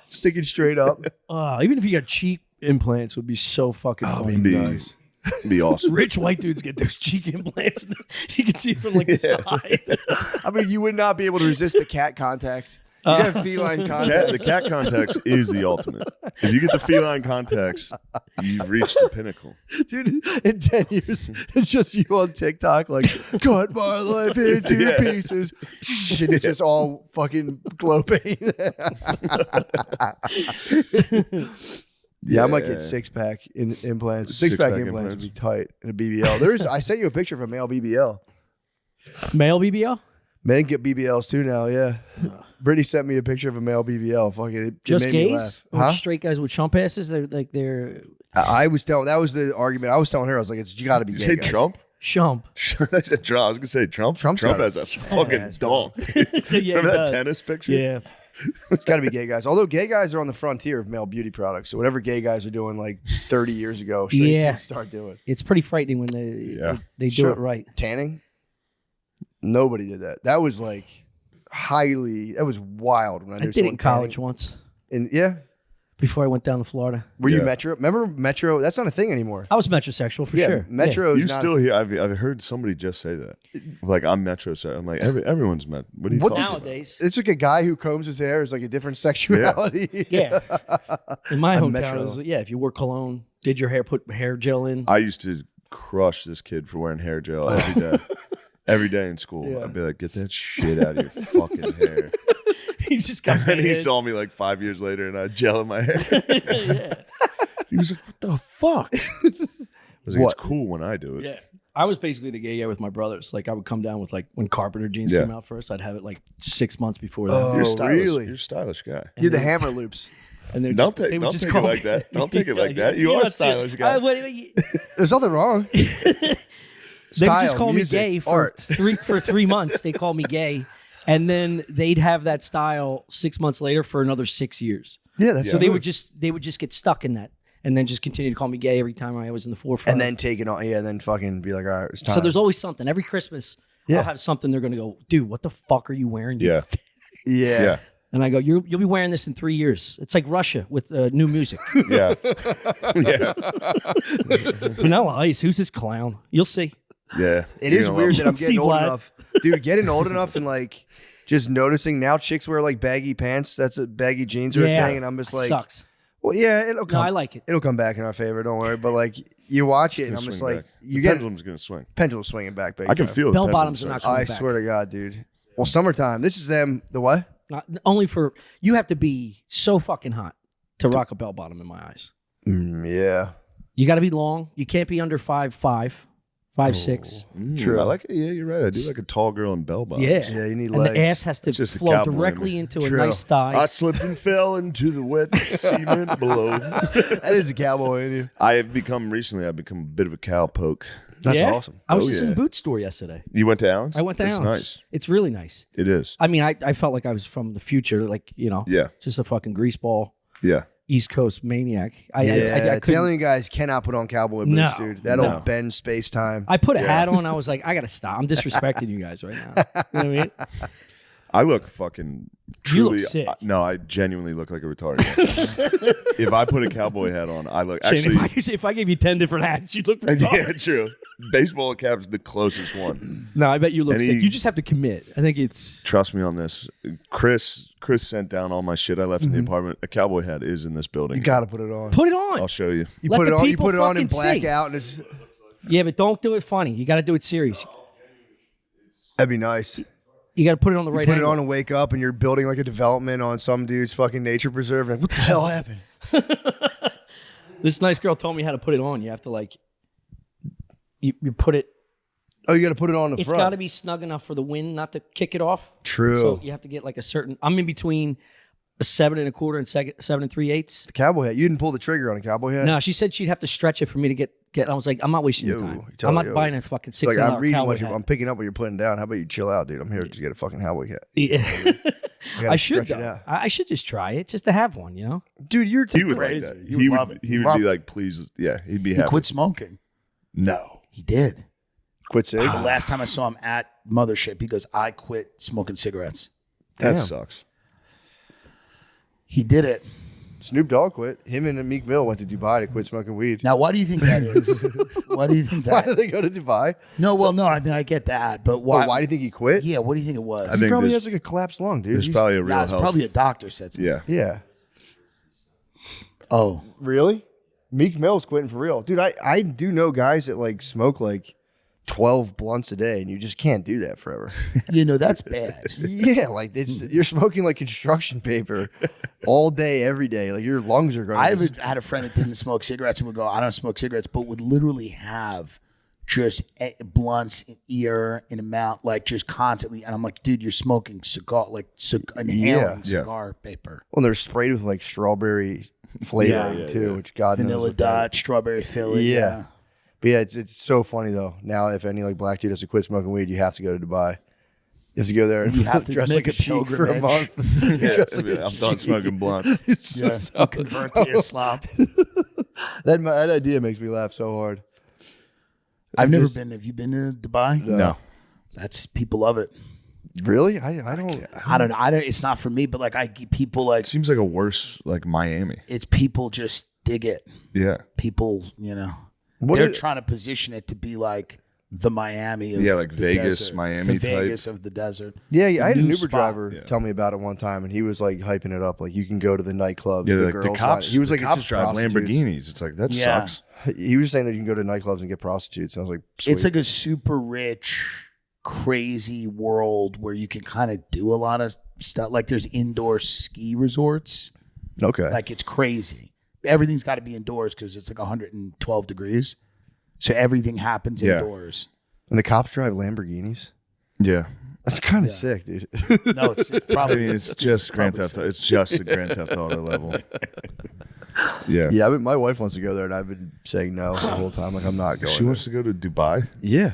sticking straight up. Even if you got cheek implants, would be so fucking funny. Nice. Be awesome. Rich white dudes get those cheek implants. You can see it from like the side. I mean, you would not be able to resist the cat contacts. You have feline contacts. The cat contacts is the ultimate. If you get the feline contacts, you've reached the pinnacle. Dude, in 10 years, it's just you on TikTok, like, cut my life into Yeah. pieces. And it's just all fucking glow paint. Yeah, I might get 6-pack implants. 6-pack implants would be tight in a BBL. I sent you a picture of a male BBL. Male BBL? Men get BBLs too now, yeah. Brittany sent me a picture of a male BBL. Fucking, it Just made me gays? laugh. Or Huh? straight guys with chump asses? They're I was telling, that was the argument. I was telling her, I was like, you got to be You gay. say guys. Trump? Shump. I said Trump. I was gonna say Trump. Trump's Trump got has a fucking ass, dong. Yeah, Remember he that does. tennis picture? Yeah. It's got to be gay guys. Although gay guys are on the frontier of male beauty products, so whatever gay guys are doing like 30 years ago, straight Yeah. kids start doing. It's pretty frightening when they do it right. Tanning. Nobody did that. That was like that was wild when I knew I did it in someone college tanning. once. And yeah, before I went down to Florida. were you Metro? Remember Metro? That's not a thing anymore. I was metrosexual for Yeah, sure. Metro is You not. still hear? I've heard somebody just say that. Like I'm metro. So I'm like everyone's met. What are you talking about? Nowadays. It's like a guy who combs his hair is like a different sexuality. Yeah. In my A hometown, Metro. it was, if you wore cologne, did your hair, put hair gel in. I used to crush this kid for wearing hair gel every day. Every day in school, Yeah. I'd be like, "Get that shit out of your fucking hair." He just got And then he mad. saw me like 5 years later, and I had gel in my hair. He was like, "What the fuck?" I was like, "It's cool when I do it." Yeah. I was basically the gay guy with my brothers. Like I would come down with like when Carpenter jeans Yeah. came out first, I'd have it like 6 months before that. Oh, You're stylish. really? You're a stylish guy. You're the hammer loops. And they would Don't just, take they would don't just take it call like me- that. Don't take it like that. You You're are a not serious. stylish guy. There's nothing wrong. They would just Style, call music, me gay for art. 3 months. They call me gay, and then they'd have that style 6 months later for another 6 years. Yeah, that's so they good. would just get stuck in that, and then just continue to call me gay every time I was in the forefront. And then take it on. Yeah, and then fucking be like, all right, it's time. so there's always something. Every Christmas, Yeah. I'll have something. They're gonna go, dude, what the fuck are you wearing? you Yeah. yeah. Yeah. And I go, you'll be wearing this in 3 years. It's like Russia with new music. Yeah. Yeah. Vanilla Ice. Who's this clown? You'll see. Yeah. It is weird that I'm See getting old Vlad. enough, dude. Getting old enough and like just noticing now chicks wear like baggy pants. That's a baggy jeans or a thing, and I'm just like, sucks. well, yeah, it'll come. I like it. It'll come back in our favor. Don't worry. But like you watch it, and I'm Gonna just swing like, back. you The get pendulum's gonna swing. pendulum swinging back, baby. I can feel the Bell pendulum bottoms are not swing. coming I back. swear to God, dude. Well, summertime. This is them. The what? Not only for you have to be so fucking hot to rock a bell bottom in my eyes. Yeah. You got to be long. You can't be under 5'5", 5'6". True. I like it. Yeah, you're right. I do like a tall girl in bell bottoms. Yeah, Yeah, you need and legs. the ass has to It's just a flow cowboy directly in me. into True. a nice thigh. I slipped and fell into the wet cement below. That is a cowboy in you. I've become a bit of a cowpoke. That's Yeah? awesome. I was Oh, just in yeah. a boot store yesterday. You went to Allen's? I went to That's Allen's. nice. It's really nice. It is. I mean, I felt like I was from the future, like Yeah. just a fucking greaseball Yeah. East Coast maniac. I Yeah, couldn't- Italian guys cannot put on cowboy boots, No, dude. That'll no. bend space time. I put a hat on. I was like, I gotta stop. I'm disrespecting you guys right now. You know what I mean? I look fucking You truly. look sick. No, I genuinely look like a retarded. If I put a cowboy hat on, I look Shane, actually. if I gave you 10 different hats, you'd look Yeah, retarded. true. Baseball cap's the closest one. No, I bet you look And sick. he- You just have to commit. I think it's Trust me on this. Chris sent down all my shit I left in the apartment. A cowboy hat is in this building. You got to put it on. put it on. I'll show you. You Let put it the on. You people put it on and fucking black see. out, and it's Yeah, but don't do it funny. You got to do it serious. that'd be nice. You got to put it on the right Put it angle. on and wake up, and you're building like a development on some dude's fucking nature preserve. Like, what the hell happened? This nice girl told me how to put it on. You have to like, you put it. Oh, you got to put it on the It's front. got to be snug enough for the wind not to kick it off. True. So you have to get like a certain. I'm in between a 7 1/4 and 7 3/8. The cowboy hat. You didn't pull the trigger on a cowboy hat. No, she said she'd have to stretch it for me to get. I was like, I'm not wasting your time. I'm not buying a fucking $600 Like, I'm reading cowboy what you're. hat. I'm picking up what you're putting down. How about you chill out, dude? I'm here to get a fucking cowboy hat. Yeah. gotta I should. stretch it Though. out. I should just try it, just to have one. You know, Dude, you're He would crazy. like that. You would love it. He would Love be it. like, please, yeah, he'd be He happy. quit smoking. No. He did. Quit cig. The last time I saw him at Mothership, he goes, I quit smoking cigarettes. That Damn. sucks. He did it. Snoop Dogg quit. Him and Meek Mill went to Dubai to quit smoking weed. Now, why do you think that is? Why do you think Why that? did they go to Dubai? No, well, no. I mean, I get that, but Why? why? Why do you think he quit? Yeah, what do you think it was? I He think probably there's- has like a collapsed lung, dude. There's He's- probably a real yeah, it's health. probably a doctor said something. Yeah. Yeah. Oh, Really? Meek Mill's quitting for real. Dude, I do know guys that like smoke like 12 blunts a day, and you just can't do that forever. you know that's bad. Yeah, like you're smoking like construction paper all day, every day. Like your lungs are going I to had a friend that didn't smoke cigarettes and would go, I don't smoke cigarettes, but would literally have just blunts in ear in the mouth, like just constantly. And I'm like, dude, you're smoking cigar, like inhaling cigar paper. Well, they're sprayed with like strawberry flavoring too, which God knows. Vanilla what that- Dutch, strawberry Philly. Yeah. But yeah, it's so funny though. Now, if any like black dude has to quit smoking weed, you have to go to Dubai. You have to go there and You have to dress make like a a sheik for a pilgrimage. month. Yeah, Dress like a I'm done sheik. smoking blunt. It's so Yeah, I'll convert to Islam. that idea makes me laugh so hard. I've never Just- been. Have you been to Dubai? No. That's people love it. Really? I don't. I don't know. I don't. It's not for me. But like people like It seems like a worse like Miami. it's people just dig it. Yeah. People, What they're is- trying to position it to be like the Miami of Yeah, like the Vegas, desert. Miami the type. Vegas of the desert. Yeah, I had an New Uber spot. driver tell me about it one time, and he was like hyping it up. Like you can go to the nightclubs, Yeah, the like girls. the cops. He was the like, cops it's just drive prostitutes. Lamborghinis. It's like that Yeah. sucks. He was saying that you can go to nightclubs and get prostitutes. And I was like, sweet. It's like a super rich, crazy world where you can kind of do a lot of stuff. Like there's indoor ski resorts. Okay. Like it's crazy. Everything's got to be indoors because it's like 112 degrees. So everything happens Yeah. indoors. And the cops drive Lamborghinis. Yeah. That's kind of sick, dude. No, it's I probably mean, it's just Grand Theft Auto. It's just a Grand Theft Auto level. Yeah. Yeah, my wife wants to go there, and I've been saying no the whole time. Like I'm not going. She wants to go to Dubai. Yeah.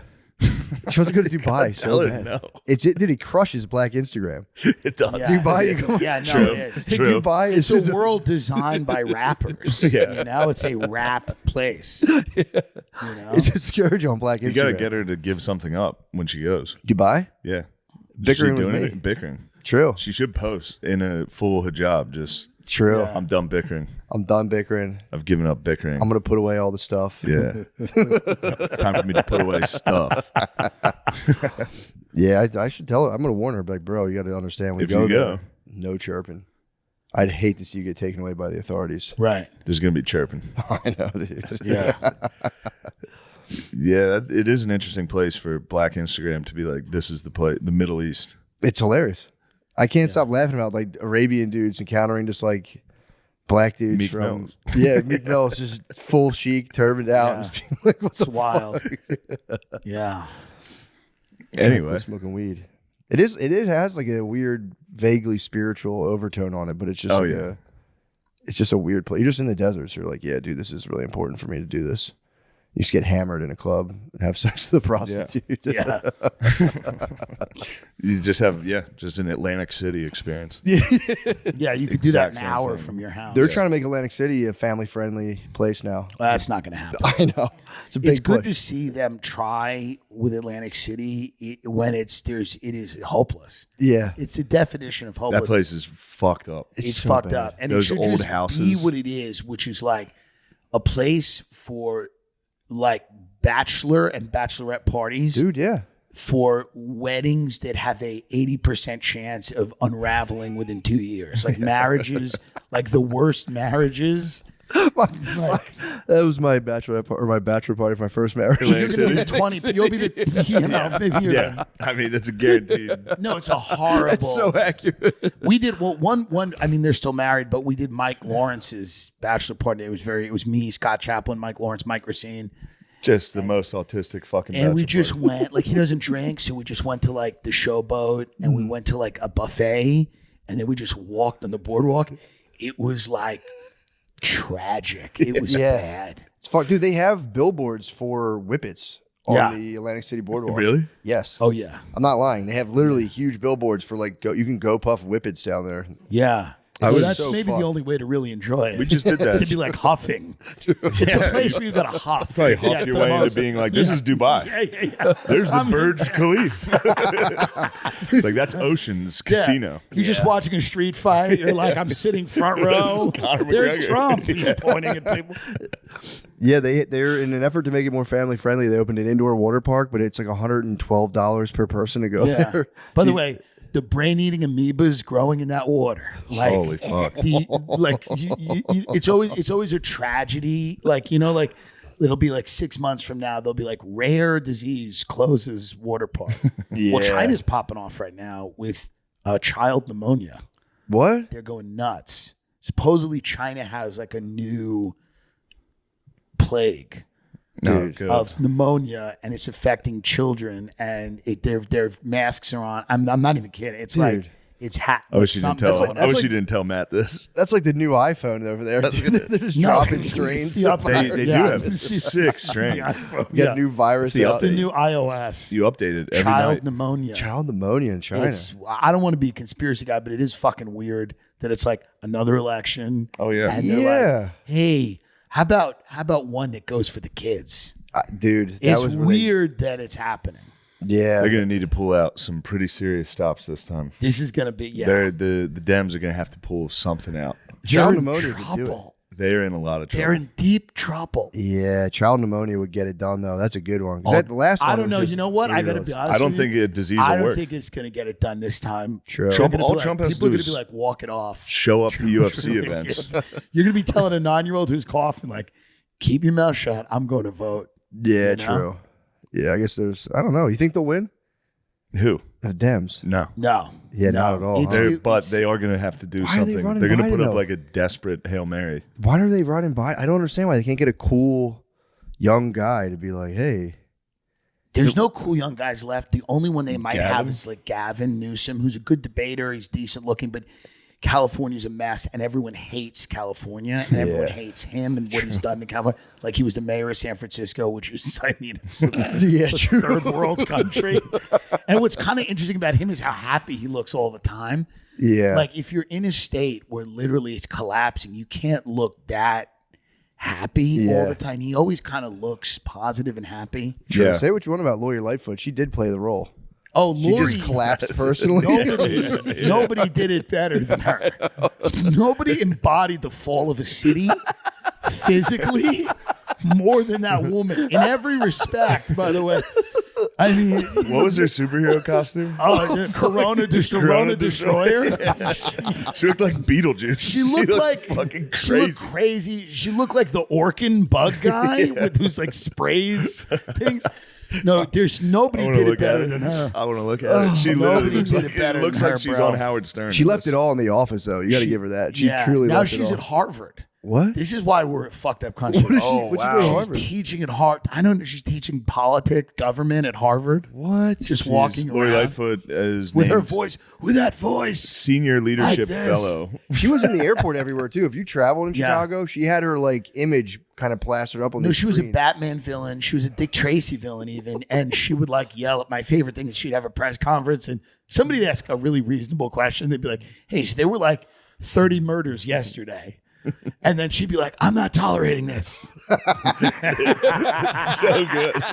She wants to go to Dubai Tell so her bad. no. It's it, dude. He crushes Black Instagram. It does. Yeah. Dubai, you go- Yeah, no, True. it is. True. Dubai It's is a world designed by rappers. Yeah. It's a rap place. It's a scourge on Black Instagram. You got to get her to give something up when she goes. Dubai. Yeah. Bickering She with doing me. it? Bickering. True. She should post in a full hijab. Just True. I'm done bickering. I'm done bickering. I've given up bickering. I'm gonna put away all the stuff. Yeah. It's time for me to put away stuff. Yeah, I should tell her. I'm gonna warn her. Like, bro, you got to understand. We If go you there. go. No chirping. I'd hate to see you get taken away by the authorities. Right. There's gonna be chirping. I know, dude. Yeah. Yeah, it is an interesting place for Black Instagram to be like, this is the place, the Middle East. It's hilarious. I can't stop laughing about like Arabian dudes encountering just like black dudes Meek from Mills. yeah, Meek Mills just full chic, turbaned out, and just being like, "What's It's wild." Yeah. Anyway. smoking weed. It has like a weird, vaguely spiritual overtone on it, but it's just Oh, like yeah. it's just a weird place. You're just in the desert, so you're like, yeah, dude, this is really important for me to do this. You just get hammered in a club and have sex with a prostitute. Yeah. You just have, just an Atlantic City experience. Yeah, you could do that Exact in an same hour thing. from your house. They're trying to make Atlantic City a family-friendly place now. That's not going to happen. I know. It's a big It's good push. to see them try with Atlantic City when it is hopeless. Yeah. It's the definition of hopeless. That place is fucked up. It's so fucked bad. up, and Those it should old just be houses. what it is, which is like a place for like bachelor and bachelorette parties, Dude, yeah. for weddings that have a 80% chance of unraveling within 2 years, like marriages, like the worst marriages. That was my bachelor party for my first marriage. Atlantic You're gonna be City. 20. You'll be the maybe you're Yeah. I mean, that's a guaranteed. No, it's a horrible. It's so accurate. We did one. I mean, they're still married, but we did Mike Lawrence's bachelor party. It was me, Scott Chaplin, Mike Lawrence, Mike Racine, Just the most autistic fucking and we bachelor just party. went. Like he doesn't drink, so we just went to like the Showboat, and we went to like a buffet, and then we just walked on the boardwalk. It was like tragic. It was Yeah. bad. It's fuck, dude. They have billboards for whippets on Yeah. the Atlantic City boardwalk. Really? Yes. Oh yeah, I'm not lying. They have literally huge billboards for like you can go puff whippets down there. yeah. It's Well, that's so maybe fun. the only way to really enjoy it. We just did that. to be like huffing. It's a place where you got to huff. Probably to huff get your the way most- into being like, this is Dubai. Yeah. There's the Burj Khalifa. It's like, that's Ocean's Yeah. Casino. You're just watching a street fight. You're like, I'm sitting front row. Conor There's McGregor. Trump. You're pointing at people. Yeah, they're in an effort to make it more family friendly. They opened an indoor water park, but it's like $112 per person to go Yeah. there. By the way, the brain-eating amoebas growing in that water. Like, Holy fuck. It's always a tragedy. Like, like it'll be like 6 months from now, they'll be like rare disease closes water park. Yeah. Well, China's popping off right now with child pneumonia. What? They're going nuts. Supposedly China has like a new plague No, good. of pneumonia, and it's affecting children, and their masks are on. I'm not even kidding. It's like It's I wish you didn't tell. I wish you didn't tell Matt this. That's like the new iPhone over there. They're just dropping strains. They do have 6 strains. You got a new virus. It's the new iOS. You updated every Child night. pneumonia. Child pneumonia in China. I don't want to be a conspiracy guy, but it is fucking weird that it's like another election. Oh yeah, and they're like, hey, how about one that goes for the kids, dude? It's weird that it's happening. Yeah, they're gonna need to pull out some pretty serious stops this time. This is gonna be the Dems are gonna have to pull something out. Child pneumonia would do it. They're in a lot of trouble. They're in deep trouble. Yeah, child pneummonia would get it done though. That's a good one. That the last one I don't know. You know what? I got to be honest. I don't with think you. a disease I will don't work. think it's going to get it done this time. True. Trump People has to are do going to is be like, walk it off. Show up to UFC events. You're going to be telling a 9-year-old who's coughing like, keep your mouth shut. I'm going to vote. Yeah, You know? true. Yeah, I guess I don't know. You think they'll win? Who? The Dems. No. Yeah, not at all. But they are going to have to do Why are they something. running They're going to Biden, put up though? like a desperate Hail Mary. Why are they running by? I don't understand why they can't get a cool young guy to be like, hey. There's no cool young guys left. The only one they might Gavin? have is like Gavin Newsom, who's a good debater. He's decent looking, but California's a mess, and everyone hates California, and everyone hates him and what he's done to California. Like he was the mayor of San Francisco, which is, I mean, it's a third world country. And what's kind of interesting about him is how happy he looks all the time. Yeah. Like if you're in a state where literally it's collapsing, you can't look that happy all the time. He always kind of looks positive and happy. True. Say what you want about Lori Lightfoot. She did play the role. Oh, she Lori just collapsed personally. Nobody did it better than her. Nobody embodied the fall of a city physically more than that woman in every respect, by the way. I mean, what was her superhero costume? Corona Destroyer. She looked like Beetlejuice. She looked like fucking crazy. She looked crazy. She looked like the Orkin bug guy with who's like sprays things. No, there's nobody did it better than her. I want to look at it. She literally looks like, better it looks than like her, she's bro. on Howard Stern. She left it all in the office, though. You got to give her that. She truly now left she's it at all. Harvard. What? This is why we're a fucked up country. What is she? What'd she go to Harvard? She's teaching at Harvard. I don't know. She's teaching politics, government at Harvard. What? Just walking Lori around Lightfoot is with her named voice. With that voice, Senior Leadership Like this. Fellow. She was in the airport everywhere, too. If you traveled in Yeah. Chicago, she had her like image kind of plastered up on No, the she was a screen. Batman villain. She was a Dick Tracy villain, even. And she would like yell at my favorite thing is she'd have a press conference and somebody would ask a really reasonable question. They'd be like, hey, so there were like 30 murders yesterday. And then she'd be like, I'm not tolerating this. It's so good.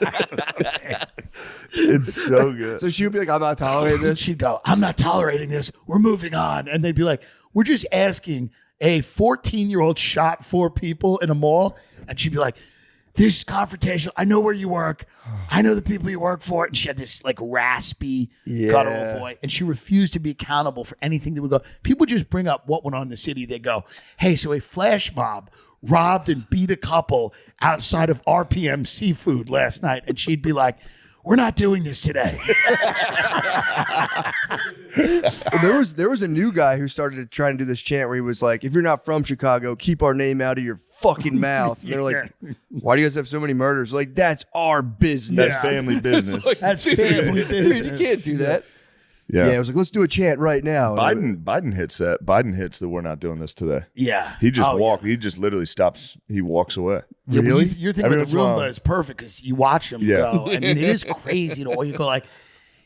It's so good. So she would be like, I'm not tolerating this. She'd go, I'm not tolerating this. We're moving on. And they'd be like, we're just asking a 14-year-old shot 4 people in a mall. And she'd be like, this is confrontational. I know where you work. I know the people you work for. And she had this like raspy, guttural voice. And she refused to be accountable for anything that would go. People just bring up what went on in the city. They go, hey, so a flash mob robbed and beat a couple outside of RPM Seafood last night. And she'd be like, we're not doing this today. Well, there was a new guy who started trying to do this chant where he was like, if you're not from Chicago, keep our name out of your fucking mouth. And they're like, why do you guys have so many murders? Like, that's our business. That's family business. Like, That's dude, family business. Dude, you can't do that. Yeah. I was like, let's do a chant right now. Biden hits that. Biden hits the we're not doing this today. Yeah. He just Oh, walk. He just literally stops. He walks away. Yeah, Really? You're thinking Every about once the in a while. Roomba is perfect because you watch him Yeah. go. I mean, it is crazy to all you go like,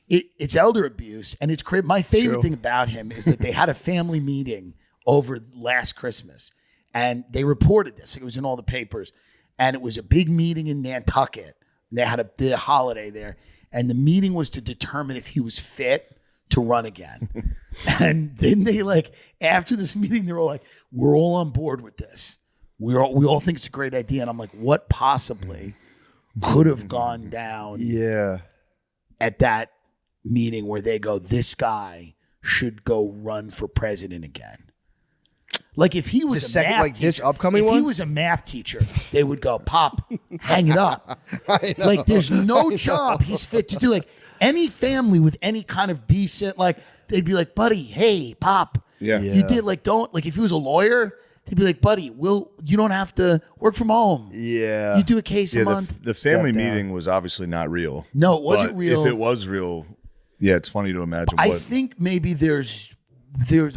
it's elder abuse. And it's crazy. My favorite True. thing about him is that they had a family meeting over last Christmas and they reported this. It was in all the papers. And it was a big meeting in Nantucket. And they had the holiday there. And the meeting was to determine if he was fit to run again. And then they like, after this meeting, they're all like, we're all on board with this. We all think it's a great idea. And I'm like, what possibly could have gone down at that meeting where they go, this guy should go run for president again? Like if he was The a second- math like teacher, this upcoming if he one? was a math teacher, they would go, Pop, hang it up. I know. Like there's no job he's fit to do. Like any family with any kind of decent, like they'd be like, buddy, hey, Pop. Yeah. You did like don't like if he was a lawyer, they'd be like, buddy, you don't have to work from home. Yeah. You do a case a Yeah, month. the family Step down. meeting was obviously not real. No, it wasn't But real. If it was real, yeah, it's funny to imagine I what. think maybe there's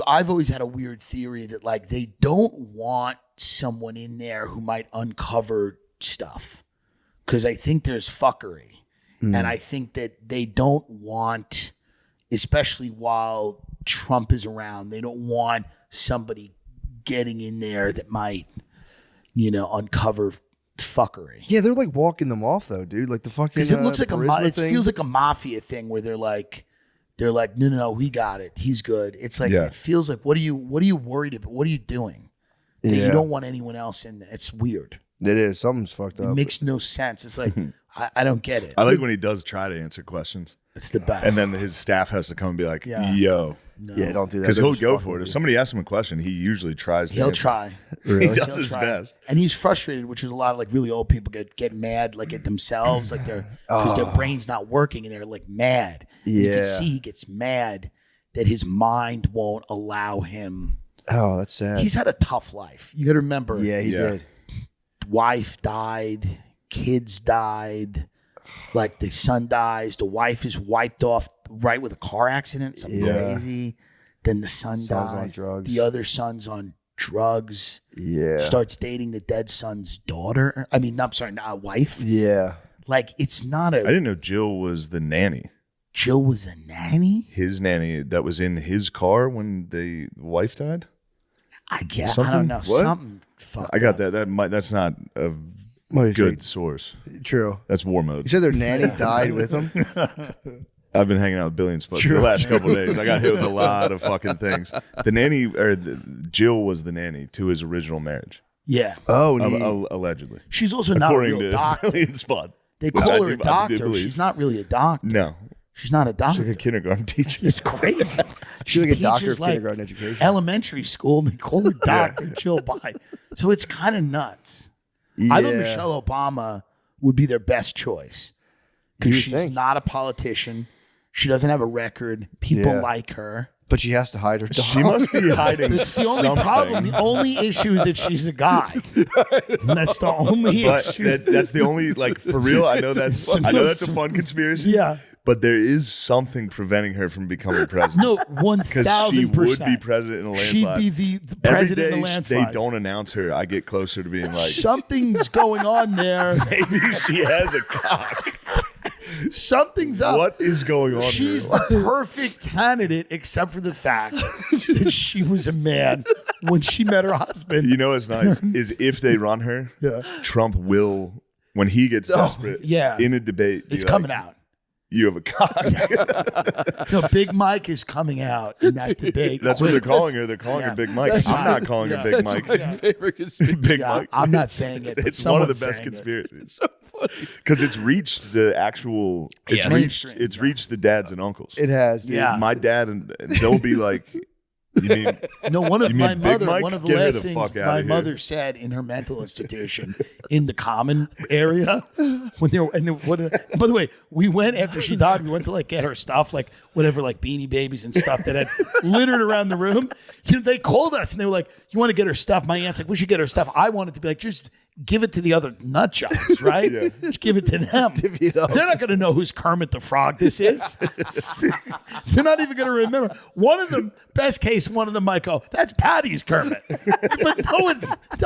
I've always had a weird theory that like they don't want someone in there who might uncover stuff, because I think there's fuckery, and I think that they don't want, especially while Trump is around, they don't want somebody getting in there that might, uncover fuckery. Yeah, they're like walking them off though, dude. Like the fucking. Because it looks like it feels like a mafia thing where they're like, no, we got it. He's good. It's like it feels like what are you worried about? What are you doing? That you don't want anyone else in there. It's weird. It is. Something's fucked up. It makes no sense. It's like I don't get it. I like when he does try to answer questions. It's the best. And then his staff has to come and be like, Yeah. yo. No. Yeah, don't do that. Because They're he'll just go fucking for it. If with you. somebody asks him a question, he usually tries to He'll answer. try. He does He'll his try. best. And he's frustrated, which is a lot of like really old people get mad like at themselves, like they're because their brain's not working and they're like mad. And you Yeah. can see he gets mad that his mind won't allow him. Oh, that's sad. He's had a tough life. You got to remember. Yeah, he did. Wife died, kids died, like the son dies. The wife is wiped off right with a car accident, something crazy. Then the son Son's on dies. drugs. The other son's on drugs. Yeah. Starts dating the dead son's daughter. I mean, I'm sorry, not wife. Yeah. Like it's not I a. didn't know Jill was the nanny. Jill was a nanny. His nanny that was in his car when the wife died. I guess Something? I don't know. What? Something. I got that. That's not a good source. True. That's war mode. You said their nanny died with them. I've been hanging out with Billions for the last couple of days. I got hit with a lot of fucking things. The nanny, Jill was the nanny to his original marriage. Yeah. Oh, allegedly. She's also not a According real to doctor. Billion Spud. They which call I her do- a I do doctor. believe. She's not really a doctor. No. She's not a doctor. She's like a kindergarten teacher. It's crazy. She's like a doctor teaches, of kindergarten education. Elementary school, and they call her Dr. Jill Biden. So it's kind of nuts. I thought Yeah. Michelle Obama would be their best choice because You she's think? not a politician. She doesn't have a record. People Yeah. like her. But she has to hide her dog. She must be hiding That's the only something. problem. The only issue is that she's a guy. That's the only But issue. that's the only, like, for real, I know that's a fun conspiracy. Yeah. But there is something preventing her from becoming president. No, 1,000%. Because she would be president in a landslide. She'd be the Every president day in a landslide. they don't announce her, I get closer to being like, Something's going on there. maybe she has a cock. Something's up. What is going on She's here? the perfect candidate, except for the fact that she was a man when she met her husband. You know what's nice is if they run her, Trump will, when he gets desperate, in a debate, be It's like, coming out. You have a cock. No, Big Mike is coming out in that debate. That's what they're calling her. They're calling her Big Mike. I'm not calling her Big Mike. favorite conspiracy. Big Yeah, Mike. I'm not saying it. But It's one of the someone's best saying it. conspiracies. It's so funny. Because it's reached the actual. It's reached. Mainstream, It's reached the dads and uncles. It has. Dude. Yeah. My dad and they'll be like, "You mean No, one of You mean my Big mother. Mike? One of the Get her last the things fuck outta my here. mother said in her mental institution in the common area when they were. And by the way, we went after she died. We went to like get her stuff, like whatever, like Beanie Babies and stuff that had littered around the room. You know, they called us and they were like, "You want to get her stuff?" My aunt's like, "We should get her stuff." I wanted to be like, just give it to the other nut jobs, right? Just give it to them. They're not going to know who's Kermit the Frog this is. They're not even going to remember. One of them, best case, one of them might go, "That's Patty's Kermit," but no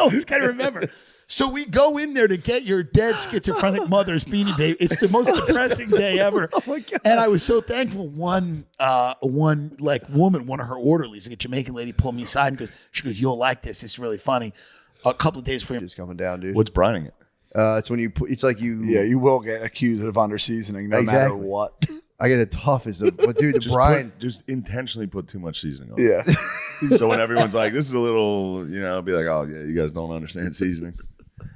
one's going to remember. So we go in there to get your dead schizophrenic mother's Beanie Baby. It's the most depressing day ever. Oh my God. And I was so thankful. One like woman, one of her orderlies, like a Jamaican lady, pulled me aside and goes, "You'll like this. It's really funny." A couple of days for him. It's coming down, dude. What's brining it? It's when you put. It's like you. Yeah, you will get accused of under seasoning no matter Exactly. what. I get the toughest of. But dude, the brine. Just intentionally put too much seasoning on. Yeah. So when everyone's like, "This is a little," I'll be like, "Oh yeah, you guys don't understand seasoning."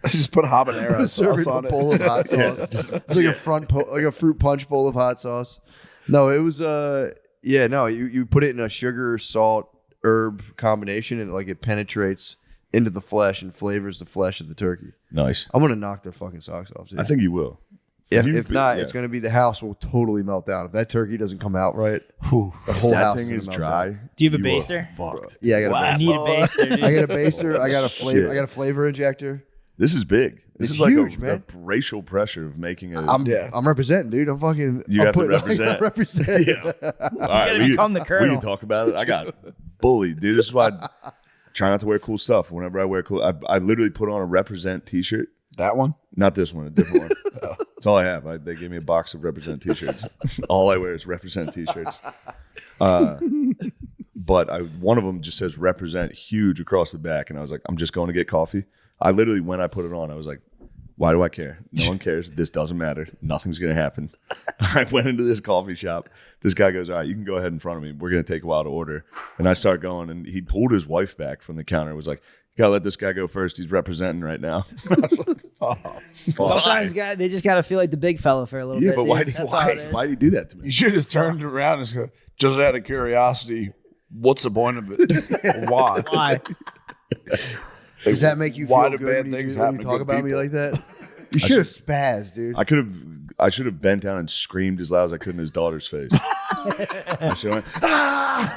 Just put habanero Serve sauce it in on a it. bowl of hot sauce. It's like like a fruit punch bowl of hot sauce. No, it was you put it in a sugar, salt, herb combination and like it penetrates into the flesh and flavors the flesh of the turkey. Nice. I'm gonna knock their fucking socks off, dude. I think you will. If not, it's gonna be the house will totally melt down. If that turkey doesn't come out right, the whole that house thing is is gonna dry. melt down. Do you have a You are baster? fucked. Yeah, I got Wow. a I baster. need a baster, dude. I got a baster. I got a flavor. Shit. I got a flavor injector. This is big. This It's is like huge, a man. racial pressure of making a. I'm representing, dude. I'm fucking. You I'm have to putting- represent. represent. Yeah. All right, we can talk about it. I got bullied, dude. This is why I try not to wear cool stuff. Whenever I wear cool, I literally put on a represent T-shirt. That one? Not this one. A different one. That's all I have. They gave me a box of represent T-shirts. All I wear is represent T-shirts. But one of them just says represent huge across the back, and I was like, I'm just going to get coffee. I literally, when I put it on, I was like, why do I care? No one cares. This doesn't matter. Nothing's going to happen. I went into this coffee shop. This guy goes, all right, you can go ahead in front of me. We're going to take a while to order. And I start going, and he pulled his wife back from the counter. It was like, you got to let this guy go first. He's representing right now. I was like, Sometimes they just got to feel like the big fella for a little yeah, bit. but why dude. do That's all it is. why do you do that to me? You should have just turned around and go, just out of curiosity, what's the point of it? Why? Why? Does that make you Why feel do good bad when things you, when happen you to talk good about me people? like that? You should have spazzed, dude. I should have bent down and screamed as loud as I could in his daughter's face. I should have went, ah!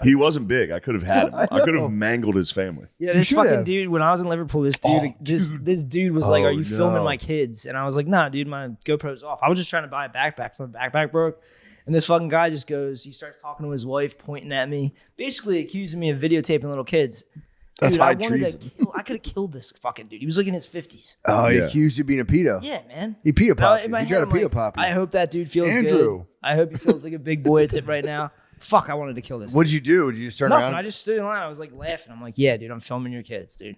He wasn't big. I could have had him. I could have mangled his family. Yeah, this should fucking have. dude. When I was in Liverpool, this dude, this dude was like, Oh, "Are you filming no. my kids?" And I was like, "Nah, dude, my GoPro's off. I was just trying to buy a backpack. So my backpack broke." And this fucking guy just goes, he starts talking to his wife, pointing at me, basically accusing me of videotaping little kids. That's Dude, high I wanted treason. to kill, I could have killed this fucking dude. He was like in his 50s. Oh, he Yeah. accused you of being a pedo. Yeah, man. He pedo popped In you. my He head, tried to I'm pedo like, pop you. I hope that dude feels Andrew. good. I hope he feels like a big boy at it right now. Fuck, I wanted to kill this. What did you do? Did you just turn Nothing. around? I just stood in line. I was like laughing. I'm like, yeah, dude, I'm filming your kids, dude.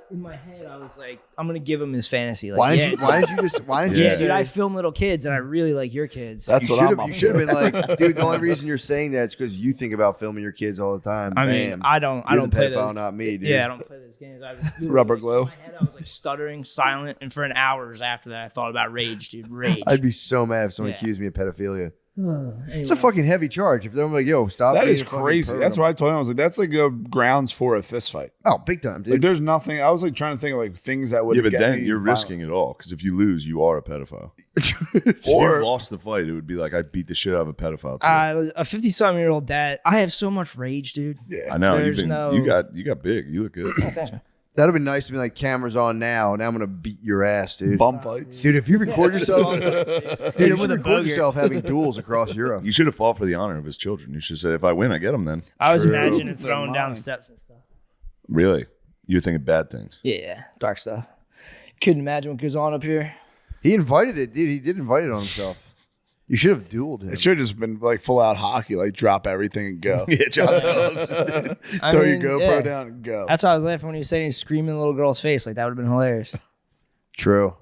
In my head, I was like, I'm gonna give him his fantasy. Like, Why yeah, didn't you? Why didn't you just? Why didn't you yeah, say? dude, I film little kids, and I really like your kids. That's you what should I'm have. up You should have for. been like, dude. The only reason you're saying that is because you think about filming your kids all the time. I mean, Bam. I don't You're the play pedophile, those. not me, dude. Yeah, I don't play those games. I was literally, Rubber like, glue. In my head, I was like stuttering, silent, and for an hours after that, I thought about rage, dude. Rage. I'd be so mad if someone Yeah. accused me of pedophilia. It's Anyway. a fucking heavy charge. If they're like, "Yo, stop," That being is a fucking crazy. pervert. That's what I told him. I was like, that's like a grounds for a fist fight. Oh, big time, dude. Like, there's nothing. I was like trying to think of like things that would. Yeah, but get then me you're violent. risking it all because if you lose, you are a pedophile. If Or- you lost the fight, it would be like I beat the shit out of a pedophile. Today. A 50-something-year-old dad. I have so much rage, dude. Yeah. I know there's you no- got big. You look good. Thanks, man. That'd be nice to be like, cameras on now. Now I'm gonna beat your ass, dude. Bum fights. Dude, if you record yourself, dude, you with should a record bogey. yourself having duels across Europe. You should have fought for the honor of his children. You should have said, if I win, I get them then. I was True. imagining They're throwing down mine. steps and stuff. Really? You're thinking bad things. Yeah, dark stuff. Couldn't imagine what goes on up here. He invited it, dude. He did invite it on himself. You should have dueled him. It should have just been like full out hockey, like drop everything and go. Yeah, I Throw mean, your GoPro yeah. down and go. That's why I was laughing when he was saying he's screaming in the little girl's face. Like, that would have been hilarious. True.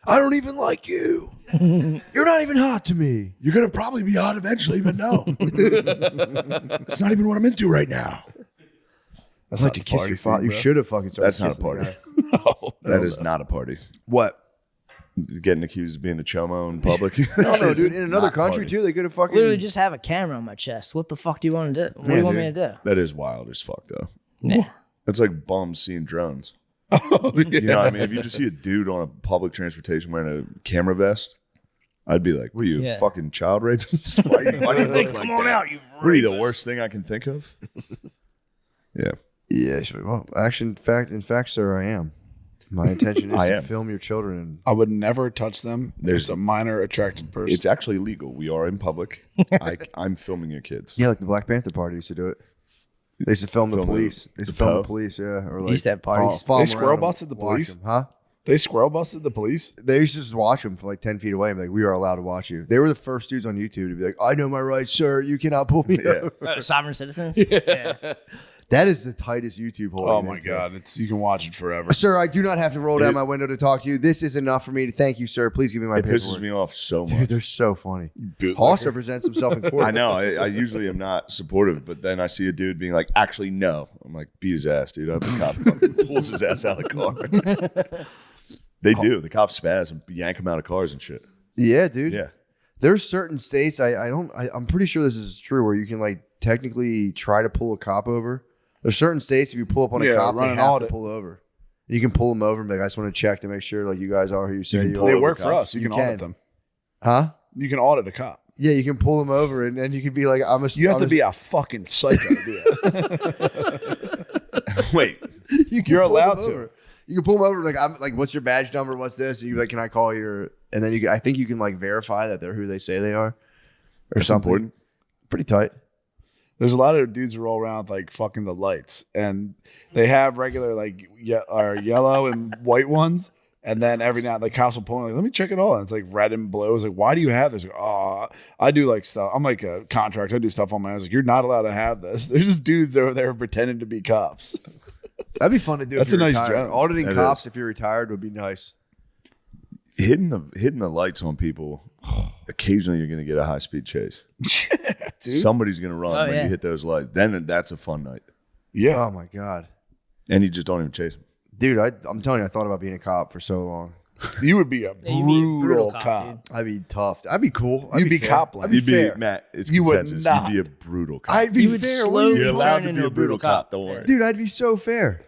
I don't even like you. You're not even hot to me. You're gonna probably be hot eventually, but no, it's not even what I'm into right now. I'd like to kiss your father. You should have fucking started That's not a kissing the party. guy. That is not a party. What? Getting accused of being a chomo in public. No, dude. In another Not country, party. too, they could have fucking. Literally just have a camera on my chest. What the fuck do you want to do? What do Yeah, you want dude. me to do? That is wild as fuck, though. Yeah. That's like bums seeing drones. Oh, yeah. You know what I mean? If you just see a dude on a public transportation wearing a camera vest, I'd be like, what are you, Yeah. fucking child rapist? Why do you look like Come on that? out, you What are you, the rapist. worst thing I can think of? Yeah. Yeah, sure. Well, actually, in fact, sir, I am. My intention is I to am. film your children. And I would never touch them. There's- There's a minor attracted person. It's actually legal. We are in public. I'm filming your kids. yeah, like the Black Panther Party used to do it. They used to film the Film police. the- They used to the film Poe? the police, yeah. Or like used to have parties. follow They them squirrel around and busted the watch police? them, huh? They squirrel busted the police. They used to just watch them for like 10 feet away and be like, we are allowed to watch you. They were the first dudes on YouTube to be like, I know my rights, sir. You cannot pull me Yeah. over. Sovereign citizens? Yeah. That is the tightest YouTube hole. Oh you my can god, you can watch it forever. Sir, I do not have to roll down my window to talk to you. This is enough for me. Thank you, sir. Please give me my It paperwork. pisses me off so Dude, much. they're so funny. Bootlegger. Hoss represents himself in court. I know. I usually am not supportive, but then I see a dude being like, actually, no. I'm like, beat his ass, dude. I hope the cop fucking pulls his ass out of the car. They do. The cops spaz and yank him out of cars and shit. Yeah, dude. Yeah. There's certain states I'm pretty sure this is true where you can like technically try to pull a cop over. There's certain states if you pull up on a Yeah, cop, they run have an to audit. pull over. You can pull them over and be like, I just want to check to make sure like you guys are who you say you pull are. They over work for cops. us. You can audit them. Huh? You can audit a cop. Yeah, you can pull them over and then you can be like, You have to be a fucking psycho, dude. Wait. You're pull allowed them to. over. You can pull them over. Like, I'm like, what's your badge number? What's this? And you like, can I call your? And then I think you can like verify that they're who they say they are, or That's something. important. Pretty tight. There's a lot of dudes who roll around with like fucking the lights, and they have regular like yellow and white ones, and then every now the cops will pull in, like, let me check it all, and it's like red and blue. It's like, why do you have this? Like, oh, I do like stuff. I'm like a contractor. I do stuff on my own. I was like, you're not allowed to have this. There's just dudes over there pretending to be cops. That'd be fun to do. That's if you're a nice retired. job. Auditing That cops is. if you're retired would be nice. Hitting the lights on people. Occasionally, you're going to get a high speed chase. Dude. Somebody's going to run Oh, when yeah. you hit those lights. Then that's a fun night. Yeah. Oh my god. And you just don't even chase them. Dude, I'm telling you, I thought about being a cop for so long. You would be a brutal cop. I'd be tough. I'd be cool. I'd You'd be fair. cop I'd be You'd be fair. Matt. It's You would consensus. not. You'd be a brutal cop. I'd be You would fair. slowly You're allowed turn to into be a brutal cop. Don't worry. Dude, I'd be so fair.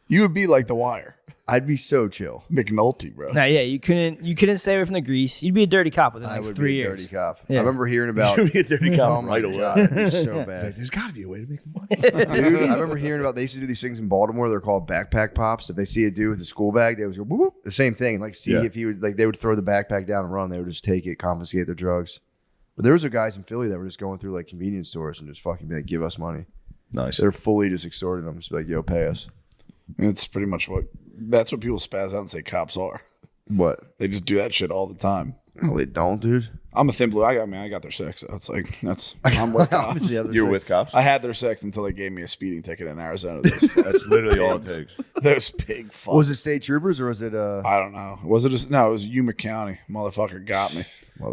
You would be like The Wire. I'd be so chill. McNulty, bro. Nah, yeah, you couldn't stay away from the grease. You'd be a dirty cop within I like would 3 be a years. dirty cop. Yeah. I remember hearing about You'd be a dirty cop oh my right away. God, it'd be so bad. There's got to be a way to make some money. Dude, I remember hearing about they used to do these things in Baltimore. They're called backpack pops. If they see a dude with a school bag, they would go whoop, whoop. The same thing. Like see Yeah. if he would like they would throw the backpack down and run. They would just take it, confiscate their drugs. But there was guys in Philly that were just going through like convenience stores and just fucking be like, give us money. Nice. They're fully just extorting them. Just be like, yo, pay us. It's pretty much that's what people spaz out and say cops are. What? They just do that shit all the time. No, they don't, dude. I'm a thin blue. I got their six. So it's like I'm with cops. Obviously, other You're things. with cops? I had their six until they gave me a speeding ticket in Arizona. That's literally all it takes. Those big fucks. Was it state troopers or was it I don't know. Was it just no? It was Yuma County. Motherfucker got me.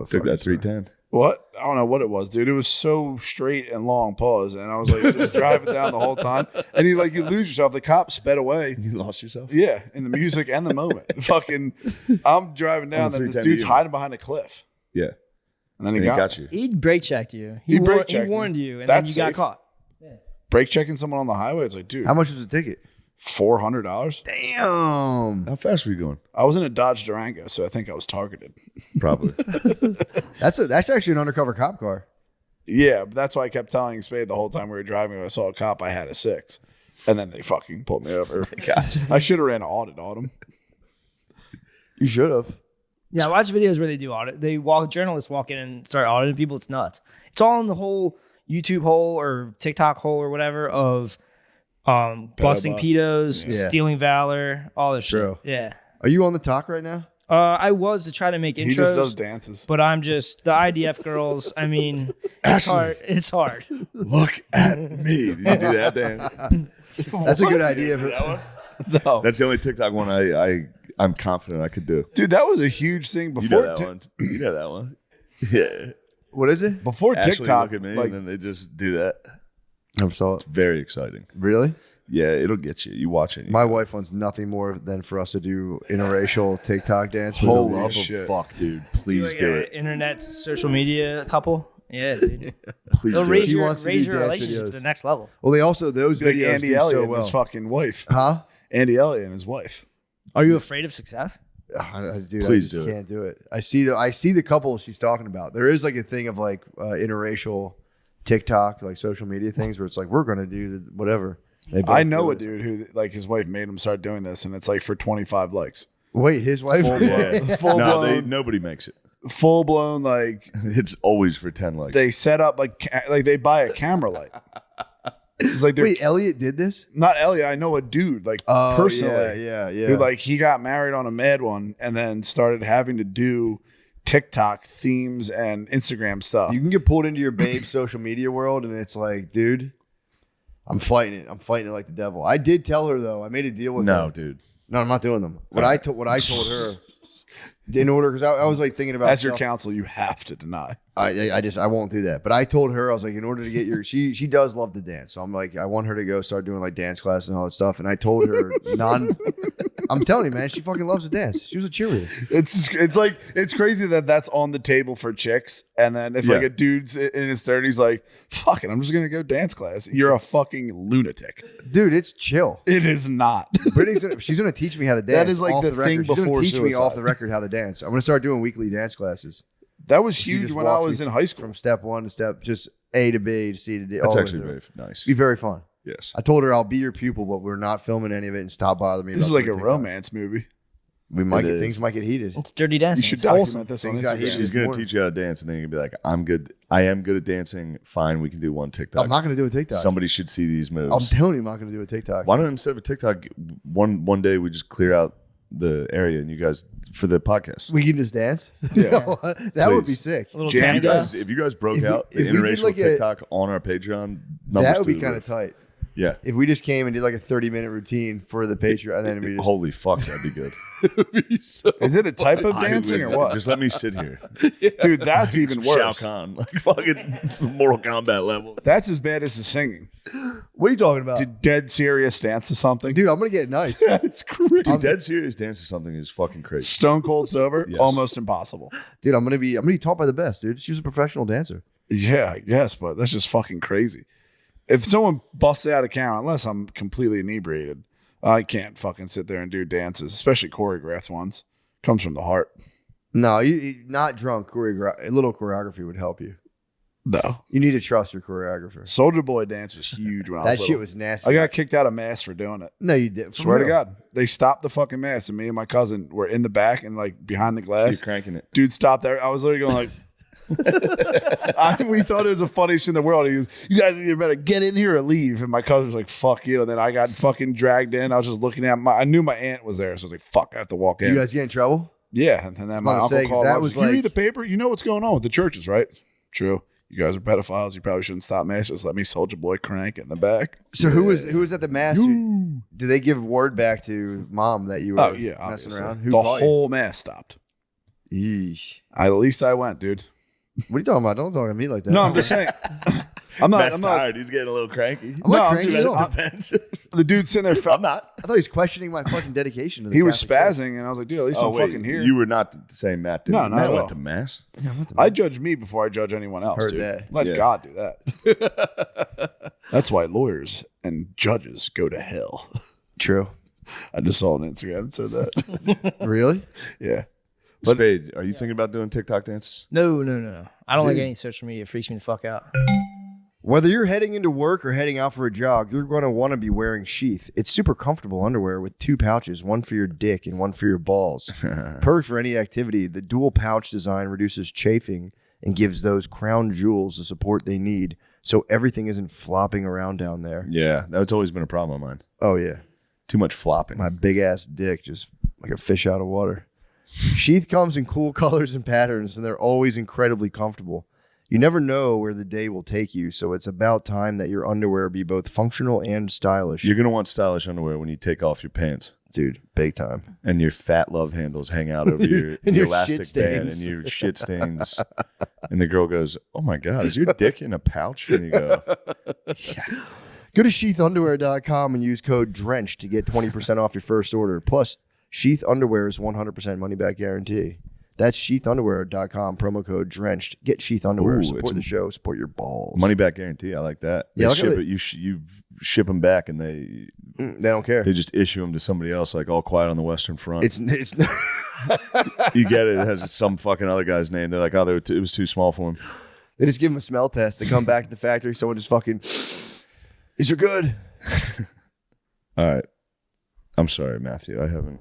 Took that 310. What? I don't know what it was, dude. It was so straight and long pause, and I was like just driving down the whole time, and you lose yourself. The cop sped away. You lost yourself? Yeah, in the music and the moment. Fucking, I'm driving down, On the and this 310 dude's you. hiding behind a cliff, Yeah. and then he And got, you. He brake checked you. He brake He checked me. warned you, and That's then you safe. got caught. brake checking someone on the highway. It's like, dude, how much was the ticket? $400. Damn. How fast were you going? I was in a Dodge Durango, so I think I was targeted. Probably. That's actually an undercover cop car. Yeah, but that's why I kept telling Spade the whole time we were driving. If I saw a cop, I had a 6, and then they fucking pulled me over. I should have ran an audit on them. You should have. Yeah, I watch videos where they do audit. Journalists walk in and start auditing people. It's nuts. It's all in the whole YouTube hole or TikTok hole or whatever of busting busts. pedos, Yeah. stealing valor, all this True. shit. Yeah. Are you on the talk right now? I was to try to make intros. He just does dances. But I'm just the IDF girls. I mean, it's hard. It's hard. Look at me. Did you do that dance? That's a good idea. That one? No. That's the only TikTok one I'm confident I could do. Dude, that was a huge thing You before. know that one. You know that one. Yeah. What is it? Before Ashley TikTok, look at me like, and then they just do that. I saw it. It's very exciting. Really? Yeah, it'll get you. You watch it. My wife wants nothing more than for us to do interracial TikTok dance. For the Holy love of shit. fuck, dude. Please Like do a it. Internet, social media couple. Yeah, dude. Please They'll do raise it. She your, wants to raise do your dance relationship videos. to the next level. Well, they also, those like videos Andy do Elliott so and well. his fucking wife. Huh? Andy Elliott and his wife. Are you afraid of success? Dude, Please I just do it. can't do it. I see the couple she's talking about. There is like a thing of like interracial TikTok, like social media things where it's like, we're going to do whatever. They both I know do a it. dude who, like, his wife made him start doing this, and it's like for 25 likes. Wait, his wife? Full blown, full No, blown, nobody makes it. full blown, like, It's always for 10 likes. they set up, like they buy a camera light. It's like they're Wait, Elliot did this? not Elliot. I know a dude, like, Oh, personally. yeah. Who, like, he got married on a mad one and then started having to do TikTok themes and Instagram stuff. You can get pulled into your babe social media world, and it's like, dude, I'm fighting it. I'm fighting it like the devil. I did tell her though. I made a deal with her. No, dude. No, I'm not doing them. What I told her, in order, because I was like thinking about As your stuff. counsel, you have to deny. I won't do that. But I told her, I was like, in order to get your, she does love to dance. So I'm like, I want her to go start doing like dance classes and all that stuff. And I told her I'm telling you, man, she fucking loves to dance. She was a cheerleader. It's like, it's crazy that that's on the table for chicks. And then if like Yeah. a dude's in his 30s, like, fuck it, I'm just going to go dance class. You're a fucking lunatic. Dude, it's chill. It is not. She's gonna teach me how to dance. That is like off the record. thing She's gonna before teach me off suicide. the record how to dance. I'm gonna start doing weekly dance classes. That was She huge just when I walks was me in high school. From step one to step, just A to B to C to D. That's all the way actually through. very nice. It'd be very fun. Yes. I told her I'll be your pupil, but we're not filming any of it and stop bothering me. This is about like a doing TikTok. romance movie. We might get things might get heated. It's dirty dancing. You should It's document wholesome. this on Things got Instagram. heated She's this gonna morning. teach you how to dance, and then you're gonna be like, "I'm good. I am good at dancing. Fine, we can do one TikTok." I'm not going to do a TikTok. Somebody should see these moves. I'm telling you, I'm not going to do a TikTok. Why don't instead of a TikTok, one day we just clear out the area and you guys for the podcast? We can just dance. Yeah. That would be Please. sick. If you guys broke out the if we did interracial like a- TikTok on our Patreon, numbers That would through be the kind roof. of tight. Yeah. If we just came and did like a 30-minute routine for the Patreon, and then we just Holy fuck, that'd be good. Is it a type of I dancing would- or what? Just let me sit here. Dude, that's even Shao worse. Kahn, like fucking Mortal Kombat level. That's as bad as the singing. What are you talking about? Dude, dead serious dance to something. Dude, I'm gonna get nice. That's crazy. Dude, dead serious dance to something is fucking crazy. Stone cold sober, Yes. almost impossible. Dude, I'm gonna be taught by the best, dude. She was a professional dancer. Yeah, I guess, but that's just fucking crazy. If someone busts out a camera, unless I'm completely inebriated, I can't fucking sit there and do dances, especially choreographed ones. Comes from the heart. No, you not drunk. A little choreography would help you. No. You need to trust your choreographer. Soldier Boy dance was huge when I was That shit little. was nasty. I got kicked out of mass for doing it. No, you did. For Swear to real. God. They stopped the fucking mass, and me and my cousin were in the back and like behind the glass. You're cranking it. Dude stopped there. I was literally going like, we thought it was the funniest shit in the world. He was, you guys either better get in here or leave. And my cousin was like, fuck you. And then I got fucking dragged in. I was just looking at I knew my aunt was there. So I was like, fuck, I have to walk in. You guys get in trouble? Yeah. And then my I'm gonna uncle say, 'cause called. that I was was like, you like- read the paper? You know what's going on with the churches, right? True. You guys are pedophiles. You probably shouldn't stop mass. Just let me Soldier Boy crank in the back. So who was at the mass? Did they give word back to mom that you were Oh, yeah. messing obviously. around? Who The caught you? whole mass stopped. Yeesh. At least I went, dude. What are you talking about? Don't talk to me like that. No, I'm just saying. I'm not. Matt's I'm not. tired. He's getting a little cranky. I'm not I'm cranky just- at all. Depends. The dude sitting there. I'm not. I thought he was questioning my fucking dedication to the He was Catholic Church. spazzing, and I was like, dude, at least Oh, I'm wait, fucking here. You were not the same Matt did. No, not Matt at went all. to mass. Yeah, I went to I judge me before I judge anyone else, Heard dude. that. Let Yeah. God do that. That's why lawyers and judges go to hell. True. I just saw on Instagram and said that. Really? Yeah. Spade, are you thinking about doing TikTok dances? No. I don't like Dude. any social media. It freaks me the fuck out. Whether you're heading into work or heading out for a jog, you're going to want to be wearing Sheath. It's super comfortable underwear with 2 pouches, one for your dick and one for your balls. Perfect for any activity. The dual pouch design reduces chafing and gives those crown jewels the support they need, so everything isn't flopping around down there. Yeah, that's always been a problem of mine. Oh yeah, Too much flopping. my big ass dick just like a fish out of water. Sheath comes in cool colors and patterns, and they're always incredibly comfortable. You never know where the day will take you, so it's about time that your underwear be both functional and stylish. You're gonna want stylish underwear when you take off your pants, Dude, big time. and your fat love handles hang out over your, And your elastic shit band and stains. your shit stains. And the girl goes, "Oh my god, is your dick in a pouch?" And you go, Go to sheathunderwear.com and use code DRENCH to get 20% off your first order. Plus, Sheath Underwear's 100% money back guarantee. That's sheathunderwear.com, promo code DRENCHED. Get Sheath Underwear. Ooh, Support it's the show. Support your balls. "Money back guarantee." I like that. Yeah, They look at ship it. it. You ship them back, and they don't care. They just issue them to somebody else, like All Quiet on the Western Front. It's You get it. It has some fucking other guy's name. They're like, "Oh, it was too small for him." They just give them a smell test. They come back to the factory. Someone just fucking, these are good. All right. I'm sorry, Matthew. I haven't.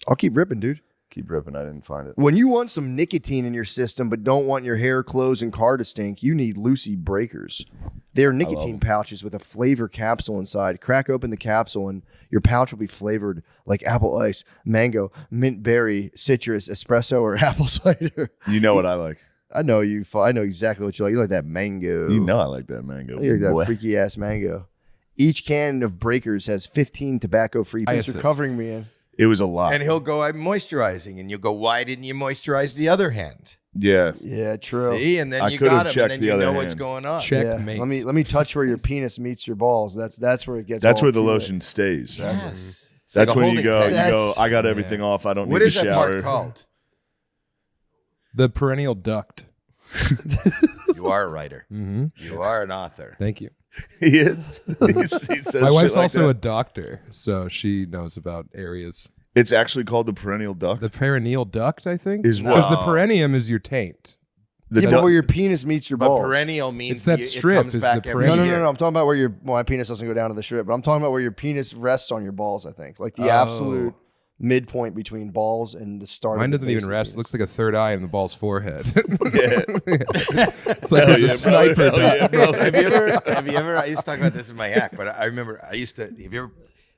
I'll keep ripping, dude. Keep ripping. I didn't find it. When you want some nicotine in your system but don't want your hair, clothes, and car to stink, you need Lucy Breakers. They're nicotine pouches with a flavor capsule inside. Crack open the capsule and your pouch will be flavored like apple ice, mango, mint berry, citrus, espresso, or apple cider. You know what I like. I know you. I know exactly what you like. You like that mango. You know I like that mango. You like that boy. freaky ass mango. Each can of Breakers has 15 tobacco-free. Thanks for covering me in. It was a lot. And he'll go, "I'm moisturizing," and you'll go, "Why didn't you moisturize the other hand?" Yeah. Yeah, true. See, and then I you could have got him, checked and then the you other know what's hand. going on. Yeah. Let me touch where your penis meets your balls. That's where it gets. That's all where the fluid. lotion stays. Yes. It's That's like a when you holding go. tank. You go. I got everything off. I don't What need is to that shower. part called? The perennial duct. You are a writer. Mm-hmm. You are an author. Thank you. He is. He says My wife's shit like also that. a doctor, so she knows about areas. It's actually called the perennial duct. The perineal duct, I think. Is because what? the perineum is your taint. Before your penis meets your But balls. perennial means It's that it strip comes is back the every perennial. year. No. I'm talking about where my penis doesn't go down to the strip, but I'm talking about where your penis rests on your balls. I think like the absolute midpoint between balls and the start. Mine of the doesn't base even of the rest. It penis. looks like a third eye in the ball's forehead. It's Hell like there's yeah, a sniper. bro. Hell yeah, bro. Have you ever? I used to talk about this in my act, but I remember I used to. Have you ever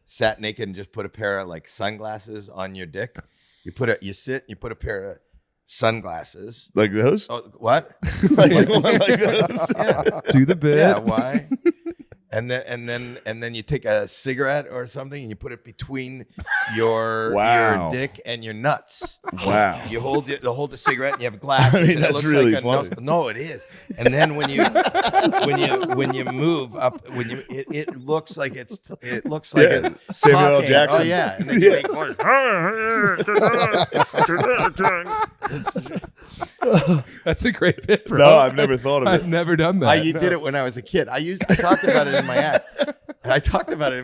sat naked and just put a pair of like sunglasses on your dick? You put you put a pair of sunglasses Like those? Oh, what? like those? Yeah. Do the bit. Yeah. Why? And then you take a cigarette or something and you put it between your Wow. dick and your nuts. Wow. You hold the cigarette and you have glasses. I mean, and it that's looks really like funny. No, it is. And then when you move up, it looks like it's Samuel L. talking. Jackson. Oh yeah. And then you make noise. That's a great bit, bro. No, I've never thought of it. I've never done that. You did it when I was a kid. I talked about it in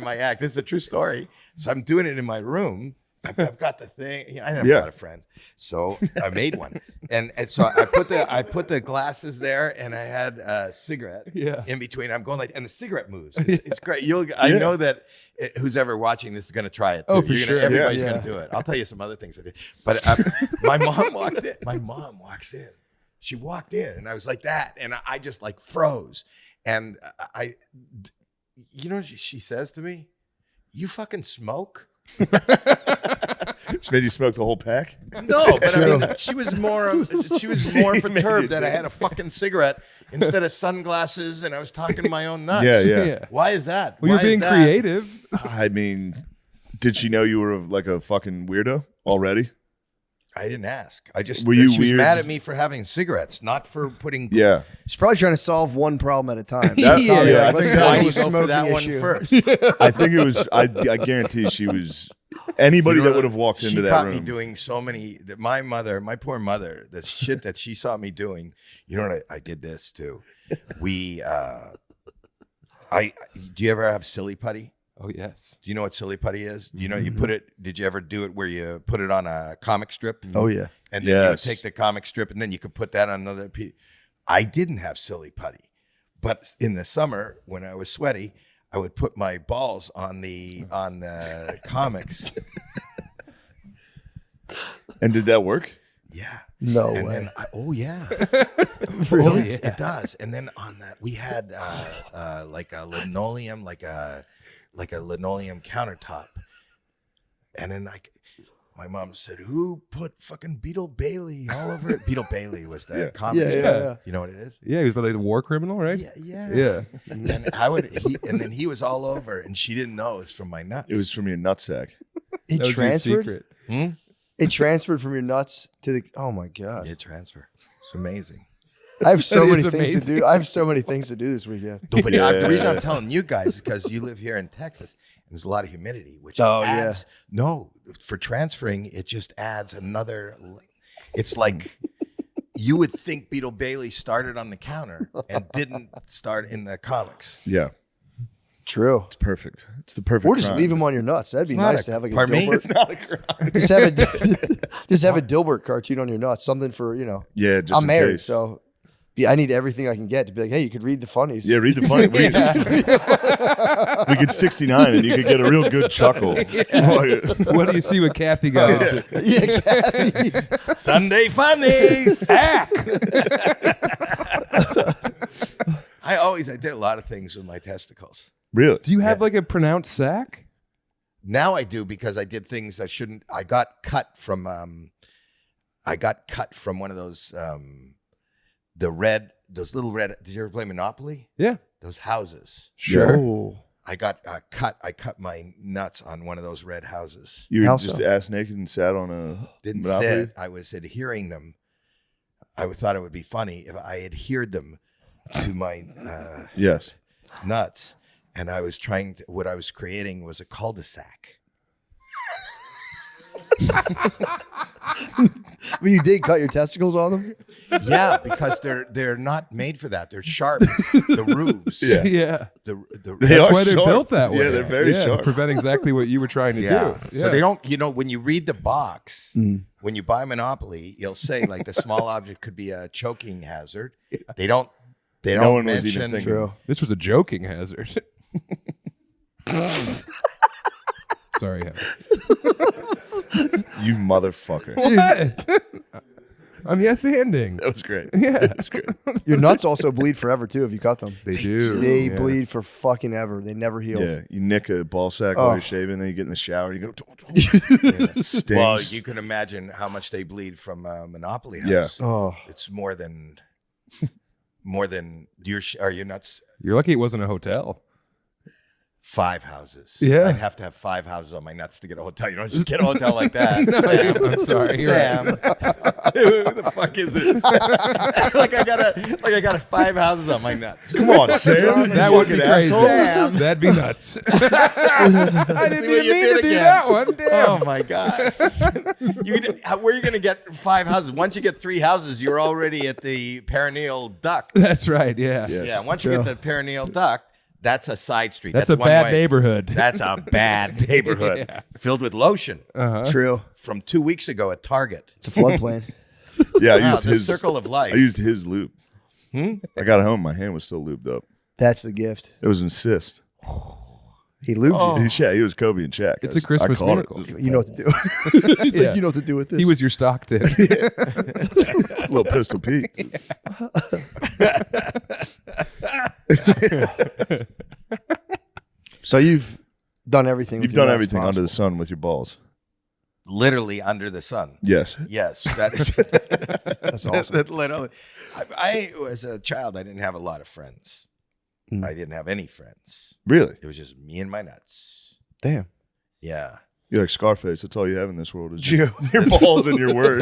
my act. This is a true story. So I'm doing it in my room. I've got the thing. I never got a friend, so I made one, and so I put the glasses there, and I had a cigarette in between. I'm going and the cigarette moves. It's great. I know that who's ever watching this is going to try it too. Oh, for sure. Everybody's going to do it. I'll tell you some other things I did. But my mom walked in. My mom walks in. She walked in, and I was like that, and I just like froze, and you know what she says to me? You fucking smoke? Just made you smoke the whole pack? No, but I mean, she was more perturbed that I had a fucking cigarette instead of sunglasses, and I was talking to my own nuts. Yeah. Why is that? Well, Why you're being is that? creative. I mean, did she know you were like a fucking weirdo already? I didn't ask. I just Were you she was weird? mad at me for having cigarettes, not for putting. Yeah. She's probably trying to solve one problem at a time. That- She's probably yeah, I let's think go that with was- the go for that smoking one issue. first. I think it was. I guarantee she was. Anybody that would have walked into that caught room. me doing so many. My poor mother, the shit that she saw me doing. You know what? I did this too. We, do you ever have silly putty? Oh yes. Do you know what silly putty is? Do you know you put it? Did you ever do it where you put it on a comic strip? Oh yeah. And then you would take the comic strip and then you could put that on another piece. I didn't have silly putty, but in the summer when I was sweaty, I would put my balls on the comics. And did that work? Yeah. No and way. Then oh yeah. Really? Yes, it does. And then on that we had like a linoleum, like a linoleum countertop. And then my mom said, "Who put fucking Beetle Bailey all over it?" Beetle Bailey was the comic. Yeah. You know what it is? Yeah, he was like a war criminal, right? Yeah. And then he was all over, and she didn't know it was from my nuts. It was from your nutsack. It That was your transferred. secret. It transferred from your nuts to the. Oh my god! It transfer. It's amazing. I have so That many is things to amazing. do. I have so many things to do this weekend. No, but the reason I'm telling you guys is because you live here in Texas, and there's a lot of humidity, which adds. No, for transferring, it just adds another. It's like you would think Beetle Bailey started on the counter and didn't start in the comics. Yeah. True. It's perfect. It's the perfect. Or just crime. leave them on your nuts. That'd be It's not nice a- to have like a pardon me? Dilbert. It's not a crime. Just have a Dilbert cartoon on your nuts. Something for Yeah, just I'm in married, case. so I need everything I can get to be like, hey, you could read the funnies. Yeah, read the funny. We could 69 and you could get a real good chuckle. What do you see what Kathy got into? Yeah, Kathy. Sunday funnies. I did a lot of things with my testicles. Really? Do you have like a pronounced sack? Now I do because I did things I shouldn't. I got cut from one of those those little red. Did you ever play Monopoly? Yeah. Those houses. Sure. Oh. I got cut. I cut my nuts on one of those red houses. You were How just so? ass naked and sat on a Didn't Monopoly? sit. I was adhering them. I thought it would be funny if I adhered them to my Yes. nuts, and I was trying to. What I was creating was a cul-de-sac. But you did cut your testicles on them? Yeah, because they're not made for that. They're sharp. The roofs. Yeah. That's why they're built that way. Yeah, they're very sharp. To prevent exactly what you were trying to do. Yeah. So they don't, when you read the box, when you buy Monopoly, you'll say like the small object could be a choking hazard. They don't No one was mention. even thinking. This was a joking hazard. Sorry, You motherfucker. What? I'm yes-anding. That was great. Yeah, that's great. Your nuts also bleed forever too if you cut them. They do. They Yeah. bleed for fucking ever. They never heal. Yeah, you nick a ball sack Oh. while you're shaving, then you get in the shower, you go. It stings. Well, you can imagine how much they bleed from Monopoly Yeah. House. Oh. It's more than are you nuts? You're lucky it wasn't a hotel. 5 houses. Yeah. I'd have to have 5 houses on my nuts to get a hotel. You don't just get a hotel like that. No, Sam. I'm sorry. You're Sam. Who the fuck is this? like I got 5 houses on my nuts. Come on, Sam. That would be crazy. Sam. That'd be nuts. I didn't See what even you mean did to do again. that one. Damn. Oh my gosh. Where are you going to get 5 houses? Once you get 3 houses, you're already at the perineal duct. That's right. Yeah. Yeah. Once you get the perineal duct, that's a side street. That's a one bad way. neighborhood. That's a bad neighborhood. Yeah. Filled with lotion. Uh-huh. True. From 2 weeks ago at Target. It's a floodplain. Yeah, I Wow, used the his circle of life. I used his loop. I got home, my hand was still lubed up. That's the gift. It was an assist. He lubed you. He was Kobe and Shaq. It's a Christmas I called miracle. it. You know what to do. He's Yeah. like, you know what to do with this. He was your Stockton. Little Pistol Pete. So you've done everything. You've with your done nuts everything under the possible. sun with your balls. Literally under the sun. Yes. Yes. That is, That's awesome. that literally. I as a child, I didn't have a lot of friends. I didn't have any friends. Really? It was just me and my nuts. Damn. Yeah. You're like Scarface. That's all you have in this world is True. your balls and your word.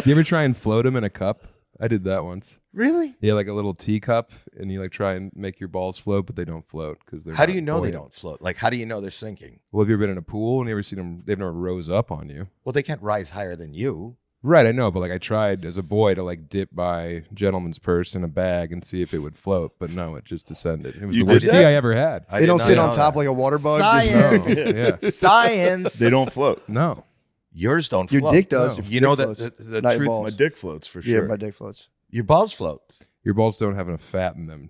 You ever try and float them in a cup? I did that once. Really? Yeah, like a little teacup, and you like try and make your balls float, but they don't float because they're. How do not you know they buoyant. don't float? Like, how do you know they're sinking? Well, have you ever been in a pool and you ever seen them? They've never rose up on you. Well, they can't rise higher than you. Right, I know, but like I tried as a boy to like dip my gentleman's purse in a bag and see if it would float, but no, it just descended. It was You the worst did tea that? I ever had. I They did don't not sit know on top that. like a water bug. Science. Just, Yeah. Science. They don't float. No. Yours don't Your float. dick does. No. If You your know dick that floats. the Not your truth. balls. My dick floats for Yeah, sure. my dick floats. Your balls float. Your balls don't have enough fat in them.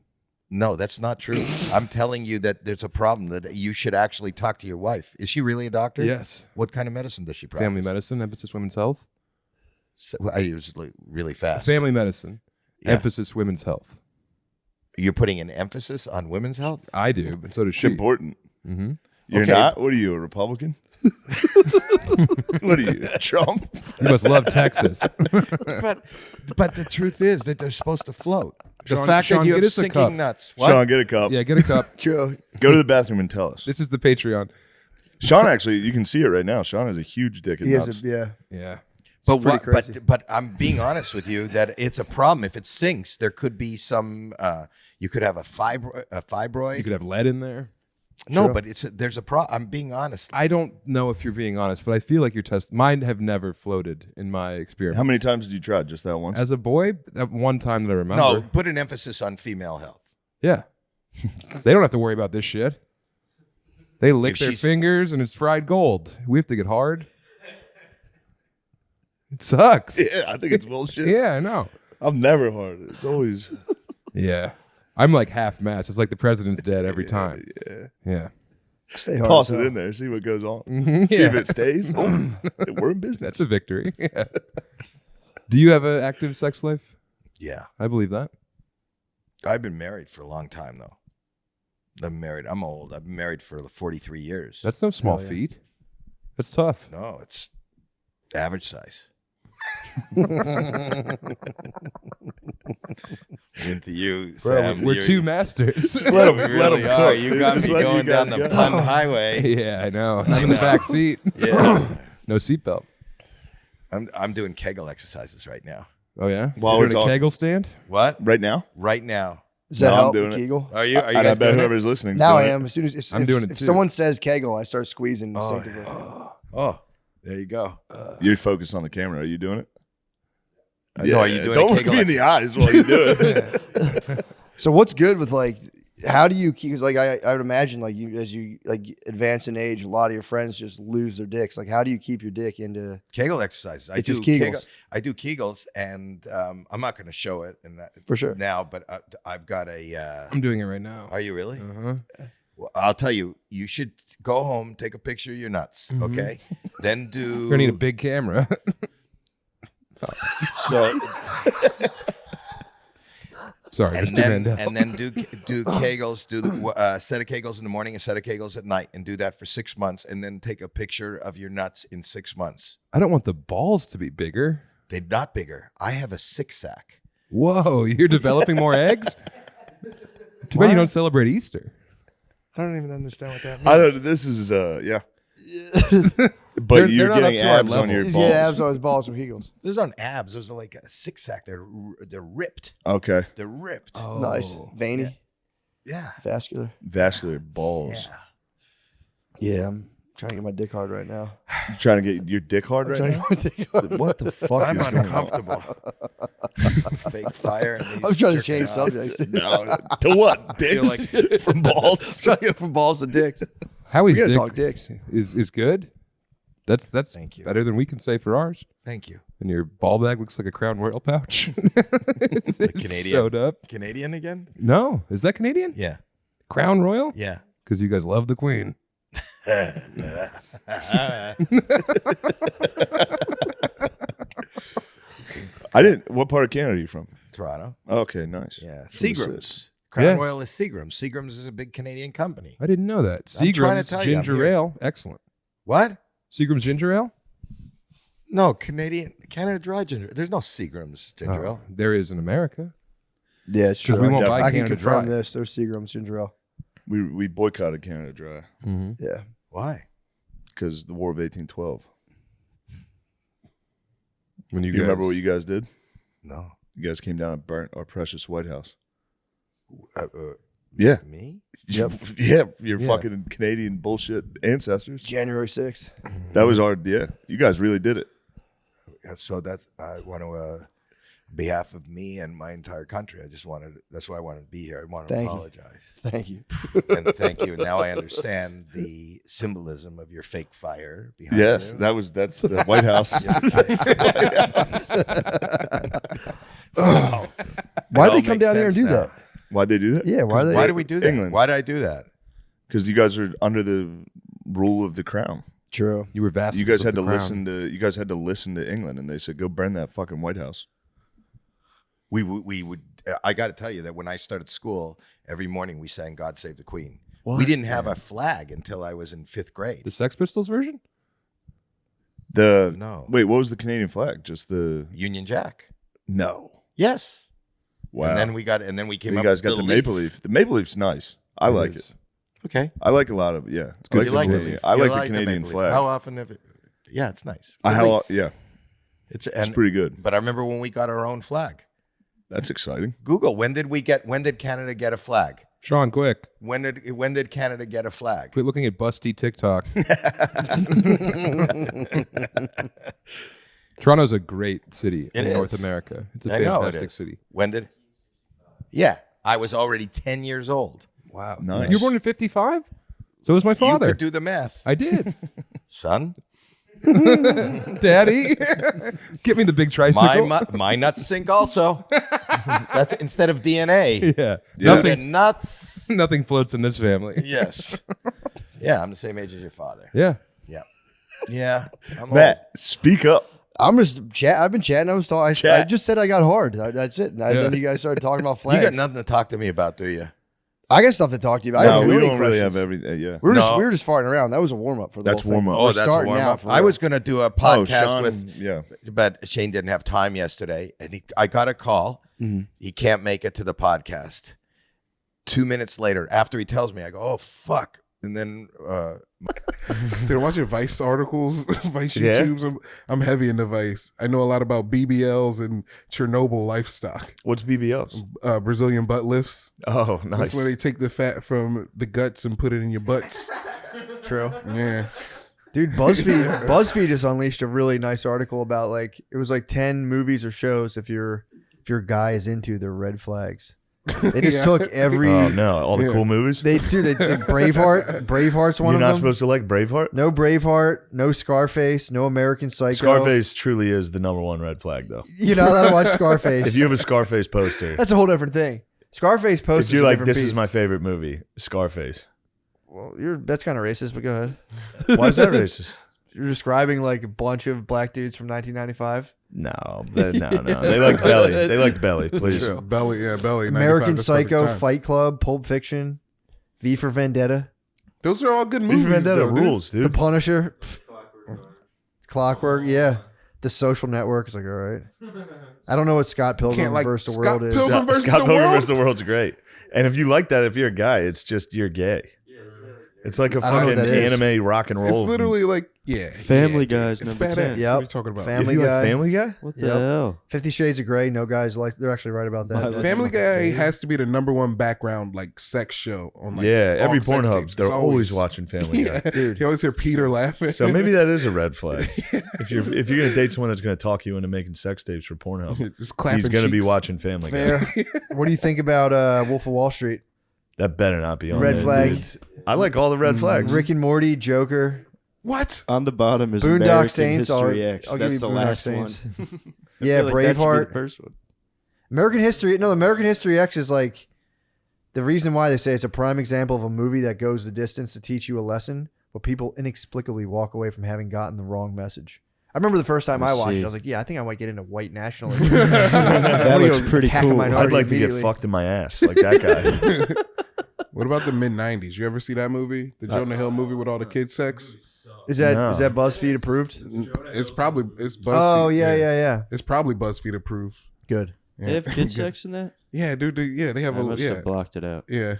No, that's not true. I'm telling you that there's a problem that you should actually talk to your wife. Is she really a doctor? Yes. What kind of medicine does she practice? Family medicine, emphasis women's health. So, I use it really fast. Family medicine, Yeah. emphasis women's health. You're putting an emphasis on women's health? I do, but so does It's she. important. Mm-hmm. You're Okay. not? What are you, a Republican? What are you, Trump? You must love Texas. but the truth is that they're supposed to float. The Sean- fact Sean, that you get have us a cup. sinking nuts. What? Sean, get a cup. Yeah, get a cup. True. Go to the bathroom and tell us. This is the Patreon. Sean, actually, you can see it right now. Sean has a huge dick in He nuts. has a, yeah. Yeah. But pretty what? crazy. But I'm being honest with you that it's a problem. If it sinks, there could be some. You could have a fibroid. You could have lead in there. No, Sure. but there's a problem. I'm being honest. I don't know if you're being honest, but I feel like your test. Mine have never floated in my experience. How many times did you try? Just that once? As a boy, that one time that I remember. No, put an emphasis on female health. Yeah. They don't have to worry about this shit. They lick If their she's- fingers and it's fried gold. We have to get hard. It sucks. Yeah, I think it's bullshit. Yeah, I know. I'm never hard. It's always. Yeah. I'm like half mass. It's like the president's dead every time. Yeah. Yeah. Stay hard Toss as it hell. in there. See what goes on. Mhm, See if yeah. it stays. Oh, we're in business. That's a victory. Yeah. Do you have an active sex life? Yeah, I believe that. I've been married for a long time though. I'm married. I'm old. I've been married for 43 years. That's no small Hell yeah. feat. That's tough. No, it's average size. Into you, Bro, Sam. we're You're- two masters. Let 'em- We let 'em really are. cook, You dude. got me Just let you going down guys the go. fun highway. Yeah, I know. I'm in the back seat. Yeah. No seatbelt. I'm doing Kegel exercises right now. Oh yeah. While You're we're doing a talking- Kegel stand. What? Right now? Right now. Does that No, I'm help doing the it. Kegel? Are you? Are you And I guys bet doing it? whoever's listening. Now I doing it. am. As soon as I'm doing it if too. someone says Kegel, I start squeezing instinctively. Oh, There you go. You're focused on the camera. Are you doing it? No, are you doing Don't a look Kegel me in the exercise? eyes while you do it. So what's good with like? How do you keep? Cause like I would imagine like you as you like advance in age, a lot of your friends just lose their dicks. Like how do you keep your dick into Kegel exercises? It's just Kegels. I do Kegels, and I'm not going to show it in that For sure. now, but I've got a. I'm doing it right now. Are you really? Uh-huh. Well, I'll tell you. You should go home, take a picture of your nuts, okay? Then do. We're gonna need a big camera. So. Sorry, and Mr. then, Mandel. and then do Kegels, do the set of Kegels in the morning, a set of Kegels at night, and do that for 6 months, and then take a picture of your nuts in 6 months. I don't want the balls to be bigger. They're not bigger. I have a 6-sack. Whoa, you're developing more eggs? Too bad you don't celebrate Easter. I don't even understand what that means. I don't. This is yeah. But you're not getting up to our abs on level. your He's balls. getting abs on his balls from Kegels? Those aren't abs. Those are like a 6-sack. They're ripped. Okay. They're ripped. Oh. Nice, veiny, Yeah. vascular. Vascular balls. Yeah, I'm trying to get my dick hard right now. You trying to get your dick hard right trying now? to get my dick hard. What the fuck I'm is going on? uncomfortable. Fake fire. And I'm trying to change subjects. No, to what? feel Dicks like- from balls. Trying to get from balls to dicks. How We is gotta dick talk dicks. is good? That's Thank you. better than we can say for ours. Thank you. And your ball bag looks like a Crown Royal pouch. it's Canadian. sewed up. Canadian again? No, is that Canadian? Yeah. Crown Royal? Yeah. Because you guys love the Queen. I didn't. What part of Canada are you from? Toronto. Okay, nice. Yeah. From the Seagram's. Crown Yeah. Royal is Seagram's. Seagram's is a big Canadian company. I didn't know that. I'm trying to Seagram's tell you, I'm ginger here. ale, excellent. What? Seagram's ginger ale? No, Canada Dry ginger. There's no Seagram's ginger ale. There is in America. Yeah, it's true. Because we won't buy I can Canada confirm Dry. this. There's Seagram's ginger ale. We boycotted Canada Dry Yeah. Why? because the War of 1812. When you You guys remember what you guys did? No. You guys came down and burnt our precious White House. Yeah. Yeah. Me? Yeah, your Yeah. fucking Canadian bullshit ancestors. January 6th. That was our, you guys really did it. So I want to, on behalf of me and my entire country, that's why I wanted to be here. I want to Thank you. apologize. Thank you. And thank you. Now I understand the symbolism of your fake fire behind Yes, you. that's the White House. Wow. Why'd It they all come makes down here and sense do now. that? Why'd they do that? Yeah, why Why did we do that? England. Why did I do that? Because you guys are under the rule of the crown. True. You were vassals You guys of had the to crown. listen to. You guys had to listen to England, and they said, "Go burn that fucking White House." We would. I got to tell you that when I started school, every morning we sang "God Save the Queen." What? We didn't have a flag until I was in 5th grade. The Sex Pistols version? No. Wait, what was the Canadian flag? Just the Union Jack. No. Yes. Wow. And then we came You up. guys with got the leaf. maple leaf. The maple leaf's nice. I like is. it. Okay. I like a lot of yeah. It's You good. like the Canadian. leaf. I You like the the Canadian maple leaf. flag. How often have it? Yeah, it's nice. I Good how, leaf. yeah. It's pretty good. But I remember when we got our own flag. That's exciting. Google when did Canada get a flag? Sean, quick. When did Canada get a flag? Quit looking at busty TikTok. Toronto's a great city in It North is. America. It's a I know it fantastic is. city. When did? Yeah, I was already 10 years old. Wow. Nice. You were born in 55? So was my father. You could do the math. I did. Son. Daddy, get me the big tricycle. My nuts sink also. That's instead of DNA. Yeah. Nothing nuts. Nothing floats in this family. Yes. Yeah, I'm the same age as your father. Yeah. Yeah. Yeah. I'm Matt, speak up. I'm just chat. I've been chatting. I just said I got hard. That's it. And then you guys started talking about old. flags. You got nothing to talk to me about, do you? I got stuff to talk to you about. No, I we don't don't really have questions. everything. Yeah. We were just farting around. That was a warm up for the That's whole thing. warm up. Oh, We're that's a starting warm now up. for I real. was going to do a podcast Sean, with, yeah. but Shane didn't have time yesterday, and I got a call. He can't make it to the podcast. 2 minutes later, after he tells me, I go, "Oh fuck!" And then They're watching Vice articles, Vice Yeah? YouTubes. I'm heavy into Vice. I know a lot about BBLs and Chernobyl livestock. What's BBLs? Brazilian butt lifts. Oh, nice. That's where they take the fat from the guts and put it in your butts. True. Yeah. Dude, BuzzFeed just unleashed a really nice article about like it was like 10 movies or shows if your guy is into their red flags. They just took every Oh no, all the cool movies. They Braveheart's one You're of not them. supposed to like Braveheart? No Braveheart, no Scarface, no American Psycho. Scarface truly is the #1 red flag, though. You're not allowed to watch Scarface. If you have a Scarface poster, That's a whole different thing. Scarface poster. if you're like, this is my favorite movie, Scarface. Well, that's kind of racist, but go ahead. Why is that racist? You're describing like a bunch of black dudes from 1995. No. They liked Belly. They liked Belly. Please. True. Belly. American 95, that's perfect Psycho, time. Fight Club, Pulp Fiction, V for Vendetta. Those are all good V movies. for Vendetta though, rules, dude. The Punisher, Clockwork, yeah. The Social Network is like, all right. I don't know what Scott Pilgrim Can't, like, versus the Scott World is. Pilgrim versus Scott the Pilgrim World? versus the World's great. And if you like that, if you're a guy, it's just you're gay. It's like a I don't know what fucking that is. anime rock and roll. It's literally like, yeah. Family yeah, Guy's It's number badass. 10. What are Yep. you talking about? Family You like Guy. Family Guy? What the Yep. hell? 50 Shades of Grey. No guys like. They're actually right about that. That's- Family Guy has to be the #1 background like sex show on like Yeah, all every the sex Pornhubs, tapes. they're It's always watching Family Guy. Yeah, dude. You always hear Peter laughing. So maybe that is a red flag. If you're gonna date someone that's gonna talk you into making sex tapes for Pornhub, Just clapping he's gonna be cheeks. watching Family Fair. Guy. What do you think about Wolf of Wall Street? That better not be on Red there, flag. dude. I like all the red flags. Rick and Morty, Joker, What? On the bottom is Boondock American Saints. History X. I'll give That's you the Boondock last Saints. one. Yeah, I feel like that should be Braveheart. the first one. American History. No, American History X is like the reason why they say it's a prime example of a movie that goes the distance to teach you a lesson, but people inexplicably walk away from having gotten the wrong message. I remember the first time I watched it, I was like, yeah, I think I might get into white nationalism. That looks pretty cool. I'd like to get fucked in my ass like that guy. What about the mid-90s? You ever see that movie? The Jonah Hill movie with all the kid sex? Is that BuzzFeed approved? It's BuzzFeed. Oh, yeah. It's probably BuzzFeed approved. Good. Yeah. They have kid Good. sex in that? Yeah, dude. They have I must yeah. have blocked it out. Yeah.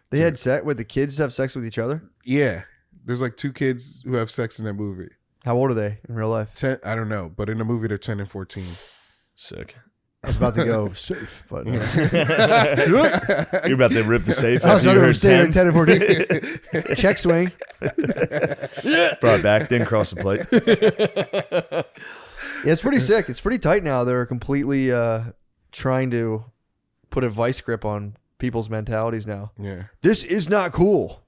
They had sex with the kids have sex with each other? Yeah. There's like 2 kids who have sex in that movie. How old are they in real life? 10, I don't know, but in the movie they're 10 and 14. Sick. I was about to go safe, but You're about to rip the safe. I was after you about to heard say 10 and 14. Check swing. Brought it back, didn't cross the plate. Yeah, it's pretty sick. It's pretty tight now. They're completely trying to put a vice grip on people's mentalities now. Yeah. This is not cool.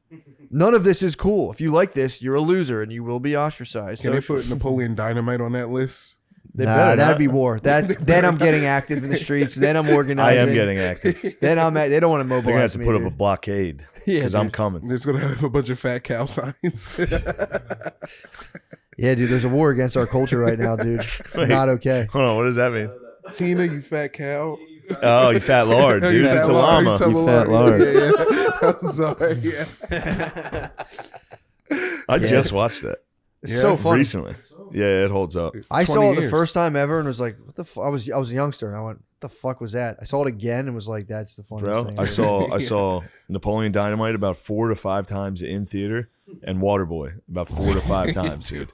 None of this is cool. If you like this, you're a loser and you will be ostracized. Can they put Napoleon Dynamite on that list? Nah, that'd be war. Then I'm getting active in the streets. Then I'm organizing. I am getting active. Then they don't want to They're mobilize gonna have to me, put up dude. a blockade Yeah, because I'm dude. coming. It's gonna have a bunch of fat cow signs. Yeah, dude. There's a war against our culture right now, dude. It's Wait, not okay. Hold on, what does that mean? Tina, you fat cow. Oh, you fat lard, You dude. fat It's a lard. llama. You tell You a fat lard. lard. Yeah. I'm sorry. Yeah. I Yeah. just watched that. It's so funny. Recently. Yeah, it holds up. I 20 saw it the years. first time ever and was like, "What the?" I was a youngster and I went, "What the fuck was that?" I saw it again and was like, "That's the funniest Bro, thing." I ever." saw Napoleon Dynamite about 4 to 5 times in theater, and Waterboy about 4 to 5 times, dude.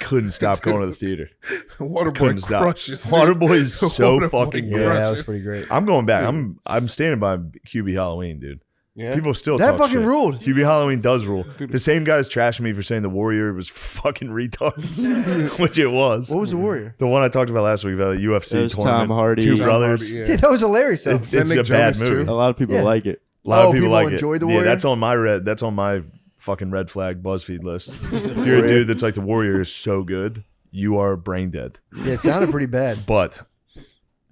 Couldn't stop going to the theater. Waterboy Couldn't stop. crushes. dude. Waterboy is so Waterboy fucking good. Yeah, that was pretty great. I'm going back. I'm standing by QB Halloween, dude. Yeah. People still That talk fucking shit. ruled. QB Halloween does rule. The same guy's trashing me for saying the Warrior was fucking retards, which it was. What was the Warrior? The one I talked about last week about the UFC That was tournament. Tom Hardy. 2 Tom brothers. Hardy, yeah. Yeah, that was hilarious. Though. It's Nick a bad Jonas, movie. too. A lot of people Yeah. like it. A lot of people people like it. enjoyed The Yeah, Warrior? that's on my fucking red flag BuzzFeed list. If you're a dude that's like the Warrior is so good, you are brain dead. Yeah, it sounded pretty bad. But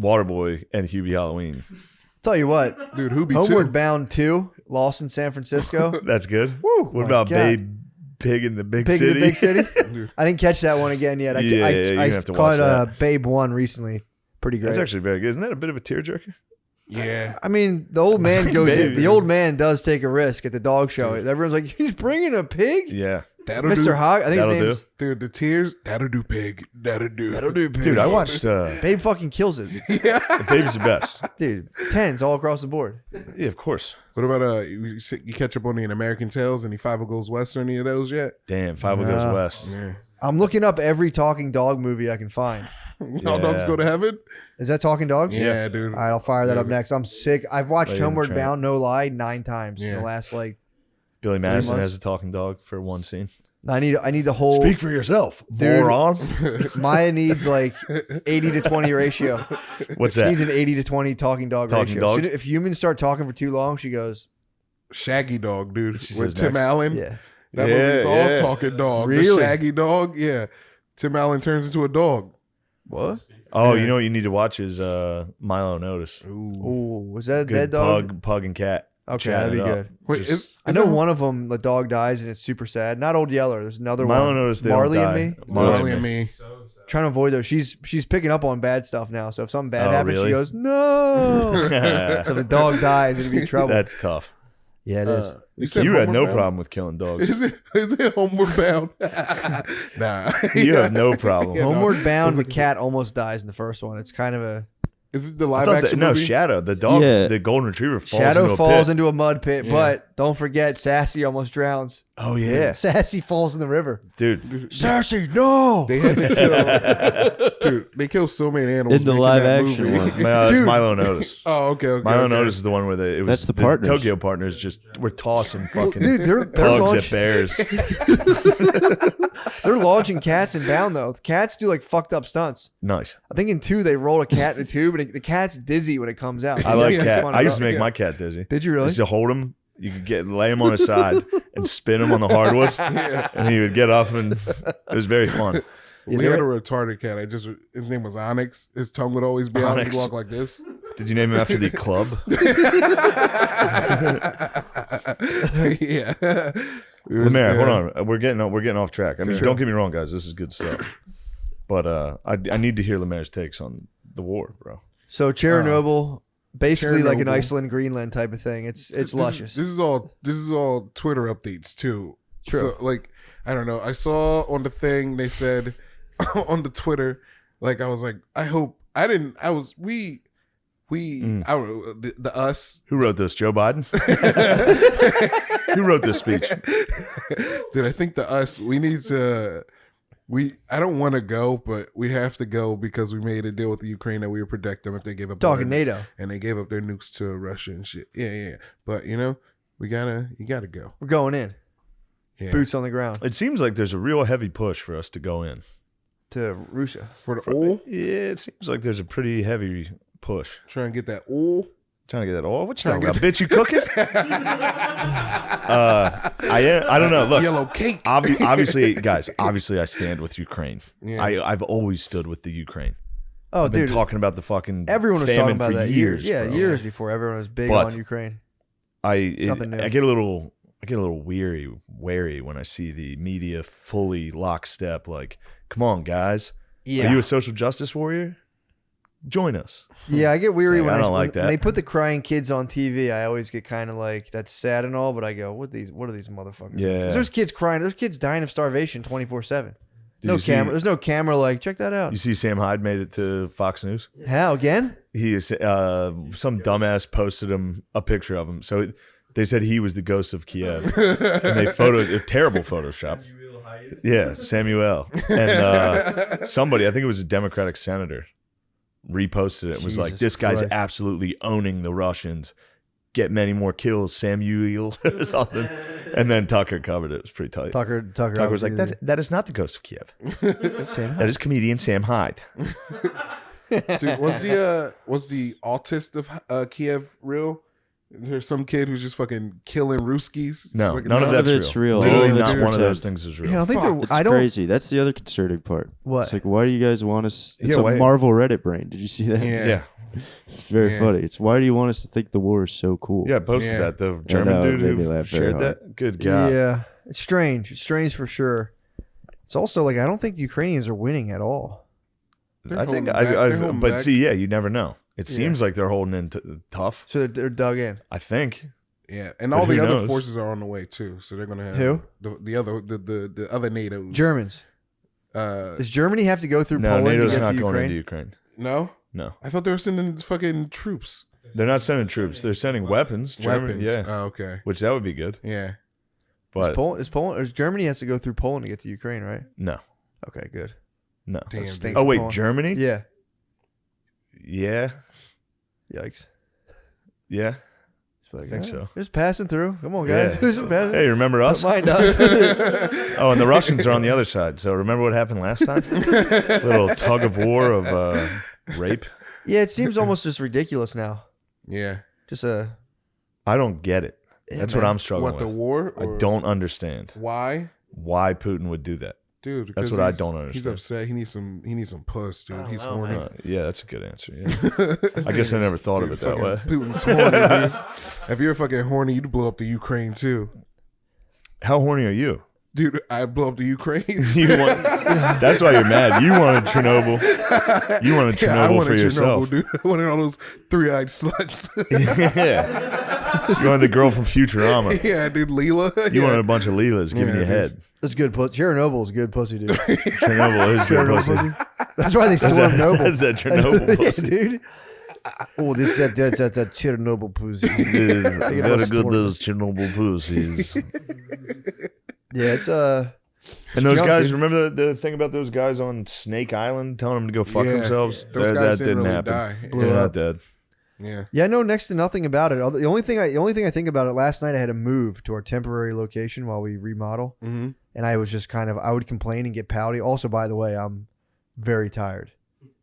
Waterboy and Hubie Halloween, Tell you what, Dude, who be Homeward 2? Bound 2, Lost in San Francisco. that's good. Woo, What my about God. Babe Pig in the Big Pig City? in the Big City? I didn't catch that one again yet. Yeah, you're gonna I have to watch caught that. Babe 1 recently. Pretty great. That's actually very good. Isn't that a bit of a tearjerker? Yeah. I mean, the old man goes in. Baby. The old man does take a risk at the dog show. Everyone's like, he's bringing a pig? Yeah. That'll Mr. do. Hogg? I think That'll his name's... Dude, the tears. That'll do, pig. That'll do. That'll do, pig. Dude, I watched Babe fucking kills it. Babe's the best. Dude, 10s all across the board. Yeah, of course. What about you catch up on any American Tales? Any Five Goes West or any of those yet? Damn, 5 No. Goes West. Yeah. I'm looking up every talking dog movie I can find. All dogs go to heaven. Is that Talking Dogs? Yeah, dude. All right, I'll fire that Yeah. up next. I'm sick. I've watched Lady and the Homeward Tramp. Bound, no lie, 9 times in Yeah. the last Billy 3 Madison months. has a talking dog for one scene. I need the whole. Speak for yourself, Dude, moron. Maya needs like 80-20 ratio. What's She that? needs an 80-20 talking dog Talking ratio. dogs? If humans start talking for too long, she goes. Shaggy Dog, dude. She With says Tim next. Allen. Yeah. That Yeah, movie's all yeah. talking dog. Really? The Shaggy Dog, yeah. Tim Allen turns into a dog. What? Oh, Yeah. you know what you need to watch is Milo Notice. Ooh, was that a Good dead dog? pug and cat. Okay, Chat that'd be it up. good. Wait, Just- is I know that- one of them, the dog dies and it's super sad. Not Old Yeller. There's another Milo one. Notice they Marley don't and die. Me. Marley and Me. Trying to avoid those. She's picking up on bad stuff now. So if something bad Oh, happens, really? she goes no. So if the dog dies, it'd be trouble. That's tough. Yeah, it is. said You had no Homeward Bound? problem with killing dogs. Is it Homeward Bound? Nah. You have no problem. Yeah, no. Homeward Bound, the cat almost dies in the first one. It's kind of a Is it the I live thought action no, movie? Shadow, the dog, Yeah. the golden retriever falls Shadow into a falls pit. into a mud pit, Yeah. but don't forget Sassy almost drowns. Oh yeah, Sassy falls in the river. dude. Sassy, no. They had to kill. Dude, they kill so many animals In the making live that action movie. one. That's Dude. Milo Notice. Oh, okay. Milo okay. Notice is the one where it was That's the partners. Tokyo partners just were tossing fucking Dude, they're pugs launch- at bears. They're launching cats in Bound though. The cats do like fucked up stunts. Nice. I think in 2 they roll a cat in a tube and the cat's dizzy when it comes out. I like It's cat. fun I used to enough. make my cat dizzy. Did you really? I used to hold him. You could lay him on his side and spin him on the hardwood, and he would get up, and it was very fun. We had a retarded cat. His name was Onyx. His tongue would always be out. Onyx. He'd walk like this. Did you name him after the club? Yeah. Lemaire, hold on. We're getting off track. I mean, Sure. don't get me wrong, guys. This is good stuff. But I need to hear Lemaire's takes on the war, bro. So Chernobyl, basically like an Chernobyl. Iceland, Greenland type of thing. It's luscious. This is all Twitter updates too. True. So, like, I don't know. I saw on the thing they said on the Twitter, like, I was like, I hope I didn't. I was we. I don't know, the us. Who wrote this? Joe Biden? Who wrote this speech? Dude, I think the us. We need to. I don't want to go, but we have to go because we made a deal with the Ukraine that we would protect them if they gave up Talking their nukes. NATO. And they gave up their nukes to Russia and shit. Yeah. But you gotta go. We're going in. Yeah. Boots on the ground It seems like there's a real heavy push for us to go in. to Russia. For the oil, Yeah, it seems like there's a pretty heavy push. trying to get that oil. Trying to get that oil? What you talking about? Bitch, you cooking? I don't know. Look, Yellow cake. obviously, guys, I stand with Ukraine. Yeah. I've always stood with the Ukraine. Oh, I've been dude, talking about the fucking everyone was talking famine about for that years. Yeah, bro. years before everyone was big But on Ukraine. I Nothing new. get a little wary when I see the media fully lockstep. Like, come on, guys. Yeah. Are you a social justice warrior? Join us. Yeah, I get weary It's like, when I don't like when that. they put the crying kids on TV. I always get kind of like, that's sad and all, but I go, what are these motherfuckers? Yeah. 'Cause there's kids crying. There's kids dying of starvation 24/7. Did No you see- camera. There's no camera. Like, check that out. You see, Sam Hyde made it to Fox News. How again? He is some dumbass posted him a picture of him. So they said he was the ghost of Kiev, and they photoed a terrible Photoshop. Yeah, Samuel and somebody. I think it was a Democratic senator. Reposted it. It was like, Jesus this guy's Christ. absolutely owning the Russians. Get many more kills, Samuel, or something. And then Tucker covered it. It was pretty tight. Tucker was like, that is not the ghost of Kiev. That is comedian Sam Hyde. Dude, was the autist of Kiev real? There's some kid who's just fucking killing Ruskies. No, Just like, none of that's it's real. Literally All of not it's one of pretend. those things is real. Yeah, I don't think they're- It's I don't. crazy. That's the other concerning part. What? It's like, why do you guys want us? It's Yeah, a why- Marvel Reddit brain. Did you see that? Yeah. It's very Yeah. funny. It's why do you want us to think the war is so cool? Yeah, I posted Yeah. that. The German know, it dude made me who laugh very shared hard. that. Good God. Yeah, it's strange. It's strange for sure. It's also like I don't think the Ukrainians are winning at all. They're I think, holding back. They're holding but back. see, yeah, you never know. It Yeah. seems like they're holding in tough. So they're dug in. I think. Yeah, and But all the who other knows? forces are on the way too. So they're gonna have Who? the other NATO's Germans. Does Germany have to go through No, Poland NATO's to get not to going Ukraine? into Ukraine. No, No, I thought they were sending fucking troops. they're not sending troops. They're sending weapons. Germany, Weapons. yeah. Oh, okay. Which that would be good. Yeah. But Is Poland? Or Germany has to go through Poland to get to Ukraine, right? no, Okay, good. no. Damn, dude. stinks Oh of wait, Poland. Germany? Yeah. Yeah, Yikes. yeah. Like, I think so. Just passing through. Come on, guys. Yeah. Just passing. Hey, remember us? Don't mind us. Oh, and the Russians are on the other side. So remember what happened last time? Little tug of war of rape. Yeah, it seems almost just ridiculous now. Yeah. Just a. I don't get it. That's what I'm struggling What, with. the war? I or- don't understand Why? why Putin would do that. Dude, that's 'cause what I he's- don't understand. He's upset. He needs some puss, dude. He's horny. Yeah, that's a good answer. Yeah. I guess I never thought of Dude, it that way. fucking Putin's horny, dude. If you're fucking horny, you'd blow up the Ukraine too. How horny are you? Dude, I'd blow up the Ukraine. That's why you're mad. You wanted Chernobyl. You wanted Chernobyl I wanted for yourself. Chernobyl, dude. I wanted all those three-eyed sluts. Yeah. You wanted the girl from Futurama. Yeah, dude, Leela. You Yeah. wanted a bunch of Leelas giving you dude. head. That's good pussy. Chernobyl is good pussy, dude. Chernobyl is good pussy. That's why they That's stormed that- Noble. that's that Chernobyl Yeah, pussy. dude. Oh, that's that Chernobyl pussy. Very good, those Chernobyl pussies. Yeah, it's And those junk, guys, dude. remember the thing about those guys on Snake Island telling them to go fuck Yeah, themselves? those that guys that didn't didn't really happen. die. Blew Yeah, up. not dead. Yeah. Yeah, I know next to nothing about it. The only thing I think about it, last night I had to move to our temporary location while we remodel. Mm-hmm. And I was just I would complain and get pouty. Also, by the way, I'm very tired.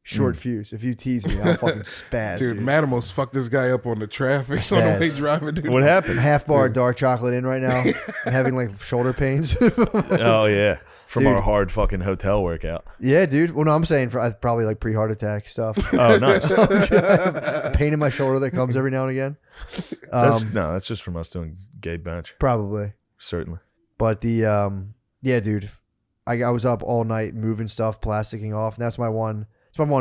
Short fuse. If you tease me, I'll fucking spaz. Dude, Matt almost fucked this guy up on the traffic on the way Spaz. driving. Dude. What happened? Half bar dark chocolate in right now. I'm having like shoulder pains. Oh yeah, from Dude. our hard fucking hotel workout. Yeah, dude. Well, no, I'm saying for probably like pre-heart attack stuff. Oh, nice. Pain in my shoulder that comes every now and again. That's just from us doing gay bench. Probably. Certainly. But the yeah, dude. I was up all night moving stuff, plasticking off, and that's my one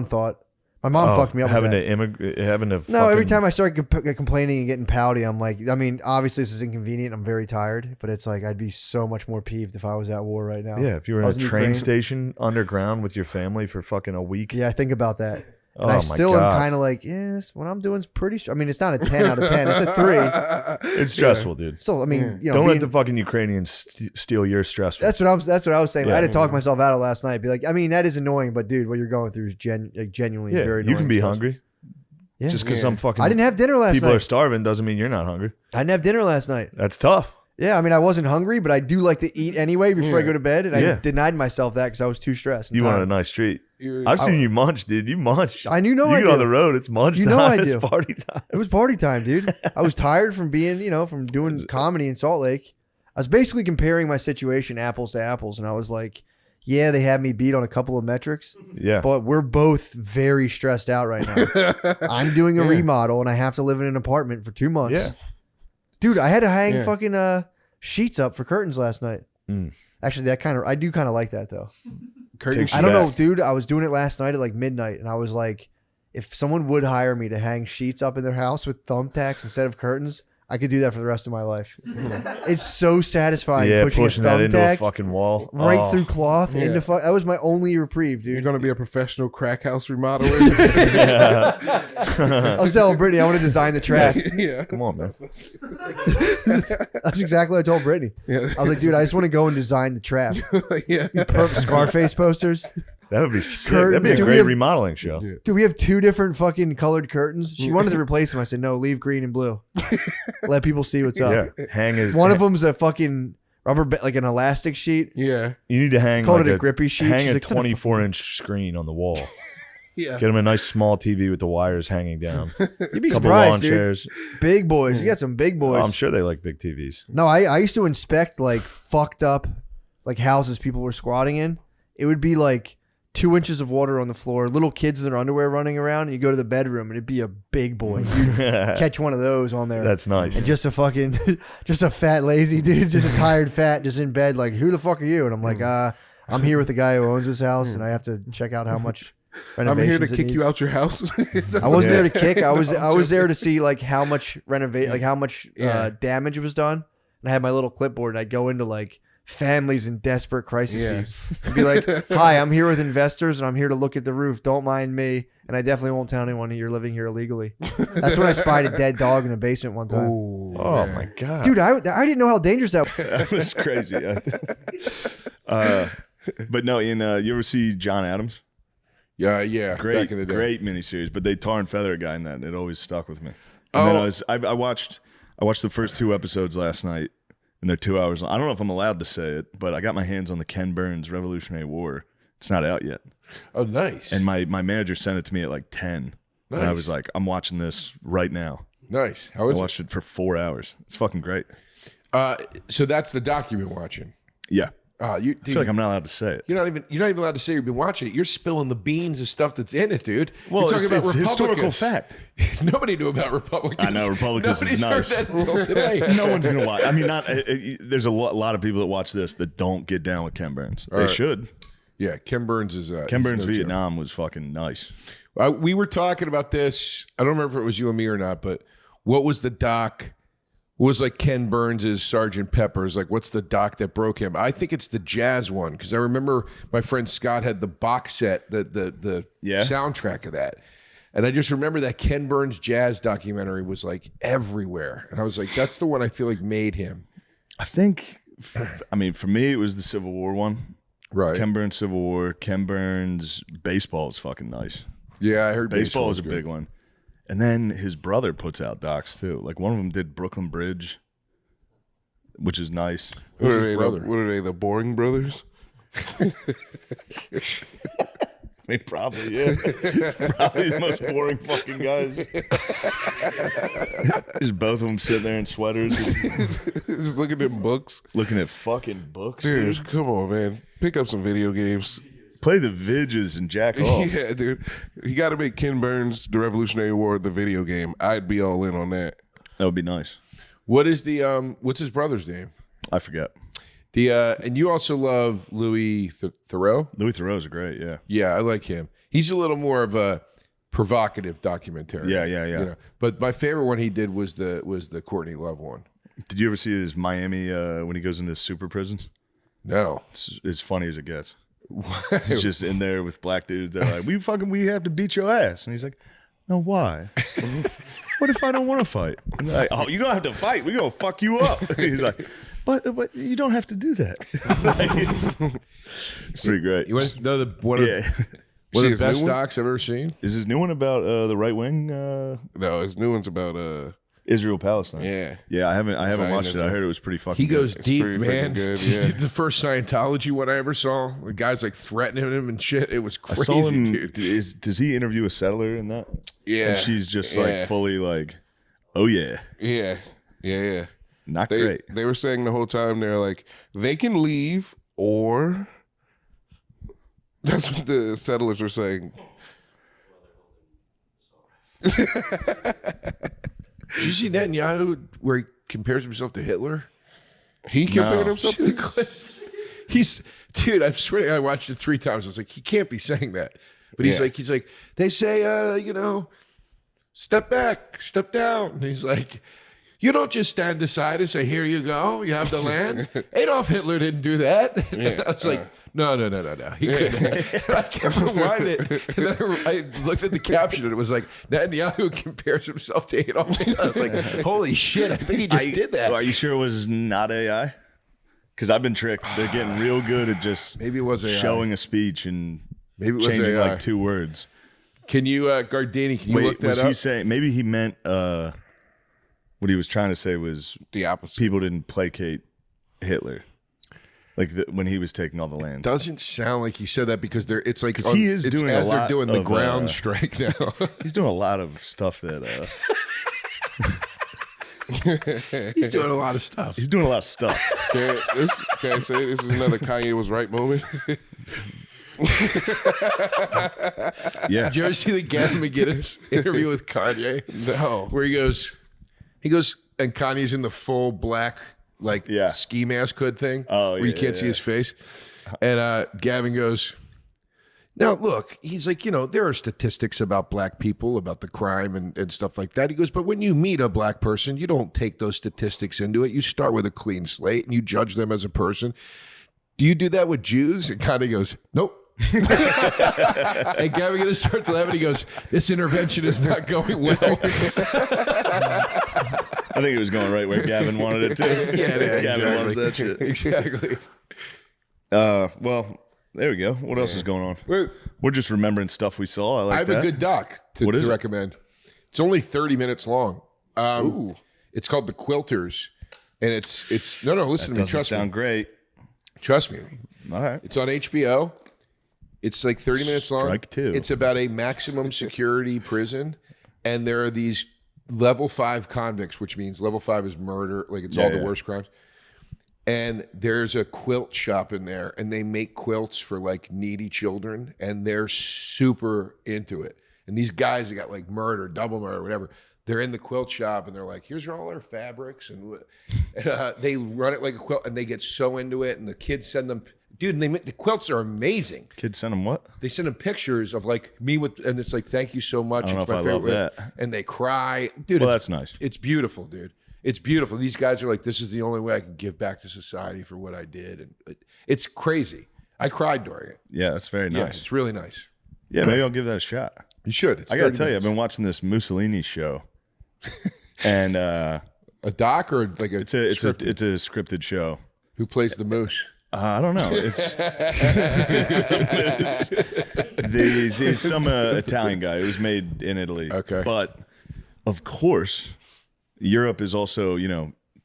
thought. My mom fucked me up. Having with to having to. No, every fucking- time I start complaining and getting pouty, I'm like, I mean, obviously this is inconvenient. I'm very tired, but it's like I'd be so much more peeved if I was at war right now. Yeah, if you were I in a was train Ukraine. station underground with your family for fucking a week. Yeah, I think about that. And Oh, I my still am God. kind of like, yes, what I'm doing is pretty. I mean, it's not a 10 out of 10. It's a 3. It's stressful, dude. So I mean, you know, don't let being- the fucking Ukrainians steal your stress. That's what I was saying. Yeah. I had to talk myself out of last night. Be like, I mean, that is annoying, but dude, what you're going through is genuinely Yeah, very annoying. you can be and stressful. hungry. Yeah. Just because Yeah. some fucking I didn't have dinner last people night. are starving doesn't mean you're not hungry. I didn't have dinner last night. That's tough. Yeah, I mean, I wasn't hungry, but I do like to eat anyway before I Yeah. go to bed, and I Yeah. denied myself that because I was too stressed. and You wanted a tired. nice treat. You're- I've seen you munch, dude. You munch. I knew. No, you I get do. on the road. It's munch You time. know I It's do. party time. It was party time, dude. I was tired from being, from doing comedy in Salt Lake. I was basically comparing my situation apples to apples, and I was like, yeah, they had me beat on a couple of metrics. Yeah. But we're both very stressed out right now. I'm doing a Yeah. remodel, and I have to live in an apartment for 2 months. Yeah. Dude, I had to hang Yeah. fucking sheets up for curtains last night. Mm. Actually, I do kind of like that though. Curtain I don't know, sheets. dude. I was doing it last night at like midnight, and I was like, if someone would hire me to hang sheets up in their house with thumbtacks instead of curtains, I could do that for the rest of my life. It's so satisfying Yeah, pushing pushing a that into a thumbtack fucking wall. right Oh. through cloth Yeah. into that was my only reprieve, dude. You're gonna be a professional crack house remodeler. I was telling Brittany I want to design the trap. Yeah. Come on, man. That's exactly what I told Brittany. Yeah. I was like, dude, I just want to go and design the trap. Yeah. Perfect Scarface posters. That would be sick. Curtains. That'd be a Dude, we great have- remodeling show. Dude, we have 2 different fucking colored curtains. She wanted to replace them. I said, no, leave green and blue. Let people see what's up. Yeah, hang his. One of them's a fucking rubber, like an elastic sheet. Yeah. You need to hang. Called like it a grippy sheet. Hang She's a like, "Son of a 24-inch screen on the wall. Yeah. Get him a nice small TV with the wires hanging down. You'd be Couple surprised, lawn dude. chairs. Big boys. You got some big boys. Oh, I'm sure they like big TVs. No, I used to inspect like fucked up like houses people were squatting in. It would be like 2 inches of water on the floor, little kids in their underwear running around, and you go to the bedroom and it'd be a big boy. You'd catch one of those on there. That's nice. And just a fucking, just a fat lazy dude, just a tired fat, just in bed, like, who the fuck are you? And I'm like, I'm here with the guy who owns this house, and I have to check out how much I'm here to renovations it kick you needs. out your house. I wasn't there to kick. I was there to see like how much how much Yeah. damage was done. And I had my little clipboard, and I'd go into like families in desperate crises and be like, "Hi, I'm here with investors, and I'm here to look at the roof. Don't mind me." And I definitely won't tell anyone that you're living here illegally. That's when I spied a dead dog in a basement one time. Oh my god, Dude, I didn't know how dangerous that was. that was crazy. But no, you ever see John Adams? Yeah. Great, Back in the day. great miniseries. But they tar and feather a guy in that, and it always stuck with me. And then I watched I watched the first 2 episodes last night, and they're 2 hours long. I don't know if I'm allowed to say it, but I got my hands on the Ken Burns Revolutionary War. It's not out yet. Oh, nice. And my manager sent it to me at like 10. Nice. And I was like, I'm watching this right now. Nice. How is I watched it for 4 hours. It's fucking great. So that's the doc you've been watching. Yeah. You I feel like I'm not allowed to say it. You're not even allowed to say you've been watching it. You're spilling the beans of stuff that's in it, dude. Well, You're talking it's historical Republicans. fact. Nobody knew about Republicans. I know Republicans is Nobody's nice. heard that until today. No one's gonna watch. I mean, there's a lot of people that watch this that don't get down with Ken Burns. They should. Yeah, Ken Burns is. Ken Burns no Vietnam was fucking nice. We were talking about this. I don't remember if it was you and me or not, but what was the doc? What was like Ken Burns' Sergeant Pepper's? Like, what's the doc that broke him? I think it's the jazz one because I remember my friend Scott had the box set, the soundtrack of that. And I just remember that Ken Burns jazz documentary was like everywhere. And I was like, that's the one I feel like made him. I think, I mean, for me, it was the Civil War one. Right. Ken Burns Civil War. Ken Burns baseball is fucking nice. Yeah, I heard baseball is a good. big one. And then his brother puts out docs too. Like one of them did Brooklyn Bridge, which is nice. What are they? The Boring Brothers? I mean, probably, yeah. Probably the most boring fucking guys. Just both of them sitting there in sweaters. Just looking at books. Looking at fucking books. Dude, come on, man. Pick up some video games. Play the vidges and jack off. Yeah, dude. You got to make Ken Burns The Revolutionary War the video game. I'd be all in on that. That would be nice. What is the what's his brother's name? I forget. The and you also love Louis Theroux? Louis Theroux's great, yeah. Yeah, I like him. He's a little more of a provocative documentary. Yeah. You know? But my favorite one he did was the Courtney Love one. Did you ever see his Miami when he goes into super prisons? No. It's as funny as it gets. He's just in there with black dudes. They're like, we have to beat your ass. And he's like, no, why? What if I don't want to fight? And they're like, oh, you're going to have to fight. We're going to fuck you up. He's like, but you don't have to do that. It's pretty great. You want to know one of the best docs I've ever seen? Is his new one about the right wing? No, his new one's about Israel Palestine. Yeah. I haven't watched it. I heard it was pretty fucking. He goes good. deep, man. Good, yeah. He did the first Scientology one I ever saw. The guy's like threatening him and shit. It was crazy, I saw him, dude. Does he interview a settler in that? Yeah. And she's just like fully like, oh yeah. Yeah. Not great. They were saying the whole time, they're like, they can leave, or that's what the settlers were saying. Did you see Netanyahu where he compares himself to Hitler? He compared himself to dude, I swear I watched it 3 times. I was like, he can't be saying that. But he's like, they say, step back, step down. And he's like, you don't just stand aside and say, here you go, you have the land. Adolf Hitler didn't do that. Yeah. I was like, no. He couldn't. I kept rewind it. And then I looked at the caption and it was like, Netanyahu compares himself to Adolf Hitler. I was like, holy shit, I think he just did that. Are you sure it was not AI? Because I've been tricked. They're getting real good at just maybe it was AI. Showing a speech and maybe it was changing AI. like 2 words. Can you, Gardini, can you look that was up? he saying, maybe he meant what he was trying to say was the opposite. People didn't placate Hitler. Like when he was taking all the land. Doesn't sound like he said that because it's like he is doing a lot. They're doing the of, ground strike now. He's doing a lot of stuff that. He's doing a lot of stuff. He's doing a lot of stuff. Can I say this is another Kanye was right moment? Yeah. Did you ever see the Gavin McGinnis interview with Kanye? No. Where he goes, and Kanye's in the full black ski mask hood thing. Oh, where you can't see his face. And Gavin goes, now look, he's like, there are statistics about black people, about the crime and stuff like that. He goes, but when you meet a black person, you don't take those statistics into it. You start with a clean slate and you judge them as a person. Do you do that with Jews? And Kanye goes, nope. And Gavin gonna start laughing. He goes, this intervention is not going well. I think it was going right where Gavin wanted it to. Yeah, Gavin loves that shit. Exactly. Well, there we go. What else is going on? We're just remembering stuff we saw. I have that. a good doc to recommend. It's only 30 minutes long. It's called The Quilters, and it's no. Listen to me. Trust me. Sound great. Trust me. All right. It's on HBO. It's like 30 minutes long. Strike two. It's about a maximum security prison, and there are these level 5 convicts, which means level 5 is murder. Like it's all the worst crimes. And there's a quilt shop in there, and they make quilts for like needy children, and they're super into it. And these guys that got like murder, double murder, whatever, they're in the quilt shop, and they're like, "Here's all our fabrics," and they run it like a quilt, and they get so into it. And the kids send them, dude, and the quilts are amazing. Kids send them what? They send them pictures of like me with, and it's like, "Thank you so much." I don't It's know my if I love favorite. that. And they cry, dude. Well, that's nice. It's beautiful, dude. It's beautiful. These guys are like, this is the only way I can give back to society for what I did. And it's crazy. I cried during it. Yeah, that's very nice. Yeah, it's really nice. Yeah, maybe I'll give that a shot. You should. It's I got to 30 tell you, I've minutes. been watching this Mussolini show. And a doc or like a it's a scripted show. Who plays the moose? I don't know. He's some Italian guy. It was made in Italy. Okay. But of course, Europe is also,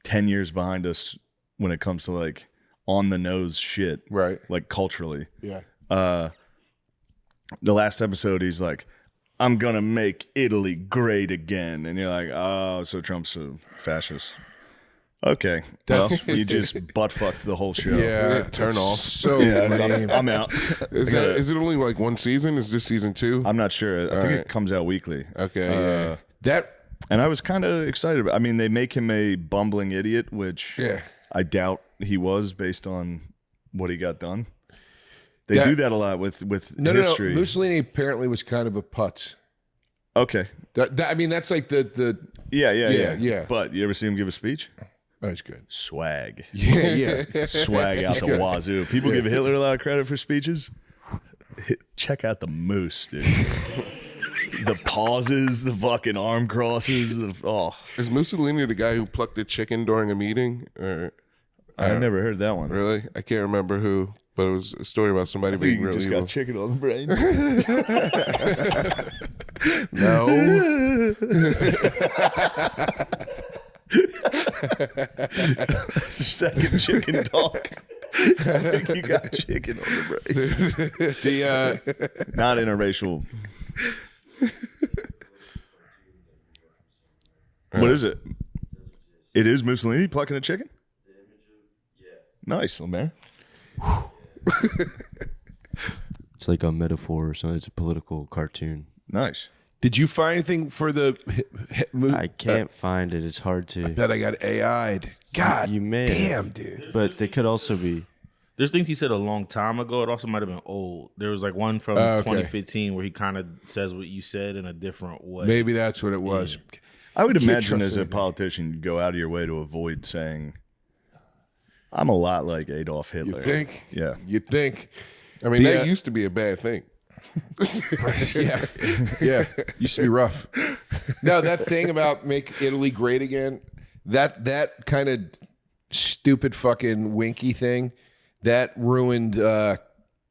10 years behind us when it comes to like on the nose shit. Right. Like culturally. Yeah. The last episode, he's like, "I'm going to make Italy great again." And you're like, "Oh, so Trump's a fascist." Okay. Well, you just butt fucked the whole show. Yeah. Turn off. So lame. I'm out. Is it only like one season? Is this season 2? I'm not sure. I think right. it comes out weekly. Okay. And I was kind of excited about. I mean, they make him a bumbling idiot, which I doubt he was based on what he got done. They do that a lot with history. No. Mussolini apparently was kind of a putz. Okay. I mean, that's like the yeah. But you ever see him give a speech? That's good. Swag. Yeah. Swag out the wazoo. People give Hitler a lot of credit for speeches. Check out the moose, dude. The pauses, the fucking arm crosses. Is Mussolini the guy who plucked the chicken during a meeting? Or I've never heard that one. Really? I can't remember who, but it was a story about somebody being really just evil. got chicken on the brain. No. That's the second chicken talk. I think you got chicken on the brain. Not interracial. What is it? It is Mussolini plucking a chicken? Nice, man. It's like a metaphor or something. It's a political cartoon. Nice. Did you find anything for the? I can't find it. It's hard to. I bet I got AI'd. God, you may. Damn, dude. But they could also be. There's things he said a long time ago. It also might have been old. There was like one from 2015 where he kind of says what you said in a different way. Maybe that's what it was. Yeah. I would imagine as a politician, you go out of your way to avoid saying, "I'm a lot like Adolf Hitler." You think? Yeah. You think? I mean, that used to be a bad thing. yeah. Used to be rough. No, that thing about make Italy great again, that kind of stupid fucking winky thing, that ruined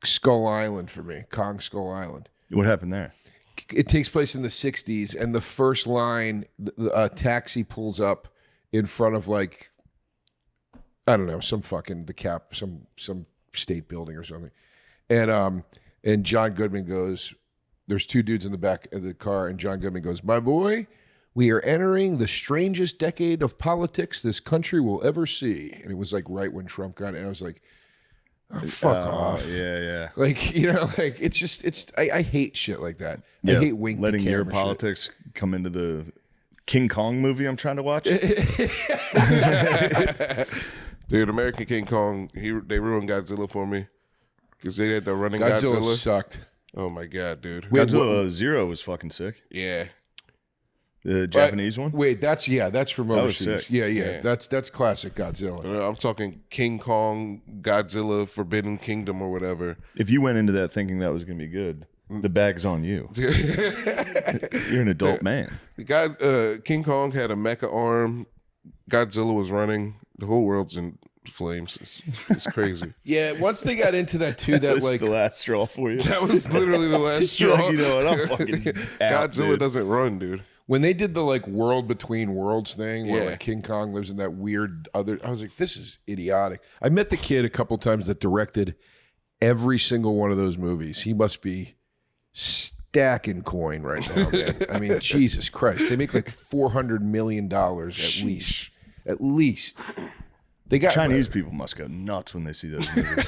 Skull Island for me, Kong Skull Island. What happened there? It takes place in the 60s, and the first line, a taxi pulls up in front of like, I don't know, some state building or something. And John Goodman goes, there's two dudes in the back of the car, and John Goodman goes, "My boy, we are entering the strangest decade of politics this country will ever see." And it was like right when Trump got it. And I was like, oh, fuck off. Yeah. Like, like I hate shit like that. Yeah, I hate wink letting the your camera politics come into the King Kong movie I'm trying to watch. Dude, American King Kong, they ruined Godzilla for me. Because they had the running Godzilla Godzilla. sucked. Oh my God, dude. Godzilla Zero was fucking sick. Yeah. The Japanese one? Wait, that's from That was overseas. sick. Yeah. That's classic Godzilla. I'm talking King Kong, Godzilla, Forbidden Kingdom, or whatever. If you went into that thinking that was going to be good, the bag's on you. You're an adult man. King Kong had a mecha arm. Godzilla was running. The whole world's in flames. It's crazy. Yeah, once they got into that too, that was like the last straw for you. That was literally the last You're straw. like, you know what? I'm fucking out, Godzilla dude. doesn't run, dude. When they did the like world between worlds thing, where like King Kong lives in that weird other, I was like, this is idiotic. I met the kid a couple times that directed every single one of those movies. He must be stacking coin right now, man. I mean, Jesus Christ, they make like $400 million at least. At least. They got Chinese people must go nuts when they see those movies.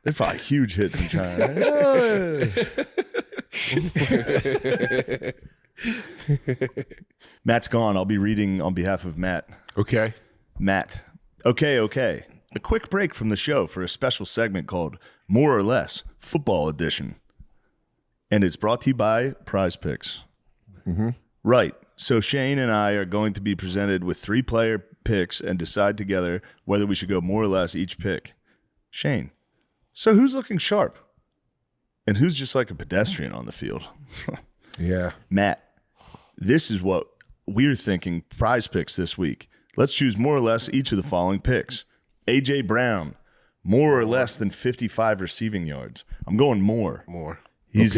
They're probably huge hits in China. Matt's gone. I'll be reading on behalf of Matt. Okay. Matt. Okay. A quick break from the show for a special segment called More or Less Football Edition. And it's brought to you by Prize Picks. Mm-hmm. Right. So Shane and I are going to be presented with 3-player picks and decide together whether we should go more or less each pick. Shane, so who's looking sharp? And who's just like a pedestrian on the field? Yeah. Matt, this is what we're thinking Prize Picks this week. Let's choose more or less each of the following picks. A.J. Brown, more or less than 55 receiving yards. I'm going more. He's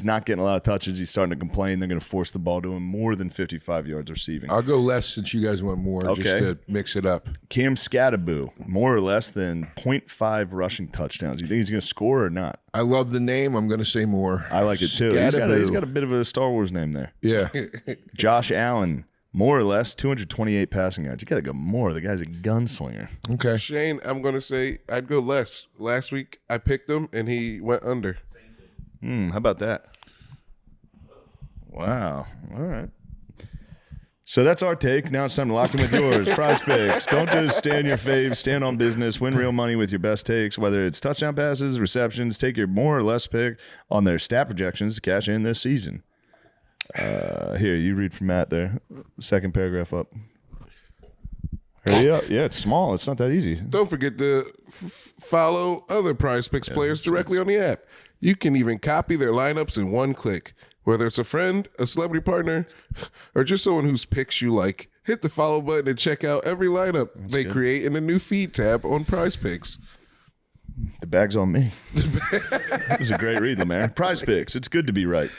not getting a lot of touches. He's starting to complain. They're going to force the ball to him more than 55 yards receiving. I'll go less since you guys went more, just to mix it up. Cam Scattaboo, more or less than 0.5 rushing touchdowns. You think he's going to score or not? I love the name. I'm going to say more. I like it too. He's got a bit of a Star Wars name there. Yeah. Josh Allen, more or less 228 passing yards. You got to go more. The guy's a gunslinger. Okay. Shane, I'm going to say I'd go less. Last week I picked him and he went under. How about that? Wow. All right. So that's our take. Now it's time to lock in with yours. Prize Picks. Don't just stand your faves. Stand on business. Win real money with your best takes. Whether it's touchdown passes, receptions, take your more or less pick on their stat projections to cash in this season. Here, you read from Matt there. Second paragraph up. Hurry up. Yeah, it's small. It's not that easy. Don't forget to follow other Prize Picks players directly on the app. You can even copy their lineups in one click. Whether it's a friend, a celebrity partner, or just someone whose picks you like, hit the follow button and check out every lineup they create in the new feed tab on Prize Picks. The bag's on me. It was a great read, Lemaire. Prize Picks. It's good to be right.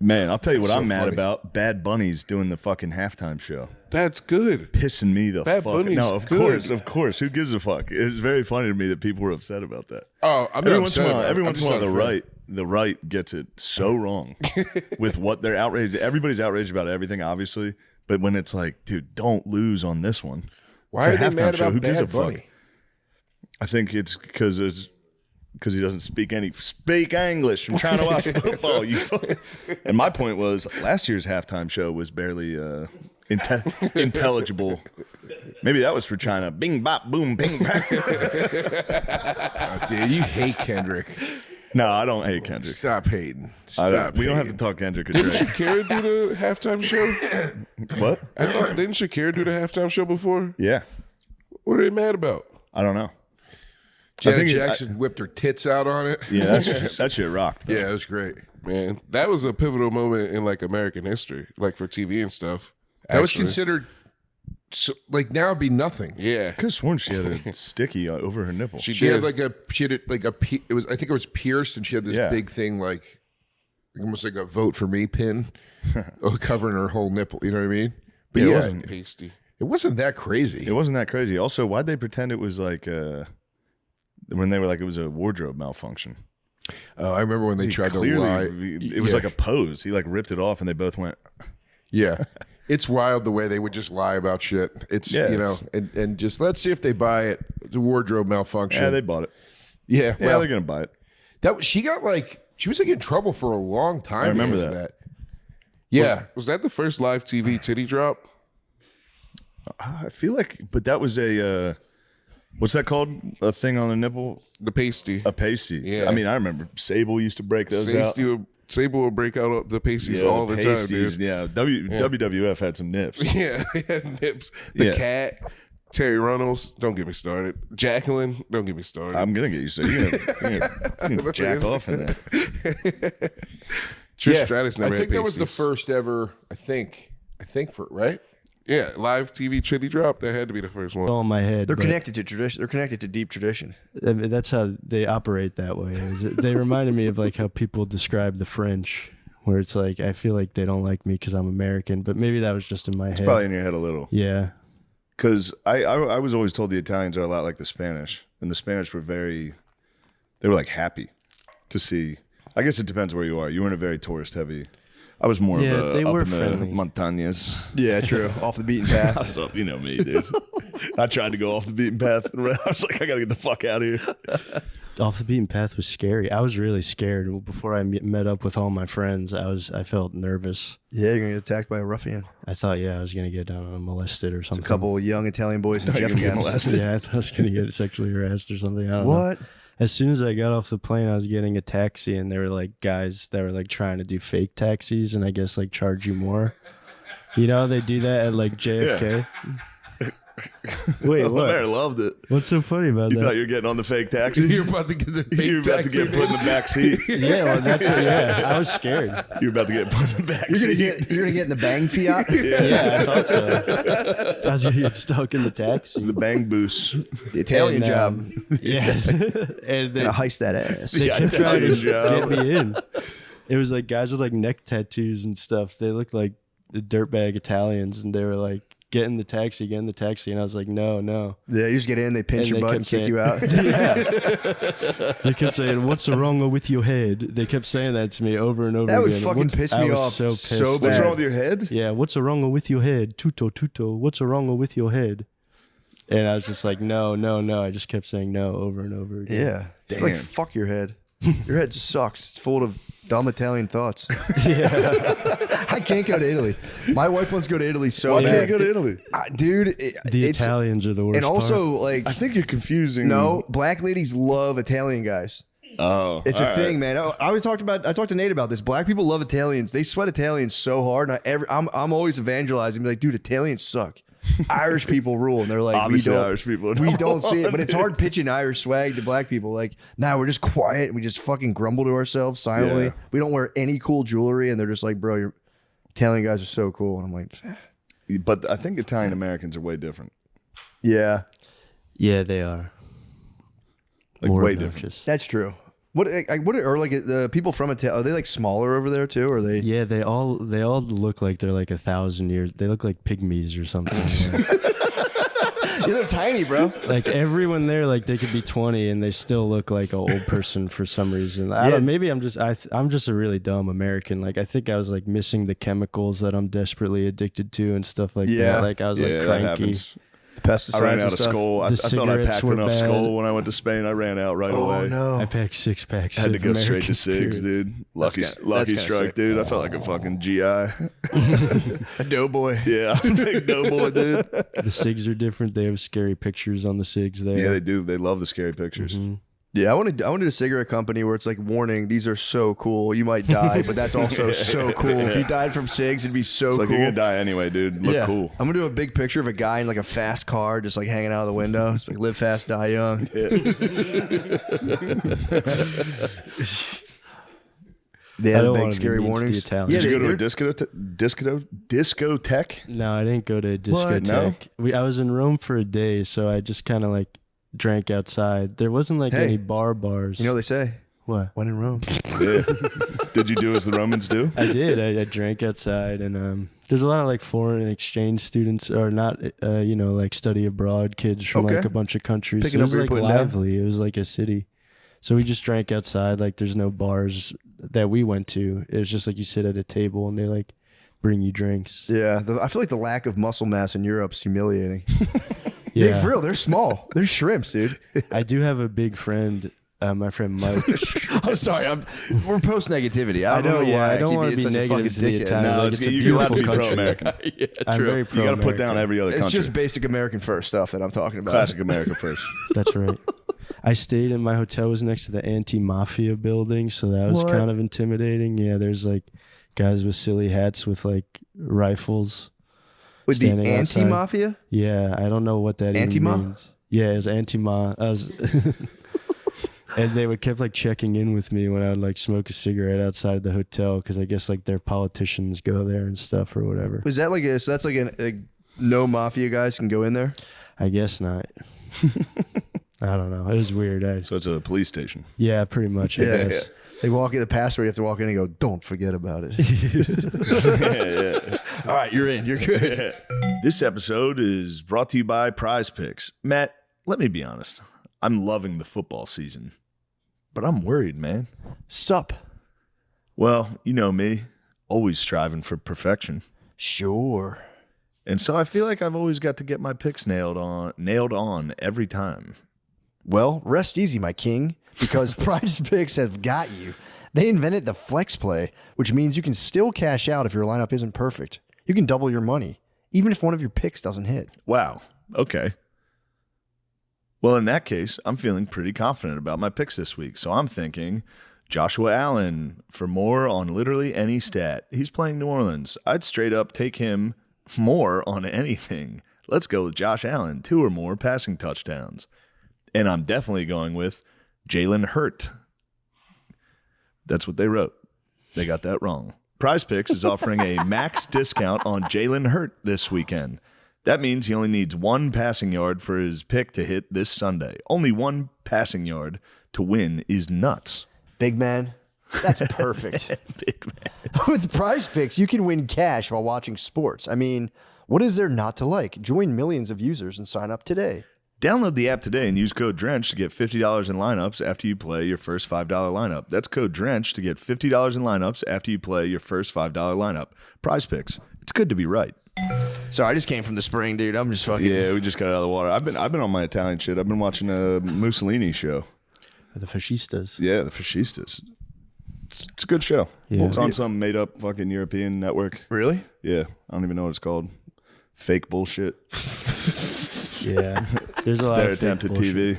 Man, I'll tell you what I'm mad about. Bad Bunny's doing the fucking halftime show. That's good. Pissing me the Bad fuck. Bunny's No, of good. course. Who gives a fuck? It was very funny to me that people were upset about that. Oh, I'm not upset. Every once in a while, the right gets it so wrong with what they're outraged. Everybody's outraged about everything, obviously. But when it's like, dude, don't lose on this one. Why are they mad about Who gives a Bad fuck? Bunny? I think it's because he doesn't speak English. I'm trying to watch football. And my point was, last year's halftime show was barely intelligible. Maybe that was for China. Bing, bop, boom, bing, bang. Oh, dude, you hate Kendrick. No, I don't hate Kendrick. Stop hating. We don't have to talk Kendrick. Didn't Shakira do the halftime show? What? Didn't Shakira do the halftime show before? Yeah. What are they mad about? I don't know. Janet Jackson whipped her tits out on it. Yeah, that shit rocked. Though. Yeah, it was great. Man, that was a pivotal moment in like American history, like for TV and stuff. That was considered, like now it'd be nothing. Yeah, I could have sworn she had a sticky over her nipple. She had like a it was, I think it was pierced, and she had this big thing like almost like a vote for me pin covering her whole nipple. You know what I mean? But it yeah, wasn't pasty. It wasn't that crazy. It wasn't that crazy. Also, why'd they pretend it was like when they were like it was a wardrobe malfunction? Oh, I remember when they tried to lie. It was like a pose. He like ripped it off, and they both went. Yeah, it's wild the way they would just lie about shit. It's and just let's see if they buy it. It's a wardrobe malfunction. Yeah, they bought it. Yeah, well, they're gonna buy it. She was like in trouble for a long time. I remember that. Yeah, was that the first live TV titty drop? I feel like, but that was a what's that called? A thing on the nipple? The pasty. A pasty. Yeah. I mean, I remember Sable used to break those out. Sable would break out the pasties all the time, dude. Yeah. WWF had some nips. Yeah, they had nips. The Cat, Terry Runnels, don't get me started. Jacqueline, don't get me started. I'm gonna get you started. You're gonna jack off in there. Trish Stratus never I think had that was the pasties. first ever. I think for right. Yeah, live TV titty drop. That had to be the first one. Oh, All in my head. They're but connected to tradition. They're connected to deep tradition. That's how they operate that way. They reminded me of like how people describe the French where it's like I feel like they don't like me because I'm American, but maybe that was just in my head. It's probably in your head a little. Yeah. Because I was always told the Italians are a lot like the Spanish, and the Spanish were they were like happy to see. I guess it depends where you are. You were in a very tourist heavy. I was more Yeah, of a they up were in friendly. the montañas. Yeah, true. Off the beaten path. I was up, you know me, dude. I tried to go off the beaten path. I was like, I gotta get the fuck out of here. Off the beaten path was scary. I was really scared before I met up with all my friends. I felt nervous. Yeah, you're gonna get attacked by a ruffian. I thought, I was gonna get molested or something. A couple of young Italian boys in Jeff Gaps. Yeah, I thought I was gonna get sexually harassed or something. I don't know. What? As soon as I got off the plane, I was getting a taxi, and there were like guys that were like trying to do fake taxis, and I guess like charge you more. You know, they do that at like JFK. Wait, what? Mayor loved it. What's so funny about You that? thought you were getting on the fake taxi? You're about to get the fake You're about to taxi, get put in the back seat. Yeah, well, that's I was scared. You're about to get put in the back You're seat. gonna get in the bang Fiat. Yeah, I thought so. I was gonna get stuck in the taxi. The bang boost. The Italian job. Yeah, and they Gonna heist that ass. They Yeah, kept trying to Italian get me in. It was like guys with like neck tattoos and stuff. They looked like the dirtbag Italians, and they were like, get in the taxi, and I was like, no. Yeah, you just get in, they pinch And your they butt and kept kick you out. Yeah. They kept saying, "What's wrong with your head?" They kept saying that to me over and over That would again. fucking piss I me was off so so pissed. bad. What's wrong with your head? Yeah, what's wrong with your head? Tutto. What's wrong with your head? And I was just like, no. I just kept saying no over and over again. Yeah. Damn. Like, fuck your head. Your head sucks. It's full of dumb Italian thoughts. I can't go to Italy. My wife wants to go to Italy so Why bad. can't you go to Italy? Dude, The Italians are the worst. and also, part. like, I think you're confusing. no, black ladies love Italian guys. Oh, It's a all thing, right. man. I talked to Nate about this. Black people love Italians. They sweat Italians so hard. And I'm always evangelizing. Be like, dude, Italians suck. Irish people rule, and they're like, Obviously, we don't, Irish people. we don't see it, but it's hard pitching Irish swag to black people. Like, we're just quiet and we just fucking grumble to ourselves silently. Yeah. We don't wear any cool jewelry, and they're just like, bro, your Italian guys are so cool. And I'm like, But I think Italian Americans are way different. yeah, Yeah, they are. Like More way obnoxious. different. that's true. What are like the people from Italy? Are they like smaller over there too? Or are they? Yeah, they all look like they're like 1,000 years. They look like pygmies or something. Yeah, they're tiny, bro. Like everyone there, like they could be 20 and they still look like an old person for some reason. I Yeah. don't, maybe I'm just a really dumb American. Like I think I was like missing the chemicals that I'm desperately addicted to and stuff like Yeah. that. Like I was like Yeah, that cranky. happens. Pesticides I ran and out of stuff. skull. I The thought I cigarettes packed were enough bad. skull when I went to Spain. I ran out right Oh away. no! I packed 6 packs. I had to of go straight American to SIGs, Spirit. dude. Lucky kinda strike, sick. dude. I felt like a fucking GI. A doughboy. Yeah, I'm a big doughboy, dude. The SIGs are different. They have scary pictures on the SIGs there. Yeah, they do. They love the scary pictures. Yeah, I wanted a cigarette company where it's like, warning, these are so cool. You might die, but that's also so cool. If you died from cigs, it'd be so It's like cool. you're gonna die anyway, dude. Look cool. I'm gonna do a big picture of a guy in like a fast car, just like hanging out of the window. It's like, live fast, die young. They I have don't big wanna be scary mean to the warnings. Italians. Did you go to they're- a discotheque? No, I didn't go to a What? discotheque. No? I was in Rome for a day, so I just kind of like drank outside. There wasn't like Hey, any bars. You know what they say? What? When in Rome. Yeah. Did you do as the Romans do? I did. I drank outside, and there's a lot of like foreign exchange students, or not, like study abroad kids from Okay. like a bunch of countries. Picking So it up was what you're like putting down. lively. It was like a city. So we just drank outside. Like there's no bars that we went to. It was just like you sit at a table and they like bring you drinks. Yeah, I feel like the lack of muscle mass in Europe's humiliating. Yeah. They're for real. They're small. They're shrimps, dude. I do have a big friend, my friend Mike. I'm sorry. We're post negativity. I I don't know, know yeah, why I don't keep want to being be such a negative to fucking the dickhead. Italians. No, Like, it's- it's a you're allowed to beautiful be country. pro-American. Yeah, I'm true. very You got to put down pro-American. every other It's country. just basic American first stuff that I'm talking about. Classic America first. That's right. I stayed in my hotel was next to the anti-mafia building, so that was What? kind of intimidating. Yeah, there's like guys with silly hats with like rifles. With the standing outside. anti-mafia? Yeah, I don't know what that Anti-ma? even means. Yeah, it was anti-ma. And they would kept like checking in with me when I would like smoke a cigarette outside the hotel because I guess like their politicians go there and stuff or whatever. Is that like so that's like no mafia guys can go in there? I guess not. I don't know. It was weird. So it's a police station. Yeah, pretty much. I Yeah. guess. They walk in the password. You have to walk in and go, don't forget about it. All right, you're in. You're good. This episode is brought to you by Prize Picks. Matt, let me be honest. I'm loving the football season, but I'm worried, man. Sup? Well, you know me, always striving for perfection. Sure. And so I feel like I've always got to get my picks nailed on every time. Well, rest easy, my king, because Prize Picks have got you. They invented the flex play, which means you can still cash out if your lineup isn't perfect. You can double your money, even if one of your picks doesn't hit. Wow. Okay. Well, in that case, I'm feeling pretty confident about my picks this week. So I'm thinking Joshua Allen for more on literally any stat. He's playing New Orleans. I'd straight up take him more on anything. Let's go with Josh Allen, 2 or more passing touchdowns. And I'm definitely going with Jalen Hurt. That's what they wrote. They got that wrong. Prize Picks is offering a max discount on Jalen Hurt this weekend. That means he only needs 1 passing yard for his pick to hit this Sunday. Only 1 passing yard to win is nuts. Big man, that's perfect. Big man. With Prize Picks, you can win cash while watching sports. I mean, what is there not to like? Join millions of users and sign up today. Download the app today and use code DRENCH to get $50 in lineups after you play your first $5 lineup. That's code DRENCH to get $50 in lineups after you play your first $5 lineup. Prize Picks. It's good to be right. Sorry, I just came from the spring, dude. I'm just fucking. Yeah, we just got out of the water. I've been on my Italian shit. I've been watching a Mussolini show. The Fascistas. Yeah, the Fascistas. It's a good show. Yeah. It's on some made up fucking European network. Really? Yeah, I don't even know what it's called. Fake bullshit. Yeah, there's a It's lot their of attempt at TV.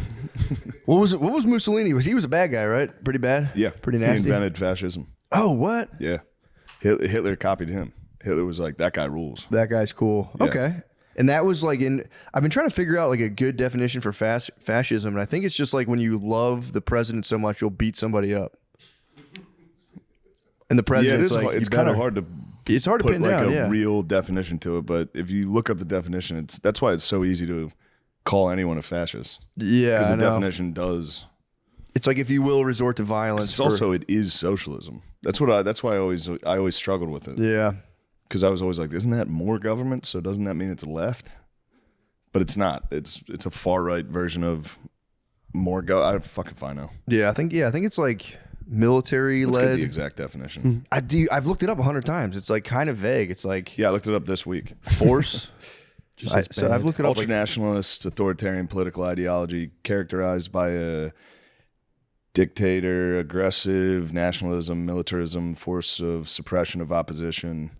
What was Mussolini? He was a bad guy, right? Pretty bad. Yeah, pretty nasty. He invented fascism. Oh, what? Yeah, Hitler copied him. Hitler was like, that guy rules. That guy's cool. Yeah. Okay. And that was like I've been trying to figure out like a good definition for fascism, and I think it's just like when you love the president so much you'll beat somebody up. And the president's like, it's kind of hard to. It's hard to put pin like down. a Yeah. real definition to it, but if you look up the definition, that's why it's so easy to call anyone a fascist. Yeah, because I the know. definition does. It's like if you will resort to violence. It's also it is socialism. That's why I always struggled with it. Yeah. Because I was always like, isn't that more government? So doesn't that mean it's left? But it's not. It's a far right version of more I fucking fine now. Yeah, I think it's like military Let's get led. the exact definition. I've looked it up 100 times. It's like kind of vague. It's like Yeah, I looked it up this week. force. So I've looked it up. Like, ultranationalist authoritarian political ideology characterized by a dictator, aggressive nationalism, militarism, force of suppression of opposition.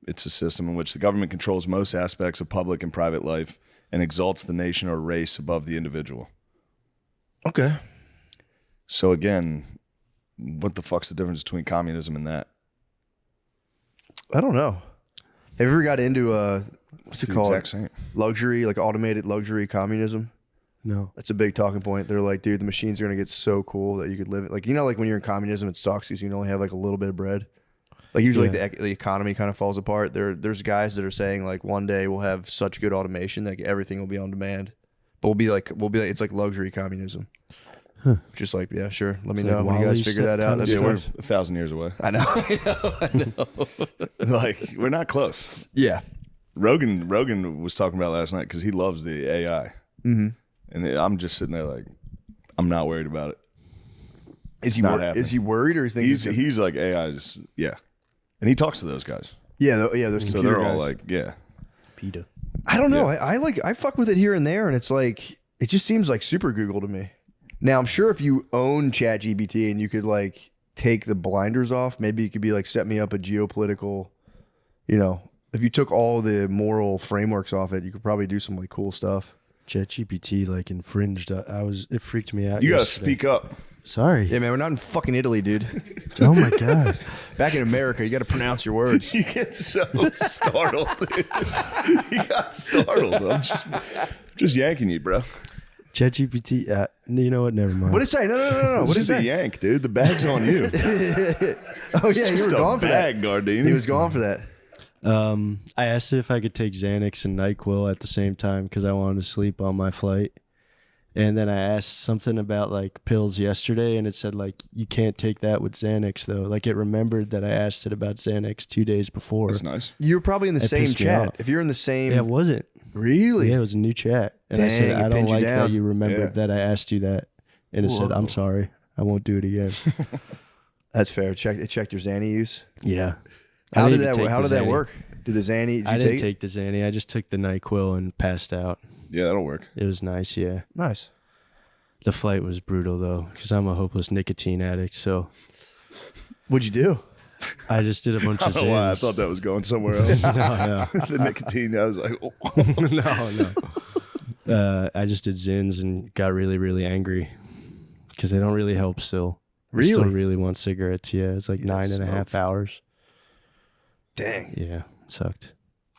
It's a system in which the government controls most aspects of public and private life and exalts the nation or race above the individual. Okay. So again, what the fuck's the difference between communism and that? I don't know. Have you ever got into what's it the called? exact same. Luxury, like automated luxury communism? No. That's a big talking point. They're like, dude, the machines are gonna get so cool that you could live it. Like, you know, like when you're in communism, it sucks because you can only have like a little bit of bread. Like usually the economy kind of falls apart. There's guys that are saying like one day we'll have such good automation that everything will be on demand. But we'll be like it's like luxury communism. Huh. Just like, yeah, sure. Let me It's know like when you guys Wall-E figure that stuff out. That'd be We're nice. 1,000 years away. I know. I know. Like we're not close. Yeah. Rogan was talking about last night because he loves the AI, Mm-hmm. and I'm just sitting there like, I'm not worried about it. Is he not happening. is he worried or is he He's like AI's and he talks to those guys. Yeah, those So computer they're all guys. like, PETA. I don't know. I fuck with it here and there, and it's like it just seems like super Google to me. Now I'm sure if you own ChatGPT and you could like take the blinders off, maybe you could be like set me up a geopolitical, you know, if you took all the moral frameworks off it, you could probably do some like cool stuff. ChatGPT like infringed. It freaked me out. you gotta yesterday. speak up. Sorry. Yeah, man, we're not in fucking Italy, dude. Oh my god. Back in America, you got to pronounce your words. You get so startled. Dude. You got startled. I'm just yanking you, bro. ChatGPT. You know what? Never mind. What did it say? No. What is that? Yank, dude. The bag's on you. Oh yeah, you were gone for that. Gardini. He was gone for that. I asked it if I could take Xanax and NyQuil at the same time because I wanted to sleep on my flight, And then I asked something about like pills yesterday, and it said like you can't take that with Xanax though. Like it remembered that I asked it about Xanax 2 days before. That's nice. You were probably in the It same pissed me chat. off. If you're in the same, Yeah, it wasn't. Really? Yeah, it was a new chat. And I Dang, said, it I don't pinned you like that down. you remembered that I asked you that. And it said, Whoa. I'm sorry. I won't do it again. That's fair. It checked your Xanny use. Yeah. How I did didn't that? even How take did the that Xanny. work? Did the Xanny? Did I you didn't take take the Xanny. I just took the NyQuil and passed out. Yeah, that'll work. It was nice, yeah. Nice. The flight was brutal, though, because I'm a hopeless nicotine addict, so. What'd you do? I just did a bunch I of don't know why I Zans. thought that was going somewhere else. No. The nicotine, I was like, oh. No. I just did Zins and got really, really angry because they don't really help still. Really? I still really want cigarettes, yeah. It's like You gotta 9.5 hours. Dang. Yeah, sucked.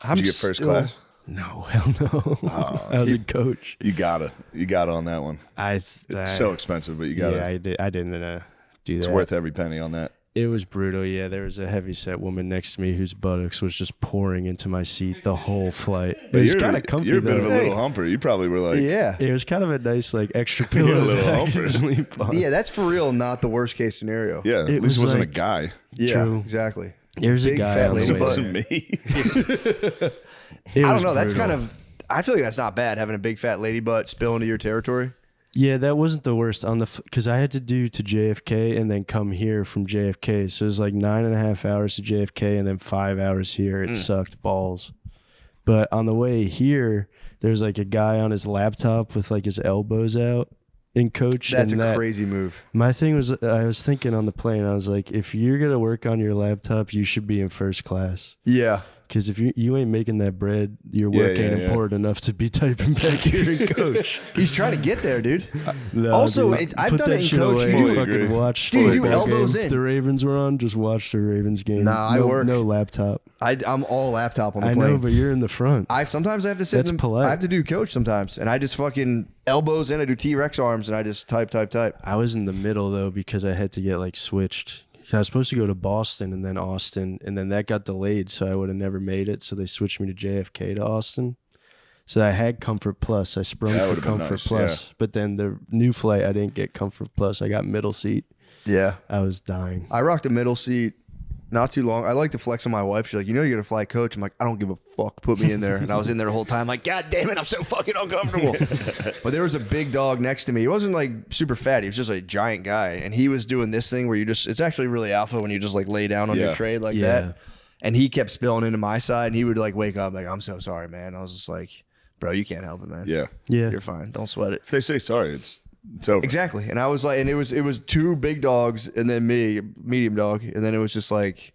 Did you get first class? No, hell no. Oh, I was a coach. You gotta on that one. It's so expensive, but you gotta. Yeah, I didn't do that. It's worth every penny on that. It was brutal. Yeah, there was a heavyset woman next to me whose buttocks was just pouring into my seat the whole flight. It was kind of comfy. You're a bit of a though. little humper. You probably were like, Yeah. It was kind of a nice like extra You're a pillow little that I humper. could sleep on. Yeah, that's for real. Not the worst case scenario. Yeah, at It least was it wasn't like- a guy. Yeah, True. exactly. There's a Big guy fat on the lady way It butt. wasn't me. I don't was know. That's brutal. kind of. I feel like that's not bad having a big fat lady butt spill into your territory. Yeah, that wasn't the worst on the because I had to do to JFK and then come here from JFK, so it was like 9.5 hours to JFK and then 5 hours here. It sucked balls. But on the way here, there's like a guy on his laptop with like his elbows out in coach. That's and a crazy move. My thing was, I was thinking on the plane, I was like, if you're gonna work on your laptop, you should be in first class. Yeah. Because if you ain't making that bread, your Yeah, work yeah, ain't yeah. important enough to be typing back here in coach. He's trying to get there, dude. No, Also, dude, I've put done that it in shit coach. away. You You do- fucking watch Dude, the you do football elbows game. in. The Ravens were on. Just watch the Ravens game. Nah, I no, work. No laptop. I'm all laptop on the I plane. know, but you're in the front. Sometimes I have to sit. That's in the, polite. I have to do coach sometimes, and I just fucking elbows in. I do T-Rex arms, and I just type. I was in the middle though because I had to get like switched. I was supposed to go to Boston and then Austin, and then that got delayed, so I would have never made it. So they switched me to JFK to Austin. So I had Comfort Plus. I sprung That for would've been Comfort nice, Plus, but then the new flight I didn't get Comfort Plus. I got middle seat. Yeah, I was dying. I rocked a middle seat. Not too long. I like to flex on my wife. She's like, you know, you're gonna fly coach. I'm like, I don't give a fuck. Put me in there. And I was in there the whole time. Like, God damn it, I'm so fucking uncomfortable. But there was a big dog next to me. He wasn't like super fat. He was just a giant guy, and he was doing this thing where you just—it's actually really alpha when you just like lay down on your tray like that. And he kept spilling into my side, and he would like wake up like, I'm so sorry, man. I was just like, bro, you can't help it, man. Yeah. You're fine. Don't sweat it. If they say sorry, it's over. Exactly. And I was like, and it was two big dogs and then me, medium dog, and then it was just like,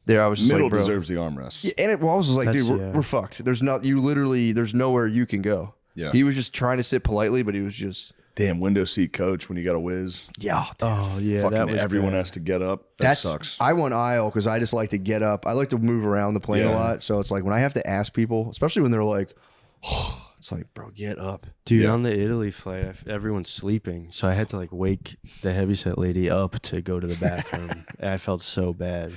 there I was just Middle like, bro. deserves the armrest. Yeah, and I was just like, That's- dude, yeah. we're fucked. There's nowhere you can go. Yeah. He was just trying to sit politely, but he was just Damn, window seat coach when you got to whiz. yeah. Oh yeah, Fucking that was everyone bad. has to get up. That sucks. I want aisle because I just like to get up. I like to move around the plane a Yeah. lot. So it's like when I have to ask people, especially when they're like, oh, it's like, bro, get up. Dude, Yeah. on the Italy flight, everyone's sleeping, so I had to like wake the heavyset lady up to go to the bathroom, and I felt so bad.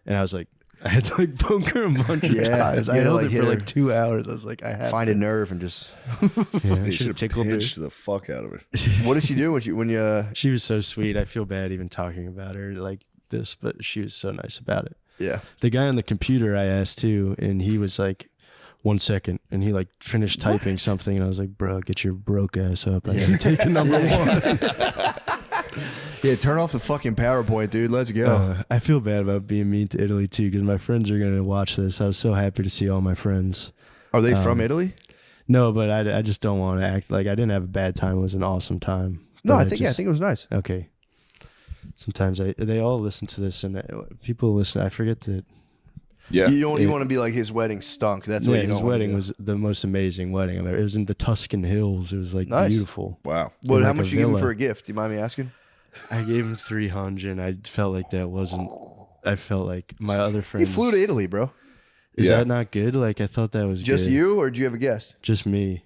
And I was like, I had to like poke her a bunch of Yeah, times. you I had to, held like, it hit for her. like 2 hours. I was like, I have Find to. a nerve and just. Yeah, I They should should have have tickled her. pinched the fuck out of her. What did she do when you? She was so sweet. I feel bad even talking about her like this, but she was so nice about it. Yeah. The guy on the computer I asked too, and he was like, 1 second, and he like finished typing something, and I was like, bro, get your broke ass up. I gotta take a number one. Yeah, turn off the fucking PowerPoint, dude. Let's go. I feel bad about being mean to Italy too, because my friends are gonna watch this. I was so happy to see all my friends. Are they from Italy? No, but I just don't want to act like I didn't have a bad time. It was an awesome time. No, But I think it was nice. Okay. Sometimes they all listen to this, and people listen. I forget that. Yeah. You want to be like his wedding stunk. That's what you don't his wanna wedding do. was the most amazing wedding I've ever. It was in the Tuscan Hills. It was like Nice. beautiful. Wow. What? In How like much a you give him villa. for a gift? Do you mind me asking? I gave him 300. I felt like that wasn't. I felt like my other You friends. flew to Italy, bro. Is Yeah. that not good? Like I thought that was Just good. you, or did you have a guest? Just me.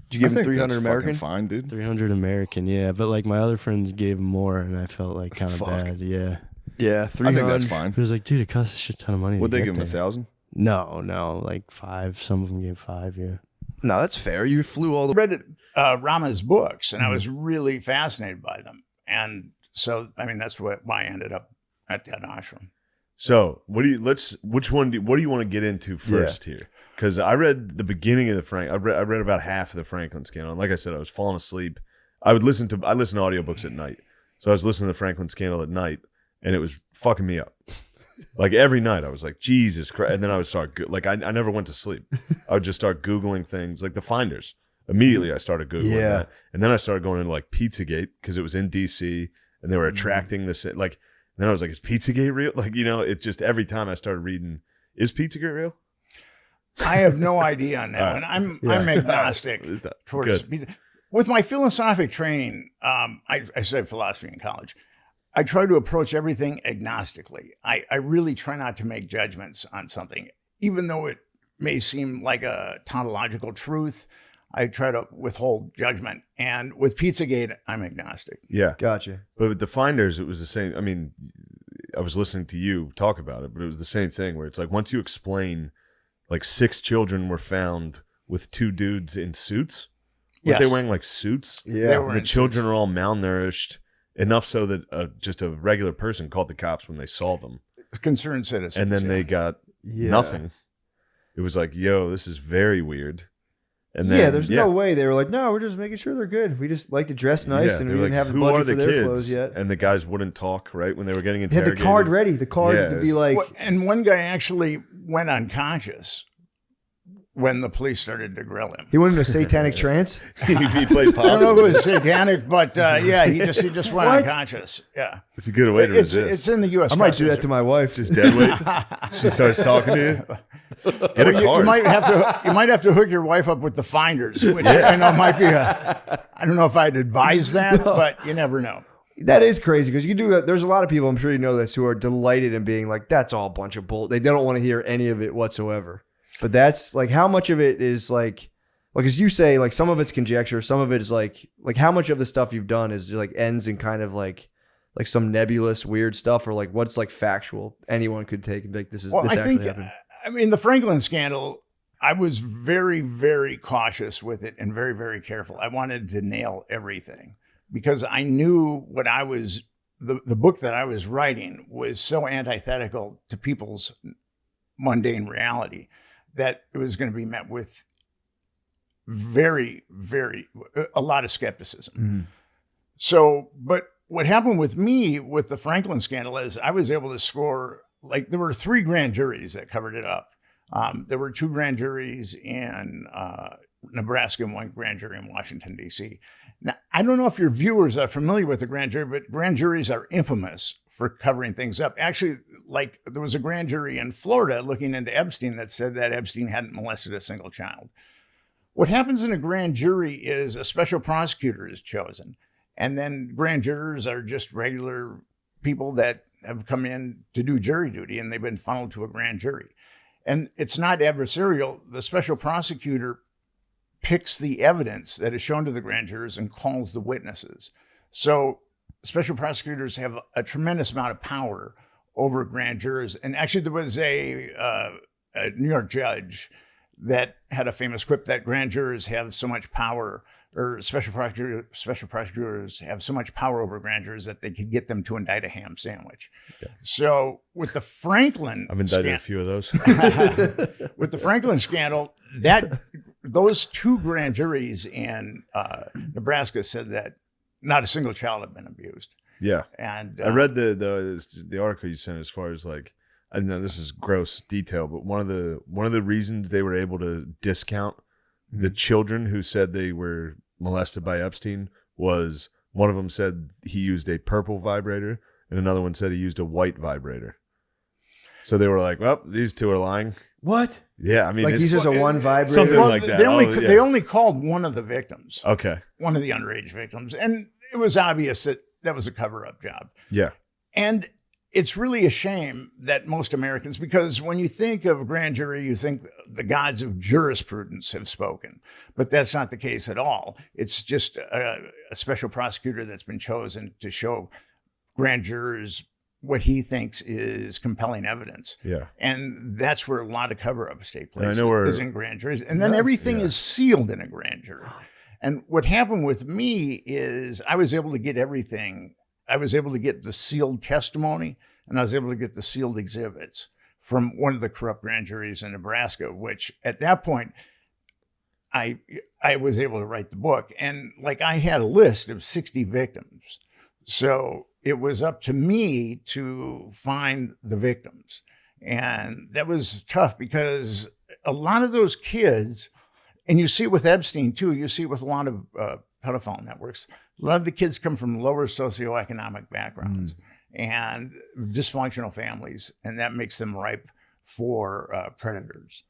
Did you give I him think 300 that's American? fucking fine, dude. 300 American, yeah. But like my other friends gave more, and I felt like kind of bad. Yeah. Yeah, I 300. think that's fine. But it was like, dude, it costs a shit ton of money. Would to they get give him there. 1,000? No, like 5. Some of them gave 5. Yeah. No, that's fair. You flew all the read Rama's books, and I was really fascinated by them. And so, I mean, that's why I ended up at that ashram. So, what do you want to get into first here? Because I read the beginning of the I read about half of the Franklin scandal. And like I said, I was falling asleep. I listen to audiobooks at night. So I was listening to the Franklin scandal at night, and it was fucking me up. Like every night I was like, Jesus Christ. And then I would start, I never went to sleep. I would just start Googling things like the Finders. Immediately I started Googling that. And then I started going into like Pizzagate because it was in DC and they were attracting this. Like, then I was like, is Pizzagate real? Like, it just every time I started reading, is Pizzagate real? I have no idea on that one. I'm agnostic towards pizza. With my philosophic training, I studied philosophy in college. I try to approach everything agnostically. I really try not to make judgments on something, even though it may seem like a tautological truth. I try to withhold judgment. And with Pizzagate, I'm agnostic. Yeah. Gotcha. But with the Finders, it was the same. I mean, I was listening to you talk about it, but it was the same thing where it's like once you explain, like 6 children were found with 2 dudes in suits. Were they wearing like suits? Yeah. The children are all malnourished. Enough so that just a regular person called the cops when they saw them. Concerned citizens. And then they got nothing. It was like, yo, this is very weird. And then, there's no way. They were like, no, we're just making sure they're good. We just like to dress nice and we didn't have the budget for their clothes yet. And the guys wouldn't talk, right? When they were getting They interrogated. had the card ready. The card to be like. And one guy actually went unconscious when the police started to grill him. He went into a satanic trance? He played possum. I don't know if it was satanic, but he just went unconscious. Yeah. It's a good way to resist. It's in the U.S. I might do that to my wife. Just dead weight. She starts talking to you. Get a card. You might have to hook your wife up with the Finders, which I know might be I don't know if I'd advise that, but you never know. That is crazy because you can do that. There's a lot of people, I'm sure you know this, who are delighted in being like, that's all a bunch of bull. They don't want to hear any of it whatsoever. But that's like how much of it is like as you say, like some of it's conjecture, some of it is like how much of the stuff you've done is like ends in kind of like some nebulous weird stuff, or like what's like factual anyone could take and be like, this actually happened. I mean, the Franklin scandal, I was very, very cautious with it and very, very careful. I wanted to nail everything because I knew what I was, the book that I was writing was so antithetical to people's mundane reality that it was going to be met with a lot of skepticism. Mm-hmm. So, but what happened with me with the Franklin scandal is I was able to score, like there were 3 grand juries that covered it up. There were 2 grand juries in Nebraska and 1 grand jury in Washington, D.C. Now, I don't know if your viewers are familiar with the grand jury, but grand juries are infamous for covering things up. Actually, like there was a grand jury in Florida looking into Epstein that said that Epstein hadn't molested a single child. What happens in a grand jury is a special prosecutor is chosen. And then grand jurors are just regular people that have come in to do jury duty and they've been funneled to a grand jury. And it's not adversarial. The special prosecutor picks the evidence that is shown to the grand jurors and calls the witnesses. So special prosecutors have a tremendous amount of power over grand jurors. And actually there was a New York judge that had a famous quip that grand jurors have so much power, or special prosecutors have so much power over grand jurors that they could get them to indict a ham sandwich. Yeah. So with the Franklin I've indicted a few of those. With the Franklin scandal, those 2 grand juries in Nebraska said that not a single child had been abused. Yeah. And I read the article you sent as far as like, I know this is gross detail, but one of the reasons they were able to discount the children who said they were molested by Epstein was one of them said he used a purple vibrator and another one said he used a white vibrator. So they were like, well, these 2 are lying. What? Yeah, I mean, like he's just a one vibrator, something like that. They only called one of the victims. Okay, one of the underage victims, and it was obvious that was a cover-up job. Yeah, and it's really a shame that most Americans, because when you think of a grand jury, you think the gods of jurisprudence have spoken, but that's not the case at all. It's just a special prosecutor that's been chosen to show grand jurors what he thinks is compelling evidence. Yeah. And that's where a lot of cover-ups take place. I know where is in grand juries. And then everything is sealed in a grand jury. And what happened with me is I was able to get everything. I was able to get the sealed testimony, and I was able to get the sealed exhibits from one of the corrupt grand juries in Nebraska, which at that point, I was able to write the book. And like I had a list of 60 victims. So it was up to me to find the victims. And that was tough because a lot of those kids, and you see it with Epstein too, you see it with a lot of pedophile networks, a lot of the kids come from lower socioeconomic backgrounds and dysfunctional families, and that makes them ripe for predators.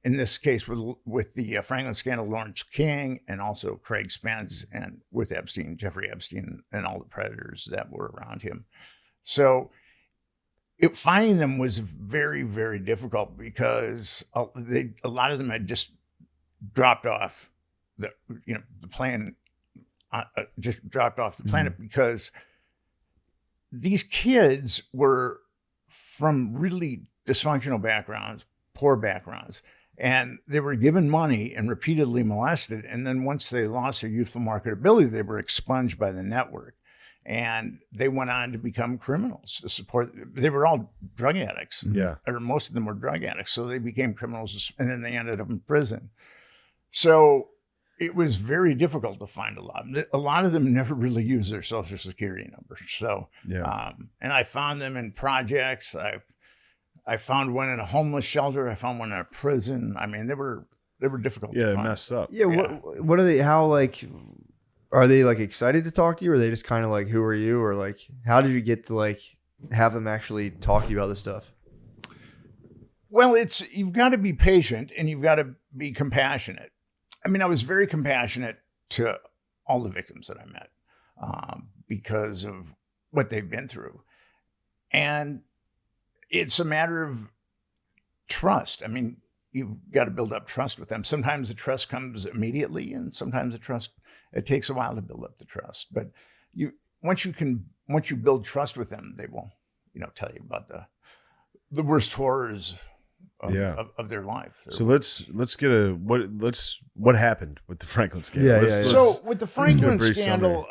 In this case, with the Franklin scandal, Lawrence King, and also Craig Spence, and with Epstein, Jeffrey Epstein, and all the predators that were around him. So finding them was very, very difficult because a lot of them had just dropped off the plane, just dropped off the planet because these kids were from really dysfunctional backgrounds, poor backgrounds, and they were given money and repeatedly molested. And then once they lost their youthful marketability, they were expunged by the network. And they went on to become criminals to support. They were all drug addicts. Yeah. Or most of them were drug addicts. So they became criminals, and then they ended up in prison. So it was very difficult to find a lot. A lot of them never really used their Social Security numbers. So, and I found them in projects. I found one in a homeless shelter. I found one in a prison. I mean, they were difficult to find. Messed up. Yeah, what are they, how, like, are they, like, excited to talk to you, or are they just kind of like, who are you, or, like, how did you get to, like, have them actually talk to you about this stuff? Well, you've got to be patient, and you've got to be compassionate. I mean, I was very compassionate to all the victims that I met because of what they've been through. And it's a matter of trust. I mean, you've got to build up trust with them. Sometimes the trust comes immediately, and sometimes it takes a while to build up the trust. But once you build trust with them, they will, tell you about the worst horrors of their life. So let's get what happened with the Franklin scandal. So with the Franklin scandal,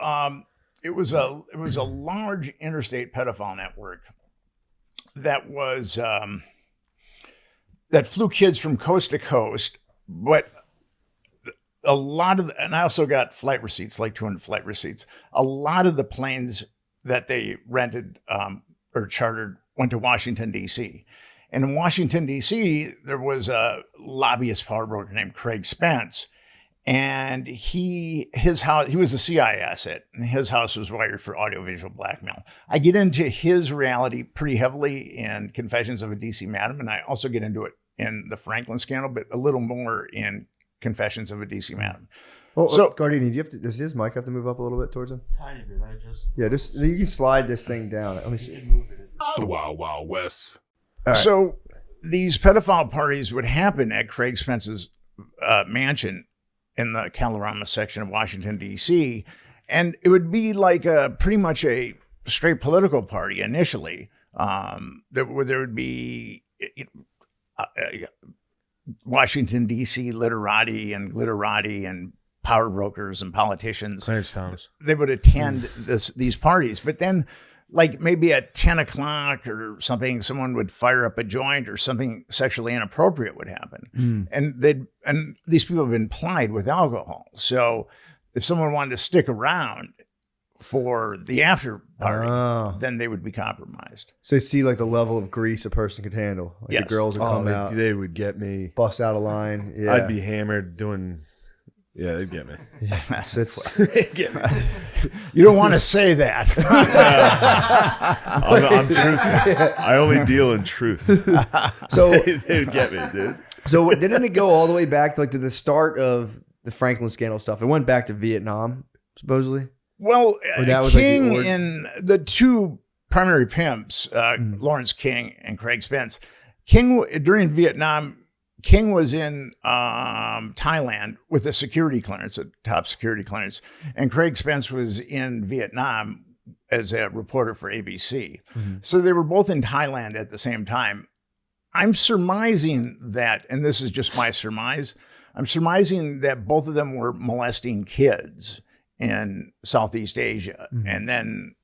it was a large interstate pedophile network that was that flew kids from coast to coast, but a lot of and I also got flight receipts, like 200 flight receipts. A lot of the planes that they rented or chartered went to Washington, D.C. And in Washington, D.C., there was a lobbyist power broker named Craig Spence. And he was a CIA asset, and his house was wired for audiovisual blackmail. I get into his reality pretty heavily in Confessions of a DC Madam, and I also get into it in the Franklin scandal, but a little more in Confessions of a DC Madam. Well, so Guardian, does his mic have to move up a little bit towards him? Tiny bit. Just you can slide this thing down. Let me see. The Wild Wild West. Right. So these pedophile parties would happen at Craig Spence's mansion in the Kalorama section of Washington, D.C. And it would be like pretty much a straight political party initially. There would be Washington, D.C. literati and glitterati and power brokers and politicians. Clarence Thomas. They would attend these parties. But then like maybe at 10 o'clock or something, someone would fire up a joint or something sexually inappropriate would happen. And these people have been plied with alcohol. So if someone wanted to stick around for the after party, then they would be compromised. So you see like the level of grease a person could handle. Like the girls would come out. They would get me. Bust out a line. Yeah. I'd be hammered doing... Yeah, they'd get me. They'd get me. You don't want to say that. I'm truthful. I only deal in truth. So they would get me, dude. So didn't it go all the way back to like to the start of the Franklin scandal stuff? It went back to Vietnam, supposedly. Well, King and the two primary pimps, Lawrence King and Craig Spence. King during Vietnam. King was in Thailand with a security clearance, a top security clearance, and Craig Spence was in Vietnam as a reporter for ABC. So they were both in Thailand at the same time. I'm surmising that, and this is just my surmise, I'm surmising that both of them were molesting kids in Southeast Asia. And then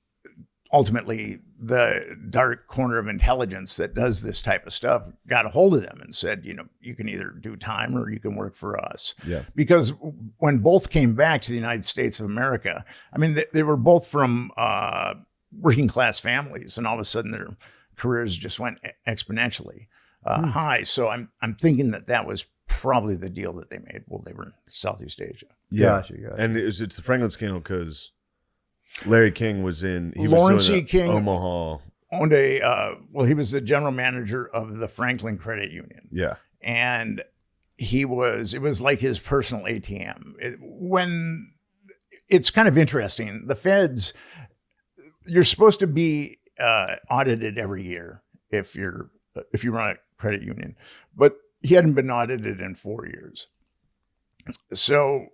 ultimately the dark corner of intelligence that does this type of stuff got a hold of them and said, you can either do time or you can work for us. Yeah. Because when both came back to the United States of America, I mean, they were both from working class families, and all of a sudden their careers just went exponentially high. So I'm thinking that was probably the deal that they made while they were in Southeast Asia. Yeah. And it's the Franklin scandal because Larry King was in. Lawrence E. King Omaha owned he was the general manager of the Franklin Credit Union. Yeah. And it was like his personal ATM. When it's kind of interesting, the feds, you're supposed to be audited every year if you run a credit union, but he hadn't been audited in 4 years. So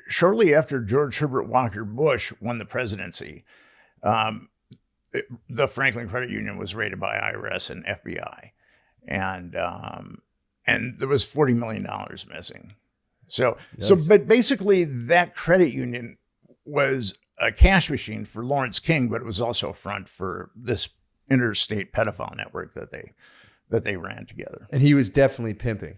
shortly after George Herbert Walker Bush won the presidency, the Franklin Credit Union was raided by IRS and FBI, and there was $40 million missing. But basically that credit union was a cash machine for Lawrence King, but it was also a front for this interstate pedophile network that they ran together. And he was definitely pimping.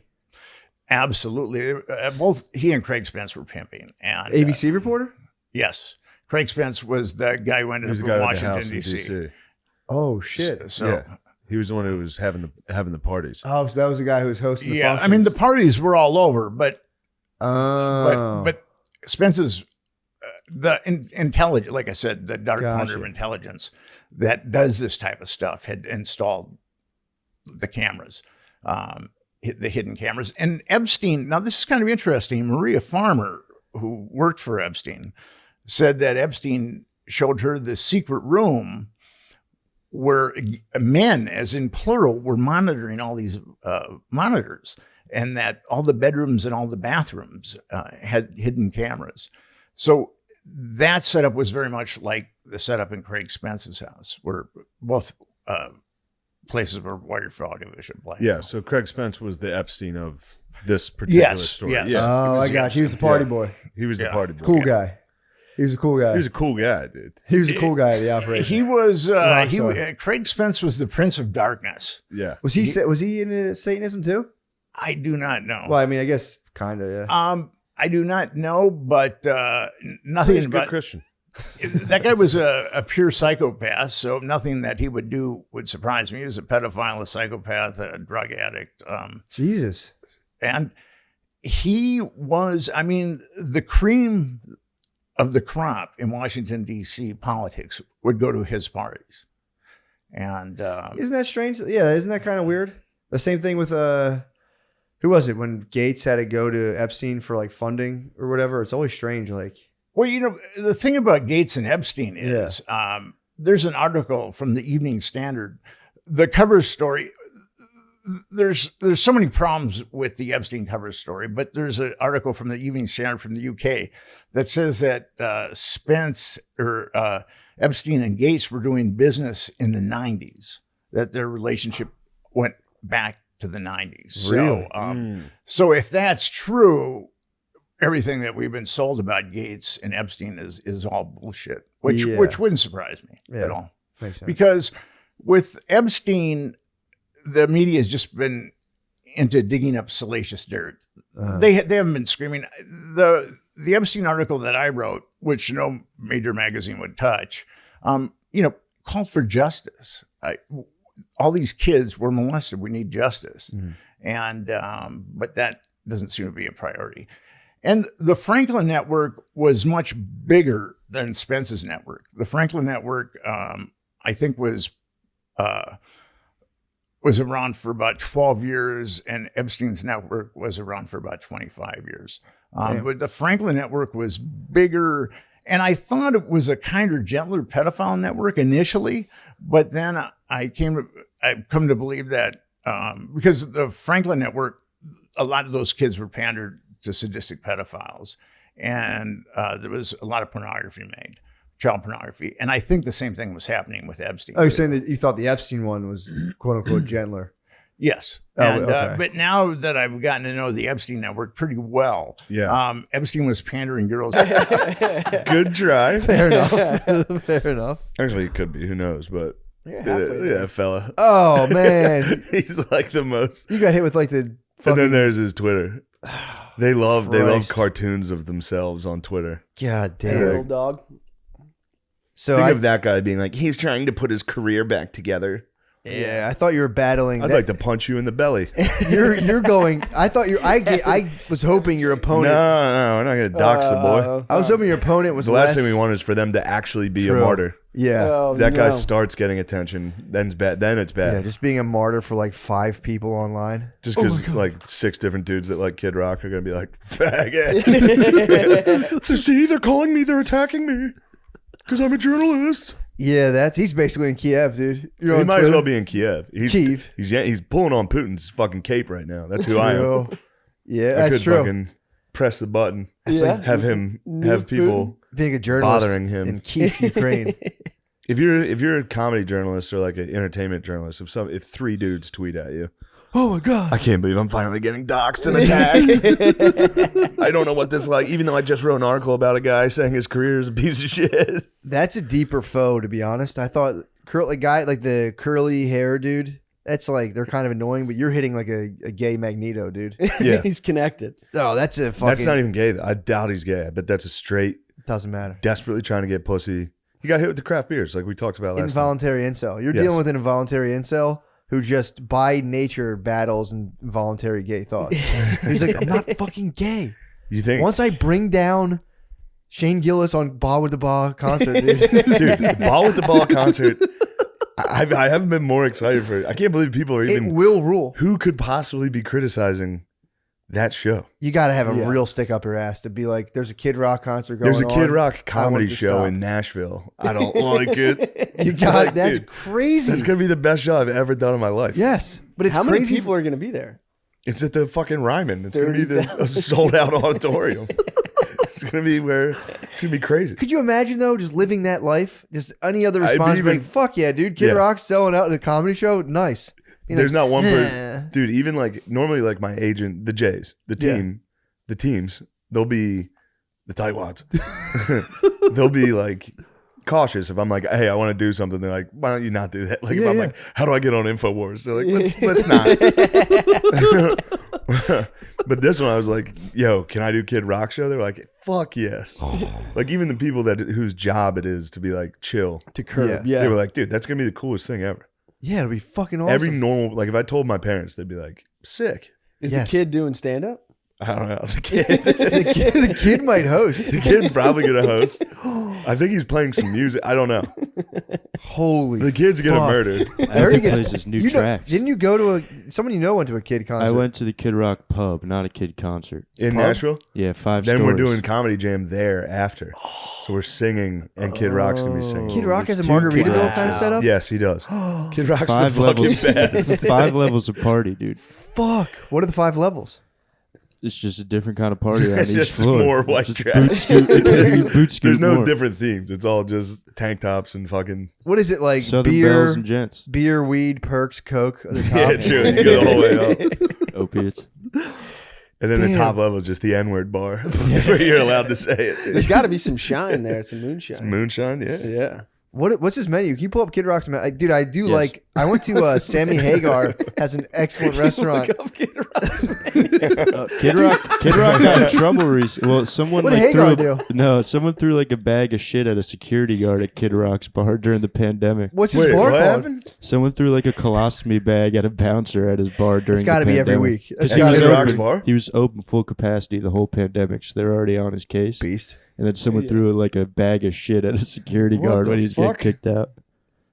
Absolutely. Both he and Craig Spence were pimping. And ABC reporter? Yes. Craig Spence was the guy who ended up in Washington, D.C. Oh, shit. So he was the one who was having the parties. Oh, so that was the guy who was hosting the functions. I mean, the parties were all over, but Spence's the intelligence, like I said, the dark corner of intelligence that does this type of stuff had installed the cameras, the hidden cameras. And Epstein, now this is kind of interesting. Maria Farmer, who worked for Epstein, said that Epstein showed her the secret room where men, as in plural, were monitoring all these monitors, and that all the bedrooms and all the bathrooms had hidden cameras. So that setup was very much like the setup in Craig Spence's house, where both places were wired for audiovisual play. Yeah, so Craig Spence was the Epstein of this particular story. Yes. Yeah. Oh, I got you. He was the party boy. He was the party boy. Cool guy. He was a cool guy. He was a cool guy, dude. He was a cool guy at the operation. He was. Craig Spence was the Prince of Darkness. Yeah. Was he into Satanism too? I do not know. Well, I mean, I guess kind of. Yeah. I do not know, but nothing He's a good about Christian. That guy was a pure psychopath, so nothing that he would do would surprise me. He was a pedophile, a psychopath, a drug addict. Jesus. And he was, I mean, the cream of the crop in Washington, D.C. politics would go to his parties. And isn't that strange? Yeah, isn't that kind of weird? The same thing with who was it when Gates had to go to Epstein for like funding or whatever? It's always strange. Like, well, the thing about Gates and Epstein is there's an article from the Evening Standard, the cover story. There's so many problems with the Epstein cover story, but there's an article from the Evening Standard from the UK that says that Spence or Epstein and Gates were doing business in the 90s, that their relationship went back to the 90s. Really? So if that's true, everything that we've been sold about Gates and Epstein is all bullshit, which wouldn't surprise me at all. Makes sense. Because with Epstein, the media has just been into digging up salacious dirt. They haven't been screaming. The Epstein article that I wrote, which no major magazine would touch, called for justice. All these kids were molested. We need justice. And but that doesn't seem to be a priority. And the Franklin network was much bigger than Spence's network. The Franklin network, I think, was around for about 12 years, and Epstein's network was around for about 25 years. But the Franklin network was bigger, and I thought it was a kinder, gentler pedophile network initially, but then I've come to believe that because the Franklin network, a lot of those kids were pandered to sadistic pedophiles, and there was a lot of pornography made. child pornography. And I think the same thing was happening with Epstein. Oh, you're saying that you thought the Epstein one was quote unquote gentler? Yes. Oh, And, okay. but now that I've gotten to know the Epstein network pretty well, Epstein was pandering girls. Good try. Fair enough. Fair enough. Actually, it could be. Who knows? But halfway fella. Oh man, he's like the most. You got hit with like the. And then there's his Twitter. They love Christ. cartoons of themselves on Twitter. God Hey, damn. little dog. So Think of that guy being like, he's trying to put his career back together. Yeah, I thought you were battling. I'd like to punch you in the belly. You're going. I thought you. I was hoping your opponent. No, we're not gonna dox the boy. I was hoping your opponent was the last less- thing we want is for them to actually be True. a martyr. Yeah. Oh, If that guy no. starts getting attention, then it's bad. Then it's bad. Yeah, just being a martyr for like 5 people online. Just Oh my because God. like 6 different dudes that like Kid Rock are gonna be like, faggot. See, they're calling me, they're attacking me because I'm a journalist. Yeah, he's basically in Kiev, dude. You're He on might as Twitter. well be in Kiev. Kyiv. He's pulling on Putin's fucking cape right now. That's who I am. True. Yeah, I that's could true. fucking press the button. It's like have him New have people Putin. Being a journalist bothering him in Kyiv, Ukraine. If you're a comedy journalist or like an entertainment journalist, if 3 dudes tweet at you, Oh my God. I can't believe I'm finally getting doxxed and attacked. I don't know what this is like, even though I just wrote an article about a guy saying his career is a piece of shit. That's a deeper foe, to be honest. I thought the curly hair dude. That's like they're kind of annoying, but you're hitting like a gay Magneto, dude. Yeah. He's connected. Oh, that's a fucking. That's not even gay. I doubt he's gay. I bet that's a straight. Doesn't matter. Desperately trying to get pussy. He got hit with the craft beers, like we talked about last time. Involuntary incel. You're Yes. dealing with an involuntary incel who just by nature battles involuntary gay thoughts. He's like, I'm not fucking gay. You think? Once I bring down Shane Gillis on Ball with the Ball concert, dude. Dude, the Ball with the Ball concert. I haven't been more excited for it. I can't believe people are even. It will rule. Who could possibly be criticizing that show? You got to have a Yeah. real stick up your ass to be like, there's a Kid Rock concert going on. There's a Kid Rock I want comedy it to show stop. in Nashville. I don't like it. You got Like, that's dude, crazy. That's gonna be the best show I've ever done in my life. Yes, but it's How crazy. many people are going to be there? It's at the fucking Ryman. It's gonna be a 30,000. sold out auditorium. It's gonna be crazy. Could you imagine though, just living that life? Just any other I'd be response, even- like, fuck yeah, dude. Kid Yeah. Rock's selling out in a comedy show. Nice. Being There's like, not one "Nah." person, dude. Even like normally, like my agent, the Jays, the team, the teams, they'll be the tightwads. They'll be like cautious if I'm like, hey, I want to do something. They're like, why don't you not do that? Like if I'm like, how do I get on InfoWars? They're like, let's not. But this one, I was like, yo, can I do Kid Rock show? They're like, fuck yes. Like even the people whose job it is to be like chill To curb, yeah. they were like, dude, that's gonna be the coolest thing ever. Yeah, it'll be fucking awesome. Every normal, like if I told my parents, they'd be like, sick. Is Yes. the kid doing stand up? I don't know. The kid, the kid might host. the kid's probably gonna host. I think he's playing some music. I don't know. Holy, The kid's gonna fuck. murder. I heard he plays gets his new you know- tracks. Didn't you go to someone you know went to a Kid concert? I went to the Kid Rock pub, not a Kid concert. In Pub? Nashville? Yeah, 5 Then stores. we're doing Comedy Jam there after. So we're singing, and Kid Rock's gonna be singing. Kid Rock has a There's 2 Kid Margaritaville Rocks kind of now. setup. Yes, he does. Kid Rock's 5 the fucking levels. best. 5 levels of party, dude. Fuck. What are the 5 levels? It's just a different kind of party on It's each just floor. more white Just trash. boot scoot, boot scoot There's no more. different themes. It's all just tank tops and fucking. What is it like? Southern beer, Bells and Gents. beer, weed, perks, coke. At the top? Yeah, true. You go the whole way up. Opiates. And then the Damn. top level is just the N-word bar where you're allowed to say it. There's got to be some shine there. Some moonshine. Moonshine, yeah. Yeah. What's his menu? Can you pull up Kid Rock's menu? Dude, I do Yes. like. I went to Sammy Hagar has an excellent restaurant. Kid Rock got in trouble recently. Well, someone What like did Hagar threw do? no, someone threw like a bag of shit at a security guard at Kid Rock's bar during the pandemic. What's his Wait, bar what called? happened? Someone threw like a colostomy bag at a bouncer at his bar during. It's got to the be every pandemic. week. 'Cause It's he gotta was be Kid every Rock's open. bar? He was open full capacity the whole pandemic, so they're already on his case. Beast. And then someone threw like a bag of shit at a security What guard the when he was getting fuck? kicked out.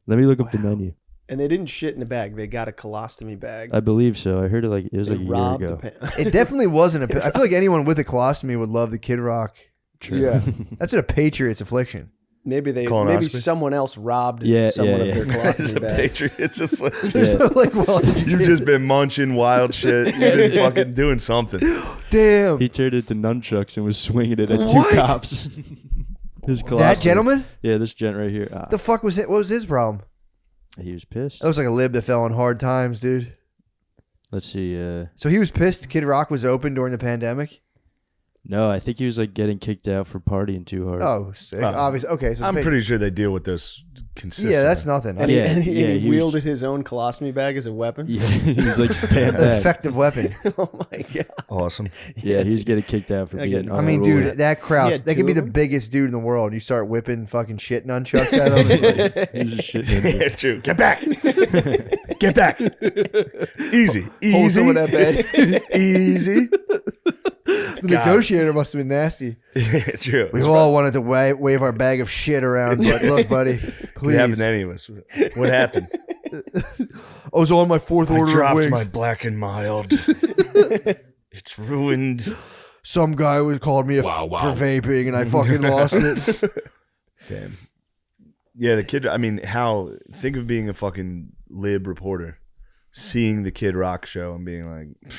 Let me look up the menu. And they didn't shit in a bag. They got a colostomy bag. I believe so. I heard it like it was They like a year robbed ago. It definitely wasn't a. I feel like anyone with a colostomy would love the Kid Rock. True. Yeah. That's a Patriot's affliction. Maybe Colonoscopy? maybe someone else robbed Yeah, someone yeah, of their It's colostomy a bag. Patriots affliction. There's no like, well, You've just been munching wild shit. You've been fucking doing something. damn. He turned into nunchucks and was swinging it at 2 What? cops. His That colostomy. gentleman? Yeah, this gent right here. Ah, The fuck was it? What was his problem? he was pissed. That looks like a lib that fell on hard times, dude. Let's see. So he was pissed Kid Rock was open during the pandemic? No, I think he was like getting kicked out for partying too hard. Oh, sick. Obviously. Okay, so I'm pretty sure they deal with this consistently. Yeah, that's nothing. And Yeah, he, yeah, and he he was- wielded his own colostomy bag as a weapon. Yeah, he's like stand back. Effective weapon. Oh my god. Awesome. Yeah, he's getting kicked out for I being. get- I mean, unruly. dude, that Crouch, He had that could two be of the them? biggest dude in the world. You start whipping fucking shit nunchucks at him. He's just shitting. in It's true. Get back. Get back. Easy. Hold Easy. someone at bay. Easy. The negotiator must have been nasty. True. We've all wanted to wave our bag of shit around, but look, buddy, It please. happened to any of us. What happened? I was on my fourth I order of dropped wings. my black and mild. It's ruined. Some guy was called me for vaping, and I fucking lost it. Damn. Yeah, the kid. I mean, how? Think of being a fucking lib reporter, seeing the Kid Rock show and being like,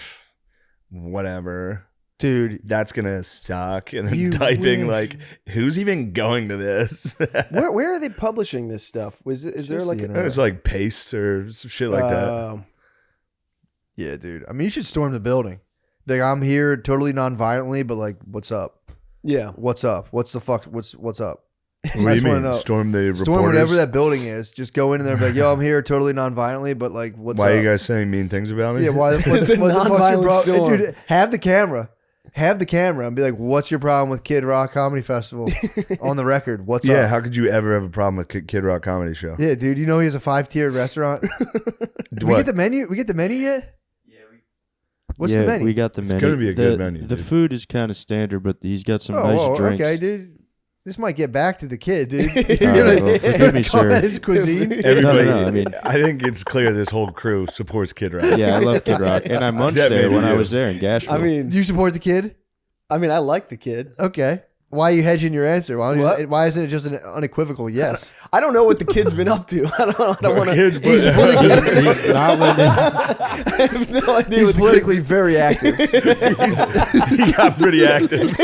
whatever. Dude, that's gonna suck, and then You typing wish. like, "Who's even going to this?" Where are they publishing this stuff? Is there like It's like Paste or some shit like that. Yeah, dude. I mean, you should storm the building. Like, I'm here totally non-violently, but like, what's up? Yeah. What's up? What's the fuck? What's up? What do you mean? Storm the Storm reporters? whatever that building is. Just go in and they're like, "Yo, I'm here totally non-violently, but like, what's Why up?" are you guys saying mean things about me? Yeah, why? What the It's a fuck's your non-violent problem? storm. Dude, have the camera. Have the camera and be like, "What's your problem with Kid Rock Comedy Festival?" On the record, what's Yeah, up? how could you ever have a problem with Kid Rock Comedy Show? Yeah, dude. You know he has a 5-tiered restaurant. Did we What? get the menu? We get the menu yet? What's yeah, the menu? we got the It's menu. gonna be a good menu, The dude. food is kind of standard, but he's got some Oh, nice whoa, drinks. okay, dude. This might get back to the kid, dude. All right, well, forgive me, Comment sir. his cuisine. Everybody, No, I mean, I think it's clear this whole crew supports Kid Rock. yeah, I love Kid Rock, and I munched That there maybe when I you. was there in Gashville. I mean, Do you support the kid? I mean, I like the kid. Okay. Why are you hedging your answer? What? Why isn't it just an unequivocal yes? I don't know what the kid's been up to. I don't want to. Kids, He's but- politically, He's not winning. I have no idea. he's what the politically very active. He got pretty active.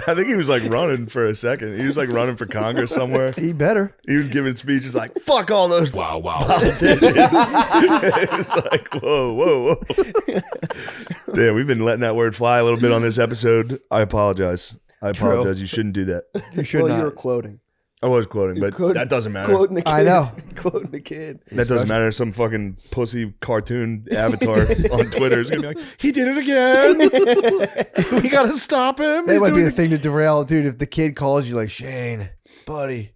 I think he was like running for a second. He was like running for Congress somewhere. He better. He was giving speeches like, fuck all those politicians. It's like, whoa. Damn, we've been letting that word fly a little bit on this episode. I apologize. True. You shouldn't do that. You should well, not. you were quoting. I was quoting, You're but quoting- that doesn't matter. Quoting the kid. I know. Quoting the kid. That doesn't matter. Some fucking pussy cartoon avatar on Twitter is gonna be like, he did it again. We gotta stop him. That He's might be doing the thing to derail, dude. If the kid calls you like, "Shane, buddy,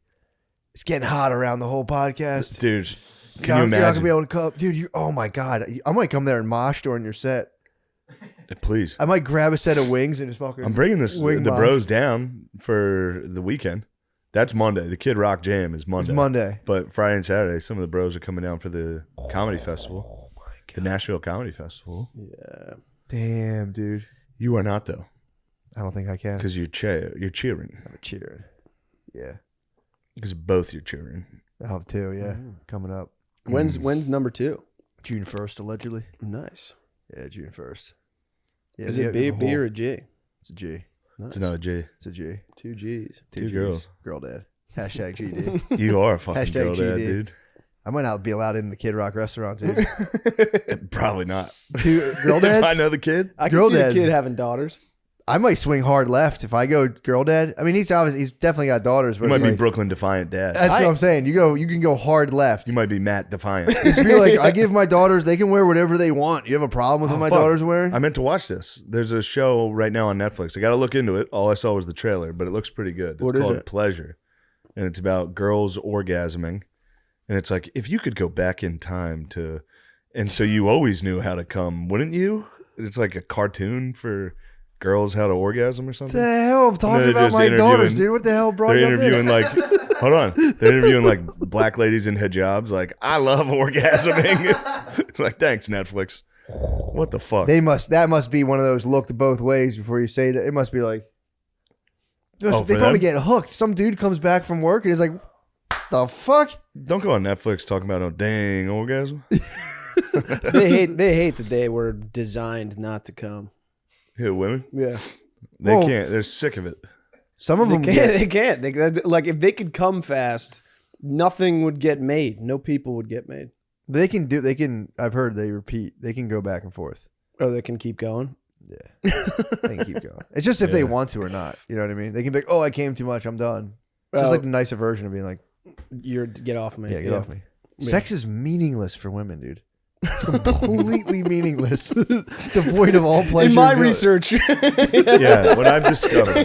it's getting hot around the whole podcast." Dude, can you You're not imagine? gonna be able to come, dude. Oh my god, I might come there and mosh during your set. Please. I might grab a set of wings and just fucking. I'm bringing the wing mosh. bros down for the weekend. That's Monday. The Kid Rock Jam is Monday. It's Monday. But Friday and Saturday, some of the bros are coming down for the comedy festival. The Nashville Comedy Festival. Yeah. Damn, dude. You are not, though. I don't think I can. Because you're cheering. I'm cheering. Yeah. Because both you're cheering. I have two. Yeah, coming up. When's number 2? June 1st, allegedly. Nice. Yeah, June 1st. Yeah, Is the- it B, the B whole- or a G? It's a G. Nice. It's another G. It's a G. 2 G's. Two Gs. girls. Girl dad. Hashtag GD. You are a fucking Hashtag girl dad, GD. dude. I might not be allowed in the Kid Rock restaurant, dude. Probably not. Two girl If dads? I know the kid. I can Girl see dad. the kid having daughters. I might swing hard left if I go girl dad. I mean, he's definitely got daughters, but You might it's be like- Brooklyn Defiant dad. That's what I'm saying. You can go hard left. You might be Matt Defiant. Just be like, I give my daughters, they can wear whatever they want. You have a problem with what my fuck. daughters wearing? I meant to watch this. There's a show right now on Netflix. I got to look into it. All I saw was the trailer, but it looks pretty good. What It's is called it? Pleasure. And it's about girls orgasming. And it's like, if you could go back in time to, and so you always knew how to come, wouldn't you? It's like a cartoon for girls how to orgasm or something. What the hell? I'm And talking they're about just my daughters, interviewing- dude. What the hell brought They're you up interviewing this? like, hold on. They're interviewing like black ladies in hijabs. Like, I love orgasming. It's like, thanks, Netflix. What the fuck? That must be one of those looked both ways before you say that. It must be like, Oh, they for probably them? get hooked. Some dude comes back from work and he's like, the fuck? Don't go on Netflix talking about no dang orgasm. They hate that they were designed not to come. Who, women? Yeah. They Well- can't. They're sick of it. Some of them They can't. Like if they could come fast, nothing would get made. No people would get made. They can. I've heard they repeat. They can go back and forth. Oh, they can keep going. Yeah, they can keep going. It's just if they want to or not. You know what I mean? They can be like, "Oh, I came too much. I'm done." It's just like the nicer version of being like, get off me." Yeah, get off me. Yeah. Sex is meaningless for women, dude. It's completely meaningless, devoid of all pleasure. In my research, yeah, what I've discovered,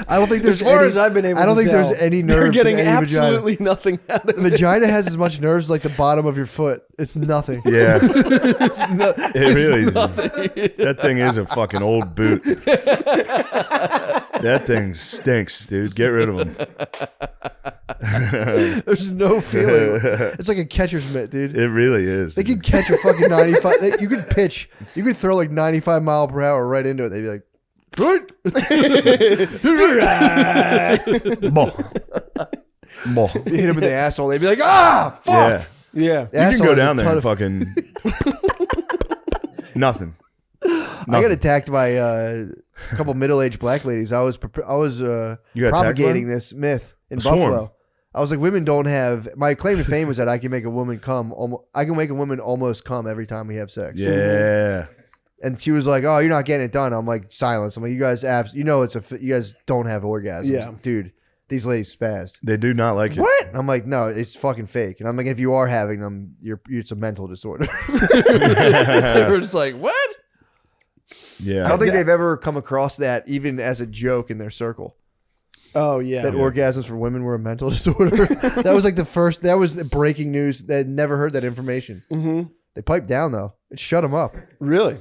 I don't think there's as far any, as I've been able. I don't to think tell, there's any nerves. They're getting in any absolutely vagina. nothing out of the vagina has as much nerves like the bottom of your foot. It's nothing. Yeah, it really is. That thing is a fucking old boot. That thing stinks, dude. Get rid of him. There's no feeling. It's like a catcher's mitt, dude. It really is. They could catch a fucking 95. You could pitch. You could throw like 95 mile per hour right into it. They'd be like, good. You hit him in the asshole. They'd be like, ah, fuck. Yeah. You can go down there and fucking nothing. I got attacked by a couple middle-aged black ladies. I was propagating this myth in Buffalo. I was like, women don't have. My claim to fame was that I can make a woman come. I can make a woman almost come every time we have sex. Yeah. And she was like, "Oh, you're not getting it done." I'm like, silence. I'm like, you guys, you guys don't have orgasms. Yeah, dude. These ladies spazzed. They do not like it. What? I'm like, no, it's fucking fake. And I'm like, if you are having them, it's a mental disorder. They were just like, what? Yeah. I don't think they've ever come across that even as a joke in their circle. Oh yeah, that orgasms for women were a mental disorder. That was like the first. That was the breaking news. They had never heard that information. Mm-hmm. They piped down though. It shut them up. Really?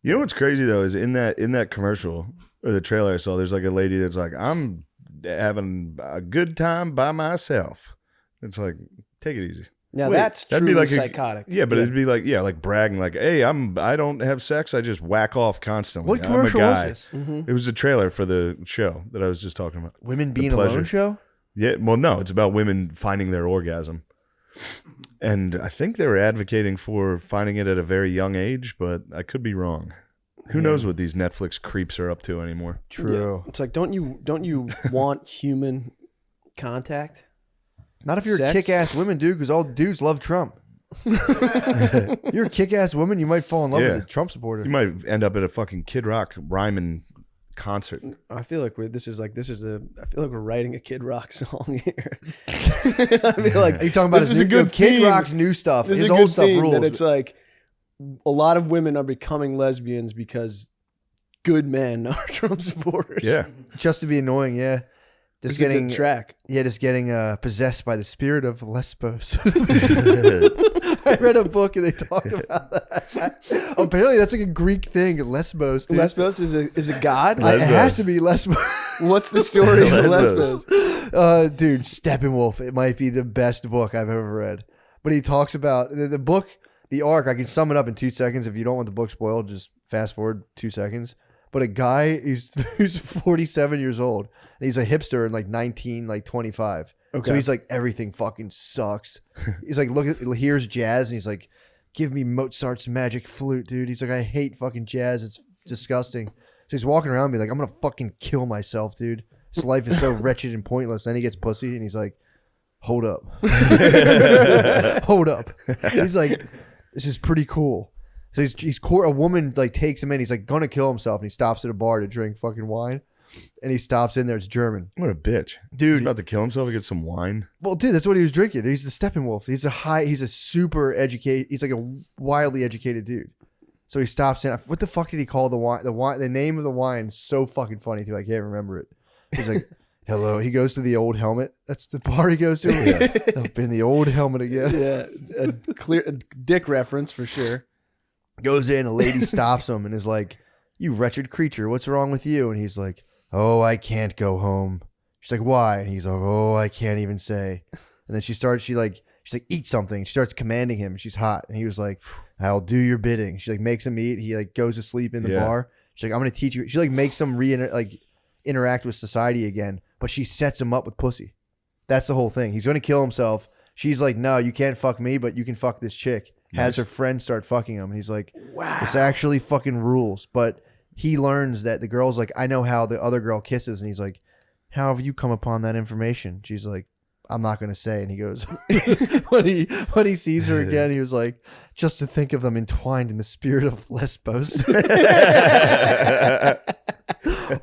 You know what's crazy though is in that commercial or the trailer I saw. There's like a lady that's like, I'm having a good time by myself. It's like, take it easy. Now that's truly like psychotic. It'd be like like bragging, like, hey, I don't have sex, I just whack off constantly. What commercial I'm a was guy. this? Mm-hmm. It was a trailer for the show that I was just talking about. Women being alone show? Yeah, well, no, it's about women finding their orgasm, and I think they were advocating for finding it at a very young age, but I could be wrong. Who knows what these Netflix creeps are up to anymore? True. Yeah. It's like, don't you want human contact? Not if you're a kick-ass woman, dude, because all dudes love Trump. You're a kick-ass woman, you might fall in love with a Trump supporter. You might end up at a fucking Kid Rock rhyming concert. I feel like I feel like we're writing a Kid Rock song here. I feel like are you talking about this is a good Kid theme. Rock's new stuff? This His is a old good stuff theme rules. that it's like a lot of women are becoming lesbians because good men are Trump supporters. Yeah, just to be annoying. Yeah. Just It's a getting good track. Yeah, just getting possessed by the spirit of Lesbos. I read a book and they talked about that. Apparently, that's like a Greek thing. Lesbos. Dude. Lesbos is a god. It has to be Lesbos. What's the story of Lesbos? Dude, Steppenwolf. It might be the best book I've ever read. But he talks about the book, the arc. I can sum it up in 2 seconds. If you don't want the book spoiled, just fast forward 2 seconds. But a guy who's 47 years old, and he's a hipster in like 25. Okay. So he's like, everything fucking sucks. He's like, here's jazz, and he's like, give me Mozart's magic flute, dude. He's like, I hate fucking jazz. It's disgusting. So he's walking around being like, I'm gonna fucking kill myself, dude. This life is so wretched and pointless. Then he gets pussy, and he's like, hold up. Hold up. He's like, this is pretty cool. So a woman like takes him in. He's like gonna kill himself, and he stops at a bar to drink fucking wine. And he stops in there. It's German. What a bitch, dude! He's about to kill himself to get some wine. Well, dude, that's what he was drinking. He's the Steppenwolf. He's a super educated. He's like a wildly educated dude. So he stops in. What the fuck did he call the wine? The name of the wine is so fucking funny too. I can't remember it. He's like, hello. He goes to the Old Helmet. That's the bar he goes to. Yeah. I've been the Old Helmet again. Yeah, a dick reference for sure. Goes in, a lady stops him and is like, you wretched creature, what's wrong with you? And he's like, oh, I can't go home. She's like, why? And he's like, oh, I can't even say. And then she's like, eat something. She starts commanding him. She's hot. And he was like, I'll do your bidding. She like makes him eat. He like goes to sleep in the bar. She's like, I'm going to teach you. She like makes him interact with society again. But she sets him up with pussy. That's the whole thing. He's going to kill himself. She's like, no, you can't fuck me, but you can fuck this chick. Has her friend start fucking him. And he's like, wow, this actually fucking rules. But he learns that the girl's like, I know how the other girl kisses. And he's like, how have you come upon that information? She's like, I'm not going to say. And he goes, when he sees her again, he was like, just to think of them entwined in the spirit of Lesbos.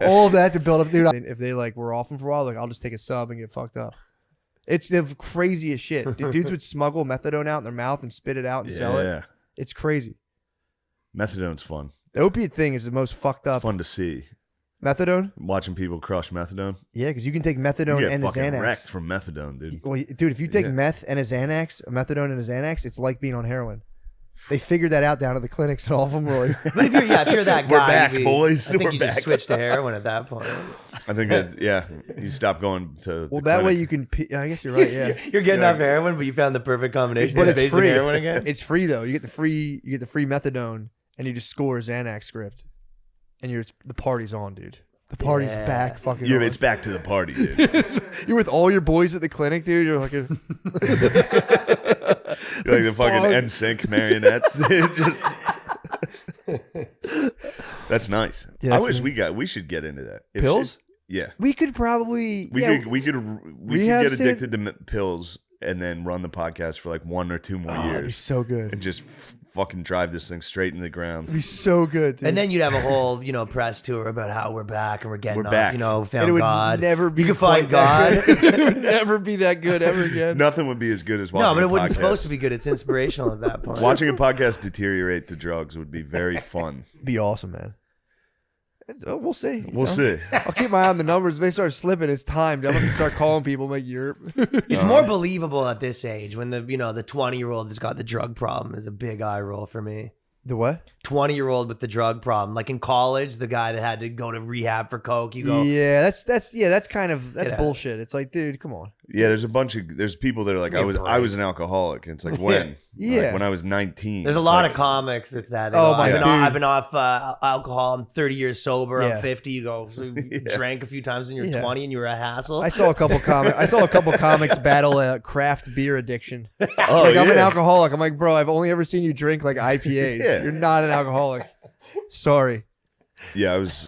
All of that to build up, dude. If they like were off him for a while, like I'll just take a sub and get fucked up. It's the craziest shit. Dudes would smuggle methadone out in their mouth and spit it out and sell it. It's crazy. Methadone's fun. The opiate thing is the most fucked up. It's fun to see. Methadone? Watching people crush methadone. Yeah, because you can take methadone and a fucking Xanax. wrecked from methadone, dude. Well, dude, if you take meth and a Xanax, a methadone and a Xanax, it's like being on heroin. They figured that out down at the clinics, and all of them were like, But if you're that guy, We're back, boys. I think We're you back. just switch to heroin at that point. I think that, you stop going to. well, the that way clinic. you can. I guess you're right. Yeah, You're getting off heroin, but you found the perfect combination. but of it's base and free. heroin again. It's free though. You get the free methadone, and you just score a Xanax script, and the party's on, dude. The party's back, fucking. Yeah, on. it's back to the party, dude. You're with all your boys at the clinic, dude. You're like, You're like the fucking NSYNC marionettes. That's nice. Yeah, I wish we should get into that. Pills? Yeah. We could probably. We could rehab get addicted to pills and then run the podcast for like 1 or 2 more years. That'd be so good. And just fucking drive this thing straight into the ground. It'd be so good, dude. And then you'd have a whole, press tour about how we're back and we're getting We're off, back. found And it would God. never be You can find God. it would never be that good ever again. Nothing would be as good as watching No, but a it wasn't podcast. supposed to be good. It's inspirational at that point. Watching a podcast deteriorate to drugs would be very fun. Be awesome, man. We'll see. We'll see. I'll keep my eye on the numbers. If they start slipping, it's time. I'm going to start calling people like Europe. It's more believable at this age when the 20-year-old that's got the drug problem is a big eye roll for me. The what? 20-year-old with the drug problem, like in college, the guy that had to go to rehab for coke. You go, Yeah, that's kind of Yeah. bullshit. It's like, dude, come on. Yeah, there's people that are like, Give me a I break. was an alcoholic. And it's like, when? Yeah. Like, when I was 19. There's a It's lot like, of comics that's that. They Oh, go, my I've been dude. off alcohol. I'm 30 years sober. Yeah. I'm 50. You go, so you drank a few times when you were Yeah. 20 and you were a hassle. I saw a couple comics battle craft beer addiction. Oh, like I'm an yeah. alcoholic. I'm like, bro, I've only ever seen you drink like IPAs. Yeah. You're not an alcoholic. Sorry. Yeah, I was.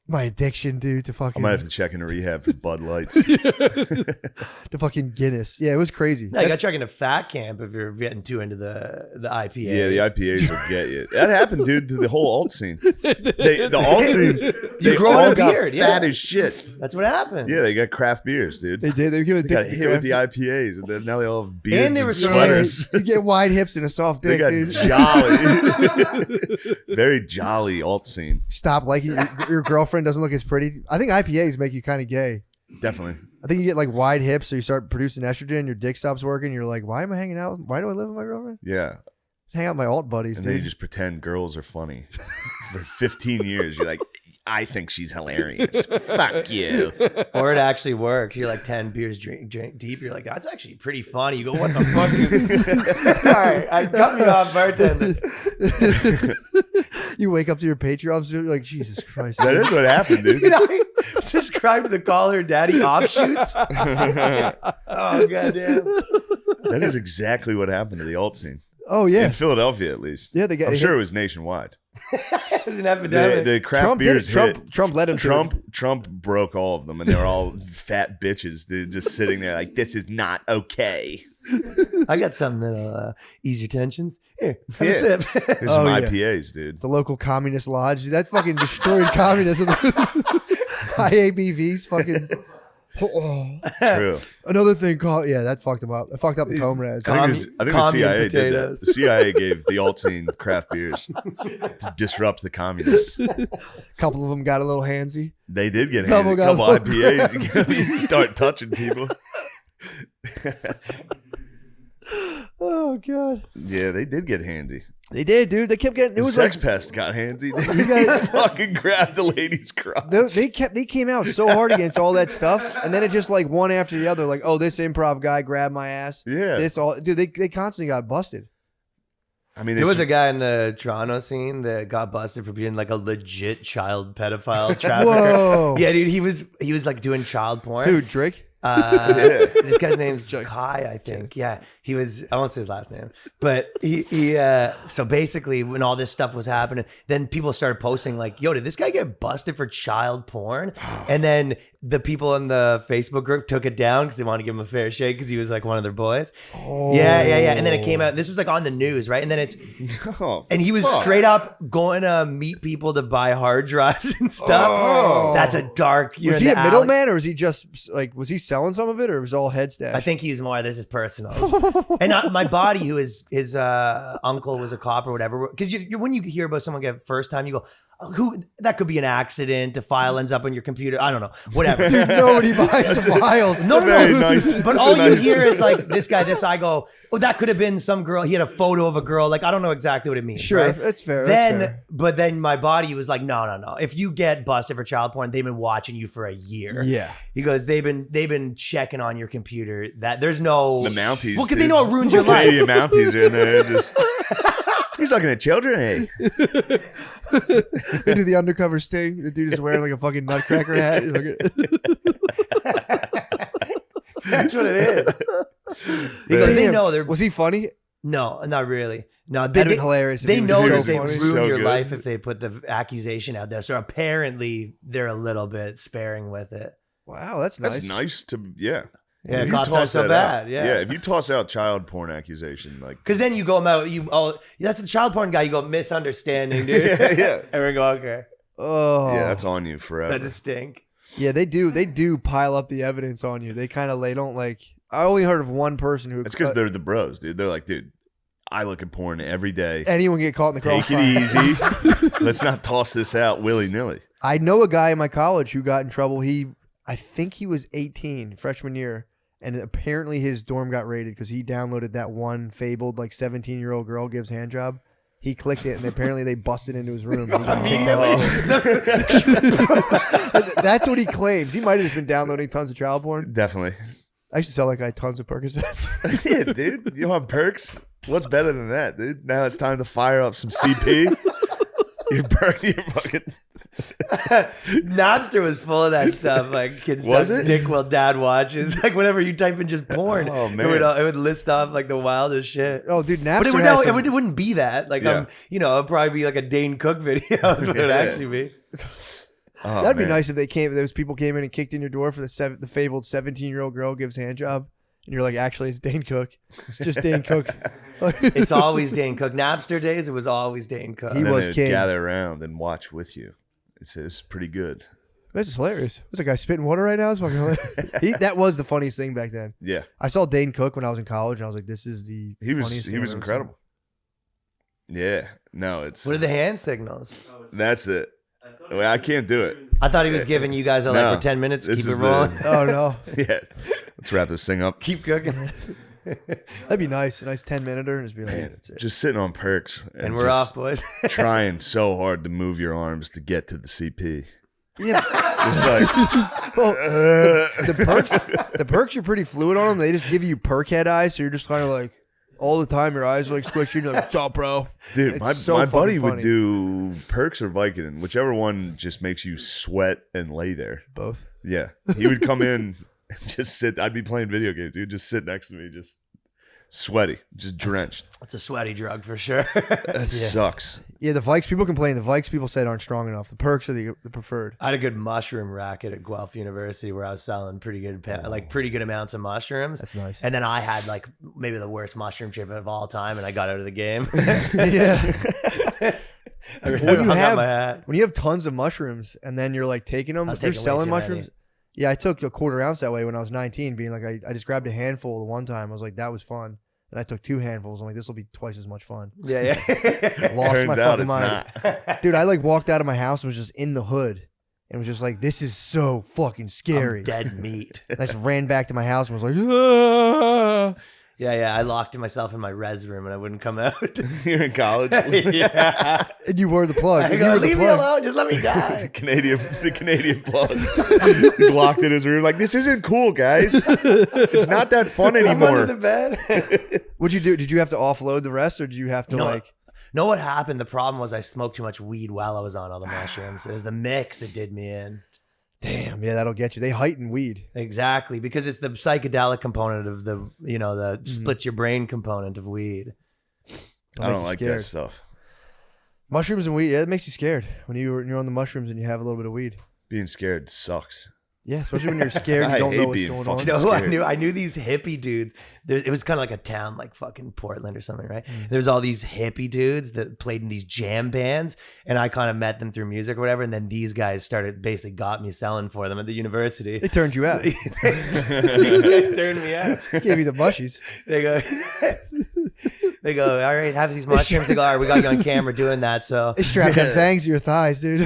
My addiction, dude, to I fucking might have to check into rehab for Bud Lights. to fucking Guinness. Yeah, it was crazy. No, you got to check into fat camp if you're getting too into the IPAs. Yeah, the IPAs will get you. That happened, dude, to the whole alt scene. The alt scene, they grow all a got beard, fat yeah. as shit. That's what happened. Yeah, they got craft beers, dude. They did. They got hit with the IPAs, and then now they all have beards And they were so sweaters. You get wide hips and a soft They dick, got dude. jolly, very jolly alt scene. Stop liking your girlfriend doesn't look as pretty. I think IPAs make you kind of gay. Definitely. I think you get like wide hips, so you start producing estrogen. Your dick stops working. You're like, why am I hanging out? Why do I live with my girlfriend? Yeah. Hang out with my alt buddies, And dude. then you just pretend girls are funny. For 15 years, you're like, I think she's hilarious. Fuck you. Or it actually works. You're like 10 beers drink deep. You're like, that's actually pretty funny. You go, what the fuck? All right, I cut me off, bartender. You wake up to your Patreon, you're like, Jesus Christ. That is what happened, dude. You know, subscribe to the Call Her Daddy offshoots. Oh, goddamn. That is exactly what happened to the alt scene. Oh, yeah. In Philadelphia, at least. Yeah, they got I'm hit- sure it was nationwide. It was an epidemic. The craft Trump did beers it. Trump- hit. Trump led him to it. Trump broke all of them, and they were all fat bitches. They're just sitting there like, this is not okay. I got something that'll ease your tensions. Here, have a Yeah. sip. There's Oh, some yeah. IPAs, dude. The local communist lodge. That fucking destroyed communism. High ABVs, fucking. Oh. True. Another thing called, yeah, that fucked them up. That fucked up the comrades. I think the CIA did that. The CIA gave the alt scene craft beers to disrupt the communists. A couple of them got a little handsy. They did get Couple a got couple a little IPAs. You start touching people. Oh god. Yeah, they did get handy. They did, dude. They kept getting. It The was sex like pest got handsy. You guys- fucking grabbed the lady's crotch. they came out so hard against all that stuff, and then it just like one after the other. Like, oh, this improv guy grabbed my ass. Yeah. This all, dude. They constantly got busted. I mean, There was a guy in the Toronto scene that got busted for being like a legit child pedophile trafficker. Whoa. Yeah, dude, he was like doing child porn. Dude, Drake. This guy's name's Kai, I think. Yeah, he was. I won't say his last name, but he. So basically, when all this stuff was happening, then people started posting like, "Yo, did this guy get busted for child porn?" And then the people in the Facebook group took it down because they wanted to give him a fair shake because he was like one of their boys. Yeah. And then it came out. This was like on the news, right? And then it's and he was straight up going to meet people to buy hard drives and stuff. That's a dark. Was he a middleman, or was he just like, was he selling some of it, or was it all head stash? I think he's more. This is personal. And my buddy, who is his uncle was a cop or whatever. Because you when you hear about someone get first time, you go, who that could be an accident. A file ends up on your computer. I don't know. Whatever. Dude, nobody buys files. No. But all you hear is like this guy. I go, oh, that could have been some girl. He had a photo of a girl. Like, I don't know exactly what it means. Sure, right? that's fair. But then my buddy was like, no. If you get busted for child porn, they've been watching you for a year. Yeah. He goes, they've been checking on your computer. That there's no The Mounties. Well, because they know it ruins your life. Canadian Mounties are in there. Just he's looking at children. Hey. They do the undercover sting. The dude is wearing like a fucking nutcracker hat. That's what it is. He goes, they know they're. Was he funny? No, not really. No, That'd be hilarious if They he was know so that they funny. ruin So your good. life if they put the accusation out there. So apparently they're a little bit sparing with it. Wow, that's nice. That's nice to yeah. Yeah, If you cops toss aren't so that bad. out- Yeah. if you toss out child porn accusation, like Because then you go out, that's the child porn guy. You go misunderstanding, dude. Yeah. And we go, okay. Oh, yeah, that's on you forever. That's a stink. Yeah, they do pile up the evidence on you. They don't like. I only heard of one person who. It's because they're the bros, dude. They're like, dude, I look at porn every day. Anyone get caught in the Take crossfire. it easy. Let's not toss this out willy nilly. I know a guy in my college who got in trouble. I think he was 18, freshman year, and apparently his dorm got raided because he downloaded that one fabled like 17-year-old girl gives hand job. He clicked it, and apparently they busted into his room. And he got kicked out. That's what he claims. He might have just been downloading tons of child porn. Definitely. I used to sell that guy tons of Percocets. Yeah, dude. You want perks? What's better than that, dude? Now it's time to fire up some CP. You're fucking. Napster was full of that stuff. Like, kids Was sucks it? dick while dad watches. Like, whenever you type in just porn, Oh, man. it would list off like the wildest shit. Oh, dude, Napster But it would, has no, some- it wouldn't be that. Like, Yeah. it'd probably be like a Dane Cook video. Is what it would actually be. Oh, That'd be man. nice if those people came in and kicked in your door for the fabled 17-year-old girl gives hand job, and you're like, actually, it's Dane Cook. It's just Dane Cook. It's always Dane Cook. Napster days, it was always Dane Cook. And then they'd gather around and watch with you. It's pretty good. This is hilarious. There's a guy spitting water right now. It's fucking hilarious. That was the funniest thing back then. Yeah. I saw Dane Cook when I was in college, and I was like, this is the funniest thing He was I've ever incredible. Yeah. No, it's What are the hand signals? that's it. I can't do it. I thought he was giving you guys No, for 10 minutes to this keep it is rolling. Oh, no. Yeah. Let's wrap this thing up. Keep cooking. That'd be nice. A nice 10-minuter, and just be like, Man, that's it. just sitting on perks. And we're just off, boys. trying so hard to move your arms to get to the CP. Yeah. Just like, well, the perks are pretty fluid on them. They just give you perk head eyes, so you're just kind of like, all the time your eyes are like squishy. And you're like, what's up, bro? dude, It's my so buddy fucking would funny. do perks or Vicodin, whichever one just makes you sweat and lay there. Both. Yeah. He would come in and just sit. I'd be playing video games. He would just sit next to me, just sweaty, just drenched. It's a sweaty drug for sure. That sucks. Yeah, the Vikes, people complain. The Vikes people said aren't strong enough. The perks are the preferred. I had a good mushroom racket at Guelph University where I was selling pretty good amounts of mushrooms. That's nice. And then I had like maybe the worst mushroom trip of all time, and I got out of the game. Yeah. I when hung out my hat. you have tons of mushrooms and then you're like taking them, I was you're taking way selling too mushrooms. many. Yeah, I took a quarter ounce that way when I was 19, being like, I just grabbed a handful the one time. I was like, that was fun. And I took 2 handfuls. I'm like, this will be twice as much fun. Yeah. Lost Turns my out fucking it's mind. not. Dude, I like walked out of my house and was just in the hood. And was just like, this is so fucking scary. I'm dead meat. And I just ran back to my house and was like, ah. Yeah. I locked myself in my res room and I wouldn't come out. You're in college. Yeah. And you were the plug. I And go, you were the leave me plug. alone. Just let me the die. Canadian plug. He's locked in his room. Like, this isn't cool, guys. It's not that fun I'm anymore. under the bed. What'd you do? Did you have to offload the rest or did you have to like... No, what happened? The problem was I smoked too much weed while I was on all the mushrooms. It was the mix that did me in. Damn, yeah, that'll get you. They heighten weed. Exactly, because it's the psychedelic component of the splits your brain component of weed. I don't like that stuff. Mushrooms and weed, yeah, it makes you scared when you're on the mushrooms and you have a little bit of weed. Being scared sucks. Yeah, especially when you're scared, you don't know what's going on. You know who I knew? I knew these hippie dudes. It was kind of like a town like fucking Portland or something, right? There's all these hippie dudes that played in these jam bands, and I kind of met them through music or whatever, and then these guys basically got me selling for them at the university. They turned you out. These guys turned me out. Gave you the mushies. They go, all right, have these mushrooms. They go, all right, we got you on camera doing that. So they strap them fangs to your thighs, dude. you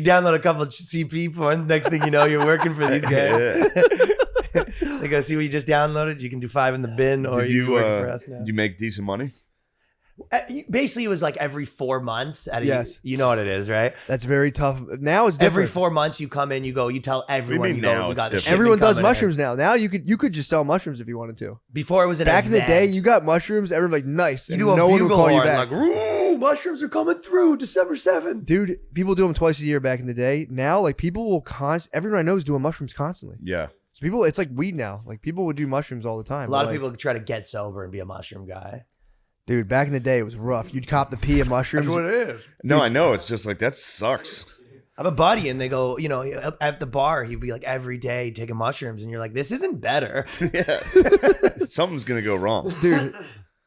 download a couple of CP porn. Next thing you know, you're working for these guys. They go, see what you just downloaded? You can do 5 in the bin, or you work for us now. You make decent money? Basically, it was like every 4 months. Yes. You know what it is, right? That's very tough. Now it's different. Every 4 months, you come in, you tell everyone, we got the everyone does mushrooms now. Now you could just sell mushrooms if you wanted to. Before it was back in the day, you got mushrooms. Everyone like nice. You do a no one would bugle call you horn, back. like, "Ooh, mushrooms are coming through December 7th. Dude, people do them twice a year back in the day. Now, like people will everyone I know is doing mushrooms constantly. Yeah. So people, it's like weed now. Like people would do mushrooms all the time. A lot of people try to get sober and be a mushroom guy. Dude, back in the day, it was rough. You'd cop the pea of mushrooms. That's what it is. No, I know. It's just like, that sucks. I have a buddy, and they go, at the bar, he'd be like every day taking mushrooms, and you're like, this isn't better. Yeah. Something's going to go wrong. Dude,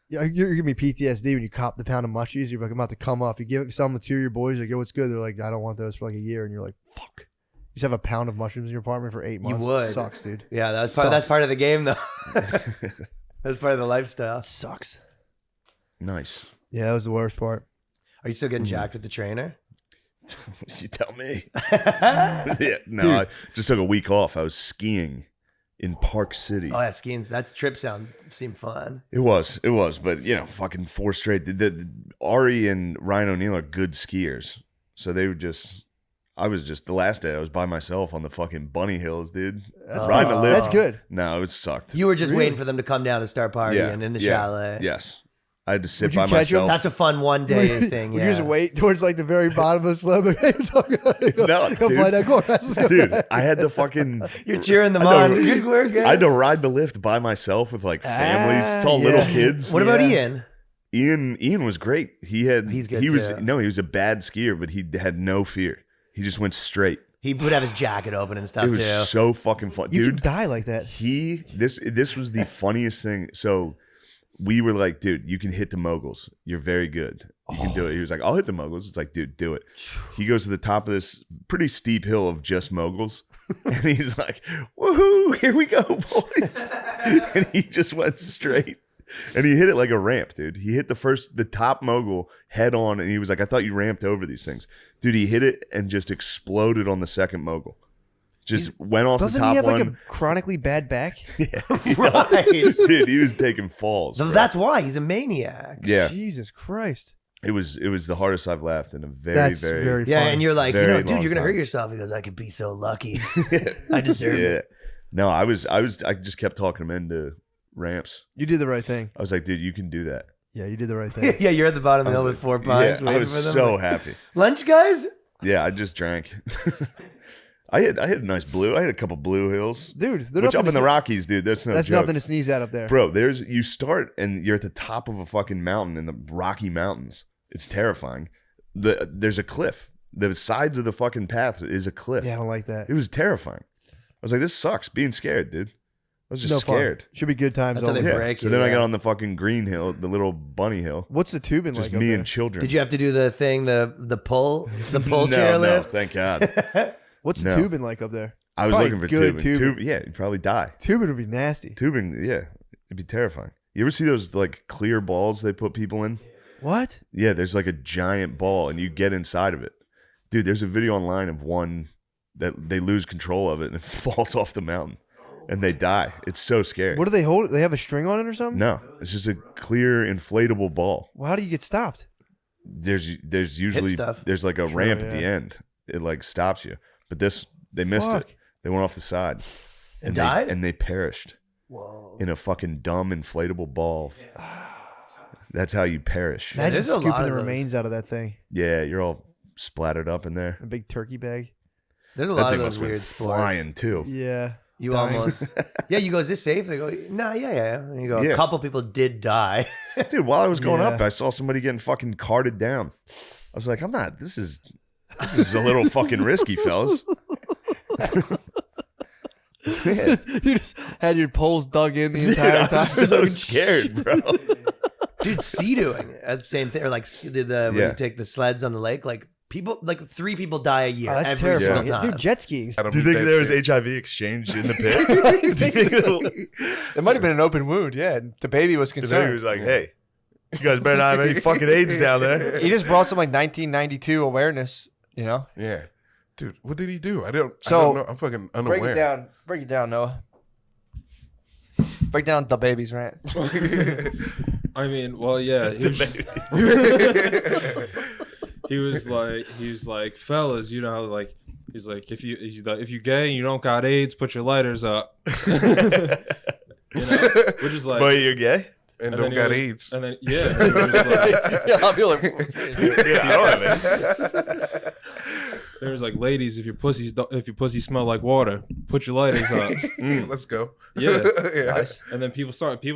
you're giving me PTSD when you cop the pound of mushies. You're like, I'm about to come up. You give some to your boys, like, yo, what's good? They're like, I don't want those for like a year. And you're like, fuck. You just have a pound of mushrooms in your apartment for 8 months. You would. It sucks, dude. Yeah, that's part of the game, though. That's part of the lifestyle. Sucks. Nice. Yeah, that was the worst part. Are you still getting jacked with the trainer? You tell me. Yeah, no, Dude. I just took a week off. I was skiing in Park City. Oh, yeah, skiing. That trip seemed fun. It was, but fucking 4 straight. The Ari and Ryan O'Neal are good skiers, so they were just. I was just the last day. I was by myself on the fucking bunny hills, dude. That's riding a lift. That's good. No, it sucked. You were just waiting for them to come down and start partying in the chalet. Yes. I had to sit Would you by catch 'em? myself. That's a fun one day thing. Would Yeah. you just wait towards like the very bottom of the slope? No, go fly that course. Dude, I had to fucking. You're cheering them on. Good work, guys. I had to ride the lift by myself with like families. It's all little kids. What about Ian? Ian was great. He's good he was too. he was a bad skier, but he had no fear. He just went straight. He would have his jacket open and stuff It was too. so fucking fun, You dude. can die like that. This was the funniest thing. So we were like, dude, you can hit the moguls. You're very good. You can do it. He was like, I'll hit the moguls. It's like, dude, do it. He goes to the top of this pretty steep hill of just moguls. And he's like, woohoo, here we go, boys. And he just went straight. And he hit it like a ramp, dude. He hit the top mogul head on. And he was like, I thought you ramped over these things. Dude, he hit it and just exploded on the second mogul. Just went off the Doesn't top he have one. like a chronically bad back? Yeah. Right. Dude, he was taking falls. So bro. that's why he's a maniac. Yeah. Jesus Christ. It was the hardest I've laughed in a very, That's very, very Yeah, funny. and you're like, very dude, long you're gonna hurt time. yourself. He goes, I could be so lucky. I deserve Yeah. it. No, I just kept talking him into ramps. You did the right thing. I was like, dude, you can do that. Yeah, you did the right thing. Yeah, you're at the bottom of the hill with 4 pints. Yeah, I waiting was for them. so Like, happy. Lunch, guys? Yeah, I just drank. I had a nice blue. I had a couple blue hills. Dude, they're which nothing up to in the sne- Rockies, dude. That's no That's joke. nothing to sneeze at up there. Bro, you start and you're at the top of a fucking mountain in the Rocky Mountains. It's terrifying. There's a cliff. The sides of the fucking path is a cliff. Yeah, I don't like that. It was terrifying. I was like, this sucks. Being scared, dude. I was just No fun. scared. Should be good times. That's how they only. break So you. then I yeah. got on the fucking green hill, the little bunny hill. What's the tubing Just like up me there? and children. Did you have to do the thing, the pull No, chair lift? thank God. What's No. the tubing like up there? I was Probably looking for good tubing. Yeah, you'd probably die. Tubing would be nasty. Tubing, yeah, it'd be terrifying. You ever see those like clear balls they put people in? What? Yeah, there's like a giant ball and you get inside of it. Dude, there's a video online of one that they lose control of it and it falls off the mountain and they die. It's so scary. What do they hold? They have a string on it or something? No, it's just a clear inflatable ball. Well, how do you get stopped? There's usually stuff. there's like a Sure, ramp at the yeah. end. It like stops you. But this they missed Fuck. it. They went off the side. And died? And they perished. Whoa. In a fucking dumb inflatable ball. That's how you perish. Imagine there's a lot scooping of the those. remains out of that thing. Yeah, you're all splattered up in there. A big turkey bag. There's a That lot thing of must those have been weird sports. flying too. Yeah. You almost. Yeah, you go, is this safe? They go, no, yeah. And you go, Yeah. a couple people did die. Dude, while I was going Yeah. up, I saw somebody getting fucking carted down. I was like, this is a little fucking risky, fellas. You just had your poles dug in the entire time. I'm so scared, bro. Dude, sea doing same thing. Or like when Yeah. you take the sleds on the lake, like 3 people die a year Oh, that's every terrible. single time. Dude, jet skiing. I don't Do you beat think that there was shit. HIV exchange in the pit? Do you think It might have been an open wound. Yeah, the baby was the baby was concerned. like, hey, you guys better not have any fucking AIDS down there. He just brought some like 1992 awareness. You know. Yeah, dude, what did he do? I don't So, know. I'm fucking unaware. Break it down, Noah. Break down the baby's rant. I mean, well, yeah. He was like, fellas, you know, like, he's like, if you gay and you don't got AIDS, put your lighters up. You know, which is like, But you're gay? And then don't he got was- AIDS. And then he was like, I'll be like, Yeah, I don't have AIDS. there was like, ladies, if your pussy smell like water, put your lighters up. Let's go. Yeah. Yeah. And then people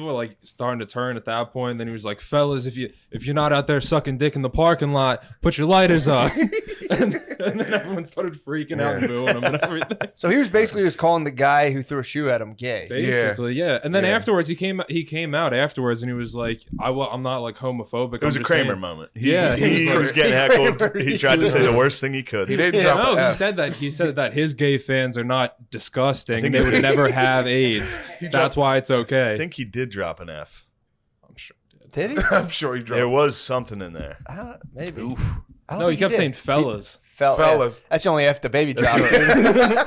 were like starting to turn at that point. Then he was like, fellas, if you're not out there sucking dick in the parking lot, put your lighters up. and then everyone started freaking out and booing him and everything. So he was basically just calling the guy who threw a shoe at him gay. Basically, yeah. And then afterwards, he came out afterwards, and he was like, I'm not like homophobic. It was I'm a just Kramer saying- moment. Yeah, He was getting heckled. He tried to say the worst thing he could. He didn't Yeah, drop no, an he F. said that. He said that his gay fans are not disgusting. think They he would did. never have AIDS. That's why it's okay. I think he did drop an F. I'm sure he did. Did he? I'm sure he dropped. There was something in there. Maybe. I don't No, he think kept did. saying fellas. Fellas. Yeah. That's the only F the baby dropped.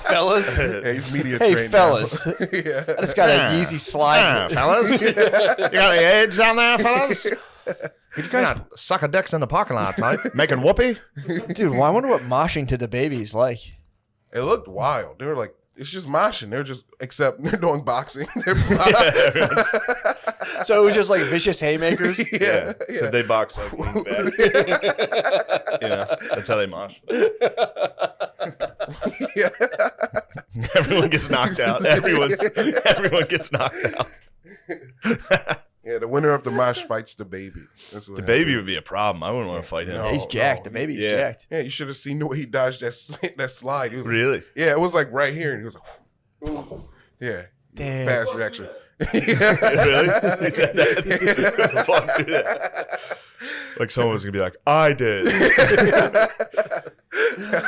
Fellas. Yeah, he's media Hey, trained fellas. now. Yeah. I just got an easy slide. fellas. You got any AIDS down there, fellas? Could you guys, Sucker dicks in the parking lot, right? Making whoopee? dude? Well, I wonder what moshing to the baby is like. It looked wild. They were like, it's just moshing. They're just, except they're doing boxing. So it was just like vicious haymakers. Yeah. So they box like lean back. You know, that's how they mosh. Yeah. Everyone gets knocked out. Everyone gets knocked out. Yeah, the winner of the mosh fights the baby. That's what The happened. baby would be a problem. I wouldn't want to fight him. No. He's jacked. The baby's Yeah. jacked. Yeah, you should have seen the way he dodged that slide. He was Really? Yeah, it was like right here, and he was like, yeah, Damn. fast reaction. Really? He said that? Fuck, dude. Like someone was gonna be like, I did.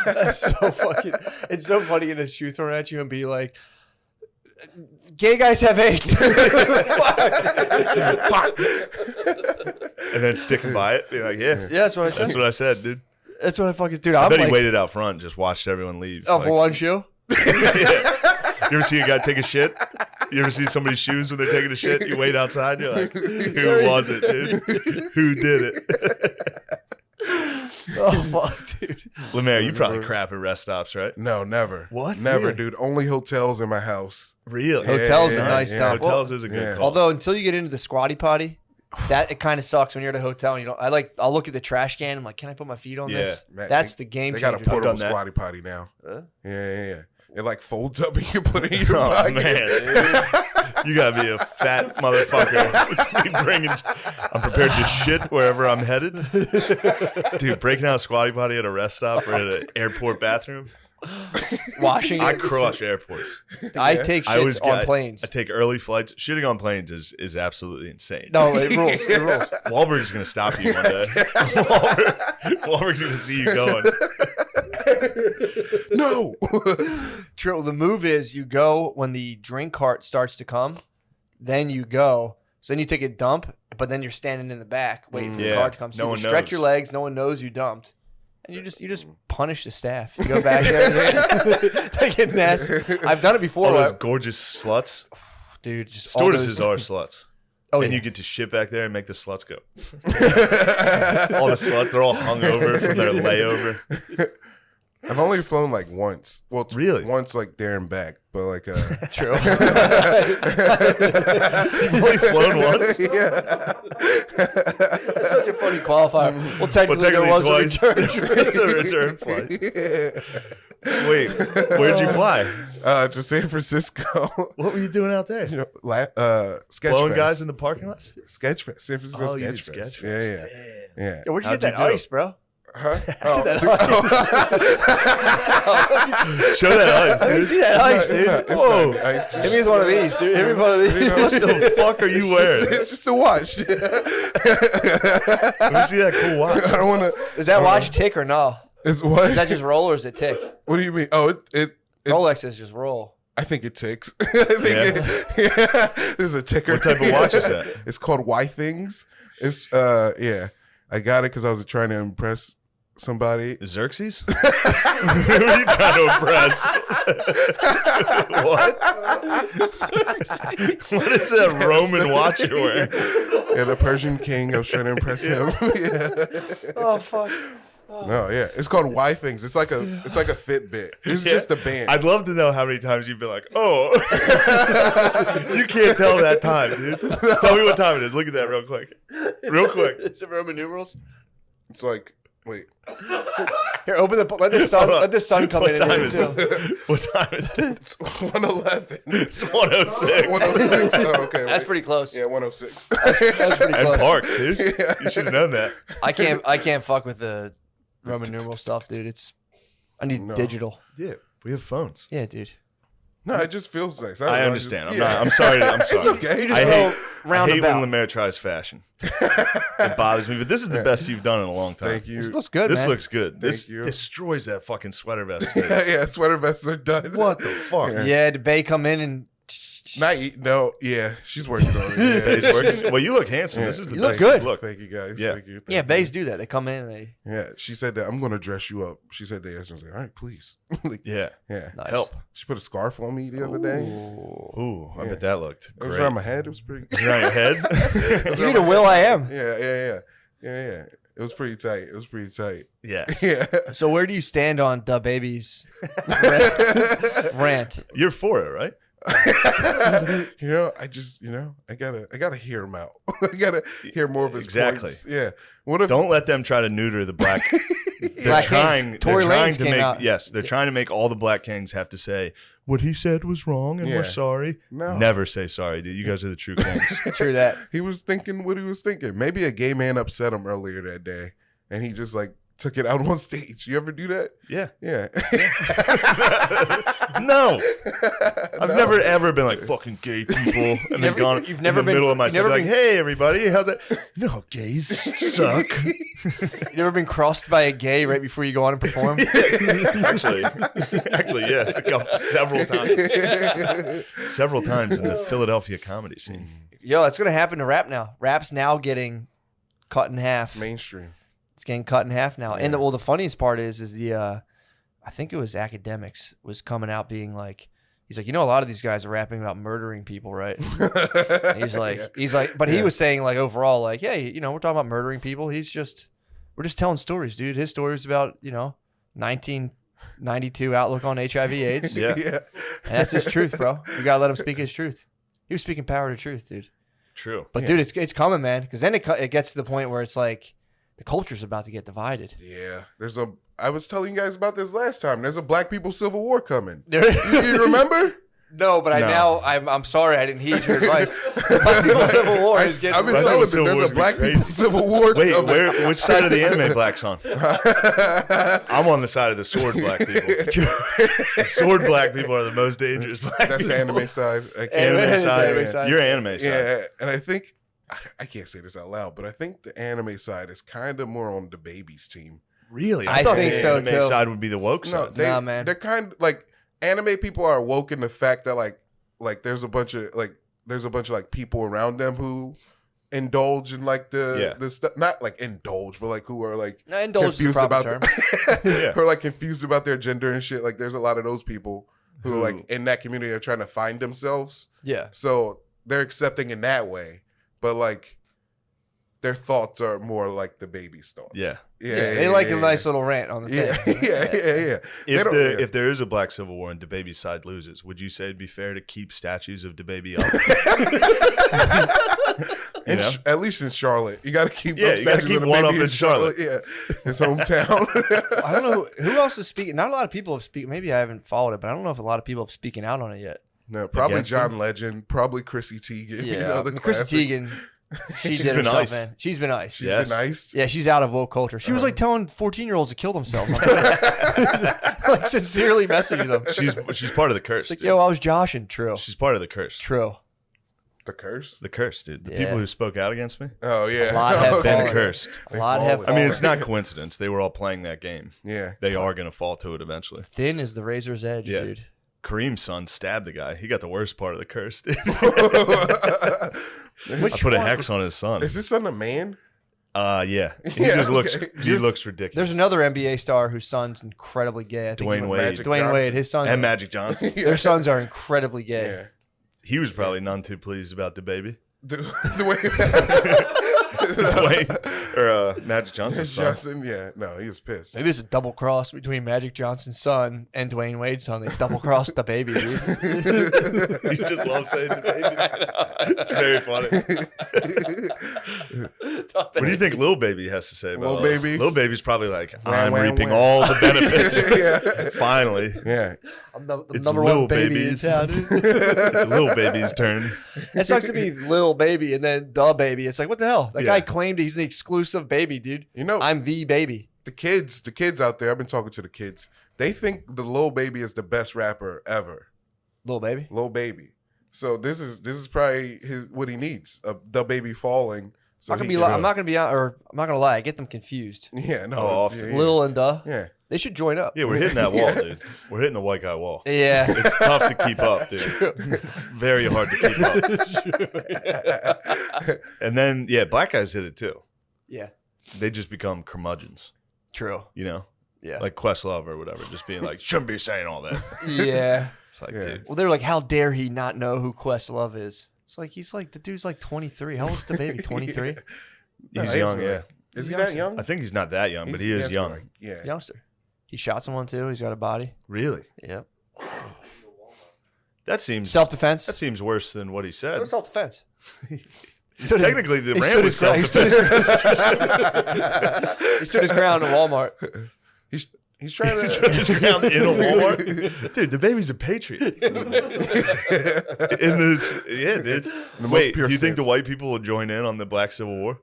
That's so fucking. It's so funny getting a shoe thrown at you and be like, "Gay guys have AIDS." And then sticking by it. Be like, yeah. Yeah, that's what I said. That's what I said, dude. That's what I fucking dude. I I'm bet like, he waited out front and just watched everyone leave. oh, Like, for one shoe. You ever see a guy take a shit? You ever see somebody's shoes when they're taking a shit? You wait outside, you're like, who was it, dude? Who did it? Oh fuck, dude. Lemaire, you probably crap at rest stops, right? No, never. What? Never, Really? dude. Only hotels in my house. Really? Hotels are nice yeah. town. Hotels is a good call. Although until you get into the squatty potty, that it kind of sucks when you're at a hotel and you don't. I'll look at the trash can. I'm like, can I put my feet on this? Matt, That's they- the game They changer. got a portable done that. squatty potty now. Yeah. It like folds up and you put it in your Oh, pocket. man. You gotta be a fat motherfucker. To be bringing, I'm prepared to shit wherever I'm headed. Dude, breaking out a squatty potty at a rest stop or at an airport bathroom. Washing. I it. crush airports. I take shits on planes. I take early flights. Shitting on planes is absolutely insane. No, it rules. It rules. Wahlberg's gonna stop you one day. Wahlberg's gonna see you going. No. True. The move is you go when the drink cart starts to come, then you go. So then you take a dump, but then you're standing in the back waiting for the Yeah, cart to come. So no you one can stretch knows. your legs. No one knows you dumped. And you just punish the staff. You go back there, take a nasty. I've done it before. All those gorgeous sluts. Dude, just all Stewardesses those- are sluts. Oh, and yeah. you get to shit back there and make the sluts go. All the sluts, they're all hungover from their layover. I've only flown like once. Well, really? Once like there and back, but like true. You've only flown once? Yeah. That's such a funny qualifier. Well, technically, there was twice. a return. It's a return flight. Wait, where'd you fly? To San Francisco. What were you doing out there? You know, Sketch Blowing Fest. guys in the parking lots? Sketch Fest. San Francisco Oh, you Sketch did Fest. Sketch Fest. Yeah. Yo, where'd you How'd get that do? ice, bro? Huh? Show that Show that ice, Let me dude. see that ice, dude. Whoa. Hit me with one of these, dude. Hit me with one of these. What the fuck are you wearing? It's just a watch. Let me see that cool watch. I don't want to. Does that watch tick or no? It's what? Is that just roll or is it tick? What do you mean? Oh, it Rolex is just roll. I think it ticks. I think there's a ticker. What type of watch is that? It's called Y Things. It's yeah. I got it because I was trying to impress somebody. Xerxes? Who are you trying to impress? What? What is that Roman watch you're wearing? Yeah, the Persian king. I was trying to impress him. Yeah. Oh fuck. No, yeah, it's called Y Things. It's like a Fitbit. It's just a band. I'd love to know how many times you've been like, oh, you can't tell that time, dude. Tell me what time it is. Look at that real quick. Real quick. It's in Roman numerals. It's like, wait. Here, open the. Let the sun come What in. time and is do it, it? What time is it? It's 1:11. It's 1:06. 1:06. Oh, okay. That's pretty close. Yeah, 1:06. That's pretty And close. Park, dude. Yeah. You should have known that. I can't fuck with the Roman numeral stuff, dude. I need digital. Yeah, we have phones. Yeah, dude. No, it just feels nice. I don't know, understand. just- I'm sorry. I'm sorry. It's okay. You I just hate, go I hate roundabout. when Lemaire tries fashion. It bothers me, but this is the best you've done in a long time. Thank you. This looks good, This man. looks good. This Thank you. destroys that fucking sweater vest. Yeah, sweater vests are done. What the fuck? Yeah, did Bay come in and No, yeah, she's working on it. Yeah. Bay's working. Well, you look handsome. This is the You look best good. look. Thank you guys. Yeah. Thank you. yeah, Bays do that. They come in and they Yeah, she said that I'm gonna dress you up. She said that. I was like, all right, please. Like, Yeah. yeah. Nice. Help. She put a scarf on me the other day. Ooh, I Yeah. bet that looked It great. was around my head. It was pretty. Was it around your head? You need a Will I Am. Yeah. It was pretty tight. Yes. Yeah. So where do you stand on Da Baby's rant? You're for it, right? I just, I gotta hear him out. I gotta hear more of his Exactly. points. Yeah. What if? Don't let them try to neuter the black. Black Kings. Tory Lanez to came make out. yes, they're trying to make all the black kings have to say what he said was wrong and Yeah. we're sorry. No. Never say sorry, dude. You guys are the true kings. True that. He was thinking what he was thinking. Maybe a gay man upset him earlier that day, and he just like took it out on stage. You ever do that? Yeah. Yeah. No. I've never ever been like fucking gay people and then gone you've never in the been- middle of my you've set, never like, been- hey everybody, how's that? You know how gays suck. You ever been crossed by a gay right before you go on and perform? Actually, yes, several times in the Philadelphia comedy scene. Yo, that's gonna happen to rap now. Rap's now getting cut in half. Mainstream. It's getting cut in half now. And the funniest part is the I think it was Academics was coming out being like, he's like, a lot of these guys are rapping about murdering people, right? And he's like, but he was saying like overall, like, yeah, we're talking about murdering people. We're just telling stories, dude. His story is about 1992 outlook on HIV/AIDS. Yeah. And that's his truth, bro. You gotta let him speak his truth. He was speaking power to truth, dude. True. But dude, it's coming, man. Because then it gets to the point where it's like the culture's about to get divided. Yeah. I was telling you guys about this last time. There's a Black People Civil War coming. You remember? No, but I'm sorry I didn't heed your advice. The Black People Civil War is getting. I've been telling them there's a Black People Civil War Wait, coming. which side of the anime black's on? I'm on the side of the sword black people. The sword black people are the most dangerous black That's people. anime side. Anime side. Anime side. You're anime side. Yeah, and I think I can't say this out loud, but I think the anime side is kind of more on the babies team. Really? I thought think the so, anime too. side would be the woke No, side. man. They're kind of like anime people are woke in the fact that like there's a bunch of like people around them who indulge in like the stuff, not like indulge, but like who are like No, indulge is the proper term. who are like confused about their gender and shit. Like there's a lot of those people who are like in that community are trying to find themselves. Yeah. So they're accepting in that way, but like their thoughts are more like the baby's thoughts. Yeah. they like a nice little rant on the thing. Yeah. If there is a Black Civil War and DaBaby's side loses, would you say it'd be fair to keep statues of DaBaby up? At least in Charlotte, you got to keep. Yeah, you got to keep one up in Charlotte. Yeah, his hometown. I don't know who else is speaking. Not a lot of people have speaking. Maybe I haven't followed it, but I don't know if a lot of people have speaking out on it yet. No, probably Against John him? Legend, probably Chrissy Teigen. Yeah, the Chrissy classics. Teigen. She She's did been herself, nice. man. She's been nice. She's been nice. Yeah, she's out of woke culture. She was like telling 14-year-olds to kill themselves. Like sincerely messaging them. She's part of the curse. It's like, dude. yo, I was joshing. True. She's part of the curse. True. The curse? The curse, dude. The Yeah. people who spoke out against me. Oh yeah, A lot have been fallen. cursed. A lot have I mean, it's fallen. not coincidence. They were all playing that game. Yeah. They are going to fall to it eventually. Thin is the razor's edge, dude. Kareem's son stabbed the guy. He got the worst part of the curse, dude. Which I put a one? hex on his son. Is his son a man? Yeah. He Yeah, just looks. okay. He looks ridiculous. There's another NBA star whose son's incredibly gay. I think Dwayne Wade. Dwayne Wade. His sons And Magic Johnson. Their sons are incredibly gay. Yeah. He was probably none too pleased about DaBaby. Dwayne or Magic Johnson's son. Johnson, yeah, no, he was pissed. Maybe it's a double cross between Magic Johnson's son and Dwayne Wade's son. They double crossed the baby, dude. You just love saying DaBaby. It's very funny. What do you think Lil Baby has to say about Lil all this? Baby? Lil Baby's probably like, Wham, I'm wham, reaping wham. all the benefits. Yeah. Finally. Yeah. I'm the It's number Lil one baby Baby's. in town, dude. It's Lil Baby's turn. It sucks to be Lil Baby and then the baby. It's like, what the hell? That guy claimed he's the exclusive baby, dude. You know, I'm the baby. the kids out there, I've been talking to the kids. They think the Lil Baby is the best rapper ever. Lil Baby? Lil Baby. So this is probably what he needs. The baby falling. So I'm not gonna lie. I get them confused. Yeah, no. often. Lil and the. Yeah. They should join up. Yeah, we're hitting that wall, dude. We're hitting the white guy wall. Yeah. It's tough to keep up, dude. It's very hard to keep up. And then, black guys hit it too. Yeah. They just become curmudgeons. True. You know? Yeah. Like Questlove or whatever, just being like, shouldn't be saying all that. Yeah. It's like, dude. Well, they're like, how dare he not know who Questlove is? It's like the dude's like 23. How old's the baby? 23. He's young, yeah. Is he that young? I think he's not that young, but he is young. Yeah. Youngster. He shot someone too. He's got a body. Really? Yep. That seems self-defense. That seems worse than what he said. What's self-defense? Technically, the rant was self-defense. He stood his ground at Walmart. He's trying to stood his ground in a Walmart. Dude, the baby's a patriot. In this, dude. Wait, do you think the white people will join in on the Black Civil War?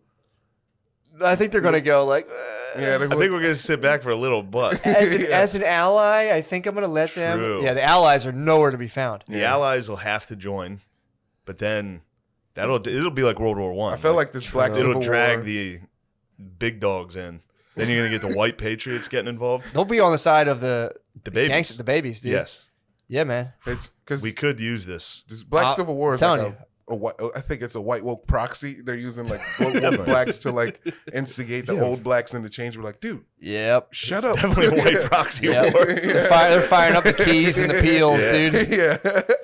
I think they're gonna go like. Yeah, I think we're gonna sit back for a little, but As an ally, I think I'm gonna let them. True. Yeah, the allies are nowhere to be found. the allies will have to join, but then it'll be like World War One. I feel like this Black Civil it'll drag War- the big dogs in. Then you're gonna get the white patriots getting involved. They'll be on the side of the babies. gangsters, the babies, dude. Yes. Yeah, man. It's because we could use this. This Black Civil War is telling like a white. I think it's a white woke proxy. They're using like woke blacks to like instigate the old blacks into change. We're like, dude, Yep. shut It's up. definitely a white proxy Yep. war. They're firing up the keys and the peels, dude. Yeah.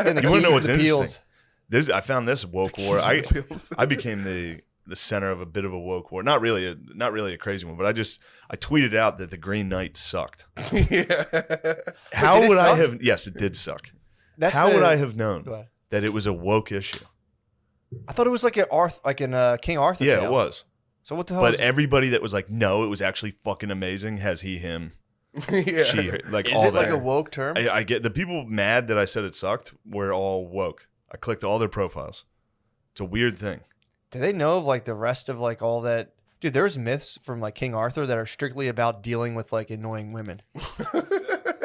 And the You want to know keys what's and the interesting? peels. I found this woke war. I became the center of a bit of a woke war. Not really a crazy one, but I tweeted out that the Green Knight sucked. Yeah. How Did it would I suck? have? Yes, it did suck. That's How the- would I have Go known ahead. that it was a woke issue? I thought it was like an King Arthur. Yeah, tale. it was. So what the hell? But is it? everybody that was like, no, it was actually fucking amazing. Has he, him, Yeah. she, like Is all it like that. a woke term? I get the people mad that I said it sucked were all woke. I clicked all their profiles. It's a weird thing. Do they know of like the rest of like all that? Dude, there's myths from like King Arthur that are strictly about dealing with like annoying women.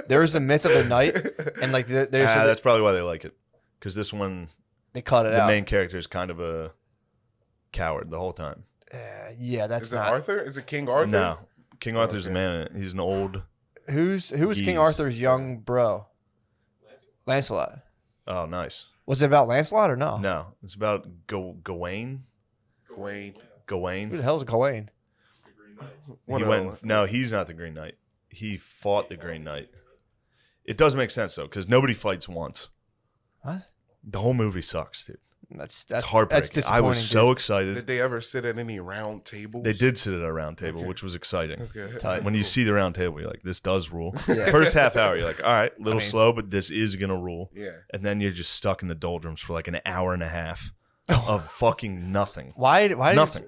There is a myth of the knight, and like there's That's probably why they like it, because this one they cut it the out. main character is kind of a coward the whole time. Yeah, that's Is it not Arthur? Is it King Arthur? No, King Arthur's Okay. the man. He's an old. who was Geese. King Arthur's young bro? Lancelot. Oh, nice. Was it about Lancelot or no? No, it's about Gawain. Gawain. Who Gawain. the hell's Gawain? One He of went. them. No, he's not the Green Knight. He fought the Green Knight. It does make sense though, because nobody fights once. What? The whole movie sucks, dude. That's heartbreaking. That's I was so dude. excited. Did they ever sit at any round tables? They did sit at a round table, which was exciting. Okay. Tight. When you see the round table, you're like, this does rule. Yeah. First half hour, you're like, all right, a little slow, but this is going to rule. Yeah. And then you're just stuck in the doldrums for like an hour and a half of fucking nothing. Why nothing?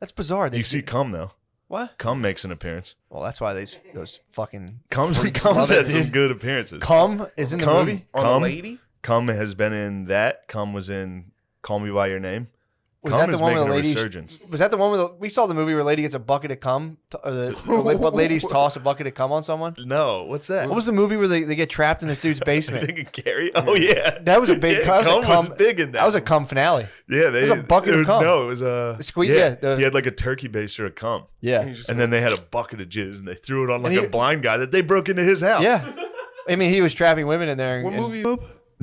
That's bizarre. You see Cum, though. What? Cum makes an appearance. Well, that's why those fucking Cum's freaks had love it, some dude. good appearances. Cum is in the movie? On a lady? Cum has been in that. Cum was in Call Me By Your Name. Was Cum that the is one where making the a lady? resurgence. Was that the one where we saw the movie where a lady gets a bucket of cum? What ladies toss a bucket of cum on someone? No, what's that? What was the movie where they get trapped in this dude's basement? Thinking Gary? Oh yeah, that was a big. Yeah, That was a cum was big in that. That was a cum finale. Yeah, it was a bucket of cum. No, it was a squeeze. Yeah, Yeah, he had like a turkey baster of cum. Yeah. And then they had a bucket of jizz, and they threw it on like And he- a blind guy that they broke into his house. Yeah, I mean he was trapping women in there. What movie?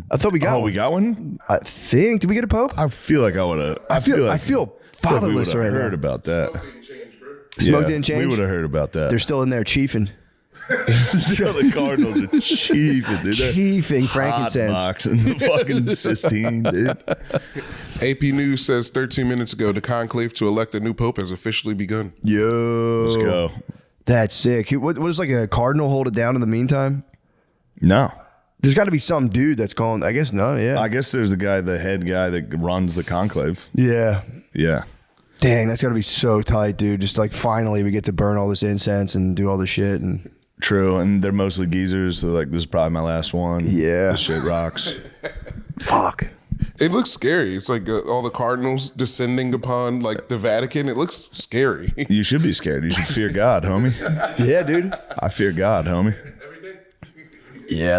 I thought we got. Oh, we got one. I think. Did we get a Pope? I feel like I would have. I feel fatherless right heard now. about that. Smoke didn't change? We would have heard about that. They're still in there chiefing. The Cardinals are chiefing, dude. They're Chiefing frankincense. hotboxing the fucking Sistine, dude. AP News says 13 minutes ago, the conclave to elect a new pope has officially begun. Yo, Let's go. That's sick. What was like a cardinal hold it down in the meantime? No. There's got to be some dude that's calling. I guess no. Yeah. I guess there's the head guy that runs the conclave. Yeah. Yeah. Dang, that's got to be so tight, dude. Just like finally we get to burn all this incense and do all this shit. And True, and they're mostly geezers. So like, this is probably my last one. Yeah. This shit rocks. Fuck. It looks scary. It's like all the cardinals descending upon like the Vatican. It looks scary. You should be scared. You should fear God, homie. Yeah, dude. I fear God, homie. Yeah,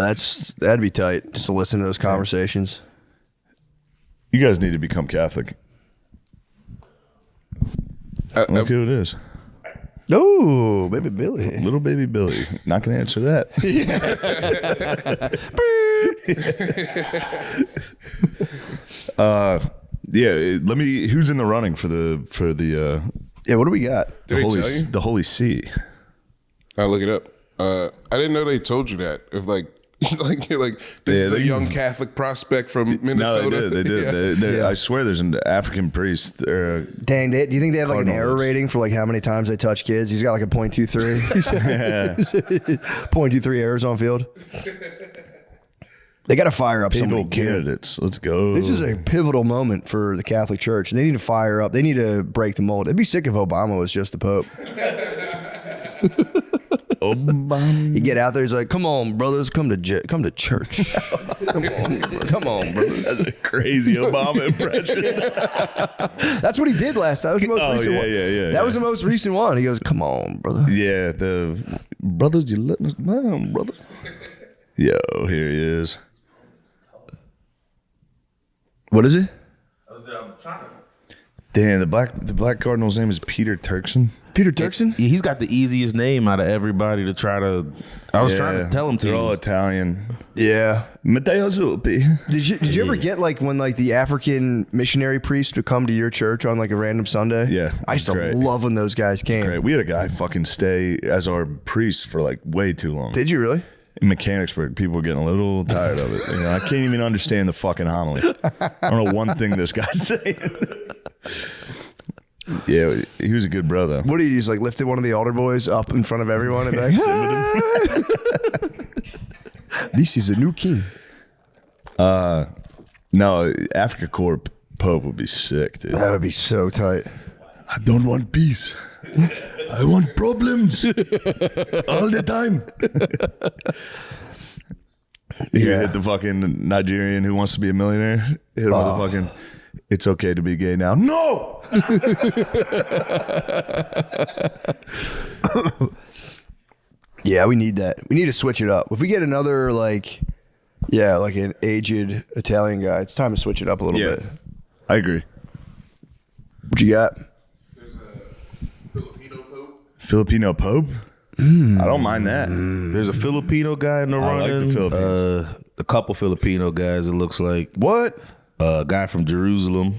that'd be tight just to listen to those conversations. You guys need to become Catholic. Look who it is. Oh, baby Billy. Little baby Billy. Not going to answer that. Yeah, let me. Who's in the running for the? Yeah, what do we got? Did they tell you? The Holy See. I'll look it up. I didn't know they told you that. If like you're like this is a young Catholic prospect from Minnesota. No, they did. Yeah. I swear, there's an African priest. Dang, do you think they have like an error rating for like how many times they touch kids? He's got like a 0.23. 0.23 errors on field. They got to fire up some candidates. Let's go. This is a pivotal moment for the Catholic Church. They need to fire up. They need to break the mold. It'd be sick if Obama was just the Pope. Obama. You get out there, he's like, "Come on, brothers, come to church. come on, brothers." That's a crazy Obama impression. That's what he did last time. That was the most recent one. Yeah. That was the most recent one. He goes, "Come on, brother." Yeah, the brothers, you letting us down, brother. Yo, here he is. What is it? Damn, the black cardinal's name is Peter Turkson. Peter Turkson? He's got the easiest name out of everybody to try to. I was trying to tell him to. They're all Italian. Yeah. Matteo Zuppi. Did you ever get like when like the African missionary priest would come to your church on like a random Sunday? Yeah, I used to great. love when those guys came. Great. We had a guy fucking stay as our priest for like way too long. Did you really? In Mechanicsburg, people were getting a little tired of it. You know, I can't even understand the fucking homily. I don't know one thing this guy's saying. Yeah, he was a good brother. What did he just like lifted one of the altar boys up in front of everyone and like, "This is a new king." No, Africa Corps Pope would be sick, dude. That would be so tight. I don't want peace. I want problems all the time. You hit the fucking Nigerian who wants to be a millionaire. Hit him with the fucking, it's okay to be gay now. No! Yeah, we need that. We need to switch it up. If we get another like an aged Italian guy, it's time to switch it up a little bit. I agree. What you got? Filipino Pope? I don't mind that. There's a Filipino guy in the I running. like the Philippines. A couple Filipino guys. It looks like what? A guy from Jerusalem.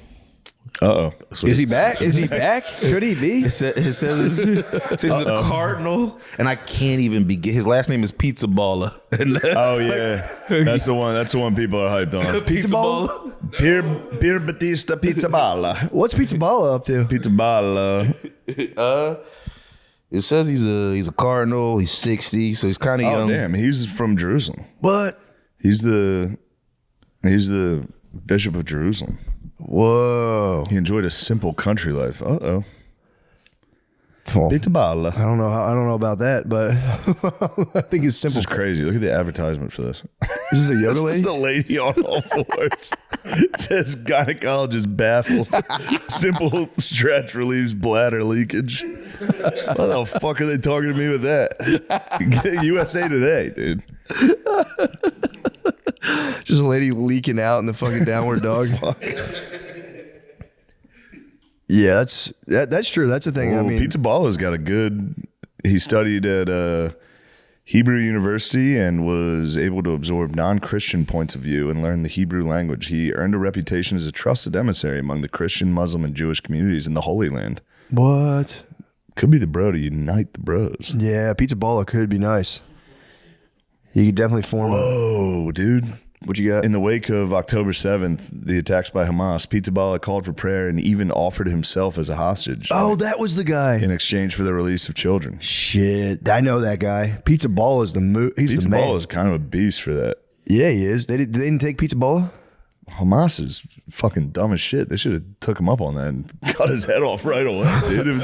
Uh-oh. Is he back? Is he back? Could he be? It says he's a cardinal, and I can't even begin. His last name is Pizza Baller. Oh yeah, that's the one. That's the one people are hyped on. Pizza Baller. Pier Batista Pizza Balla. What's Pizza Balla up to? Pizza Balla. It says he's a cardinal. He's 60, so he's kind of young. Damn, he's from Jerusalem. What? He's the Bishop of Jerusalem. Whoa. He enjoyed a simple country life. Uh-oh. Pizza Balla. I don't know about that, but I think it's simple. This is crazy. Look at the advertisement for this. This is a yoga lady? It's a lady on all fours. It says gynecologist baffled. Simple stretch relieves bladder leakage. What the fuck are they talking to me with that? USA Today, dude. Just a lady leaking out in the fucking downward dog. Yeah, that's true. That's the thing. Well, I mean, Pizza Balla's got a good. He studied at Hebrew University and was able to absorb non-Christian points of view and learn the Hebrew language. He earned a reputation as a trusted emissary among the Christian, Muslim, and Jewish communities in the Holy Land. What? Could be the bro to unite the bros. Yeah, Pizza Balla could be nice. You could definitely form. Whoa, dude. What you got? In the wake of October 7th, the attacks by Hamas, Pizza Balla called for prayer and even offered himself as a hostage. Oh, that was the guy. In exchange for the release of children. Shit, I know that guy. Pizza Balla is he's Pizza the man. Balla is kind of a beast for that. Yeah, he is. They didn't take Pizza Balla? Hamas is fucking dumb as shit. They should have took him up on that and cut his head off right away, dude.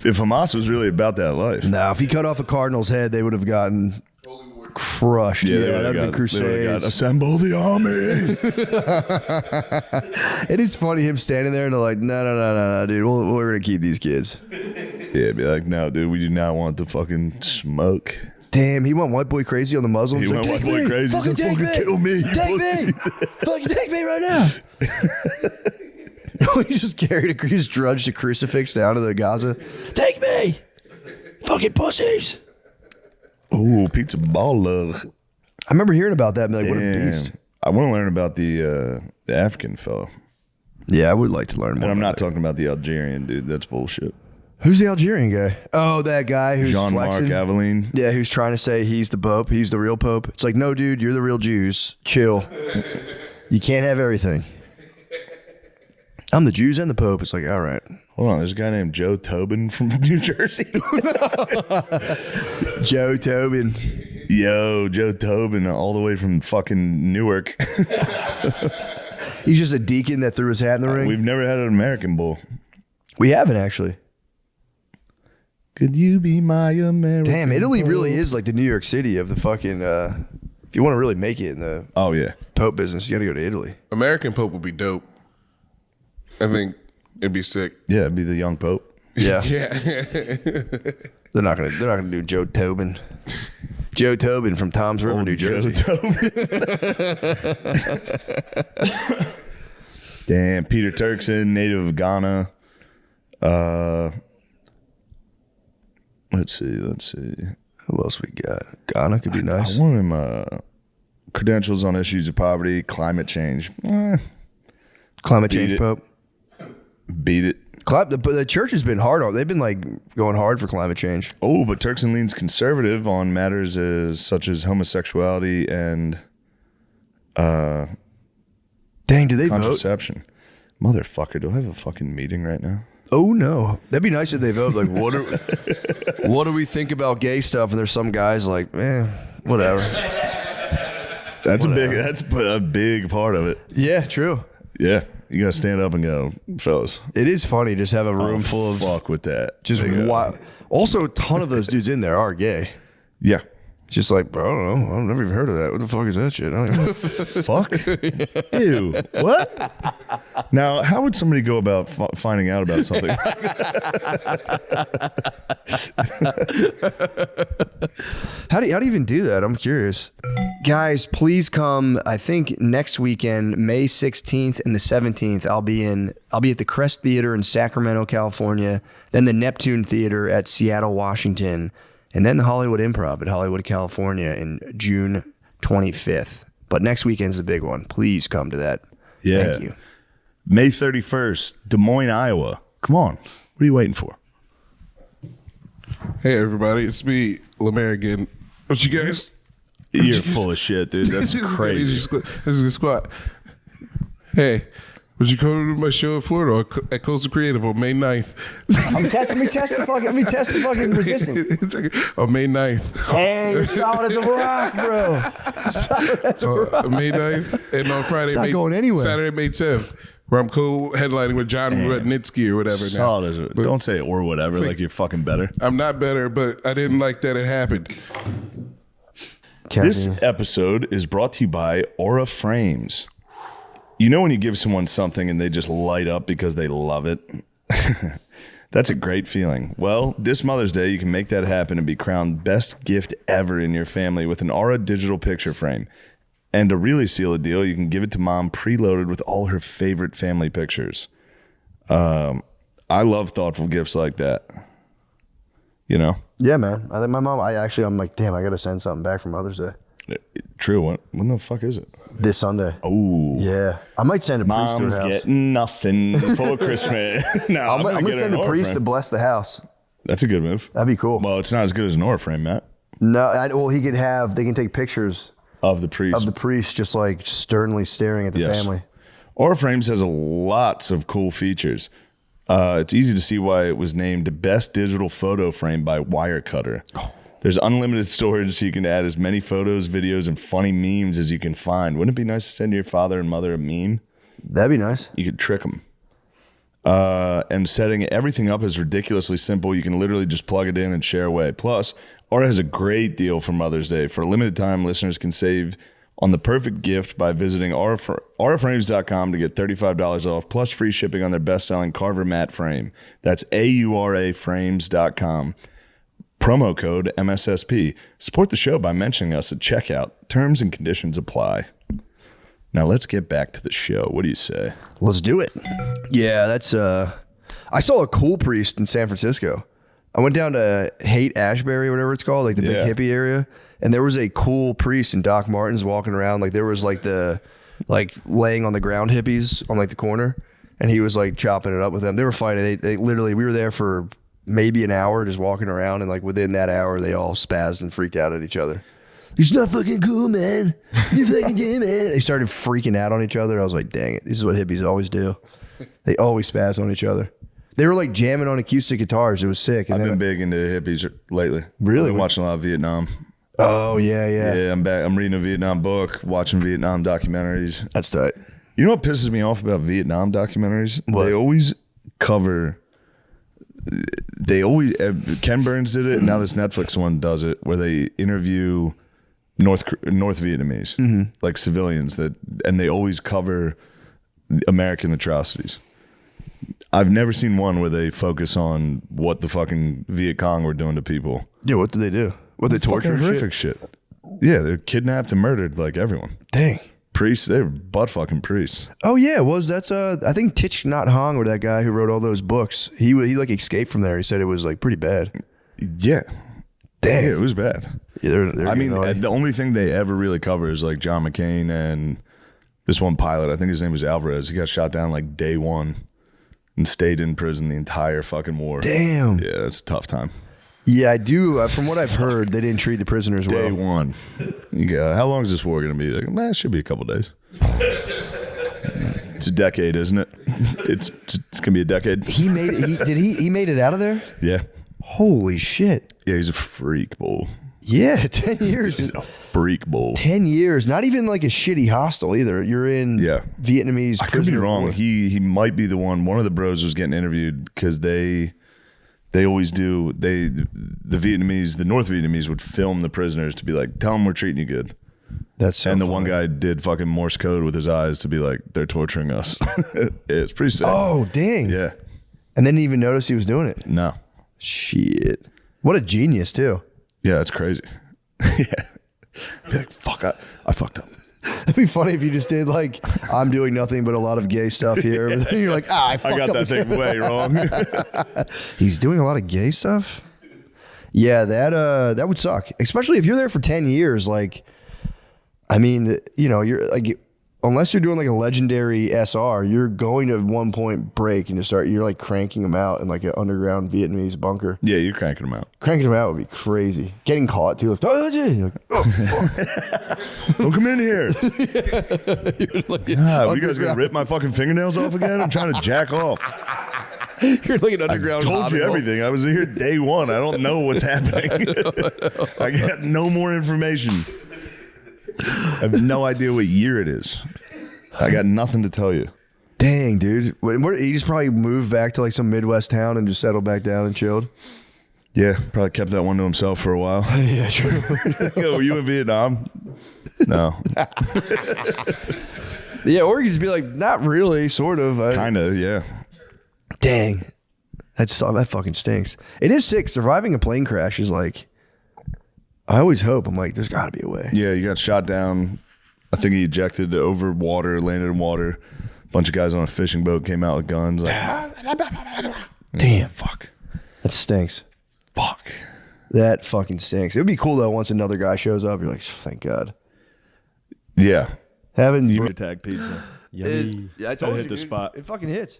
If Hamas was really about that life. No, if he cut off a Cardinal's head, they would have gotten crushed. Yeah, that would have been Crusades. Assemble the army. It is funny him standing there and they're like, no, dude, we're going to keep these kids. Yeah, be like, no, dude, we do not want the fucking smoke. Damn, he went white boy crazy on the Muslims. He went white boy crazy. Fucking take me. Kill me. Take me. Fucking take me right now. He just carried he just drudged a crucifix down to the Gaza. Take me. Fucking pussies. Ooh, Pizza Balla. I remember hearing about that. Like, what a beast. I want to learn about the African fellow. Yeah, I would like to learn more. And I'm not talking about the Algerian dude. That's bullshit. Who's the Algerian guy? Oh, that guy who's Jean-Marc flexing. Aveline. Yeah, who's trying to say he's the Pope. He's the real Pope. It's like, no, dude, you're the real Jews. Chill. You can't have everything. I'm the Jews and the Pope. It's like, all right. Hold on, there's a guy named Joe Tobin from New Jersey. Joe Tobin. Yo, Joe Tobin, all the way from fucking Newark. He's just a deacon that threw his hat in the ring. We've never had an American bull. We haven't, actually. Could you be my American Damn, Italy bull? really is like the New York City of the fucking, if you want to really make it in the Pope business, you got to go to Italy. American Pope would be dope. I think it'd be sick. Yeah, it'd be the young Pope. Yeah. Yeah. They're not gonna do Joe Tobin. Joe Tobin from Tom's River, New Jersey. Damn, Peter Turkson, native of Ghana. Let's see. Who else we got? Ghana could be nice. I want him credentials on issues of poverty, climate change. Climate change Pope. Beat it. The church has been hard on. They've been like going hard for climate change. Oh, but Turkson leans conservative on matters such as homosexuality and dang, do they contraception. Vote? Motherfucker, do I have a fucking meeting right now? Oh no, that'd be nice if they vote. Like, what do we think about gay stuff? And there's some guys like, whatever. That's a big part of it. Yeah, true. Yeah. You gotta stand up and go, fellas. It is funny just have a room full of fuck with that. Just wild. Also, a ton of those dudes in there are gay. Yeah. It's just like, bro, I don't know. I've never even heard of that. What the fuck is that shit? I don't even fuck? Ew. What? Now, how would somebody go about finding out about something? How do you even do that? I'm curious. Guys, please come. I think next weekend, May 16th and the 17th, I'll be at the Crest Theater in Sacramento, California, then the Neptune Theater at Seattle, Washington, and then the Hollywood Improv at Hollywood, California in June 25th. But next weekend's the big one. Please come to that. Yeah. Thank you. May 31st, Des Moines, Iowa. Come on. What are you waiting for? Hey, everybody. It's me, Lemaire again. What you guys? You're full of shit, dude. That's crazy. This is a squat. Hey, would you come to my show in Florida at Coastal Creative on May 9th? Let me test the fucking resistance. On May 9th. Hey, you're solid as a rock, bro. Solid as a rock. May 9th. And on Friday, It's not going anywhere. Saturday, May 10th, where I'm co-headlining with John Rudnitsky or whatever. Solid as But don't say it or whatever, like you're fucking better. I'm not better, but I didn't like that it happened. This episode is brought to you by Aura Frames. You know when you give someone something and they just light up because they love it? That's a great feeling. Well, this Mother's Day, you can make that happen and be crowned best gift ever in your family with an Aura digital picture frame. And to really seal the deal, you can give it to mom preloaded with all her favorite family pictures. I love thoughtful gifts like that. You know? Yeah, man. I think my mom, I'm like, damn, I got to send something back for Mother's Day. True. When the fuck is it? This Sunday. Oh. Yeah. I might send a priest to her Mom's house. getting nothing for Christmas. No, I'm going to get send an a Aura priest frame. to bless the house. That's a good move. That'd be cool. Well, it's not as good as an Aura frame, Matt. No, well, they can take pictures of the priest. Just like sternly staring at the family. Aura Frames has lots of cool features. It's easy to see why it was named Best Digital Photo Frame by Wirecutter. There's unlimited storage, so you can add as many photos, videos, and funny memes as you can find. Wouldn't it be nice to send your father and mother a meme? That'd be nice. You could trick them. And setting everything up is ridiculously simple. You can literally just plug it in and share away. Plus, Aura has a great deal for Mother's Day. For a limited time, listeners can save on the perfect gift by visiting auraframes.com to get $35 off, plus free shipping on their best-selling Carver Matte Frame. That's auraframes.com. Promo code MSSP. Support the show by mentioning us at checkout. Terms and conditions apply. Now let's get back to the show. What do you say? Let's do it. Yeah, that's I saw a cool priest in San Francisco. I went down to Haight Ashbury, whatever it's called, like the big hippie area, and there was a cool priest in Doc Martens walking around. Like there was like the laying on the ground hippies on like the corner, and he was like chopping it up with them. They were fighting. They literally, we were there for maybe an hour just walking around, and like within that hour they all spazzed and freaked out at each other. It's not fucking cool, man. You fucking do, man. They started freaking out on each other. I was like, dang it, this is what hippies always do. They always spaz on each other. They were like jamming on acoustic guitars. It was sick. And I've been big into hippies lately. Really? I've been watching a lot of Vietnam. Oh yeah. Yeah, I'm back. I'm reading a Vietnam book, watching Vietnam documentaries. That's tight. You know what pisses me off about Vietnam documentaries? What? They always cover. Ken Burns did it, and now this Netflix one does it, where they interview North Vietnamese, like civilians and they always cover American atrocities. I've never seen one where they focus on what the fucking Viet Cong were doing to people. Yeah, what did they do? What, they torture? Horrific shit. Yeah, they're kidnapped and murdered like everyone. Dang. Priests, they were butt fucking priests. Oh yeah, that's I think Thich Nhat Hanh, or that guy who wrote all those books. He like escaped from there. He said it was like pretty bad. Yeah. Damn, yeah, it was bad. Yeah, I mean, the only thing they ever really cover is like John McCain and this one pilot. I think his name was Alvarez. He got shot down like day one and stayed in prison the entire fucking war. Damn. Yeah, that's a tough time. Yeah, I do. From what I've heard, they didn't treat the prisoners well. Day one. You go, how long is this war going to be? Like, it should be a couple days. It's a decade, isn't it? It's going to be a decade. He made it. He made it out of there? Yeah. Holy shit. Yeah, he's a freak bull. Yeah, 10 years. He's a freak bull. 10 years. Not even like a shitty hostel either. You're in Vietnamese. I could be wrong. He might be the one. One of the bros was getting interviewed because they always do. The North Vietnamese would film the prisoners to be like, tell them we're treating you good. That's so and the funny. one guy did fucking Morse code with his eyes to be like, they're torturing us. It's pretty sick. Oh, dang. Yeah. And didn't even notice he was doing it. No. Shit. What a genius, too. Yeah, that's crazy. Yeah. Be like, fuck, I fucked up. It'd be funny if you just did like, I'm doing nothing but a lot of gay stuff here. But then you're like, I fucked got up that thing way wrong. He's doing a lot of gay stuff? Yeah, that would suck. Especially if you're there for 10 years. Like, I mean, you're like, unless you're doing like a legendary SR, you're going to at one point break and you're like cranking them out in like an underground Vietnamese bunker. Yeah, you're cranking them out. Cranking them out would be crazy. Getting caught too. Like, oh, fuck. Don't come in here. God, you guys gonna rip my fucking fingernails off again? I'm trying to jack off. You're looking underground. I told you everything. I was here day one. I don't know what's happening. I got no more information. I have no idea what year it is. I got nothing to tell you. Dang, dude. He just probably moved back to like some Midwest town and just settled back down and chilled. Yeah, probably kept that one to himself for a while. Yeah, true. Yo, were you in Vietnam? No. Yeah, or you could just be like, not really, sort of. Kind of, yeah. Dang. That fucking stinks. It is sick. Surviving a plane crash is like, I always hope. I'm like, there's got to be a way. Yeah, you got shot down. I think he ejected over water, landed in water. A bunch of guys on a fishing boat came out with guns. Like, damn. Fuck. That stinks. Fuck. That fucking stinks. It would be cool though once another guy shows up. You're like, thank God. Yeah. Having you tag pizza. I told you, hit the dude. spot. It fucking hits.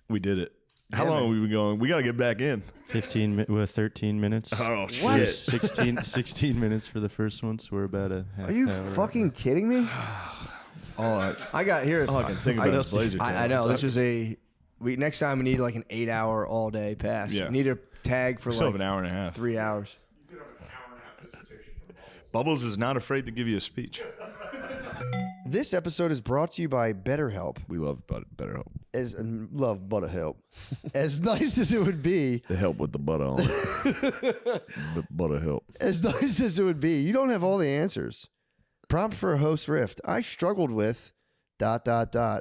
We did it. How long have we been going? We got to get back in. 13 minutes. Oh, What? shit. 16 minutes for the first one, so we're about a half Are you hour. fucking kidding me? I got here. All I can think about is laser tag. I know. This is next time we need like an 8-hour all day pass. Yeah. We need a tag for Still like have an hour and a half. 3 hours. Bubbles is not afraid to give you a speech. This episode is brought to you by BetterHelp. We love BetterHelp. Love ButterHelp. As nice as it would be. The help with the butter on it. ButterHelp. As nice as it would be, you don't have all the answers. Prompt for a host rift. I struggled with ... I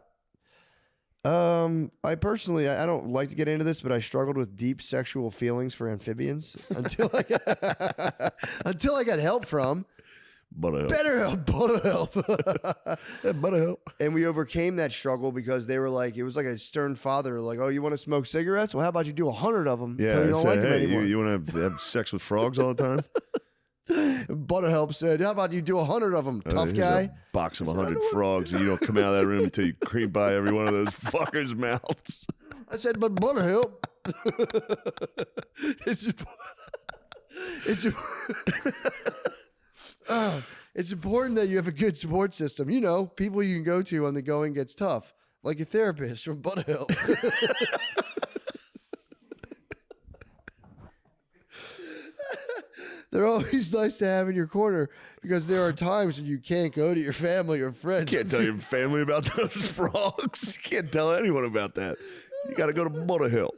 personally, I don't like to get into this, but I struggled with deep sexual feelings for amphibians until I got help from ButterHelp. ButterHelp. And we overcame that struggle because they were like, it was like a stern father, like, oh, you want to smoke cigarettes? Well, how about you do 100 of them until Yeah, you don't like them anymore? you want to have sex with frogs all the time? ButterHelp said, how about you do 100 of them, tough Here's guy? a box of 100 frogs, and you don't come out of that room until you cream by every one of those fuckers' mouths. I said, but ButterHelp. It's important that you have a good support system. You know, people you can go to when the going gets tough, like a therapist from ButterHelp. They're always nice to have in your corner because there are times when you can't go to your family or friends. You can't tell your family about those frogs. You can't tell anyone about that. You got to go to ButterHelp.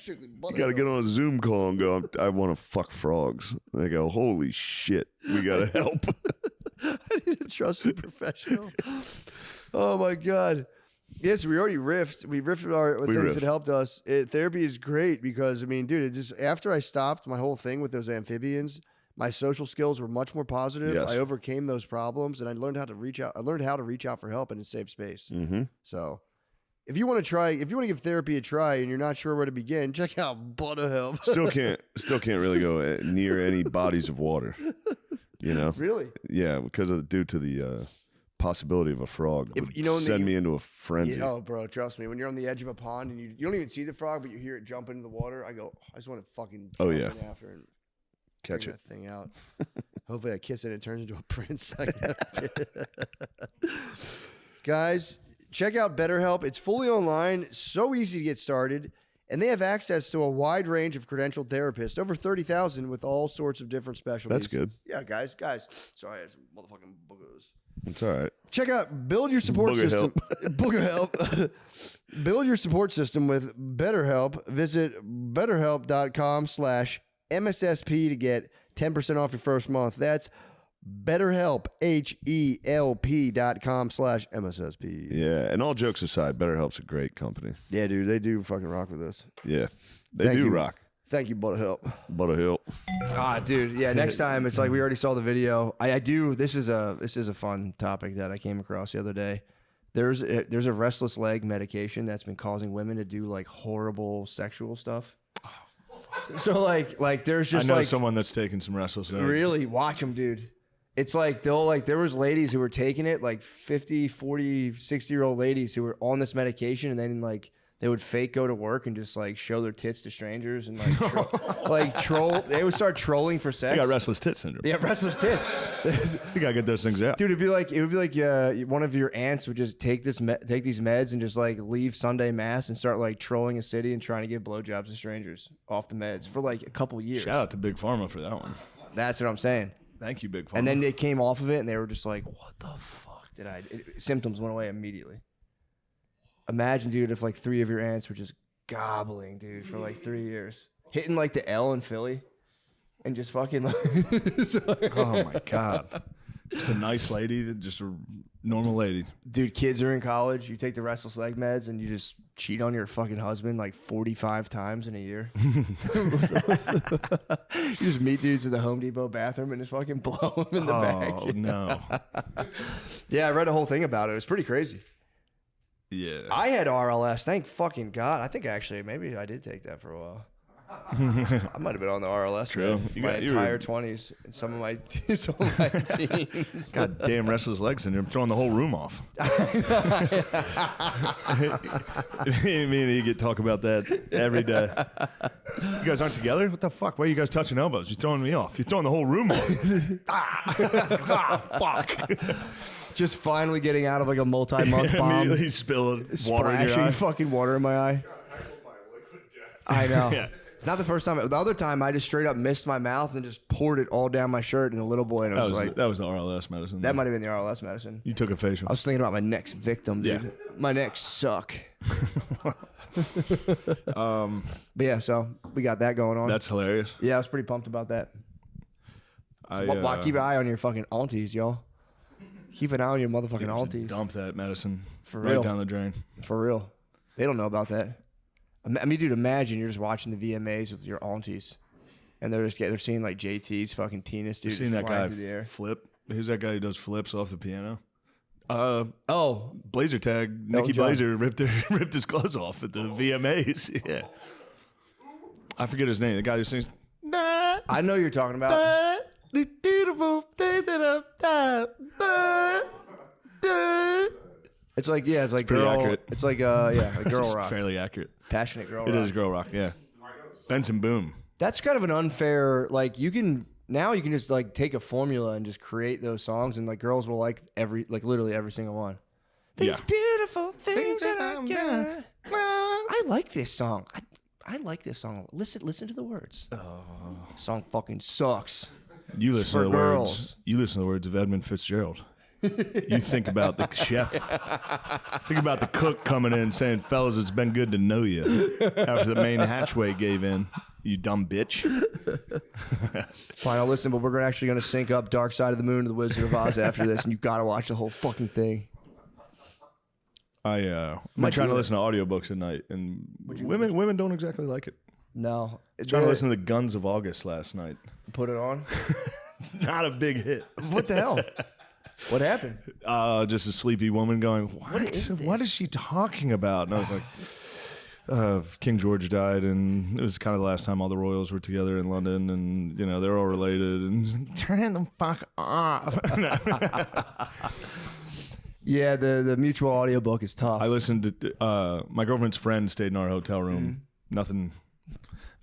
You got to get on a Zoom call and go, I want to fuck frogs. And they go, holy shit, we got to help. I need a trusted professional. Oh my God. Yes, we already riffed. We riffed with things that helped us. Therapy is great because, I mean, dude, it just after I stopped my whole thing with those amphibians, my social skills were much more positive. Yes. I overcame those problems and I learned how to reach out. I learned how to reach out for help in a safe space. Mm-hmm. So if you want to give therapy a try and you're not sure where to begin, check out ButterHelp. Still can't really go near any bodies of water. You know? Really? Yeah, because due to the possibility of a frog would send me into a frenzy. Yeah, oh, bro, trust me. When you're on the edge of a pond and you don't even see the frog, but you hear it jump into the water, I just want to fucking jump in after and catch that thing out. Hopefully I kiss it and it turns into a prince. Guys, check out BetterHelp. It's fully online, so easy to get started, and they have access to a wide range of credentialed therapists, over 30,000 with all sorts of different specialties. That's good. Yeah, guys. Sorry, I had some motherfucking boogers. It's all right. Check out Build Your Support System. BoogerHelp. Build your support system with BetterHelp. Visit betterhelp.com/MSSP to get 10% off your first month. That's BetterHelp, HELP.com/MSSP. Yeah, and all jokes aside, BetterHelp's a great company. Yeah, dude, they do fucking rock with us. Yeah, they do rock. Thank you, ButterHelp. ButterHelp. Ah, dude, yeah. Next time, it's like we already saw the video. I do. This is a fun topic that I came across the other day. There's a restless leg medication that's been causing women to do like horrible sexual stuff. So like there's just I know like someone that's taking some restless leg. really watch them, dude. It's like there was ladies who were taking it, like 50, 40, 60-year-old ladies who were on this medication, and then like they would fake go to work and just like show their tits to strangers and like troll. They would start trolling for sex. They got restless tit syndrome. They have restless tits. You gotta get those things out, dude. It would be like one of your aunts would just take these meds and just like leave Sunday mass and start like trolling a city and trying to give blowjobs to strangers off the meds for like a couple years. Shout out to Big Pharma for that one. That's what I'm saying. Thank you, Big Pharma. And then they came off of it and they were just like, "What the fuck did I?" Symptoms went away immediately. Imagine, dude, if like 3 of your aunts were just gobbling, dude, for like 3 years, hitting like the L in Philly, and just fucking. Oh my god, just a nice lady, just a normal lady. Dude, kids are in college. You take the restless leg meds and you just cheat on your fucking husband like 45 times in a year. You just meet dudes at the Home Depot bathroom and just fucking blow them in the back. Oh no. Yeah, I read a whole thing about it. It was pretty crazy. Yeah. I had RLS. Thank fucking God. I think actually maybe I did take that for a while. I might have been on the RLS True. my entire 20s and some of my teens. God damn restless leg syndrome, throwing the whole room off. Me and you get talk about that every day. You guys aren't together? What the fuck? Why are you guys touching elbows? You're throwing me off. You're throwing the whole room off. Fuck. Just finally getting out of like a multi-month bomb. Immediately spilling water in your splashing eye. fucking water in my eye. I know. Yeah. It's not the first time. The other time, I just straight up missed my mouth and just poured it all down my shirt. And the little boy, and it was like, that was the RLS medicine. that might have been the RLS medicine. You took a facial. I was thinking about my next victim, dude. Yeah. My next suck. But yeah, so we got that going on. That's hilarious. Yeah, I was pretty pumped about that. Keep an eye on your fucking aunties, y'all. Keep an eye on your motherfucking aunties. Dump that medicine For right real. down the drain. For real. They don't know about that. I mean, dude, imagine you're just watching the VMAs with your aunties, and they're seeing like JT's fucking Tina's dude. You seen that guy through the air. flip? Who's that guy who does flips off the piano? Blazer tag. Nikki John. Blazer ripped his clothes off at the VMAs. Yeah, I forget his name. The guy who sings. I know you're talking about. The beautiful things that I've done. It's like it's like pretty girl. accurate. It's like like girl It's rock. fairly accurate. Passionate girl It rock. is girl rock. Yeah. Benson Boom. That's kind of an unfair. Like you can just like take a formula and just create those songs, and like girls will like literally every single one. These beautiful things that I got. I like this song. I like this song. Listen to the words. Oh. Song fucking sucks. You It's listen for to the girls. words. You listen to the words of Edmund Fitzgerald. You think about the chef. Think about the cook coming in saying, "Fellas, it's been good to know you." After the main hatchway gave in, you dumb bitch. Fine, I'll listen, but we're actually going to sync up Dark Side of the Moon to the Wizard of Oz after this, and you got to watch the whole fucking thing. I'm Might trying do to that. listen to audiobooks at night, and women don't exactly like it. No. I was trying to listen to the Guns of August last night. Put it on? Not a big hit. What the hell? What happened? Just a sleepy woman going, What is she talking about? And I was like, King George died, and it was kind of the last time all the royals were together in London, and they're all related. And turn the fuck off. Yeah, the mutual audiobook is tough. I listened to my girlfriend's friend stayed in our hotel room. Nothing.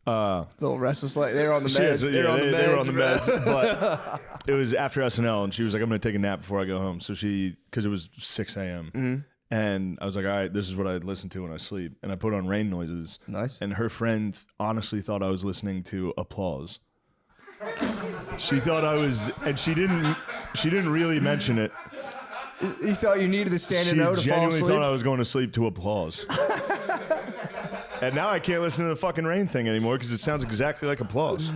Little restless, like they're on the She meds. is, They're on the meds. They were on the meds. But it was after SNL, and she was like, "I'm going to take a nap before I go home." So because it was 6 a.m. And I was like, "All right, this is what I listen to when I sleep." And I put on rain noises. Nice. And her friend honestly thought I was listening to Applause. She thought I was, and she didn't really mention it. You felt you needed to stand She in note to fall genuinely asleep? thought I was going to sleep to Applause. And now I can't listen to the fucking rain thing anymore because it sounds exactly like Applause.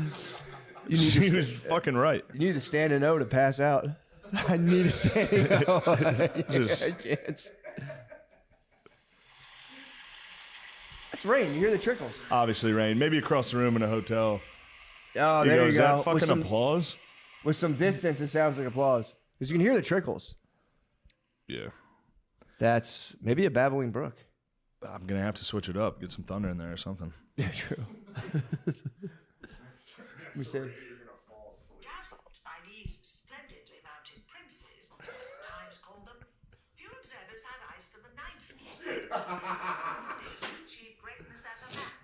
She was fucking right. You need to stand in O to pass out. I need to stand in O. I can't. It's rain. You hear the trickles. Obviously rain. Maybe across the room in a hotel. Oh, there you Is go. that With fucking some- applause? With some distance, it sounds like applause. Because you can hear the trickles. Yeah. That's maybe a babbling brook. I'm going to have to switch it up. Get some thunder in there or something. Yeah, true. Dazzled by these splendidly mounted princes, as the Times called them, few observers had eyes for the ninth king, who was to achieve greatness as a man.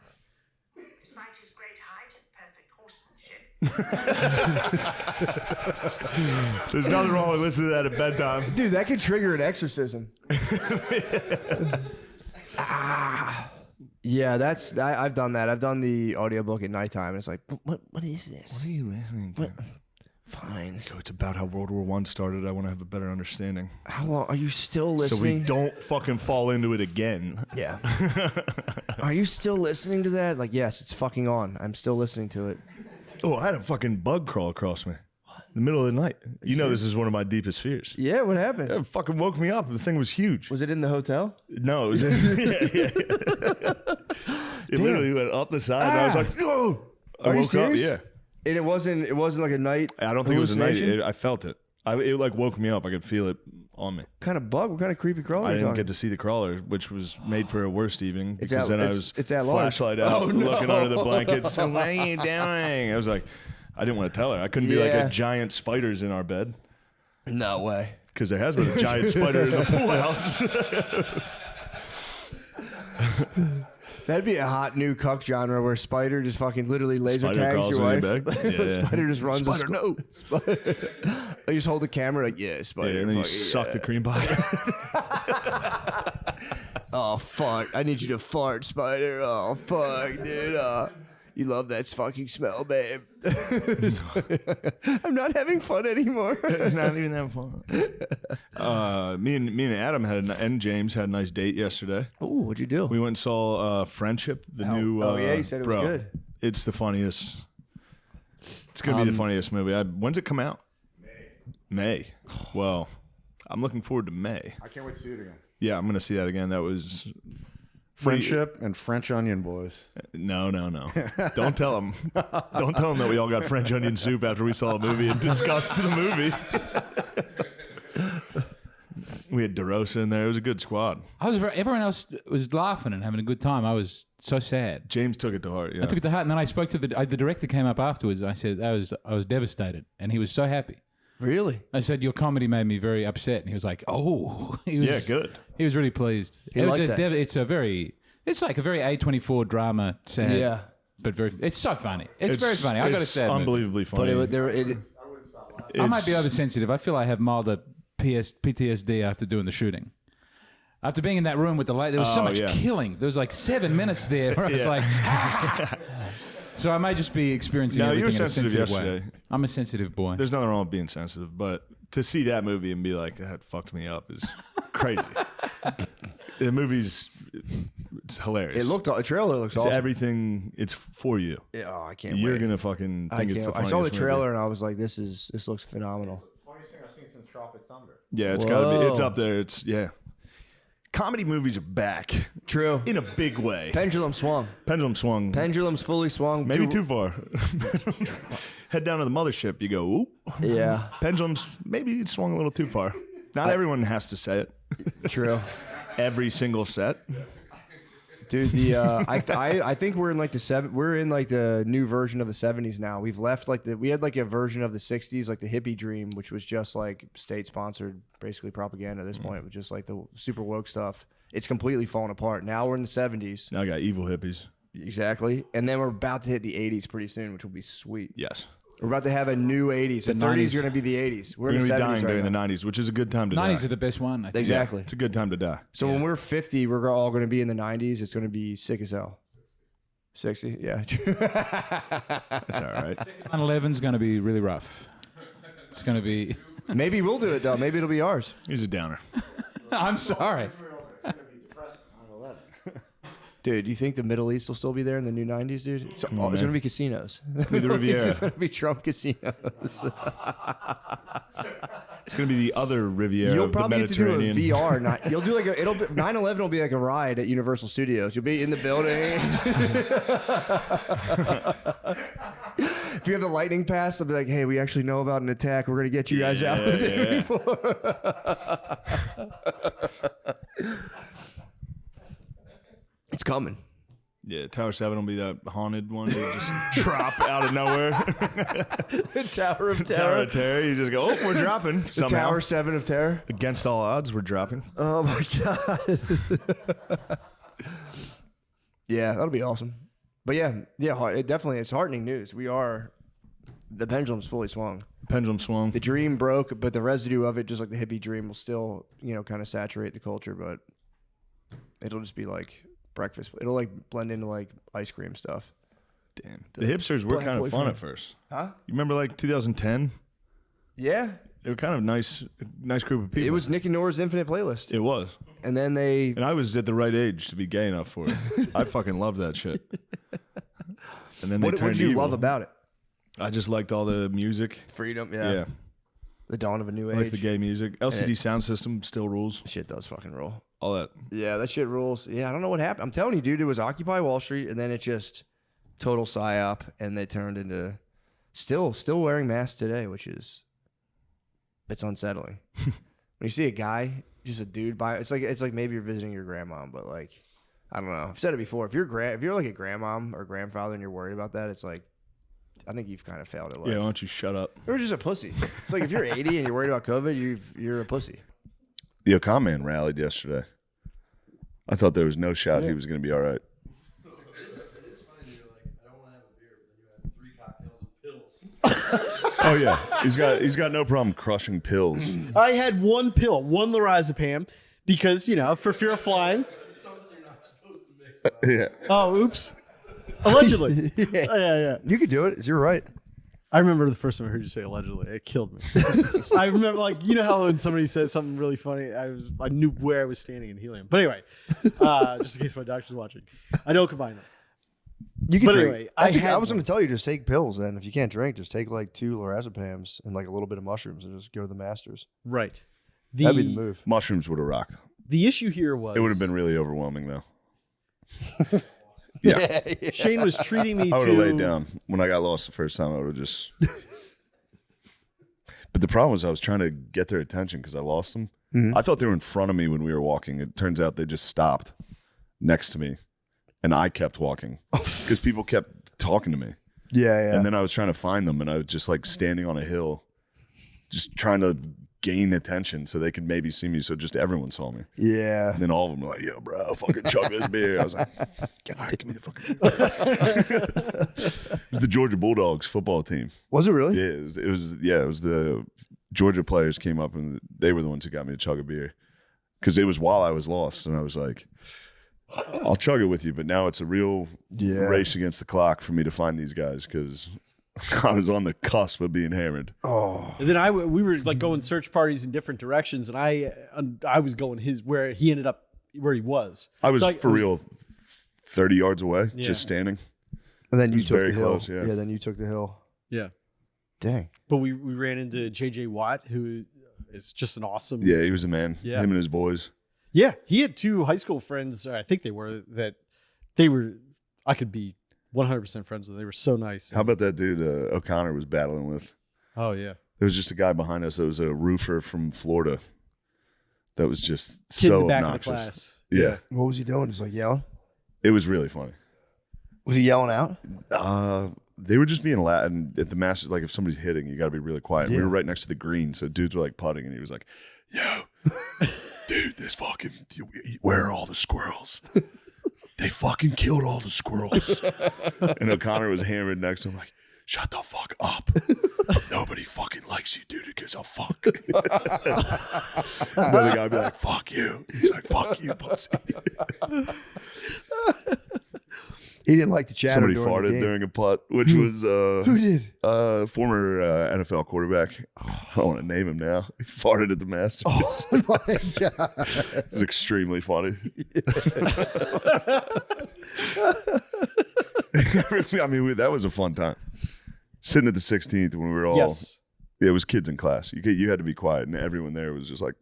Despite his great height and perfect horsemanship. There's nothing wrong with listening to that at bedtime. Dude, that could trigger an exorcism. Yeah, I've done that. I've done the audiobook at nighttime. It's like, what is this? What are you listening to? Fine. It's about how World War I started. I want to have a better understanding. How long are you still listening? So we don't fucking fall into it again. Yeah. Are you still listening to that? Like, yes, it's fucking on. I'm still listening to it. Oh, I had a fucking bug crawl across me. In the middle of the night. You know this is one of my deepest fears. Yeah, what happened? It fucking woke me up. The thing was huge. Was it in the hotel? No, it was in... It literally went up the side, and I was like, no! I Are you woke up, serious? yeah. And it wasn't like a night. I don't think it was a night. hallucination? I felt it. It like woke me up. I could feel it on me. What kind of bug? What kind of creepy crawler? I are you didn't talking? get to see the crawler, which was made for a worse evening It's because at- then I it's- was it's at large. flashlight out, Oh, no. looking under the blankets. So what are you doing? I was like, I didn't want to tell her. I couldn't be like Yeah. a giant spiders in our bed. No way. Because there has been a giant spider in the pool house. That'd be a hot new cuck genre where Spider just fucking literally laser Spider tags crawls your in wife. your bag? Yeah. Spider just runs. Spider, no. I just hold the camera like, yeah, Spider. Yeah, and then you fucking, suck yeah. the cream pie. Oh fuck! I need you to fart, Spider. Oh fuck, dude. You love that fucking smell, babe. I'm not having fun anymore. It's not even that fun. Me and Adam and James had a nice date yesterday. Oh, what'd you do? We went and saw Friendship, the new. Oh, yeah, you said it was bro, good. It's the funniest. It's gonna be the funniest movie. When's it come out? May. Well, I'm looking forward to May. I can't wait to see it again. Yeah, I'm gonna see that again. That was Friendship and French onion boys. No. Don't tell them. Don't tell them that we all got French onion soup after we saw a movie and discussed the movie. We had DeRosa in there. It was a good squad. Everyone else was laughing and having a good time. I was so sad. James took it to heart. Yeah. I took it to heart, and then I spoke to the director. Came up afterwards. I said I was devastated, and he was so happy. Really? I said your comedy made me very upset, and he was like, "Oh, he was, Yeah, good. He was really pleased. He liked that. It's like a very A24 drama. Sad, Yeah. but it's so funny. It's very funny. I got to it's say, unbelievably funny. But I might be oversensitive. I feel I have milder PTSD after doing the shooting. After being in that room with the light, there was so much killing. There was like 7 minutes there where I was like, so I might just be experiencing No, you everything were in a sensitive sensitive way. yesterday. I'm a sensitive boy. There's nothing wrong with being sensitive, but to see that movie and be like, that fucked me up is crazy. The movie's it's hilarious. The trailer looks it's awesome. everything. It's for you. Yeah, I can't You're wait. gonna fucking think it's the I funniest saw the movie. trailer and I was like, this looks phenomenal. Funniest thing I've seen since Tropic Thunder. Yeah, it's gotta be. It's up there. It's comedy movies are back. True. In a big way. Pendulum swung. Pendulum's fully swung. Maybe Dude, too far. Head down to the mothership. You go, ooh. Yeah. Pendulum's maybe it swung a little too far. Not everyone has to say it. True. Every single set. Dude, I think we're in like the new version of the 70s now. We've left we had like a version of the 60s, like the hippie dream, which was just like state sponsored, basically propaganda at this point, with just like the super woke stuff. It's completely fallen apart. Now we're in the 70s. Now I got evil hippies. Exactly. And then we're about to hit the 80s pretty soon, which will be sweet. Yes. We're about to have a new 80s. The 30s are going to be the 80s. We're You're in the gonna be 70s dying right during now. the 90s, which is a good time to die. 90s are the best one, I think. Exactly. Yeah, it's a good time to die. So when we're 50, we're all going to be in the 90s. It's going to be sick as hell. 60, yeah. That's all right. 9/11's going to be really rough. It's going to be. Maybe we'll do it though. Maybe it'll be ours. He's a downer. I'm sorry. Dude, you think the Middle East will still be there in the new 90s, dude? It's on, going man. to be casinos. It's gonna be the Riviera. It's going to be Trump casinos. It's going to be the other Riviera You'll of the probably have to do a Mediterranean. VR. You'll do 9/11 will be like a ride at Universal Studios. You'll be in the building. If you have the lightning pass, they'll be like, hey, we actually know about an attack. We're going to get you guys out of there before. It's coming. Yeah, Tower 7 will be that haunted one. You just drop out of nowhere. The Tower of Terror. Tower of Terror. You just go, oh, we're dropping. The Somehow. Tower 7 of Terror. Against all odds, we're dropping. Oh my god. Yeah, that'll be awesome. But yeah, it definitely it's heartening news. The pendulum's fully swung. Pendulum swung. The dream broke, but the residue of it, just like the hippie dream, will still, kind of saturate the culture, but it'll just be like breakfast. It'll like blend into like ice cream stuff. Damn. The hipsters were kind of fun at first. Huh? You remember like 2010? Yeah. They were kind of nice group of people. It was Nick and Nora's Infinite Playlist. It was. And then And I was at the right age to be gay enough for it. I fucking loved that shit. And then they what turned did you evil. love about it? I just liked all the music. Freedom, yeah. The dawn of a new age. I like the gay music. LCD sound system still rules. Shit does fucking rule. All that. Yeah, that shit rules. Yeah, I don't know what happened. I'm telling you, dude, it was Occupy Wall Street, and then it just total psyop, and they turned into still wearing masks today, which is it's unsettling. When you see a guy, just a dude it's like maybe you're visiting your grandma, but like I don't know. I've said it before. If you're like a grandmom or grandfather and you're worried about that, it's like I think you've kind of failed at life. Yeah, why don't you shut up? You're just a pussy. It's like if you're 80 and you're worried about COVID, you're a pussy. The Ocon man rallied yesterday. I thought there was no shot he was going to be all right. Oh yeah, he's got no problem crushing pills. I had one pill, one lorazepam, because for fear of flying. Yeah. Oh, oops. Allegedly. Yeah. You could do it. You're right. I remember the first time I heard you say allegedly. It killed me. I remember, how when somebody said something really funny, I knew where I was standing in helium. But anyway, just in case my doctor's watching, I don't combine them. You can drink. Anyway, I was going to tell you, just take pills. And if you can't drink, just take like 2 lorazepams and like a little bit of mushrooms and just go to the Masters. Right. That'd be the move. Mushrooms would have rocked. The issue here was... It would have been really overwhelming, though. Yeah. Shane was treating me I would have laid down. When I got lost the first time, I would have just... But the problem was I was trying to get their attention because I lost them. Mm-hmm. I thought they were in front of me when we were walking. It turns out they just stopped next to me. And I kept walking because people kept talking to me. Yeah. And then I was trying to find them, and I was just like standing on a hill, just trying to gain attention so they could maybe see me, so just everyone saw me. Yeah. And then all of them were like, yo, bro, fucking chug this beer. I was like, God, give me the fucking beer. It was the Georgia Bulldogs football team. Was it really? Yeah, it was the Georgia players came up, and they were the ones who got me to chug a beer because it was while I was lost, and I was like, I'll chug it with you, but now it's a real race against the clock for me to find these guys because I was on the cusp of being hammered. Oh, and then we were like going search parties in different directions, and I was going where he ended up where he was. I was for real 30 yards away, just standing. And then you took very the hill. close, yeah. Then you took the hill. Yeah. Dang. But we ran into JJ Watt, who is just an awesome. Yeah, he was a man. Yeah. Him and his boys. Yeah, he had 2 high school friends. I think they were I could be 100% friends with. They were so nice. How about that dude O'Connor was battling with? Oh yeah. There was just a guy behind us that was a roofer from Florida. That was just Kid so in the back obnoxious. of the class. Yeah. What was he doing? Just like yelling? It was really funny. Was he yelling out? They were just being loud. And at the Masters, like if somebody's hitting, you got to be really quiet. Yeah. We were right next to the green, so dudes were like putting, and he was like, yo, dude, where are all the squirrels? They fucking killed all the squirrels. And O'Connor was hammered next to him like, shut the fuck up. Nobody fucking likes you, dude. It gives a fuck. Another guy would be like, fuck you. He's like, fuck you, pussy. He didn't like the chatter. Somebody during the farted game. during a putt, which was who did? Former NFL quarterback. I don't want to name him now. He farted at the Masters. Oh my god, it was extremely funny. I mean, that was a fun time. Sitting at the 16th when we were all. Yes. Yeah, it was kids in class. You had to be quiet, and everyone there was just like.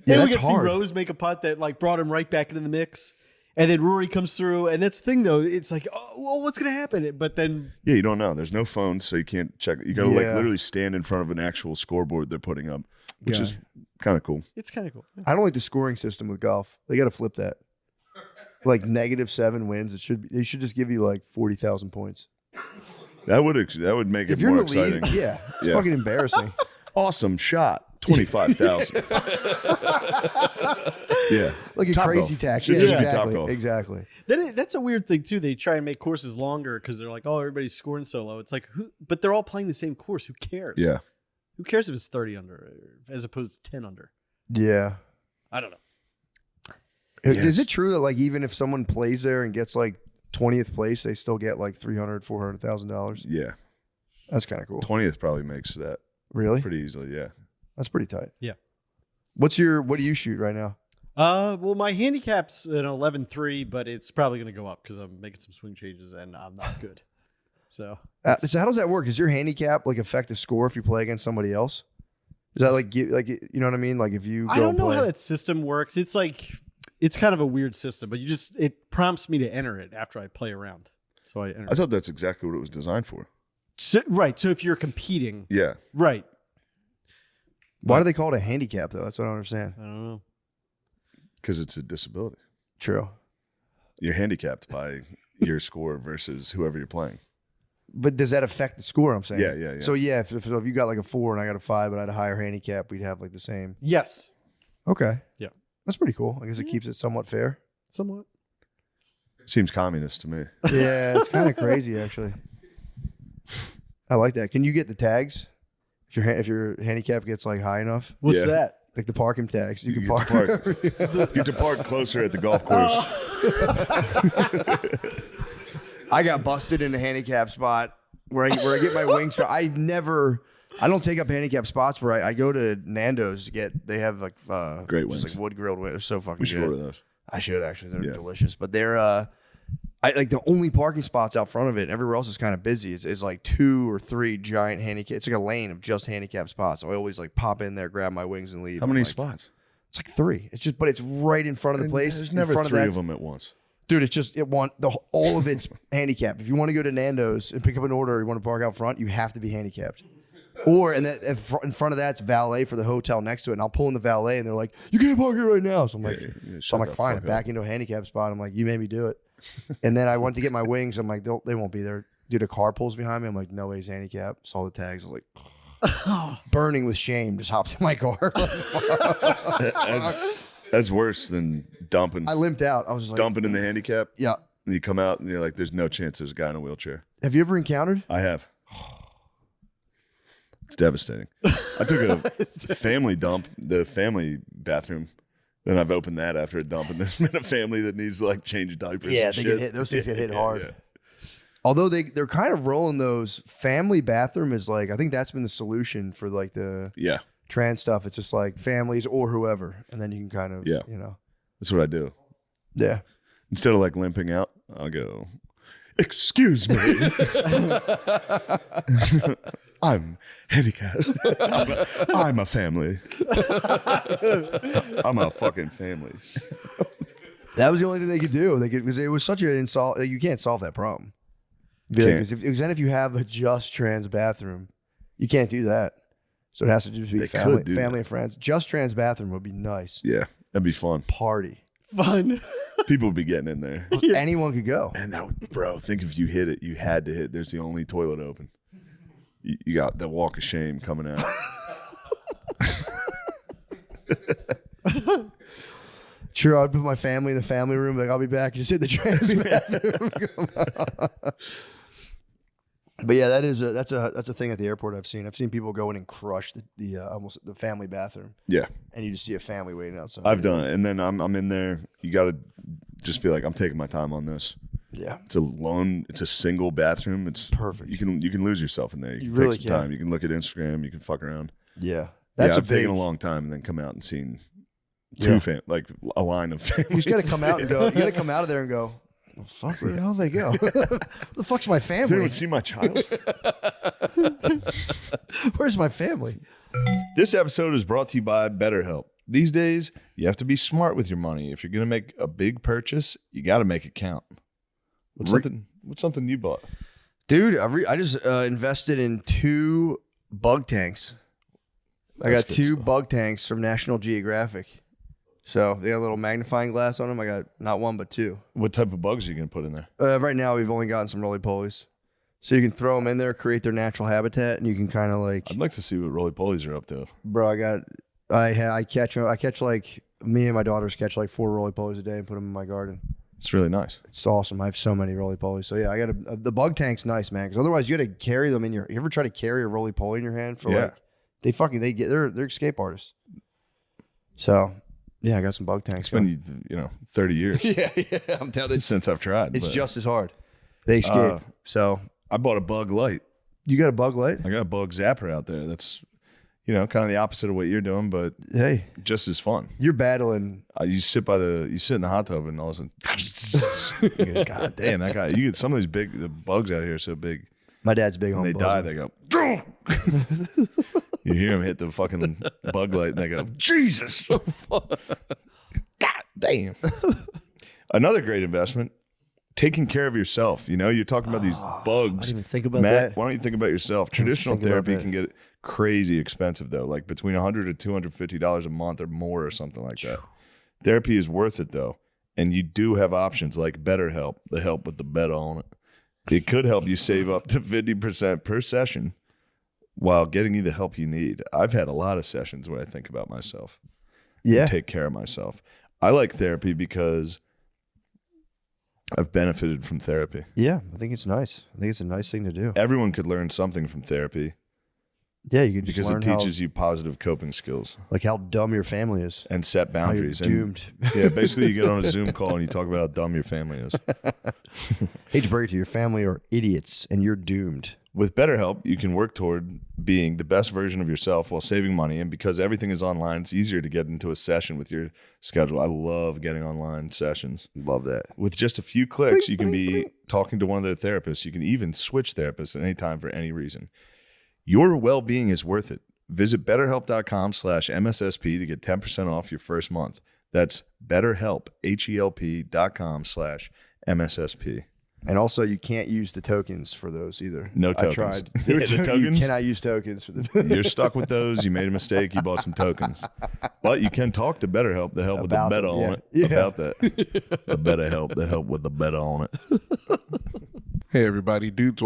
Yeah, that's we got to see hard. Rose make a putt that like brought him right back into the mix, and then Rory comes through, and that's the thing though. It's like, oh, well, what's gonna happen? But then, Yeah, you don't know. There's no phones, so you can't check. You got to like literally stand in front of an actual scoreboard they're putting up, which is Kind of cool. It's kind of cool. I don't like the scoring system with golf. They got to flip that. Like -7 wins. They should just give you like 40,000 points. That would make it If you're more in the lead, exciting. yeah, it's fucking embarrassing. Awesome shot. 25,000. Yeah. Like a Top crazy golf. tax. Should Yeah, just be Top exactly. Golf. Exactly. That's a weird thing too. They try and make courses longer because they're like, oh, everybody's scoring so low. It's like, but they're all playing the same course. Who cares? Yeah. Who cares if it's 30 under as opposed to 10 under? Yeah. I don't know. Is it true that like even if someone plays there and gets like 20th place, they still get like $300,000-$400,000? Yeah. That's kind of cool. 20th probably makes that. Really? Pretty easily, yeah. That's pretty tight. Yeah. What do you shoot right now? Well, my handicap's an 11.3, but it's probably going to go up because I'm making some swing changes and I'm not good. So how does that work? Does your handicap like affect the score if you play against somebody else? Is that like you know what I mean? Like if you go I don't and know play. how that system works. It's like it's kind of a weird system, but it prompts me to enter it after I play around. So I enter. I thought that's exactly what it was designed for. So, right. So if you're competing, Yeah. right. Why do they call it a handicap though? That's what I don't understand. I don't know. Because it's a disability. True. You're handicapped by your score versus whoever you're playing. But does that affect the score? I'm saying. Yeah. So yeah, if you got like a 4 and I got a 5, but I had a higher handicap, we'd have like the same. Yes. Okay. Yeah. That's pretty cool. I guess it keeps it somewhat fair. Somewhat. Seems communist to me. Yeah, it's kind of crazy actually. I like that. Can you get the tags if your handicap gets like high enough? What's that? Like the parking tags. You can get park. You get to park closer at the golf course. I got busted in a handicap spot where I get my wings. I don't take up handicap spots where I go to Nando's to get. They have like great just wings, like wood grilled wings. They're so fucking We should good. order those. I should actually. They're delicious, but they're I like the only parking spots out front of it. And everywhere else is kind of busy. It's like 2 or 3 giant handicap. It's like a lane of just handicap spots. So I always like pop in there, grab my wings, and leave. How many Like, spots? It's like 3. It's just, but it's right in front of the place. There's in never front 3 that. of them at once. Dude, it's just all of it's handicapped. If you want to go to Nando's and pick up an order, or you want to park out front, you have to be handicapped. Or in front of that's valet for the hotel next to it, and I'll pull in the valet, and they're like, "You can't park here right now." So I'm like, fine. I'm back into a handicap spot. I'm like, you made me do it. And then I went to get my wings. I'm like, they won't be there. Dude, a car pulls behind me. I'm like, no way, he's handicapped. Saw the tags. I was like, burning with shame. Just hopped in my car. That's worse than dumping. I limped out. I was just like, dumping in the handicap. Yeah. And you come out and you're like, there's no chance there's a guy in a wheelchair. Have you ever encountered? I have. It's devastating. I took a family dump, the family bathroom. Then I've opened that after a dump, and there's been a family that needs to like change diapers. Yeah, and they shit. get hit. Those things get hit hard. Yeah. Although they're kind of rolling those family bathroom is like, I think that's been the solution for like the trans stuff. It's just like families or whoever, and then you can kind of That's what I do. Yeah. Instead of like limping out, I'll go, excuse me. I'm handicapped. I'm a family. I'm a fucking family. That was the only thing they could do. Because it was such an insult. You can't solve that problem. Because if you have a just trans bathroom, you can't do that. So it has to just be family and friends. Just trans bathroom would be nice. Yeah, that'd be fun. Party. Fun. People would be getting in there. Anyone could go. And that would, bro, think if you hit it, you had to hit. There's the only toilet open. You got the walk of shame coming out. Sure, I'd put my family in the family room. Like, I'll be back. Just hit the trans bathroom. But yeah, that's a thing at the airport. I've seen people go in and crush the family bathroom. Yeah, and you just see a family waiting outside. I've done it, and then I'm in there. You got to just be like, I'm taking my time on this. Yeah, it's a single bathroom. It's perfect. You can lose yourself in there. You can really take some time. You can look at Instagram. You can fuck around. Yeah, I've taken a long time, and then come out and seen like a line of families. You just got to come out and go. You got to come out of there and go. Well, fuck, where the hell they go? Where the fuck's my family? Does anyone see my child? Where's my family? This episode is brought to you by BetterHelp. These days, you have to be smart with your money. If you're going to make a big purchase, you got to make it count. What's something you bought? Dude, I just invested in 2 bug tanks. I got 2 bug tanks from National Geographic. So they got a little magnifying glass on them. I got not 1 but 2. What type of bugs are you gonna put in there? Right now we've only gotten some roly-polies. So you can throw them in there, create their natural habitat, and you can kind of like. I'd like to see what roly-polies are up to. Bro, I catch like me and my daughters catch like 4 roly-polies a day and put them in my garden. It's really nice. It's awesome. I have so many roly-polies. So yeah, I got the bug tank's nice, man. Because otherwise you got to carry them in your. You ever try to carry a roly-poly in your hand for like? They're escape artists. So yeah, I got some bug tanks. It's been 30 years. yeah, I'm telling you, since I've tried. It's just as hard. They escape. So I bought a bug light. You got a bug light? I got a bug zapper out there. That's kind of the opposite of what you're doing, but hey, just as fun. You're battling. You sit in the hot tub and all of a sudden, God damn, that guy! You get some of these the bugs out here are so big. My dad's big on. When they die, they go. You hear them hit the fucking bug light, and they go, Jesus! God damn! Another great investment. Taking care of yourself. You're talking about these bugs. I didn't even think about Matt, that. Why don't you think about yourself? Traditional therapy can get crazy expensive though, like between $100 to $250 a month or more or something like that. Therapy is worth it though, and you do have options like BetterHelp, the help with the beta on it. It could help you save up to 50% per session while getting you the help you need. I've had a lot of sessions where I think about myself. Yeah, take care of myself. I like therapy because I've benefited from therapy. Yeah, I think it's nice. I think it's a nice thing to do. Everyone could learn something from therapy. Yeah, you could just because learn it teaches you positive coping skills, like how dumb your family is, and set boundaries. How you're doomed. Yeah, basically, you get on a Zoom call and you talk about how dumb your family is. Hate to break it to you, your family are idiots, and you're doomed. With BetterHelp, you can work toward being the best version of yourself while saving money. And because everything is online, it's easier to get into a session with your schedule. I love getting online sessions. Love that. With just a few clicks, you can be talking to one of their therapists. You can even switch therapists at any time for any reason. Your well-being is worth it. Visit BetterHelp.com/MSSP to get 10% off your first month. That's BetterHelp, HELP.com/MSSP. And also, you can't use the tokens for those either. No tokens. I tried. The tokens? You cannot use tokens for the. You're stuck with those. You made a mistake. You bought some tokens. But you can talk to BetterHelp, the help with the beta on it. Yeah. About that. The BetterHelp, the help with the beta on it. Hey, everybody. Dude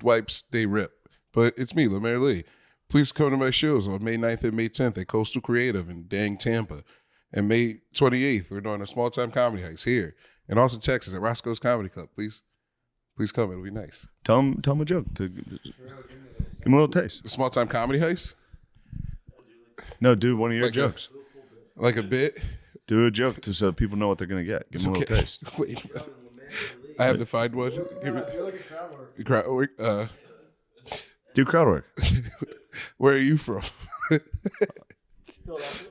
wipes, they rip. But it's me, Lemaire Lee. Please come to my shows on May 9th and May 10th at Coastal Creative in Dang, Tampa. And May 28th, we're doing a small-time comedy heist here in Austin, Texas at Roscoe's Comedy Club. Please come. It'll be nice. Tell him a joke. Give him a little taste. A small-time comedy heist? No, do one of your jokes. Like a bit? Do a joke so people know what they're going to get. Give them a little taste. Wait, I have to find one. Give me, You're like a crowd work. Crowd work. Do crowd work. Where are you from?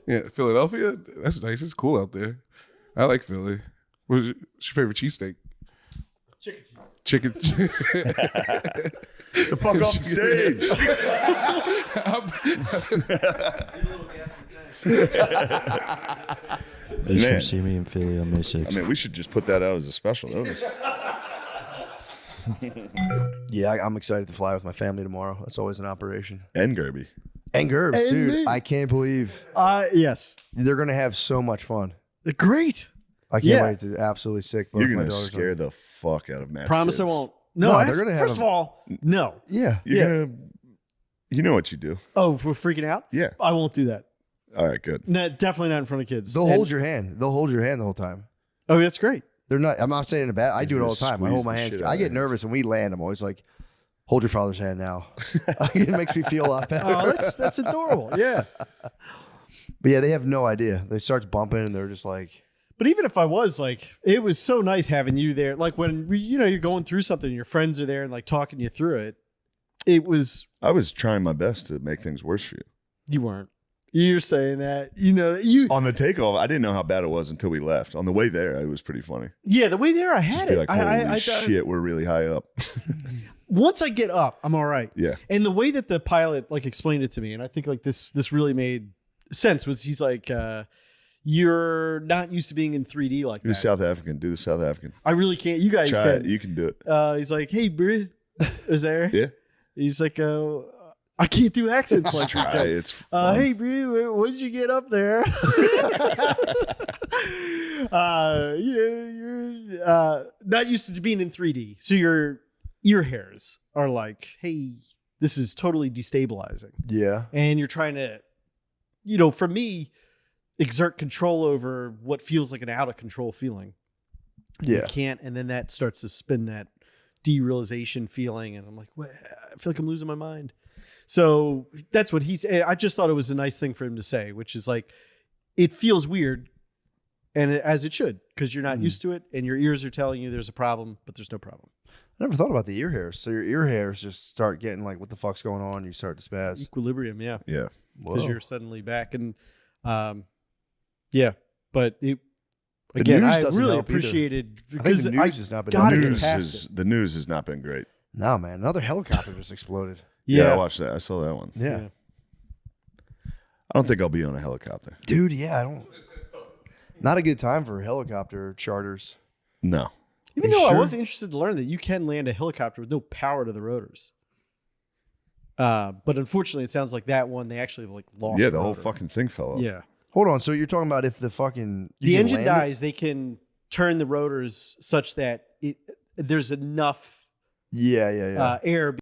Yeah, Philadelphia? That's nice. It's cool out there. I like Philly. What's your favorite cheesesteak? Chicken. The fuck off the stage. Please come see me in Philly on May 6th. I mean, we should just put that out as a special notice. Yeah, I'm excited to fly with my family tomorrow. That's always an operation. And Gerby. And Gerbs, And dude. me. I can't believe Yes. they're going to have so much fun. Great. I can't Yeah. wait to absolutely sick both You're my going to daughters. scare the fuck out of Matt's Promise kids. I won't. No, No, they're gonna have First of all, no. Yeah. You're going to... You know what you do. Oh, if we're freaking out? Yeah. I won't do that. All right, good. No, definitely not in front of kids. They'll And- hold your hand. They'll hold your hand the whole time. Oh, that's great. They're not. I'm not saying in a bad. I He's do it all gonna the time. I squeeze hold my the hands. shit out I of get your nervous when we land. I'm always like, hold your father's hand now. It makes me feel a lot better. Oh, that's adorable. Yeah. But yeah, they have no idea. They start bumping and they're just like. But even if I was like, it was so nice having you there. Like when you're going through something, and your friends are there and like talking you through it. It was. I was trying my best to make things worse for you. You weren't. You're saying that. You on the takeoff. I didn't know how bad it was until we left. On the way there, it was pretty funny. Yeah, the way there, I had Just be it. like, holy I shit, we're really high up. Once I get up, I'm all right. Yeah. And the way that the pilot like explained it to me, and I think like this really made sense, was he's like, you're not used to being in 3D like Do that. South African. Do the South African. I really can't. You guys Try can. it. You can do it. He's like, hey, bro, is there? Yeah. He's like, I can't do accents like you can. It's fun. Hey, bro, what did you get up there? You're not used to being in 3D, so your ear hairs are like, hey, this is totally destabilizing. Yeah. And you're trying to, for me, exert control over what feels like an out of control feeling. Yeah. You can't, and then that starts to spin that derealization feeling, and I'm like, well, I feel like I'm losing my mind. So that's what he's. I just thought it was a nice thing for him to say, which is like, it feels weird, and as it should, because you're not used to it, and your ears are telling you there's a problem, but there's no problem. I never thought about the ear hairs. So your ear hairs just start getting like, what the fuck's going on? You start to spaz. Equilibrium, yeah. Yeah. Because you're suddenly back, and yeah, but it. The Again, news I doesn't really help either. appreciated I think because the news has not been. The news has not been great. No, man, another helicopter just exploded. Yeah, I watched that. I saw that one. Yeah. I don't think I'll be on a helicopter. Dude, yeah, I don't. Not a good time for helicopter charters. No. Even though I was interested to learn that you can land a helicopter with no power to the rotors. But unfortunately, it sounds like that one they actually like lost. Yeah, the whole fucking thing fell off. Yeah. Hold on. So you're talking about if the fucking the engine dies, they can turn the rotors such that there's enough air